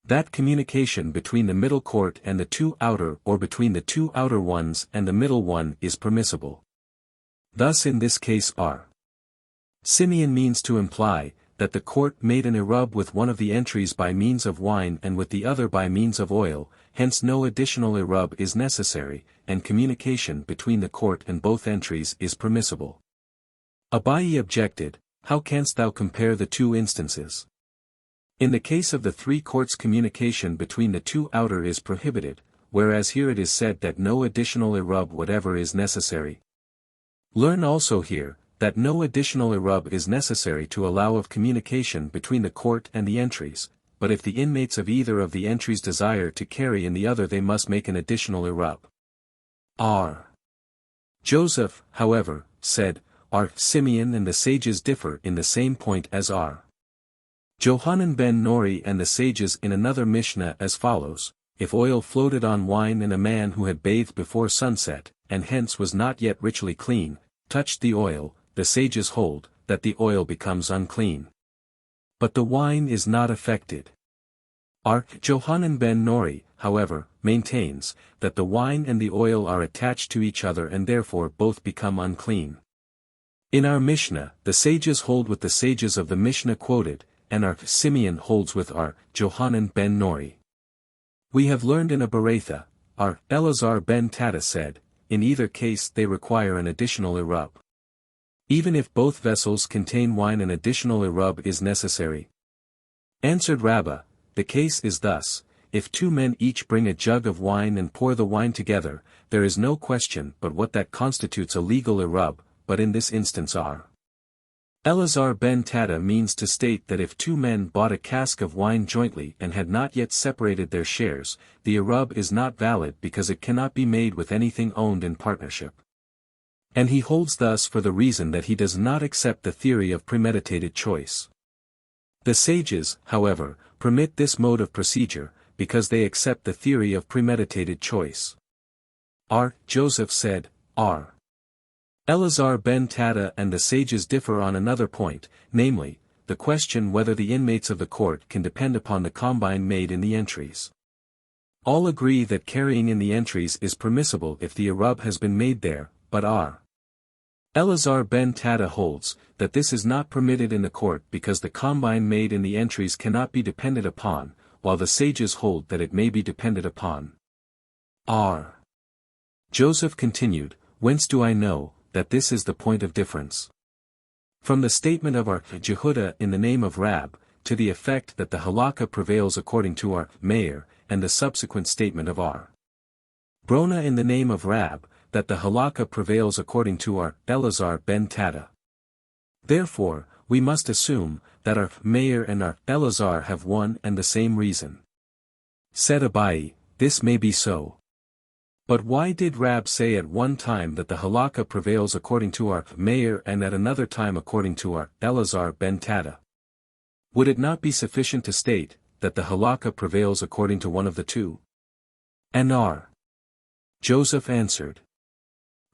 That communication between the middle court and the 2 outer or between the 2 outer ones and the middle one is permissible. Thus in this case R. Simeon means to imply, that the court made an Erub with one of the entries by means of wine and with the other by means of oil, hence no additional Erub is necessary, and communication between the court and both entries is permissible. Abai objected, "How canst thou compare the 2 instances? In the case of the 3 courts communication between the 2 outer is prohibited, whereas here it is said that no additional Erub whatever is necessary. Learn also here, that no additional Erub is necessary to allow of communication between the court and the entries, but if the inmates of either of the entries desire to carry in the other they must make an additional Erub." R. Joseph, however, said, "R. Simeon and the sages differ in the same point as R. Johanan ben Nori and the sages in another Mishnah as follows: if oil floated on wine and a man who had bathed before sunset, and hence was not yet ritually clean, touched the oil, the sages hold, that the oil becomes unclean. But the wine is not affected." R. Johanan ben Nori, however, maintains, that the wine and the oil are attached to each other and therefore both become unclean. In our Mishnah, the sages hold with the sages of the Mishnah quoted, and our Simeon holds with our Johanan ben Nori. We have learned in a Beretha, our Elazar ben Tata said, in either case they require an additional Erub. Even if both vessels contain wine an additional Erub is necessary. Answered Rabbah, the case is thus: if 2 men each bring a jug of wine and pour the wine together, there is no question but what that constitutes a legal Erub, but in this instance R. Elazar ben Tata means to state that if 2 men bought a cask of wine jointly and had not yet separated their shares, the Erub is not valid because it cannot be made with anything owned in partnership. And he holds thus for the reason that he does not accept the theory of premeditated choice. The sages, however, permit this mode of procedure, because they accept the theory of premeditated choice. R. Joseph said, R. Eleazar ben Tata and the sages differ on another point, namely, the question whether the inmates of the court can depend upon the combine made in the entries. All agree that carrying in the entries is permissible if the Erub has been made there, but R. Eleazar ben Tata holds that this is not permitted in the court because the combine made in the entries cannot be depended upon, while the sages hold that it may be depended upon. R. Joseph continued, whence do I know that this is the point of difference? From the statement of our Jehuda in the name of Rab, to the effect that the halakha prevails according to our Meir, and the subsequent statement of our Brona in the name of Rab, that the halakha prevails according to our Eleazar ben Tata. Therefore, we must assume that our Meir and our Eleazar have one and the same reason. Said Abai, this may be so. But why did Rab say at one time that the halakha prevails according to our Meir and at another time according to our Eleazar ben Tata? Would it not be sufficient to state that the halakha prevails according to one of the two? And R. Joseph answered.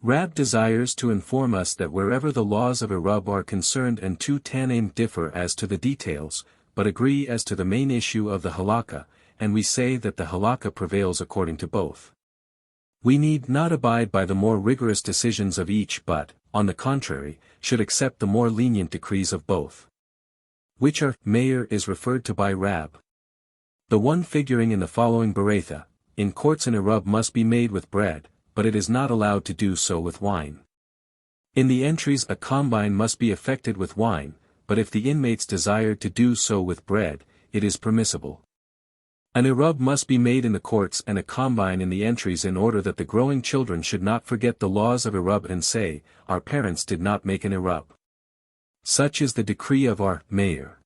Rab desires to inform us that wherever the laws of Erub are concerned and two Tanaim differ as to the details, but agree as to the main issue of the halakha, and we say that the halakha prevails according to both. We need not abide by the more rigorous decisions of each but, on the contrary, should accept the more lenient decrees of both. Which are, Meir is referred to by Rab. The one figuring in the following Beretha, in courts an Erub must be made with bread, but it is not allowed to do so with wine. In the entries a combine must be effected with wine, but if the inmates desire to do so with bread, it is permissible. An Erub must be made in the courts and a combine in the entries in order that the growing children should not forget the laws of Erub and say, our parents did not make an Erub. Such is the decree of our Meir.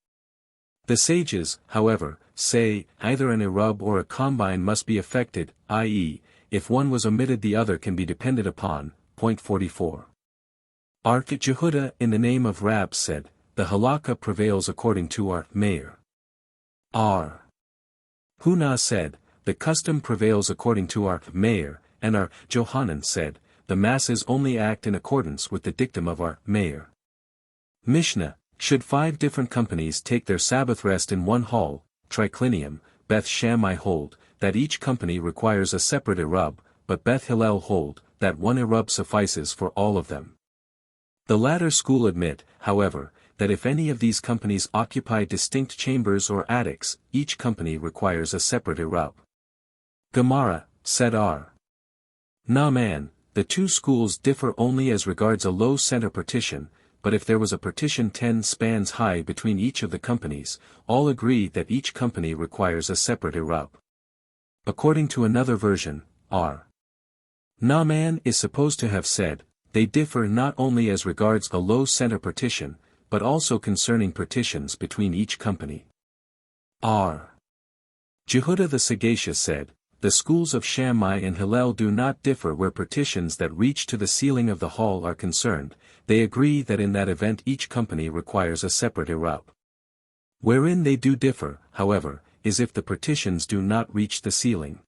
The sages, however, say, either an Erub or a combine must be effected, i.e., if one was omitted the other can be depended upon. Point 44. Our Jehuda in the name of Rab said, the halakha prevails according to our Meir. R. Huna said, the custom prevails according to our Meir, and our Johanan said, the masses only act in accordance with the dictum of our Meir. Mishnah, should 5 different companies take their Sabbath rest in one hall, triclinium, Beth Shammai hold, that each company requires a separate Erub, but Beth Hillel hold, that one Erub suffices for all of them. The latter school admit, however, that if any of these companies occupy distinct chambers or attics, each company requires a separate Erub. Gemara, said R. Naaman, the two schools differ only as regards a low center partition, but if there was a partition 10 spans high between each of the companies, all agree that each company requires a separate Erub. According to another version, R. Naaman is supposed to have said, they differ not only as regards a low center partition, but also concerning partitions between each company. R. Jehuda the sagacious said, the schools of Shammai and Hillel do not differ where partitions that reach to the ceiling of the hall are concerned, they agree that in that event each company requires a separate Erub. Wherein they do differ, however, is if the partitions do not reach the ceiling.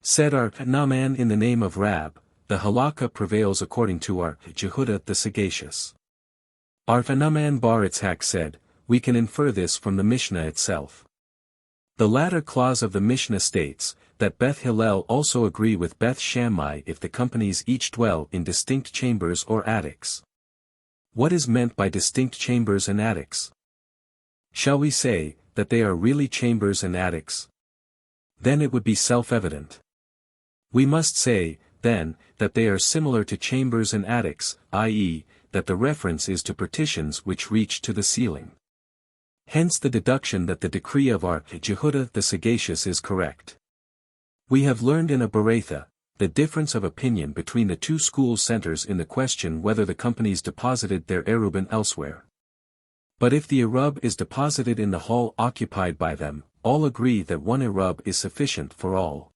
Said our Naaman in the name of Rab, the halakha prevails according to our Jehuda the sagacious. Our Naaman bar Itzhak said, we can infer this from the Mishnah itself. The latter clause of the Mishnah states, that Beth Hillel also agree with Beth Shammai if the companies each dwell in distinct chambers or attics. What is meant by distinct chambers and attics? Shall we say, that they are really chambers and attics? Then it would be self-evident. We must say, then, that they are similar to chambers and attics, i.e., that the reference is to partitions which reach to the ceiling. Hence the deduction that the decree of our Jehuda the sagacious is correct. We have learned in a Beretha, the difference of opinion between the two school centers in the question whether the companies deposited their Erubin elsewhere. But if the Erub is deposited in the hall occupied by them, all agree that one Erub is sufficient for all.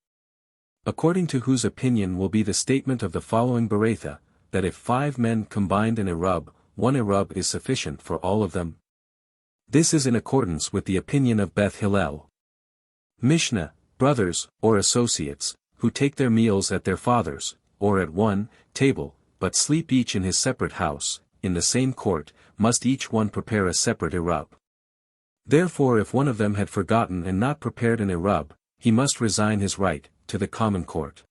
According to whose opinion will be the statement of the following Beretha, that if 5 men combined in Erub, 1 Erub is sufficient for all of them? This is in accordance with the opinion of Beth Hillel. Mishnah, brothers, or associates, who take their meals at their father's, or at one, table, but sleep each in his separate house, in the same court, must each one prepare a separate Erub. Therefore if one of them had forgotten and not prepared an Erub, he must resign his right, to the common court.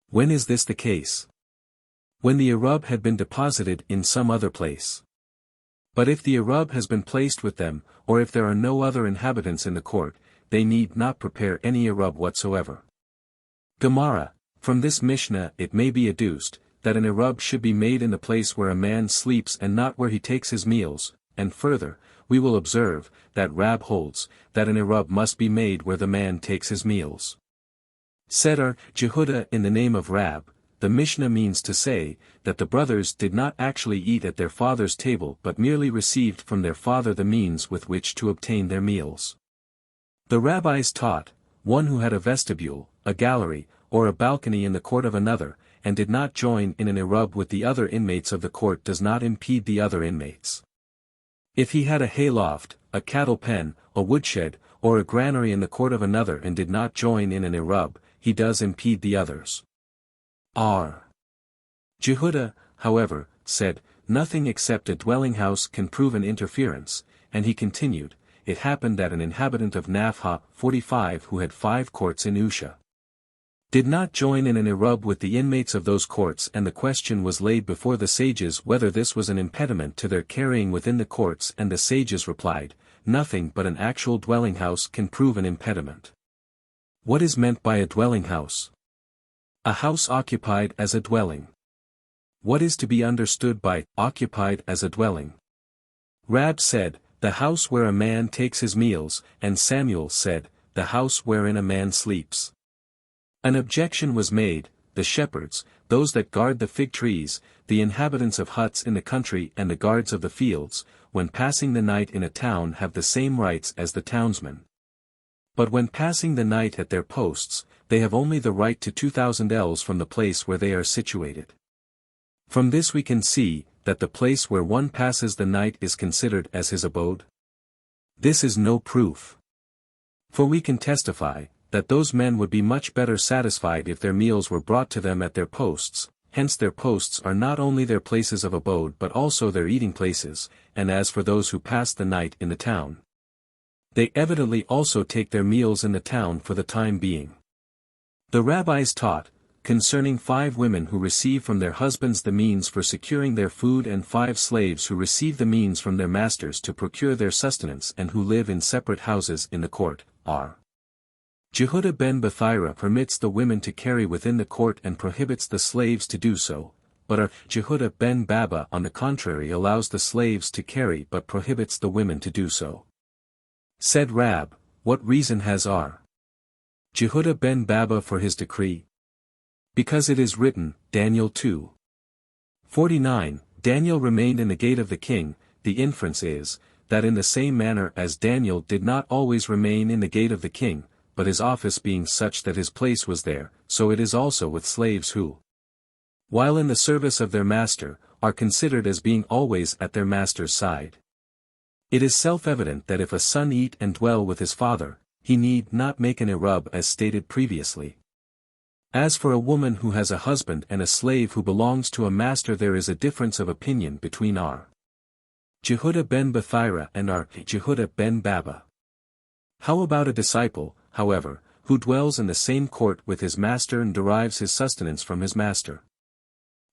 When is this the case? When the Erub had been deposited in some other place. But if the Erub has been placed with them, or if there are no other inhabitants in the court, they need not prepare any Erub whatsoever. Gemara, from this Mishnah it may be adduced, that an Erub should be made in the place where a man sleeps and not where he takes his meals, and further, we will observe, that Rab holds, that an Erub must be made where the man takes his meals. Said Jehudah in the name of Rab, the Mishnah means to say, that the brothers did not actually eat at their father's table but merely received from their father the means with which to obtain their meals. The rabbis taught, one who had a vestibule, a gallery, or a balcony in the court of another, and did not join in an Erub with the other inmates of the court does not impede the other inmates. If he had a hayloft, a cattle pen, a woodshed, or a granary in the court of another and did not join in an Erub, he does impede the others. Jehudah, however, said, nothing except a dwelling house can prove an interference, and he continued, it happened that an inhabitant of Naphha 45 who had 5 courts in Usha did not join in an Erub with the inmates of those courts, and the question was laid before the sages whether this was an impediment to their carrying within the courts, and the sages replied, nothing but an actual dwelling house can prove an impediment. What is meant by a dwelling house? A house occupied as a dwelling. What is to be understood by occupied as a dwelling? Rab said, the house where a man takes his meals, and Samuel said, the house wherein a man sleeps. An objection was made, the shepherds, those that guard the fig trees, the inhabitants of huts in the country and the guards of the fields, when passing the night in a town have the same rights as the townsmen. But when passing the night at their posts, they have only the right to 2,000 ells from the place where they are situated. From this we can see, that the place where one passes the night is considered as his abode. This is no proof. For we can testify, that those men would be much better satisfied if their meals were brought to them at their posts, hence their posts are not only their places of abode but also their eating places, and as for those who pass the night in the town, they evidently also take their meals in the town for the time being. The rabbis taught, concerning 5 women who receive from their husbands the means for securing their food and 5 slaves who receive the means from their masters to procure their sustenance and who live in separate houses in the court, are. Jehudah ben Bethira permits the women to carry within the court and prohibits the slaves to do so, but Jehudah ben Baba on the contrary allows the slaves to carry but prohibits the women to do so. Said Rab, what reason has Jehudah ben Baba for his decree? Because it is written, Daniel 2:49, Daniel remained in the gate of the king. The inference is, that in the same manner as Daniel did not always remain in the gate of the king, but his office being such that his place was there, so it is also with slaves who, while in the service of their master, are considered as being always at their master's side. It is self-evident that if a son eat and dwell with his father, he need not make an Erub as stated previously. As for a woman who has a husband and a slave who belongs to a master, there is a difference of opinion between Jehudah ben Bethira and Jehudah ben Baba. How about a disciple, however, who dwells in the same court with his master and derives his sustenance from his master?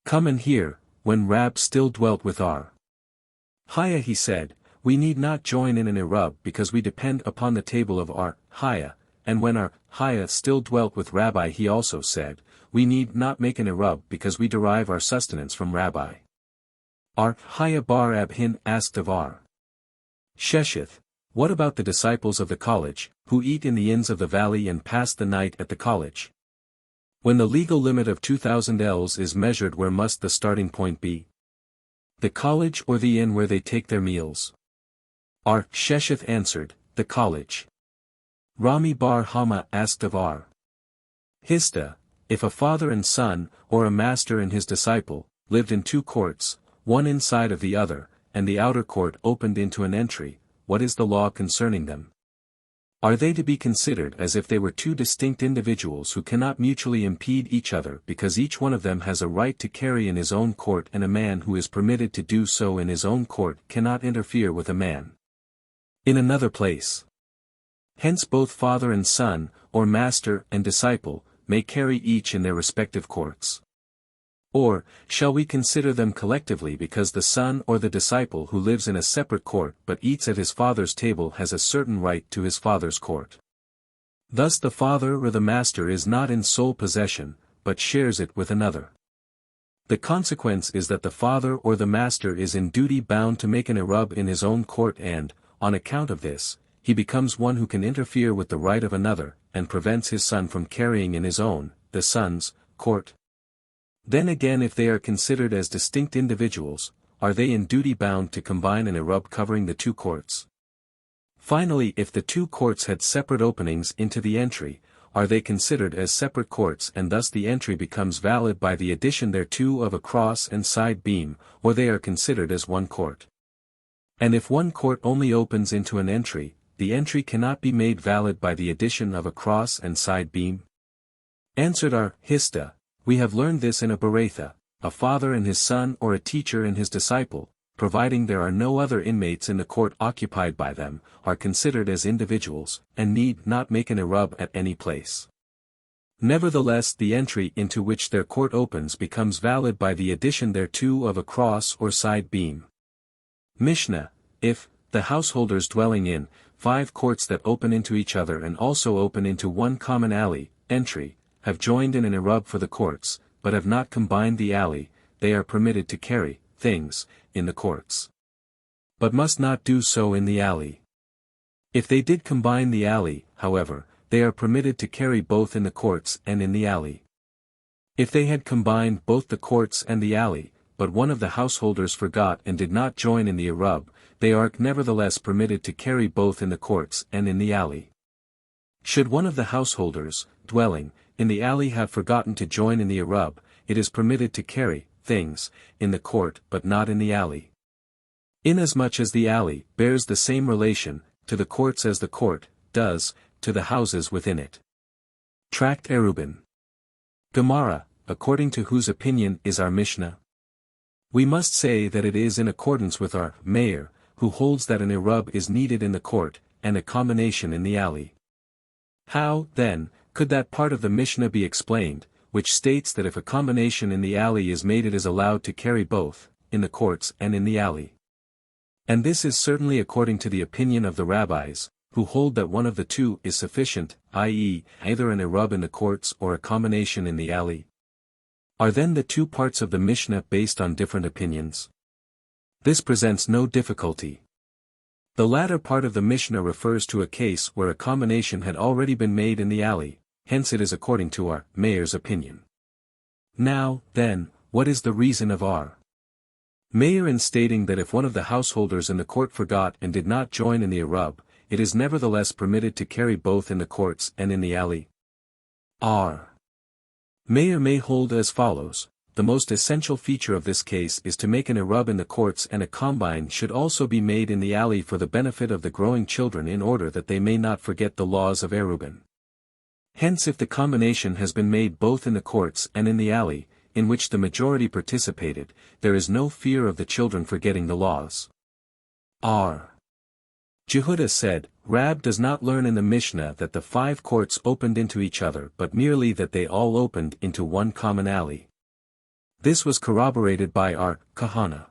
Come and hear, when Rab still dwelt with Hiah he said, we need not join in an Erub because we depend upon the table of Hiah, and when Hiah still dwelt with Rabbi he also said, we need not make an Erub because we derive our sustenance from Rabbi. Hiah bar Abhin asked of Shesheth, what about the disciples of the college, who eat in the inns of the valley and pass the night at the college? When the legal limit of 2,000 ells is measured, where must the starting point be? The college or the inn where they take their meals? Shesheth answered, the college. Rami bar Hama asked of Hista, if a father and son, or a master and his disciple, lived in two courts, one inside of the other, and the outer court opened into an entry, what is the law concerning them? Are they to be considered as if they were two distinct individuals who cannot mutually impede each other because each one of them has a right to carry in his own court and a man who is permitted to do so in his own court cannot interfere with a man in another place? Hence both father and son, or master and disciple, may carry each in their respective courts. Or, shall we consider them collectively because the son or the disciple who lives in a separate court but eats at his father's table has a certain right to his father's court? Thus the father or the master is not in sole possession, but shares it with another. The consequence is that the father or the master is in duty bound to make an Erub in his own court and, on account of this, he becomes one who can interfere with the right of another, and prevents his son from carrying in his own, the son's, court. Then again, if they are considered as distinct individuals, are they in duty bound to combine an Erub covering the two courts? Finally, if the two courts had separate openings into the entry, are they considered as separate courts and thus the entry becomes valid by the addition thereto of a cross and side beam, or they are considered as one court? And if one court only opens into an entry, the entry cannot be made valid by the addition of a cross and side beam? Answered our Hista. We have learned this in a Beretha, a father and his son or a teacher and his disciple, providing there are no other inmates in the court occupied by them, are considered as individuals, and need not make an Erub at any place. Nevertheless the entry into which their court opens becomes valid by the addition thereto of a cross or side beam. Mishnah, if, the householders dwelling in, 5 courts that open into each other and also open into one common alley, entry, have joined in an Erub for the courts, but have not combined the alley, they are permitted to carry things in the courts, but must not do so in the alley. If they did combine the alley, however, they are permitted to carry both in the courts and in the alley. If they had combined both the courts and the alley, but one of the householders forgot and did not join in the Erub, they are nevertheless permitted to carry both in the courts and in the alley. Should one of the householders, dwelling in the alley have forgotten to join in the Erub, it is permitted to carry things in the court but not in the alley. Inasmuch as the alley bears the same relation to the courts as the court does to the houses within it. Tract Erubin. Gemara, according to whose opinion is our Mishnah? We must say that it is in accordance with our Mayor, who holds that an Erub is needed in the court, and a combination in the alley. How, then, could that part of the Mishnah be explained, which states that if a combination in the alley is made it is allowed to carry both, in the courts and in the alley? And this is certainly according to the opinion of the rabbis, who hold that one of the two is sufficient, i.e., either an Erub in the courts or a combination in the alley. Are then the two parts of the Mishnah based on different opinions? This presents no difficulty. The latter part of the Mishnah refers to a case where a combination had already been made in the alley, hence it is according to our Mayor's opinion. Now, then, what is the reason of our Mayor in stating that if one of the householders in the court forgot and did not join in the Erub, it is nevertheless permitted to carry both in the courts and in the alley? Our Mayor may hold as follows: the most essential feature of this case is to make an Erub in the courts, and a combine should also be made in the alley for the benefit of the growing children in order that they may not forget the laws of Erubin. Hence if the combination has been made both in the courts and in the alley, in which the majority participated, there is no fear of the children forgetting the laws. R. Jehuda said, Rab does not learn in the Mishnah that the 5 courts opened into each other but merely that they all opened into one common alley. This was corroborated by our Kahana.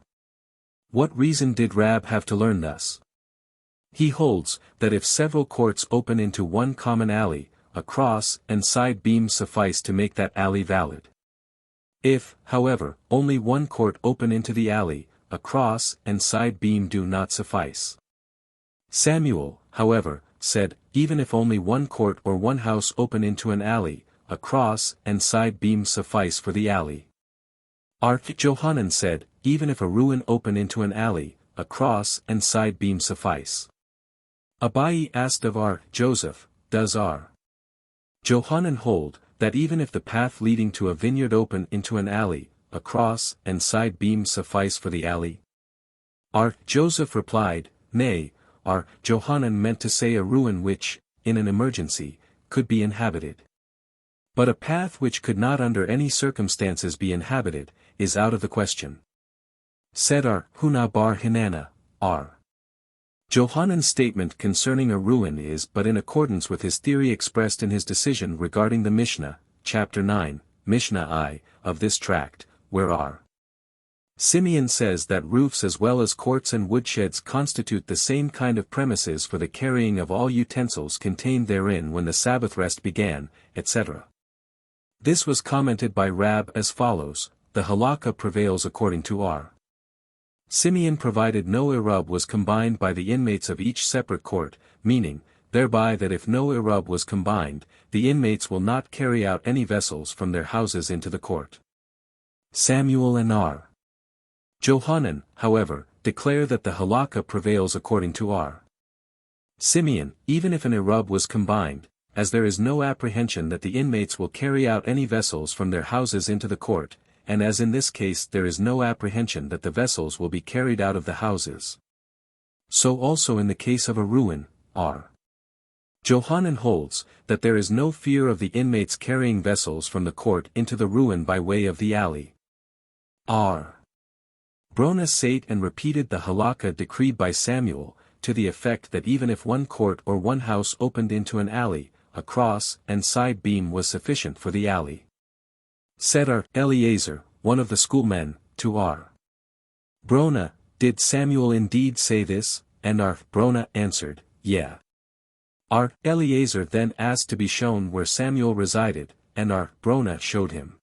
What reason did Rab have to learn thus? He holds that if several courts open into one common alley, a cross and side beam suffice to make that alley valid. If, however, only one court open into the alley, a cross and side beam do not suffice. Samuel, however, said, even if only one court or one house open into an alley, a cross and side beam suffice for the alley. Johanan said, even if a ruin open into an alley, a cross and side beam suffice. Abai asked of Joseph, does Johanan hold, that even if the path leading to a vineyard open into an alley, across, and side beam suffice for the alley? R. Joseph replied, Nay, R. Johanan meant to say a ruin which, in an emergency, could be inhabited. But a path which could not under any circumstances be inhabited, is out of the question. Said R. Huna bar Hinana, R. Johanan's statement concerning a ruin is but in accordance with his theory expressed in his decision regarding the Mishnah, chapter 9, Mishnah I, of this tract, where R. Simeon says that roofs as well as courts and woodsheds constitute the same kind of premises for the carrying of all utensils contained therein when the Sabbath rest began, etc. This was commented by Rab as follows: the halakha prevails according to R. Simeon provided no Erub was combined by the inmates of each separate court, meaning, thereby that if no Erub was combined, the inmates will not carry out any vessels from their houses into the court. Samuel and R. Johanan, however, declare that the halakha prevails according to R. Simeon, even if an Erub was combined, as there is no apprehension that the inmates will carry out any vessels from their houses into the court, and as in this case there is no apprehension that the vessels will be carried out of the houses. So also in the case of a ruin, R. Johanan holds, that there is no fear of the inmates carrying vessels from the court into the ruin by way of the alley. R. Brona sate and repeated the halakha decreed by Samuel, to the effect that even if one court or one house opened into an alley, a cross and side beam was sufficient for the alley. Said R. Eliezer, one of the schoolmen, to R. Brona, did Samuel indeed say this? And R. Brona answered, Yeah. R. Eliezer then asked to be shown where Samuel resided, and R. Brona showed him.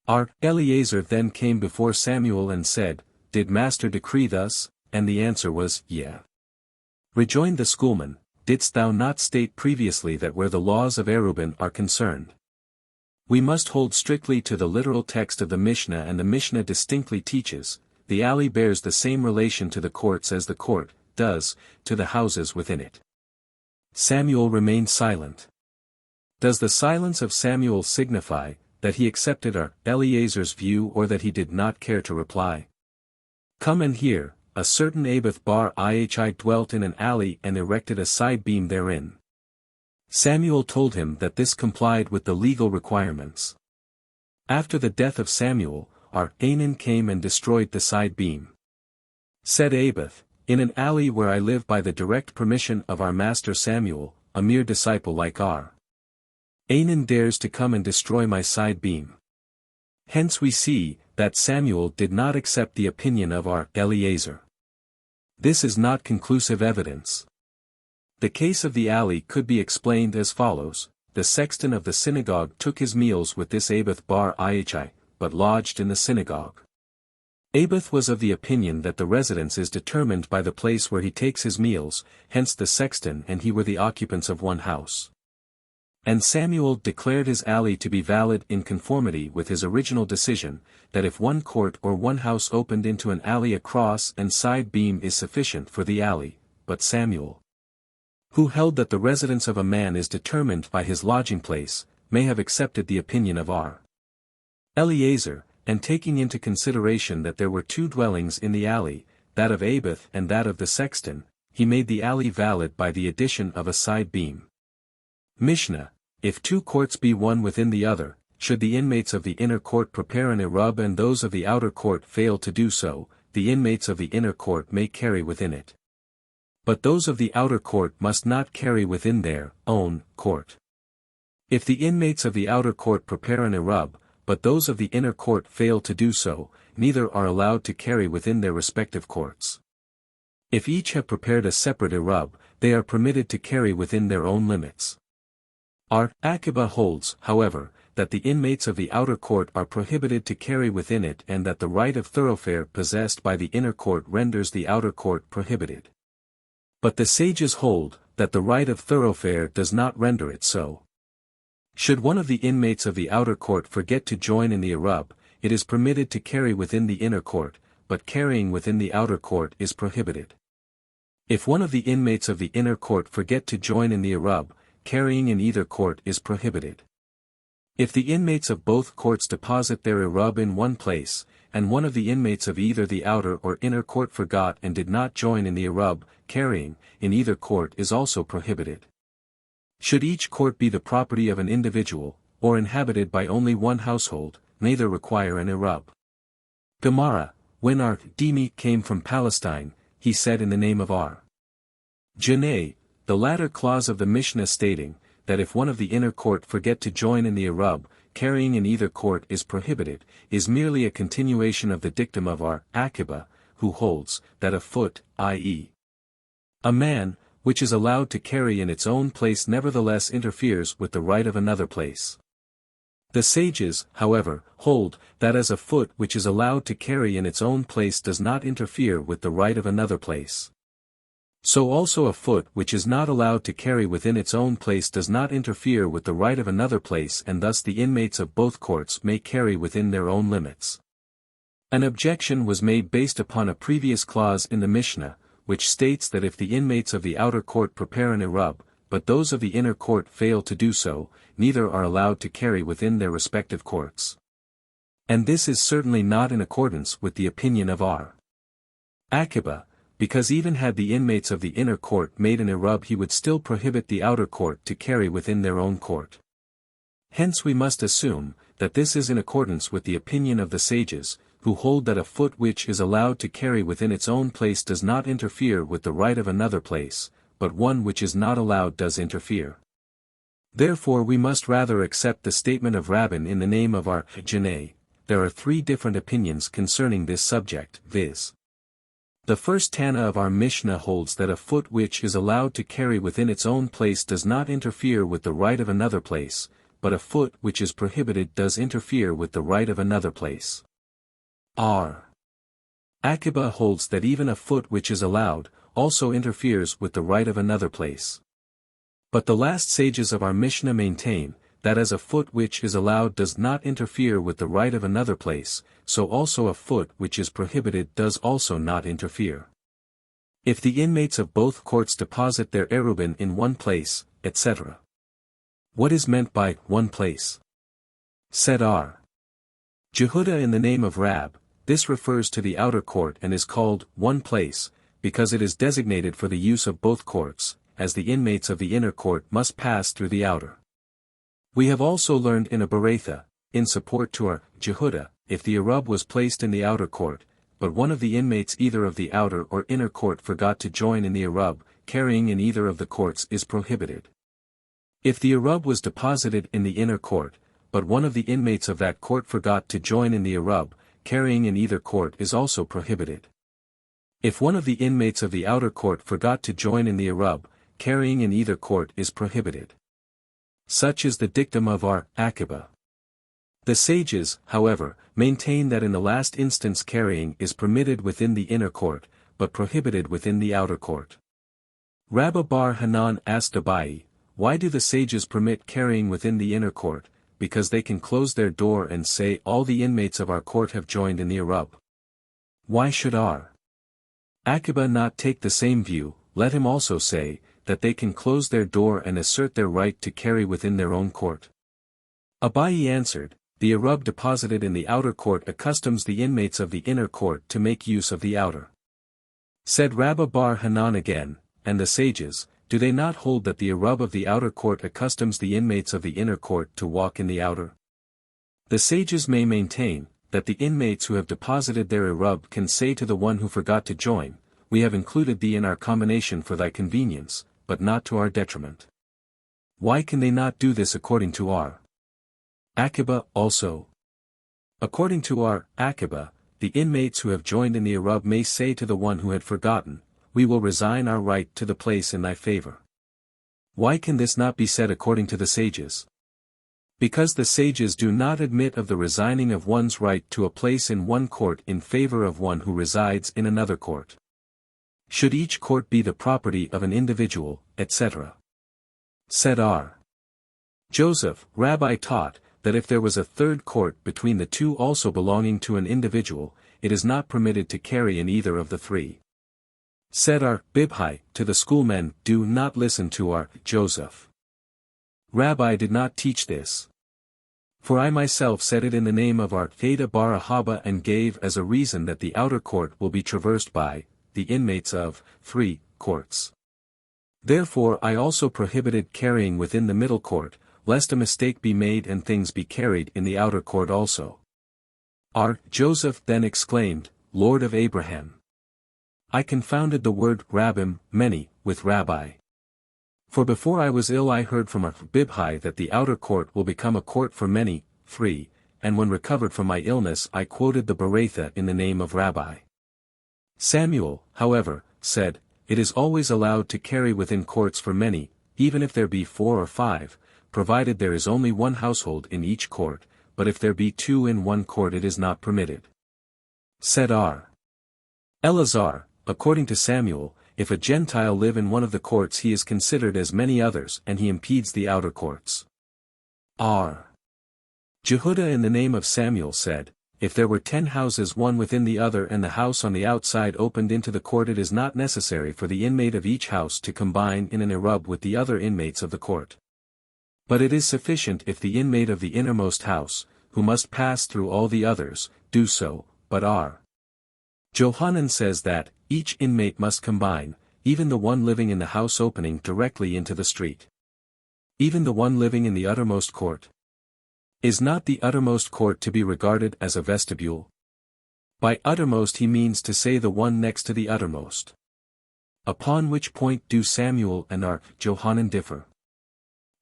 R. Eliezer then came before Samuel and said, Did Master decree thus? And the answer was, Yeah. Rejoined the schoolman, Didst thou not state previously that where the laws of Erubin are concerned, we must hold strictly to the literal text of the Mishnah, and the Mishnah distinctly teaches, the alley bears the same relation to the courts as the court does to the houses within it. Samuel remained silent. Does the silence of Samuel signify that he accepted R. Eliezer's view or that he did not care to reply? Come and hear, a certain Abath bar Ihi dwelt in an alley and erected a side beam therein. Samuel told him that this complied with the legal requirements. After the death of Samuel, R. Anan came and destroyed the side beam. Said Abath, In an alley where I live by the direct permission of our master Samuel, a mere disciple like R. Anan dares to come and destroy my side beam. Hence we see, that Samuel did not accept the opinion of R. Eliezer. This is not conclusive evidence. The case of the alley could be explained as follows: the sexton of the synagogue took his meals with this Abath bar Ihi, but lodged in the synagogue. Abath was of the opinion that the residence is determined by the place where he takes his meals, hence the sexton and he were the occupants of one house. And Samuel declared his alley to be valid in conformity with his original decision, that if one court or one house opened into an alley a cross and side beam is sufficient for the alley, but Samuel, who held that the residence of a man is determined by his lodging place, may have accepted the opinion of R. Eliezer, and taking into consideration that there were two dwellings in the alley, that of Abath and that of the sexton, he made the alley valid by the addition of a side beam. Mishnah: If two courts be one within the other, should the inmates of the inner court prepare an Erub and those of the outer court fail to do so, the inmates of the inner court may carry within it. But those of the outer court must not carry within their own court. If the inmates of the outer court prepare an Erub, but those of the inner court fail to do so, neither are allowed to carry within their respective courts. If each have prepared a separate Erub, they are permitted to carry within their own limits. R. Akiba holds, however, that the inmates of the outer court are prohibited to carry within it and that the right of thoroughfare possessed by the inner court renders the outer court prohibited. But the sages hold, that the right of thoroughfare does not render it so. Should one of the inmates of the outer court forget to join in the Erub, it is permitted to carry within the inner court, but carrying within the outer court is prohibited. If one of the inmates of the inner court forget to join in the Erub, carrying in either court is prohibited. If the inmates of both courts deposit their Erub in one place, and one of the inmates of either the outer or inner court forgot and did not join in the Erub, carrying, in either court is also prohibited. Should each court be the property of an individual, or inhabited by only one household, neither require an Erub. Gemara, when Dimi came from Palestine, he said in the name of Janay, the latter clause of the Mishnah stating, that if one of the inner court forget to join in the Erub, carrying in either court is prohibited, is merely a continuation of the dictum of Akiba, who holds, that a foot, i.e. a man, which is allowed to carry in its own place nevertheless interferes with the right of another place. The sages, however, hold, that as a foot which is allowed to carry in its own place does not interfere with the right of another place, so also a foot which is not allowed to carry within its own place does not interfere with the right of another place, and thus the inmates of both courts may carry within their own limits. An objection was made based upon a previous clause in the Mishnah, which states that if the inmates of the outer court prepare an Erub, but those of the inner court fail to do so, neither are allowed to carry within their respective courts. And this is certainly not in accordance with the opinion of Akiba, because even had the inmates of the inner court made an Erub, he would still prohibit the outer court to carry within their own court. Hence we must assume, that this is in accordance with the opinion of the sages, who hold that a foot which is allowed to carry within its own place does not interfere with the right of another place, but one which is not allowed does interfere. Therefore we must rather accept the statement of Rabbin in the name of Janay. There are three different opinions concerning this subject, viz. The first Tana of our Mishnah holds that a foot which is allowed to carry within its own place does not interfere with the right of another place, but a foot which is prohibited does interfere with the right of another place. Akiba holds that even a foot which is allowed, also interferes with the right of another place. But the last sages of our Mishnah maintain, that as a foot which is allowed does not interfere with the right of another place, so also a foot which is prohibited does also not interfere. If the inmates of both courts deposit their Erubin in one place, etc. What is meant by one place? Said Jehuda in the name of Rab, this refers to the outer court and is called one place, because it is designated for the use of both courts, as the inmates of the inner court must pass through the outer. We have also learned in a Beretha, in support to Jehuda, if the Erub was placed in the outer court, but one of the inmates either of the outer or inner court forgot to join in the Erub, carrying in either of the courts is prohibited. If the Erub was deposited in the inner court, but one of the inmates of that court forgot to join in the Erub, carrying in either court is also prohibited. If one of the inmates of the outer court forgot to join in the Erub, carrying in either court is prohibited. Such is the dictum of Akiba. The sages, however, maintain that in the last instance carrying is permitted within the inner court, but prohibited within the outer court. Rabba bar Hanan asked Abai, why do the sages permit carrying within the inner court? Because they can close their door and say all the inmates of our court have joined in the Erub. Why should Akiba not take the same view? Let him also say, that they can close their door and assert their right to carry within their own court. Abai answered, the Erub deposited in the outer court accustoms the inmates of the inner court to make use of the outer. Said Rabba bar Hanan again, and the sages, do they not hold that the Erub of the outer court accustoms the inmates of the inner court to walk in the outer? The sages may maintain, that the inmates who have deposited their Erub can say to the one who forgot to join, we have included thee in our combination for thy convenience, but not to our detriment. Why can they not do this according to Akiba also? According to Akiba, the inmates who have joined in the Erub may say to the one who had forgotten, we will resign our right to the place in thy favor. Why can this not be said according to the sages? Because the sages do not admit of the resigning of one's right to a place in one court in favor of one who resides in another court. Should each court be the property of an individual, etc. Said Joseph, Rabbi taught, that if there was a third court between the two also belonging to an individual, it is not permitted to carry in either of the three. Said Bibhai, to the schoolmen, do not listen to Joseph. Rabbi did not teach this. For I myself said it in the name of our Theta Bar Ahaba and gave as a reason that the outer court will be traversed by the inmates of 3 courts. Therefore I also prohibited carrying within the middle court, lest a mistake be made and things be carried in the outer court also. Joseph then exclaimed, Lord of Abraham! I confounded the word rabbim, many, with rabbi. For before I was ill I heard from our Bibhi that the outer court will become a court for many, 3, and when recovered from my illness I quoted the Beratha in the name of Rabbi. Samuel, however, said, It is always allowed to carry within courts for many, even if there be 4 or 5, provided there is only one household in each court, but if there be 2 in one court it is not permitted. Said Eleazar, according to Samuel, if a Gentile live in one of the courts he is considered as many others and he impedes the outer courts. Jehudah in the name of Samuel said, If there were 10 houses one within the other and the house on the outside opened into the court it is not necessary for the inmate of each house to combine in an Erub with the other inmates of the court. But it is sufficient if the inmate of the innermost house, who must pass through all the others, do so, but Johanan says that, each inmate must combine, even the one living in the house opening directly into the street. Even the one living in the uttermost court. Is not the uttermost court to be regarded as a vestibule? By uttermost he means to say the one next to the uttermost. Upon which point do Samuel and Johanan differ?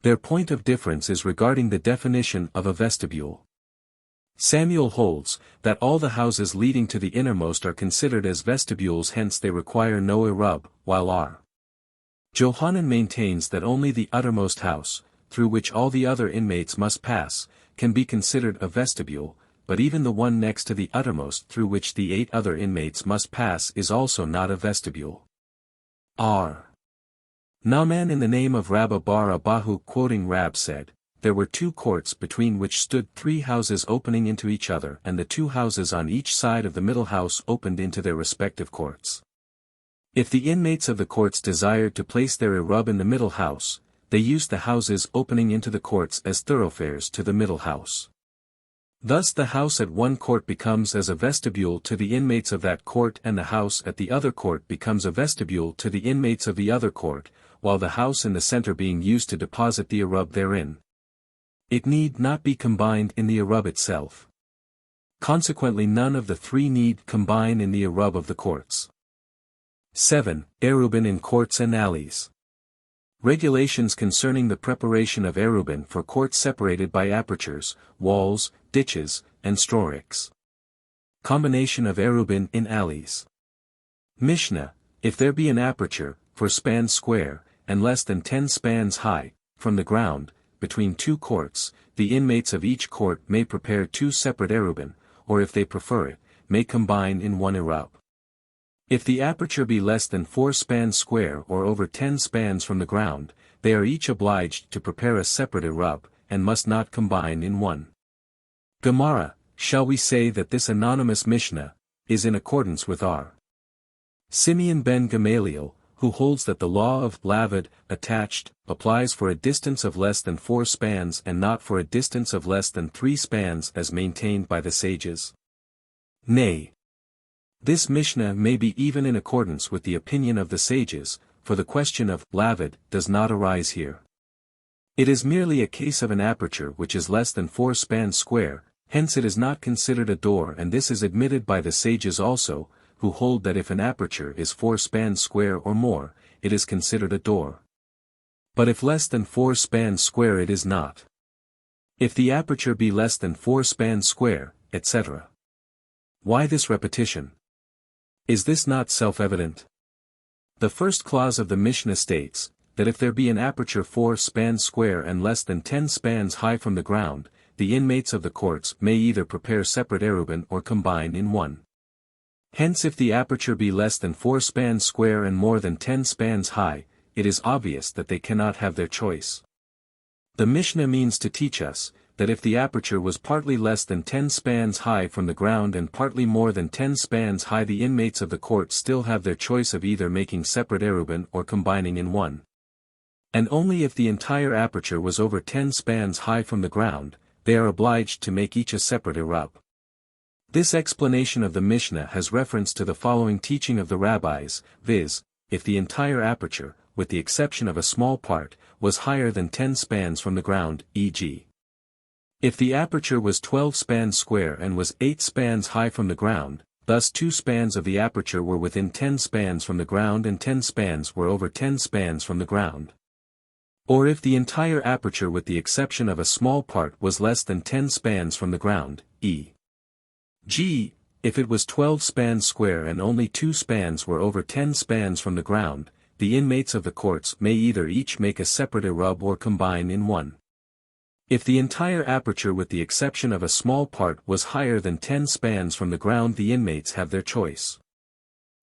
Their point of difference is regarding the definition of a vestibule. Samuel holds, that all the houses leading to the innermost are considered as vestibules hence they require no Erub, while Johanan maintains that only the uttermost house, through which all the other inmates must pass, can be considered a vestibule, but even the one next to the uttermost through which the 8 other inmates must pass is also not a vestibule. Naaman in the name of Rabba Bar Abahu quoting Rab said, There were 2 courts between which stood 3 houses opening into each other and the 2 houses on each side of the middle house opened into their respective courts. If the inmates of the courts desired to place their Erub in the middle house, they used the houses opening into the courts as thoroughfares to the middle house. Thus the house at one court becomes as a vestibule to the inmates of that court and the house at the other court becomes a vestibule to the inmates of the other court, while the house in the center being used to deposit the Erub therein. It need not be combined in the Erub itself. Consequently none of the 3 need combine in the Erub of the courts. 7. Erubin in courts and alleys. Regulations concerning the preparation of Erubin for courts separated by apertures, walls, ditches, and strawricks. Combination of Erubin in alleys. Mishnah, if there be an aperture, for span square, and less than 10 spans high, from the ground, between 2 courts, the inmates of each court may prepare 2 separate Erubin, or if they prefer it, may combine in one Erub. If the aperture be less than 4 spans square or over 10 spans from the ground, they are each obliged to prepare a separate Erub, and must not combine in one. Gemara, shall we say that this anonymous Mishnah is in accordance with Simeon ben Gamaliel, who holds that the law of lavid, attached, applies for a distance of less than 4 spans and not for a distance of less than 3 spans as maintained by the sages? Nay. This Mishnah may be even in accordance with the opinion of the sages, for the question of lavid does not arise here. It is merely a case of an aperture which is less than 4 spans square, hence it is not considered a door, and this is admitted by the sages also, who hold that if an aperture is 4 spans square or more, it is considered a door. But if less than 4 spans square it is not. If the aperture be less than 4 spans square, etc. Why this repetition? Is this not self-evident? The first clause of the Mishnah states, that if there be an aperture 4 spans square and less than 10 spans high from the ground, the inmates of the courts may either prepare separate Erubin or combine in one. Hence if the aperture be less than 4 spans square and more than 10 spans high, it is obvious that they cannot have their choice. The Mishnah means to teach us, that if the aperture was partly less than 10 spans high from the ground and partly more than 10 spans high, the inmates of the court still have their choice of either making separate Erubin or combining in one. And only if the entire aperture was over 10 spans high from the ground, they are obliged to make each a separate Erub. This explanation of the Mishnah has reference to the following teaching of the rabbis, viz., if the entire aperture, with the exception of a small part, was higher than 10 spans from the ground, e.g. if the aperture was 12 spans square and was 8 spans high from the ground, thus 2 spans of the aperture were within 10 spans from the ground and 10 spans were over 10 spans from the ground. Or if the entire aperture with the exception of a small part was less than 10 spans from the ground, e.g., if it was 12 spans square and only 2 spans were over 10 spans from the ground, the inmates of the courts may either each make a separate Erub or combine in one. If the entire aperture with the exception of a small part was higher than 10 spans from the ground, the inmates have their choice.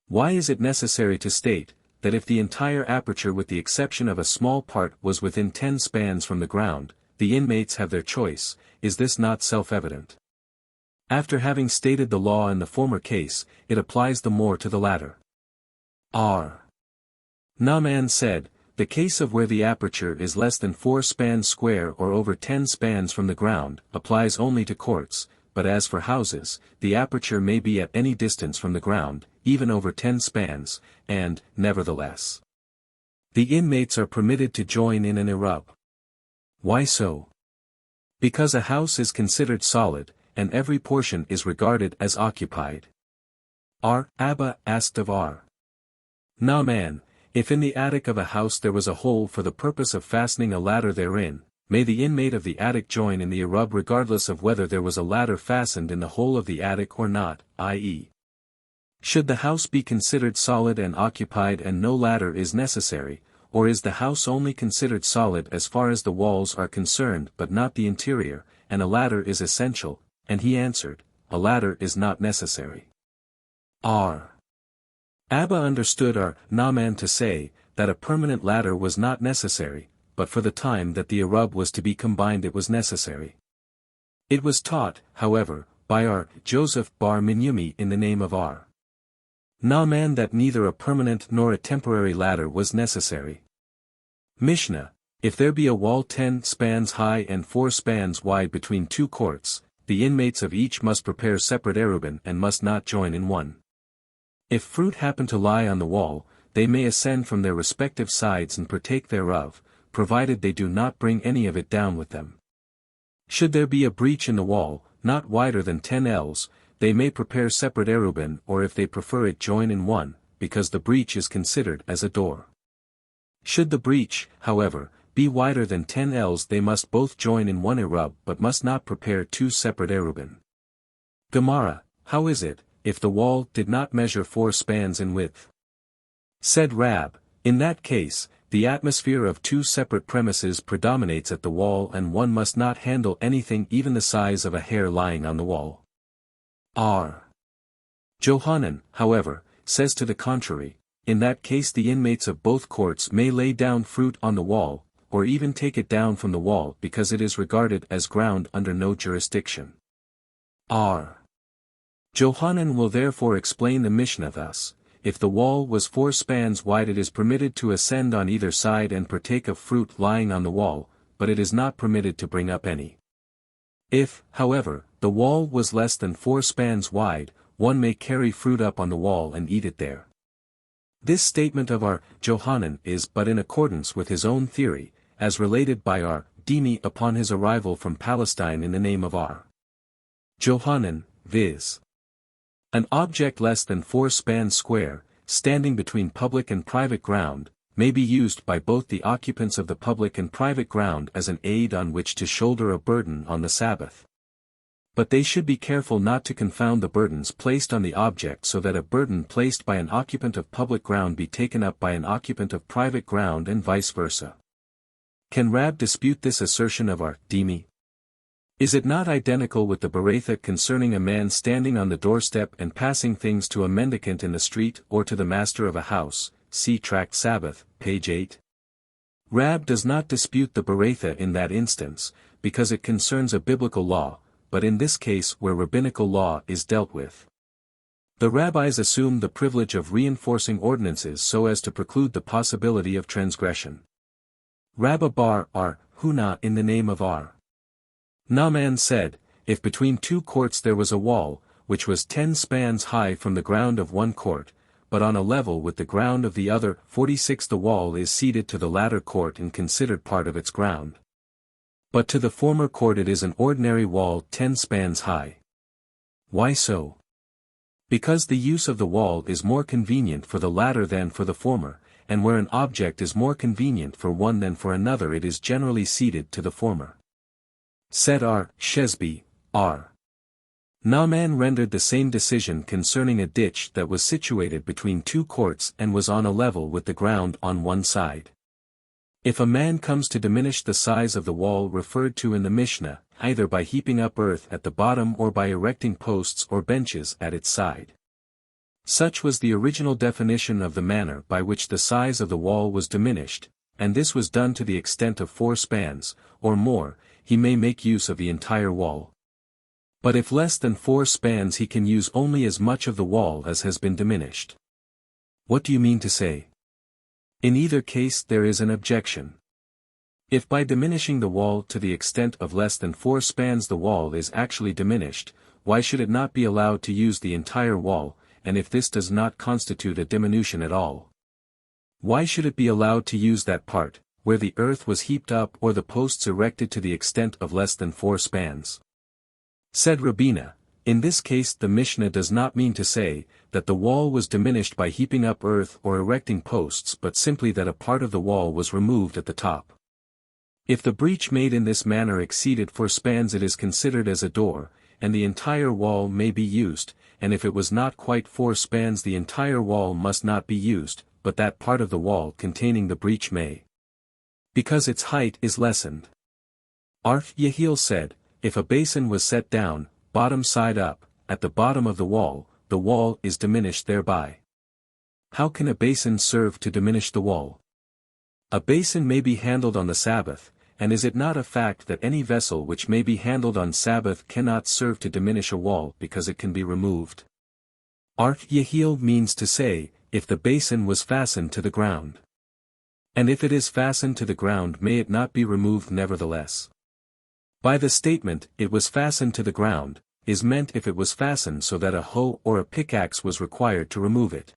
Why is it necessary to state that if the entire aperture with the exception of a small part was within 10 spans from the ground, the inmates have their choice? Is this not self-evident? After having stated the law in the former case, it applies the more to the latter. R. Naaman said, the case of where the aperture is less than 4 spans square or over 10 spans from the ground, applies only to courts, but as for houses, the aperture may be at any distance from the ground, even over 10 spans, and, nevertheless, the inmates are permitted to join in an Erub. Why so? Because a house is considered solid, and every portion is regarded as occupied. R. Abba asked of R. Naaman, if in the attic of a house there was a hole for the purpose of fastening a ladder therein, may the inmate of the attic join in the Erub regardless of whether there was a ladder fastened in the hole of the attic or not, i.e. should the house be considered solid and occupied and no ladder is necessary, or is the house only considered solid as far as the walls are concerned but not the interior, and a ladder is essential? And he answered, a ladder is not necessary. R. Abba understood R. Naaman to say, that a permanent ladder was not necessary, but for the time that the Erub was to be combined it was necessary. It was taught, however, by R. Joseph bar Minyumi in the name of R. Naaman that neither a permanent nor a temporary ladder was necessary. Mishnah, if there be a wall 10 spans high and 4 spans wide between two courts, the inmates of each must prepare separate Erubin and must not join in one. If fruit happen to lie on the wall, they may ascend from their respective sides and partake thereof, provided they do not bring any of it down with them. Should there be a breach in the wall, not wider than 10 ells, they may prepare separate Erubin, or if they prefer it join in one, because the breach is considered as a door. Should the breach, however, be wider than 10 ells, they must both join in one Erub but must not prepare 2 separate Erubin. Gemara, how is it, if the wall did not measure 4 spans in width? Said Rab, in that case, the atmosphere of 2 separate premises predominates at the wall and one must not handle anything even the size of a hair lying on the wall. R. Johanan, however, says to the contrary, in that case the inmates of both courts may lay down fruit on the wall, or even take it down from the wall because it is regarded as ground under no jurisdiction. R. Johanan will therefore explain the Mishnah thus, if the wall was 4 spans wide it is permitted to ascend on either side and partake of fruit lying on the wall, but it is not permitted to bring up any. If, however, the wall was less than 4 spans wide, one may carry fruit up on the wall and eat it there. This statement of R. Johanan is but in accordance with his own theory, as related by R. Dimi upon his arrival from Palestine in the name of R. Johanan, viz. An object less than 4 spans square, standing between public and private ground, may be used by both the occupants of the public and private ground as an aid on which to shoulder a burden on the Sabbath. But they should be careful not to confound the burdens placed on the object so that a burden placed by an occupant of public ground be taken up by an occupant of private ground and vice versa. Can Rab dispute this assertion of R. Dimi? Is it not identical with the Beretha concerning a man standing on the doorstep and passing things to a mendicant in the street or to the master of a house, see Tract Sabbath, page 8? Rab does not dispute the Beretha in that instance, because it concerns a biblical law, but in this case where rabbinical law is dealt with. The rabbis assume the privilege of reinforcing ordinances so as to preclude the possibility of transgression. Rabba bar R. Huna in the name of R. Naaman said, if between two courts there was a wall, which was 10 spans high from the ground of one court, but on a level with the ground of the other 46, the wall is ceded to the latter court and considered part of its ground. But to the former court it is an ordinary wall 10 spans high. Why so? Because the use of the wall is more convenient for the latter than for the former, and where an object is more convenient for one than for another it is generally ceded to the former. Said R. Shesby, R. Naaman rendered the same decision concerning a ditch that was situated between two courts and was on a level with the ground on one side. If a man comes to diminish the size of the wall referred to in the Mishnah, either by heaping up earth at the bottom or by erecting posts or benches at its side. Such was the original definition of the manner by which the size of the wall was diminished, and this was done to the extent of 4 spans, or more, he may make use of the entire wall. But if less than 4 spans he can use only as much of the wall as has been diminished. What do you mean to say? In either case there is an objection. If by diminishing the wall to the extent of less than 4 spans the wall is actually diminished, why should it not be allowed to use the entire wall, and if this does not constitute a diminution at all? Why should it be allowed to use that part, where the earth was heaped up or the posts erected to the extent of less than 4 spans? Said Rabina, in this case the Mishnah does not mean to say, that the wall was diminished by heaping up earth or erecting posts but simply that a part of the wall was removed at the top. If the breach made in this manner exceeded 4 spans it is considered as a door, and the entire wall may be used, and if it was not quite 4 spans the entire wall must not be used, but that part of the wall containing the breach may. Because its height is lessened. Arth Yehiel said, if a basin was set down, bottom side up, at the bottom of the wall is diminished thereby. How can a basin serve to diminish the wall? A basin may be handled on the Sabbath, and is it not a fact that any vessel which may be handled on Sabbath cannot serve to diminish a wall because it can be removed? Arth Yehiel means to say, if the basin was fastened to the ground. And if it is fastened to the ground may it not be removed nevertheless? By the statement, it was fastened to the ground, is meant if it was fastened so that a hoe or a pickaxe was required to remove it.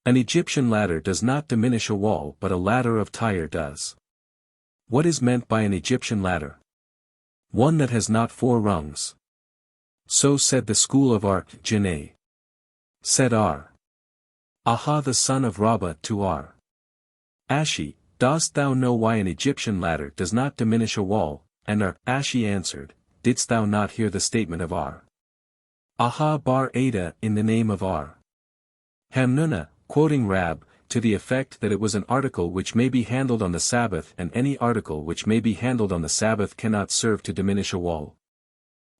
An Egyptian ladder does not diminish a wall but a ladder of Tyre does. What is meant by an Egyptian ladder? One that has not 4 rungs. So said the school of R. Janae. Said R. Aha the son of Rabbah to R. Ashi, dost thou know why an Egyptian ladder does not diminish a wall? And R. Ashi answered, didst thou not hear the statement of R. Aha bar Ada in the name of R. Hamnuna, quoting Rab, to the effect that it was an article which may be handled on the Sabbath and any article which may be handled on the Sabbath cannot serve to diminish a wall.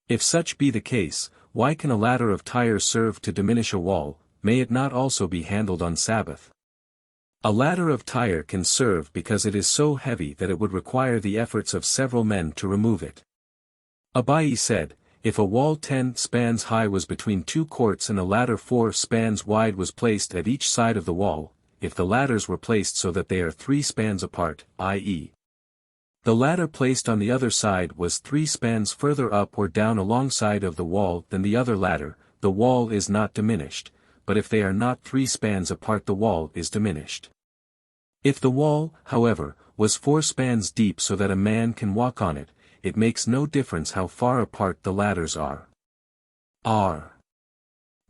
If such be the case, why can a ladder of Tyre serve to diminish a wall, may it not also be handled on Sabbath? A ladder of Tyre can serve because it is so heavy that it would require the efforts of several men to remove it. Abai said, if a wall 10 spans high was between 2 courts and a ladder 4 spans wide was placed at each side of the wall, if the ladders were placed so that they are 3 spans apart, i.e. the ladder placed on the other side was 3 spans further up or down alongside of the wall than the other ladder, the wall is not diminished, but if they are not 3 spans apart the wall is diminished. If the wall, however, was 4 spans deep so that a man can walk on it, it makes no difference how far apart the ladders are. R.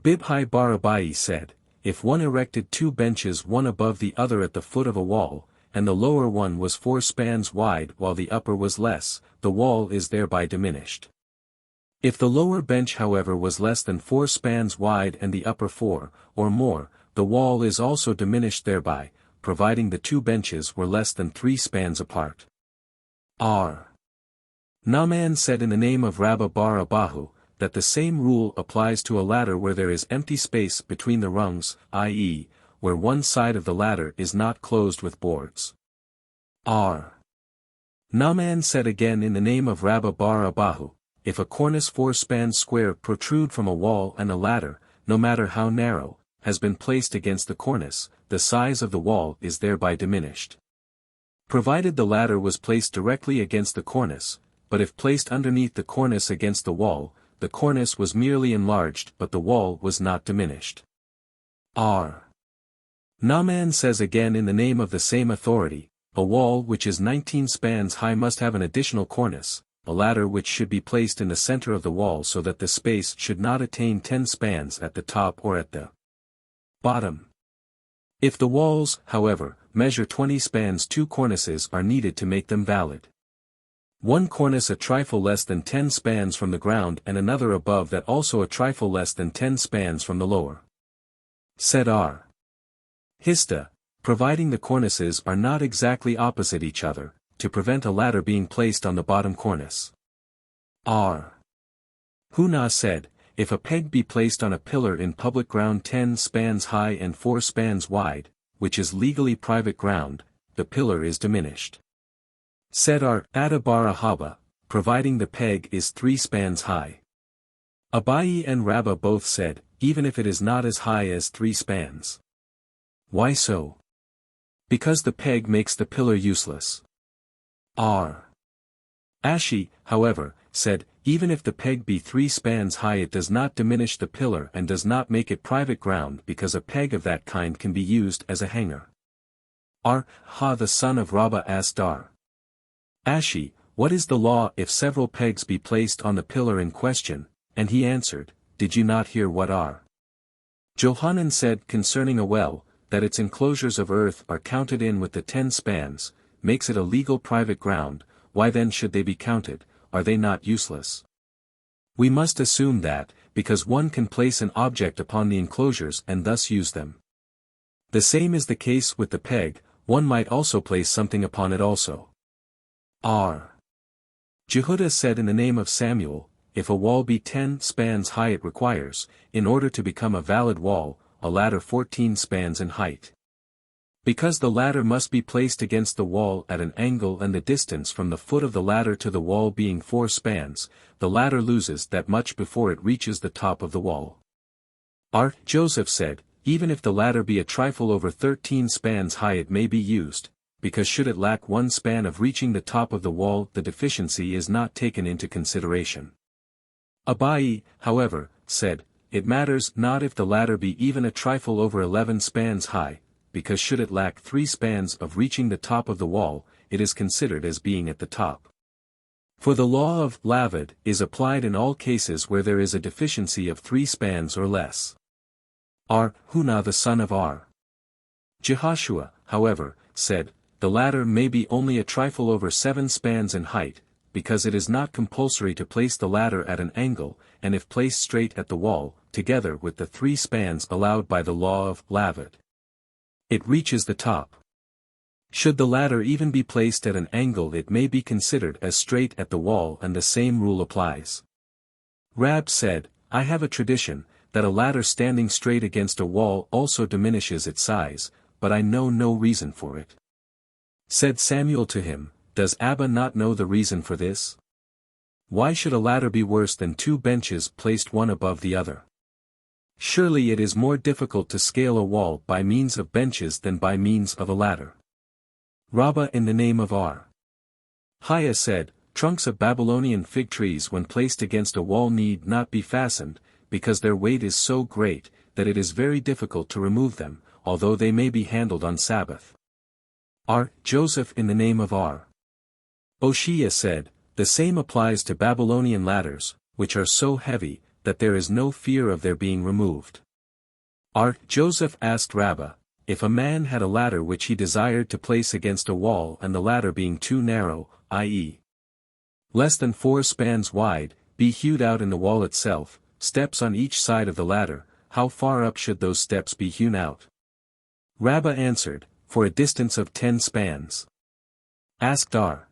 Bibhai Barabai said, if one erected 2 benches one above the other at the foot of a wall, and the lower one was 4 spans wide while the upper was less, the wall is thereby diminished. If the lower bench however was less than 4 spans wide and the upper 4, or more, the wall is also diminished thereby, providing the 2 benches were less than 3 spans apart. R. Naaman said in the name of Rabba bar Abahu, that the same rule applies to a ladder where there is empty space between the rungs, i.e., where one side of the ladder is not closed with boards. R. Naaman said again in the name of Rabba bar Abahu, if a cornice 4 spans square protrude from a wall and a ladder, no matter how narrow, has been placed against the cornice, the size of the wall is thereby diminished. Provided the ladder was placed directly against the cornice, but if placed underneath the cornice against the wall, the cornice was merely enlarged but the wall was not diminished. R. Naaman says again in the name of the same authority, a wall which is 19 spans high must have an additional cornice, a ladder which should be placed in the center of the wall so that the space should not attain 10 spans at the top or at the bottom. If the walls, however, measure 20 spans, 2 cornices are needed to make them valid. One cornice a trifle less than 10 spans from the ground and another above that also a trifle less than 10 spans from the lower. Said R. Hista, providing the cornices are not exactly opposite each other, to prevent a ladder being placed on the bottom cornice. R. Huna said, if a peg be placed on a pillar in public ground 10 spans high and 4 spans wide, which is legally private ground, the pillar is diminished. Said R. Adabara Haba, providing the peg is 3 spans high. Abayi and Rabbah both said, even if it is not as high as 3 spans. Why so? Because the peg makes the pillar useless. R. Ashi, however, said, even if the peg be 3 spans high it does not diminish the pillar and does not make it private ground because a peg of that kind can be used as a hanger. R. Ha the son of Rabbah asked R. Ashi, what is the law if several pegs be placed on the pillar in question? And he answered, did you not hear what R. Johanan said concerning a well, that its enclosures of earth are counted in with the 10 spans, makes it a legal private ground, why then should they be counted, are they not useless? We must assume that, because one can place an object upon the enclosures and thus use them. The same is the case with the peg, one might also place something upon it also. R. Jehudah said in the name of Samuel, if a wall be 10 spans high it requires, in order to become a valid wall, a ladder 14 spans in height. Because the ladder must be placed against the wall at an angle and the distance from the foot of the ladder to the wall being 4 spans, the ladder loses that much before it reaches the top of the wall. R. Joseph said, even if the ladder be a trifle over 13 spans high it may be used, because should it lack 1 span of reaching the top of the wall the deficiency is not taken into consideration. Abayi, however, said, it matters not if the ladder be even a trifle over 11 spans high, because should it lack 3 spans of reaching the top of the wall, it is considered as being at the top. For the law of Lavid is applied in all cases where there is a deficiency of 3 spans or less. R. Huna the son of R. Jehoshua, however, said, the ladder may be only a trifle over 7 spans in height, because it is not compulsory to place the ladder at an angle, and if placed straight at the wall, together with the 3 spans allowed by the law of Lavid, it reaches the top. Should the ladder even be placed at an angle it may be considered as straight at the wall and the same rule applies. Rab said, I have a tradition, that a ladder standing straight against a wall also diminishes its size, but I know no reason for it. Said Samuel to him, does Abba not know the reason for this? Why should a ladder be worse than 2 benches placed one above the other? Surely it is more difficult to scale a wall by means of benches than by means of a ladder. Rabbah in the name of R. Haya said, trunks of Babylonian fig trees when placed against a wall need not be fastened, because their weight is so great, that it is very difficult to remove them, although they may be handled on Sabbath. R. Joseph in the name of R. Oshia said, the same applies to Babylonian ladders, which are so heavy, that there is no fear of their being removed. R. Joseph asked Rabbah, if a man had a ladder which he desired to place against a wall and the ladder being too narrow, i.e., less than 4 spans wide, be hewed out in the wall itself, steps on each side of the ladder, how far up should those steps be hewn out? Rabbah answered, for a distance of 10 spans. Asked R.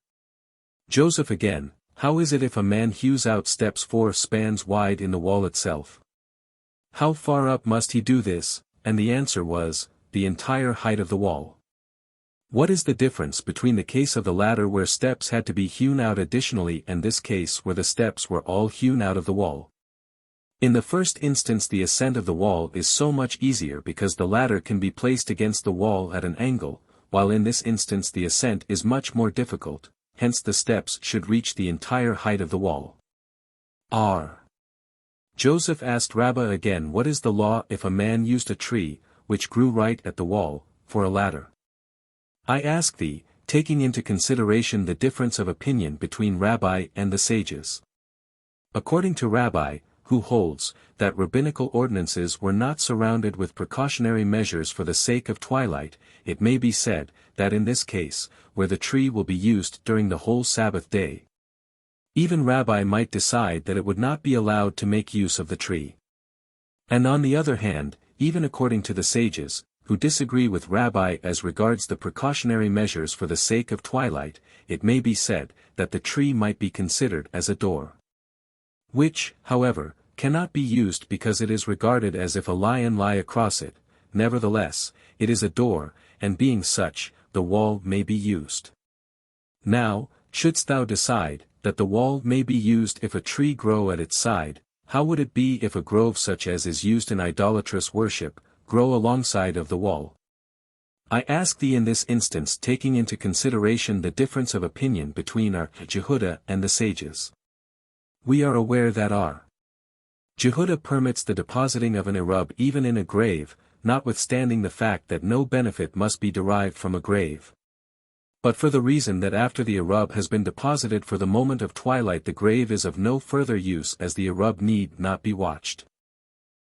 Joseph again, how is it if a man hews out steps 4 spans wide in the wall itself? How far up must he do this? And the answer was, the entire height of the wall. What is the difference between the case of the ladder where steps had to be hewn out additionally and this case where the steps were all hewn out of the wall? In the first instance the ascent of the wall is so much easier because the ladder can be placed against the wall at an angle, while in this instance the ascent is much more difficult, hence the steps should reach the entire height of the wall. R. Joseph asked Rabbah again, what is the law if a man used a tree, which grew right at the wall, for a ladder? I ask thee, taking into consideration the difference of opinion between Rabbi and the sages. According to Rabbi, who holds that rabbinical ordinances were not surrounded with precautionary measures for the sake of twilight, it may be said that in this case, where the tree will be used during the whole Sabbath day, even Rabbi might decide that it would not be allowed to make use of the tree. And on the other hand, even according to the sages, who disagree with Rabbi as regards the precautionary measures for the sake of twilight, it may be said that the tree might be considered as a door, which, however, cannot be used because it is regarded as if a lion lie across it. Nevertheless, it is a door, and being such, the wall may be used. Now, shouldst thou decide that the wall may be used if a tree grow at its side, how would it be if a grove such as is used in idolatrous worship, grow alongside of the wall? I ask thee in this instance, taking into consideration the difference of opinion between our Jehudah and the sages. We are aware that our Jehudah permits the depositing of an Erub even in a grave, notwithstanding the fact that no benefit must be derived from a grave. But for the reason that after the Erub has been deposited for the moment of twilight, the grave is of no further use, as the Erub need not be watched.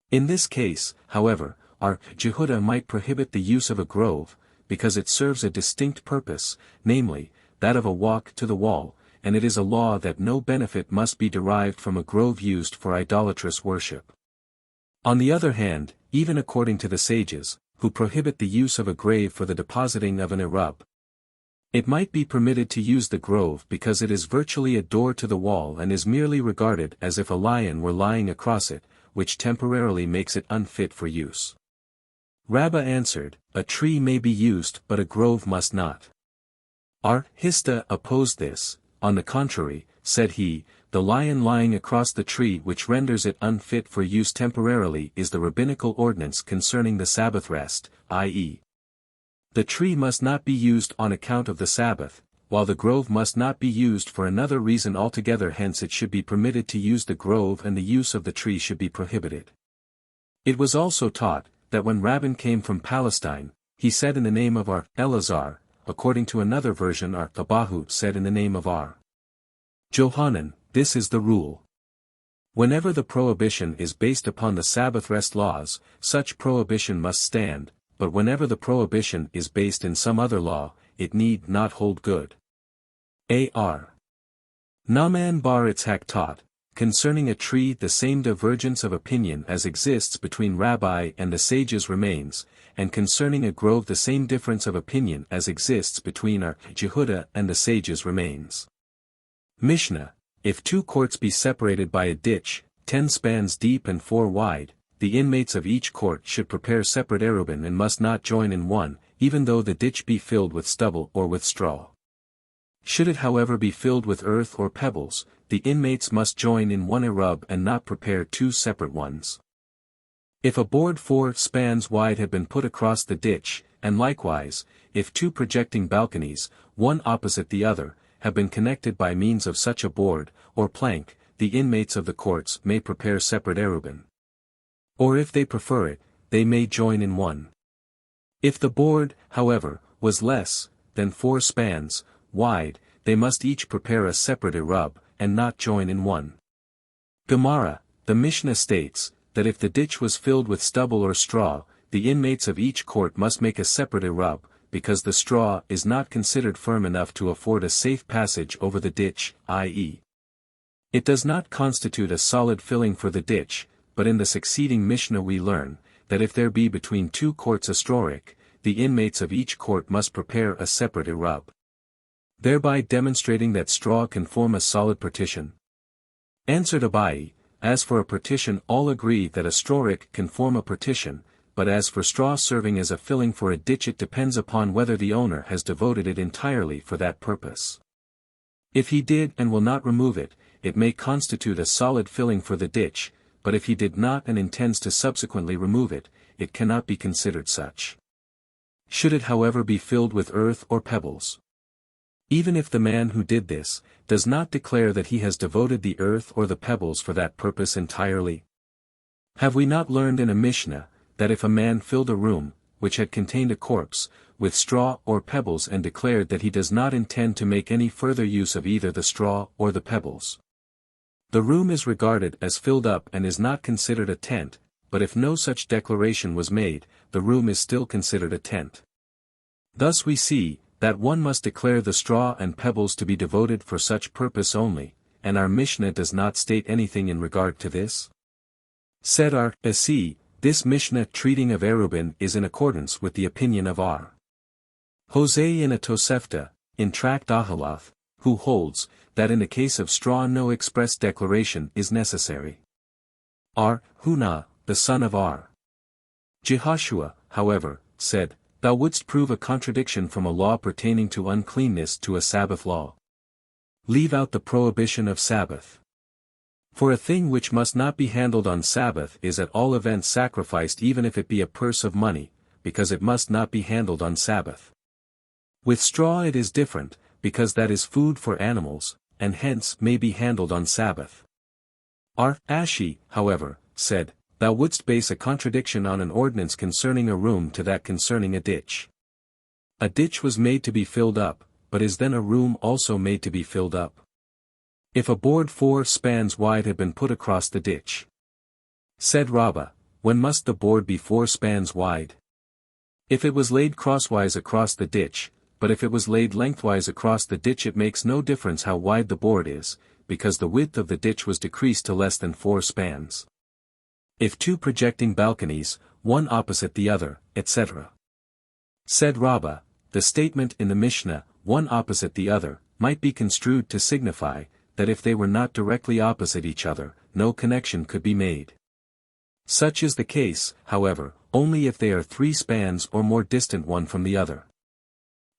In this case, however, our Jehudah might prohibit the use of a grove, because it serves a distinct purpose, namely, that of a walk to the wall, and it is a law that no benefit must be derived from a grove used for idolatrous worship. On the other hand, even according to the sages, who prohibit the use of a grave for the depositing of an Erub, it might be permitted to use the grove because it is virtually a door to the wall and is merely regarded as if a lion were lying across it, which temporarily makes it unfit for use. Rabbah answered, a tree may be used but a grove must not. Our Hista opposed this. On the contrary, said he, the lion lying across the tree which renders it unfit for use temporarily is the rabbinical ordinance concerning the Sabbath rest, i.e., the tree must not be used on account of the Sabbath, while the grove must not be used for another reason altogether. Hence it should be permitted to use the grove and the use of the tree should be prohibited. It was also taught, that when Rabbin came from Palestine, he said in the name of our Eleazar, according to another version our Abahu said in the name of our Johanan, this is the rule. Whenever the prohibition is based upon the Sabbath rest laws, such prohibition must stand, but whenever the prohibition is based in some other law, it need not hold good. A.R. Naaman bar Itzhak taught, concerning a tree the same divergence of opinion as exists between Rabbi and the sages remains, and concerning a grove the same difference of opinion as exists between our Jehudah and the sages remains. Mishnah, if two courts be separated by a ditch, 10 spans deep and 4 wide, the inmates of each court should prepare separate Erubin and must not join in one, even though the ditch be filled with stubble or with straw. Should it however be filled with earth or pebbles, the inmates must join in one Erub and not prepare 2 separate ones. If a board 4 spans wide had been put across the ditch, and likewise, if 2 projecting balconies, one opposite the other, have been connected by means of such a board, or plank, the inmates of the courts may prepare separate Erubin. Or if they prefer it, they may join in one. If the board, however, was less than 4 spans wide, they must each prepare a separate Erub, and not join in one. Gemara, the Mishnah states, that if the ditch was filled with stubble or straw, the inmates of each court must make a separate Erub, because the straw is not considered firm enough to afford a safe passage over the ditch, i.e., it does not constitute a solid filling for the ditch, but in the succeeding Mishnah we learn, that if there be between 2 courts a strawrick, the inmates of each court must prepare a separate Erub, thereby demonstrating that straw can form a solid partition. Answered Abai, as for a partition all agree that a strawrick can form a partition, but as for straw serving as a filling for a ditch it depends upon whether the owner has devoted it entirely for that purpose. If he did and will not remove it, it may constitute a solid filling for the ditch, but if he did not and intends to subsequently remove it, it cannot be considered such. Should it however be filled with earth or pebbles, Even if the man who did this, does not declare that he has devoted the earth or the pebbles for that purpose entirely. Have we not learned in a Mishnah, that if a man filled a room, which had contained a corpse, with straw or pebbles and declared that he does not intend to make any further use of either the straw or the pebbles, the room is regarded as filled up and is not considered a tent, but if no such declaration was made, the room is still considered a tent. Thus we see, that one must declare the straw and pebbles to be devoted for such purpose only, and our Mishnah does not state anything in regard to this. Said R.S.C., this Mishnah treating of Erubin is in accordance with the opinion of R. Jose in a Tosefta, in Tract Ahalath, who holds, that in the case of straw no express declaration is necessary. R. Huna, the son of R. Jehoshua, however, said, Thou wouldst prove a contradiction from a law pertaining to uncleanness to a Sabbath law. Leave out the prohibition of Sabbath. For a thing which must not be handled on Sabbath is at all events sacrificed even if it be a purse of money, because it must not be handled on Sabbath. With straw it is different, because that is food for animals, and hence may be handled on Sabbath. R. Ashi, however, said, Thou wouldst base a contradiction on an ordinance concerning a room to that concerning a ditch. A ditch was made to be filled up, but is then a room also made to be filled up? If a board 4 spans wide had been put across the ditch. Said Rabbah, when must the board be 4 spans wide? If it was laid crosswise across the ditch, but if it was laid lengthwise across the ditch it makes no difference how wide the board is, because the width of the ditch was decreased to less than 4 spans. If 2 projecting balconies, one opposite the other, etc. Said Rabbah, the statement in the Mishnah, one opposite the other, might be construed to signify, that if they were not directly opposite each other, no connection could be made. Such is the case, however, only if they are 3 spans or more distant one from the other.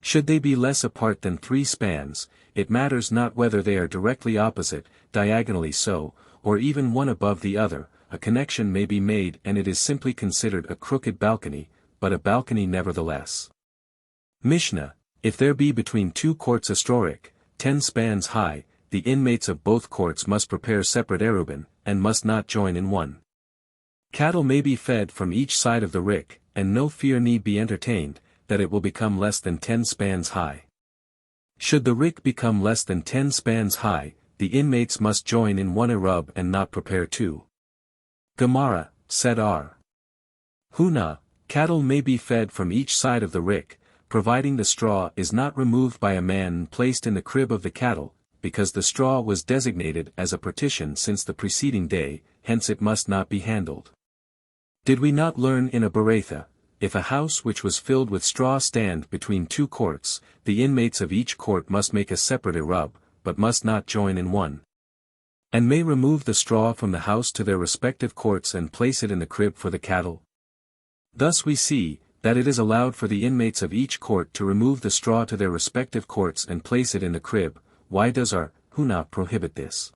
Should they be less apart than 3 spans, it matters not whether they are directly opposite, diagonally so, or even one above the other, a connection may be made and it is simply considered a crooked balcony, but a balcony nevertheless. Mishnah, if there be between 2 courts a strorik, 10 spans high, the inmates of both courts must prepare separate erubin, and must not join in one. Cattle may be fed from each side of the rick, and no fear need be entertained, that it will become less than 10 spans high. Should the rick become less than 10 spans high, the inmates must join in one erub and not prepare 2. Gemara, said R. Huna, cattle may be fed from each side of the rick, providing the straw is not removed by a man and placed in the crib of the cattle, because the straw was designated as a partition since the preceding day, hence it must not be handled. Did we not learn in a Beretha, if a house which was filled with straw stand between 2 courts, the inmates of each court must make a separate erub, but must not join in one, and may remove the straw from the house to their respective courts and place it in the crib for the cattle? Thus we see, that it is allowed for the inmates of each court to remove the straw to their respective courts and place it in the crib. Why does our Huna prohibit this?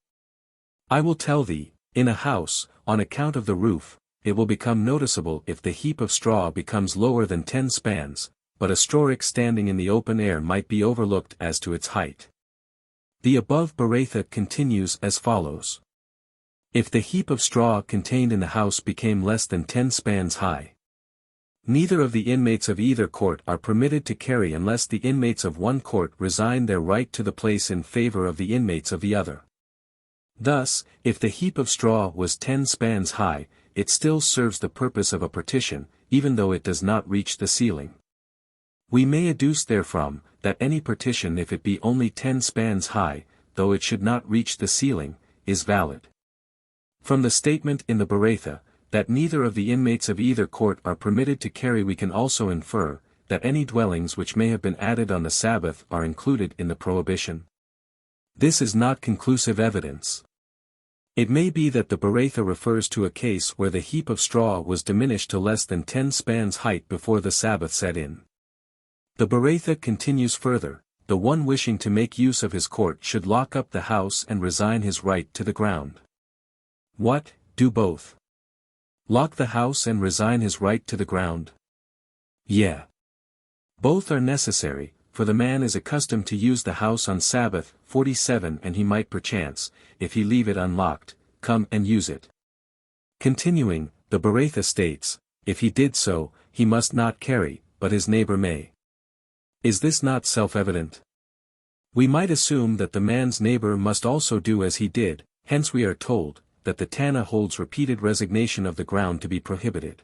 I will tell thee, in a house, on account of the roof, it will become noticeable if the heap of straw becomes lower than 10 spans, but a strorik standing in the open air might be overlooked as to its height. The above Beretha continues as follows. If the heap of straw contained in the house became less than 10 spans high, neither of the inmates of either court are permitted to carry unless the inmates of one court resign their right to the place in favor of the inmates of the other. Thus, if the heap of straw was 10 spans high, it still serves the purpose of a partition, even though it does not reach the ceiling. We may adduce therefrom, that any partition if it be only 10 spans high, though it should not reach the ceiling, is valid. From the statement in the Beretha, that neither of the inmates of either court are permitted to carry, we can also infer, that any dwellings which may have been added on the Sabbath are included in the prohibition. This is not conclusive evidence. It may be that the Beretha refers to a case where the heap of straw was diminished to less than 10 spans height before the Sabbath set in. The Beretha continues further, the one wishing to make use of his court should lock up the house and resign his right to the ground. What, do both? Lock the house and resign his right to the ground? Yeah. Both are necessary, for for the man is accustomed to use the house on Sabbath, 47 and he might perchance, if he leave it unlocked, come and use it. Continuing, the Beratha states, if he did so, he must not carry, but his neighbor may. Is this not self-evident? We might assume that the man's neighbor must also do as he did, hence we are told, that the Tana holds repeated resignation of the ground to be prohibited.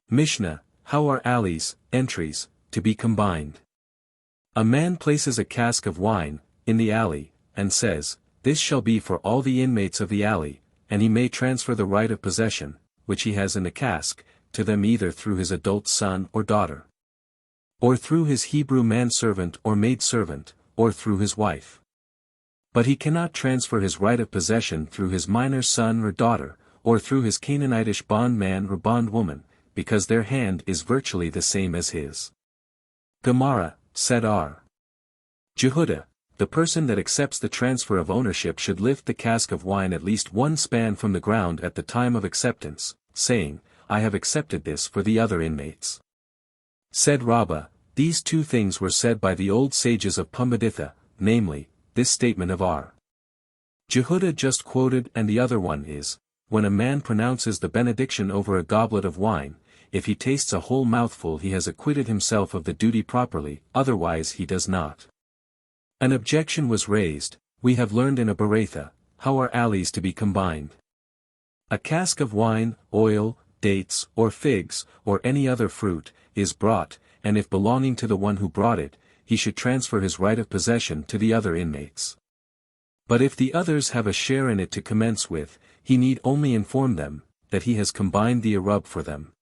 Mishnah, how are alleys, entries, to be combined? A man places a cask of wine, in the alley, and says, this shall be for all the inmates of the alley, and he may transfer the right of possession, which he has in the cask, to them either through his adult son or daughter, or through his Hebrew manservant or maidservant, or through his wife. But he cannot transfer his right of possession through his minor son or daughter, or through his Canaanitish bondman or bondwoman, because their hand is virtually the same as his. Gemara, said R. Jehuda, the person that accepts the transfer of ownership should lift the cask of wine at least one span from the ground at the time of acceptance, saying, I have accepted this for the other inmates. Said Rabbah, these two things were said by the old sages of Pumbeditha, namely, this statement of R. Jehuda just quoted and the other one is, when a man pronounces the benediction over a goblet of wine, if he tastes a whole mouthful he has acquitted himself of the duty properly, otherwise he does not. An objection was raised, we have learned in a Beratha, how are alleys to be combined? A cask of wine, oil, dates, or figs, or any other fruit, is brought, and if belonging to the one who brought it, he should transfer his right of possession to the other inmates. But if the others have a share in it to commence with, he need only inform them, that he has combined the Erub for them.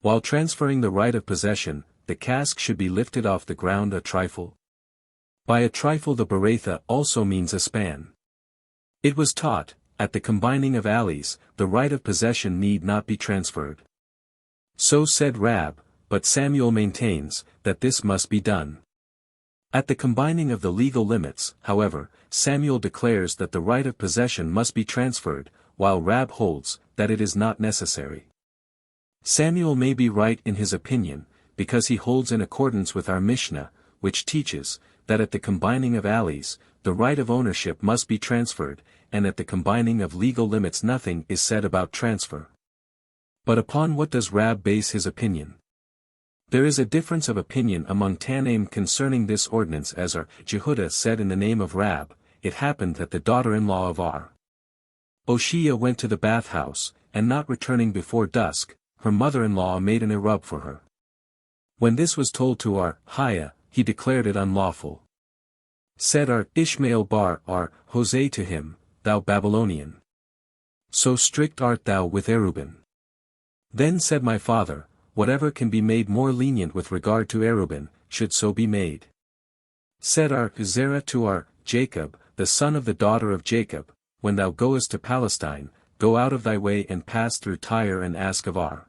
While transferring the right of possession, the cask should be lifted off the ground a trifle. By a trifle the Beratha also means a span. It was taught, at the combining of alleys, the right of possession need not be transferred. So said Rab, but Samuel maintains, that this must be done. At the combining of the legal limits, however, Samuel declares that the right of possession must be transferred, while Rab holds, that it is not necessary. Samuel may be right in his opinion, because he holds in accordance with our Mishnah, which teaches, that at the combining of alleys, the right of ownership must be transferred, and at the combining of legal limits nothing is said about transfer. But upon what does Rab base his opinion? There is a difference of opinion among Tanaim concerning this ordinance as R. Jehuda said in the name of Rab, it happened that the daughter-in-law of R. Oshia went to the bathhouse, and not returning before dusk, her mother-in-law made an Erub for her. When this was told to R. Haya, he declared it unlawful. Said R. Ishmael bar R. Hosea to him, thou Babylonian. So strict art thou with Erubin. Then said my father, whatever can be made more lenient with regard to Erubin, should so be made. Said R. Zerah to R. Jacob, the son of the daughter of Jacob, when thou goest to Palestine, go out of thy way and pass through Tyre and ask of R.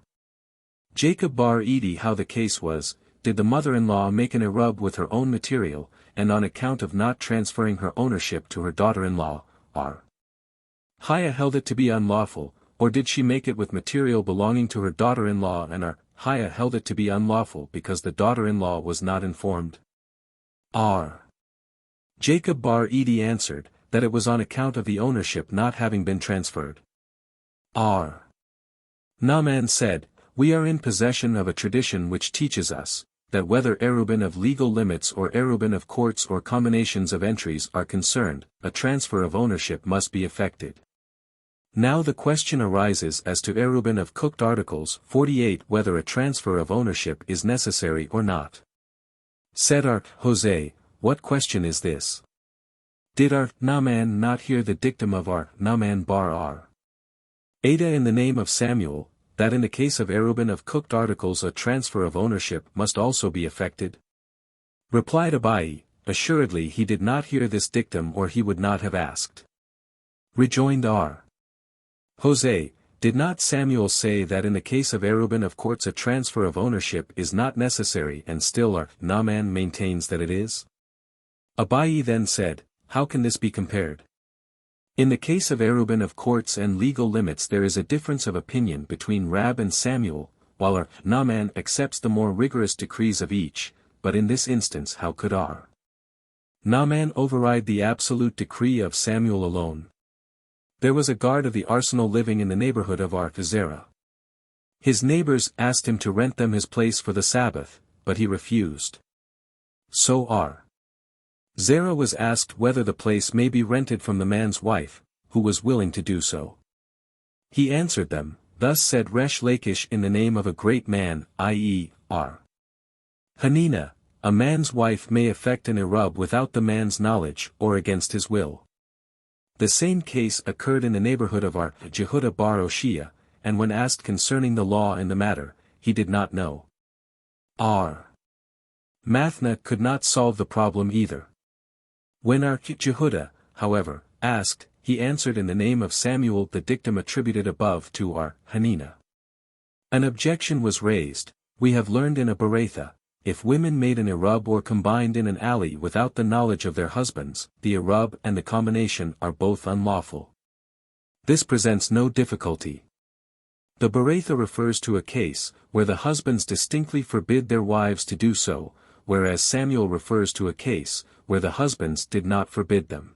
Jacob bar Edi how the case was, did the mother-in-law make an Erub with her own material, and on account of not transferring her ownership to her daughter-in-law, R. Haya held it to be unlawful, or did she make it with material belonging to her daughter-in-law and R. Haya held it to be unlawful because the daughter-in-law was not informed? R. Jacob bar Edi answered, that it was on account of the ownership not having been transferred. R. Naaman said, we are in possession of a tradition which teaches us, that whether Erubin of legal limits or Erubin of courts or combinations of entries are concerned, a transfer of ownership must be effected. Now the question arises as to Erubin of cooked articles 48 whether a transfer of ownership is necessary or not. Said R. Hosea, what question is this? Did R. Naaman not hear the dictum of R. Naaman bar R. Ada in the name of Samuel, that in the case of Erubin of cooked articles a transfer of ownership must also be effected? Replied Abai, assuredly he did not hear this dictum or he would not have asked. Rejoined R. Hosea, did not Samuel say that in the case of Erubin of courts a transfer of ownership is not necessary and still R. Naaman maintains that it is? Abai then said, how can this be compared? In the case of Erubin of courts and legal limits there is a difference of opinion between Rab and Samuel, while R. Naaman accepts the more rigorous decrees of each, but in this instance how could Naaman override the absolute decree of Samuel alone? There was a guard of the arsenal living in the neighborhood of Zerah. His neighbors asked him to rent them his place for the Sabbath, but he refused. So Zerah was asked whether the place may be rented from the man's wife, who was willing to do so. He answered them, "Thus said Resh Lakish in the name of a great man, i.e., Hanina, a man's wife may effect an Erub without the man's knowledge or against his will." The same case occurred in the neighborhood of Jehudah bar Oshia, and when asked concerning the law in the matter, he did not know. Mathna could not solve the problem either. When Jehudah, however, asked, he answered in the name of Samuel the dictum attributed above to Hanina. An objection was raised. We have learned in a Beretha, if women made an Erub or combined in an alley without the knowledge of their husbands, the Erub and the combination are both unlawful. This presents no difficulty. The Beretha refers to a case where the husbands distinctly forbid their wives to do so, whereas Samuel refers to a case where the husbands did not forbid them.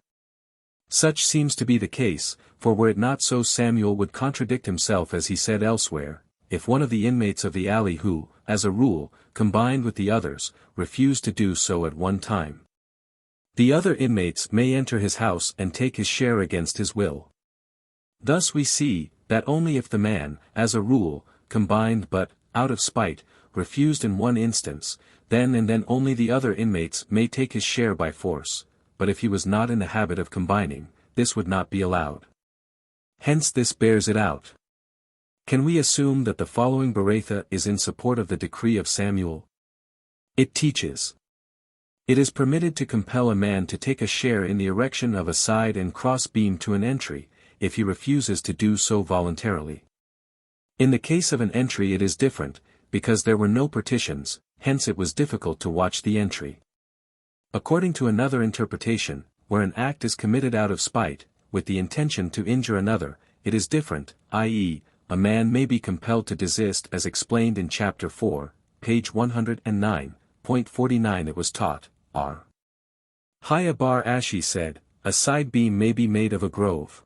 Such seems to be the case, for were it not so Samuel would contradict himself as he said elsewhere, if one of the inmates of the alley who, as a rule, combined with the others, refused to do so at one time. The other inmates may enter his house and take his share against his will. Thus we see, that only if the man, as a rule, combined but, out of spite, refused in one instance, then and then only the other inmates may take his share by force, but if he was not in the habit of combining, this would not be allowed. Hence this bears it out. Can we assume that the following Beretha is in support of the decree of Samuel? It teaches. It is permitted to compel a man to take a share in the erection of a side and cross beam to an entry, if he refuses to do so voluntarily. In the case of an entry it is different, because there were no partitions, hence it was difficult to watch the entry. According to another interpretation, where an act is committed out of spite, with the intention to injure another, it is different, i.e., a man may be compelled to desist as explained in chapter 4, page 109.49. It was taught, Haya bar Ashi said, a side beam may be made of a grove.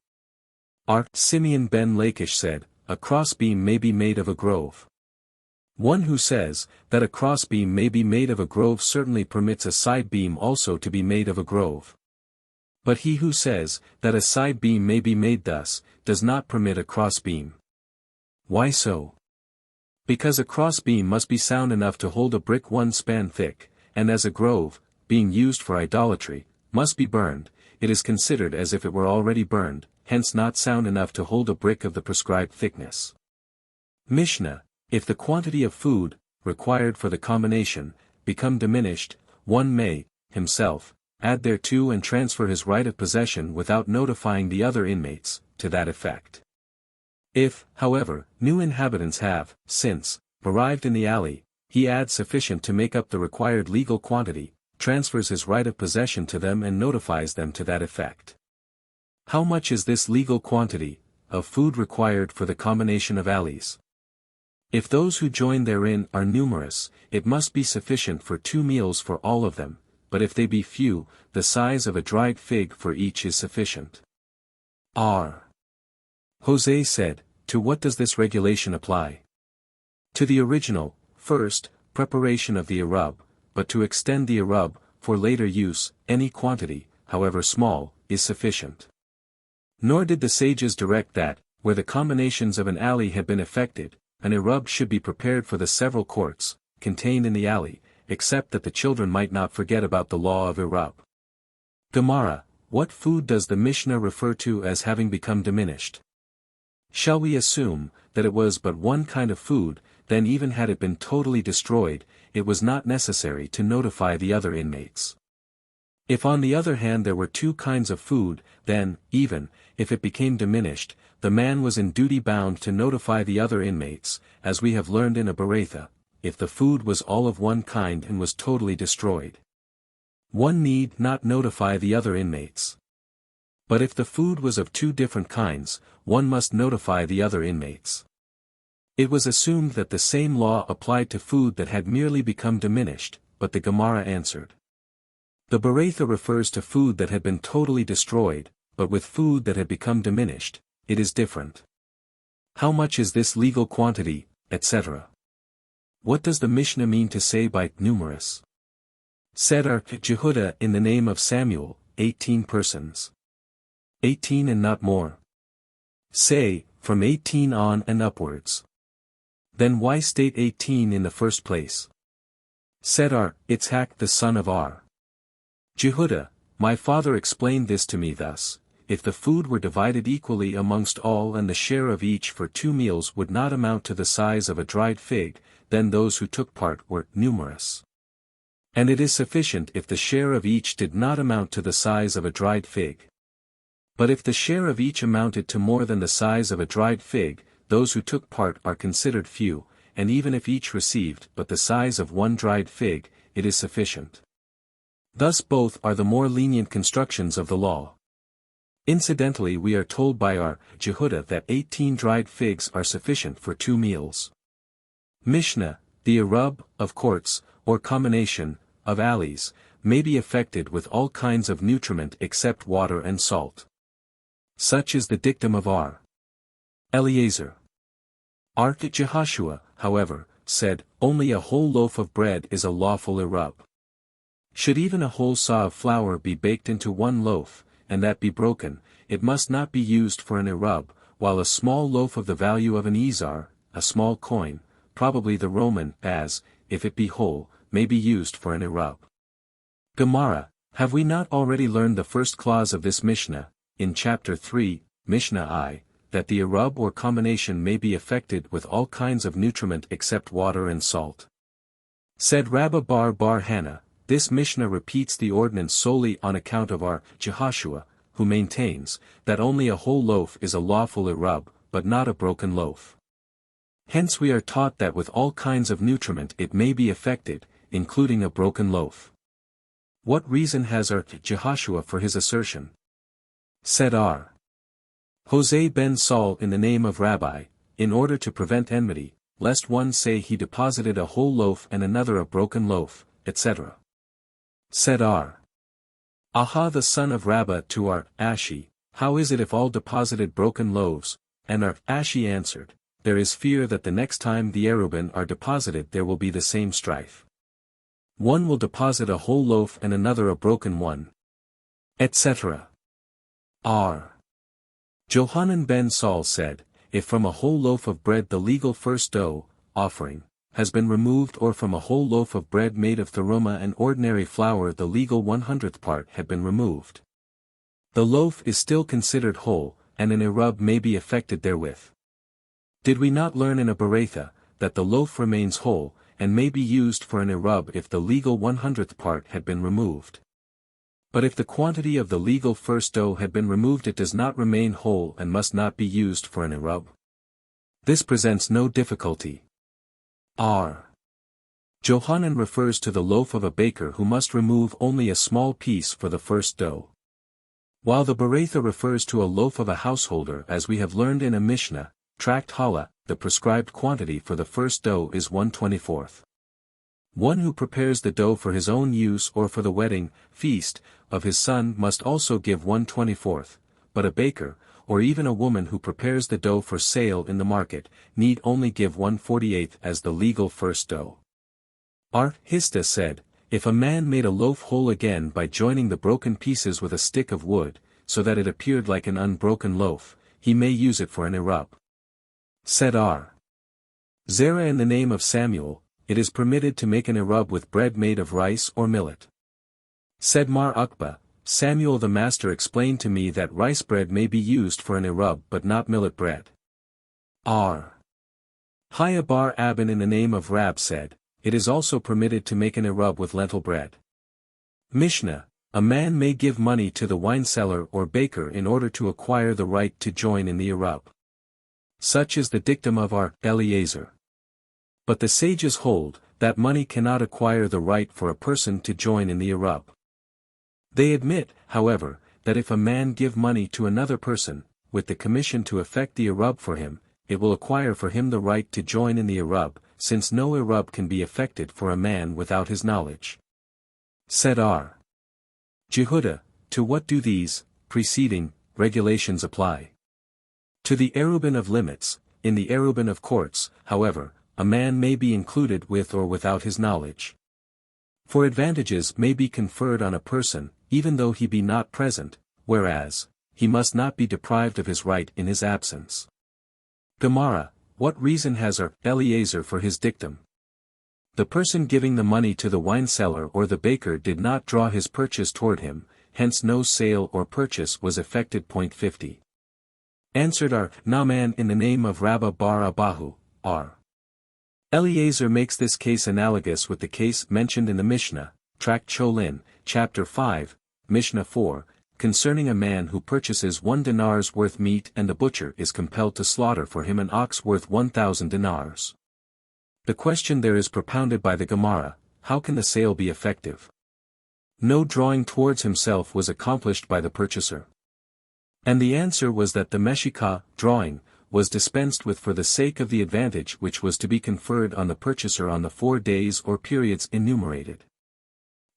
Simeon ben Lakish said, a crossbeam may be made of a grove. One who says, that a crossbeam may be made of a grove certainly permits a side beam also to be made of a grove. But he who says, that a side beam may be made thus, does not permit a crossbeam. Why so? Because a crossbeam must be sound enough to hold a brick one span thick, and as a grove, being used for idolatry, must be burned, it is considered as if it were already burned, hence not sound enough to hold a brick of the prescribed thickness. Mishnah, if the quantity of food, required for the combination, become diminished, one may, himself, add thereto and transfer his right of possession without notifying the other inmates, to that effect. If, however, new inhabitants have, since, arrived in the alley, he adds sufficient to make up the required legal quantity, transfers his right of possession to them and notifies them to that effect. How much is this legal quantity, of food required for the combination of alleys? If those who join therein are numerous, it must be sufficient for 2 meals for all of them, but if they be few, the size of a dried fig for each is sufficient. Jose said, to what does this regulation apply? To the original, first, preparation of the Erub, but to extend the Erub, for later use, any quantity, however small, is sufficient. Nor did the sages direct that, where the combinations of an alley had been effected, an Erub should be prepared for the several courts, contained in the alley, except that the children might not forget about the law of Erub. Gemara, what food does the Mishnah refer to as having become diminished? Shall we assume, that it was but one kind of food, then even had it been totally destroyed, it was not necessary to notify the other inmates? If on the other hand there were 2 kinds of food, then, even, if it became diminished, the man was in duty bound to notify the other inmates, as we have learned in a Beretha, if the food was all of one kind and was totally destroyed. One need not notify the other inmates. But if the food was of 2 different kinds, one must notify the other inmates. It was assumed that the same law applied to food that had merely become diminished, but the Gemara answered. The Bereitha refers to food that had been totally destroyed, but with food that had become diminished, it is different. How much is this legal quantity, etc.? What does the Mishnah mean to say by numerous? Said Jehudah in the name of Samuel, 18 persons. 18 and not more. Say, from 18 on and upwards. Then why state 18 in the first place? Said Itzhak the son of Jehudah, my father explained this to me thus, if the food were divided equally amongst all and the share of each for 2 meals would not amount to the size of a dried fig, then those who took part were numerous. And it is sufficient if the share of each did not amount to the size of a dried fig. But if the share of each amounted to more than the size of a dried fig, those who took part are considered few, and even if each received but the size of 1 dried fig, it is sufficient. Thus both are the more lenient constructions of the law. Incidentally, we are told by Jehudah that 18 dried figs are sufficient for 2 meals. Mishnah, the Erub, of courts, or combination, of alleys, may be affected with all kinds of nutriment except water and salt. Such is the dictum of Eliezer. Jehoshua, however, said, only a whole loaf of bread is a lawful Erub. Should even a whole saw of flour be baked into 1 loaf, and that be broken, it must not be used for an Erub, while a small loaf of the value of an izar, a small coin, probably the Roman, as, if it be whole, may be used for an Erub. Gemara, have we not already learned the first clause of this Mishnah, in chapter 3, Mishnah I, that the Erub or combination may be affected with all kinds of nutriment except water and salt? Said Rabba Bar Hannah, this Mishnah repeats the ordinance solely on account of Jehoshua, who maintains, that only a whole loaf is a lawful Erub, but not a broken loaf. Hence we are taught that with all kinds of nutriment it may be affected, including a broken loaf. What reason has Jehoshua for his assertion? Said Jose ben Saul in the name of Rabbi, in order to prevent enmity, lest one say he deposited a whole loaf and another a broken loaf, etc. Said Aha the son of Rabba to Ashi, how is it if all deposited broken loaves? And Ashi answered, there is fear that the next time the Erubin are deposited there will be the same strife. One will deposit a whole loaf and another a broken one, etc. Johanan ben Saul said, if from a whole loaf of bread the legal first dough, offering, has been removed, or from a whole loaf of bread made of theruma and ordinary flour the legal 100th part had been removed, the loaf is still considered whole, and an Erub may be affected therewith. Did we not learn in a Bereitha, that the loaf remains whole, and may be used for an Erub if the legal 100th part had been removed? But if the quantity of the legal first dough had been removed it does not remain whole and must not be used for an Erub. This presents no difficulty. Johanan refers to the loaf of a baker who must remove only a small piece for the first dough, while the Bereitha refers to a loaf of a householder, as we have learned in a Mishnah, Tract Hala, the prescribed quantity for the first dough is 1/24. One who prepares the dough for his own use or for the wedding, feast, of his son must also give 1/24, but a baker, or even a woman who prepares the dough for sale in the market, need only give 1/48 as the legal first dough. Hista said, if a man made a loaf whole again by joining the broken pieces with a stick of wood, so that it appeared like an unbroken loaf, he may use it for an Erub. Said Zerah in the name of Samuel, it is permitted to make an Erub with bread made of rice or millet. Said Mar Ukba, Samuel the master explained to me that rice bread may be used for an Erub but not millet bread. Haya bar Abin in the name of Rab said, it is also permitted to make an Erub with lentil bread. Mishnah, a man may give money to the wineseller or baker in order to acquire the right to join in the Erub. Such is the dictum of Eliezer. But the sages hold, that money cannot acquire the right for a person to join in the Erub. They admit, however, that if a man give money to another person, with the commission to effect the Erub for him, it will acquire for him the right to join in the Erub, since no Erub can be effected for a man without his knowledge. Said R. Jehuda, to what do these, preceding, regulations apply? To the Erubin of limits. In the Erubin of courts, however, a man may be included with or without his knowledge. For advantages may be conferred on a person, even though he be not present, whereas, he must not be deprived of his right in his absence. Gemara, what reason has our Eliezer for his dictum? The person giving the money to the wine seller or the baker did not draw his purchase toward him, hence no sale or purchase was effected. 50. Answered R. Naaman in the name of Rabba bar Abahu, R. Eliezer makes this case analogous with the case mentioned in the Mishnah, Tract Cholin, chapter 5, Mishnah 4, concerning a man who purchases 1 dinar's worth meat and the butcher is compelled to slaughter for him an ox worth 1,000 dinars. The question there is propounded by the Gemara, how can the sale be effective? No drawing towards himself was accomplished by the purchaser. And the answer was that the meshikah, drawing, was dispensed with for the sake of the advantage which was to be conferred on the purchaser on the 4 days or periods enumerated.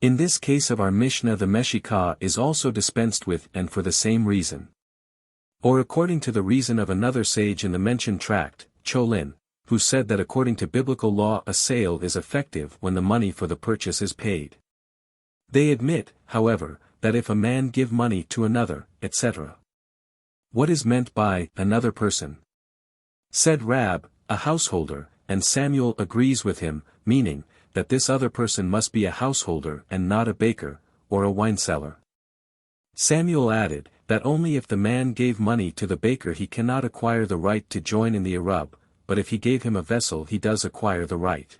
In this case of our Mishnah the meshikah is also dispensed with and for the same reason. Or according to the reason of another sage in the mentioned tract, Cholin, who said that according to biblical law a sale is effective when the money for the purchase is paid. They admit, however, that if a man give money to another, etc. What is meant by another person? Said Rab, a householder, and Samuel agrees with him, meaning, that this other person must be a householder and not a baker, or a wine seller. Samuel added, that only if the man gave money to the baker he cannot acquire the right to join in the Erub, but if he gave him a vessel he does acquire the right.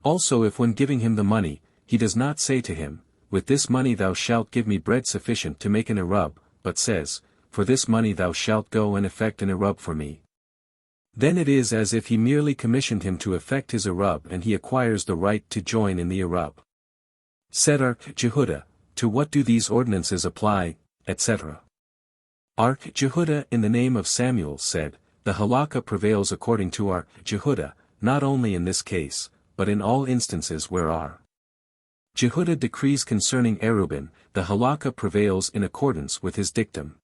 Also if when giving him the money, he does not say to him, with this money thou shalt give me bread sufficient to make an Erub, but says, for this money thou shalt go and effect an Erub for me. Then it is as if he merely commissioned him to effect his Erub and he acquires the right to join in the Erub. Said R. Jehuda, to what do these ordinances apply, etc. R. Jehuda in the name of Samuel said, the halakha prevails according to R. Jehuda, not only in this case, but in all instances where R. Jehuda decrees concerning Erubin, the halakha prevails in accordance with his dictum.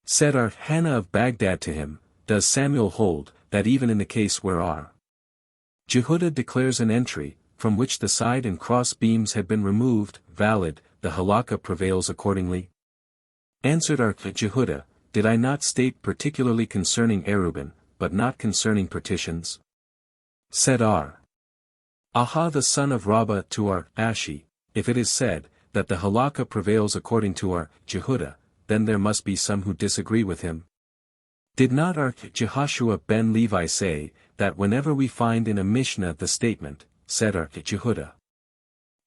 Said R. Hannah of Baghdad to him, does Samuel hold, that even in the case where R. Jehuda declares an entry, from which the side and cross beams had been removed, valid, the halakha prevails accordingly? Answered R. Jehuda, did I not state particularly concerning Erubin, but not concerning partitions? Said R. Aha the son of Rabba to R. Ashi, if it is said, that the halakha prevails according to R. Jehuda, then there must be some who disagree with him. Did not R. Jehoshua ben Levi say, that whenever we find in a Mishnah the statement, said R. Jehuda.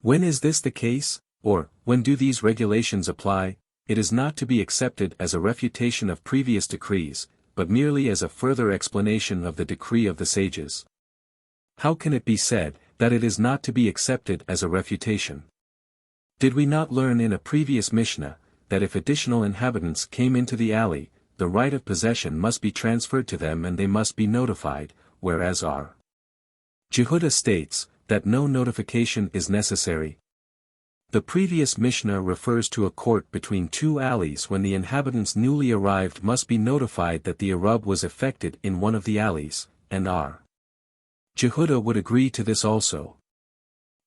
When is this the case, or, when do these regulations apply, it is not to be accepted as a refutation of previous decrees, but merely as a further explanation of the decree of the sages. How can it be said, that it is not to be accepted as a refutation? Did we not learn in a previous Mishnah, that if additional inhabitants came into the alley, the right of possession must be transferred to them and they must be notified, whereas R. Jehuda states, that no notification is necessary. The previous Mishnah refers to a court between 2 alleys when the inhabitants newly arrived must be notified that the Erub was effected in one of the alleys, and R. Jehuda would agree to this also.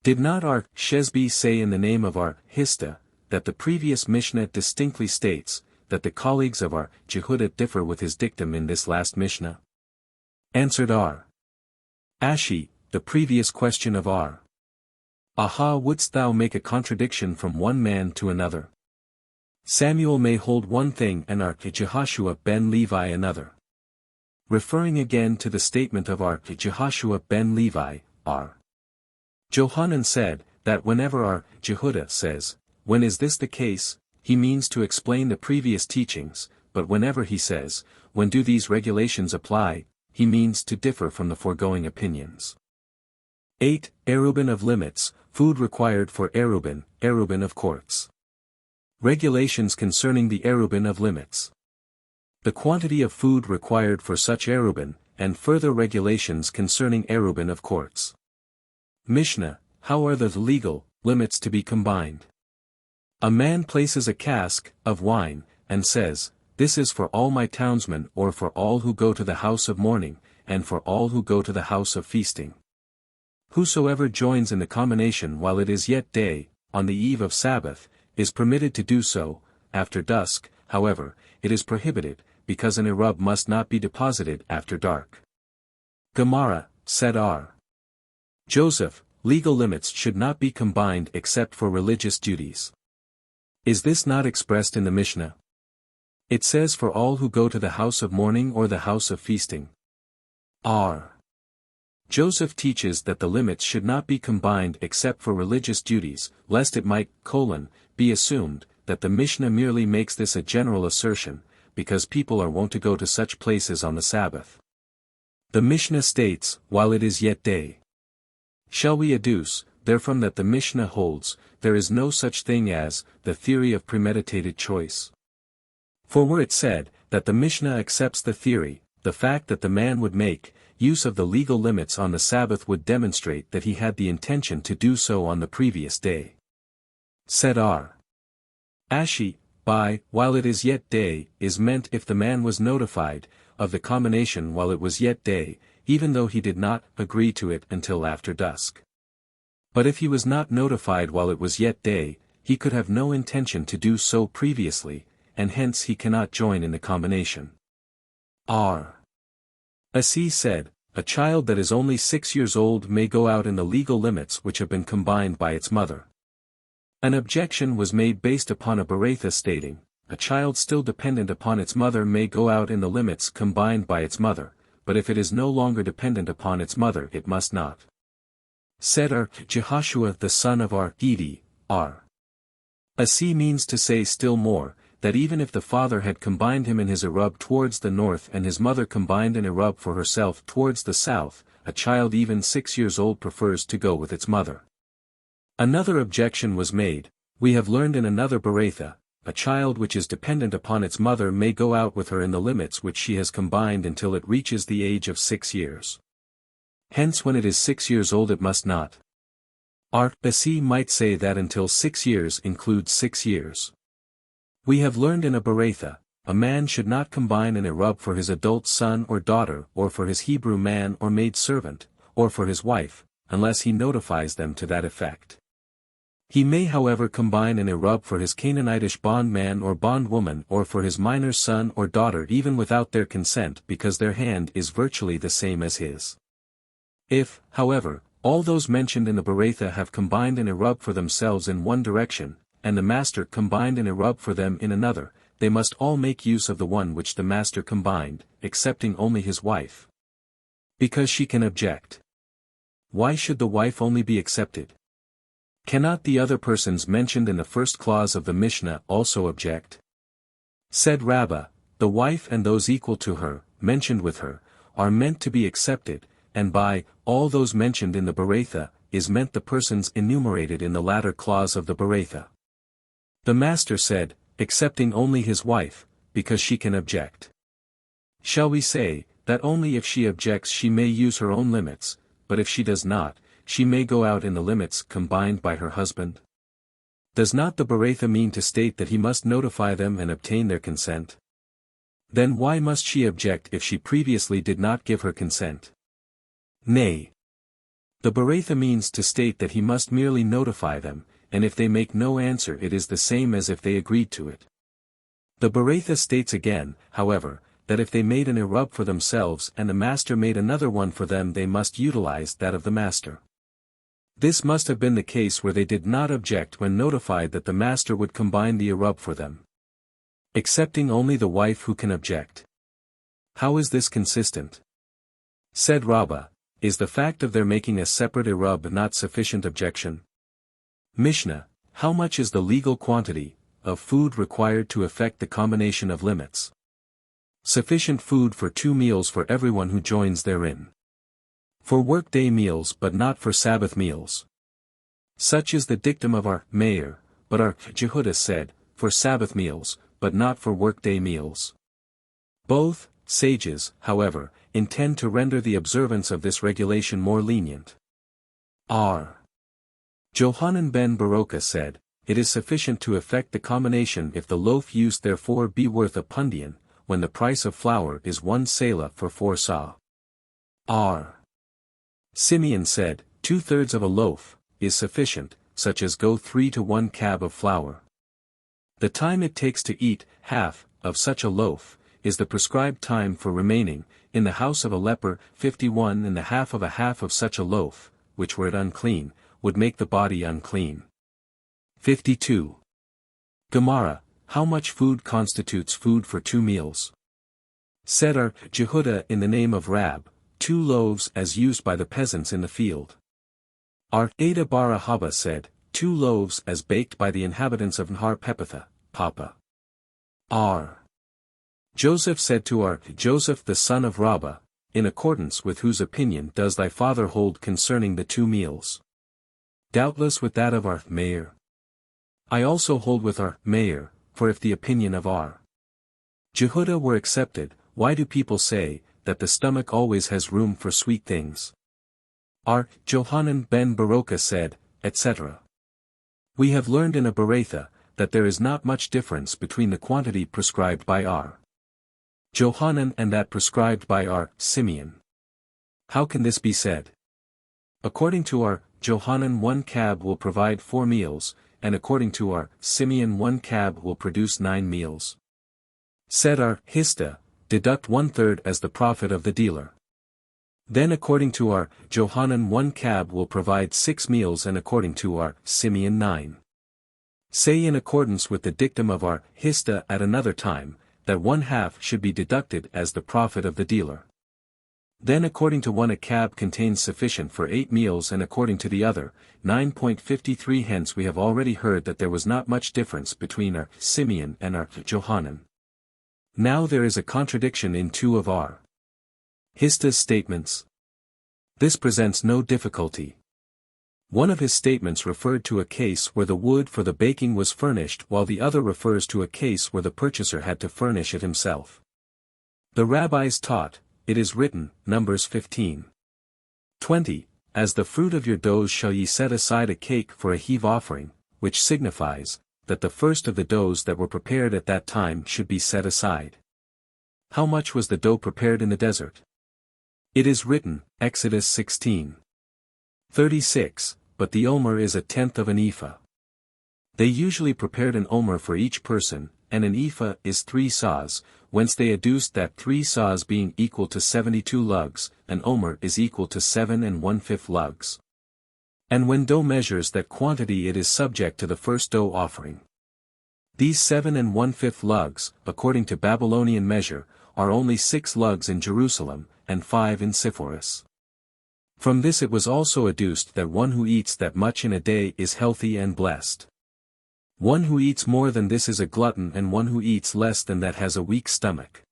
Did not R. Shesbi say in the name of R. Hista, that the previous Mishnah distinctly states, that the colleagues of R. Jehuda differ with his dictum in this last Mishnah? Answered R. Ashi, the previous question of R. Aha wouldst thou make a contradiction from one man to another? Samuel may hold one thing and R. Jehoshua ben Levi another. Referring again to the statement of R. Jehoshua ben Levi, R. Johanan said, that whenever R. Jehuda says, when is this the case, he means to explain the previous teachings, but whenever he says, when do these regulations apply, he means to differ from the foregoing opinions. 8. Erubin of limits, food required for Erubin, Erubin of courts. Regulations concerning the Erubin of limits. The quantity of food required for such Erubin, and further regulations concerning Erubin of courts. Mishnah, how are the legal limits to be combined? A man places a cask of wine, and says, "This is for all my townsmen or for all who go to the house of mourning, and for all who go to the house of feasting. Whosoever joins in the combination while it is yet day, on the eve of Sabbath, is permitted to do so. After dusk, however, it is prohibited, because an Erub must not be deposited after dark." Gemara, said R. Joseph, legal limits should not be combined except for religious duties. Is this not expressed in the Mishnah? It says for all who go to the house of mourning or the house of feasting. R. Joseph teaches that the limits should not be combined except for religious duties, lest it might, be assumed, that the Mishnah merely makes this a general assertion, because people are wont to go to such places on the Sabbath. The Mishnah states, while it is yet day. Shall we adduce, therefrom that the Mishnah holds, there is no such thing as, the theory of premeditated choice? For were it said, that the Mishnah accepts the theory, the fact that the man would make use of the legal limits on the Sabbath would demonstrate that he had the intention to do so on the previous day. Said R. Ashi, by, while it is yet day, is meant if the man was notified, of the combination while it was yet day, even though he did not agree to it until after dusk. But if he was not notified while it was yet day, he could have no intention to do so previously, and hence he cannot join in the combination. R. Asi said, a child that is only 6 years old may go out in the legal limits which have been combined by its mother. An objection was made based upon a Beretha stating, a child still dependent upon its mother may go out in the limits combined by its mother, but if it is no longer dependent upon its mother it must not. Said Jehoshua the son of Gedi, R. Asi means to say still more, that even if the father had combined him in his Erub towards the north and his mother combined an Erub for herself towards the south, a child even 6 years old prefers to go with its mother. Another objection was made, we have learned in another Beretha, a child which is dependent upon its mother may go out with her in the limits which she has combined until it reaches the age of 6 years. Hence when it is 6 years old it must not. Asi might say that until 6 years includes 6 years. We have learned in a Beretha, a man should not combine an Erub for his adult son or daughter or for his Hebrew man or maid servant, or for his wife, unless he notifies them to that effect. He may however combine an Erub for his Canaanitish bondman or bondwoman or for his minor son or daughter even without their consent because their hand is virtually the same as his. If, however, all those mentioned in the Beretha have combined an Erub for themselves in one direction, and the master combined an Erub for them in another, they must all make use of the one which the master combined, excepting only his wife. Because she can object. Why should the wife only be accepted? Cannot the other persons mentioned in the first clause of the Mishnah also object? Said Rabbah, the wife and those equal to her, mentioned with her, are meant to be accepted, and by all those mentioned in the Beretha, is meant the persons enumerated in the latter clause of the Beretha. The master said, excepting only his wife, because she can object. Shall we say, that only if she objects she may use her own limits, but if she does not, she may go out in the limits combined by her husband? Does not the Beretha mean to state that he must notify them and obtain their consent? Then why must she object if she previously did not give her consent? Nay. The Beretha means to state that he must merely notify them, and if they make no answer it is the same as if they agreed to it. The Beretha states again, however, that if they made an Erub for themselves and the master made another one for them they must utilize that of the master. This must have been the case where they did not object when notified that the master would combine the Erub for them. Excepting only the wife who can object. How is this consistent? Said Rabbah, is the fact of their making a separate Erub not sufficient objection? Mishnah, how much is the legal quantity of food required to effect the combination of limits? Sufficient food for 2 meals for everyone who joins therein. For workday meals but not for Sabbath meals. Such is the dictum of our Mayor, but our Jehuda said, for Sabbath meals, but not for workday meals. Both sages, however, intend to render the observance of this regulation more lenient. R. Johanan ben Baroka said, "It is sufficient to effect the combination if the loaf used therefore be worth a pundian, when the price of flour is 1 selah for 4 sah." R. Simeon said, 2/3 of a loaf is sufficient, such as go 3 to 1 cab of flour. The time it takes to eat half of such a loaf is the prescribed time for remaining in the house of a leper. 51 and the half of such a loaf, which were it unclean, would make the body unclean. 52. Gemara, how much food constitutes food for 2 meals? Said our Jehuda in the name of Rab, 2 loaves as used by the peasants in the field. Our Ada Bara Haba said, 2 loaves as baked by the inhabitants of Nhar Pepatha, Papa. R. Joseph said to our Joseph the son of Rabbah, in accordance with whose opinion does thy father hold concerning the 2 meals? Doubtless with that of our Meir. I also hold with our Meir, for if the opinion of our Jehuda were accepted, why do people say, that the stomach always has room for sweet things? Our Johanan ben Baroka said, etc. We have learned in a Beretha, that there is not much difference between the quantity prescribed by our Johanan and that prescribed by our Simeon. How can this be said? According to our Johanan 1 cab will provide 4 meals, and according to our Simeon 1 cab will produce 9 meals. Said our Hista, deduct 1/3 as the profit of the dealer. Then according to our Johanan 1 cab will provide 6 meals and according to our Simeon 9. Say in accordance with the dictum of our Hista at another time, that 1/2 should be deducted as the profit of the dealer. Then according to one a cab contains sufficient for 8 meals and according to the other, 9.53. Hence we have already heard that there was not much difference between our Simeon and our Johanan. Now there is a contradiction in 2 of our Hista's statements. This presents no difficulty. One of his statements referred to a case where the wood for the baking was furnished while the other refers to a case where the purchaser had to furnish it himself. The rabbis taught, it is written, Numbers 15:20, as the fruit of your doughs shall ye set aside a cake for a heave offering, which signifies, that the first of the doughs that were prepared at that time should be set aside. How much was the dough prepared in the desert? It is written, Exodus 16:36, but the omer is 1/10 of an ephah. They usually prepared an omer for each person, and an ephah is 3 sahs, whence they adduced that 3 sahs being equal to 72 lugs, an omer is equal to 7 1/5 lugs. And when dough measures that quantity it is subject to the first dough offering. These 7 1/5 lugs, according to Babylonian measure, are only 6 lugs in Jerusalem, and 5 in Sepphoris. From this it was also adduced that one who eats that much in a day is healthy and blessed. One who eats more than this is a glutton and one who eats less than that has a weak stomach.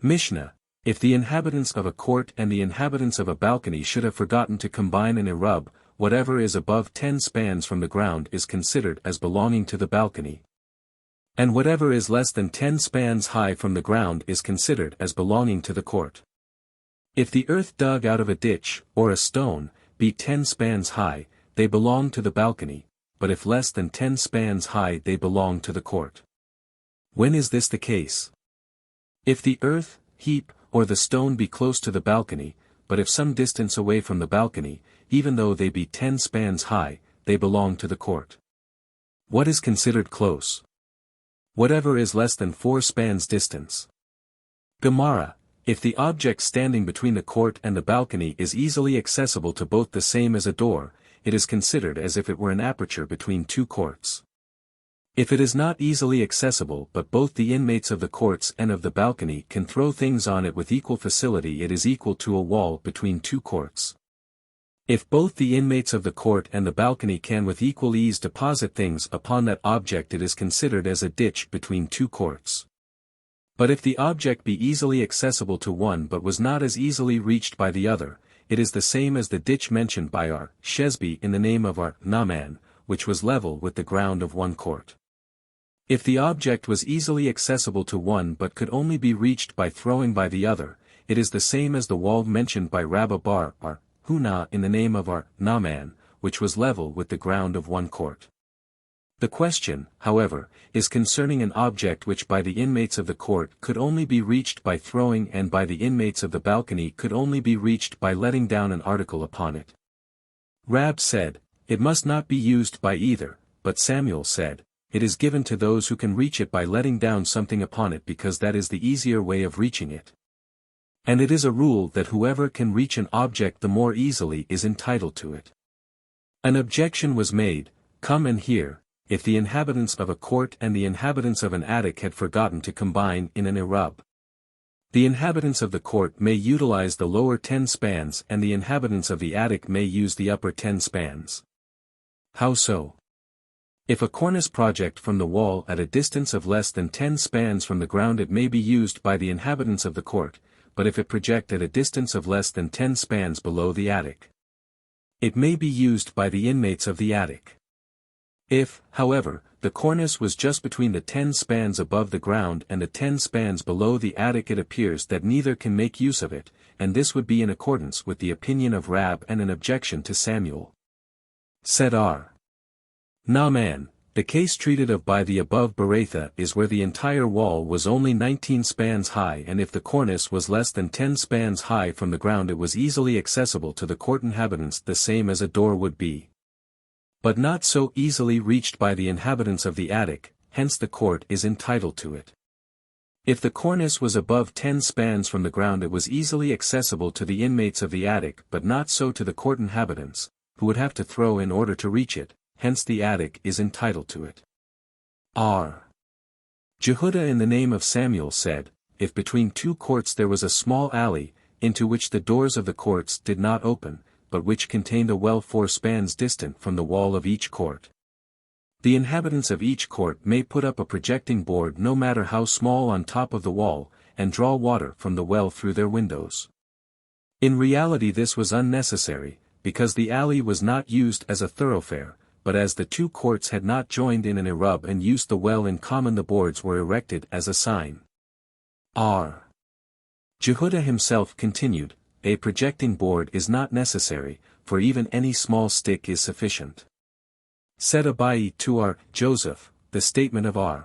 Mishnah, if the inhabitants of a court and the inhabitants of a balcony should have forgotten to combine an Erub, whatever is above 10 spans from the ground is considered as belonging to the balcony. And whatever is less than 10 spans high from the ground is considered as belonging to the court. If the earth dug out of a ditch, or a stone, be 10 spans high, they belong to the balcony, but if less than 10 spans high they belong to the court. When is this the case? If the earth, heap, or the stone be close to the balcony, but if some distance away from the balcony, even though they be 10 spans high, they belong to the court. What is considered close? Whatever is less than 4 spans distance. Gemara, if the object standing between the court and the balcony is easily accessible to both the same as a door, it is considered as if it were an aperture between 2 courts. If it is not easily accessible but both the inmates of the courts and of the balcony can throw things on it with equal facility, it is equal to a wall between 2 courts. If both the inmates of the court and the balcony can with equal ease deposit things upon that object, it is considered as a ditch between 2 courts. But if the object be easily accessible to one but was not as easily reached by the other, it is the same as the ditch mentioned by our Shesbi in the name of our Naaman, which was level with the ground of 1 court. If the object was easily accessible to one but could only be reached by throwing by the other, it is the same as the wall mentioned by Rabba Bar Huna in the name of Naaman, which was level with the ground of one court. The question, however, is concerning an object which by the inmates of the court could only be reached by throwing and by the inmates of the balcony could only be reached by letting down an article upon it. Rab said, it must not be used by either, but Samuel said, it is given to those who can reach it by letting down something upon it because that is the easier way of reaching it. And it is a rule that whoever can reach an object the more easily is entitled to it. An objection was made, come and hear, if the inhabitants of a court and the inhabitants of an attic had forgotten to combine in an Erub. The inhabitants of the court may utilize the lower 10 spans and the inhabitants of the attic may use the upper 10 spans. How so? If a cornice project from the wall at a distance of less than 10 spans from the ground it may be used by the inhabitants of the court, but if it project at a distance of less than 10 spans below the attic, it may be used by the inmates of the attic. If, however, the cornice was just between the 10 spans above the ground and the 10 spans below the attic it appears that neither can make use of it, and this would be in accordance with the opinion of Rab and an objection to Samuel. Said Naaman, the case treated of by the above Beratha is where the entire wall was only 19 spans high and if the cornice was less than 10 spans high from the ground it was easily accessible to the court inhabitants the same as a door would be. But not so easily reached by the inhabitants of the attic, hence the court is entitled to it. If the cornice was above 10 spans from the ground it was easily accessible to the inmates of the attic but not so to the court inhabitants, who would have to throw in order to reach it, hence the attic is entitled to it. Jehudah in the name of Samuel said, if between two courts there was a small alley, into which the doors of the courts did not open, but which contained a well 4 spans distant from the wall of each court. The inhabitants of each court may put up a projecting board no matter how small on top of the wall, and draw water from the well through their windows. In reality this was unnecessary, because the alley was not used as a thoroughfare, but as the two courts had not joined in an Erub and used the well in common the boards were erected as a sign. Jehudah himself continued, a projecting board is not necessary, for even any small stick is sufficient. Said Abai to Joseph, the statement of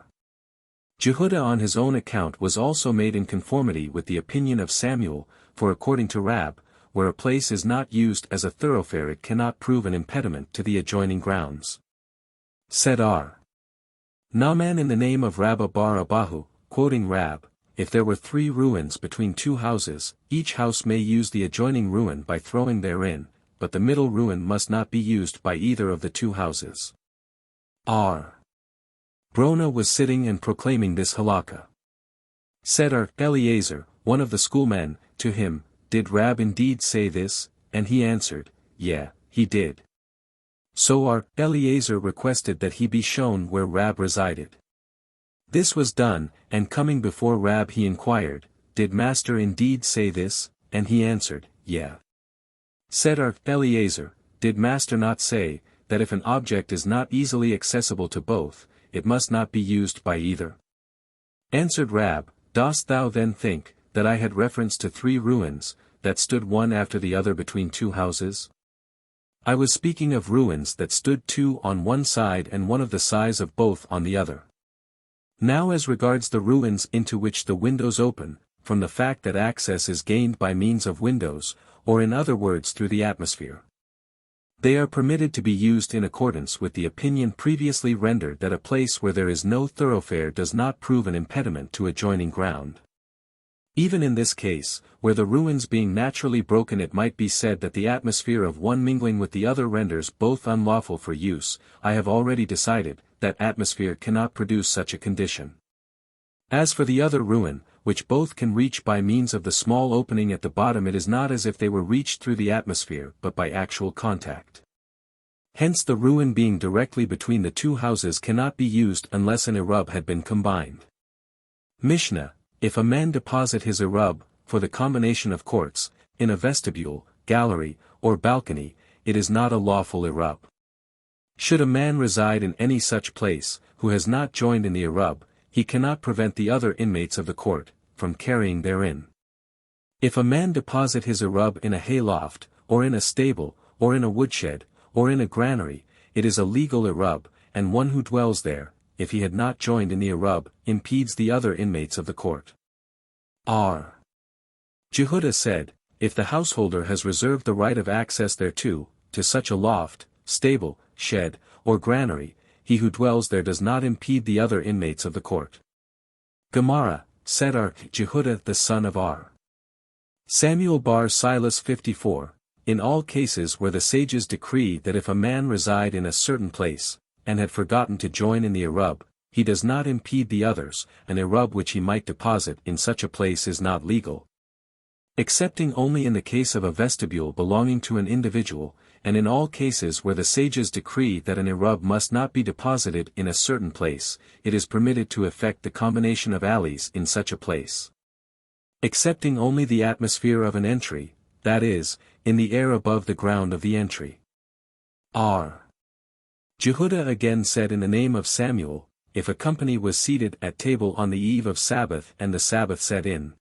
Jehudah on his own account was also made in conformity with the opinion of Samuel, for according to Rab, where a place is not used as a thoroughfare it cannot prove an impediment to the adjoining grounds. Said Naaman in the name of Rabba Bar Abahu, quoting Rab, if there were 3 ruins between 2 houses, each house may use the adjoining ruin by throwing therein, but the middle ruin must not be used by either of the 2 houses. Brona was sitting and proclaiming this halakha. Said Eliezer, one of the schoolmen, to him, did Rab indeed say this? And he answered, yeah, he did. So Eliezer requested that he be shown where Rab resided. This was done, and coming before Rab he inquired, did master indeed say this? And he answered, yeah. Said Eliezer, did master not say, that if an object is not easily accessible to both, it must not be used by either? Answered Rab, dost thou then think, that I had reference to 3 ruins, that stood one after the other between 2 houses? I was speaking of ruins that stood 2 on one side and one of the size of both on the other. Now as regards the ruins into which the windows open, from the fact that access is gained by means of windows, or in other words through the atmosphere. They are permitted to be used in accordance with the opinion previously rendered that a place where there is no thoroughfare does not prove an impediment to adjoining ground. Even in this case, where the ruins being naturally broken it might be said that the atmosphere of one mingling with the other renders both unlawful for use, I have already decided, that atmosphere cannot produce such a condition. As for the other ruin, which both can reach by means of the small opening at the bottom it is not as if they were reached through the atmosphere but by actual contact. Hence the ruin being directly between the 2 houses cannot be used unless an Erub had been combined. Mishnah, if a man deposit his Erub, for the combination of courts, in a vestibule, gallery, or balcony, it is not a lawful Erub. Should a man reside in any such place, who has not joined in the Erub, he cannot prevent the other inmates of the court, from carrying therein. If a man deposit his Erub in a hayloft, or in a stable, or in a woodshed, or in a granary, it is a legal Erub, and one who dwells there, if he had not joined in the Erub, impedes the other inmates of the court. R. Jehudah said, if the householder has reserved the right of access thereto, to such a loft, stable, shed, or granary, he who dwells there does not impede the other inmates of the court. Gemara, said R. Jehudah the son of R. Samuel bar Silas 54, in all cases where the sages decree that if a man reside in a certain place, and had forgotten to join in the Erub, he does not impede the others, an Erub which he might deposit in such a place is not legal. Excepting only in the case of a vestibule belonging to an individual, and in all cases where the sages decree that an Erub must not be deposited in a certain place, it is permitted to effect the combination of alleys in such a place. Excepting only the atmosphere of an entry, that is, in the air above the ground of the entry. R. Jehudah again said in the name of Samuel, if a company was seated at table on the eve of Sabbath and the Sabbath set in,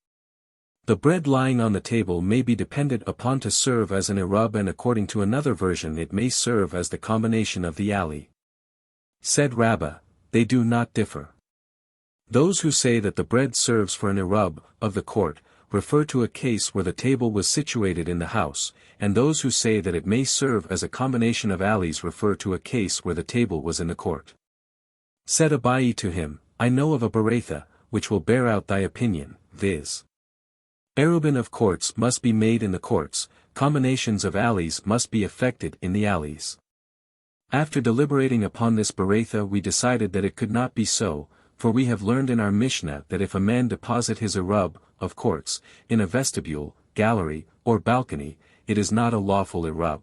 the bread lying on the table may be depended upon to serve as an Erub, and according to another version it may serve as the combination of the alley. Said Rabbah, they do not differ. Those who say that the bread serves for an Erub of the court, refer to a case where the table was situated in the house, and those who say that it may serve as a combination of alleys refer to a case where the table was in the court. Said Abai to him, I know of a Beretha, which will bear out thy opinion, viz. Erubin of courts must be made in the courts, combinations of alleys must be effected in the alleys. After deliberating upon this Beretha we decided that it could not be so, for we have learned in our Mishnah that if a man deposit his Erub, of courts, in a vestibule, gallery, or balcony, it is not a lawful Erub.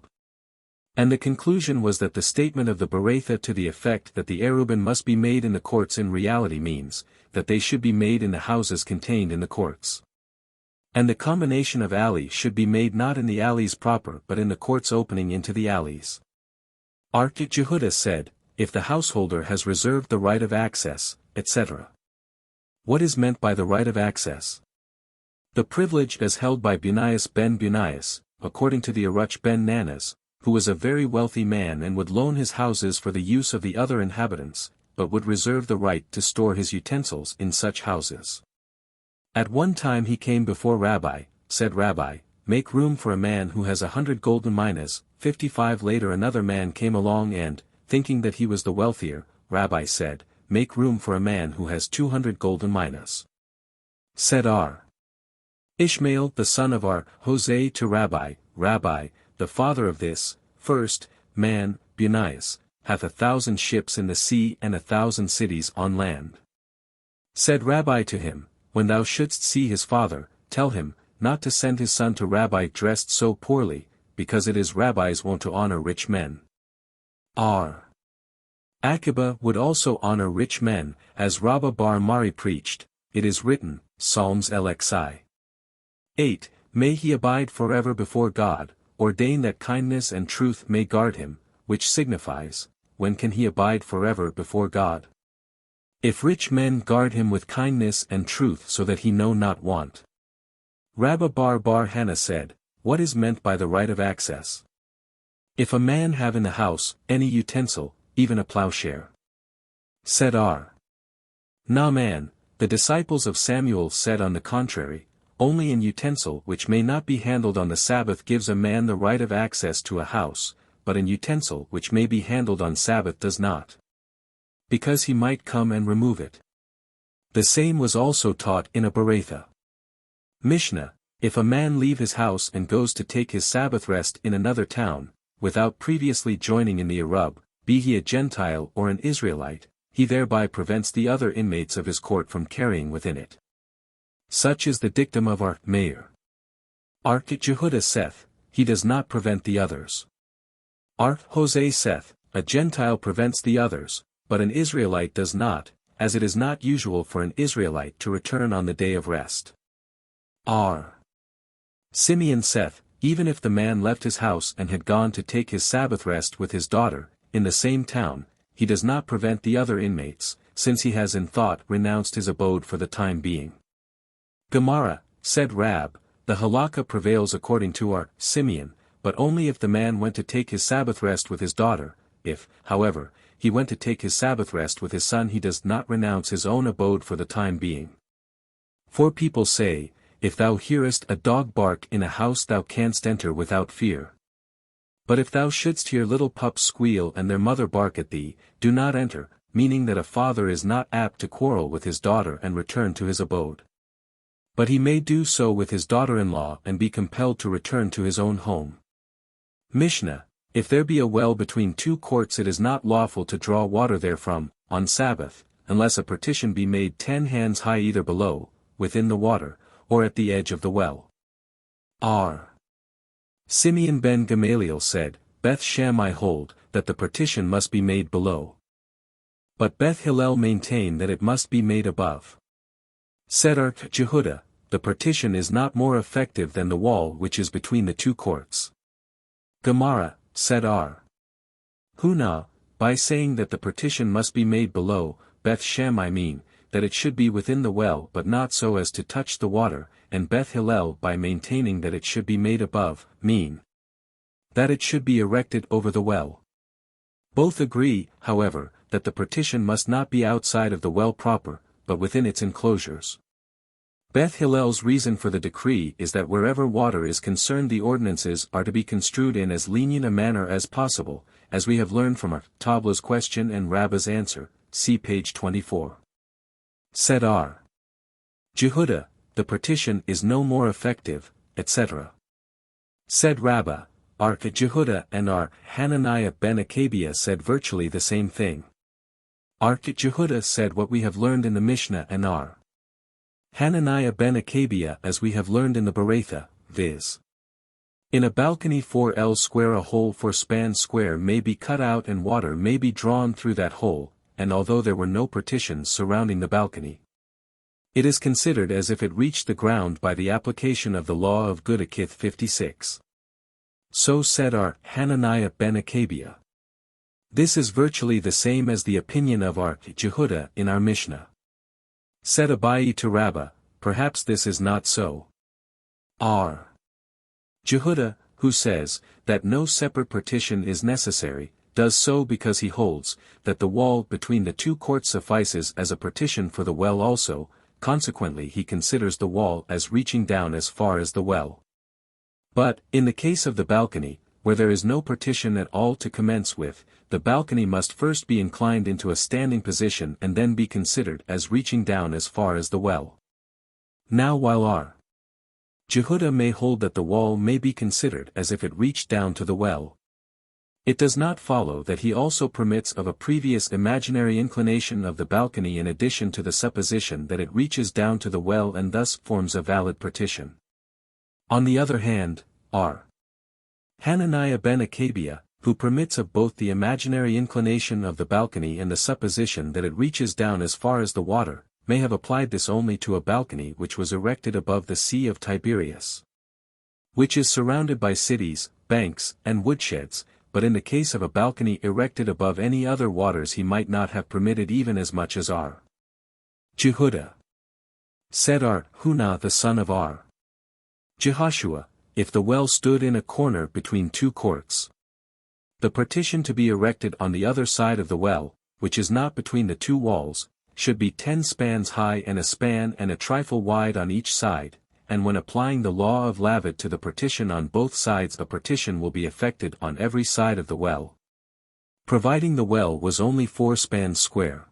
And the conclusion was that the statement of the Beretha to the effect that the Erubin must be made in the courts in reality means, that they should be made in the houses contained in the courts. And the combination of alley should be made not in the alleys proper but in the courts opening into the alleys. Ark Jehudah said, if the householder has reserved the right of access, etc. What is meant by the right of access? The privilege as held by Bunaias ben Bunaias, according to the Aruch ben Nanas, who was a very wealthy man and would loan his houses for the use of the other inhabitants, but would reserve the right to store his utensils in such houses. At one time he came before Rabbi, said Rabbi, make room for a man who has 100 golden minas. 55 later another man came along and, thinking that he was the wealthier, Rabbi said, make room for a man who has 200 golden minas. Said R. Ishmael the son of R. Hosea to Rabbi, Rabbi, the father of this, first, man, Bunaias, hath 1,000 ships in the sea and 1,000 cities on land. Said Rabbi to him, when thou shouldst see his father, tell him, not to send his son to Rabbi dressed so poorly, because it is Rabbi's wont to honor rich men. R. Akiba would also honor rich men, as Rabbah bar Mari preached, it is written, Psalms LXI. 8. May he abide forever before God, ordain that kindness and truth may guard him, which signifies, when can he abide forever before God? If rich men guard him with kindness and truth so that he know not want. Rabbah bar Hannah said, what is meant by the right of access? If a man have in the house any utensil, even a plowshare. Said R. Naaman, the disciples of Samuel said on the contrary, only an utensil which may not be handled on the Sabbath gives a man the right of access to a house, but an utensil which may be handled on Sabbath does not. Because he might come and remove it. The same was also taught in a Beretha. Mishnah, if a man leave his house and goes to take his Sabbath rest in another town, without previously joining in the Erub, be he a Gentile or an Israelite, he thereby prevents the other inmates of his court from carrying within it. Such is the dictum of our Mayor. Ark Jehudah saith, he does not prevent the others. Ark Hosea saith, a Gentile prevents the others, but an Israelite does not, as it is not usual for an Israelite to return on the day of rest. R. Simeon saith, even if the man left his house and had gone to take his Sabbath rest with his daughter, in the same town, he does not prevent the other inmates, since he has in thought renounced his abode for the time being. Gemara, said Rab, the halakha prevails according to our Simeon, but only if the man went to take his Sabbath rest with his daughter. If, however, he went to take his Sabbath rest with his son, he does not renounce his own abode for the time being. For people say, if thou hearest a dog bark in a house thou canst enter without fear. But if thou shouldst hear little pups squeal and their mother bark at thee, do not enter, meaning that a father is not apt to quarrel with his daughter and return to his abode. But he may do so with his daughter-in-law and be compelled to return to his own home. Mishnah, if there be a well between two courts, it is not lawful to draw water therefrom, on Sabbath, unless a partition be made 10 hands high either below, within the water, or at the edge of the well. R. Simeon ben Gamaliel said, Beth Shammai hold, that the partition must be made below. But Beth Hillel maintain that it must be made above. Said R. Jehuda, the partition is not more effective than the wall which is between the two courts. Gemara, said R. Huna, by saying that the partition must be made below, Beth Shammai mean, that it should be within the well but not so as to touch the water, and Beth Hillel by maintaining that it should be made above, mean that it should be erected over the well. Both agree, however, that the partition must not be outside of the well proper, but within its enclosures. Beth Hillel's reason for the decree is that wherever water is concerned the ordinances are to be construed in as lenient a manner as possible, as we have learned from our Tabla's question and Rabbah's answer, see page 24. Said R. Jehuda, the partition is no more effective, etc. Said Rabbah, R. Jehuda and R. Hananiah ben Akabiah said virtually the same thing. R. Jehuda said what we have learned in the Mishnah, and R. Hananiah ben Akabiah as we have learned in the Bereitha, viz. In a balcony 4L square a hole 4 spans square may be cut out and water may be drawn through that hole, and although there were no partitions surrounding the balcony, it is considered as if it reached the ground by the application of the law of Gudakith 56. So said our Hananiah ben Akabiah. This is virtually the same as the opinion of our Jehuda in our Mishnah. Said Abayi to Rabbah, perhaps this is not so. R. Jehuda, who says, that no separate partition is necessary, does so because he holds, that the wall between the two courts suffices as a partition for the well also, consequently he considers the wall as reaching down as far as the well. But, in the case of the balcony, where there is no partition at all to commence with, the balcony must first be inclined into a standing position and then be considered as reaching down as far as the well. Now while R. Jehuda may hold that the wall may be considered as if it reached down to the well, it does not follow that he also permits of a previous imaginary inclination of the balcony in addition to the supposition that it reaches down to the well and thus forms a valid partition. On the other hand, R. Hananiah ben Akabiah, who permits of both the imaginary inclination of the balcony and the supposition that it reaches down as far as the water, may have applied this only to a balcony which was erected above the Sea of Tiberias, which is surrounded by cities, banks, and woodsheds, but in the case of a balcony erected above any other waters he might not have permitted even as much as R. Jehuda. Said R. Huna the son of R. Jehoshua, if the well stood in a corner between two courts, the partition to be erected on the other side of the well, which is not between the two walls, should be 10 spans high and a span and a trifle wide on each side, and when applying the law of Lavid to the partition on both sides a partition will be effected on every side of the well, providing the well was only 4 spans square.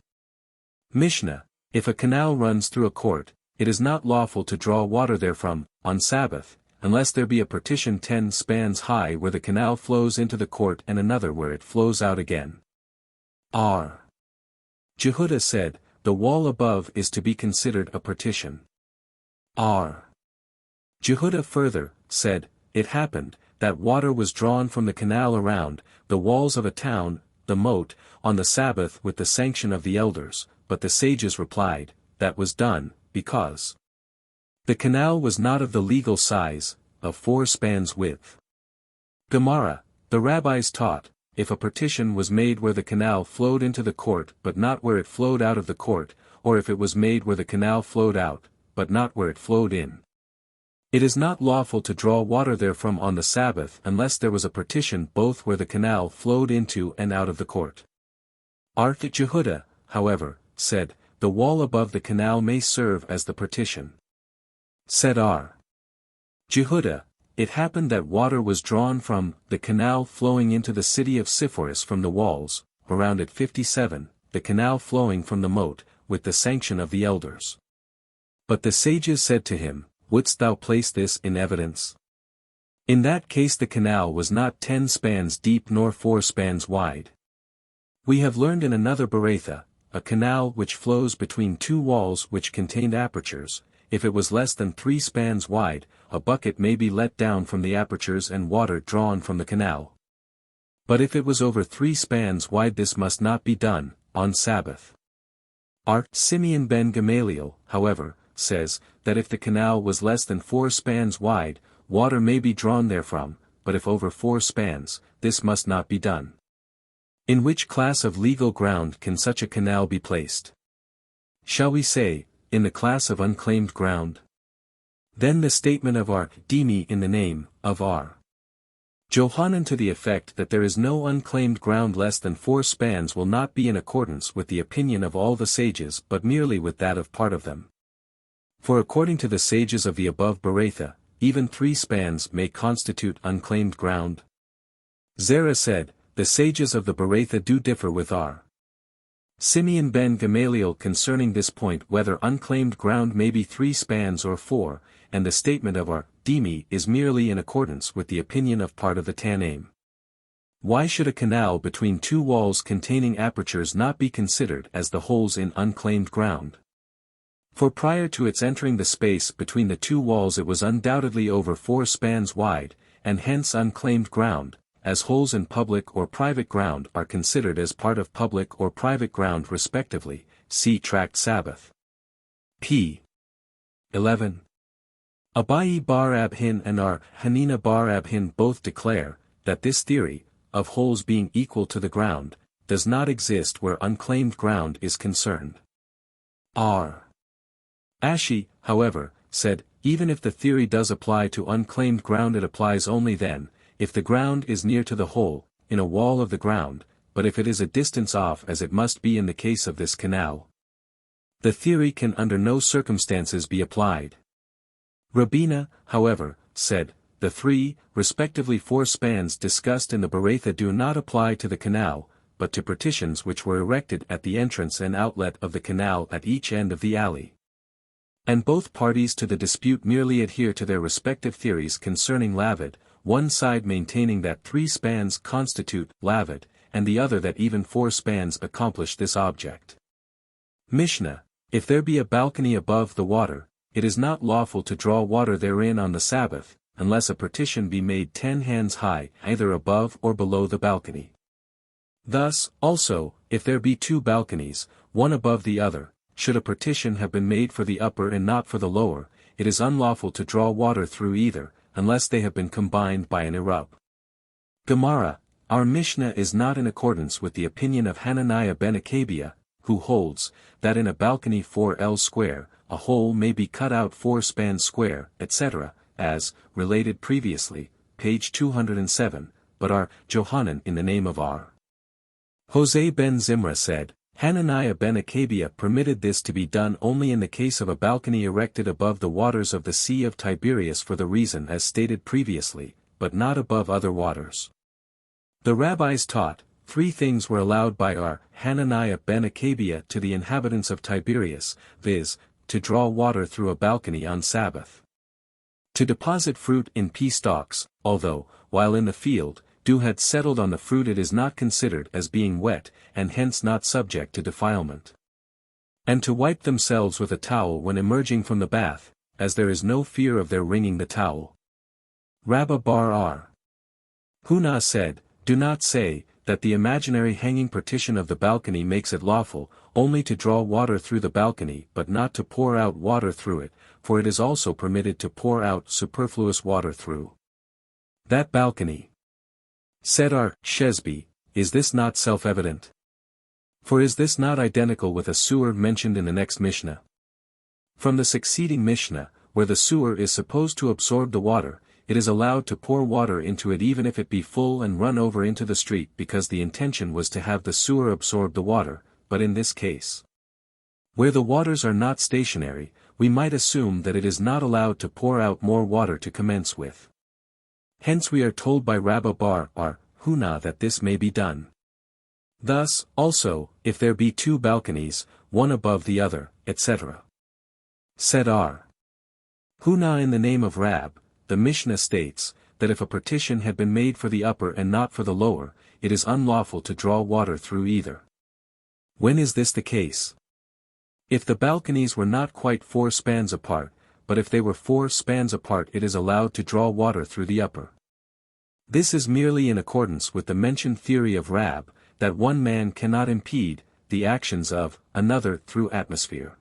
Mishnah, if a canal runs through a court, it is not lawful to draw water therefrom, on Sabbath, unless there be a partition 10 spans high where the canal flows into the court and another where it flows out again. R. Jehuda said, the wall above is to be considered a partition. R. Jehuda further, said, it happened, that water was drawn from the canal around, the walls of a town, the moat, on the Sabbath with the sanction of the elders, but the sages replied, that was done, because the canal was not of the legal size, of 4 spans width. Gemara, the rabbis taught, if a partition was made where the canal flowed into the court but not where it flowed out of the court, or if it was made where the canal flowed out, but not where it flowed in, It is not lawful to draw water therefrom on the Sabbath unless there was a partition both where the canal flowed into and out of the court. Jehuda, however, said, the wall above the canal may serve as the partition. Said Jehuda, it happened that water was drawn from the canal flowing into the city of Sepphoris from the walls, around it 57, the canal flowing from the moat, with the sanction of the elders. But the sages said to him, wouldst thou place this in evidence? In that case the canal was not 10 spans deep nor 4 spans wide. We have learned in another Beretha, a canal which flows between 2 walls which contained apertures, if it was less than 3 spans wide, a bucket may be let down from the apertures and water drawn from the canal. But if it was over 3 spans wide this must not be done, on Sabbath. Simeon ben Gamaliel, however, says, that if the canal was less than 4 spans wide, water may be drawn therefrom, but if over 4 spans, this must not be done. In which class of legal ground can such a canal be placed? Shall we say, in the class of unclaimed ground? Then the statement of Dimi in the name of Johanan to the effect that there is no unclaimed ground less than 4 spans will not be in accordance with the opinion of all the sages but merely with that of part of them. For according to the sages of the above Beretha, even 3 spans may constitute unclaimed ground. Zerah said, the sages of the Beretha do differ with Simeon ben Gamaliel concerning this point whether unclaimed ground may be 3 spans or 4, and the statement of Dimi is merely in accordance with the opinion of part of the Tanaim. Why should a canal between 2 walls containing apertures not be considered as the holes in unclaimed ground? For prior to its entering the space between the 2 walls it was undoubtedly over 4 spans wide, and hence unclaimed ground, as holes in public or private ground are considered as part of public or private ground respectively, see Tract Sabbath. p. 11. Abayi bar Abhin and Hanina bar Abhin both declare, that this theory, of holes being equal to the ground, does not exist where unclaimed ground is concerned. Ashi, however, said, even if the theory does apply to unclaimed ground it applies only then, if the ground is near to the hole, in a wall of the ground, but if it is a distance off as it must be in the case of this canal, the theory can under no circumstances be applied. Rabina, however, said, the 3, respectively 4 spans discussed in the Beretha do not apply to the canal, but to partitions which were erected at the entrance and outlet of the canal at each end of the alley. And both parties to the dispute merely adhere to their respective theories concerning lavid, one side maintaining that 3 spans constitute lavid, and the other that even 4 spans accomplish this object. Mishnah, if there be a balcony above the water, it is not lawful to draw water therein on the Sabbath, unless a partition be made 10 hands high, either above or below the balcony. Thus, also, if there be 2 balconies, one above the other, should a partition have been made for the upper and not for the lower, it is unlawful to draw water through either, unless they have been combined by an Erub. Gemara, our Mishnah is not in accordance with the opinion of Hananiah ben Akabia, who holds, that in a balcony 4L square, a hole may be cut out 4 spans square, etc., as, related previously, page 207, but Johanan in the name of Jose ben Zimra said, Hananiah ben Akabia permitted this to be done only in the case of a balcony erected above the waters of the Sea of Tiberias for the reason as stated previously, but not above other waters. The rabbis taught, 3 things were allowed by Hananiah ben Akabia to the inhabitants of Tiberias, viz., to draw water through a balcony on Sabbath. To deposit fruit in pea stalks, although, while in the field, dew had settled on the fruit it is not considered as being wet, and hence not subject to defilement. And to wipe themselves with a towel when emerging from the bath, as there is no fear of their wringing the towel. Rabba bar Huna said, do not say, that the imaginary hanging partition of the balcony makes it lawful, only to draw water through the balcony but not to pour out water through it, for it is also permitted to pour out superfluous water through that balcony. Said Shesby, is this not self-evident? For is this not identical with a sewer mentioned in the next Mishnah? From the succeeding Mishnah, where the sewer is supposed to absorb the water, it is allowed to pour water into it even if it be full and run over into the street because the intention was to have the sewer absorb the water, but in this case, where the waters are not stationary, we might assume that it is not allowed to pour out more water to commence with. Hence we are told by Rabba bar Huna that this may be done. Thus, also, if there be two balconies, one above the other, etc. Said R. Huna in the name of Rab, the Mishnah states, that if a partition had been made for the upper and not for the lower, it is unlawful to draw water through either. When is this the case? If the balconies were not quite 4 spans apart, but if they were 4 spans apart it is allowed to draw water through the upper. This is merely in accordance with the mentioned theory of Rab, that one man cannot impede the actions of another through atmosphere.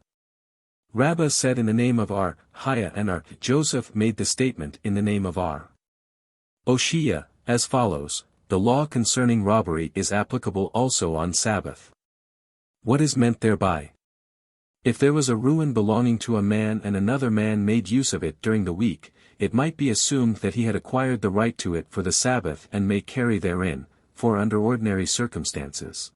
Rabbah said in the name of R. Haya and R. Joseph made the statement in the name of R. Oshia, as follows, the law concerning robbery is applicable also on Sabbath. What is meant thereby? If there was a ruin belonging to a man and another man made use of it during the week, it might be assumed that he had acquired the right to it for the Sabbath and may carry therein, for under ordinary circumstances.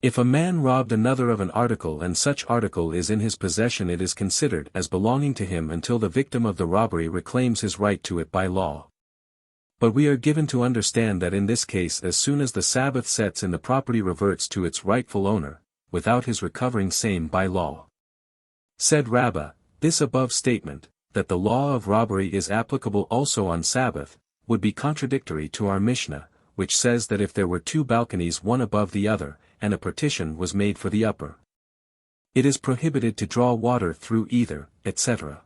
If a man robbed another of an article and such article is in his possession it is considered as belonging to him until the victim of the robbery reclaims his right to it by law. But we are given to understand that in this case as soon as the Sabbath sets in the property reverts to its rightful owner, without his recovering same by law. Said Rabbah, this above statement, that the law of robbery is applicable also on Sabbath, would be contradictory to our Mishnah, which says that if there were 2 balconies one above the other, and a partition was made for the upper, it is prohibited to draw water through either, etc.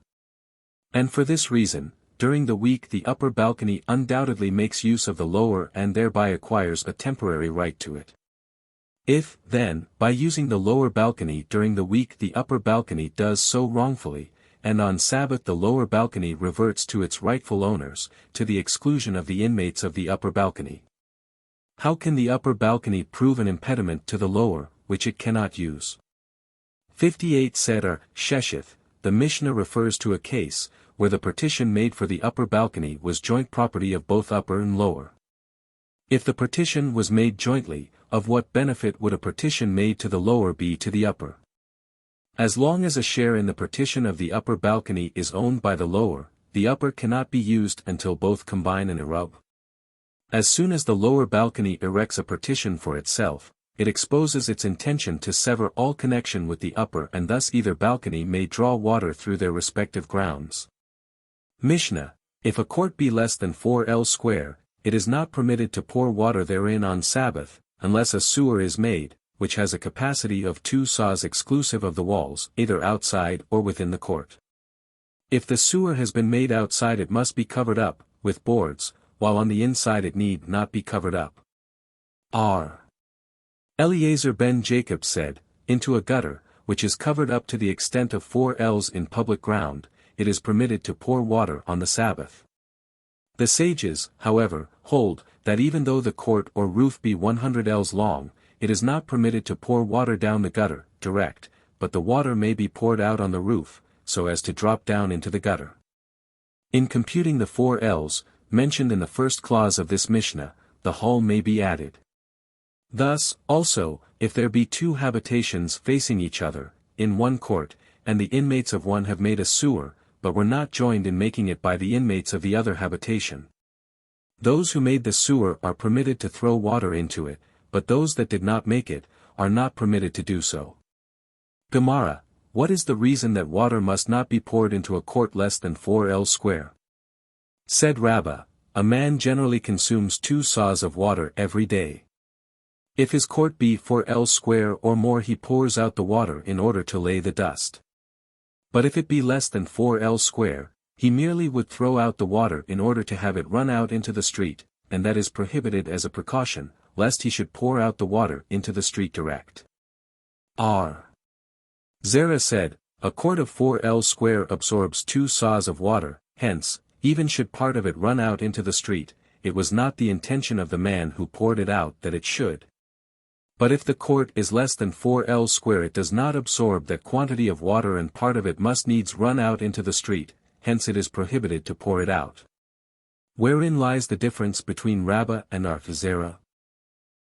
And for this reason, during the week the upper balcony undoubtedly makes use of the lower and thereby acquires a temporary right to it. If, then, by using the lower balcony during the week the upper balcony does so wrongfully, and on Sabbath the lower balcony reverts to its rightful owners, to the exclusion of the inmates of the upper balcony, how can the upper balcony prove an impediment to the lower, which it cannot use? 58 said or Sheshith, the Mishnah refers to a case, where the partition made for the upper balcony was joint property of both upper and lower. If the partition was made jointly, of what benefit would a partition made to the lower be to the upper? As long as a share in the partition of the upper balcony is owned by the lower, the upper cannot be used until both combine in Erub. As soon as the lower balcony erects a partition for itself, it exposes its intention to sever all connection with the upper and thus either balcony may draw water through their respective grounds. Mishnah, if a court be less than 4 L square, it is not permitted to pour water therein on Sabbath, unless a sewer is made, which has a capacity of 2 saws exclusive of the walls, either outside or within the court. If the sewer has been made outside it must be covered up, with boards, while on the inside it need not be covered up. R. Eliezer ben Jacob said, into a gutter, which is covered up to the extent of 4 ells in public ground, it is permitted to pour water on the Sabbath. The sages, however, hold, that even though the court or roof be 100 ells long, it is not permitted to pour water down the gutter, direct, but the water may be poured out on the roof, so as to drop down into the gutter. In computing the 4 ells, mentioned in the first clause of this Mishnah, the hull may be added. Thus, also, if there be 2 habitations facing each other, in one court, and the inmates of one have made a sewer, but were not joined in making it by the inmates of the other habitation, those who made the sewer are permitted to throw water into it, but those that did not make it, are not permitted to do so. Gemara, what is the reason that water must not be poured into a court less than 4 L square? Said Rabbah, a man generally consumes 2 saws of water every day. If his court be 4 L square or more he pours out the water in order to lay the dust. But if it be less than 4 L square, he merely would throw out the water in order to have it run out into the street, and that is prohibited as a precaution, lest he should pour out the water into the street direct. R. Zerah said, a quart of 4 L square absorbs 2 saws of water, hence, even should part of it run out into the street, it was not the intention of the man who poured it out that it should. But if the court is less than 4 ells square, it does not absorb that quantity of water, and part of it must needs run out into the street, hence it is prohibited to pour it out. Wherein lies the difference between Rabbah and our Zerah?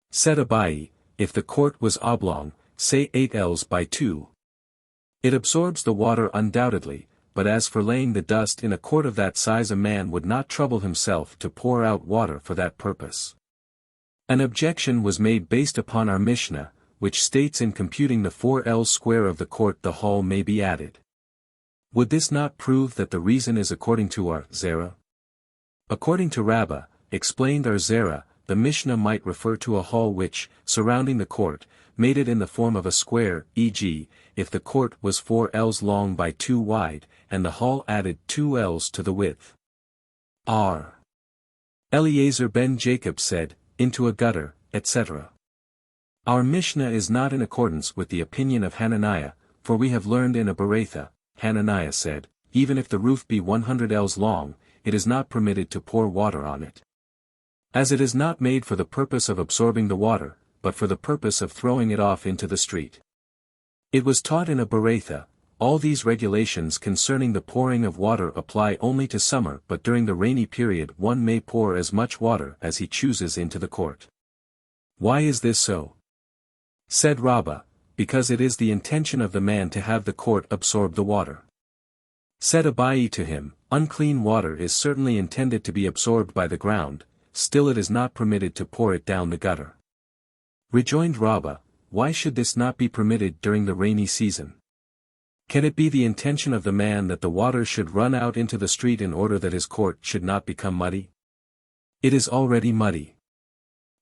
Said Abai, if the court was oblong, say 8 ells by 2. It absorbs the water undoubtedly, but as for laying the dust in a court of that size, a man would not trouble himself to pour out water for that purpose. An objection was made based upon our Mishnah, which states in computing the 4 ells square of the court the hall may be added. Would this not prove that the reason is according to our Zerah? According to Rabbah, explained our Zerah, the Mishnah might refer to a hall which, surrounding the court, made it in the form of a square, e.g., if the court was 4 ells long by 2 wide, and the hall added 2 ells to the width. R. Eliezer ben Jacob said, into a gutter, etc. Our Mishnah is not in accordance with the opinion of Hananiah, for we have learned in a Beretha, Hananiah said, even if the roof be 100 ells long, it is not permitted to pour water on it. As it is not made for the purpose of absorbing the water, but for the purpose of throwing it off into the street. It was taught in a Beretha, all these regulations concerning the pouring of water apply only to summer, but during the rainy period one may pour as much water as he chooses into the court. Why is this so? Said Rabbah, because it is the intention of the man to have the court absorb the water. Said Abai to him, unclean water is certainly intended to be absorbed by the ground, still it is not permitted to pour it down the gutter. Rejoined Rabbah, why should this not be permitted during the rainy season? Can it be the intention of the man that the water should run out into the street in order that his court should not become muddy? It is already muddy.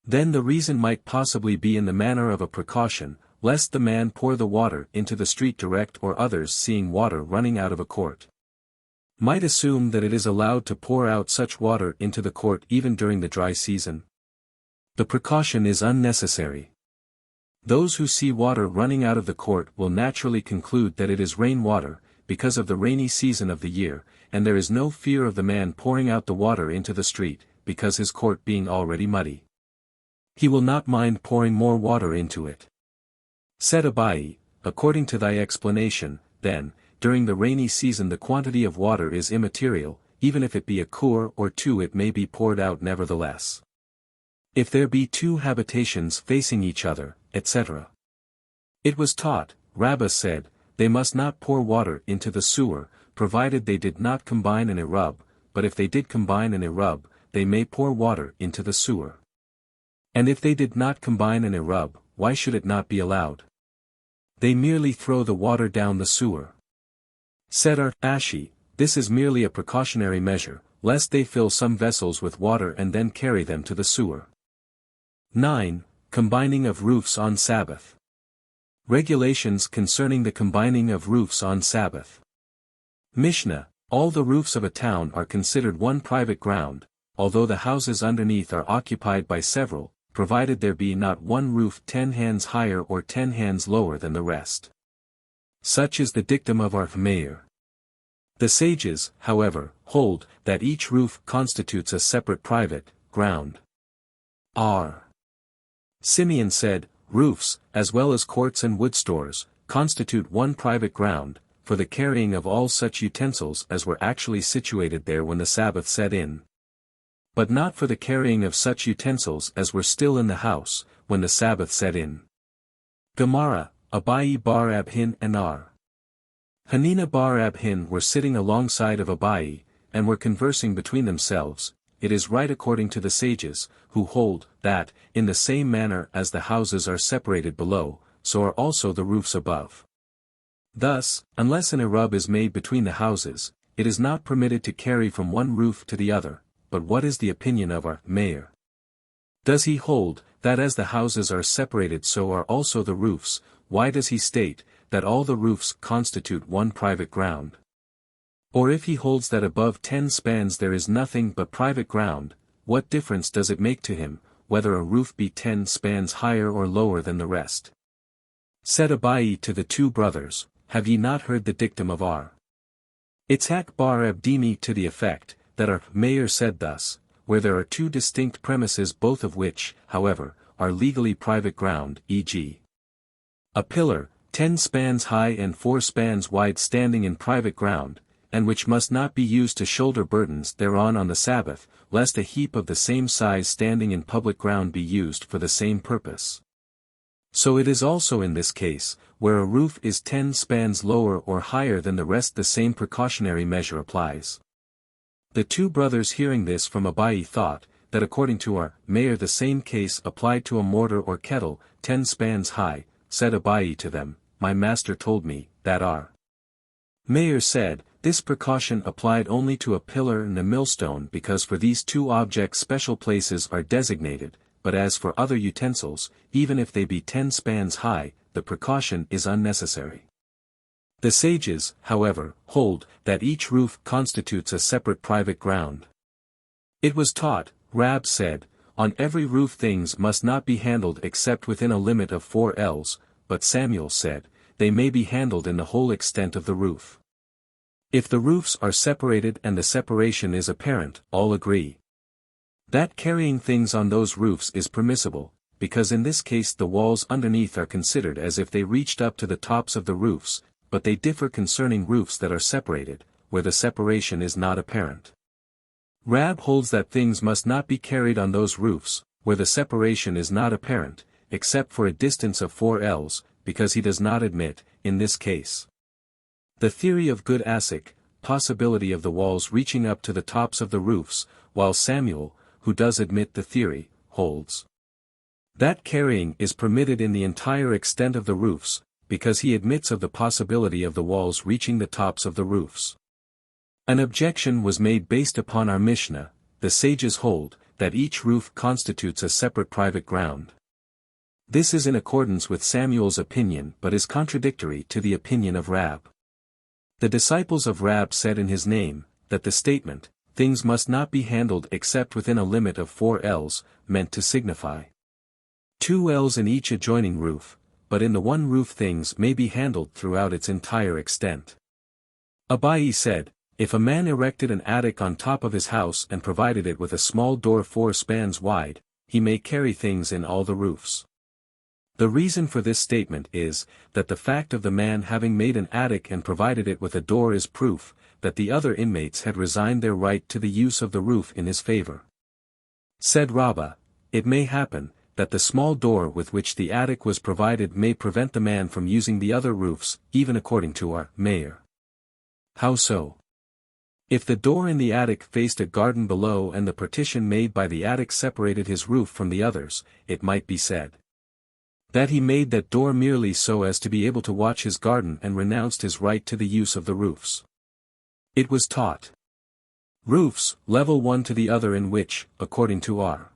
Then the reason might possibly be in the manner of a precaution, lest the man pour the water into the street direct, or others seeing water running out of a court might assume that it is allowed to pour out such water into the court even during the dry season. The precaution is unnecessary. Those who see water running out of the court will naturally conclude that it is rainwater, because of the rainy season of the year, and there is no fear of the man pouring out the water into the street, because his court being already muddy. He will not mind pouring more water into it. Said Abai, according to thy explanation, then, during the rainy season the quantity of water is immaterial, even if it be a kur or 2 it may be poured out nevertheless. If there be 2 habitations facing each other, etc. It was taught, Rabbah said, they must not pour water into the sewer, provided they did not combine an Erub, but if they did combine an Erub, they may pour water into the sewer. And if they did not combine an Erub, why should it not be allowed? They merely throw the water down the sewer. Said Ashi, this is merely a precautionary measure, lest they fill some vessels with water and then carry them to the sewer. 9. Combining of roofs on Sabbath. Regulations concerning the combining of roofs on Sabbath. Mishnah, all the roofs of a town are considered one private ground, although the houses underneath are occupied by several, provided there be not one roof 10 hands higher or 10 hands lower than the rest. Such is the dictum of our mayor. The sages, however, hold that each roof constitutes a separate private ground. R. Simeon said, roofs, as well as courts and wood stores, constitute one private ground, for the carrying of all such utensils as were actually situated there when the Sabbath set in. But not for the carrying of such utensils as were still in the house, when the Sabbath set in. Gemara, Abai bar Abhin and R. Hanina bar Abhin were sitting alongside of Abai, and were conversing between themselves. It is right according to the sages, who hold, that, in the same manner as the houses are separated below, so are also the roofs above. Thus, unless an Erub is made between the houses, it is not permitted to carry from one roof to the other. But what is the opinion of our mayor? Does he hold, that as the houses are separated so are also the roofs? Why does he state, that all the roofs constitute one private ground? Or if he holds that above 10 spans there is nothing but private ground, what difference does it make to him, whether a roof be 10 spans higher or lower than the rest? Said Abai to the 2 brothers, have ye not heard the dictum of R. Itzhak bar Abdimi to the effect, that our mayor said thus, where there are 2 distinct premises both of which, however, are legally private ground, e.g. a pillar, 10 spans high and 4 spans wide standing in private ground, and which must not be used to shoulder burdens thereon on the Sabbath, lest a heap of the same size standing in public ground be used for the same purpose. So it is also in this case, where a roof is 10 spans lower or higher than the rest, the same precautionary measure applies. The two brothers hearing this from Abai thought, that according to our Meir the same case applied to a mortar or kettle, 10 spans high. Said Abai to them, my master told me, that our Meir said, this precaution applied only to a pillar and a millstone because for these two objects special places are designated, but as for other utensils, even if they be 10 spans high, the precaution is unnecessary. The sages, however, hold, that each roof constitutes a separate private ground. It was taught, Rab said, on every roof things must not be handled except within a limit of 4 ells, but Samuel said, they may be handled in the whole extent of the roof. If the roofs are separated and the separation is apparent, all agree that carrying things on those roofs is permissible, because in this case the walls underneath are considered as if they reached up to the tops of the roofs, but they differ concerning roofs that are separated, where the separation is not apparent. Rab holds that things must not be carried on those roofs, where the separation is not apparent, except for a distance of 4 ells, because he does not admit, in this case, the theory of good asik, possibility of the walls reaching up to the tops of the roofs, while Samuel, who does admit the theory, holds that carrying is permitted in the entire extent of the roofs, because he admits of the possibility of the walls reaching the tops of the roofs. An objection was made based upon our Mishnah, the sages hold, that each roof constitutes a separate private ground. This is in accordance with Samuel's opinion but is contradictory to the opinion of Rab. The disciples of Rab said in his name, that the statement, things must not be handled except within a limit of 4 ells, meant to signify 2 ells in each adjoining roof, but in the one roof things may be handled throughout its entire extent. Abai said, if a man erected an attic on top of his house and provided it with a small door 4 spans wide, he may carry things in all the roofs. The reason for this statement is, that the fact of the man having made an attic and provided it with a door is proof, that the other inmates had resigned their right to the use of the roof in his favor. Said Rabbah, it may happen, that the small door with which the attic was provided may prevent the man from using the other roofs, even according to our Meir. How so? If the door in the attic faced a garden below and the partition made by the attic separated his roof from the others, it might be said that he made that door merely so as to be able to watch his garden and renounced his right to the use of the roofs. It was taught roofs level one to the other in which, according to our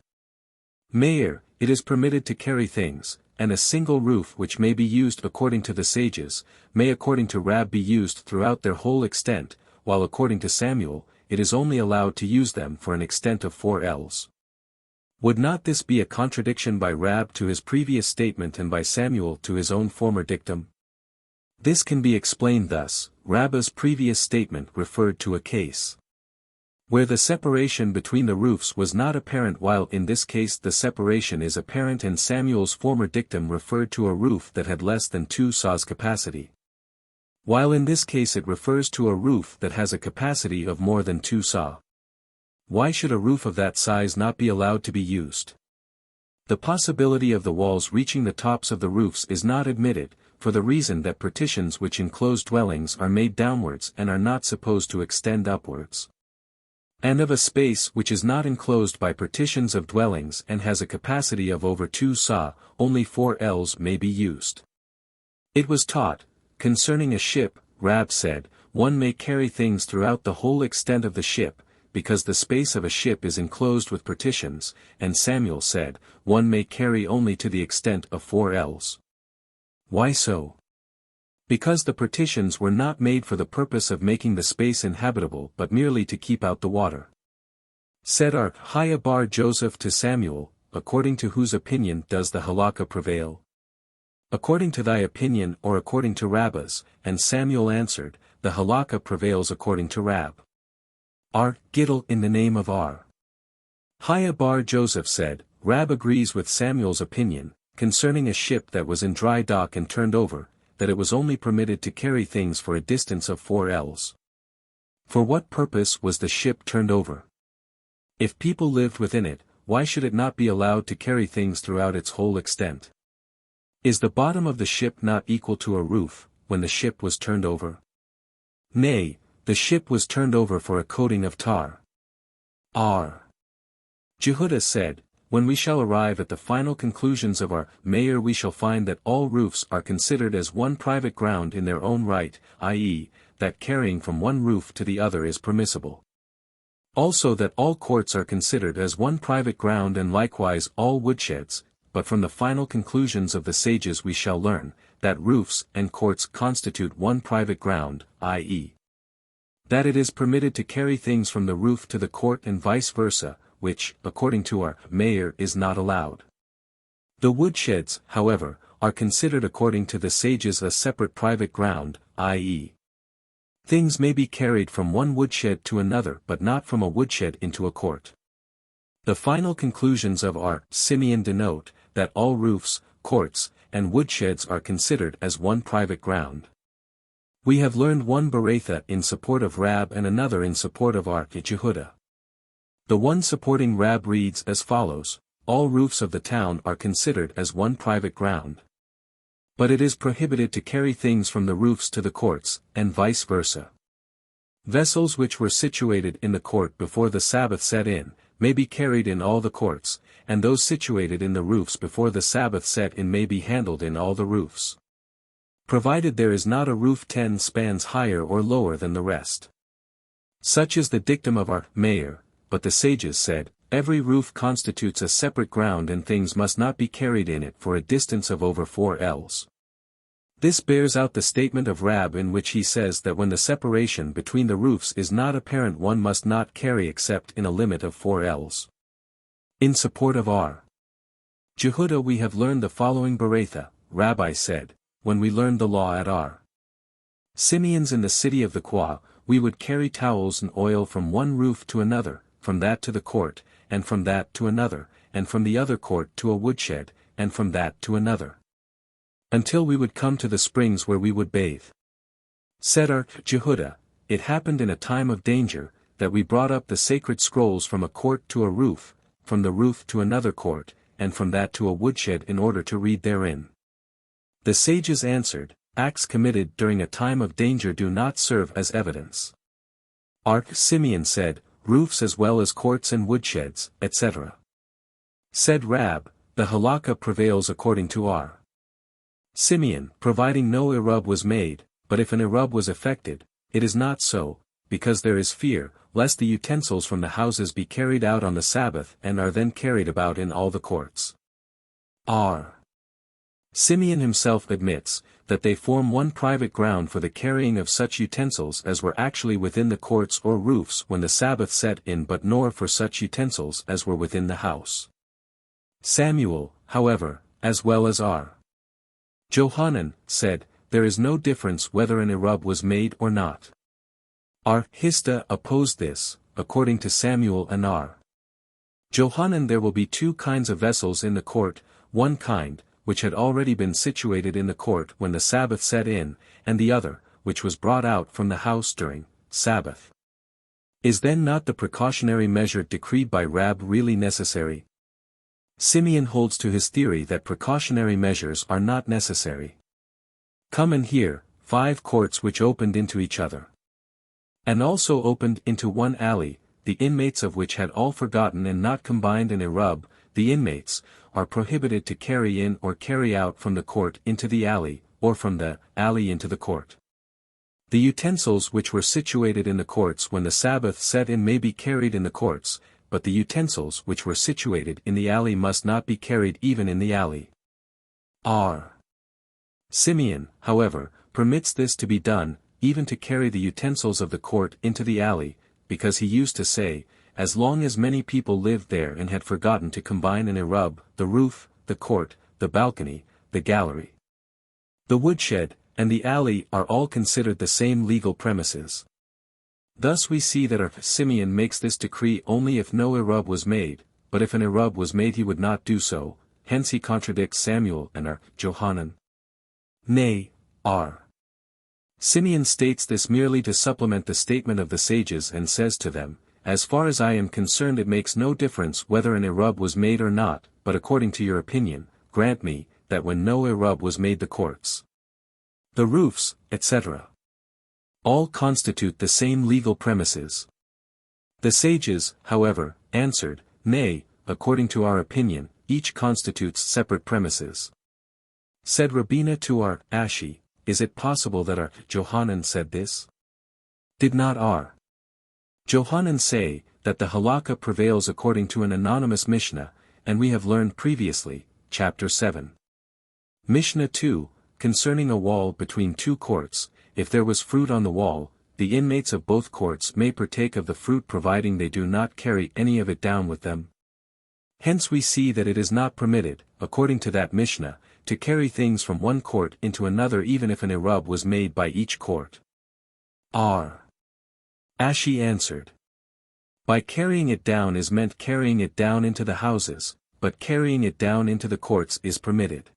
Meir, it is permitted to carry things, and a single roof which may be used according to the sages, may according to Rab be used throughout their whole extent, while according to Samuel, it is only allowed to use them for an extent of 4 ells. Would not this be a contradiction by Rab to his previous statement and by Samuel to his own former dictum? This can be explained thus, Rabbah's previous statement referred to a case where the separation between the roofs was not apparent, while in this case the separation is apparent, and Samuel's former dictum referred to a roof that had less than 2 saws capacity, while in this case it refers to a roof that has a capacity of more than 2 saw. Why should a roof of that size not be allowed to be used? The possibility of the walls reaching the tops of the roofs is not admitted, for the reason that partitions which enclose dwellings are made downwards and are not supposed to extend upwards. And of a space which is not enclosed by partitions of dwellings and has a capacity of over 2 saw, only 4 ells may be used. It was taught, concerning a ship, Rab said, one may carry things throughout the whole extent of the ship, because the space of a ship is enclosed with partitions, and Samuel said, one may carry only to the extent of 4 ells. Why so? Because the partitions were not made for the purpose of making the space inhabitable but merely to keep out the water. Said our Chaya bar Joseph to Samuel, according to whose opinion does the halakha prevail? According to thy opinion or according to Rabbah's? And Samuel answered, the halakha prevails according to Rab. Our Gittel in the name of our Chaya bar Joseph said, Rab agrees with Samuel's opinion, concerning a ship that was in dry dock and turned over, that it was only permitted to carry things for a distance of 4 ells. For what purpose was the ship turned over? If people lived within it, why should it not be allowed to carry things throughout its whole extent? Is the bottom of the ship not equal to a roof, when the ship was turned over? Nay, the ship was turned over for a coating of tar. R. Jehudah said, when we shall arrive at the final conclusions of our Mayor, we shall find that all roofs are considered as one private ground in their own right, i.e., that carrying from one roof to the other is permissible. Also that all courts are considered as one private ground, and likewise all woodsheds, but from the final conclusions of the sages we shall learn, that roofs and courts constitute one private ground, i.e., that it is permitted to carry things from the roof to the court and vice versa, which, according to our Mayor, is not allowed. The woodsheds, however, are considered according to the sages a separate private ground, i.e., things may be carried from one woodshed to another but not from a woodshed into a court. The final conclusions of our Simeon denote, that all roofs, courts, and woodsheds are considered as one private ground. We have learned one Beratha in support of Rab and another in support of our Jehudah. The one supporting Rab reads as follows: all roofs of the town are considered as one private ground. But it is prohibited to carry things from the roofs to the courts, and vice versa. Vessels which were situated in the court before the Sabbath set in, may be carried in all the courts, and those situated in the roofs before the Sabbath set in may be handled in all the roofs. Provided there is not a roof 10 spans higher or lower than the rest. Such is the dictum of our Mayor, but the sages said, every roof constitutes a separate ground and things must not be carried in it for a distance of over 4 ells. This bears out the statement of Rab in which he says that when the separation between the roofs is not apparent one must not carry except in a limit of 4 ells. In support of R. Jehudah we have learned the following Beratha. Rabbi said, when we learned the law at R. Simeon's in the city of the Qua, we would carry towels and oil from one roof to another, from that to the court, and from that to another, and from the other court to a woodshed, and from that to another, until we would come to the springs where we would bathe. Said our Jehudah, it happened in a time of danger, that we brought up the sacred scrolls from a court to a roof, from the roof to another court, and from that to a woodshed in order to read therein. The sages answered, acts committed during a time of danger do not serve as evidence. Our Simeon said, roofs as well as courts and woodsheds, etc. Said Rab, the halakha prevails according to R. Simeon, providing no Erub was made, but if an Erub was effected, it is not so, because there is fear, lest the utensils from the houses be carried out on the Sabbath and are then carried about in all the courts. R. Simeon himself admits, that they form one private ground for the carrying of such utensils as were actually within the courts or roofs when the Sabbath set in, but nor for such utensils as were within the house. Samuel, however, as well as R. Johanan, said, there is no difference whether an Erub was made or not. R. Hista opposed this, according to Samuel and R. Johanan there will be 2 kinds of vessels in the court, one kind, which had already been situated in the court when the Sabbath set in, and the other, which was brought out from the house during Sabbath. Is then not the precautionary measure decreed by Rab really necessary? Simeon holds to his theory that precautionary measures are not necessary. Come and hear, 5 courts which opened into each other, and also opened into one alley, the inmates of which had all forgotten and not combined in Erub, the inmates, are prohibited to carry in or carry out from the court into the alley, or from the alley into the court. The utensils which were situated in the courts when the Sabbath set in may be carried in the courts, but the utensils which were situated in the alley must not be carried even in the alley. R. Simeon, however, permits this to be done, even to carry the utensils of the court into the alley, because he used to say, as long as many people lived there and had forgotten to combine an Erub, the roof, the court, the balcony, the gallery, the woodshed, and the alley are all considered the same legal premises. Thus we see that our Simeon makes this decree only if no Erub was made, but if an Erub was made he would not do so, hence he contradicts Samuel and Johanan. Nay, R. Simeon states this merely to supplement the statement of the sages and says to them, as far as I am concerned it makes no difference whether an Erub was made or not, but according to your opinion, grant me, that when no Erub was made the courts, the roofs, etc., all constitute the same legal premises. The sages, however, answered, nay, according to our opinion, each constitutes separate premises. Said Rabina to Ashi, is it possible that Johanan said this? Did not Johanan say, that the halakha prevails according to an anonymous Mishnah, and we have learned previously, chapter 7. Mishnah 2, concerning a wall between two courts, if there was fruit on the wall, the inmates of both courts may partake of the fruit providing they do not carry any of it down with them. Hence we see that it is not permitted, according to that Mishnah, to carry things from one court into another even if an Erub was made by each court. Ashi answered. By carrying it down is meant carrying it down into the houses, but carrying it down into the courts is permitted.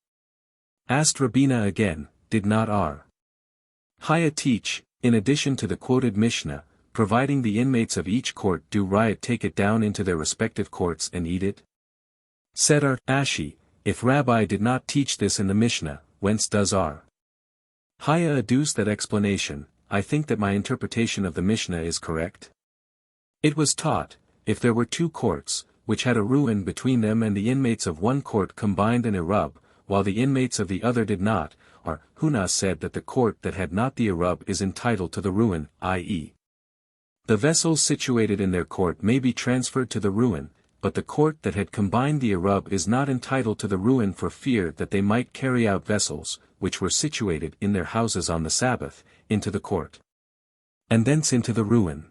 Asked Rabina again, did not Haya teach, in addition to the quoted Mishnah, providing the inmates of each court do riot take it down into their respective courts and eat it? Said Ashi, if Rabbi did not teach this in the Mishnah, whence does Haya adduce that explanation? I think that my interpretation of the Mishnah is correct. It was taught, if there were two courts, which had a ruin between them and the inmates of one court combined an Erub, while the inmates of the other did not, Huna said that the court that had not the Erub is entitled to the ruin, i.e. the vessels situated in their court may be transferred to the ruin, but the court that had combined the Erub is not entitled to the ruin for fear that they might carry out vessels, which were situated in their houses on the Sabbath, into the court, and thence into the ruin.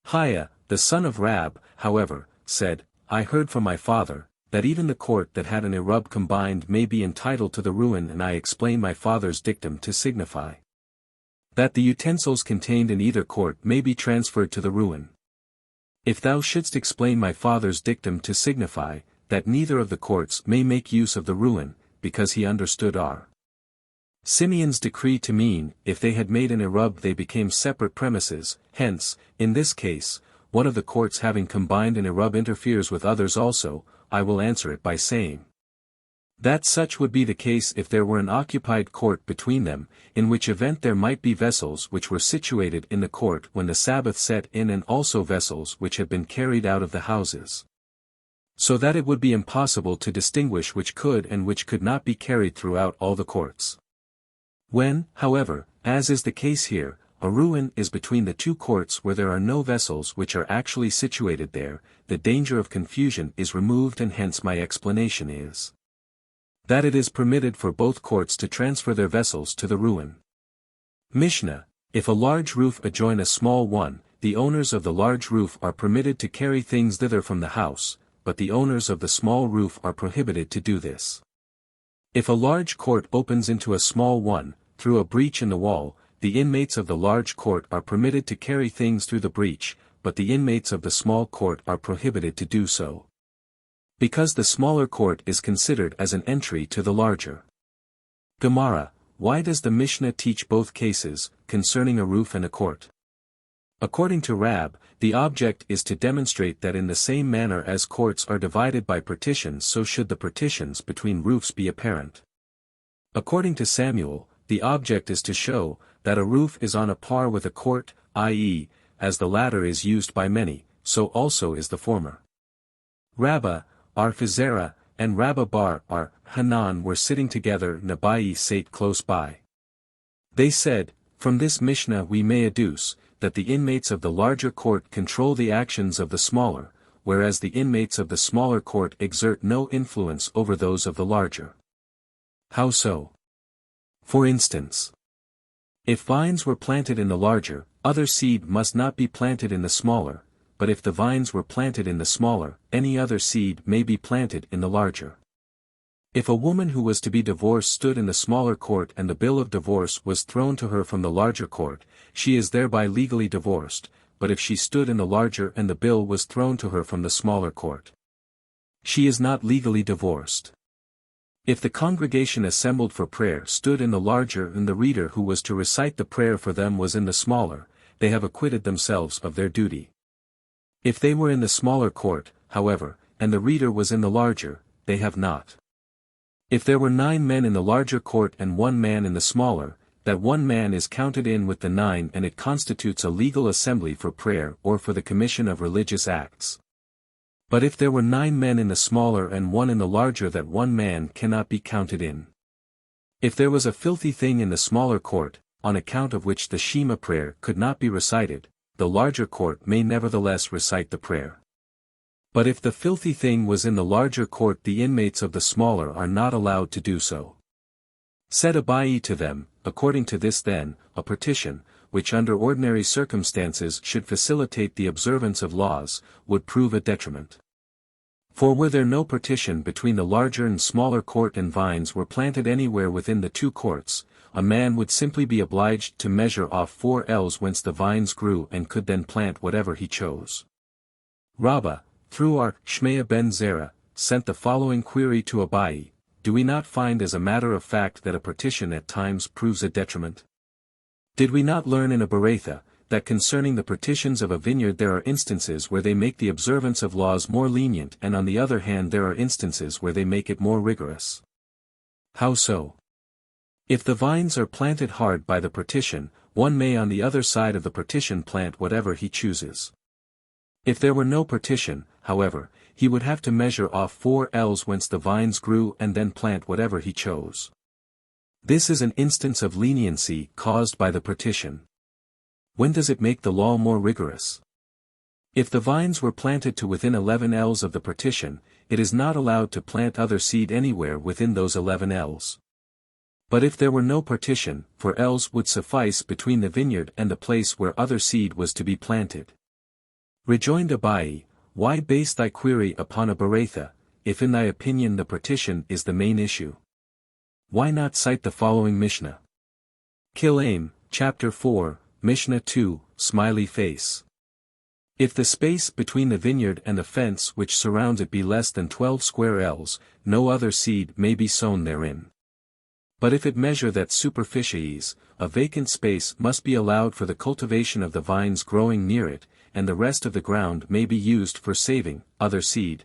Haya, the son of Rab, however, said, I heard from my father, that even the court that had an Erub combined may be entitled to the ruin, and I explain my father's dictum to signify that the utensils contained in either court may be transferred to the ruin. If thou shouldst explain my father's dictum to signify that neither of the courts may make use of the ruin, because he understood Simeon's decree to mean, if they had made an Erub they became separate premises, hence, in this case, one of the courts having combined an Erub interferes with others also, I will answer it by saying that such would be the case if there were an occupied court between them, in which event there might be vessels which were situated in the court when the Sabbath set in and also vessels which had been carried out of the houses, so that it would be impossible to distinguish which could and which could not be carried throughout all the courts. When, however, as is the case here, a ruin is between the two courts where there are no vessels which are actually situated there, the danger of confusion is removed, and hence my explanation is that it is permitted for both courts to transfer their vessels to the ruin. Mishnah, if a large roof adjoin a small one, the owners of the large roof are permitted to carry things thither from the house, but the owners of the small roof are prohibited to do this. If a large court opens into a small one, through a breach in the wall, the inmates of the large court are permitted to carry things through the breach, but the inmates of the small court are prohibited to do so, because the smaller court is considered as an entry to the larger. Gemara, why does the Mishnah teach both cases, concerning a roof and a court? According to Rab, the object is to demonstrate that in the same manner as courts are divided by partitions, so should the partitions between roofs be apparent. According to Samuel, the object is to show that a roof is on a par with a court, i.e., as the latter is used by many, so also is the former. Rabbah, Fizera, and Rabbah bar Hanan were sitting together. Nabai sate close by. They said, from this Mishnah we may adduce, that the inmates of the larger court control the actions of the smaller, whereas the inmates of the smaller court exert no influence over those of the larger. How so? For instance, if vines were planted in the larger, other seed must not be planted in the smaller, but if the vines were planted in the smaller, any other seed may be planted in the larger. If a woman who was to be divorced stood in the smaller court and the bill of divorce was thrown to her from the larger court, she is thereby legally divorced, but if she stood in the larger and the bill was thrown to her from the smaller court, She is not legally divorced. If the congregation assembled for prayer stood in the larger and the reader who was to recite the prayer for them was in the smaller, they have acquitted themselves of their duty. If they were in the smaller court, however, and the reader was in the larger, they have not. If there were 9 men in the larger court and 1 man in the smaller, that 1 man is counted in with the 9 and it constitutes a legal assembly for prayer or for the commission of religious acts. But if there were 9 men in the smaller and 1 in the larger, that 1 man cannot be counted in. If there was a filthy thing in the smaller court, on account of which the Shema prayer could not be recited, the larger court may nevertheless recite the prayer. But if the filthy thing was in the larger court, the inmates of the smaller are not allowed to do so. Said Abai to them, according to this then, a partition, which under ordinary circumstances should facilitate the observance of laws, would prove a detriment. For were there no partition between the larger and smaller court and vines were planted anywhere within the 2 courts, a man would simply be obliged to measure off 4 ells whence the vines grew and could then plant whatever he chose. Rabbah, through our Shmeiah ben Zerah, sent the following query to Abai: do we not find as a matter of fact that a partition at times proves a detriment? Did we not learn in a Beretha, that concerning the partitions of a vineyard there are instances where they make the observance of laws more lenient, and on the other hand there are instances where they make it more rigorous? How so? If the vines are planted hard by the partition, one may on the other side of the partition plant whatever he chooses. If there were no partition, however, he would have to measure off 4 ells whence the vines grew and then plant whatever he chose. This is an instance of leniency caused by the partition. When does it make the law more rigorous? If the vines were planted to within 11 ells of the partition, it is not allowed to plant other seed anywhere within those 11 ells. But if there were no partition, 4 ells would suffice between the vineyard and the place where other seed was to be planted. Rejoined Abai, why base thy query upon a Beretha, if in thy opinion the partition is the main issue? Why not cite the following Mishnah? Kilaim, chapter 4, Mishnah 2, smiley face. If the space between the vineyard and the fence which surrounds it be less than 12 square ells, no other seed may be sown therein. But if it measure that superficies, a vacant space must be allowed for the cultivation of the vines growing near it, and the rest of the ground may be used for saving other seed.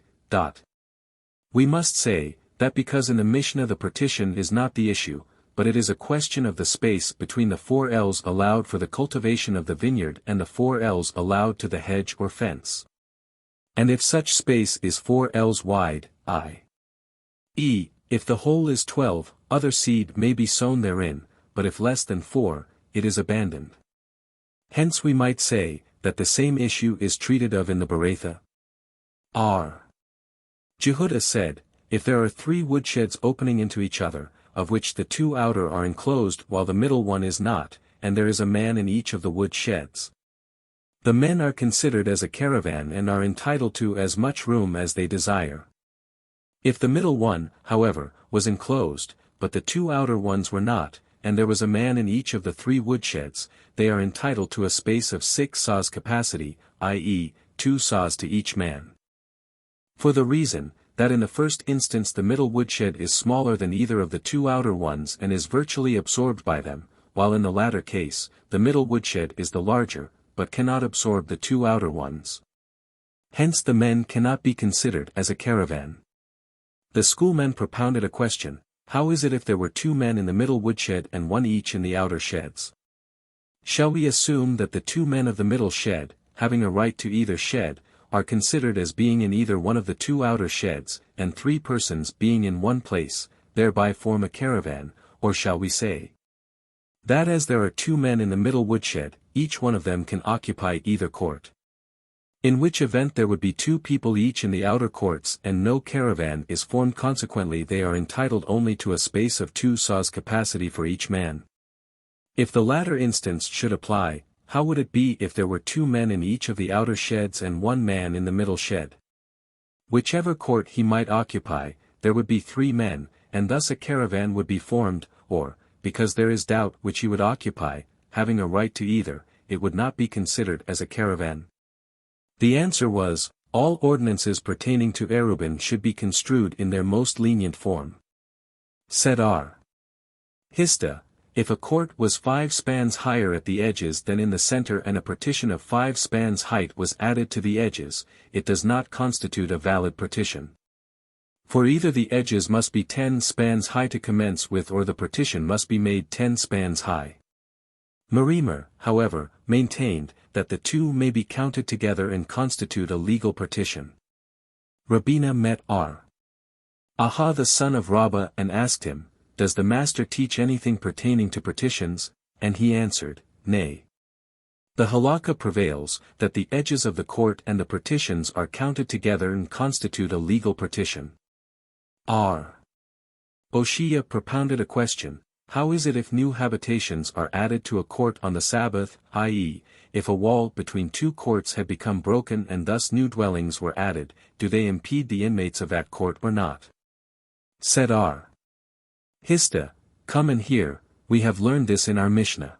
We must say, that because in the Mishnah the partition is not the issue, but it is a question of the space between the 4 ells allowed for the cultivation of the vineyard and the 4 ells allowed to the hedge or fence. And if such space is 4 ells wide, i.e., if the whole is 12, other seed may be sown therein, but if less than 4, it is abandoned. Hence we might say, that the same issue is treated of in the Beretha. R. Jehudah said, if there are 3 woodsheds opening into each other, of which the 2 outer are enclosed while the middle one is not, and there is a man in each of the woodsheds, the men are considered as a caravan and are entitled to as much room as they desire. If the middle one, however, was enclosed, but the 2 outer ones were not, and there was a man in each of the 3 woodsheds, they are entitled to a space of 6 saws capacity, i.e., 2 saws to each man. For the reason, that in the first instance the middle woodshed is smaller than either of the 2 outer ones and is virtually absorbed by them, while in the latter case, the middle woodshed is the larger, but cannot absorb the 2 outer ones. Hence the men cannot be considered as a caravan. The schoolmen propounded a question: how is it if there were 2 men in the middle woodshed and 1 each in the outer sheds? Shall we assume that the 2 men of the middle shed, having a right to either shed, are considered as being in either one of the 2 outer sheds, and 3 persons being in one place, thereby form a caravan, or shall we say that as there are 2 men in the middle woodshed, each one of them can occupy either court? In which event there would be 2 people each in the outer courts and no caravan is formed, consequently they are entitled only to a space of 2 saws capacity for each man. If the latter instance should apply, how would it be if there were 2 men in each of the outer sheds and 1 man in the middle shed? Whichever court he might occupy, there would be 3 men, and thus a caravan would be formed, or, because there is doubt which he would occupy, having a right to either, it would not be considered as a caravan. The answer was, All ordinances pertaining to Erubin should be construed in their most lenient form. Said R. Hista, if a court was 5 spans higher at the edges than in the center and a partition of 5 spans height was added to the edges, it does not constitute a valid partition. For either the edges must be 10 spans high to commence with or the partition must be made 10 spans high. Marimer, however, maintained that the two may be counted together and constitute a legal partition. Rabina met R. Aha the son of Rabbah and asked him, Does the master teach anything pertaining to partitions? And he answered, Nay. The halakha prevails, that the edges of the court and the partitions are counted together and constitute a legal partition. R. Oshia propounded a question, how is it if new habitations are added to a court on the Sabbath, i.e., if a wall between 2 courts had become broken and thus new dwellings were added, do they impede the inmates of that court or not? Said R. Hista, come and hear, we have learned this in our Mishnah.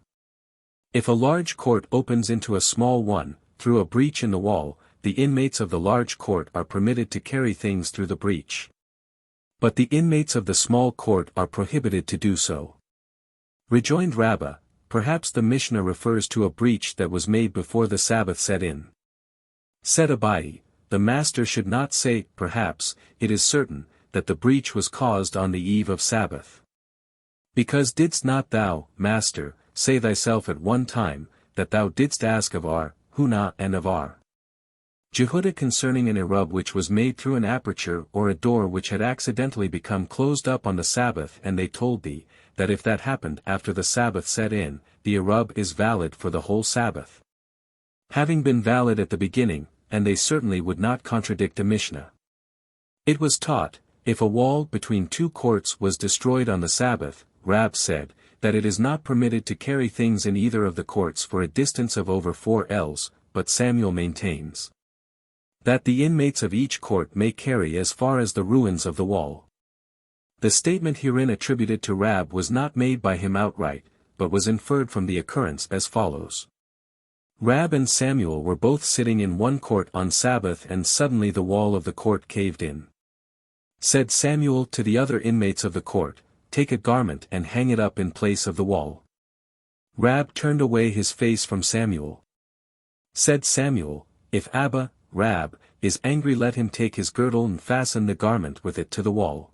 If a large court opens into a small one, through a breach in the wall, the inmates of the large court are permitted to carry things through the breach. But the inmates of the small court are prohibited to do so. Rejoined Rabbah, perhaps the Mishnah refers to a breach that was made before the Sabbath set in. Said Abai, the master should not say, perhaps, it is certain, that the breach was caused on the eve of Sabbath. Because didst not thou, master, say thyself at one time, that thou didst ask of R, Huna and of R. Jehuda concerning an Erub which was made through an aperture or a door which had accidentally become closed up on the Sabbath, and they told thee, that if that happened after the Sabbath set in, the Erub is valid for the whole Sabbath. Having been valid at the beginning, and they certainly would not contradict a Mishnah. It was taught, if a wall between 2 courts was destroyed on the Sabbath, Rab said, that it is not permitted to carry things in either of the courts for a distance of over 4 ells, but Samuel maintains that the inmates of each court may carry as far as the ruins of the wall. The statement herein attributed to Rab was not made by him outright, but was inferred from the occurrence as follows. Rab and Samuel were both sitting in one court on Sabbath and suddenly the wall of the court caved in. Said Samuel to the other inmates of the court, Take a garment and hang it up in place of the wall. Rab turned away his face from Samuel. Said Samuel, If Abba, Rab, is angry, let him take his girdle and fasten the garment with it to the wall.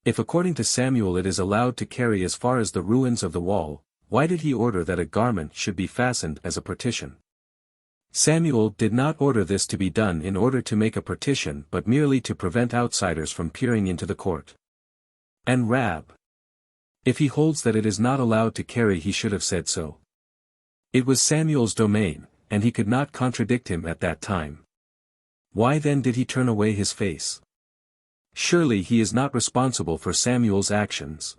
If according to Samuel it is allowed to carry as far as the ruins of the wall, why did he order that a garment should be fastened as a partition? Samuel did not order this to be done in order to make a partition but merely to prevent outsiders from peering into the court. And Rab, if he holds that it is not allowed to carry, he should have said so. It was Samuel's domain, and he could not contradict him at that time. Why then did he turn away his face? Surely he is not responsible for Samuel's actions.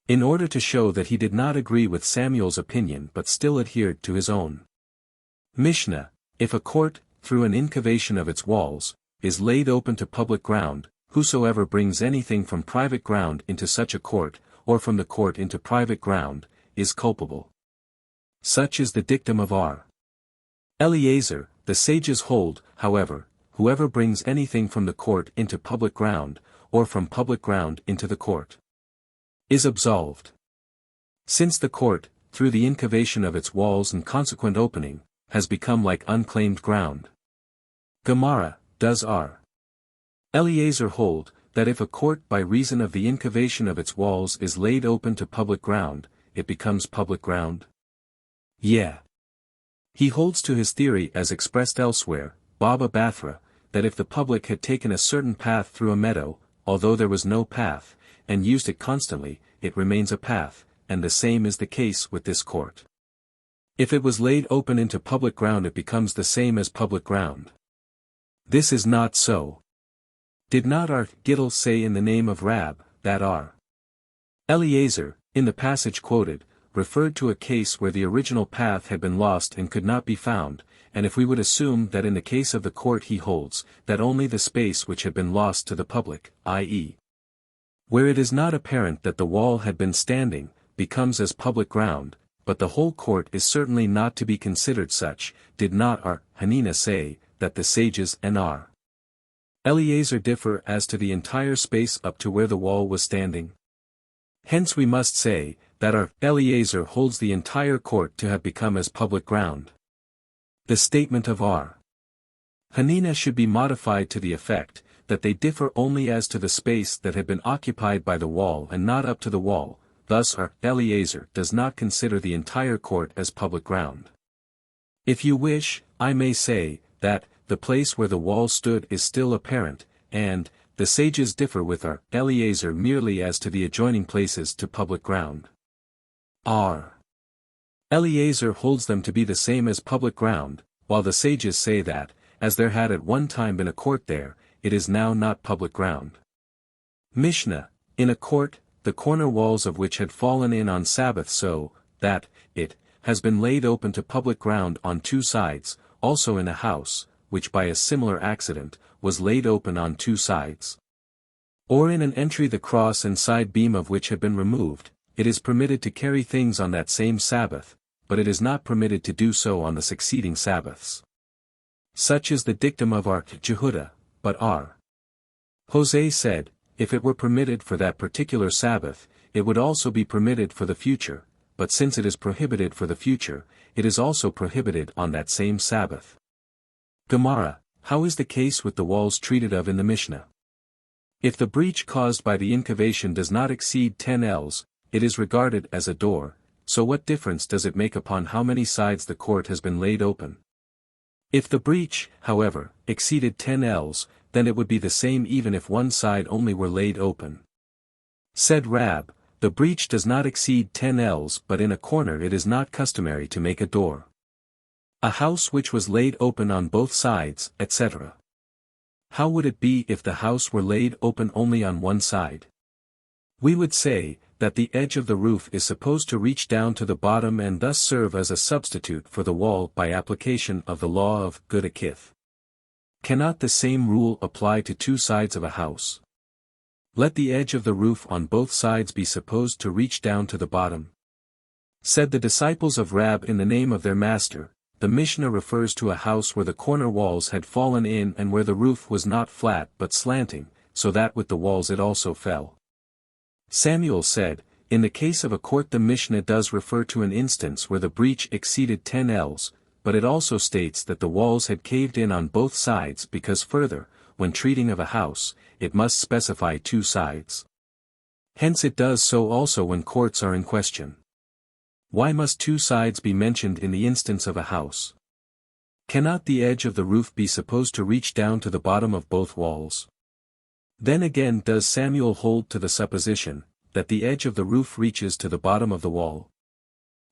In order to show that he did not agree with Samuel's opinion but still adhered to his own. Mishnah, if a court, through an incavation of its walls, is laid open to public ground, whosoever brings anything from private ground into such a court, or from the court into private ground, is culpable. Such is the dictum of R. Eliezer. The sages hold, however, whoever brings anything from the court into public ground, or from public ground into the court, is absolved. Since the court, through the incavation of its walls and consequent opening, has become like unclaimed ground. Gemara, does R. Eliezer hold, that if a court by reason of the incavation of its walls is laid open to public ground, it becomes public ground? Yeah. He holds to his theory as expressed elsewhere, Baba Bathra, that if the public had taken a certain path through a meadow, although there was no path, and used it constantly, it remains a path, and the same is the case with this court. If it was laid open into public ground, it becomes the same as public ground. This is not so. Did not R. Gittel say in the name of Rab, that R. Eliezer, in the passage quoted, referred to a case where the original path had been lost and could not be found, and if we would assume that in the case of the court he holds, that only the space which had been lost to the public, i.e., where it is not apparent that the wall had been standing, becomes as public ground, but the whole court is certainly not to be considered such, did not R. Hanina say, that the sages and R. Eliezer differ as to the entire space up to where the wall was standing. Hence we must say, that R. Eliezer holds the entire court to have become as public ground. The statement of R. Hanina should be modified to the effect, that they differ only as to the space that had been occupied by the wall and not up to the wall, thus R. Eliezer does not consider the entire court as public ground. If you wish, I may say, that, the place where the wall stood is still apparent, and, the sages differ with R. Eliezer merely as to the adjoining places to public ground. R. Eliezer holds them to be the same as public ground, while the sages say that, as there had at one time been a court there, it is now not public ground. Mishnah, in a court, the corner walls of which had fallen in on Sabbath so, that, it, has been laid open to public ground on two sides, also in a house, which by a similar accident, was laid open on two sides. Or in an entry the cross and side beam of which had been removed, it is permitted to carry things on that same Sabbath, but it is not permitted to do so on the succeeding Sabbaths. Such is the dictum of R. Jehuda, but R. Jose said, if it were permitted for that particular Sabbath, it would also be permitted for the future, but since it is prohibited for the future, it is also prohibited on that same Sabbath. Gemara, how is the case with the walls treated of in the Mishnah? If the breach caused by the incavation does not exceed 10 ells, it is regarded as a door, so what difference does it make upon how many sides the court has been laid open? If the breach, however, exceeded 10 ells, then it would be the same even if one side only were laid open. Said Rab, the breach does not exceed 10 ells but in a corner it is not customary to make a door. A house which was laid open on both sides, etc. How would it be if the house were laid open only on one side? We would say, that the edge of the roof is supposed to reach down to the bottom and thus serve as a substitute for the wall by application of the law of good akith. Cannot the same rule apply to two sides of a house? Let the edge of the roof on both sides be supposed to reach down to the bottom. Said the disciples of Rab in the name of their master, the Mishnah refers to a house where the corner walls had fallen in and where the roof was not flat but slanting, so that with the walls it also fell. Samuel said, in the case of a court the Mishnah does refer to an instance where the breach exceeded 10 ells, but it also states that the walls had caved in on both sides because further, when treating of a house, it must specify two sides. Hence it does so also when courts are in question. Why must two sides be mentioned in the instance of a house? Cannot the edge of the roof be supposed to reach down to the bottom of both walls? Then again does Samuel hold to the supposition, that the edge of the roof reaches to the bottom of the wall?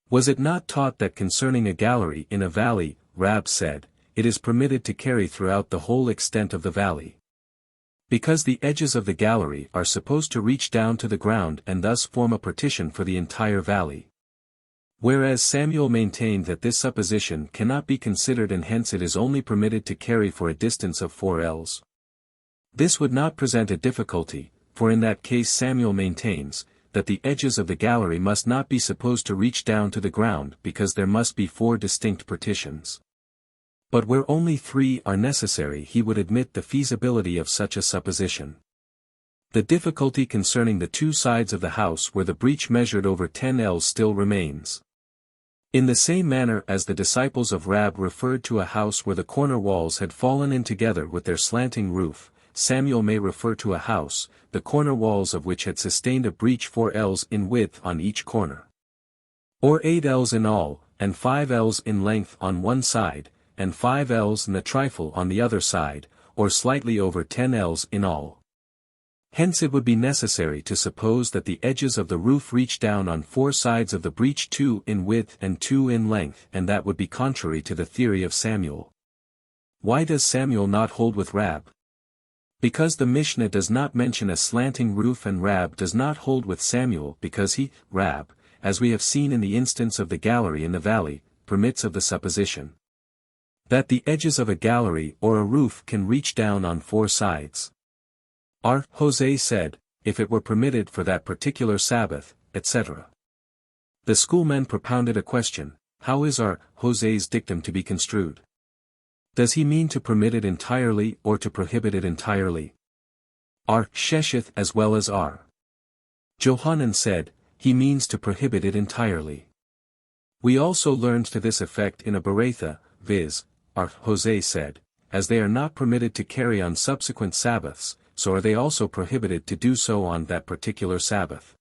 Was it not taught that concerning a gallery in a valley, Rab said, it is permitted to carry throughout the whole extent of the valley? Because the edges of the gallery are supposed to reach down to the ground and thus form a partition for the entire valley. Whereas Samuel maintained that this supposition cannot be considered and hence it is only permitted to carry for a distance of 4 ells. This would not present a difficulty, for in that case Samuel maintains, that the edges of the gallery must not be supposed to reach down to the ground because there must be 4 distinct partitions. But where only 3 are necessary he would admit the feasibility of such a supposition. The difficulty concerning the 2 sides of the house where the breach measured over 10 ells still remains. In the same manner as the disciples of Rab referred to a house where the corner walls had fallen in together with their slanting roof, Samuel may refer to a house, the corner walls of which had sustained a breach 4 ells in width on each corner. Or 8 ells in all, and 5 ells in length on one side, and 5 ells and a trifle on the other side, or slightly over 10 ells in all. Hence it would be necessary to suppose that the edges of the roof reach down on 4 sides of the breach 2 in width and 2 in length and that would be contrary to the theory of Samuel. Why does Samuel not hold with Rab? Because the Mishnah does not mention a slanting roof and Rab does not hold with Samuel because he, Rab, as we have seen in the instance of the gallery in the valley, permits of the supposition that the edges of a gallery or a roof can reach down on 4 sides. R. Jose said, if it were permitted for that particular Sabbath, etc. The schoolmen propounded a question, how is R. Jose's dictum to be construed? Does he mean to permit it entirely or to prohibit it entirely? R. Shesheth as well as R. Johanan said, he means to prohibit it entirely. We also learned to this effect in a Beretha, viz., R. Jose said, as they are not permitted to carry on subsequent Sabbaths, so are they also prohibited to do so on that particular Sabbath.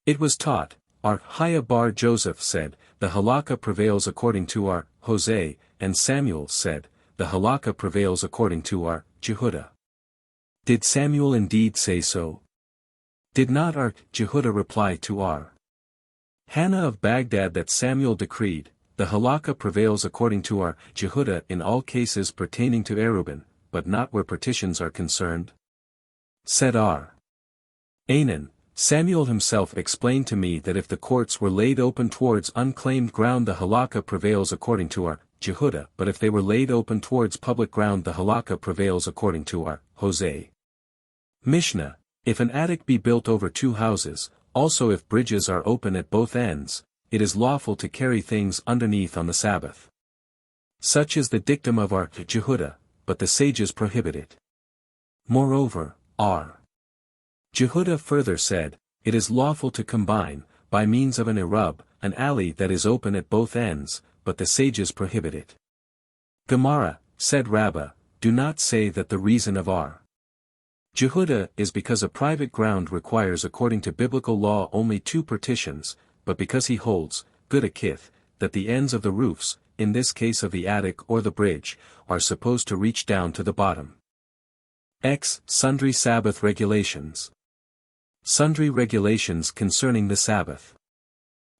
It was taught, R. Haya bar Joseph said, the halakha prevails according to R. Jose, and Samuel said, the halakha prevails according to R. Jehudah. Did Samuel indeed say so? Did not R. Jehudah reply to R. Hannah of Baghdad that Samuel decreed, the halakha prevails according to R. Jehudah in all cases pertaining to Erubin, but not where partitions are concerned? Said R. Anan, Samuel himself explained to me that if the courts were laid open towards unclaimed ground the halakha prevails according to R. Jehudah, but if they were laid open towards public ground the halakha prevails according to R. Jose. Mishnah, if an attic be built over two houses, also if bridges are open at both ends, it is lawful to carry things underneath on the Sabbath. Such is the dictum of R. Jehudah, but the sages prohibit it. Moreover, R. Jehudah further said, it is lawful to combine, by means of an Erub, an alley that is open at both ends, but the sages prohibit it. Gemara, said Rabbah, do not say that the reason of R. Jehudah is because a private ground requires according to biblical law only two partitions, but because he holds, good akith, that the ends of the roofs, in this case of the attic or the bridge, are supposed to reach down to the bottom. X. Sundry Sabbath Regulations. Sundry regulations concerning the Sabbath.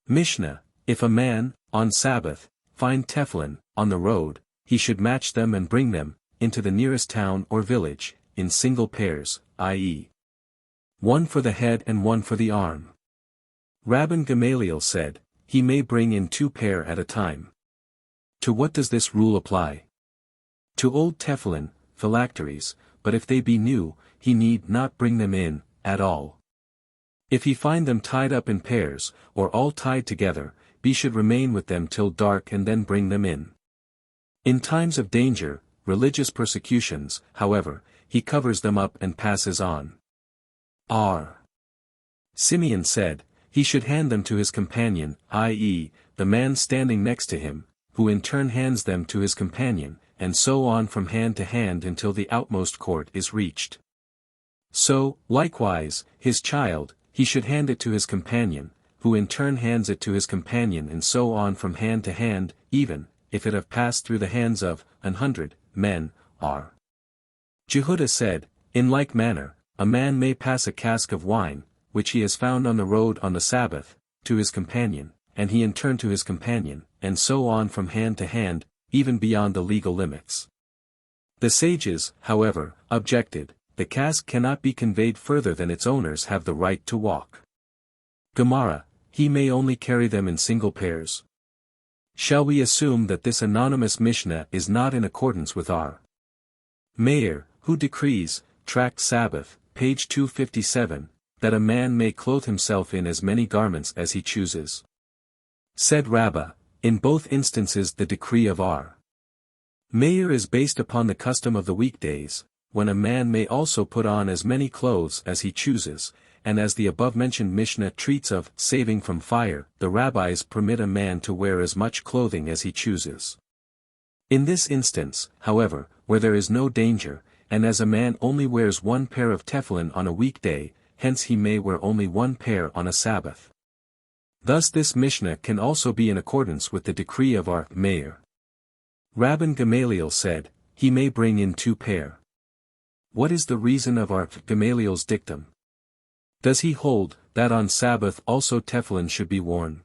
Mishnah, if a man, on Sabbath, find tefillin, on the road, he should match them and bring them, into the nearest town or village, in single pairs, i.e. one for the head and one for the arm. Rabban Gamaliel said, he may bring in 2 pair at a time. To what does this rule apply? To old tefillin, phylacteries, but if they be new, he need not bring them in, at all. If he find them tied up in pairs, or all tied together, he should remain with them till dark and then bring them in. In times of danger, religious persecutions, however, he covers them up and passes on. R. Simeon said, he should hand them to his companion, i.e., the man standing next to him, who in turn hands them to his companion, and so on from hand to hand until the outmost court is reached. So, likewise, his child, he should hand it to his companion, who in turn hands it to his companion and so on from hand to hand, even, if it have passed through the hands of 100 men. R. Jehudah said, in like manner, a man may pass a cask of wine, which he has found on the road on the Sabbath, to his companion, and he in turn to his companion, and so on from hand to hand, even beyond the legal limits. The sages, however, objected, the cask cannot be conveyed further than its owners have the right to walk. Gemara, he may only carry them in single pairs. Shall we assume that this anonymous Mishnah is not in accordance with R. Meir, who decrees, Tract Sabbath, page 257, that a man may clothe himself in as many garments as he chooses? Said Rabbah, in both instances the decree of R. Meir is based upon the custom of the weekdays, when a man may also put on as many clothes as he chooses, and as the above-mentioned Mishnah treats of saving from fire, the rabbis permit a man to wear as much clothing as he chooses. In this instance, however, where there is no danger, and as a man only wears 1 pair of tefillin on a weekday, hence he may wear only 1 pair on a Sabbath. Thus this Mishnah can also be in accordance with the decree of R. Meir. Rabban Gamaliel said, he may bring in 2 pair. What is the reason of R. Gamaliel's dictum? Does he hold, that on Sabbath also tefillin should be worn?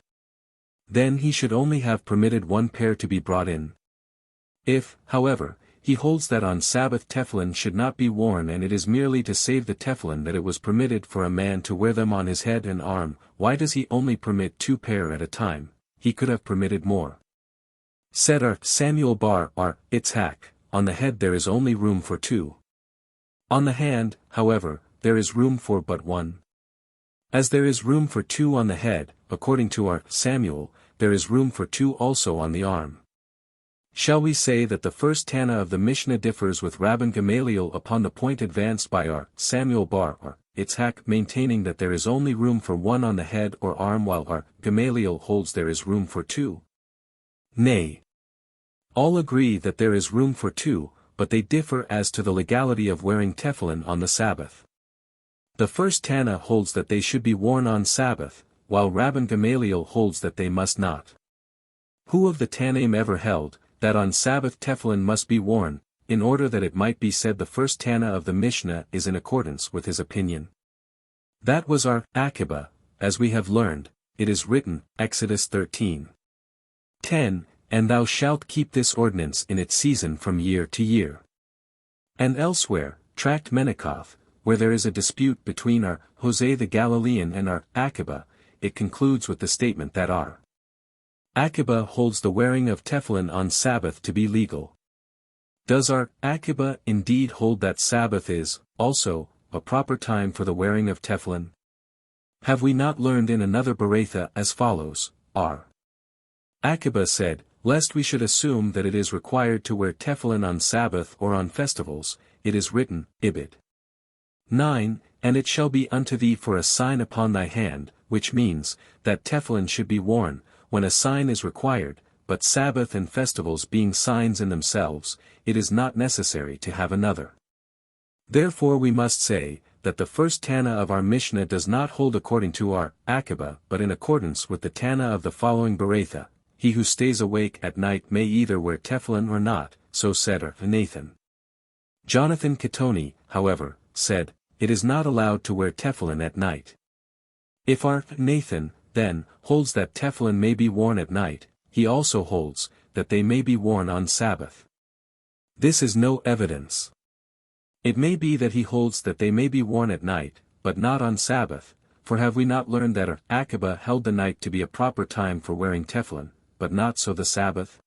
Then he should only have permitted 1 pair to be brought in. If, however, he holds that on Sabbath tefillin should not be worn and it is merely to save the tefillin that it was permitted for a man to wear them on his head and arm, why does he only permit 2 pair at a time? He could have permitted more. Said R. Samuel bar R. Itzhak, on the head there is only room for 2. On the hand, however, there is room for but 1. As there is room for 2 on the head, according to R. Samuel, there is room for 2 also on the arm. Shall we say that the first Tana of the Mishnah differs with Rabban Gamaliel upon the point advanced by our Samuel Bar or Itzhak, maintaining that there is only room for one on the head or arm, while our Gamaliel holds there is room for two? Nay. All agree that there is room for two, but they differ as to the legality of wearing tefillin on the Sabbath. The first Tana holds that they should be worn on Sabbath, while Rabban Gamaliel holds that they must not. Who of the Tanaim ever held that on Sabbath tefillin must be worn, in order that it might be said the first Tana of the Mishnah is in accordance with his opinion? That was our Akiba, as we have learned. It is written, Exodus 13:10, and thou shalt keep this ordinance in its season from year to year. And elsewhere, Tract Menikoth, where there is a dispute between our Hosea the Galilean and our Akiba, it concludes with the statement that our Akiba holds the wearing of tefillin on Sabbath to be legal. Does our Akiba indeed hold that Sabbath is, also, a proper time for the wearing of tefillin? Have we not learned in another Bereitha as follows? Our Akiba said, lest we should assume that it is required to wear tefillin on Sabbath or on festivals, it is written, Ibid 9, and it shall be unto thee for a sign upon thy hand, which means, that tefillin should be worn, when a sign is required, but Sabbath and festivals being signs in themselves, it is not necessary to have another. Therefore we must say, that the first Tana of our Mishnah does not hold according to our Akiba but in accordance with the Tana of the following Bereitha, he who stays awake at night may either wear tefillin or not, so said our Nathan. Jonathan Ketoni, however, said, it is not allowed to wear tefillin at night. If our Nathan, then, holds that tefillin may be worn at night, he also holds, that they may be worn on Sabbath. This is no evidence. It may be that he holds that they may be worn at night, but not on Sabbath, for have we not learned that our Akiba held the night to be a proper time for wearing tefillin, but not so the Sabbath?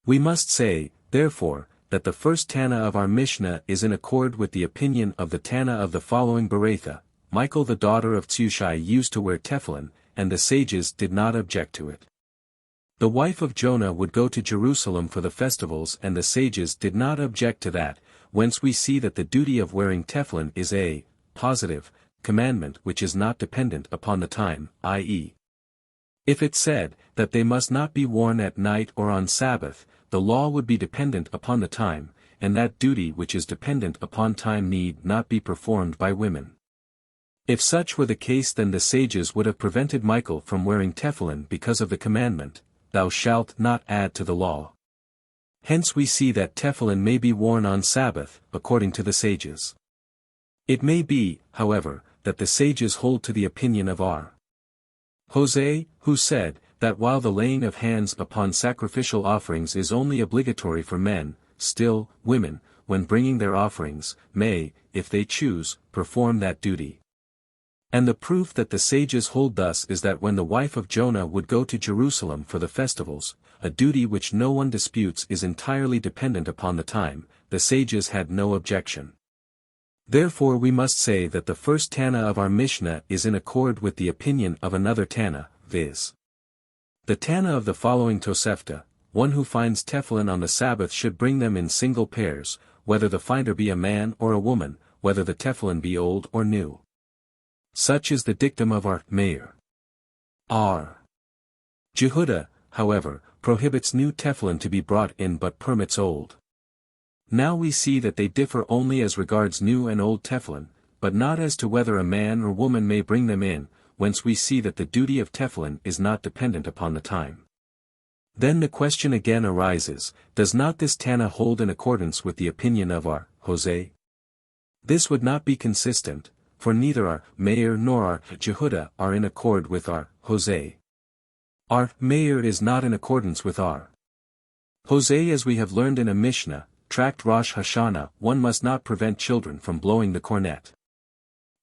We must say, therefore, that the first Tana of our Mishnah is in accord with the opinion of the Tana of the following Bereitha. Michael the daughter of Tzushai used to wear tefillin, and the sages did not object to it. The wife of Jonah would go to Jerusalem for the festivals, and the sages did not object to that, whence we see that the duty of wearing tefillin is a positive commandment which is not dependent upon the time, i.e. if it said that they must not be worn at night or on Sabbath, the law would be dependent upon the time, and that duty which is dependent upon time need not be performed by women. If such were the case, then the sages would have prevented Michael from wearing tefillin because of the commandment, thou shalt not add to the law. Hence we see that tefillin may be worn on Sabbath, according to the sages. It may be, however, that the sages hold to the opinion of our Hosea, who said, that while the laying of hands upon sacrificial offerings is only obligatory for men, still, women, when bringing their offerings, may, if they choose, perform that duty. And the proof that the sages hold thus is that when the wife of Jonah would go to Jerusalem for the festivals, a duty which no one disputes is entirely dependent upon the time, the sages had no objection. Therefore we must say that the first Tana of our Mishnah is in accord with the opinion of another Tana, viz. The Tana of the following Tosefta, one who finds tefillin on the Sabbath should bring them in single pairs, whether the finder be a man or a woman, whether the tefillin be old or new. Such is the dictum of our Meir. Our Jehuda, however, prohibits new tefillin to be brought in but permits old. Now we see that they differ only as regards new and old tefillin, but not as to whether a man or woman may bring them in, whence we see that the duty of tefillin is not dependent upon the time. Then the question again arises, does not this Tana hold in accordance with the opinion of our Hosea? This would not be consistent, for neither our Meir nor our Jehuda are in accord with our Hosea. Our Meir is not in accordance with our Hosea, as we have learned in a Mishnah, Tract Rosh Hashana, one must not prevent children from blowing the cornet.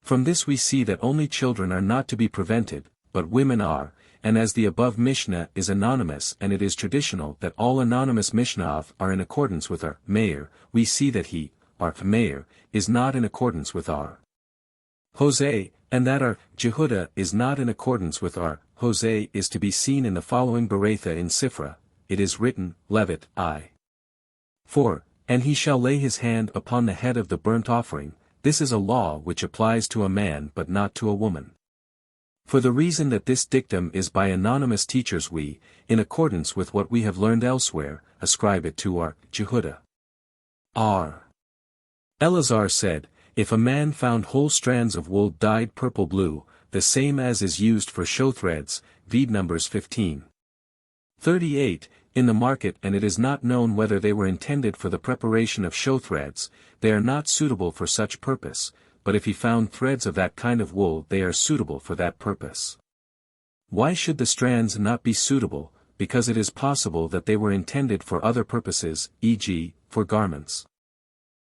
From this we see that only children are not to be prevented, but women are, and as the above Mishnah is anonymous and it is traditional that all anonymous Mishnah are in accordance with our Meir, we see that he, our Meir, is not in accordance with our Hosea, and that our Jehuda is not in accordance with our Hosea is to be seen in the following Bereitha in Sifra, it is written, Levit, I. 4, and he shall lay his hand upon the head of the burnt offering. This is a law which applies to a man but not to a woman. For the reason that this dictum is by anonymous teachers we, in accordance with what we have learned elsewhere, ascribe it to our Jehudah. R. Eleazar said, if a man found whole strands of wool dyed purple-blue, the same as is used for show threads, VIII Numbers 15:38, in the market and it is not known whether they were intended for the preparation of show threads, they are not suitable for such purpose, but if he found threads of that kind of wool they are suitable for that purpose. Why should the strands not be suitable? Because it is possible that they were intended for other purposes, e.g., for garments.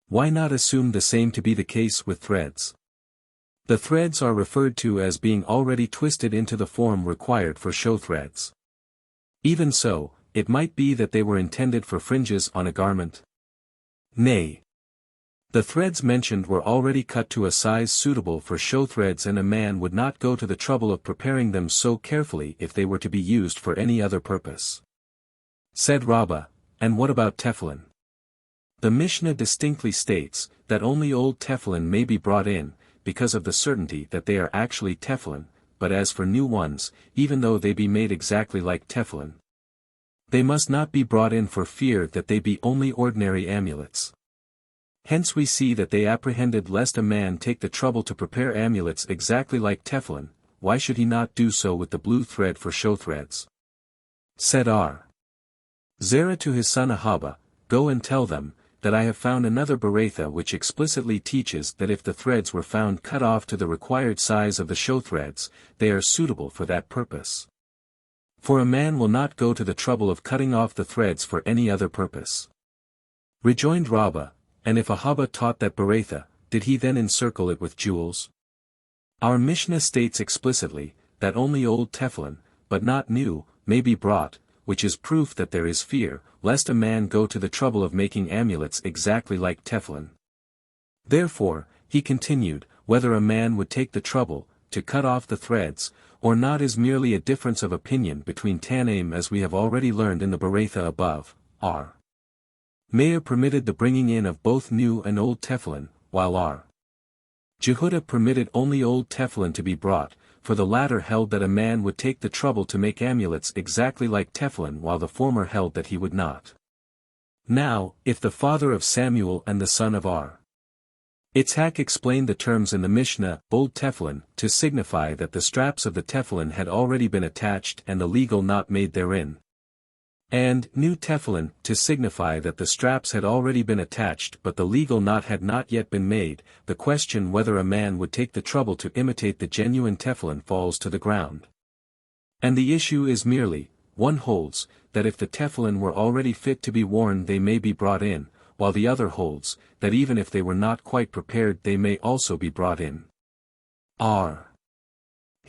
Why not assume the same to be the case with threads? The threads are referred to as being already twisted into the form required for show threads. Even so, it might be that they were intended for fringes on a garment. Nay. The threads mentioned were already cut to a size suitable for show threads and a man would not go to the trouble of preparing them so carefully if they were to be used for any other purpose. Said Rabbah, and what about tefillin? The Mishnah distinctly states, that only old tefillin may be brought in, because of the certainty that they are actually tefillin, but as for new ones, even though they be made exactly like tefillin, they must not be brought in for fear that they be only ordinary amulets. Hence we see that they apprehended lest a man take the trouble to prepare amulets exactly like tefillin. Why should he not do so with the blue thread for show threads? Said R. Zerah to his son Ahaba, go and tell them, that I have found another Beretha which explicitly teaches that if the threads were found cut off to the required size of the show threads, they are suitable for that purpose. For a man will not go to the trouble of cutting off the threads for any other purpose. Rejoined Rabbah, and if Ahaba taught that Beretha, did he then encircle it with jewels? Our Mishnah states explicitly, that only old tefillin, but not new, may be brought, which is proof that there is fear, lest a man go to the trouble of making amulets exactly like tefillin. Therefore, he continued, whether a man would take the trouble, to cut off the threads, or not is merely a difference of opinion between Tanaim as we have already learned in the Beretha above. R. Meir permitted the bringing in of both new and old tefillin, while R. Jehudah permitted only old tefillin to be brought, for the latter held that a man would take the trouble to make amulets exactly like tefillin while the former held that he would not. Now, if the father of Samuel and the son of R. Itzhak explained the terms in the Mishnah, old tefillin, to signify that the straps of the tefillin had already been attached and the legal knot made therein. And new tefillin, to signify that the straps had already been attached but the legal knot had not yet been made, the question whether a man would take the trouble to imitate the genuine tefillin falls to the ground. And the issue is merely, one holds, that if the tefillin were already fit to be worn they may be brought in, while the other holds, that even if they were not quite prepared they may also be brought in. R.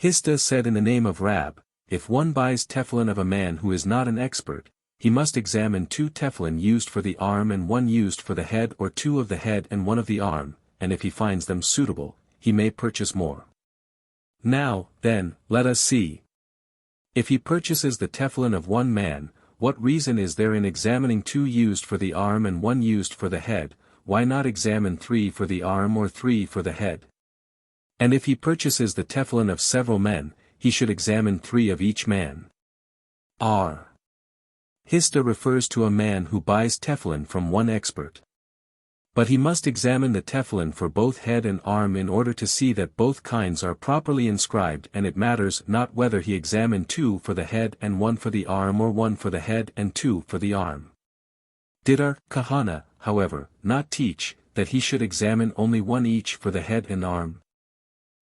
Hista said in the name of Rab, if one buys tefillin of a man who is not an expert, he must examine 2 tefillin used for the arm and 1 used for the head or 2 of the head and 1 of the arm, and if he finds them suitable, he may purchase more. Now, then, let us see. If he purchases the tefillin of one man, what reason is there in examining 2 used for the arm and 1 used for the head? Why not examine 3 for the arm or 3 for the head? And if he purchases the tefillin of several men, he should examine 3 of each man. R. Hista refers to a man who buys tefillin from one expert. But he must examine the tefillin for both head and arm in order to see that both kinds are properly inscribed, and it matters not whether he examine 2 for the head and 1 for the arm or 1 for the head and 2 for the arm. Did our Kahana, however, not teach, that he should examine only 1 each for the head and arm?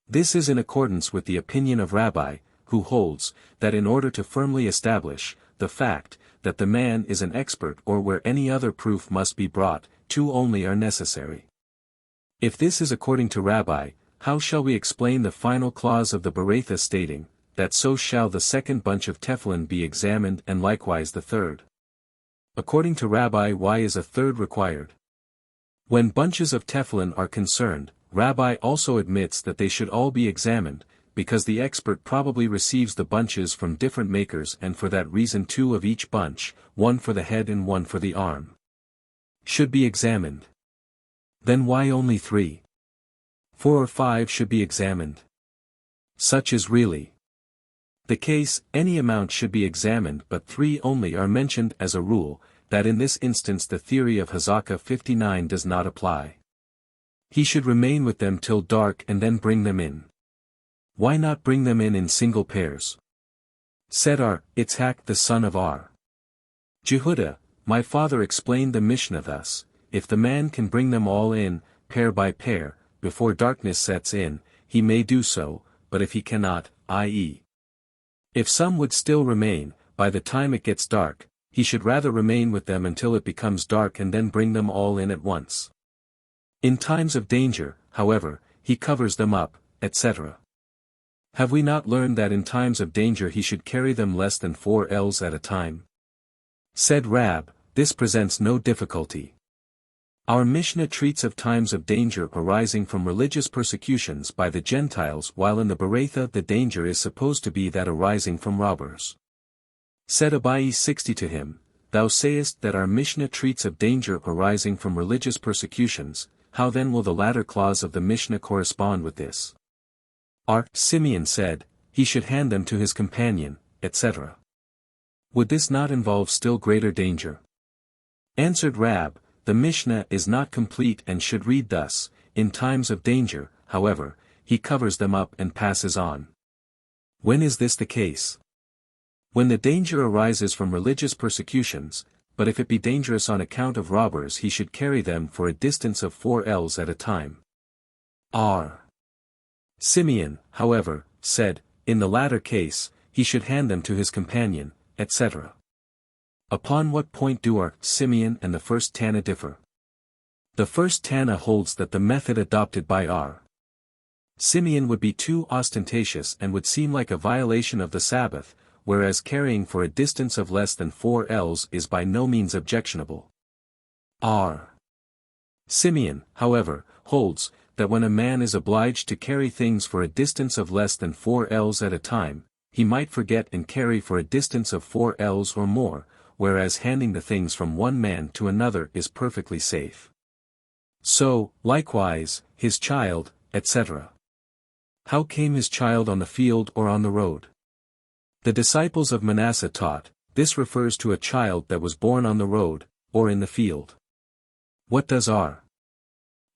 This is in accordance with the opinion of Rabbi, who holds, that in order to firmly establish, the fact, that the man is an expert or where any other proof must be brought, 2 only are necessary. If this is according to Rabbi, how shall we explain the final clause of the Beretha stating, that so shall the second bunch of tefillin be examined and likewise the third? According to Rabbi, why is a third required? When bunches of tefillin are concerned, Rabbi also admits that they should all be examined, because the expert probably receives the bunches from different makers and for that reason 2 of each bunch, 1 for the head and 1 for the arm, should be examined. Then why only 3? 4 or 5 should be examined. Such is really the case. Any amount should be examined, but 3 only are mentioned as a rule, that in this instance the theory of Hazakah 59 does not apply. He should remain with them till dark and then bring them in. Why not bring them in single pairs? Said Itzhak the son of Jehudah, my father explained the Mishnah thus: if the man can bring them all in, pair by pair, before darkness sets in, he may do so, but if he cannot, i.e., if some would still remain, by the time it gets dark, he should rather remain with them until it becomes dark and then bring them all in at once. In times of danger, however, he covers them up, etc. Have we not learned that in times of danger he should carry them less than 4 ells at a time? Said Rab, this presents no difficulty. Our Mishnah treats of times of danger arising from religious persecutions by the Gentiles, while in the Beretha the danger is supposed to be that arising from robbers. Said Abai 60 to him, thou sayest that our Mishnah treats of danger arising from religious persecutions, how then will the latter clause of the Mishnah correspond with this? Simeon said, he should hand them to his companion, etc. Would this not involve still greater danger? Answered Rab, the Mishnah is not complete and should read thus: in times of danger, however, he covers them up and passes on. When is this the case? When the danger arises from religious persecutions, but if it be dangerous on account of robbers he should carry them for a distance of 4 ells at a time. Simeon, however, said, in the latter case, he should hand them to his companion, etc. Upon what point do Simeon and the first Tana differ? The first Tana holds that the method adopted by Simeon would be too ostentatious and would seem like a violation of the Sabbath, whereas carrying for a distance of less than 4 ells is by no means objectionable. Simeon, however, holds that when a man is obliged to carry things for a distance of less than 4 ells at a time, he might forget and carry for a distance of 4 ells or more, whereas handing the things from one man to another is perfectly safe. So, likewise, his child, etc. How came his child on the field or on the road? The disciples of Manasseh taught, this refers to a child that was born on the road, or in the field. What does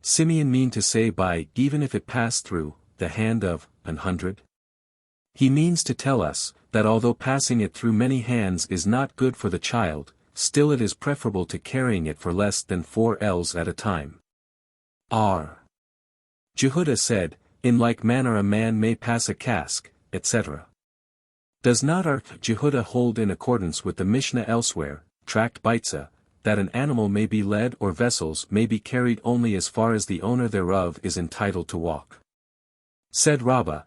Simeon mean to say by, even if it passed through, the hand of, 100? He means to tell us, that although passing it through many hands is not good for the child, still it is preferable to carrying it for less than 4 ells at a time. Jehudah said, in like manner a man may pass a cask, etc. Does not Jehudah hold in accordance with the Mishnah elsewhere, Tract Beitza, that an animal may be led or vessels may be carried only as far as the owner thereof is entitled to walk? Said Rabbah,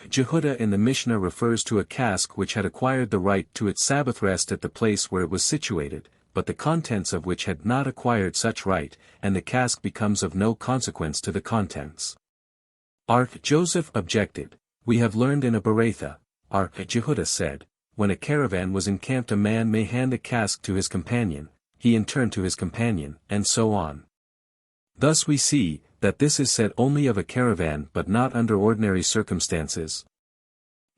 Jehudah in the Mishnah refers to a cask which had acquired the right to its Sabbath rest at the place where it was situated, but the contents of which had not acquired such right, and the cask becomes of no consequence to the contents. Joseph objected, we have learned in a Beretha, Jehudah said, when a caravan was encamped a man may hand a cask to his companion, he in turn to his companion, and so on. Thus we see, that this is said only of a caravan but not under ordinary circumstances.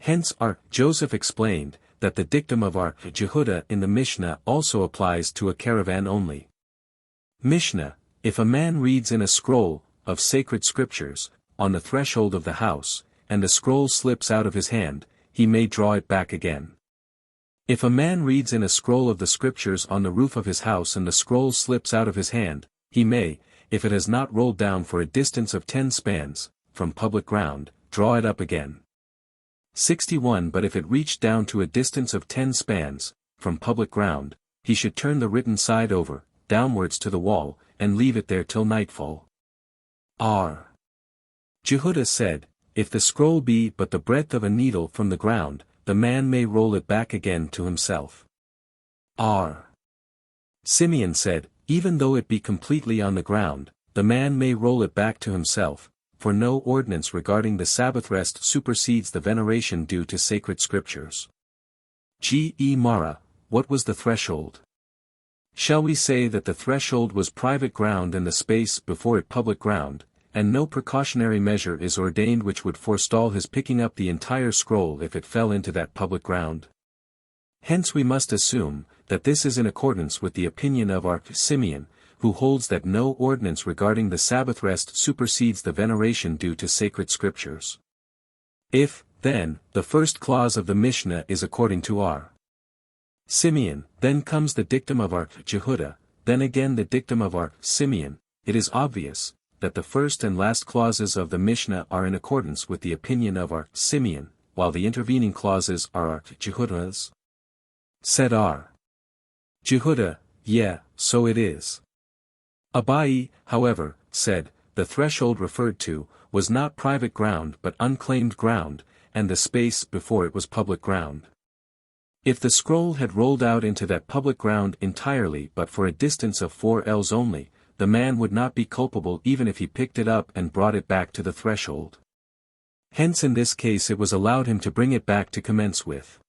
Hence Joseph explained, that the dictum of Jehudah in the Mishnah also applies to a caravan only. Mishnah, if a man reads in a scroll, of sacred scriptures, on the threshold of the house, and the scroll slips out of his hand, he may draw it back again. If a man reads in a scroll of the scriptures on the roof of his house and the scroll slips out of his hand, he may, if it has not rolled down for a distance of 10 spans, from public ground, draw it up again. 61 But if it reached down to a distance of 10 spans, from public ground, he should turn the written side over, downwards to the wall, and leave it there till nightfall. Jehudah said, if the scroll be but the breadth of a needle from the ground, the man may roll it back again to himself. Simeon said, even though it be completely on the ground, the man may roll it back to himself, for no ordinance regarding the Sabbath rest supersedes the veneration due to sacred scriptures. G. E. Mara, what was the threshold? Shall we say that the threshold was private ground and the space before it public ground, and no precautionary measure is ordained which would forestall his picking up the entire scroll if it fell into that public ground? Hence we must assume that this is in accordance with the opinion of our Simeon, who holds that no ordinance regarding the Sabbath rest supersedes the veneration due to sacred scriptures. If, then, the first clause of the Mishnah is according to our Simeon, then comes the dictum of our Jehuda, then again the dictum of our Simeon, it is obvious that the first and last clauses of the Mishnah are in accordance with the opinion of our Simeon, while the intervening clauses are our Jehuda's. Said our Jehuda, yeah, so it is. Abai, however, said, the threshold referred to was not private ground but unclaimed ground, and the space before it was public ground. If the scroll had rolled out into that public ground entirely but for a distance of 4 ells only, the man would not be culpable even if he picked it up and brought it back to the threshold. Hence in this case it was allowed him to bring it back to commence with.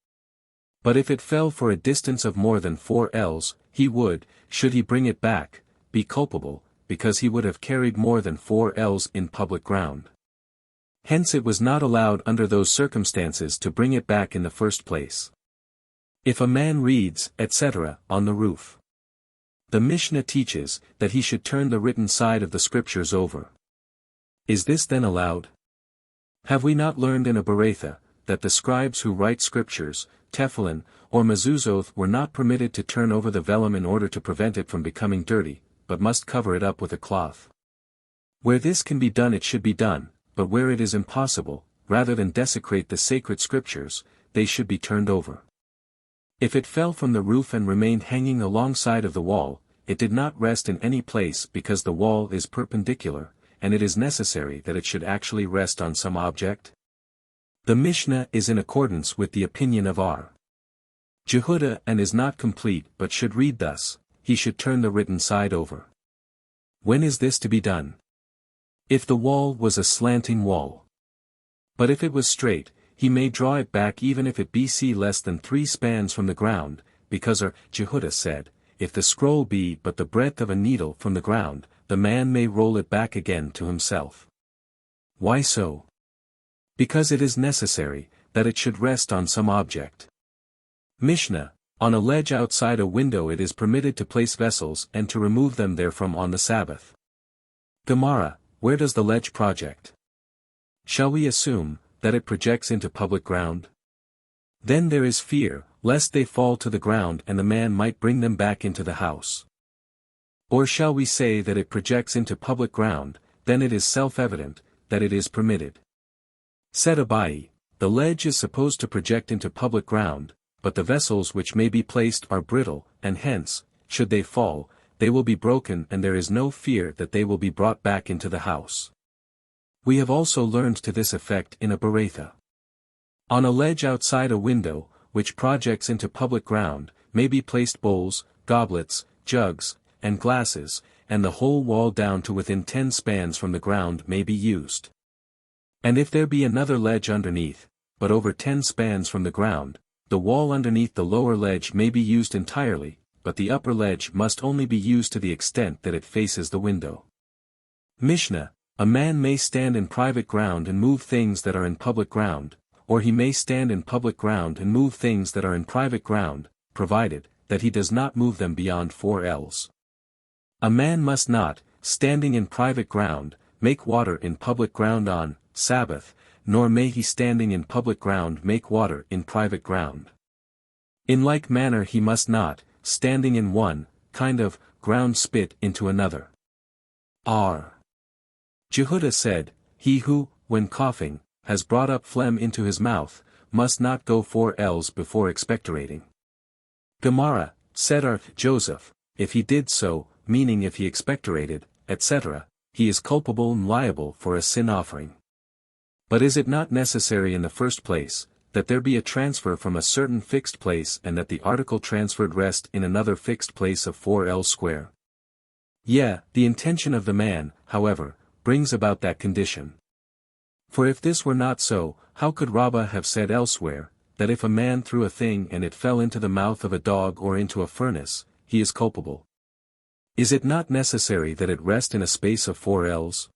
But if it fell for a distance of more than 4 ells, he would, should he bring it back, be culpable, because he would have carried more than 4 ells in public ground. Hence it was not allowed under those circumstances to bring it back in the first place. If a man reads, etc., on the roof, the Mishnah teaches that he should turn the written side of the scriptures over. Is this then allowed? Have we not learned in a Beretha, that the scribes who write scriptures, Tefillin, or Mezuzot were not permitted to turn over the vellum in order to prevent it from becoming dirty, but must cover it up with a cloth? Where this can be done it should be done, but where it is impossible, rather than desecrate the sacred scriptures, they should be turned over. If it fell from the roof and remained hanging alongside of the wall, it did not rest in any place because the wall is perpendicular, and it is necessary that it should actually rest on some object. The Mishnah is in accordance with the opinion of our Jehuda and is not complete but should read thus, he should turn the written side over. When is this to be done? If the wall was a slanting wall. But if it was straight, he may draw it back even if it be less than 3 spans from the ground, because our Jehuda said, if the scroll be but the breadth of a needle from the ground, the man may roll it back again to himself. Why so? Because it is necessary, that it should rest on some object. Mishnah, on a ledge outside a window it is permitted to place vessels and to remove them therefrom on the Sabbath. Gemara, where does the ledge project? Shall we assume that it projects into public ground? Then there is fear, lest they fall to the ground and the man might bring them back into the house. Or shall we say that it projects into public ground, then it is self-evident, that it is permitted. Said Abai, the ledge is supposed to project into public ground, but the vessels which may be placed are brittle, and hence, should they fall, they will be broken and there is no fear that they will be brought back into the house. We have also learned to this effect in a Beretha. On a ledge outside a window, which projects into public ground, may be placed bowls, goblets, jugs, and glasses, and the whole wall down to within 10 spans from the ground may be used. And if there be another ledge underneath, but over 10 spans from the ground, the wall underneath the lower ledge may be used entirely, but the upper ledge must only be used to the extent that it faces the window. Mishnah, a man may stand in private ground and move things that are in public ground, or he may stand in public ground and move things that are in private ground, provided that he does not move them beyond 4 ells. A man must not, standing in private ground, make water in public ground on Sabbath, nor may he standing in public ground make water in private ground. In like manner he must not, standing in one kind of ground spit into another. R. Jehuda said, he who, when coughing, has brought up phlegm into his mouth, must not go 4 ells before expectorating. Gemara, said our Joseph, if he did so, meaning if he expectorated, etc., he is culpable and liable for a sin offering. But is it not necessary in the first place, that there be a transfer from a certain fixed place and that the article transferred rest in another fixed place of 4 ells square? Yeah, the intention of the man, however, brings about that condition. For if this were not so, how could Rabbah have said elsewhere, that if a man threw a thing and it fell into the mouth of a dog or into a furnace, he is culpable? Is it not necessary that it rest in a space of 4 ells?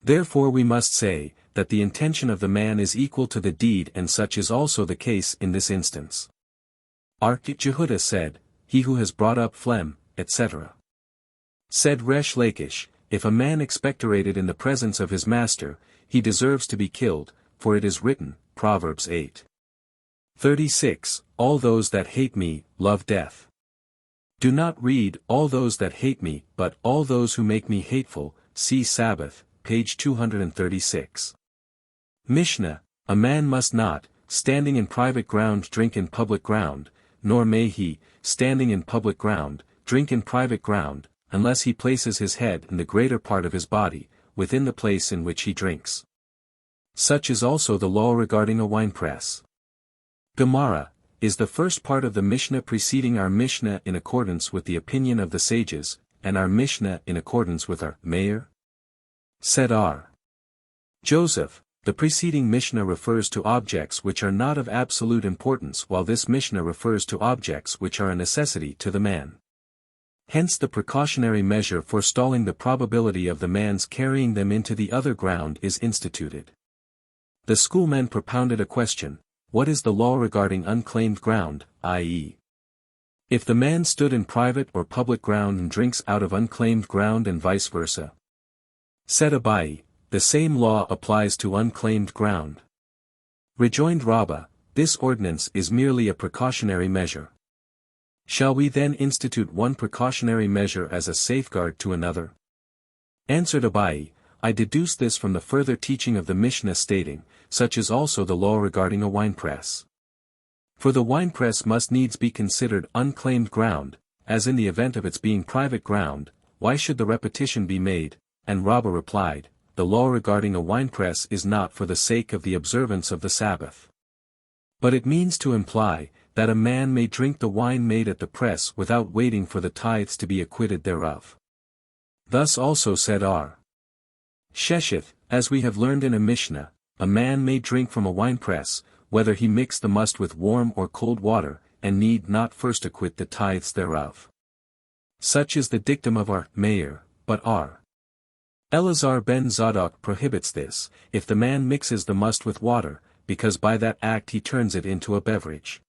Therefore we must say, that the intention of the man is equal to the deed, and such is also the case in this instance. Jehudah said, he who has brought up phlegm, etc. Said Resh Lakish, if a man expectorated in the presence of his master, he deserves to be killed, for it is written, Proverbs 8:36, all those that hate me, love death. Do not read, all those that hate me, but all those who make me hateful, see Sabbath, page 236. Mishnah, a man must not, standing in private ground drink in public ground, nor may he, standing in public ground, drink in private ground, unless he places his head and the greater part of his body, within the place in which he drinks. Such is also the law regarding a winepress. Gemara, is the first part of the Mishnah preceding our Mishnah in accordance with the opinion of the sages, and our Mishnah in accordance with our Meir? Said R. Joseph, the preceding Mishnah refers to objects which are not of absolute importance, while this Mishnah refers to objects which are a necessity to the man. Hence the precautionary measure forestalling the probability of the man's carrying them into the other ground is instituted. The schoolmen propounded a question, what is the law regarding unclaimed ground, i.e., if the man stood in private or public ground and drinks out of unclaimed ground and vice versa? Said Abai, the same law applies to unclaimed ground. Rejoined Rabbah, this ordinance is merely a precautionary measure. Shall we then institute one precautionary measure as a safeguard to another? Answered Abai, I deduce this from the further teaching of the Mishnah stating, such is also the law regarding a winepress. For the winepress must needs be considered unclaimed ground, as in the event of its being private ground, why should the repetition be made? And Rabbah replied, the law regarding a winepress is not for the sake of the observance of the Sabbath. But it means to imply, that a man may drink the wine made at the press without waiting for the tithes to be acquitted thereof. Thus also said R. Shesheth, as we have learned in a Mishnah, a man may drink from a winepress, whether he mix the must with warm or cold water, and need not first acquit the tithes thereof. Such is the dictum of our Meir, but R. Elazar ben Zadok prohibits this, if the man mixes the must with water, because by that act he turns it into a beverage.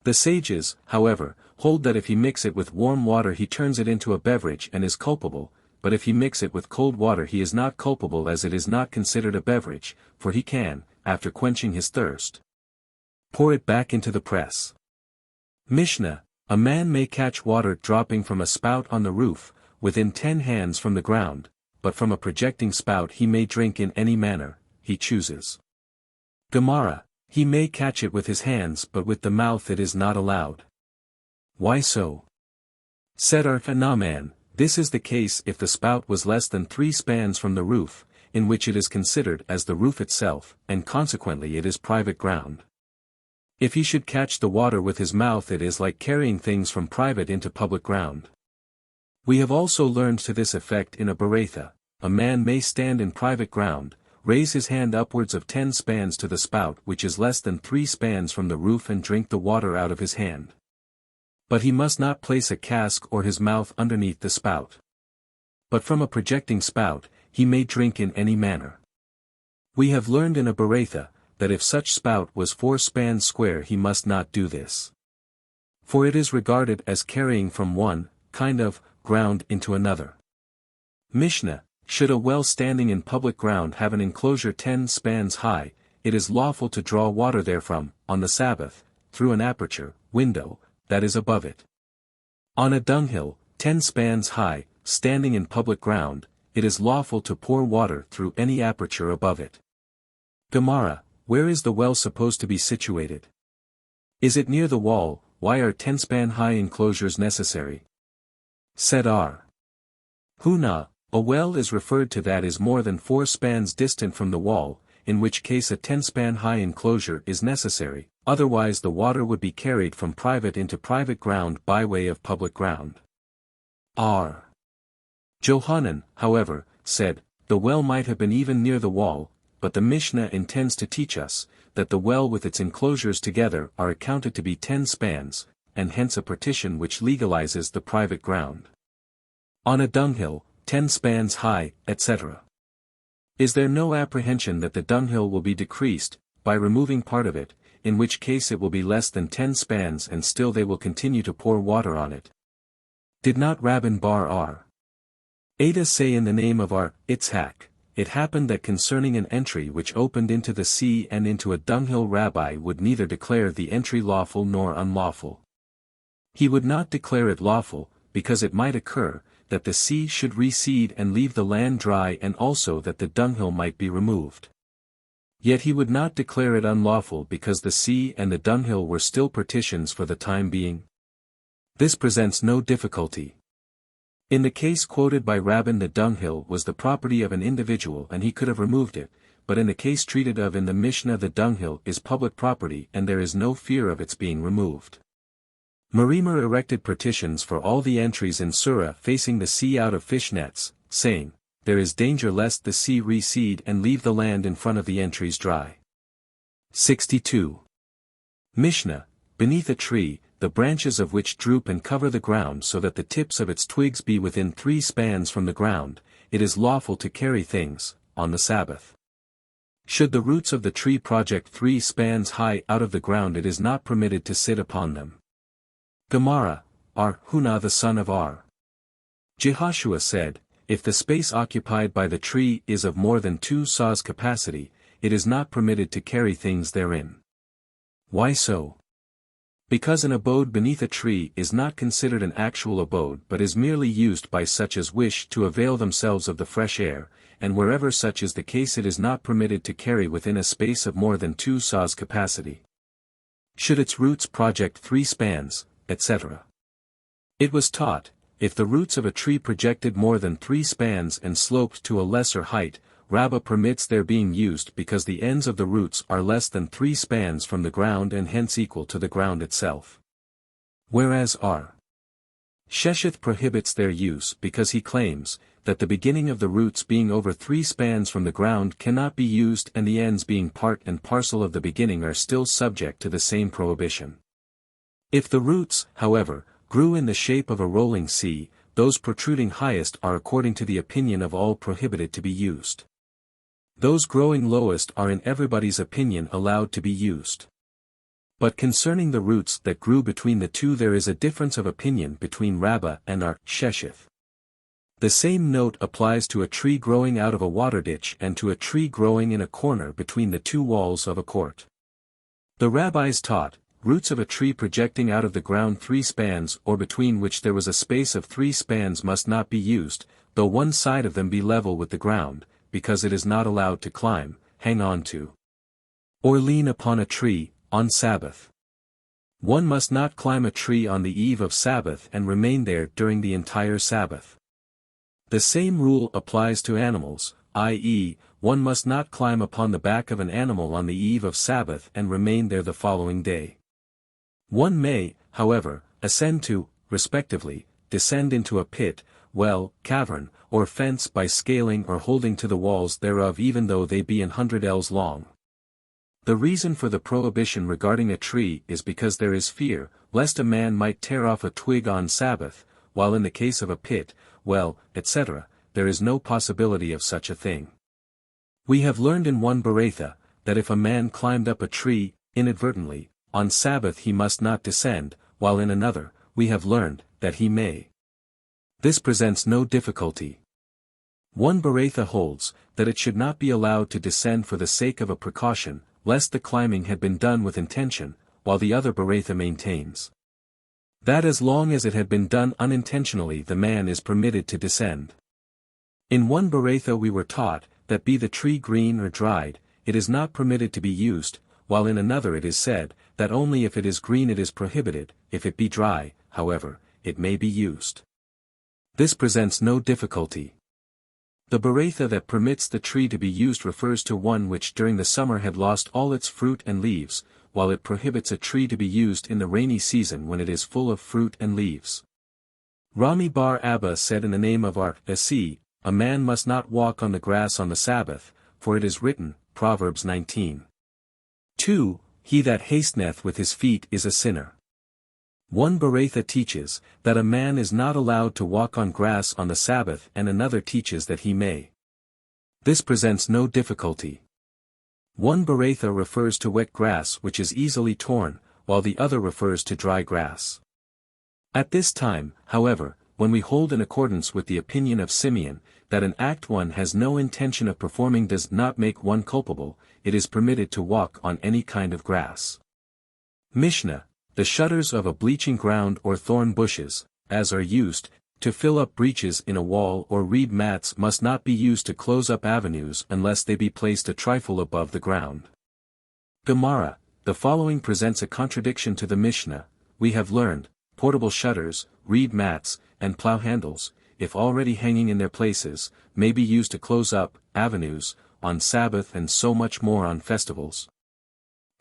The sages, however, hold that if he mix it with warm water he turns it into a beverage and is culpable, but if he mix it with cold water he is not culpable, as it is not considered a beverage, for he can, after quenching his thirst, pour it back into the press. Mishnah, a man may catch water dropping from a spout on the roof, within 10 hands from the ground, but from a projecting spout he may drink in any manner he chooses. Gemara, he may catch it with his hands, but with the mouth it is not allowed. Why so? Said Naaman, this is the case if the spout was less than 3 spans from the roof, in which it is considered as the roof itself, and consequently it is private ground. If he should catch the water with his mouth it is like carrying things from private into public ground. We have also learned to this effect in a Beretha, a man may stand in private ground, raise his hand upwards of 10 spans to the spout which is less than 3 spans from the roof and drink the water out of his hand. But he must not place a cask or his mouth underneath the spout. But from a projecting spout, he may drink in any manner. We have learned in a Beretha, that if such spout was 4 spans square he must not do this. For it is regarded as carrying from one kind of ground into another. Mishnah, should a well standing in public ground have an enclosure 10 spans high, it is lawful to draw water therefrom, on the Sabbath, through an aperture, window, that is above it. On a dunghill, 10 spans high, standing in public ground, it is lawful to pour water through any aperture above it. Gemara, where is the well supposed to be situated? Is it near the wall? Why are 10 span high enclosures necessary? Said R. Huna, a well is referred to that is more than 4 spans distant from the wall, in which case a 10 span high enclosure is necessary, otherwise the water would be carried from private into private ground by way of public ground. R. Johanan, however, said, the well might have been even near the wall, but the Mishnah intends to teach us, that the well with its enclosures together are accounted to be 10 spans, and hence a partition which legalizes the private ground. On a dunghill, 10 spans high, etc. Is there no apprehension that the dunghill will be decreased, by removing part of it, in which case it will be less than 10 spans and still they will continue to pour water on it? Did not Rabban Bar R. Ada say in the name of our Itzhak, it happened that concerning an entry which opened into the sea and into a dunghill, Rabbi would neither declare the entry lawful nor unlawful. He would not declare it lawful, because it might occur, that the sea should recede and leave the land dry, and also that the dunghill might be removed. Yet he would not declare it unlawful because the sea and the dunghill were still partitions for the time being. This presents no difficulty. In the case quoted by Rabban, the dunghill was the property of an individual and he could have removed it, but in the case treated of in the Mishnah, the dunghill is public property and there is no fear of its being removed. Marimer erected partitions for all the entries in Surah facing the sea out of fish nets, saying, there is danger lest the sea recede and leave the land in front of the entries dry. 62. Mishnah, beneath a tree, the branches of which droop and cover the ground so that the tips of its twigs be within 3 spans from the ground, it is lawful to carry things, on the Sabbath. Should the roots of the tree project 3 spans high out of the ground, it is not permitted to sit upon them. Gemara, R. Huna the son of R. Jehoshua said, if the space occupied by the tree is of more than 2 saws capacity, it is not permitted to carry things therein. Why so? Because an abode beneath a tree is not considered an actual abode but is merely used by such as wish to avail themselves of the fresh air, and wherever such is the case it is not permitted to carry within a space of more than 2 saws capacity. Should its roots project 3 spans, etc. It was taught, if the roots of a tree projected more than 3 spans and sloped to a lesser height, Rabbah permits their being used because the ends of the roots are less than 3 spans from the ground and hence equal to the ground itself. Whereas R. Shesheth prohibits their use because he claims, that the beginning of the roots being over 3 spans from the ground cannot be used and the ends being part and parcel of the beginning are still subject to the same prohibition. If the roots, however, grew in the shape of a rolling sea, those protruding highest are according to the opinion of all prohibited to be used. Those growing lowest are in everybody's opinion allowed to be used. But concerning the roots that grew between the two there is a difference of opinion between Rabbah and our Shesheth. The same note applies to a tree growing out of a water ditch and to a tree growing in a corner between the 2 walls of a court. The rabbis taught, roots of a tree projecting out of the ground 3 spans or between which there was a space of 3 spans must not be used, though one side of them be level with the ground, because it is not allowed to climb, hang on to, or lean upon a tree, on Sabbath. One must not climb a tree on the eve of Sabbath and remain there during the entire Sabbath. The same rule applies to animals, i.e., one must not climb upon the back of an animal on the eve of Sabbath and remain there the following day. One may, however, ascend to, respectively, descend into a pit, well, cavern, or fence by scaling or holding to the walls thereof even though they be 100 ells long. The reason for the prohibition regarding a tree is because there is fear, lest a man might tear off a twig on Sabbath, while in the case of a pit, well, etc., there is no possibility of such a thing. We have learned in one Beretha, that if a man climbed up a tree, inadvertently, on Sabbath he must not descend, while in another, we have learned, that he may. This presents no difficulty. One Beretha holds, that it should not be allowed to descend for the sake of a precaution, lest the climbing had been done with intention, while the other Beretha maintains that as long as it had been done unintentionally the man is permitted to descend. In one Beretha we were taught, that be the tree green or dried, it is not permitted to be used, while in another it is said, that only if it is green it is prohibited, if it be dry, however, it may be used. This presents no difficulty. The Beretha that permits the tree to be used refers to one which during the summer had lost all its fruit and leaves, while it prohibits a tree to be used in the rainy season when it is full of fruit and leaves. Rami bar Abba said in the name of our Asi, a man must not walk on the grass on the Sabbath, for it is written, Proverbs 19. 2. He that hasteneth with his feet is a sinner. 1 Baratha teaches, that a man is not allowed to walk on grass on the Sabbath, and another teaches that he may. This presents no difficulty. 1 Baratha refers to wet grass which is easily torn, while the other refers to dry grass. At this time, however, when we hold in accordance with the opinion of Simeon, that an act one has no intention of performing does not make one culpable, it is permitted to walk on any kind of grass. Mishnah. The shutters of a bleaching ground or thorn bushes, as are used, to fill up breaches in a wall or reed mats must not be used to close up avenues unless they be placed a trifle above the ground. Gemara. The following presents a contradiction to the Mishnah. We have learned, portable shutters, reed mats, and plow handles, if already hanging in their places, may be used to close up avenues on Sabbath and so much more on festivals.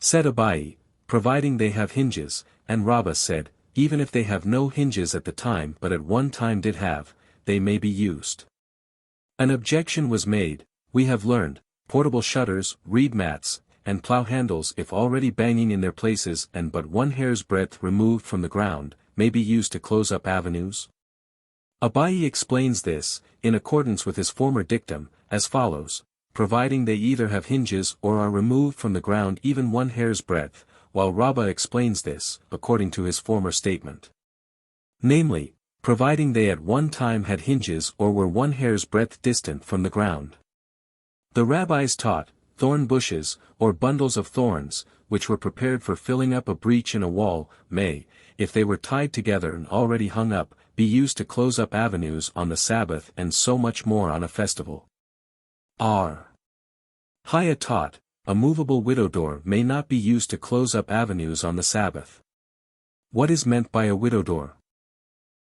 Said Abaye, providing they have hinges, and Rabbah said, even if they have no hinges at the time but at one time did have, they may be used. An objection was made. We have learned, portable shutters, reed mats, and plow handles if already banging in their places and but 1 hair's breadth removed from the ground, may be used to close up avenues. Abaye explains this, in accordance with his former dictum, as follows, providing they either have hinges or are removed from the ground even 1 hair's breadth, while Rabbah explains this, according to his former statement. Namely, providing they at one time had hinges or were 1 hair's breadth distant from the ground. The rabbis taught, thorn bushes, or bundles of thorns, which were prepared for filling up a breach in a wall, may, if they were tied together and already hung up, be used to close up avenues on the Sabbath and so much more on a festival. R. Haya taught, a movable widow door may not be used to close up avenues on the Sabbath. What is meant by a widow door?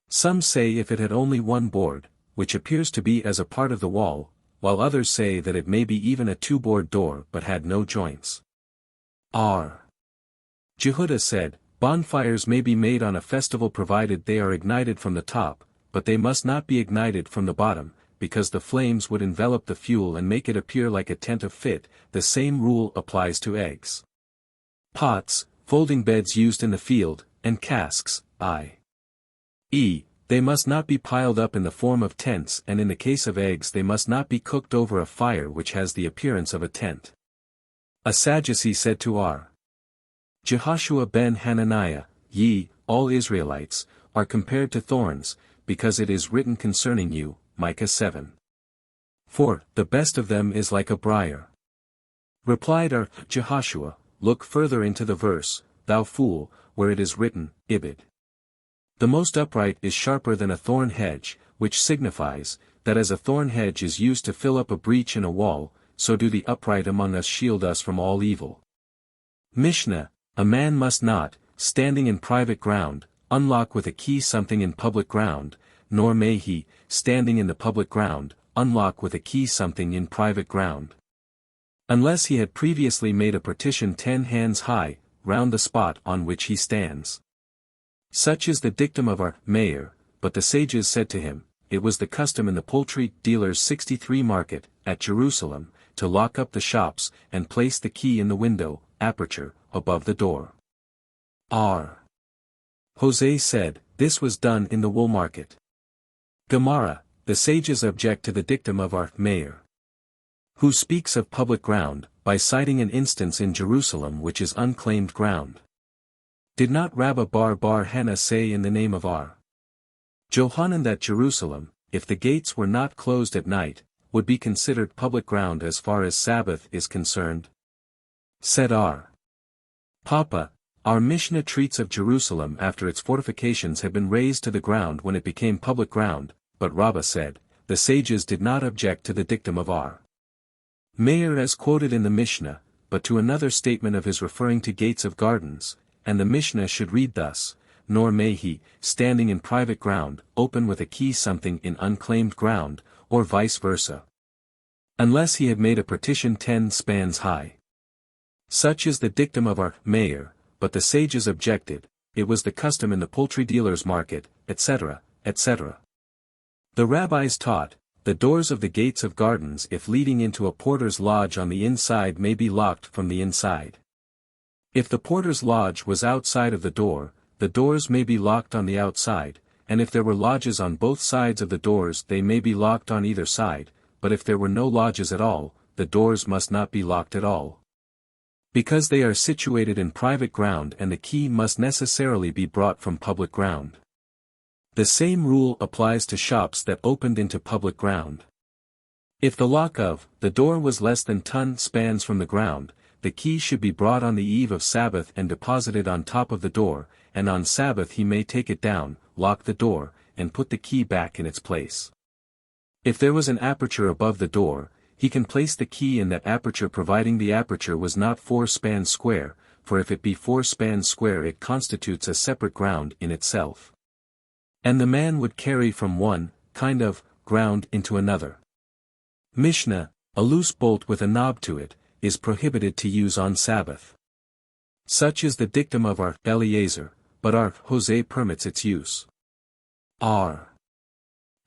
Some say if it had only one board, which appears to be as a part of the wall, while others say that it may be even a 2-board door but had no joints. R. Jehudah said, bonfires may be made on a festival provided they are ignited from the top, but they must not be ignited from the bottom, because the flames would envelop the fuel and make it appear like a tent of fit. The same rule applies to eggs. Pots, folding beds used in the field, and casks, i.e., they must not be piled up in the form of tents, and in the case of eggs they must not be cooked over a fire which has the appearance of a tent. A Sadducee said to R. Jehoshua ben Hananiah, ye, all Israelites, are compared to thorns, because it is written concerning you, Micah 7. 4. The best of them is like a briar. Replied R. Jehoshua, look further into the verse, thou fool, where it is written, Ibid. The most upright is sharper than a thorn hedge, which signifies, that as a thorn hedge is used to fill up a breach in a wall, so do the upright among us shield us from all evil. Mishnah, a man must not, standing in private ground, unlock with a key something in public ground, nor may he, standing in the public ground, unlock with a key something in private ground. Unless he had previously made a partition 10 hands high, round the spot on which he stands. Such is the dictum of our mayor, but the sages said to him, it was the custom in the poultry dealers' 63 market, at Jerusalem, to lock up the shops, and place the key in the window, aperture, above the door. R. Jose said, this was done in the wool market. Gemara, the sages object to the dictum of our mayor, who speaks of public ground, by citing an instance in Jerusalem which is unclaimed ground. Did not Rabba bar Hannah say in the name of R. Johanan that Jerusalem, if the gates were not closed at night, would be considered public ground as far as Sabbath is concerned? Said R. Papa, our Mishnah treats of Jerusalem after its fortifications had been razed to the ground when it became public ground, but Rabbah said, the sages did not object to the dictum of R. Meir as quoted in the Mishnah, but to another statement of his referring to gates of gardens, and the Mishnah should read thus, nor may he, standing in private ground, open with a key something in unclaimed ground, or vice versa. Unless he had made a partition 10 spans high. Such is the dictum of our mayor, but the sages objected, it was the custom in the poultry dealer's market, etc., etc. The rabbis taught, the doors of the gates of gardens if leading into a porter's lodge on the inside may be locked from the inside. If the porter's lodge was outside of the doors may be locked on the outside, and if there were lodges on both sides of the doors they may be locked on either side, but if there were no lodges at all, the doors must not be locked at all. Because they are situated in private ground and the key must necessarily be brought from public ground. The same rule applies to shops that opened into public ground. If the lock of the door was less than 10 spans from the ground, the key should be brought on the eve of Sabbath and deposited on top of the door, and on Sabbath he may take it down, lock the door, and put the key back in its place. If there was an aperture above the door, he can place the key in that aperture providing the aperture was not 4 spans square, for if it be 4 spans square it constitutes a separate ground in itself. And the man would carry from one kind of ground into another. Mishnah, a loose bolt with a knob to it, is prohibited to use on Sabbath. Such is the dictum of our Eliezer, but our Jose permits its use. R.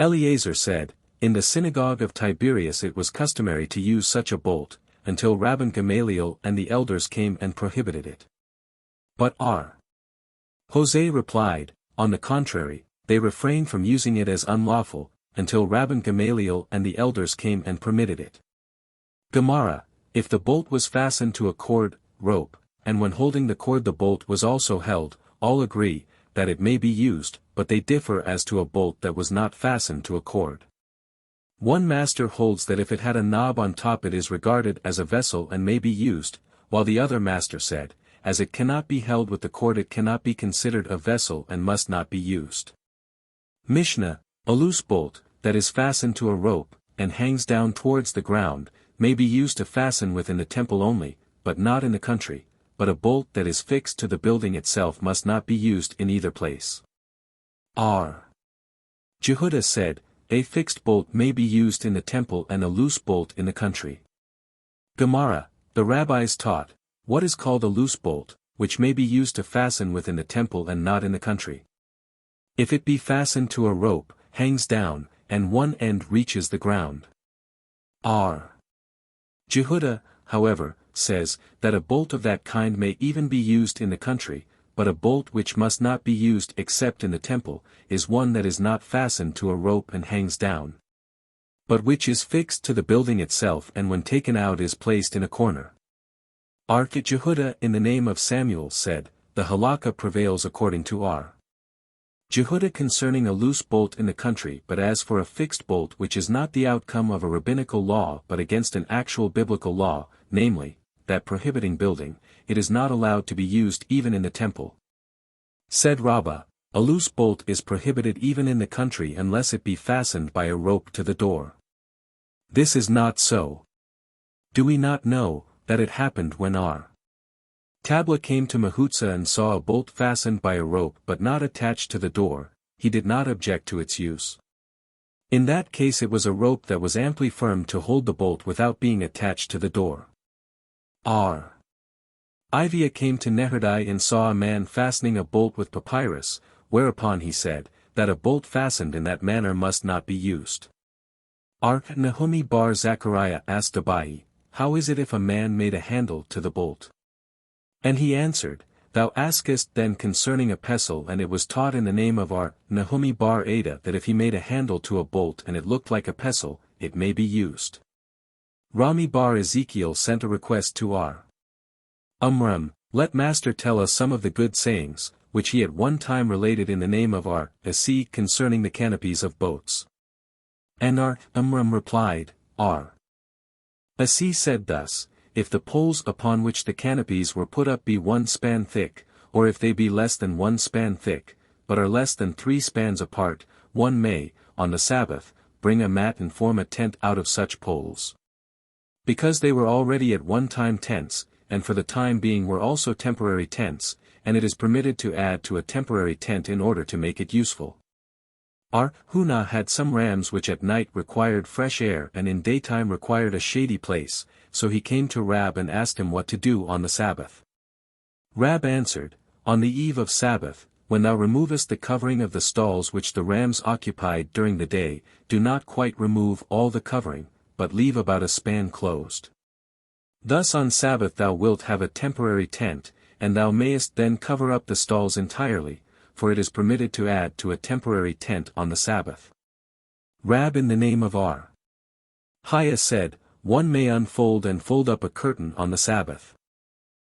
Eliezer said, in the synagogue of Tiberias it was customary to use such a bolt, until Rabban Gamaliel and the elders came and prohibited it. But R. Jose replied, on the contrary, they refrained from using it as unlawful, until Rabban Gamaliel and the elders came and permitted it. Gemara, if the bolt was fastened to a cord, rope, and when holding the cord the bolt was also held, all agree, that it may be used, but they differ as to a bolt that was not fastened to a cord. One master holds that if it had a knob on top it is regarded as a vessel and may be used, while the other master said, as it cannot be held with the cord it cannot be considered a vessel and must not be used. Mishnah, a loose bolt, that is fastened to a rope, and hangs down towards the ground, may be used to fasten within the temple only, but not in the country, but a bolt that is fixed to the building itself must not be used in either place. R. Jehudah said, a fixed bolt may be used in the temple and a loose bolt in the country. Gemara, the rabbis taught, what is called a loose bolt, which may be used to fasten within the temple and not in the country. If it be fastened to a rope, hangs down, and one end reaches the ground. R. Jehudah, however, says, that a bolt of that kind may even be used in the country, but a bolt which must not be used except in the temple, is one that is not fastened to a rope and hangs down, but which is fixed to the building itself and when taken out is placed in a corner. Jehudah in the name of Samuel said, the halakha prevails according to R. Jehudah concerning a loose bolt in the country but as for a fixed bolt which is not the outcome of a rabbinical law but against an actual biblical law, namely, that prohibiting building, it is not allowed to be used even in the temple. Said Rabbah, a loose bolt is prohibited even in the country unless it be fastened by a rope to the door. This is not so. Do we not know, that it happened when R. Tabla came to Mahutza and saw a bolt fastened by a rope but not attached to the door, he did not object to its use. In that case it was a rope that was amply firm to hold the bolt without being attached to the door. R. Ivia came to Neherdai and saw a man fastening a bolt with papyrus, whereupon he said, that a bolt fastened in that manner must not be used. R. Nahumi bar Zechariah asked Abai, how is it if a man made a handle to the bolt? And he answered, thou askest then concerning a pestle and it was taught in the name of R. Nahumi bar Ada that if he made a handle to a bolt and it looked like a pestle, it may be used. Rami bar Ezekiel sent a request to R. Amram, let Master tell us some of the good sayings, which he at one time related in the name of R. Asi concerning the canopies of boats. And R. Amram replied, R. Asi said thus, if the poles upon which the canopies were put up be 1 span thick, or if they be less than 1 span thick, but are less than 3 spans apart, one may, on the Sabbath, bring a mat and form a tent out of such poles. Because they were already at one time tents, and for the time being were also temporary tents, and it is permitted to add to a temporary tent in order to make it useful. Huna had some rams which at night required fresh air and in daytime required a shady place, so he came to Rab and asked him what to do on the Sabbath. Rab answered, on the eve of Sabbath, when thou removest the covering of the stalls which the rams occupied during the day, do not quite remove all the covering, but leave about a span closed. Thus on Sabbath thou wilt have a temporary tent, and thou mayest then cover up the stalls entirely, for it is permitted to add to a temporary tent on the Sabbath. Rab in the name of R. Haya said, one may unfold and fold up a curtain on the Sabbath.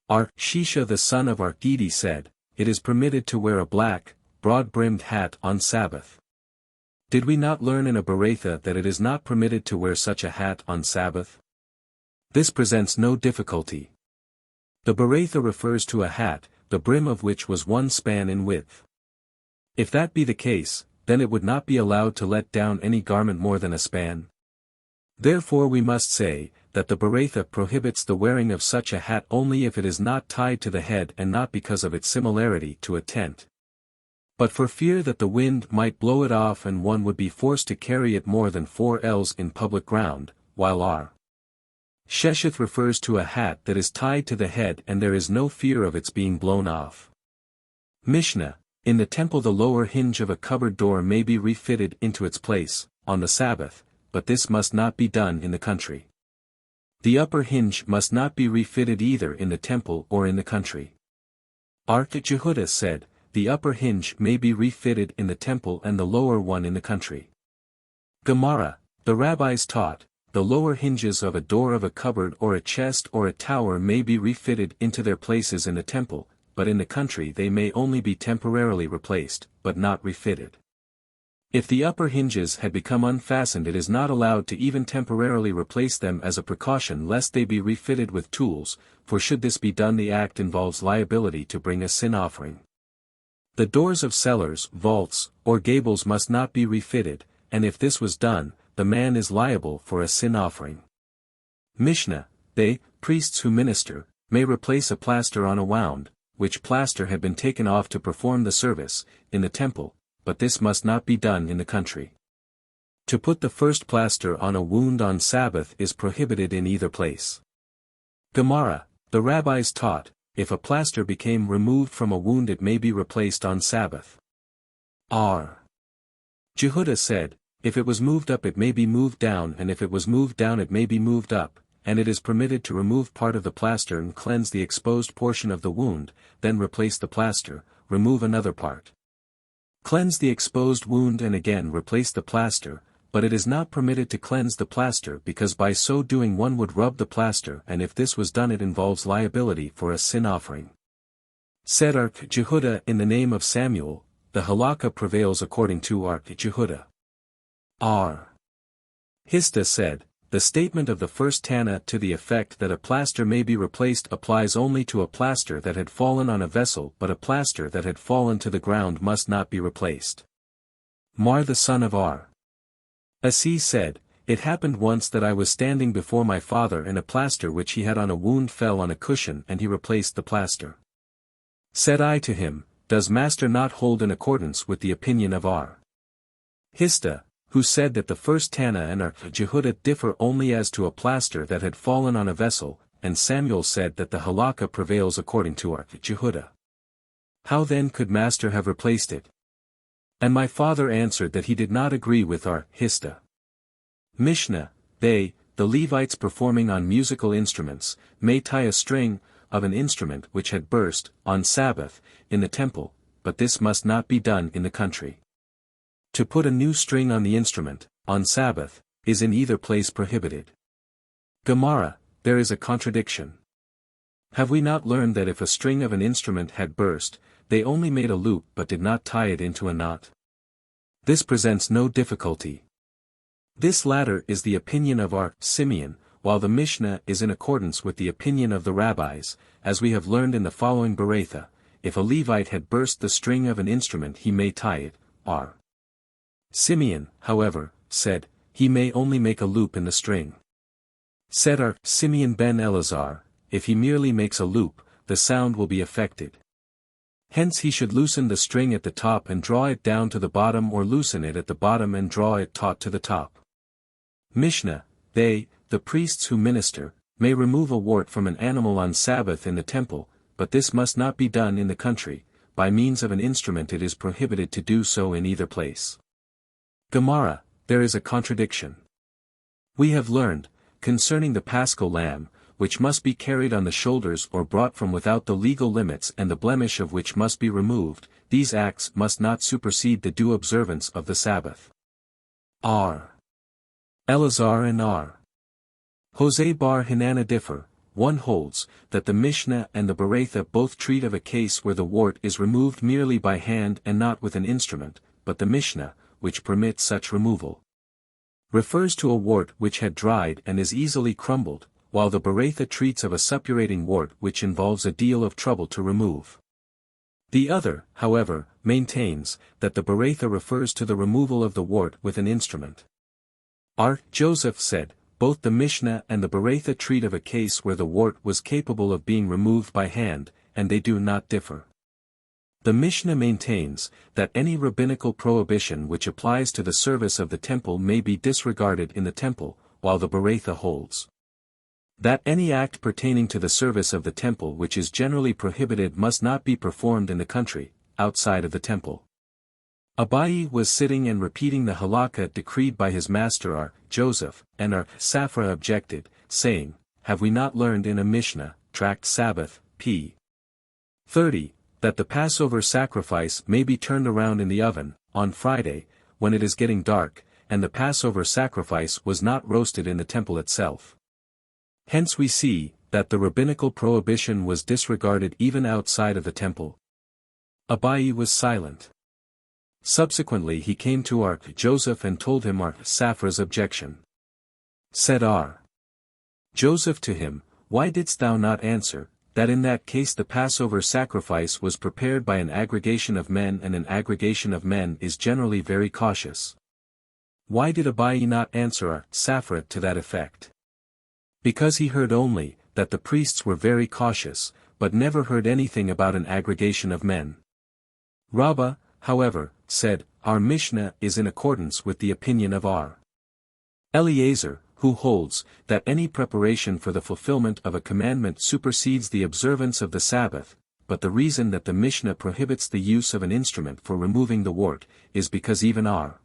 R. Shisha the son of Arkidi said, it is permitted to wear a black, broad-brimmed hat on Sabbath. Did we not learn in a Beretha that it is not permitted to wear such a hat on Sabbath? This presents no difficulty. The Beretha refers to a hat, the brim of which was 1 span in width. If that be the case, then it would not be allowed to let down any garment more than a span. Therefore we must say, that the Beretha prohibits the wearing of such a hat only if it is not tied to the head and not because of its similarity to a tent. But for fear that the wind might blow it off and one would be forced to carry it more than 4 ells in public ground, while R. Shesheth refers to a hat that is tied to the head and there is no fear of its being blown off. Mishnah, in the temple the lower hinge of a cupboard door may be refitted into its place, on the Sabbath, but this must not be done in the country. The upper hinge must not be refitted either in the temple or in the country. Ark Jehudah said, the upper hinge may be refitted in the temple and the lower one in the country. Gemara, the rabbis taught, the lower hinges of a door of a cupboard or a chest or a tower may be refitted into their places in the temple, but in the country they may only be temporarily replaced, but not refitted. If the upper hinges had become unfastened it is not allowed to even temporarily replace them as a precaution lest they be refitted with tools, for should this be done the act involves liability to bring a sin offering. The doors of cellars, vaults, or gables must not be refitted, and if this was done, the man is liable for a sin offering. Mishnah, they, priests who minister, may replace a plaster on a wound, which plaster had been taken off to perform the service, in the temple, but this must not be done in the country. To put the first plaster on a wound on Sabbath is prohibited in either place. Gemara, the rabbis taught, if a plaster became removed from a wound it may be replaced on Sabbath. R. Jehudah said, if it was moved up it may be moved down and if it was moved down it may be moved up, and it is permitted to remove part of the plaster and cleanse the exposed portion of the wound, then replace the plaster, remove another part. Cleanse the exposed wound and again replace the plaster, but it is not permitted to cleanse the plaster because by so doing one would rub the plaster and if this was done it involves liability for a sin offering. Said Ark Jehudah in the name of Samuel, the halakha prevails according to Ark Jehudah. R. Hista said, the statement of the first Tana to the effect that a plaster may be replaced applies only to a plaster that had fallen on a vessel but a plaster that had fallen to the ground must not be replaced. Mar the son of R. Asi said, it happened once that I was standing before my father and a plaster which he had on a wound fell on a cushion and he replaced the plaster. Said I to him, does master not hold in accordance with the opinion of R. Hista, who said that the first Tana and Ark Jehudah differ only as to a plaster that had fallen on a vessel, and Samuel said that the halakha prevails according to Ark Jehudah. How then could master have replaced it? And my father answered that he did not agree with Ark Hista. Mishnah, they, the Levites performing on musical instruments, may tie a string, of an instrument which had burst, on Sabbath, in the temple, but this must not be done in the country. To put a new string on the instrument, on Sabbath, is in either place prohibited. Gemara, there is a contradiction. Have we not learned that if a string of an instrument had burst, they only made a loop but did not tie it into a knot? This presents no difficulty. This latter is the opinion of our Simeon, while the Mishnah is in accordance with the opinion of the rabbis, as we have learned in the following Beretha, if a Levite had burst the string of an instrument he may tie it, R. Simeon, however, said, he may only make a loop in the string. Said our Simeon ben Elazar, if he merely makes a loop, the sound will be affected. Hence he should loosen the string at the top and draw it down to the bottom or loosen it at the bottom and draw it taut to the top. Mishnah, they, the priests who minister, may remove a wart from an animal on Sabbath in the temple, but this must not be done in the country, by means of an instrument it is prohibited to do so in either place. Gemara, there is a contradiction. We have learned, concerning the paschal lamb, which must be carried on the shoulders or brought from without the legal limits and the blemish of which must be removed, these acts must not supersede the due observance of the Sabbath. R. Elazar and R. Jose bar Hanana differ. One holds, that the Mishnah and the Bereitha both treat of a case where the wart is removed merely by hand and not with an instrument, but the Mishnah, which permits such removal, refers to a wart which had dried and is easily crumbled, while the Bereitha treats of a suppurating wart which involves a deal of trouble to remove. The other, however, maintains, that the Bereitha refers to the removal of the wart with an instrument. R. Joseph said, both the Mishnah and the Bereitha treat of a case where the wart was capable of being removed by hand, and they do not differ. The Mishnah maintains, that any rabbinical prohibition which applies to the service of the temple may be disregarded in the temple, while the Bereitha holds that any act pertaining to the service of the temple which is generally prohibited must not be performed in the country, outside of the temple. Abayi was sitting and repeating the halakha decreed by his master R. Joseph, and R. Safra objected, saying, have we not learned in a Mishnah, Tract Sabbath, p. 30, that the Passover sacrifice may be turned around in the oven, on Friday, when it is getting dark, and the Passover sacrifice was not roasted in the temple itself. Hence we see, that the rabbinical prohibition was disregarded even outside of the temple. Abayi was silent. Subsequently he came to R. Joseph and told him R. Safra's objection. Said R. Joseph to him, why didst thou not answer, that in that case the Passover sacrifice was prepared by an aggregation of men and an aggregation of men is generally very cautious? Why did Abayi not answer R. Safra to that effect? Because he heard only, that the priests were very cautious, but never heard anything about an aggregation of men. Rabbah, however, said, our Mishnah is in accordance with the opinion of R. Eliezer, who holds, that any preparation for the fulfillment of a commandment supersedes the observance of the Sabbath, but the reason that the Mishnah prohibits the use of an instrument for removing the wart, is because even R.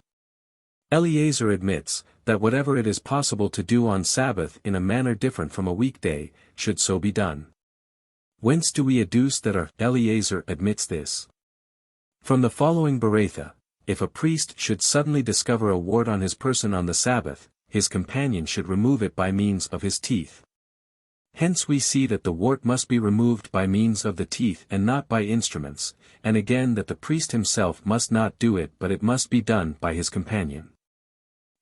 Eliezer admits, that whatever it is possible to do on Sabbath in a manner different from a weekday, should so be done. Whence do we adduce that R. Eliezer admits this? From the following Bereitha, if a priest should suddenly discover a wart on his person on the Sabbath, his companion should remove it by means of his teeth. Hence we see that the wart must be removed by means of the teeth and not by instruments, and again that the priest himself must not do it but it must be done by his companion.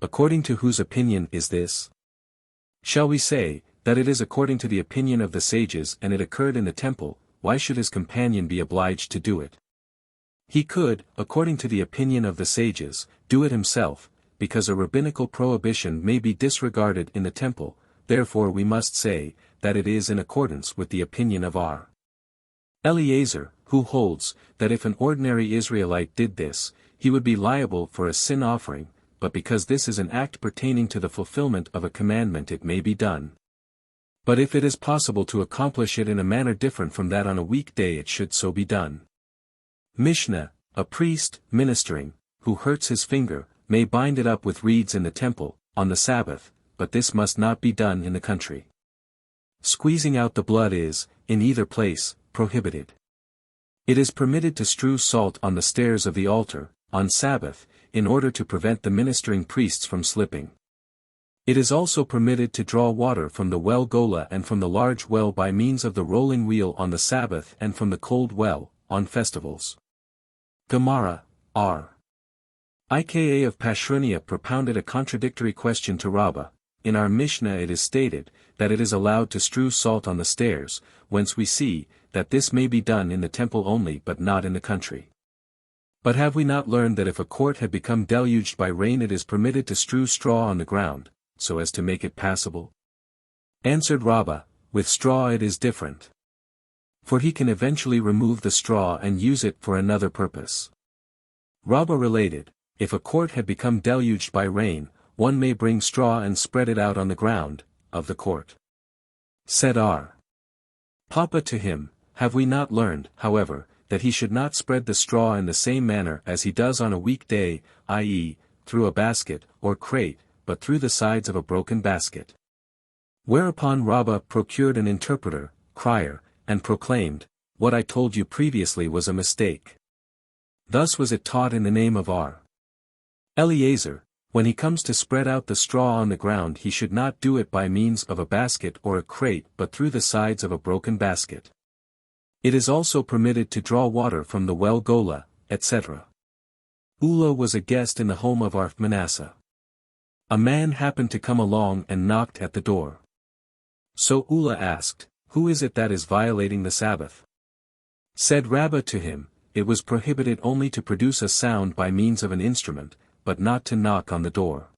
According to whose opinion is this? Shall we say, that it is according to the opinion of the sages and it occurred in the temple, why should his companion be obliged to do it? He could, according to the opinion of the sages, do it himself, because a rabbinical prohibition may be disregarded in the temple, therefore we must say, that it is in accordance with the opinion of R. Eliezer, who holds, that if an ordinary Israelite did this, he would be liable for a sin offering, but because this is an act pertaining to the fulfillment of a commandment it may be done. But if it is possible to accomplish it in a manner different from that on a weekday it should so be done. Mishnah, a priest, ministering, who hurts his finger, may bind it up with reeds in the temple, on the Sabbath, but this must not be done in the country. Squeezing out the blood is, in either place, prohibited. It is permitted to strew salt on the stairs of the altar, on Sabbath, in order to prevent the ministering priests from slipping. It is also permitted to draw water from the well Gola and from the large well by means of the rolling wheel on the Sabbath and from the cold well, on festivals. Gemara, R. Ika of Pashrunia propounded a contradictory question to Rabbah. In our Mishnah it is stated, that it is allowed to strew salt on the stairs, whence we see, that this may be done in the temple only but not in the country. But have we not learned that if a court had become deluged by rain it is permitted to strew straw on the ground, so as to make it passable? Answered Rabbah, with straw it is different. For he can eventually remove the straw and use it for another purpose. Rabbah related, if a court had become deluged by rain, one may bring straw and spread it out on the ground, of the court. Said R. Papa to him, have we not learned, however, that he should not spread the straw in the same manner as he does on a weekday, i.e., through a basket or crate, but through the sides of a broken basket. Whereupon Rabbah procured an interpreter, crier, and proclaimed, "What I told you previously was a mistake." Thus was it taught in the name of our Eleazar, when he comes to spread out the straw on the ground he should not do it by means of a basket or a crate but through the sides of a broken basket. It is also permitted to draw water from the well Gola, etc. Ulla was a guest in the home of our Manasseh. A man happened to come along and knocked at the door. So Ulla asked, "Who is it that is violating the Sabbath?" Said Rabbah to him, "It was prohibited only to produce a sound by means of an instrument, but not to knock on the door."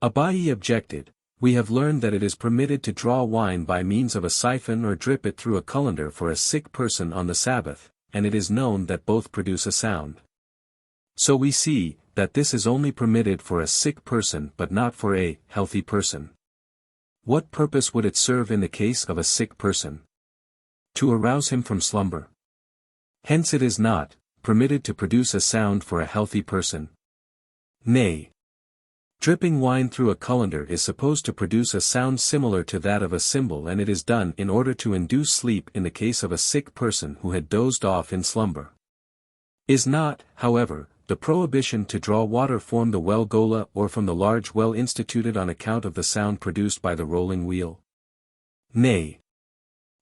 Abaye objected, "We have learned that it is permitted to draw wine by means of a siphon or drip it through a colander for a sick person on the Sabbath, and it is known that both produce a sound. So we see, that this is only permitted for a sick person but not for a healthy person. What purpose would it serve in the case of a sick person? To arouse him from slumber. Hence it is not permitted to produce a sound for a healthy person. Nay. Dripping wine through a colander is supposed to produce a sound similar to that of a cymbal, and it is done in order to induce sleep in the case of a sick person who had dozed off in slumber. Is not, however, the prohibition to draw water from the well Gola or from the large well instituted on account of the sound produced by the rolling wheel? Nay.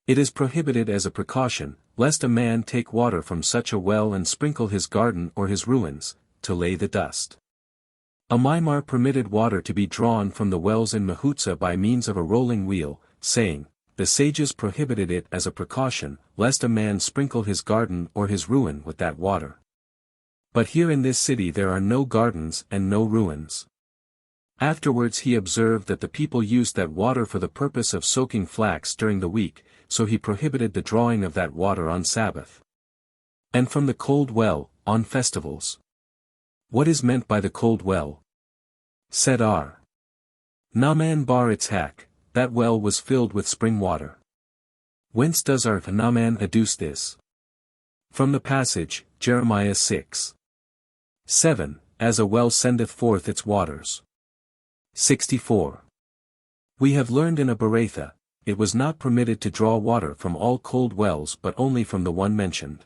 It is prohibited as a precaution, lest a man take water from such a well and sprinkle his garden or his ruins, to lay the dust. A Mimar permitted water to be drawn from the wells in Mahutza by means of a rolling wheel, saying, "The sages prohibited it as a precaution, lest a man sprinkle his garden or his ruin with that water." But here in this city there are no gardens and no ruins. Afterwards he observed that the people used that water for the purpose of soaking flax during the week, so he prohibited the drawing of that water on Sabbath. And from the cold well, on festivals. What is meant by the cold well? Said R. Naaman bar Itzhak, that well was filled with spring water. Whence does our Naaman adduce this? From the passage, Jeremiah 6:7, as a well sendeth forth its waters. 64. We have learned in a Beratha, it was not permitted to draw water from all cold wells but only from the one mentioned.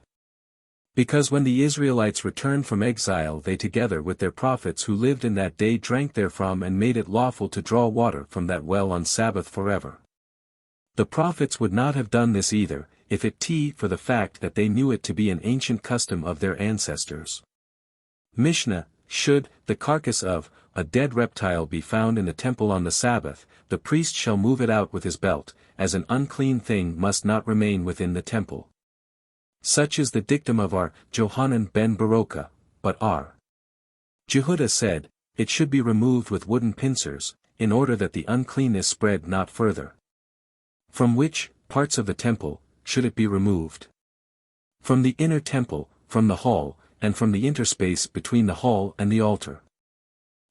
Because when the Israelites returned from exile they together with their prophets who lived in that day drank therefrom and made it lawful to draw water from that well on Sabbath forever. The prophets would not have done this either, if it for the fact that they knew it to be an ancient custom of their ancestors. Mishnah, should the carcass of a dead reptile be found in the temple on the Sabbath, the priest shall move it out with his belt, as an unclean thing must not remain within the temple. Such is the dictum of our Johanan ben Baroka, but our Jehuda said, it should be removed with wooden pincers, in order that the uncleanness spread not further. From which parts of the temple should it be removed? From the inner temple, from the hall, and from the interspace between the hall and the altar.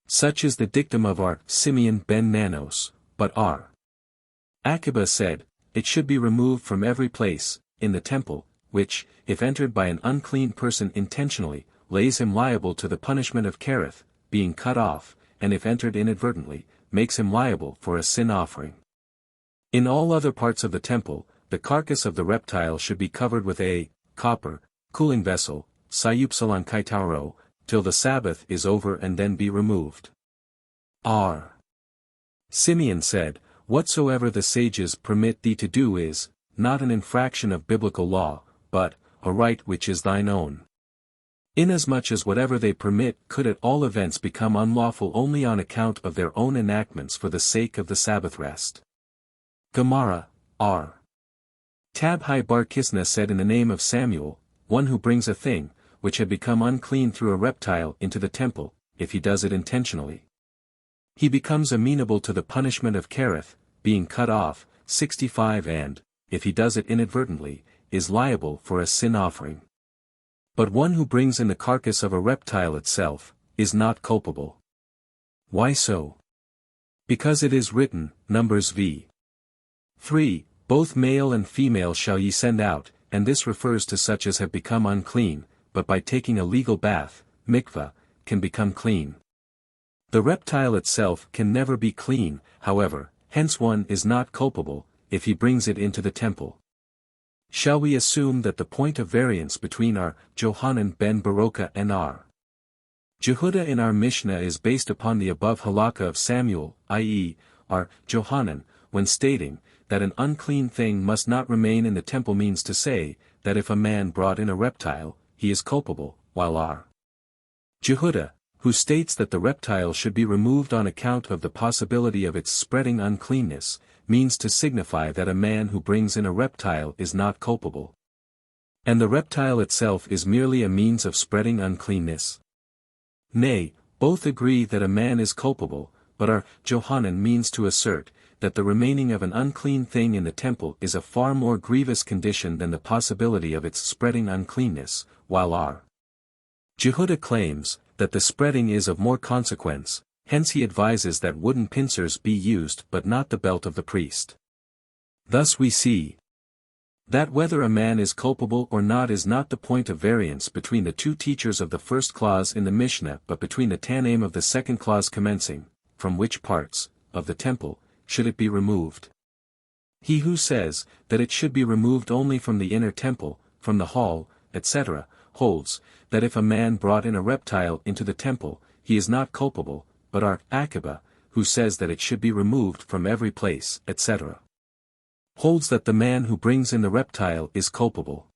Such is the dictum of our Simeon ben Nanos, but our Akiba said, it should be removed from every place, in the temple, which, if entered by an unclean person intentionally, lays him liable to the punishment of Kereth, being cut off, and if entered inadvertently, makes him liable for a sin offering. In all other parts of the temple, the carcass of the reptile should be covered with a copper cooling vessel, sayupsalan kaitaro, till the Sabbath is over and then be removed. R. Simeon said, whatsoever the sages permit thee to do is, not an infraction of biblical law, but a right which is thine own. Inasmuch as whatever they permit could at all events become unlawful only on account of their own enactments for the sake of the Sabbath rest. Gemara, R. Tabhai bar Kisna said in the name of Samuel, one who brings a thing, which had become unclean through a reptile into the temple, if he does it intentionally, he becomes amenable to the punishment of Kereth, being cut off, 65 and, if he does it inadvertently, is liable for a sin offering. But one who brings in the carcass of a reptile itself, is not culpable. Why so? Because it is written, Numbers v. 3, both male and female shall ye send out, and this refers to such as have become unclean, but by taking a legal bath, mikvah, can become clean. The reptile itself can never be clean, however, hence one is not culpable, if he brings it into the temple. Shall we assume that the point of variance between our Johanan ben Baroka and our Jehuda in our Mishnah is based upon the above halakha of Samuel, i.e., our Johanan, when stating that an unclean thing must not remain in the temple means to say, that if a man brought in a reptile, he is culpable, while our Jehuda, who states that the reptile should be removed on account of the possibility of its spreading uncleanness, means to signify that a man who brings in a reptile is not culpable. And the reptile itself is merely a means of spreading uncleanness. Nay, both agree that a man is culpable, but our Johanan means to assert that the remaining of an unclean thing in the temple is a far more grievous condition than the possibility of its spreading uncleanness, while our Jehuda claims that the spreading is of more consequence, hence he advises that wooden pincers be used but not the belt of the priest. Thus we see that whether a man is culpable or not is not the point of variance between the two teachers of the first clause in the Mishnah but between the Tanaim of the second clause commencing, from which parts, of the temple, should it be removed. He who says that it should be removed only from the inner temple, from the hall, etc., holds that if a man brought in a reptile into the temple, he is not culpable, but our Akiba, who says that it should be removed from every place, etc., holds that the man who brings in the reptile is culpable.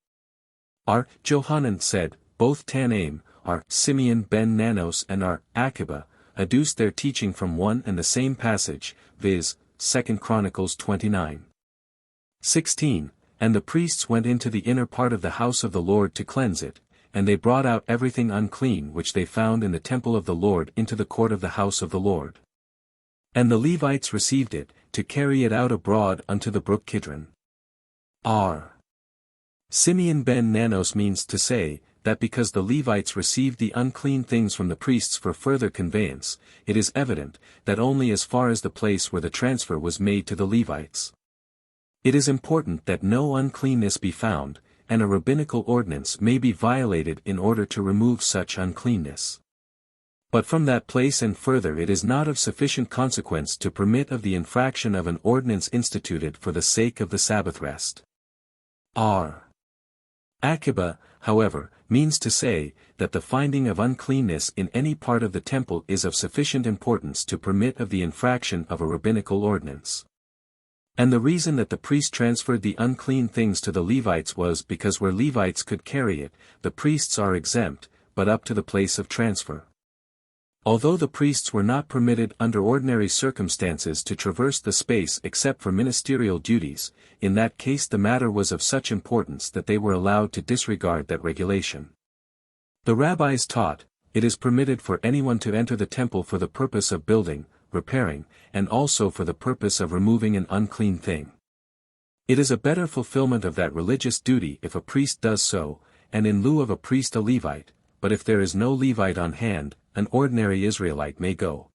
Our Johanan said, both Tanaim, our Simeon ben Nanos and our Akiba, adduced their teaching from one and the same passage, viz., 2 Chronicles 29:16, and the priests went into the inner part of the house of the Lord to cleanse it, and they brought out everything unclean which they found in the temple of the Lord into the court of the house of the Lord. And the Levites received it, to carry it out abroad unto the brook Kidron. R. Simeon ben Nanos means to say, that because the Levites received the unclean things from the priests for further conveyance, it is evident, that only as far as the place where the transfer was made to the Levites. It is important that no uncleanness be found, and a rabbinical ordinance may be violated in order to remove such uncleanness. But from that place and further it is not of sufficient consequence to permit of the infraction of an ordinance instituted for the sake of the Sabbath rest. R. Akiba, however, means to say, that the finding of uncleanness in any part of the temple is of sufficient importance to permit of the infraction of a rabbinical ordinance. And the reason that the priest transferred the unclean things to the Levites was because where Levites could carry it, the priests are exempt, but up to the place of transfer. Although the priests were not permitted under ordinary circumstances to traverse the space except for ministerial duties, in that case the matter was of such importance that they were allowed to disregard that regulation. The rabbis taught, it is permitted for anyone to enter the temple for the purpose of building, repairing, and also for the purpose of removing an unclean thing. It is a better fulfillment of that religious duty if a priest does so, and in lieu of a priest a Levite, but if there is no Levite on hand, an ordinary Israelite may go.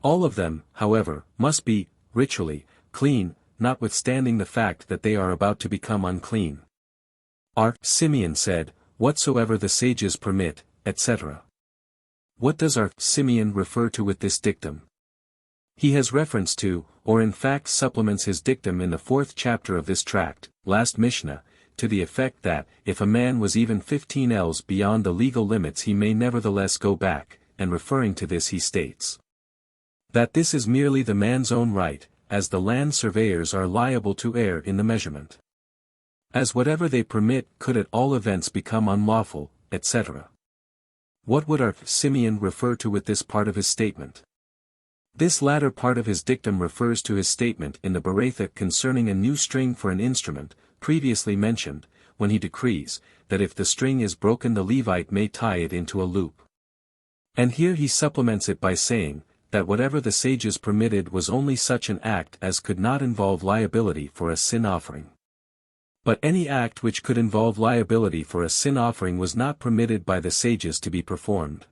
All of them, however, must be, ritually, clean, notwithstanding the fact that they are about to become unclean. R. Simeon said, whatsoever the sages permit, etc. What does R. Simeon refer to with this dictum? He has reference to, or in fact supplements his dictum in the 4th chapter of this tract, last Mishnah, to the effect that, if a man was even 15 ells beyond the legal limits he may nevertheless go back, and referring to this he states that this is merely the man's own right, as the land surveyors are liable to err in the measurement. As whatever they permit could at all events become unlawful, etc. What would our Simeon refer to with this part of his statement? This latter part of his dictum refers to his statement in the Beretha concerning a new string for an instrument, previously mentioned, when he decrees, that if the string is broken the Levite may tie it into a loop. And here he supplements it by saying, that whatever the sages permitted was only such an act as could not involve liability for a sin offering. But any act which could involve liability for a sin offering was not permitted by the sages to be performed.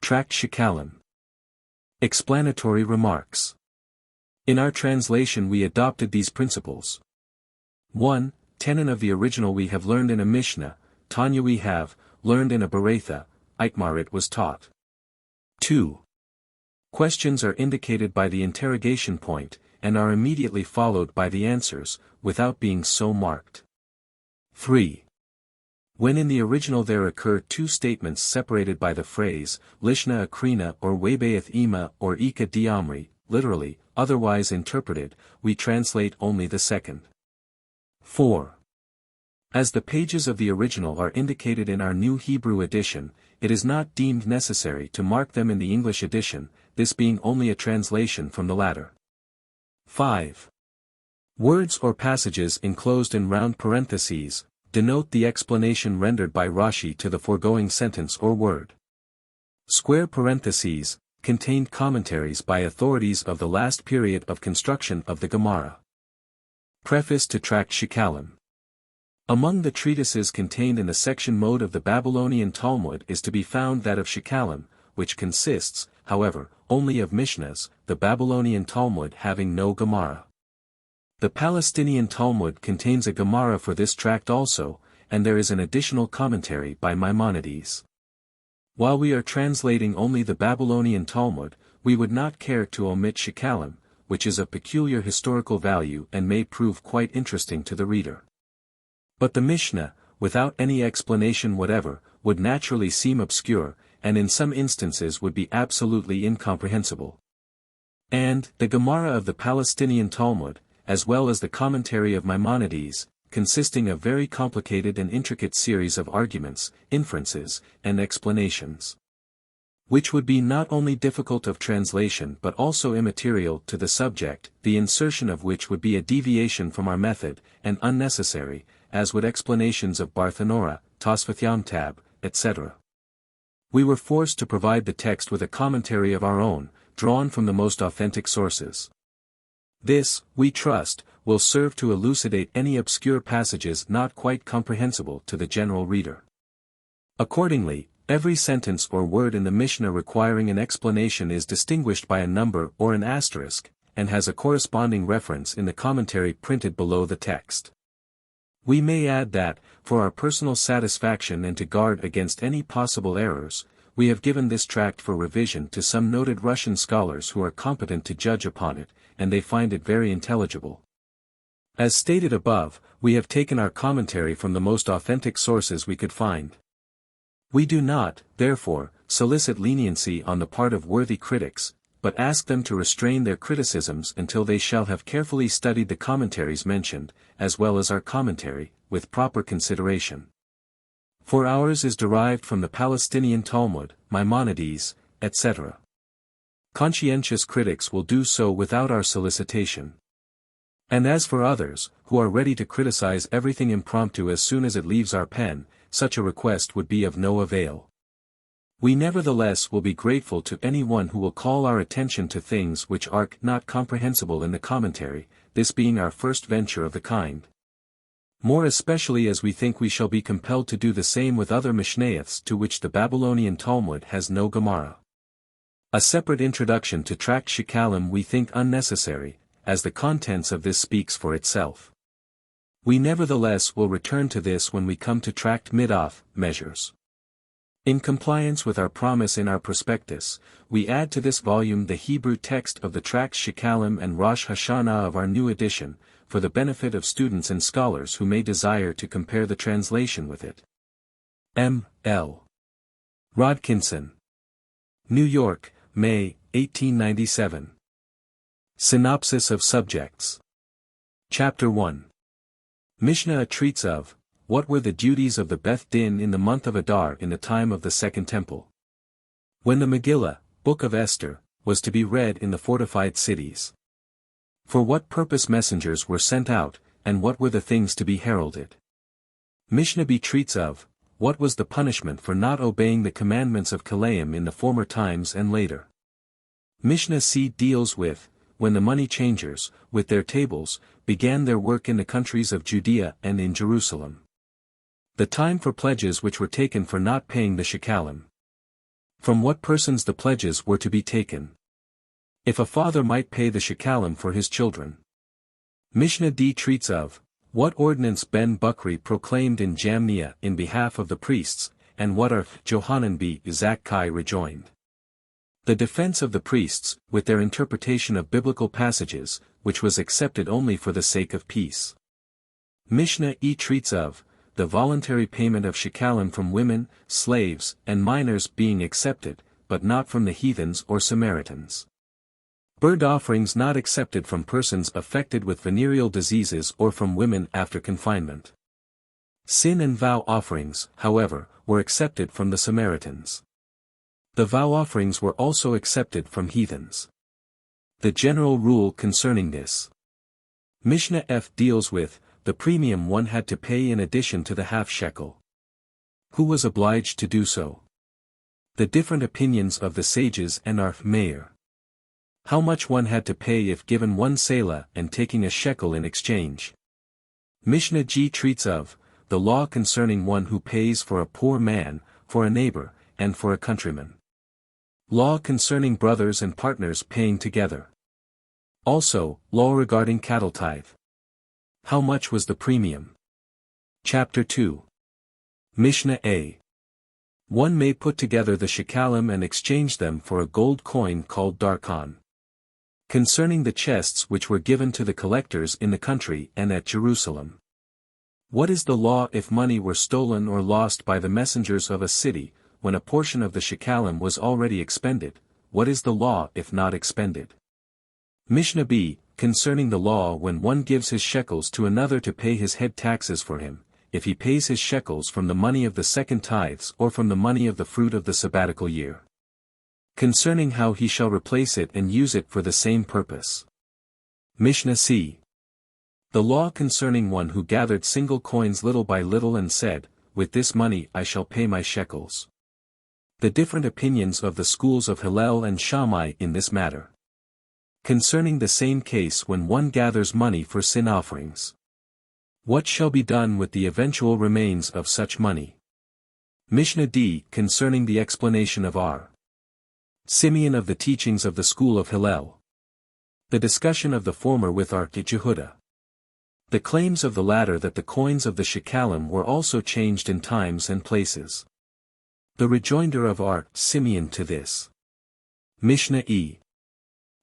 Tract Shekalim. Explanatory Remarks. In our translation we adopted these principles. 1. tenon of the original we have learned in a Mishnah, Tanya we have learned in a Beretha, Itmar it was taught. 2. Questions are indicated by the interrogation point, and are immediately followed by the answers, without being so marked. 3. When in the original there occur two statements separated by the phrase, Lishna akrina or Webeath ima or Ika diamri, literally, otherwise interpreted, we translate only the second. 4. As the pages of the original are indicated in our New Hebrew edition, it is not deemed necessary to mark them in the English edition, this being only a translation from the latter. 5. Words or passages enclosed in round parentheses denote the explanation rendered by Rashi to the foregoing sentence or word. Square parentheses contained commentaries by authorities of the last period of construction of the Gemara. Preface to Tract Shekalim. Among the treatises contained in the section mode of the Babylonian Talmud is to be found that of Shekalim, which consists, however, only of Mishnahs, the Babylonian Talmud having no Gemara. The Palestinian Talmud contains a Gemara for this tract also, and there is an additional commentary by Maimonides. While we are translating only the Babylonian Talmud, we would not care to omit Shekalim, which is of peculiar historical value and may prove quite interesting to the reader. But the Mishnah, without any explanation whatever, would naturally seem obscure, and in some instances would be absolutely incomprehensible. And the Gemara of the Palestinian Talmud, as well as the commentary of Maimonides, consisting of very complicated and intricate series of arguments, inferences, and explanations, which would be not only difficult of translation but also immaterial to the subject, the insertion of which would be a deviation from our method, and unnecessary, as would explanations of Barthanora, Tosfot Yom Tab, etc. We were forced to provide the text with a commentary of our own, drawn from the most authentic sources. This, we trust, will serve to elucidate any obscure passages not quite comprehensible to the general reader. Accordingly, every sentence or word in the Mishnah requiring an explanation is distinguished by a number or an asterisk, and has a corresponding reference in the commentary printed below the text. We may add that, for our personal satisfaction and to guard against any possible errors, we have given this tract for revision to some noted Russian scholars who are competent to judge upon it, and they find it very intelligible. As stated above, we have taken our commentary from the most authentic sources we could find. We do not, therefore, solicit leniency on the part of worthy critics, but ask them to restrain their criticisms until they shall have carefully studied the commentaries mentioned, as well as our commentary, with proper consideration. For ours is derived from the Palestinian Talmud, Maimonides, etc. Conscientious critics will do so without our solicitation. And as for others, who are ready to criticize everything impromptu as soon as it leaves our pen, such a request would be of no avail. We nevertheless will be grateful to anyone who will call our attention to things which are not comprehensible in the commentary, this being our first venture of the kind. More especially as we think we shall be compelled to do the same with other Mishnayos to which the Babylonian Talmud has no Gemara. A separate introduction to Tract Shekalim we think unnecessary, as the contents of this speaks for itself. We nevertheless will return to this when we come to Tract Midoth, Measures. In compliance with our promise in our prospectus, we add to this volume the Hebrew text of the Tracts Shekalim and Rosh Hashana of our new edition, for the benefit of students and scholars who may desire to compare the translation with it. M. L. Rodkinson. New York, May, 1897. Synopsis of Subjects. Chapter 1. Mishnah treats of, what were the duties of the Beth Din in the month of Adar in the time of the Second Temple. When the Megillah, Book of Esther, was to be read in the fortified cities. For what purpose messengers were sent out, and what were the things to be heralded. Mishnah B treats of, what was the punishment for not obeying the commandments of Kaleim in the former times and later. Mishnah C deals with, when the money changers, with their tables, began their work in the countries of Judea and in Jerusalem. The time for pledges which were taken for not paying the Shekalim. From what persons the pledges were to be taken. If a father might pay the Shekalim for his children. Mishnah D treats of, What ordinance Ben Bukhri proclaimed in Jamnia in behalf of the priests, and what Johanan b. Zakkai rejoined. The defense of the priests, with their interpretation of biblical passages, which was accepted only for the sake of peace. Mishnah E treats of the voluntary payment of Shekalim from women, slaves, and minors being accepted, but not from the heathens or Samaritans. Burnt offerings not accepted from persons affected with venereal diseases or from women after confinement. Sin and vow offerings, however, were accepted from the Samaritans. The vow offerings were also accepted from heathens. The general rule concerning this. Mishnah F deals with the premium one had to pay in addition to the half shekel. Who was obliged to do so? The different opinions of the sages and mayor. How much one had to pay if given one selah and taking a shekel in exchange. Mishnah G treats of the law concerning one who pays for a poor man, for a neighbor, and for a countryman. Law concerning brothers and partners paying together. Also, law regarding cattle tithe. How much was the premium? Chapter 2. Mishnah A. One may put together the Shekalim and exchange them for a gold coin called darkon. Concerning the chests which were given to the collectors in the country and at Jerusalem. What is the law if money were stolen or lost by the messengers of a city, when a portion of the Shekalim was already expended? What is the law if not expended? Mishnah B, concerning the law when one gives his shekels to another to pay his head taxes for him, if he pays his shekels from the money of the second tithes or from the money of the fruit of the sabbatical year. Concerning how he shall replace it and use it for the same purpose. Mishnah C. The law concerning one who gathered single coins little by little and said, with this money I shall pay my shekels. The different opinions of the schools of Hillel and Shammai in this matter. Concerning the same case when one gathers money for sin offerings. What shall be done with the eventual remains of such money? Mishnah D concerning the explanation of Simeon of the teachings of the school of Hillel. The discussion of the former with Jehuda. The claims of the latter that the coins of the Shekalim were also changed in times and places. The rejoinder of Simeon to this. Mishnah E.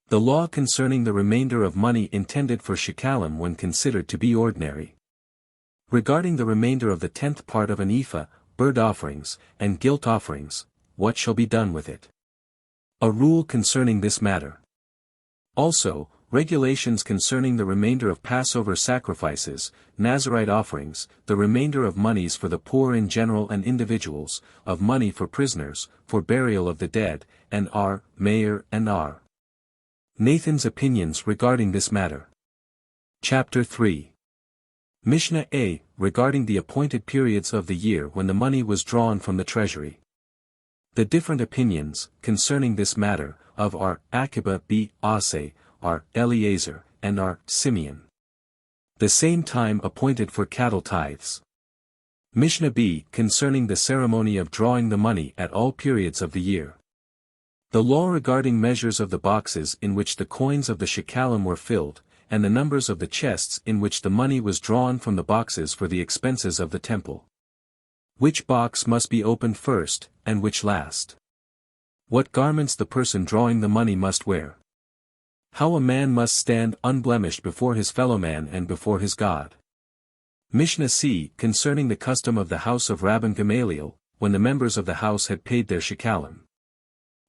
The law concerning the remainder of money intended for Shekalim when considered to be ordinary. Regarding the remainder of the 10th part of an ephah, burnt offerings, and guilt offerings, what shall be done with it? A rule concerning this matter. Also, regulations concerning the remainder of Passover sacrifices, Nazirite offerings, the remainder of monies for the poor in general and individuals, of money for prisoners, for burial of the dead, and Mayor and Nathan's opinions regarding this matter. Chapter 3. Mishnah A, regarding the appointed periods of the year when the money was drawn from the treasury. The different opinions, concerning this matter, of Akiba b. Ase, Eleazar, and Simeon. The same time appointed for cattle tithes. Mishnah B, concerning the ceremony of drawing the money at all periods of the year. The law regarding measures of the boxes in which the coins of the Shekalim were filled, and the numbers of the chests in which the money was drawn from the boxes for the expenses of the temple. Which box must be opened first, and which last? What garments the person drawing the money must wear? How a man must stand unblemished before his fellowman and before his God. Mishnah C, concerning the custom of the house of Rabban Gamaliel, when the members of the house had paid their Shekalim.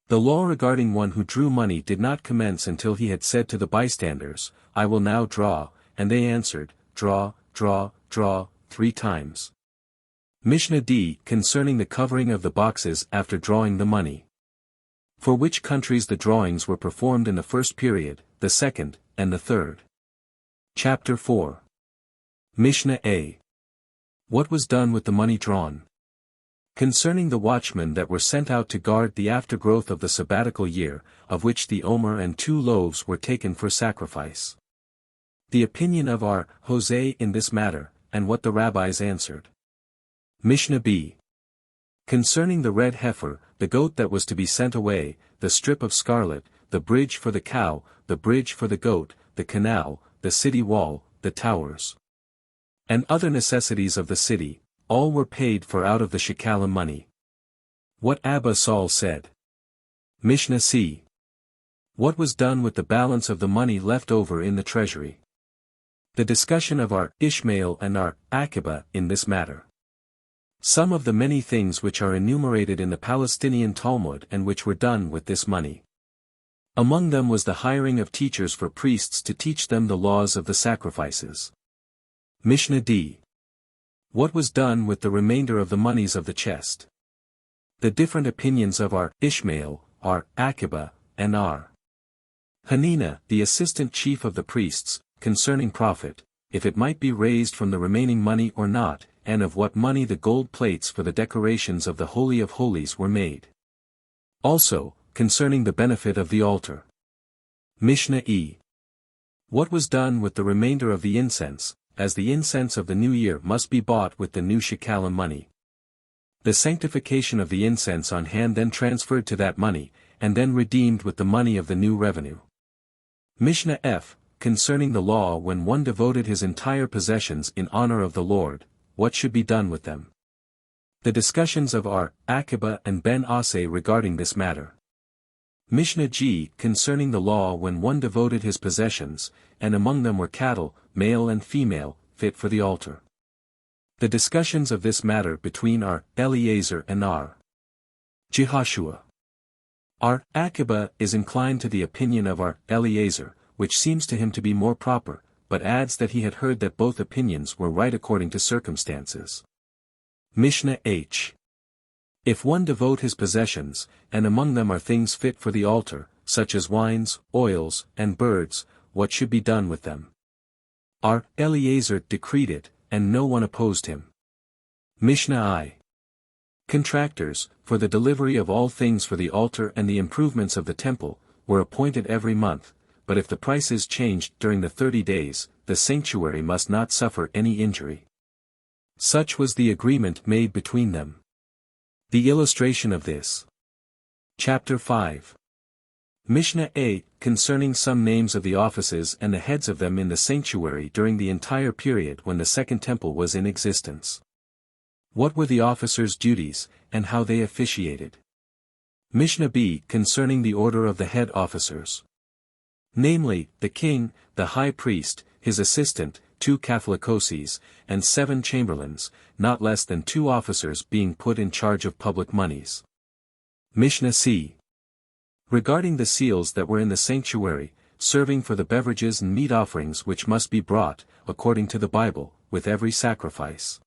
The law regarding one who drew money did not commence until he had said to the bystanders, I will now draw, and they answered, Draw, draw, draw, 3 times. Mishnah D, concerning the covering of the boxes after drawing the money. For which countries the drawings were performed in the first period, the second, and the third. Chapter 4. Mishnah A. What was done with the money drawn? Concerning the watchmen that were sent out to guard the aftergrowth of the sabbatical year, of which the omer and 2 loaves were taken for sacrifice. The opinion of Hosea in this matter, and what the rabbis answered. Mishnah B. Concerning the red heifer, the goat that was to be sent away, the strip of scarlet, the bridge for the cow, the bridge for the goat, the canal, the city wall, the towers. and other necessities of the city, all were paid for out of the Shekalim money. What Abba Saul said. Mishnah C. What was done with the balance of the money left over in the treasury? The discussion of our Ishmael and our Akiba in this matter. Some of the many things which are enumerated in the Palestinian Talmud and which were done with this money. Among them was the hiring of teachers for priests to teach them the laws of the sacrifices. Mishnah D. What was done with the remainder of the monies of the chest? The different opinions of our Ishmael, our Akiba, and our Hanina, the assistant chief of the priests, concerning profit, if it might be raised from the remaining money or not, and of what money the gold plates for the decorations of the Holy of Holies were made. Also, concerning the benefit of the altar. Mishnah E. What was done with the remainder of the incense, as the incense of the new year must be bought with the new Shekalim money. The sanctification of the incense on hand then transferred to that money, and then redeemed with the money of the new revenue. Mishnah F. Concerning the law when one devoted his entire possessions in honor of the Lord, what should be done with them? The discussions of our Akiba and Ben Asay regarding this matter. Mishnah G. Concerning the law when one devoted his possessions, and among them were cattle, male and female, fit for the altar. The discussions of this matter between our Eliezer and our Jehoshua. Our Akiba is inclined to the opinion of our Eliezer, which seems to him to be more proper, but adds that he had heard that both opinions were right according to circumstances. Mishnah H. If one devote his possessions, and among them are things fit for the altar, such as wines, oils, and birds, what should be done with them? Our Eliezer decreed it, and no one opposed him. Mishnah I. Contractors, for the delivery of all things for the altar and the improvements of the temple, were appointed every month, but if the prices changed during the 30 days, the sanctuary must not suffer any injury. Such was the agreement made between them. The illustration of this. Chapter 5. Mishnah A. Concerning some names of the offices and the heads of them in the sanctuary during the entire period when the Second Temple was in existence. What were the officers' duties, and how they officiated? Mishnah B. Concerning the order of the head officers. Namely, the king, the high priest, his assistant, 2 Catholicoses, and 7 chamberlains, not less than 2 officers being put in charge of public moneys. Mishnah C. Regarding the seals that were in the sanctuary, serving for the beverages and meat offerings which must be brought, according to the Bible, with every sacrifice.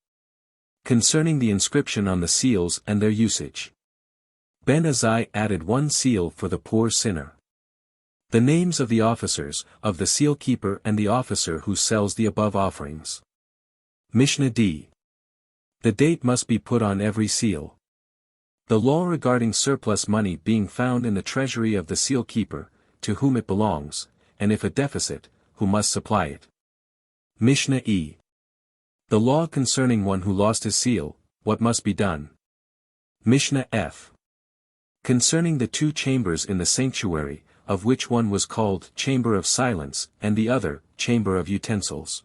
Concerning the inscription on the seals and their usage. Ben Azai added 1 seal for the poor sinner. The names of the officers, of the seal keeper and the officer who sells the above offerings. Mishnah D. The date must be put on every seal. The law regarding surplus money being found in the treasury of the seal keeper, to whom it belongs, and if a deficit, who must supply it. Mishnah E. The law concerning one who lost his seal, what must be done. Mishnah F. Concerning the 2 chambers in the sanctuary, of which one was called Chamber of Silence, and the other, Chamber of Utensils.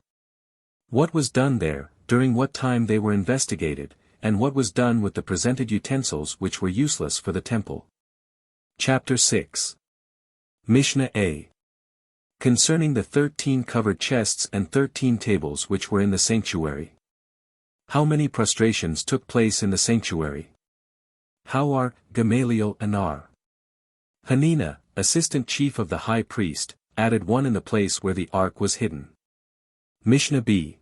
What was done there, during what time they were investigated, and what was done with the presented utensils which were useless for the temple. Chapter 6. Mishnah A. Concerning the 13 covered chests and 13 tables which were in the sanctuary. How many prostrations took place in the sanctuary? How are Gamaliel and our Hanina, assistant chief of the high priest, added 1 in the place where the ark was hidden. Mishnah B.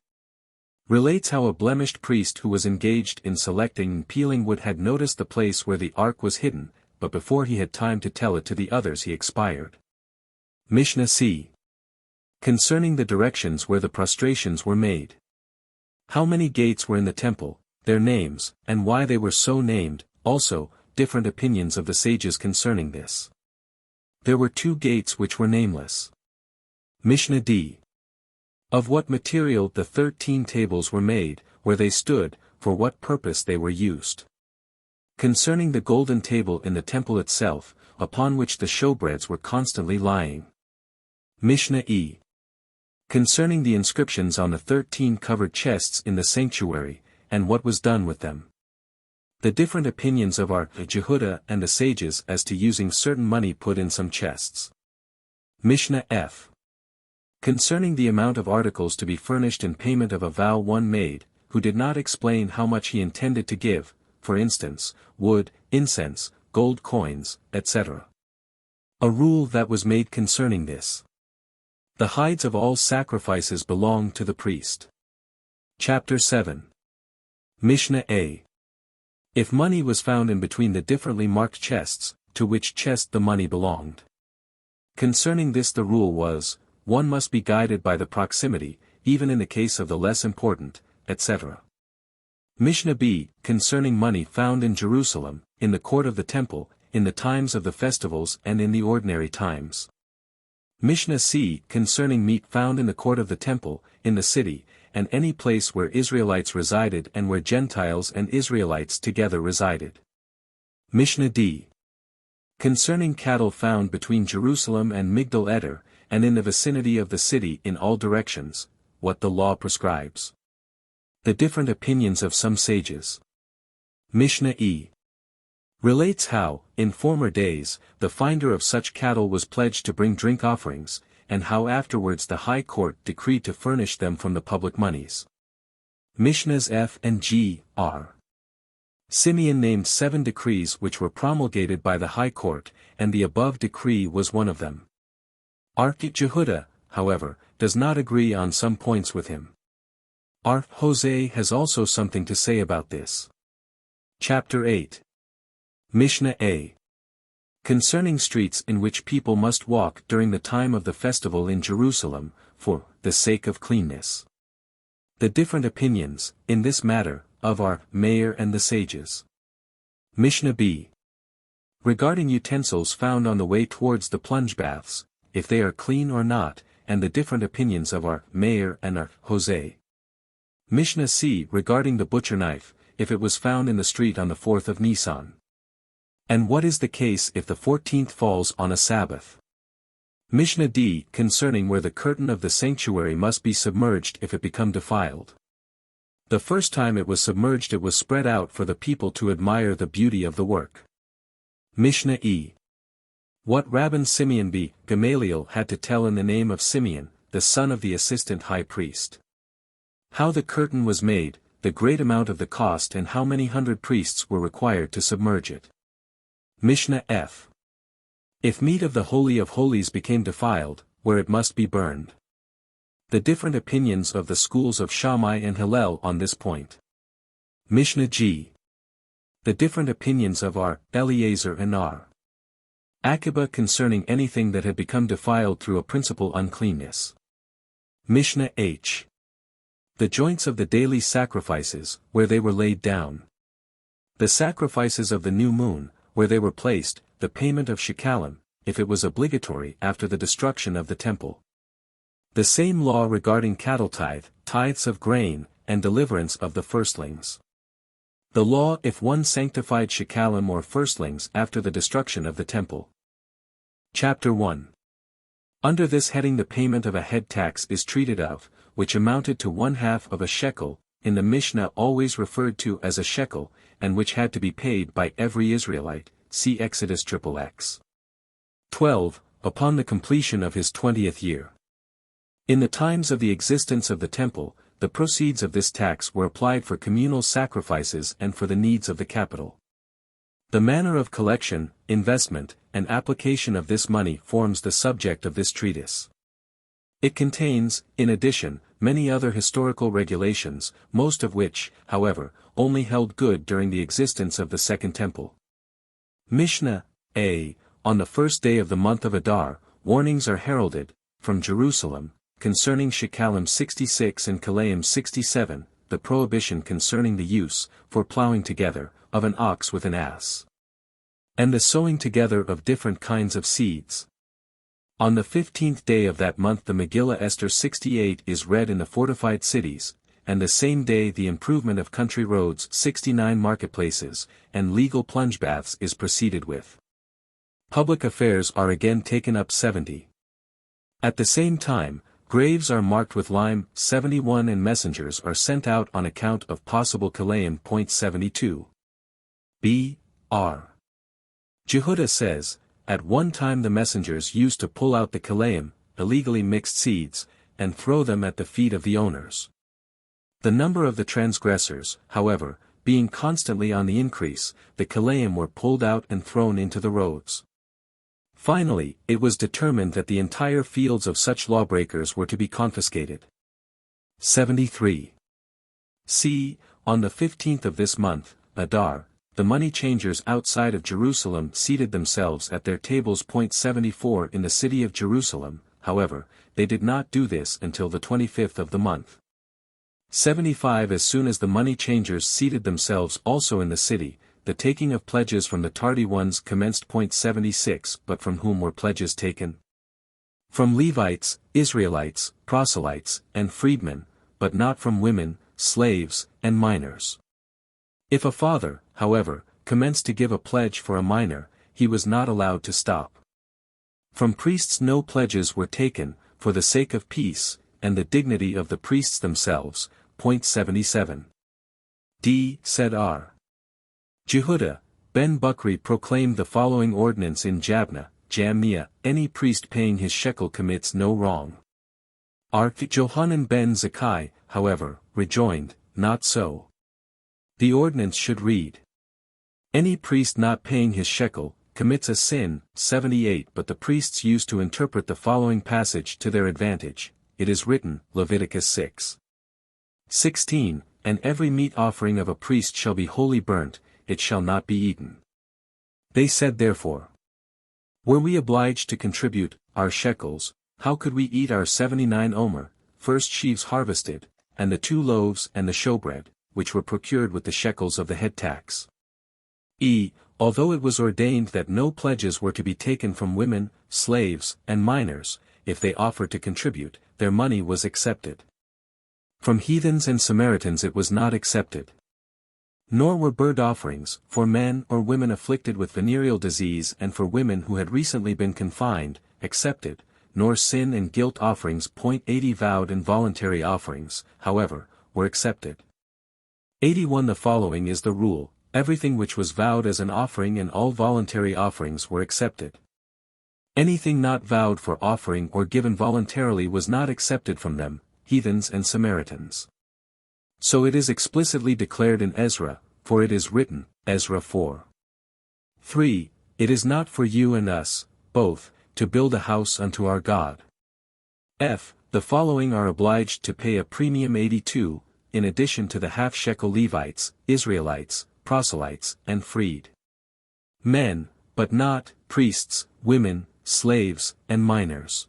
Relates how a blemished priest who was engaged in selecting and peeling wood had noticed the place where the ark was hidden, but before he had time to tell it to the others he expired. Mishnah C. Concerning the directions where the prostrations were made. How many gates were in the temple, their names, and why they were so named, also, different opinions of the sages concerning this. There were 2 gates which were nameless. Mishnah D. Of what material the 13 tables were made, where they stood, for what purpose they were used. Concerning the golden table in the temple itself, upon which the showbreads were constantly lying. Mishnah E. Concerning the inscriptions on the 13 covered chests in the sanctuary, and what was done with them. The different opinions of our Jehuda and the sages as to using certain money put in some chests. Mishnah F. Concerning the amount of articles to be furnished in payment of a vow one made, who did not explain how much he intended to give, for instance, wood, incense, gold coins, etc. A rule that was made concerning this. The hides of all sacrifices belong to the priest. Chapter 7. Mishnah A. If money was found in between the differently marked chests, to which chest the money belonged. Concerning this the rule was, one must be guided by the proximity, even in the case of the less important, etc. Mishnah B. Concerning money found in Jerusalem, in the court of the temple, in the times of the festivals and in the ordinary times. Mishnah C. Concerning meat found in the court of the temple, in the city, and any place where Israelites resided and where Gentiles and Israelites together resided. Mishnah D. Concerning cattle found between Jerusalem and Migdal Eder, and in the vicinity of the city in all directions, what the law prescribes. The different opinions of some sages. Mishnah E. Relates how, in former days, the finder of such cattle was pledged to bring drink offerings, and how afterwards the high court decreed to furnish them from the public monies. Mishnahs F and G, R. Simeon named 7 decrees which were promulgated by the high court, and the above decree was one of them. Jehuda, however, does not agree on some points with him. Jose has also something to say about this. Chapter 8. Mishnah A. Concerning streets in which people must walk during the time of the festival in Jerusalem, for the sake of cleanness. The different opinions, in this matter, of our mayor and the sages. Mishnah B. Regarding utensils found on the way towards the plunge baths, if they are clean or not, and the different opinions of our mayor and our Jose. Mishnah C. Regarding the butcher knife, if it was found in the street on the 4th of Nisan. And what is the case if the 14th falls on a Sabbath? Mishnah D. Concerning where the curtain of the sanctuary must be submerged if it become defiled. The first time it was submerged it was spread out for the people to admire the beauty of the work. Mishnah E. What Rabban Simeon b. Gamaliel had to tell in the name of Simeon, the son of the assistant high priest. How the curtain was made, the great amount of the cost and how many hundred priests were required to submerge it. Mishnah F. If meat of the Holy of Holies became defiled, where it must be burned. The different opinions of the schools of Shammai and Hillel on this point. Mishnah G. The different opinions of our Eliezer and our Akiba concerning anything that had become defiled through a principal uncleanness. Mishnah H. The joints of the daily sacrifices, where they were laid down. The sacrifices of the new moon, where they were placed, the payment of Shekalim, if it was obligatory after the destruction of the temple. The same law regarding cattle tithes of grain, and deliverance of the firstlings. The law if one sanctified Shekalim or firstlings after the destruction of the temple. Chapter 1. Under this heading the payment of a head tax is treated of, which amounted to 1/2 of a shekel, in the Mishnah always referred to as a shekel, and which had to be paid by every Israelite, see Exodus XXX. 12, upon the completion of his 20th year. In the times of the existence of the temple, the proceeds of this tax were applied for communal sacrifices and for the needs of the capital. The manner of collection, investment, and application of this money forms the subject of this treatise. It contains, in addition, many other historical regulations, most of which, however, only held good during the existence of the Second Temple. Mishnah A. On the first day of the month of Adar, warnings are heralded, from Jerusalem, concerning Shekalim 66 and Kalaim 67, the prohibition concerning the use, for plowing together, of an ox with an ass. And the sowing together of different kinds of seeds. On the 15th day of that month the Megillah Esther 68 is read in the fortified cities, and the same day the improvement of country roads 69 marketplaces, and legal plunge baths is proceeded with. Public affairs are again taken up 70. At the same time, Graves are marked with lime, 71, and messengers are sent out on account of possible Kalaim. 72. B. R. Jehuda says, at one time the messengers used to pull out the Kalaim, illegally mixed seeds, and throw them at the feet of the owners. The number of the transgressors, however, being constantly on the increase, the Kalaim were pulled out and thrown into the roads. Finally, it was determined that the entire fields of such lawbreakers were to be confiscated. 73. C. On the 15th of this month, Adar, the money changers outside of Jerusalem seated themselves at their tables. 74 In the city of Jerusalem, however, they did not do this until the 25th of the month. 75 As soon as the money changers seated themselves also in the city, the taking of pledges from the tardy ones commenced. 76 But from whom were pledges taken? From Levites, Israelites, proselytes, and freedmen, but not from women, slaves, and minors. If a father, however, commenced to give a pledge for a minor, he was not allowed to stop. From priests no pledges were taken, for the sake of peace, and the dignity of the priests themselves. 77. D. Said R. Jehuda, Ben Bukri proclaimed the following ordinance in Jabna, Jamnia: any priest paying his shekel commits no wrong. R. Johanan ben Zakkai, however, rejoined, not so. The ordinance should read: any priest not paying his shekel, commits a sin. 78 But the priests used to interpret the following passage to their advantage. It is written, Leviticus 6. 16, and every meat offering of a priest shall be wholly burnt, it shall not be eaten. They said therefore, were we obliged to contribute our shekels, how could we eat our 79 omer, first sheaves harvested, and the 2 loaves and the showbread, which were procured with the shekels of the head tax? Although it was ordained that no pledges were to be taken from women, slaves, and minors, if they offered to contribute, their money was accepted. From heathens and Samaritans it was not accepted. Nor were burnt offerings, for men or women afflicted with venereal disease and for women who had recently been confined, accepted, nor sin and guilt offerings. 80 Vowed and voluntary offerings, however, were accepted. 81 The following is the rule: everything which was vowed as an offering and all voluntary offerings were accepted. Anything not vowed for offering or given voluntarily was not accepted from them, heathens and Samaritans. So it is explicitly declared in Ezra, for it is written, Ezra 4. 3. It is not for you and us, both, to build a house unto our God. F. The following are obliged to pay a premium. 82, in addition to the half-shekel Levites, Israelites, proselytes, and freed men, but not priests, women, slaves, and minors.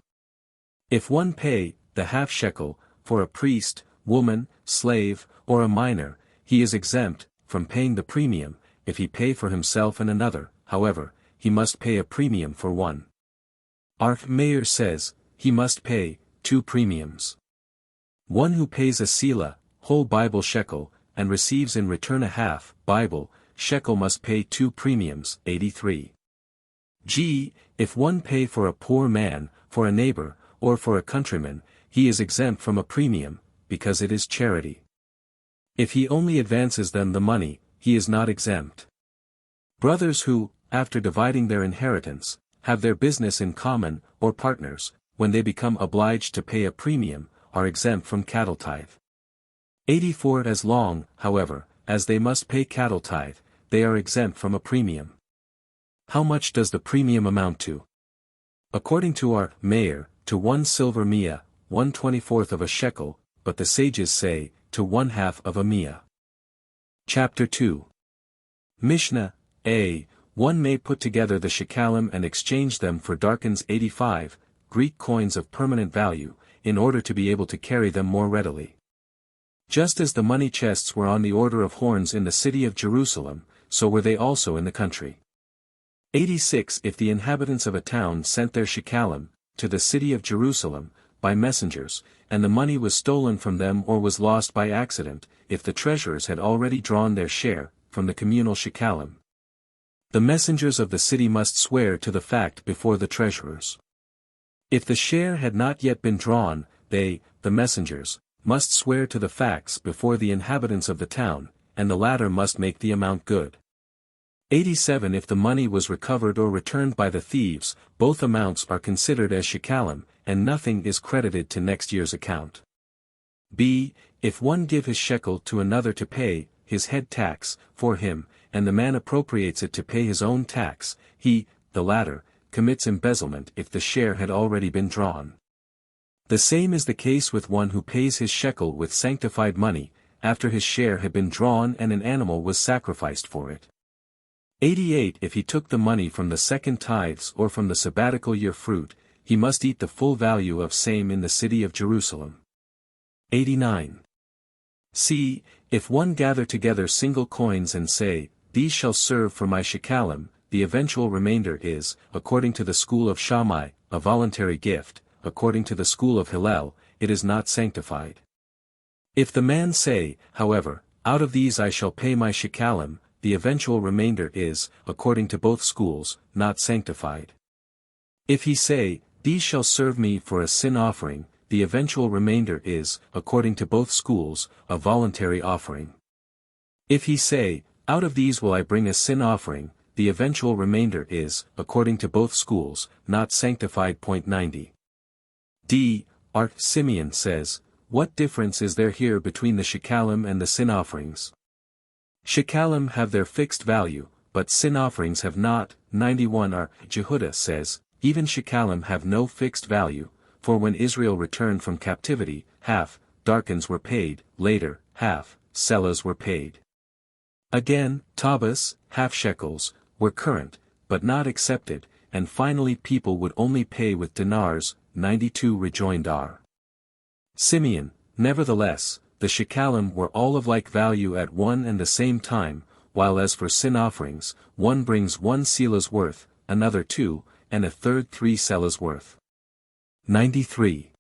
If one pay the half-shekel for a priest, woman, slave, or a minor, he is exempt from paying the premium. If he pay for himself and another, however, he must pay a premium for one. R. Mayer says, he must pay 2 premiums. One who pays a selah, whole Bible shekel, and receives in return a half Bible shekel must pay 2 premiums. 83. G. If one pay for a poor man, for a neighbor, or for a countryman, he is exempt from a premium, because it is charity. If he only advances them the money, he is not exempt. Brothers who, after dividing their inheritance, have their business in common, or partners, when they become obliged to pay a premium, are exempt from cattle tithe. 84 As long, however, as they must pay cattle tithe, they are exempt from a premium. How much does the premium amount to? According to our Mayer, to 1 silver miah, 1/24 of a shekel, but the sages say, to 1/2 of a miah. Chapter 2. Mishnah, A. One may put together the Shekalim and exchange them for darkens. 85, Greek coins of permanent value, in order to be able to carry them more readily. Just as the money chests were on the order of horns in the city of Jerusalem, so were they also in the country. 86 If the inhabitants of a town sent their Shekalim to the city of Jerusalem, by messengers, and the money was stolen from them or was lost by accident, if the treasurers had already drawn their share, from the communal Shekalim, the messengers of the city must swear to the fact before the treasurers. If the share had not yet been drawn, they, the messengers, must swear to the facts before the inhabitants of the town, and the latter must make the amount good. 87 If the money was recovered or returned by the thieves, both amounts are considered as shekalim, and nothing is credited to next year's account. b. If one give his shekel to another to pay his head tax for him, and the man appropriates it to pay his own tax, he, the latter, commits embezzlement if the share had already been drawn. The same is the case with one who pays his shekel with sanctified money, after his share had been drawn and an animal was sacrificed for it. 88 If he took the money from the second tithes or from the sabbatical year fruit, he must eat the full value of same in the city of Jerusalem. 89. c. If one gather together single coins and say, "These shall serve for my shekalim," the eventual remainder is, according to the school of Shammai, a voluntary gift, according to the school of Hillel, it is not sanctified. If the man say, however, "Out of these I shall pay my shekalim," the eventual remainder is, according to both schools, not sanctified. If he say, "These shall serve me for a sin offering," the eventual remainder is, according to both schools, a voluntary offering. If he say, "Out of these will I bring a sin offering," the eventual remainder is, according to both schools, not sanctified. 90. d. Art Simeon says, "What difference is there here between the shekalim and the sin offerings? Shekalim have their fixed value, but sin offerings have not." 91 Art Jehuda says, "Even shekalim have no fixed value, for when Israel returned from captivity, half darkens were paid, later, half selahs were paid. Again, tabas, half shekels, were current, but not accepted, and finally people would only pay with dinars." 92 Rejoined R. Simeon, "Nevertheless, the shekalim were all of like value at one and the same time, while as for sin offerings, one brings 1 selah's worth, another 2, and a third 3 selahs worth." 93.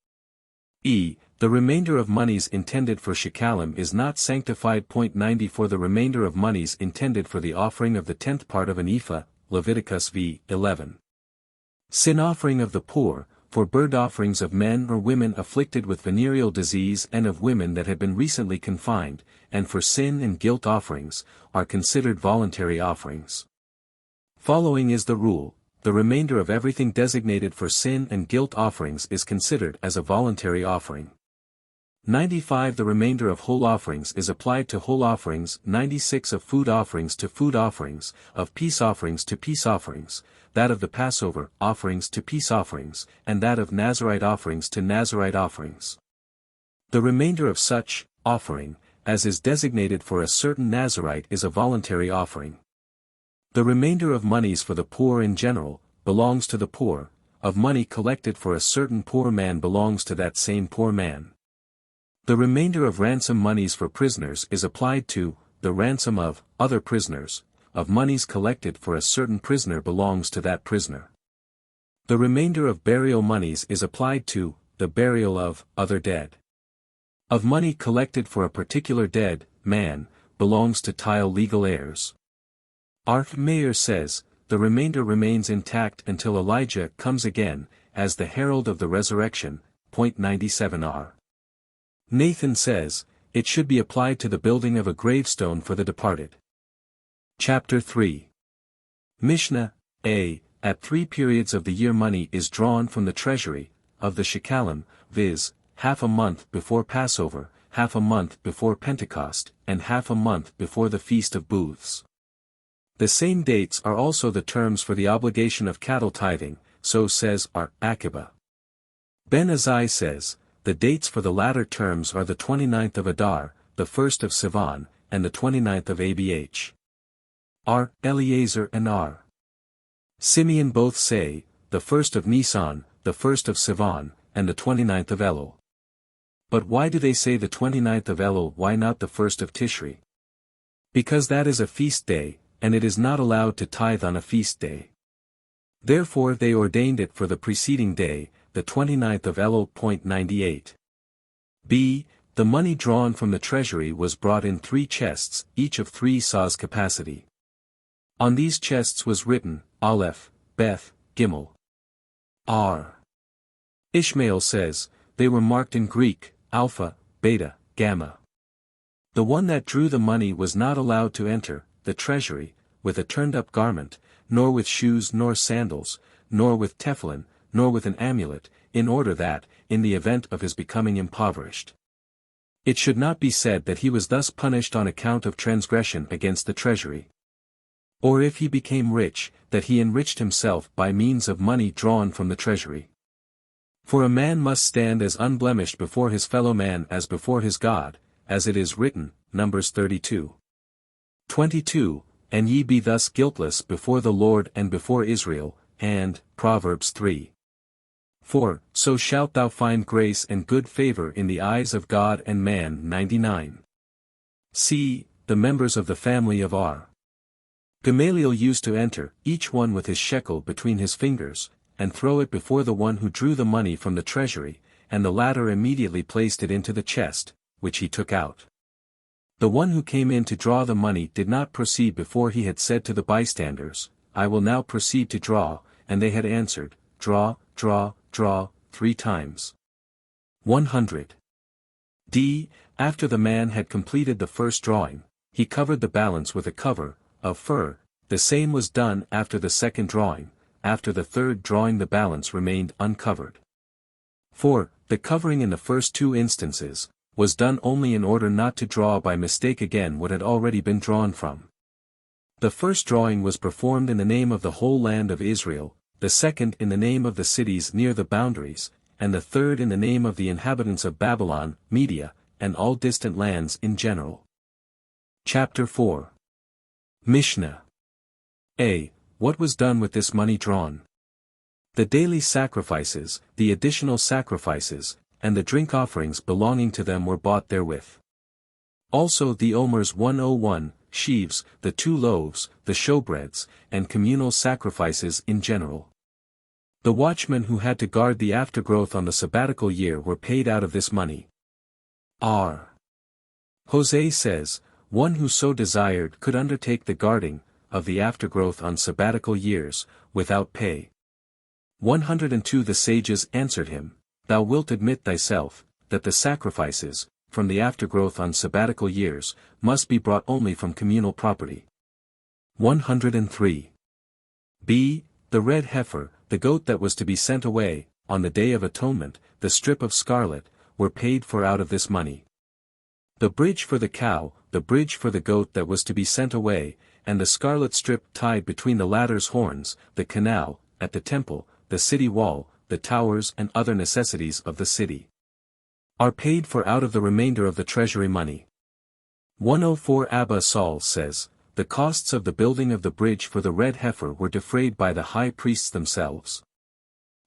e. The remainder of monies intended for shekalim is not sanctified. 94 The remainder of monies intended for the offering of the 10th part of an ephah, Leviticus v. 11. Sin offering of the poor, for burnt offerings of men or women afflicted with venereal disease and of women that had been recently confined, and for sin and guilt offerings, are considered voluntary offerings. Following is the rule: the remainder of everything designated for sin and guilt offerings is considered as a voluntary offering. 95 The remainder of whole offerings is applied to whole offerings. 96 Of food offerings to food offerings, of peace offerings to peace offerings, that of the Passover offerings to peace offerings, and that of Nazirite offerings to Nazirite offerings. The remainder of such offering, as is designated for a certain Nazirite, is a voluntary offering. The remainder of monies for the poor in general, belongs to the poor, of money collected for a certain poor man belongs to that same poor man. The remainder of ransom monies for prisoners is applied to the ransom of other prisoners, of monies collected for a certain prisoner belongs to that prisoner. The remainder of burial monies is applied to the burial of other dead. Of money collected for a particular dead man, belongs to tile legal heirs. Art Mayer says, the remainder remains intact until Elijah comes again, as the herald of the resurrection. 97 R. Nathan says, it should be applied to the building of a gravestone for the departed. Chapter 3. Mishnah, A. At 3 periods of the year money is drawn from the treasury, of the Shekalim, viz., half a month before Passover, half a month before Pentecost, and half a month before the Feast of Booths. The same dates are also the terms for the obligation of cattle tithing, so says R. Akiba. Ben Azai says, the dates for the latter terms are the 29th of Adar, the 1st of Sivan, and the 29th of Abh. R. Eliezer and R. Simeon both say, the 1st of Nisan, the 1st of Sivan, and the 29th of Elul. But why do they say the 29th of Elul? Why not the 1st of Tishri? Because that is a feast day, and it is not allowed to tithe on a feast day. Therefore they ordained it for the preceding day, the 29th of Elul. 98. B. The money drawn from the treasury was brought in 3 chests, each of 3 sahs capacity. On these chests was written, Aleph, Beth, Gimel. R. Ishmael says, they were marked in Greek, alpha, beta, gamma. The one that drew the money was not allowed to enter the treasury with a turned-up garment, nor with shoes nor sandals, nor with tefillin, nor with an amulet, in order that, in the event of his becoming impoverished, it should not be said that he was thus punished on account of transgression against the treasury. Or if he became rich, that he enriched himself by means of money drawn from the treasury. For a man must stand as unblemished before his fellow man as before his God, as it is written, Numbers 32:22, and ye be thus guiltless before the Lord and before Israel, and, Proverbs 3:4, so shalt thou find grace and good favor in the eyes of God and man. 99. C. The members of the family of R. Gamaliel used to enter, each one with his shekel between his fingers, and throw it before the one who drew the money from the treasury, and the latter immediately placed it into the chest, which he took out. The one who came in to draw the money did not proceed before he had said to the bystanders, I will now proceed to draw, and they had answered, Draw, draw, draw, 3 times. 100. D. After the man had completed the first drawing, he covered the balance with a cover of fur. The same was done after the second drawing. After the third drawing the balance remained uncovered. 4. The covering in the first 2 instances was done only in order not to draw by mistake again what had already been drawn from. The first drawing was performed in the name of the whole land of Israel, the second in the name of the cities near the boundaries, and the third in the name of the inhabitants of Babylon, Media, and all distant lands in general. Chapter 4. Mishnah. A. What was done with this money drawn? The daily sacrifices, the additional sacrifices, and the drink offerings belonging to them were bought therewith. Also the omers 101, sheaves, the 2 loaves, the showbreads, and communal sacrifices in general. The watchmen who had to guard the aftergrowth on the sabbatical year were paid out of this money. R. Jose says, one who so desired could undertake the guarding of the aftergrowth on sabbatical years, without pay. 102 The sages answered him, Thou wilt admit thyself, that the sacrifices, from the aftergrowth on sabbatical years, must be brought only from communal property. 103. B. The red heifer, the goat that was to be sent away, on the Day of Atonement, the strip of scarlet, were paid for out of this money. The bridge for the cow, the bridge for the goat that was to be sent away, and the scarlet strip tied between the latter's horns, the canal, at the temple, the city wall, the towers and other necessities of the city, are paid for out of the remainder of the treasury money. 104 Abba Saul says, the costs of the building of the bridge for the red heifer were defrayed by the high priests themselves.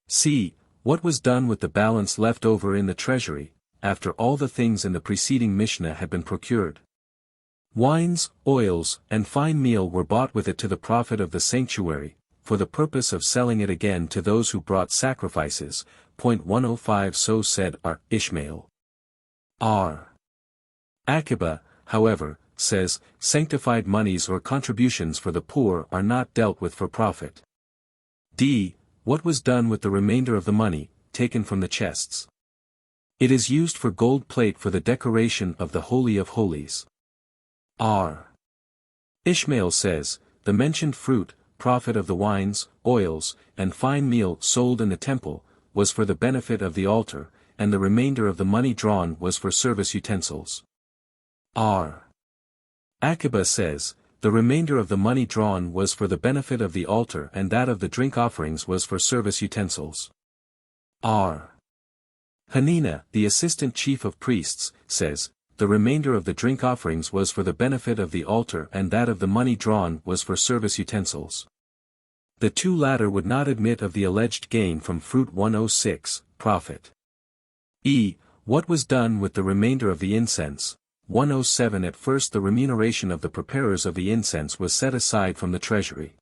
C. What was done with the balance left over in the treasury, after all the things in the preceding Mishnah had been procured? Wines, oils, and fine meal were bought with it to the profit of the sanctuary, for the purpose of selling it again to those who brought sacrifices. 105 So said R. Ishmael. R. Akiba, however, says, sanctified monies or contributions for the poor are not dealt with for profit. D. What was done with the remainder of the money, taken from the chests? It is used for gold plate for the decoration of the Holy of Holies. R. Ishmael says, the mentioned fruit, profit of the wines, oils, and fine meal sold in the temple, was for the benefit of the altar, and the remainder of the money drawn was for service utensils. R. Akiba says, the remainder of the money drawn was for the benefit of the altar and that of the drink offerings was for service utensils. R. Hanina, the assistant chief of priests, says, the remainder of the drink offerings was for the benefit of the altar and that of the money drawn was for service utensils. The 2 latter would not admit of the alleged gain from fruit. 106, profit. E. What was done with the remainder of the incense? 107 At first the remuneration of the preparers of the incense was set aside from the treasury.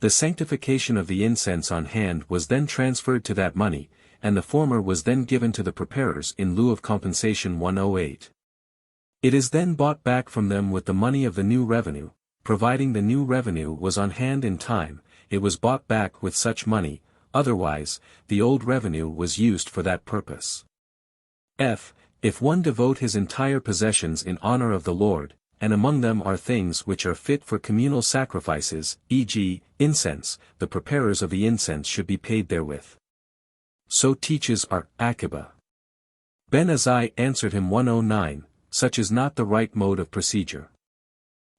The sanctification of the incense on hand was then transferred to that money, and the former was then given to the preparers in lieu of compensation. 108. It is then bought back from them with the money of the new revenue, providing the new revenue was on hand in time, it was bought back with such money. otherwise, the old revenue was used for that purpose. F. If one devote his entire possessions in honor of the Lord, and among them are things which are fit for communal sacrifices, e.g., incense, the preparers of the incense should be paid therewith. So teaches our Akiba. Ben Azai answered him 109, such is not the right mode of procedure.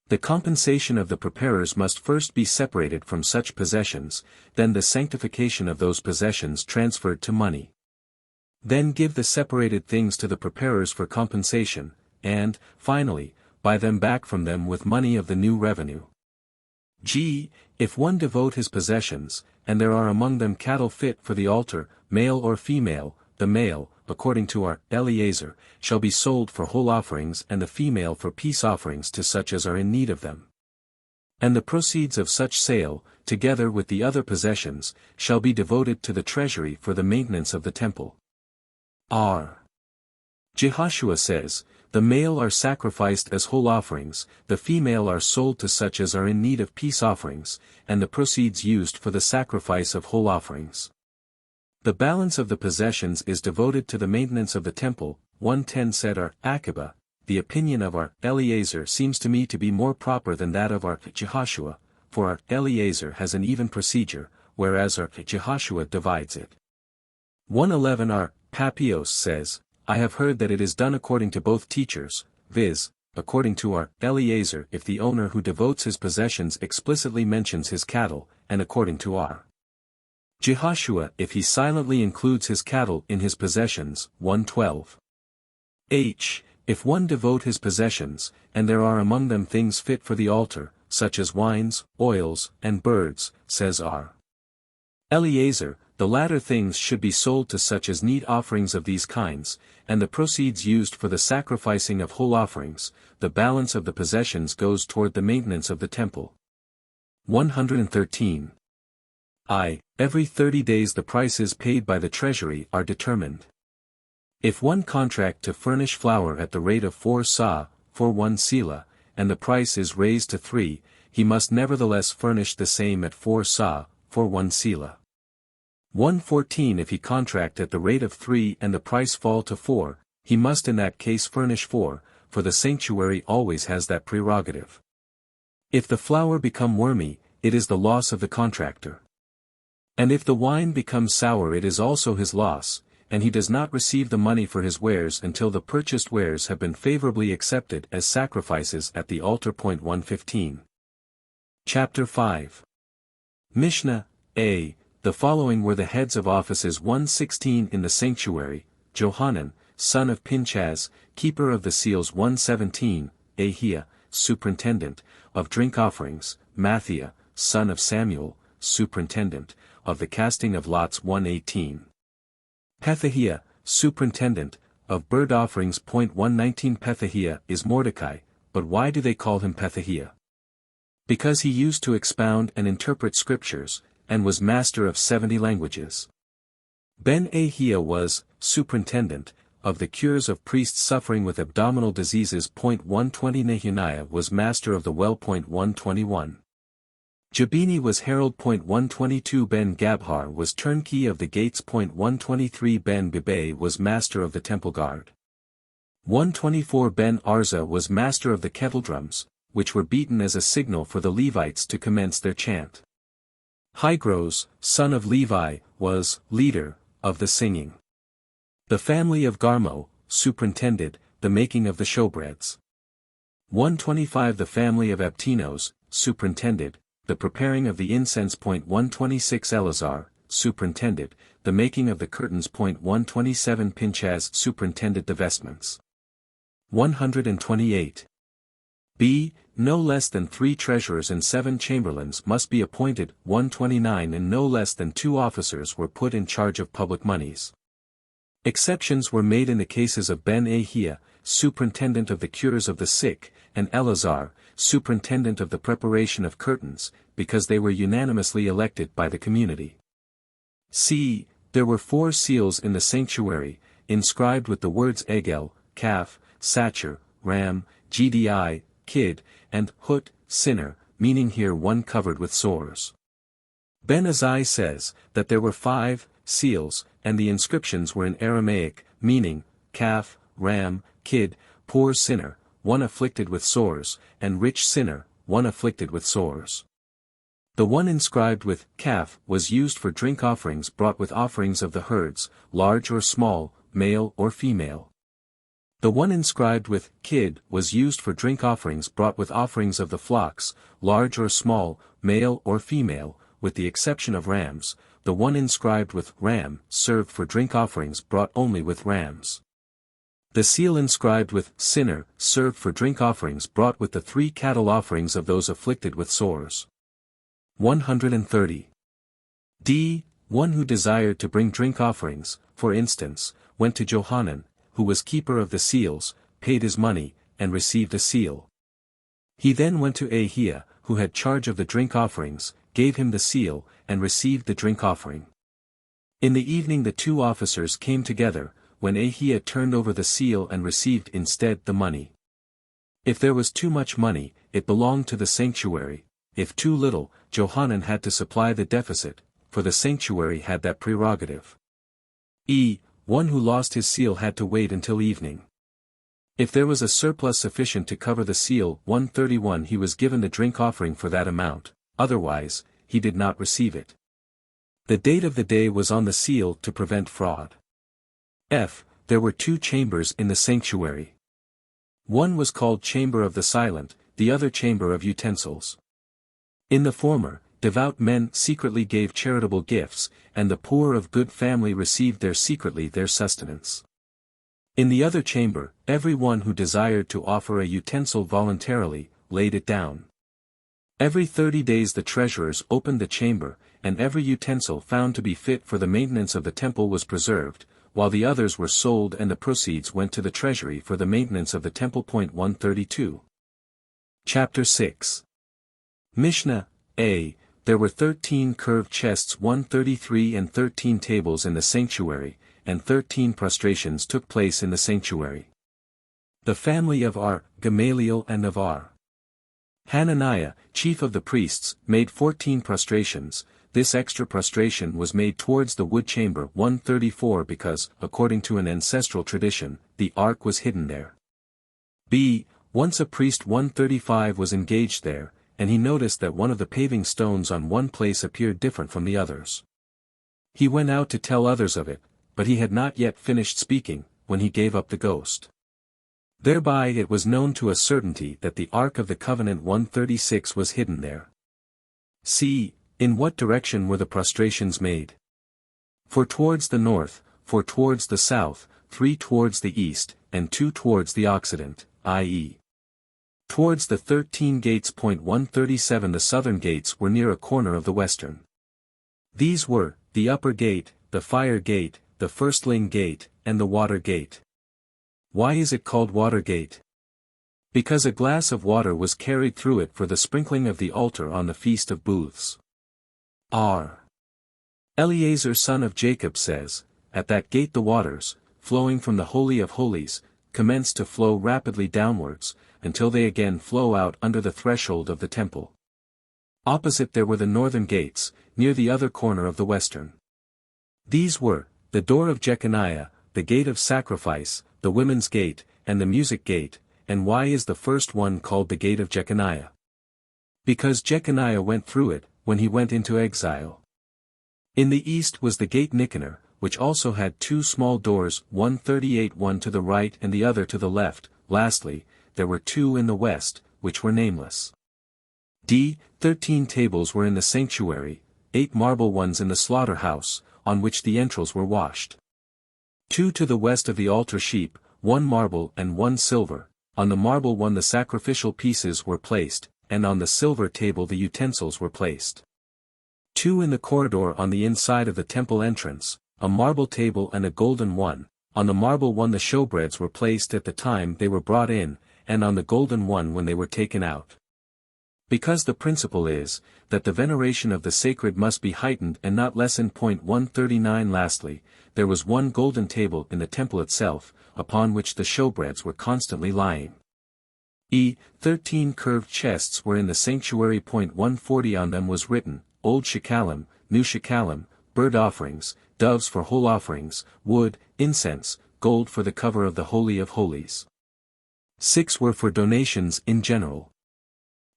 The compensation of the preparers must first be separated from such possessions, then the sanctification of those possessions transferred to money. Then give the separated things to the preparers for compensation, and, finally, buy them back from them with money of the new revenue. G. If one devote his possessions, and there are among them cattle fit for the altar, male or female, the male, according to our Eliezer, shall be sold for whole offerings and the female for peace offerings to such as are in need of them. And the proceeds of such sale, together with the other possessions, shall be devoted to the treasury for the maintenance of the temple. R. Jehoshua says, the male are sacrificed as whole offerings, the female are sold to such as are in need of peace offerings, and the proceeds used for the sacrifice of whole offerings. The balance of the possessions is devoted to the maintenance of the temple. 110 said our Akiba, the opinion of our Eliezer seems to me to be more proper than that of our Jehoshua, for our Eliezer has an even procedure, whereas our Jehoshua divides it. 111 our Papios says, I have heard that it is done according to both teachers, viz., according to our Eliezer if the owner who devotes his possessions explicitly mentions his cattle, and according to our Jehoshua if he silently includes his cattle in his possessions. 112. H. If one devote his possessions, and there are among them things fit for the altar, such as wines, oils, and birds, says R. Eliezer, the latter things should be sold to such as need offerings of these kinds, and the proceeds used for the sacrificing of whole offerings, the balance of the possessions goes toward the maintenance of the temple. 113. I. Every 30 days the prices paid by the treasury are determined. If one contract to furnish flour at the rate of 4 sa, for 1 sela, and the price is raised to 3, he must nevertheless furnish the same at 4 sa, for 1 sela. 114 If he contract at the rate of 3 and the price fall to 4, he must in that case furnish 4, for the sanctuary always has that prerogative. If the flour become wormy, it is the loss of the contractor. And if the wine becomes sour it is also his loss, and he does not receive the money for his wares until the purchased wares have been favorably accepted as sacrifices at the altar. 115. Chapter 5. Mishnah, A. The following were the heads of offices. 116 In the sanctuary, Johanan, son of Pinchas, keeper of the seals. 117, Ahia, superintendent, of drink offerings, Matthia, son of Samuel, superintendent, of the casting of lots. 118. Pethahiah, superintendent, of burnt offerings. 119 Pethahiah is Mordecai, but why do they call him Pethahiah? Because he used to expound and interpret scriptures, and was master of 70 languages. Ben-Ahia was, superintendent, of the cures of priests suffering with abdominal diseases. 120 Nehemiah was master of the well. 121. Jabini was herald. 122 Ben-Gabhar was turnkey of the gates. 123 Ben-Bibay was master of the temple guard. 124 Ben-Arza was master of the kettledrums, which were beaten as a signal for the Levites to commence their chant. Hygros, son of Levi, was leader of the singing. The family of Garmo superintended the making of the showbreads. 125 The family of Abtinos superintended the preparing of the incense. 126 Eleazar superintended the making of the curtains. 127 Pinchas superintended the vestments. 128. B. No less than 3 treasurers and 7 chamberlains must be appointed. 129 And no less than 2 officers were put in charge of public moneys. Exceptions were made in the cases of Ben-Ahia, superintendent of the cures of the sick, and Eleazar, superintendent of the preparation of curtains, because they were unanimously elected by the community. C. There were 4 seals in the sanctuary, inscribed with the words Egel, Calf, Sacher, Ram, Gdi, Kid, and Hut, sinner, meaning here one covered with sores. Ben Azai says, that there were 5 seals, and the inscriptions were in Aramaic, meaning, calf, ram, kid, poor sinner, one afflicted with sores, and rich sinner, one afflicted with sores. The one inscribed with calf was used for drink offerings brought with offerings of the herds, large or small, male or female. The one inscribed with kid was used for drink offerings brought with offerings of the flocks, large or small, male or female, with the exception of rams. The one inscribed with ram served for drink offerings brought only with rams. The seal inscribed with sinner served for drink offerings brought with the 3 cattle offerings of those afflicted with sores. 130. D. One who desired to bring drink offerings, for instance, went to Johanan, who was keeper of the seals, paid his money, and received a seal. He then went to Ahia, who had charge of the drink offerings, gave him the seal, and received the drink offering. In the evening the 2 officers came together, when Ahia turned over the seal and received instead the money. If there was too much money, it belonged to the sanctuary; if too little, Johanan had to supply the deficit, for the sanctuary had that prerogative. One who lost his seal had to wait until evening. If there was a surplus sufficient to cover the seal 131 he was given the drink offering for that amount, otherwise, he did not receive it. The date of the day was on the seal to prevent fraud. There were 2 chambers in the sanctuary. One was called Chamber of the Silent, the other Chamber of Utensils. In the former, devout men secretly gave charitable gifts, and the poor of good family received there secretly their sustenance. In the other chamber, every one who desired to offer a utensil voluntarily, laid it down. Every 30 days the treasurers opened the chamber, and every utensil found to be fit for the maintenance of the temple was preserved, while the others were sold and the proceeds went to the treasury for the maintenance of the temple. 132. Chapter 6. Mishnah, A. There were 13 curved chests 133 and 13 tables in the sanctuary, and 13 prostrations took place in the sanctuary. The family of Ar, Gamaliel and of Ar. Hananiah, chief of the priests, made 14 prostrations. This extra prostration was made towards the wood chamber 134 because, according to an ancestral tradition, the ark was hidden there. B. Once a priest 135 was engaged there, and he noticed that one of the paving stones on one place appeared different from the others. He went out to tell others of it, but he had not yet finished speaking, when he gave up the ghost. Thereby it was known to a certainty that the Ark of the Covenant 136 was hidden there. C. In what direction were the prostrations made? 4 towards the north, 4 towards the south, 3 towards the east, and 2 towards the occident, i.e. towards the 13 gates. 137 The southern gates were near a corner of the western. These were, the upper gate, the fire gate, the firstling gate, and the water gate. Why is it called water gate? Because a glass of water was carried through it for the sprinkling of the altar on the Feast of Booths. R. Eleazar son of Jacob says, at that gate the waters, flowing from the Holy of Holies, commence to flow rapidly downwards, until they again flow out under the threshold of the temple. Opposite there were the northern gates, near the other corner of the western. These were, the door of Jeconiah, the gate of sacrifice, the women's gate, and the music gate. And why is the first one called the gate of Jeconiah? Because Jeconiah went through it, when he went into exile. In the east was the gate Nicanor, which also had 2 small doors, 138 one to the right and the other to the left. Lastly, there were 2 in the west, which were nameless. D. 13 tables were in the sanctuary, 8 marble ones in the slaughterhouse, on which the entrails were washed. 2 to the west of the altar sheep, 1 marble and 1 silver. On the marble one the sacrificial pieces were placed, and on the silver table the utensils were placed. 2 in the corridor on the inside of the temple entrance, a marble table and a golden one. On the marble one the showbreads were placed at the time they were brought in, and on the golden one when they were taken out. Because the principle is, that the veneration of the sacred must be heightened and not lessened. 139 Lastly, there was 1 golden table in the temple itself, upon which the showbreads were constantly lying. 13 curved chests were in the sanctuary. 140 On them was written, old Shekalim, new Shekalim, burnt offerings, doves for whole offerings, wood, incense, gold for the cover of the Holy of Holies. 6 were for donations in general.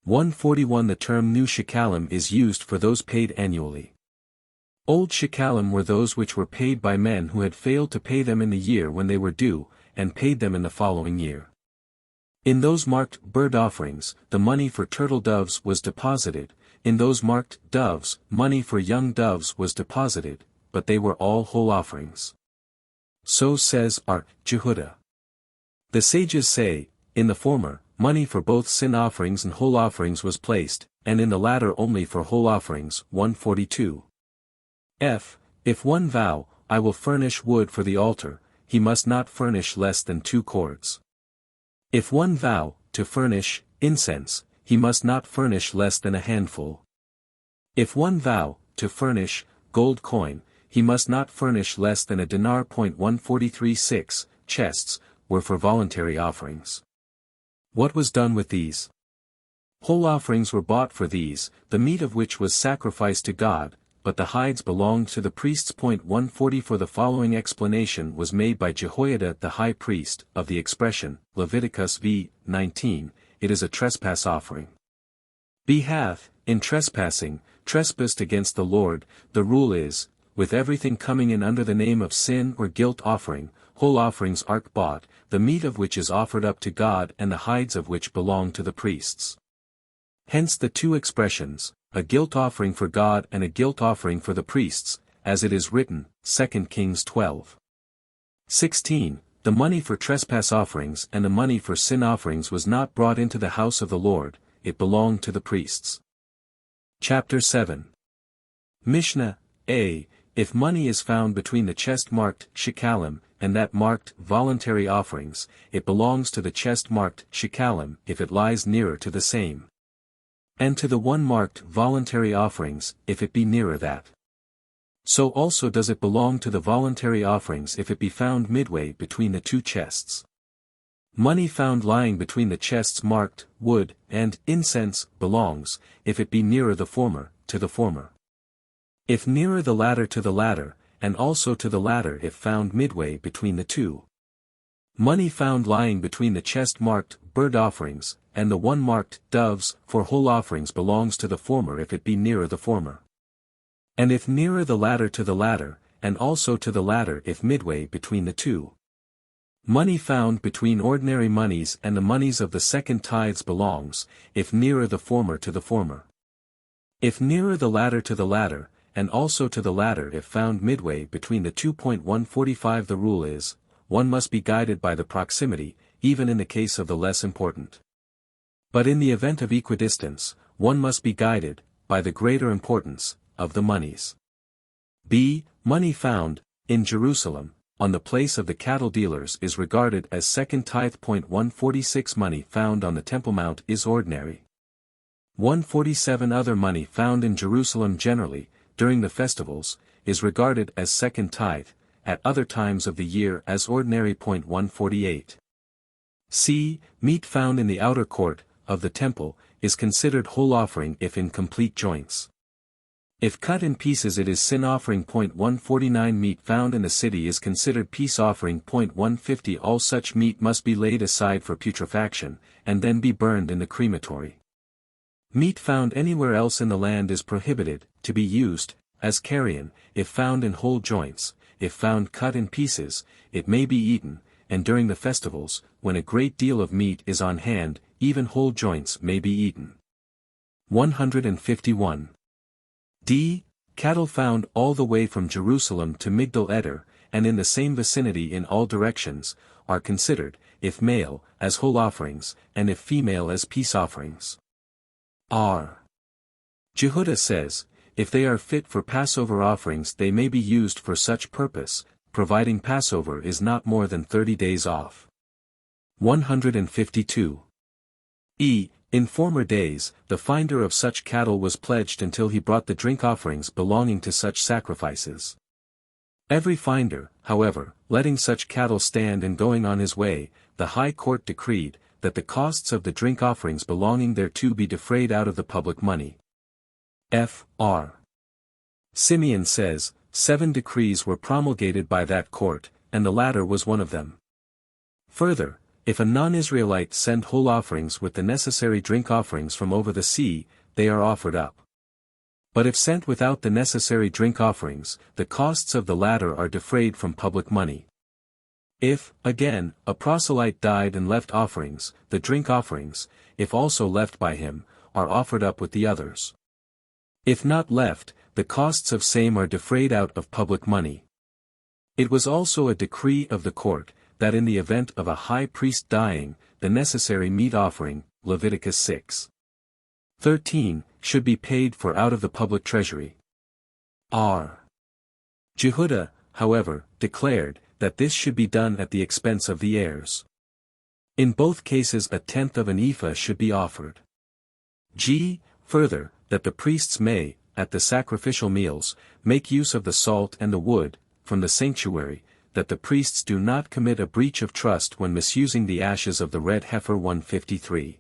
141 The term new Shekalim is used for those paid annually. Old Shekalim were those which were paid by men who had failed to pay them in the year when they were due, and paid them in the following year. In those marked burnt offerings, the money for turtle doves was deposited, in those marked doves, money for young doves was deposited, but they were all whole offerings. So says R. Jehudah. The sages say, in the former, money for both sin offerings and whole offerings was placed, and in the latter only for whole offerings. 142. F. If one vow, I will furnish wood for the altar, he must not furnish less than 2 cords. If one vow, to furnish, incense, he must not furnish less than a handful. If one vow, to furnish, gold coin, he must not furnish less than a dinar. 143 6 chests, were for voluntary offerings. What was done with these? Whole offerings were bought for these, the meat of which was sacrificed to God, but the hides belonged to the priests. 140 For the following explanation was made by Jehoiada the high priest, of the expression, Leviticus v. 19, it is a trespass offering. B. hath, in trespassing, trespassed against the Lord, the rule is, with everything coming in under the name of sin or guilt offering, whole offerings are bought, the meat of which is offered up to God and the hides of which belong to the priests. Hence the 2 expressions, a guilt offering for God and a guilt offering for the priests, as it is written, 2 Kings 12. 16. The money for trespass offerings and the money for sin offerings was not brought into the house of the Lord, it belonged to the priests. Chapter 7. Mishnah, A. If money is found between the chest marked Shekalim and that marked voluntary offerings, it belongs to the chest marked Shekalim if it lies nearer to the same. And to the one marked voluntary offerings, if it be nearer that. So also does it belong to the voluntary offerings if it be found midway between the 2 chests. Money found lying between the chests marked wood and incense belongs, if it be nearer the former, to the former. If nearer the latter to the latter, and also to the latter if found midway between the 2. Money found lying between the chest marked burnt offerings, and the one marked doves for whole offerings belongs to the former if it be nearer the former. And if nearer the latter to the latter, and also to the latter if midway between the 2. Money found between ordinary monies and the monies of the second tithes belongs, if nearer the former to the former. If nearer the latter to the latter, and also to the latter if found midway between the 2. 145 The rule is, one must be guided by the proximity, even in the case of the less important. But in the event of equidistance, one must be guided, by the greater importance, of the monies. B. Money found, in Jerusalem, on the place of the cattle dealers is regarded as second tithe. 146 Money found on the Temple Mount is ordinary. 147 Other money found in Jerusalem generally, during the festivals, is regarded as second tithe, at other times of the year as ordinary. 148. C. Meat found in the outer court, of the temple, is considered whole offering if in complete joints. If cut in pieces it is sin offering. 149 Meat found in the city is considered peace offering. 150 All such meat must be laid aside for putrefaction, and then be burned in the crematory. Meat found anywhere else in the land is prohibited, to be used, as carrion, if found in whole joints, if found cut in pieces, it may be eaten, and during the festivals, when a great deal of meat is on hand, even whole joints may be eaten. 151. D. Cattle found all the way from Jerusalem to Migdal Eder, and in the same vicinity in all directions, are considered, if male, as whole offerings, and if female as peace offerings. R. Jehudah says, if they are fit for Passover offerings they may be used for such purpose, providing Passover is not more than 30 days off. 152. E. In former days, the finder of such cattle was pledged until he brought the drink offerings belonging to such sacrifices. Every finder, however, letting such cattle stand and going on his way, the high court decreed, that the costs of the drink offerings belonging thereto be defrayed out of the public money. Fr. Simeon says, 7 decrees were promulgated by that court, and the latter was one of them. Further, if a non-Israelite send whole offerings with the necessary drink offerings from over the sea, they are offered up. But if sent without the necessary drink offerings, the costs of the latter are defrayed from public money. If, again, a proselyte died and left offerings, the drink offerings, if also left by him, are offered up with the others. If not left, the costs of same are defrayed out of public money. It was also a decree of the court, that in the event of a high priest dying, the necessary meat offering, Leviticus 6:13, should be paid for out of the public treasury. R. Jehuda, however, declared, that this should be done at the expense of the heirs. In both cases 1/10 of an ephah should be offered. G. Further, that the priests may, at the sacrificial meals, make use of the salt and the wood, from the sanctuary, that the priests do not commit a breach of trust when misusing the ashes of the red heifer 153.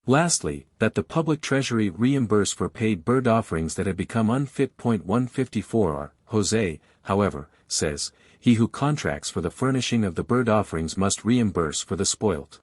Lastly, that the public treasury reimburse for paid burnt offerings that have become unfit. 154 Jose, however, says, he who contracts for the furnishing of the burnt offerings must reimburse for the spoilt.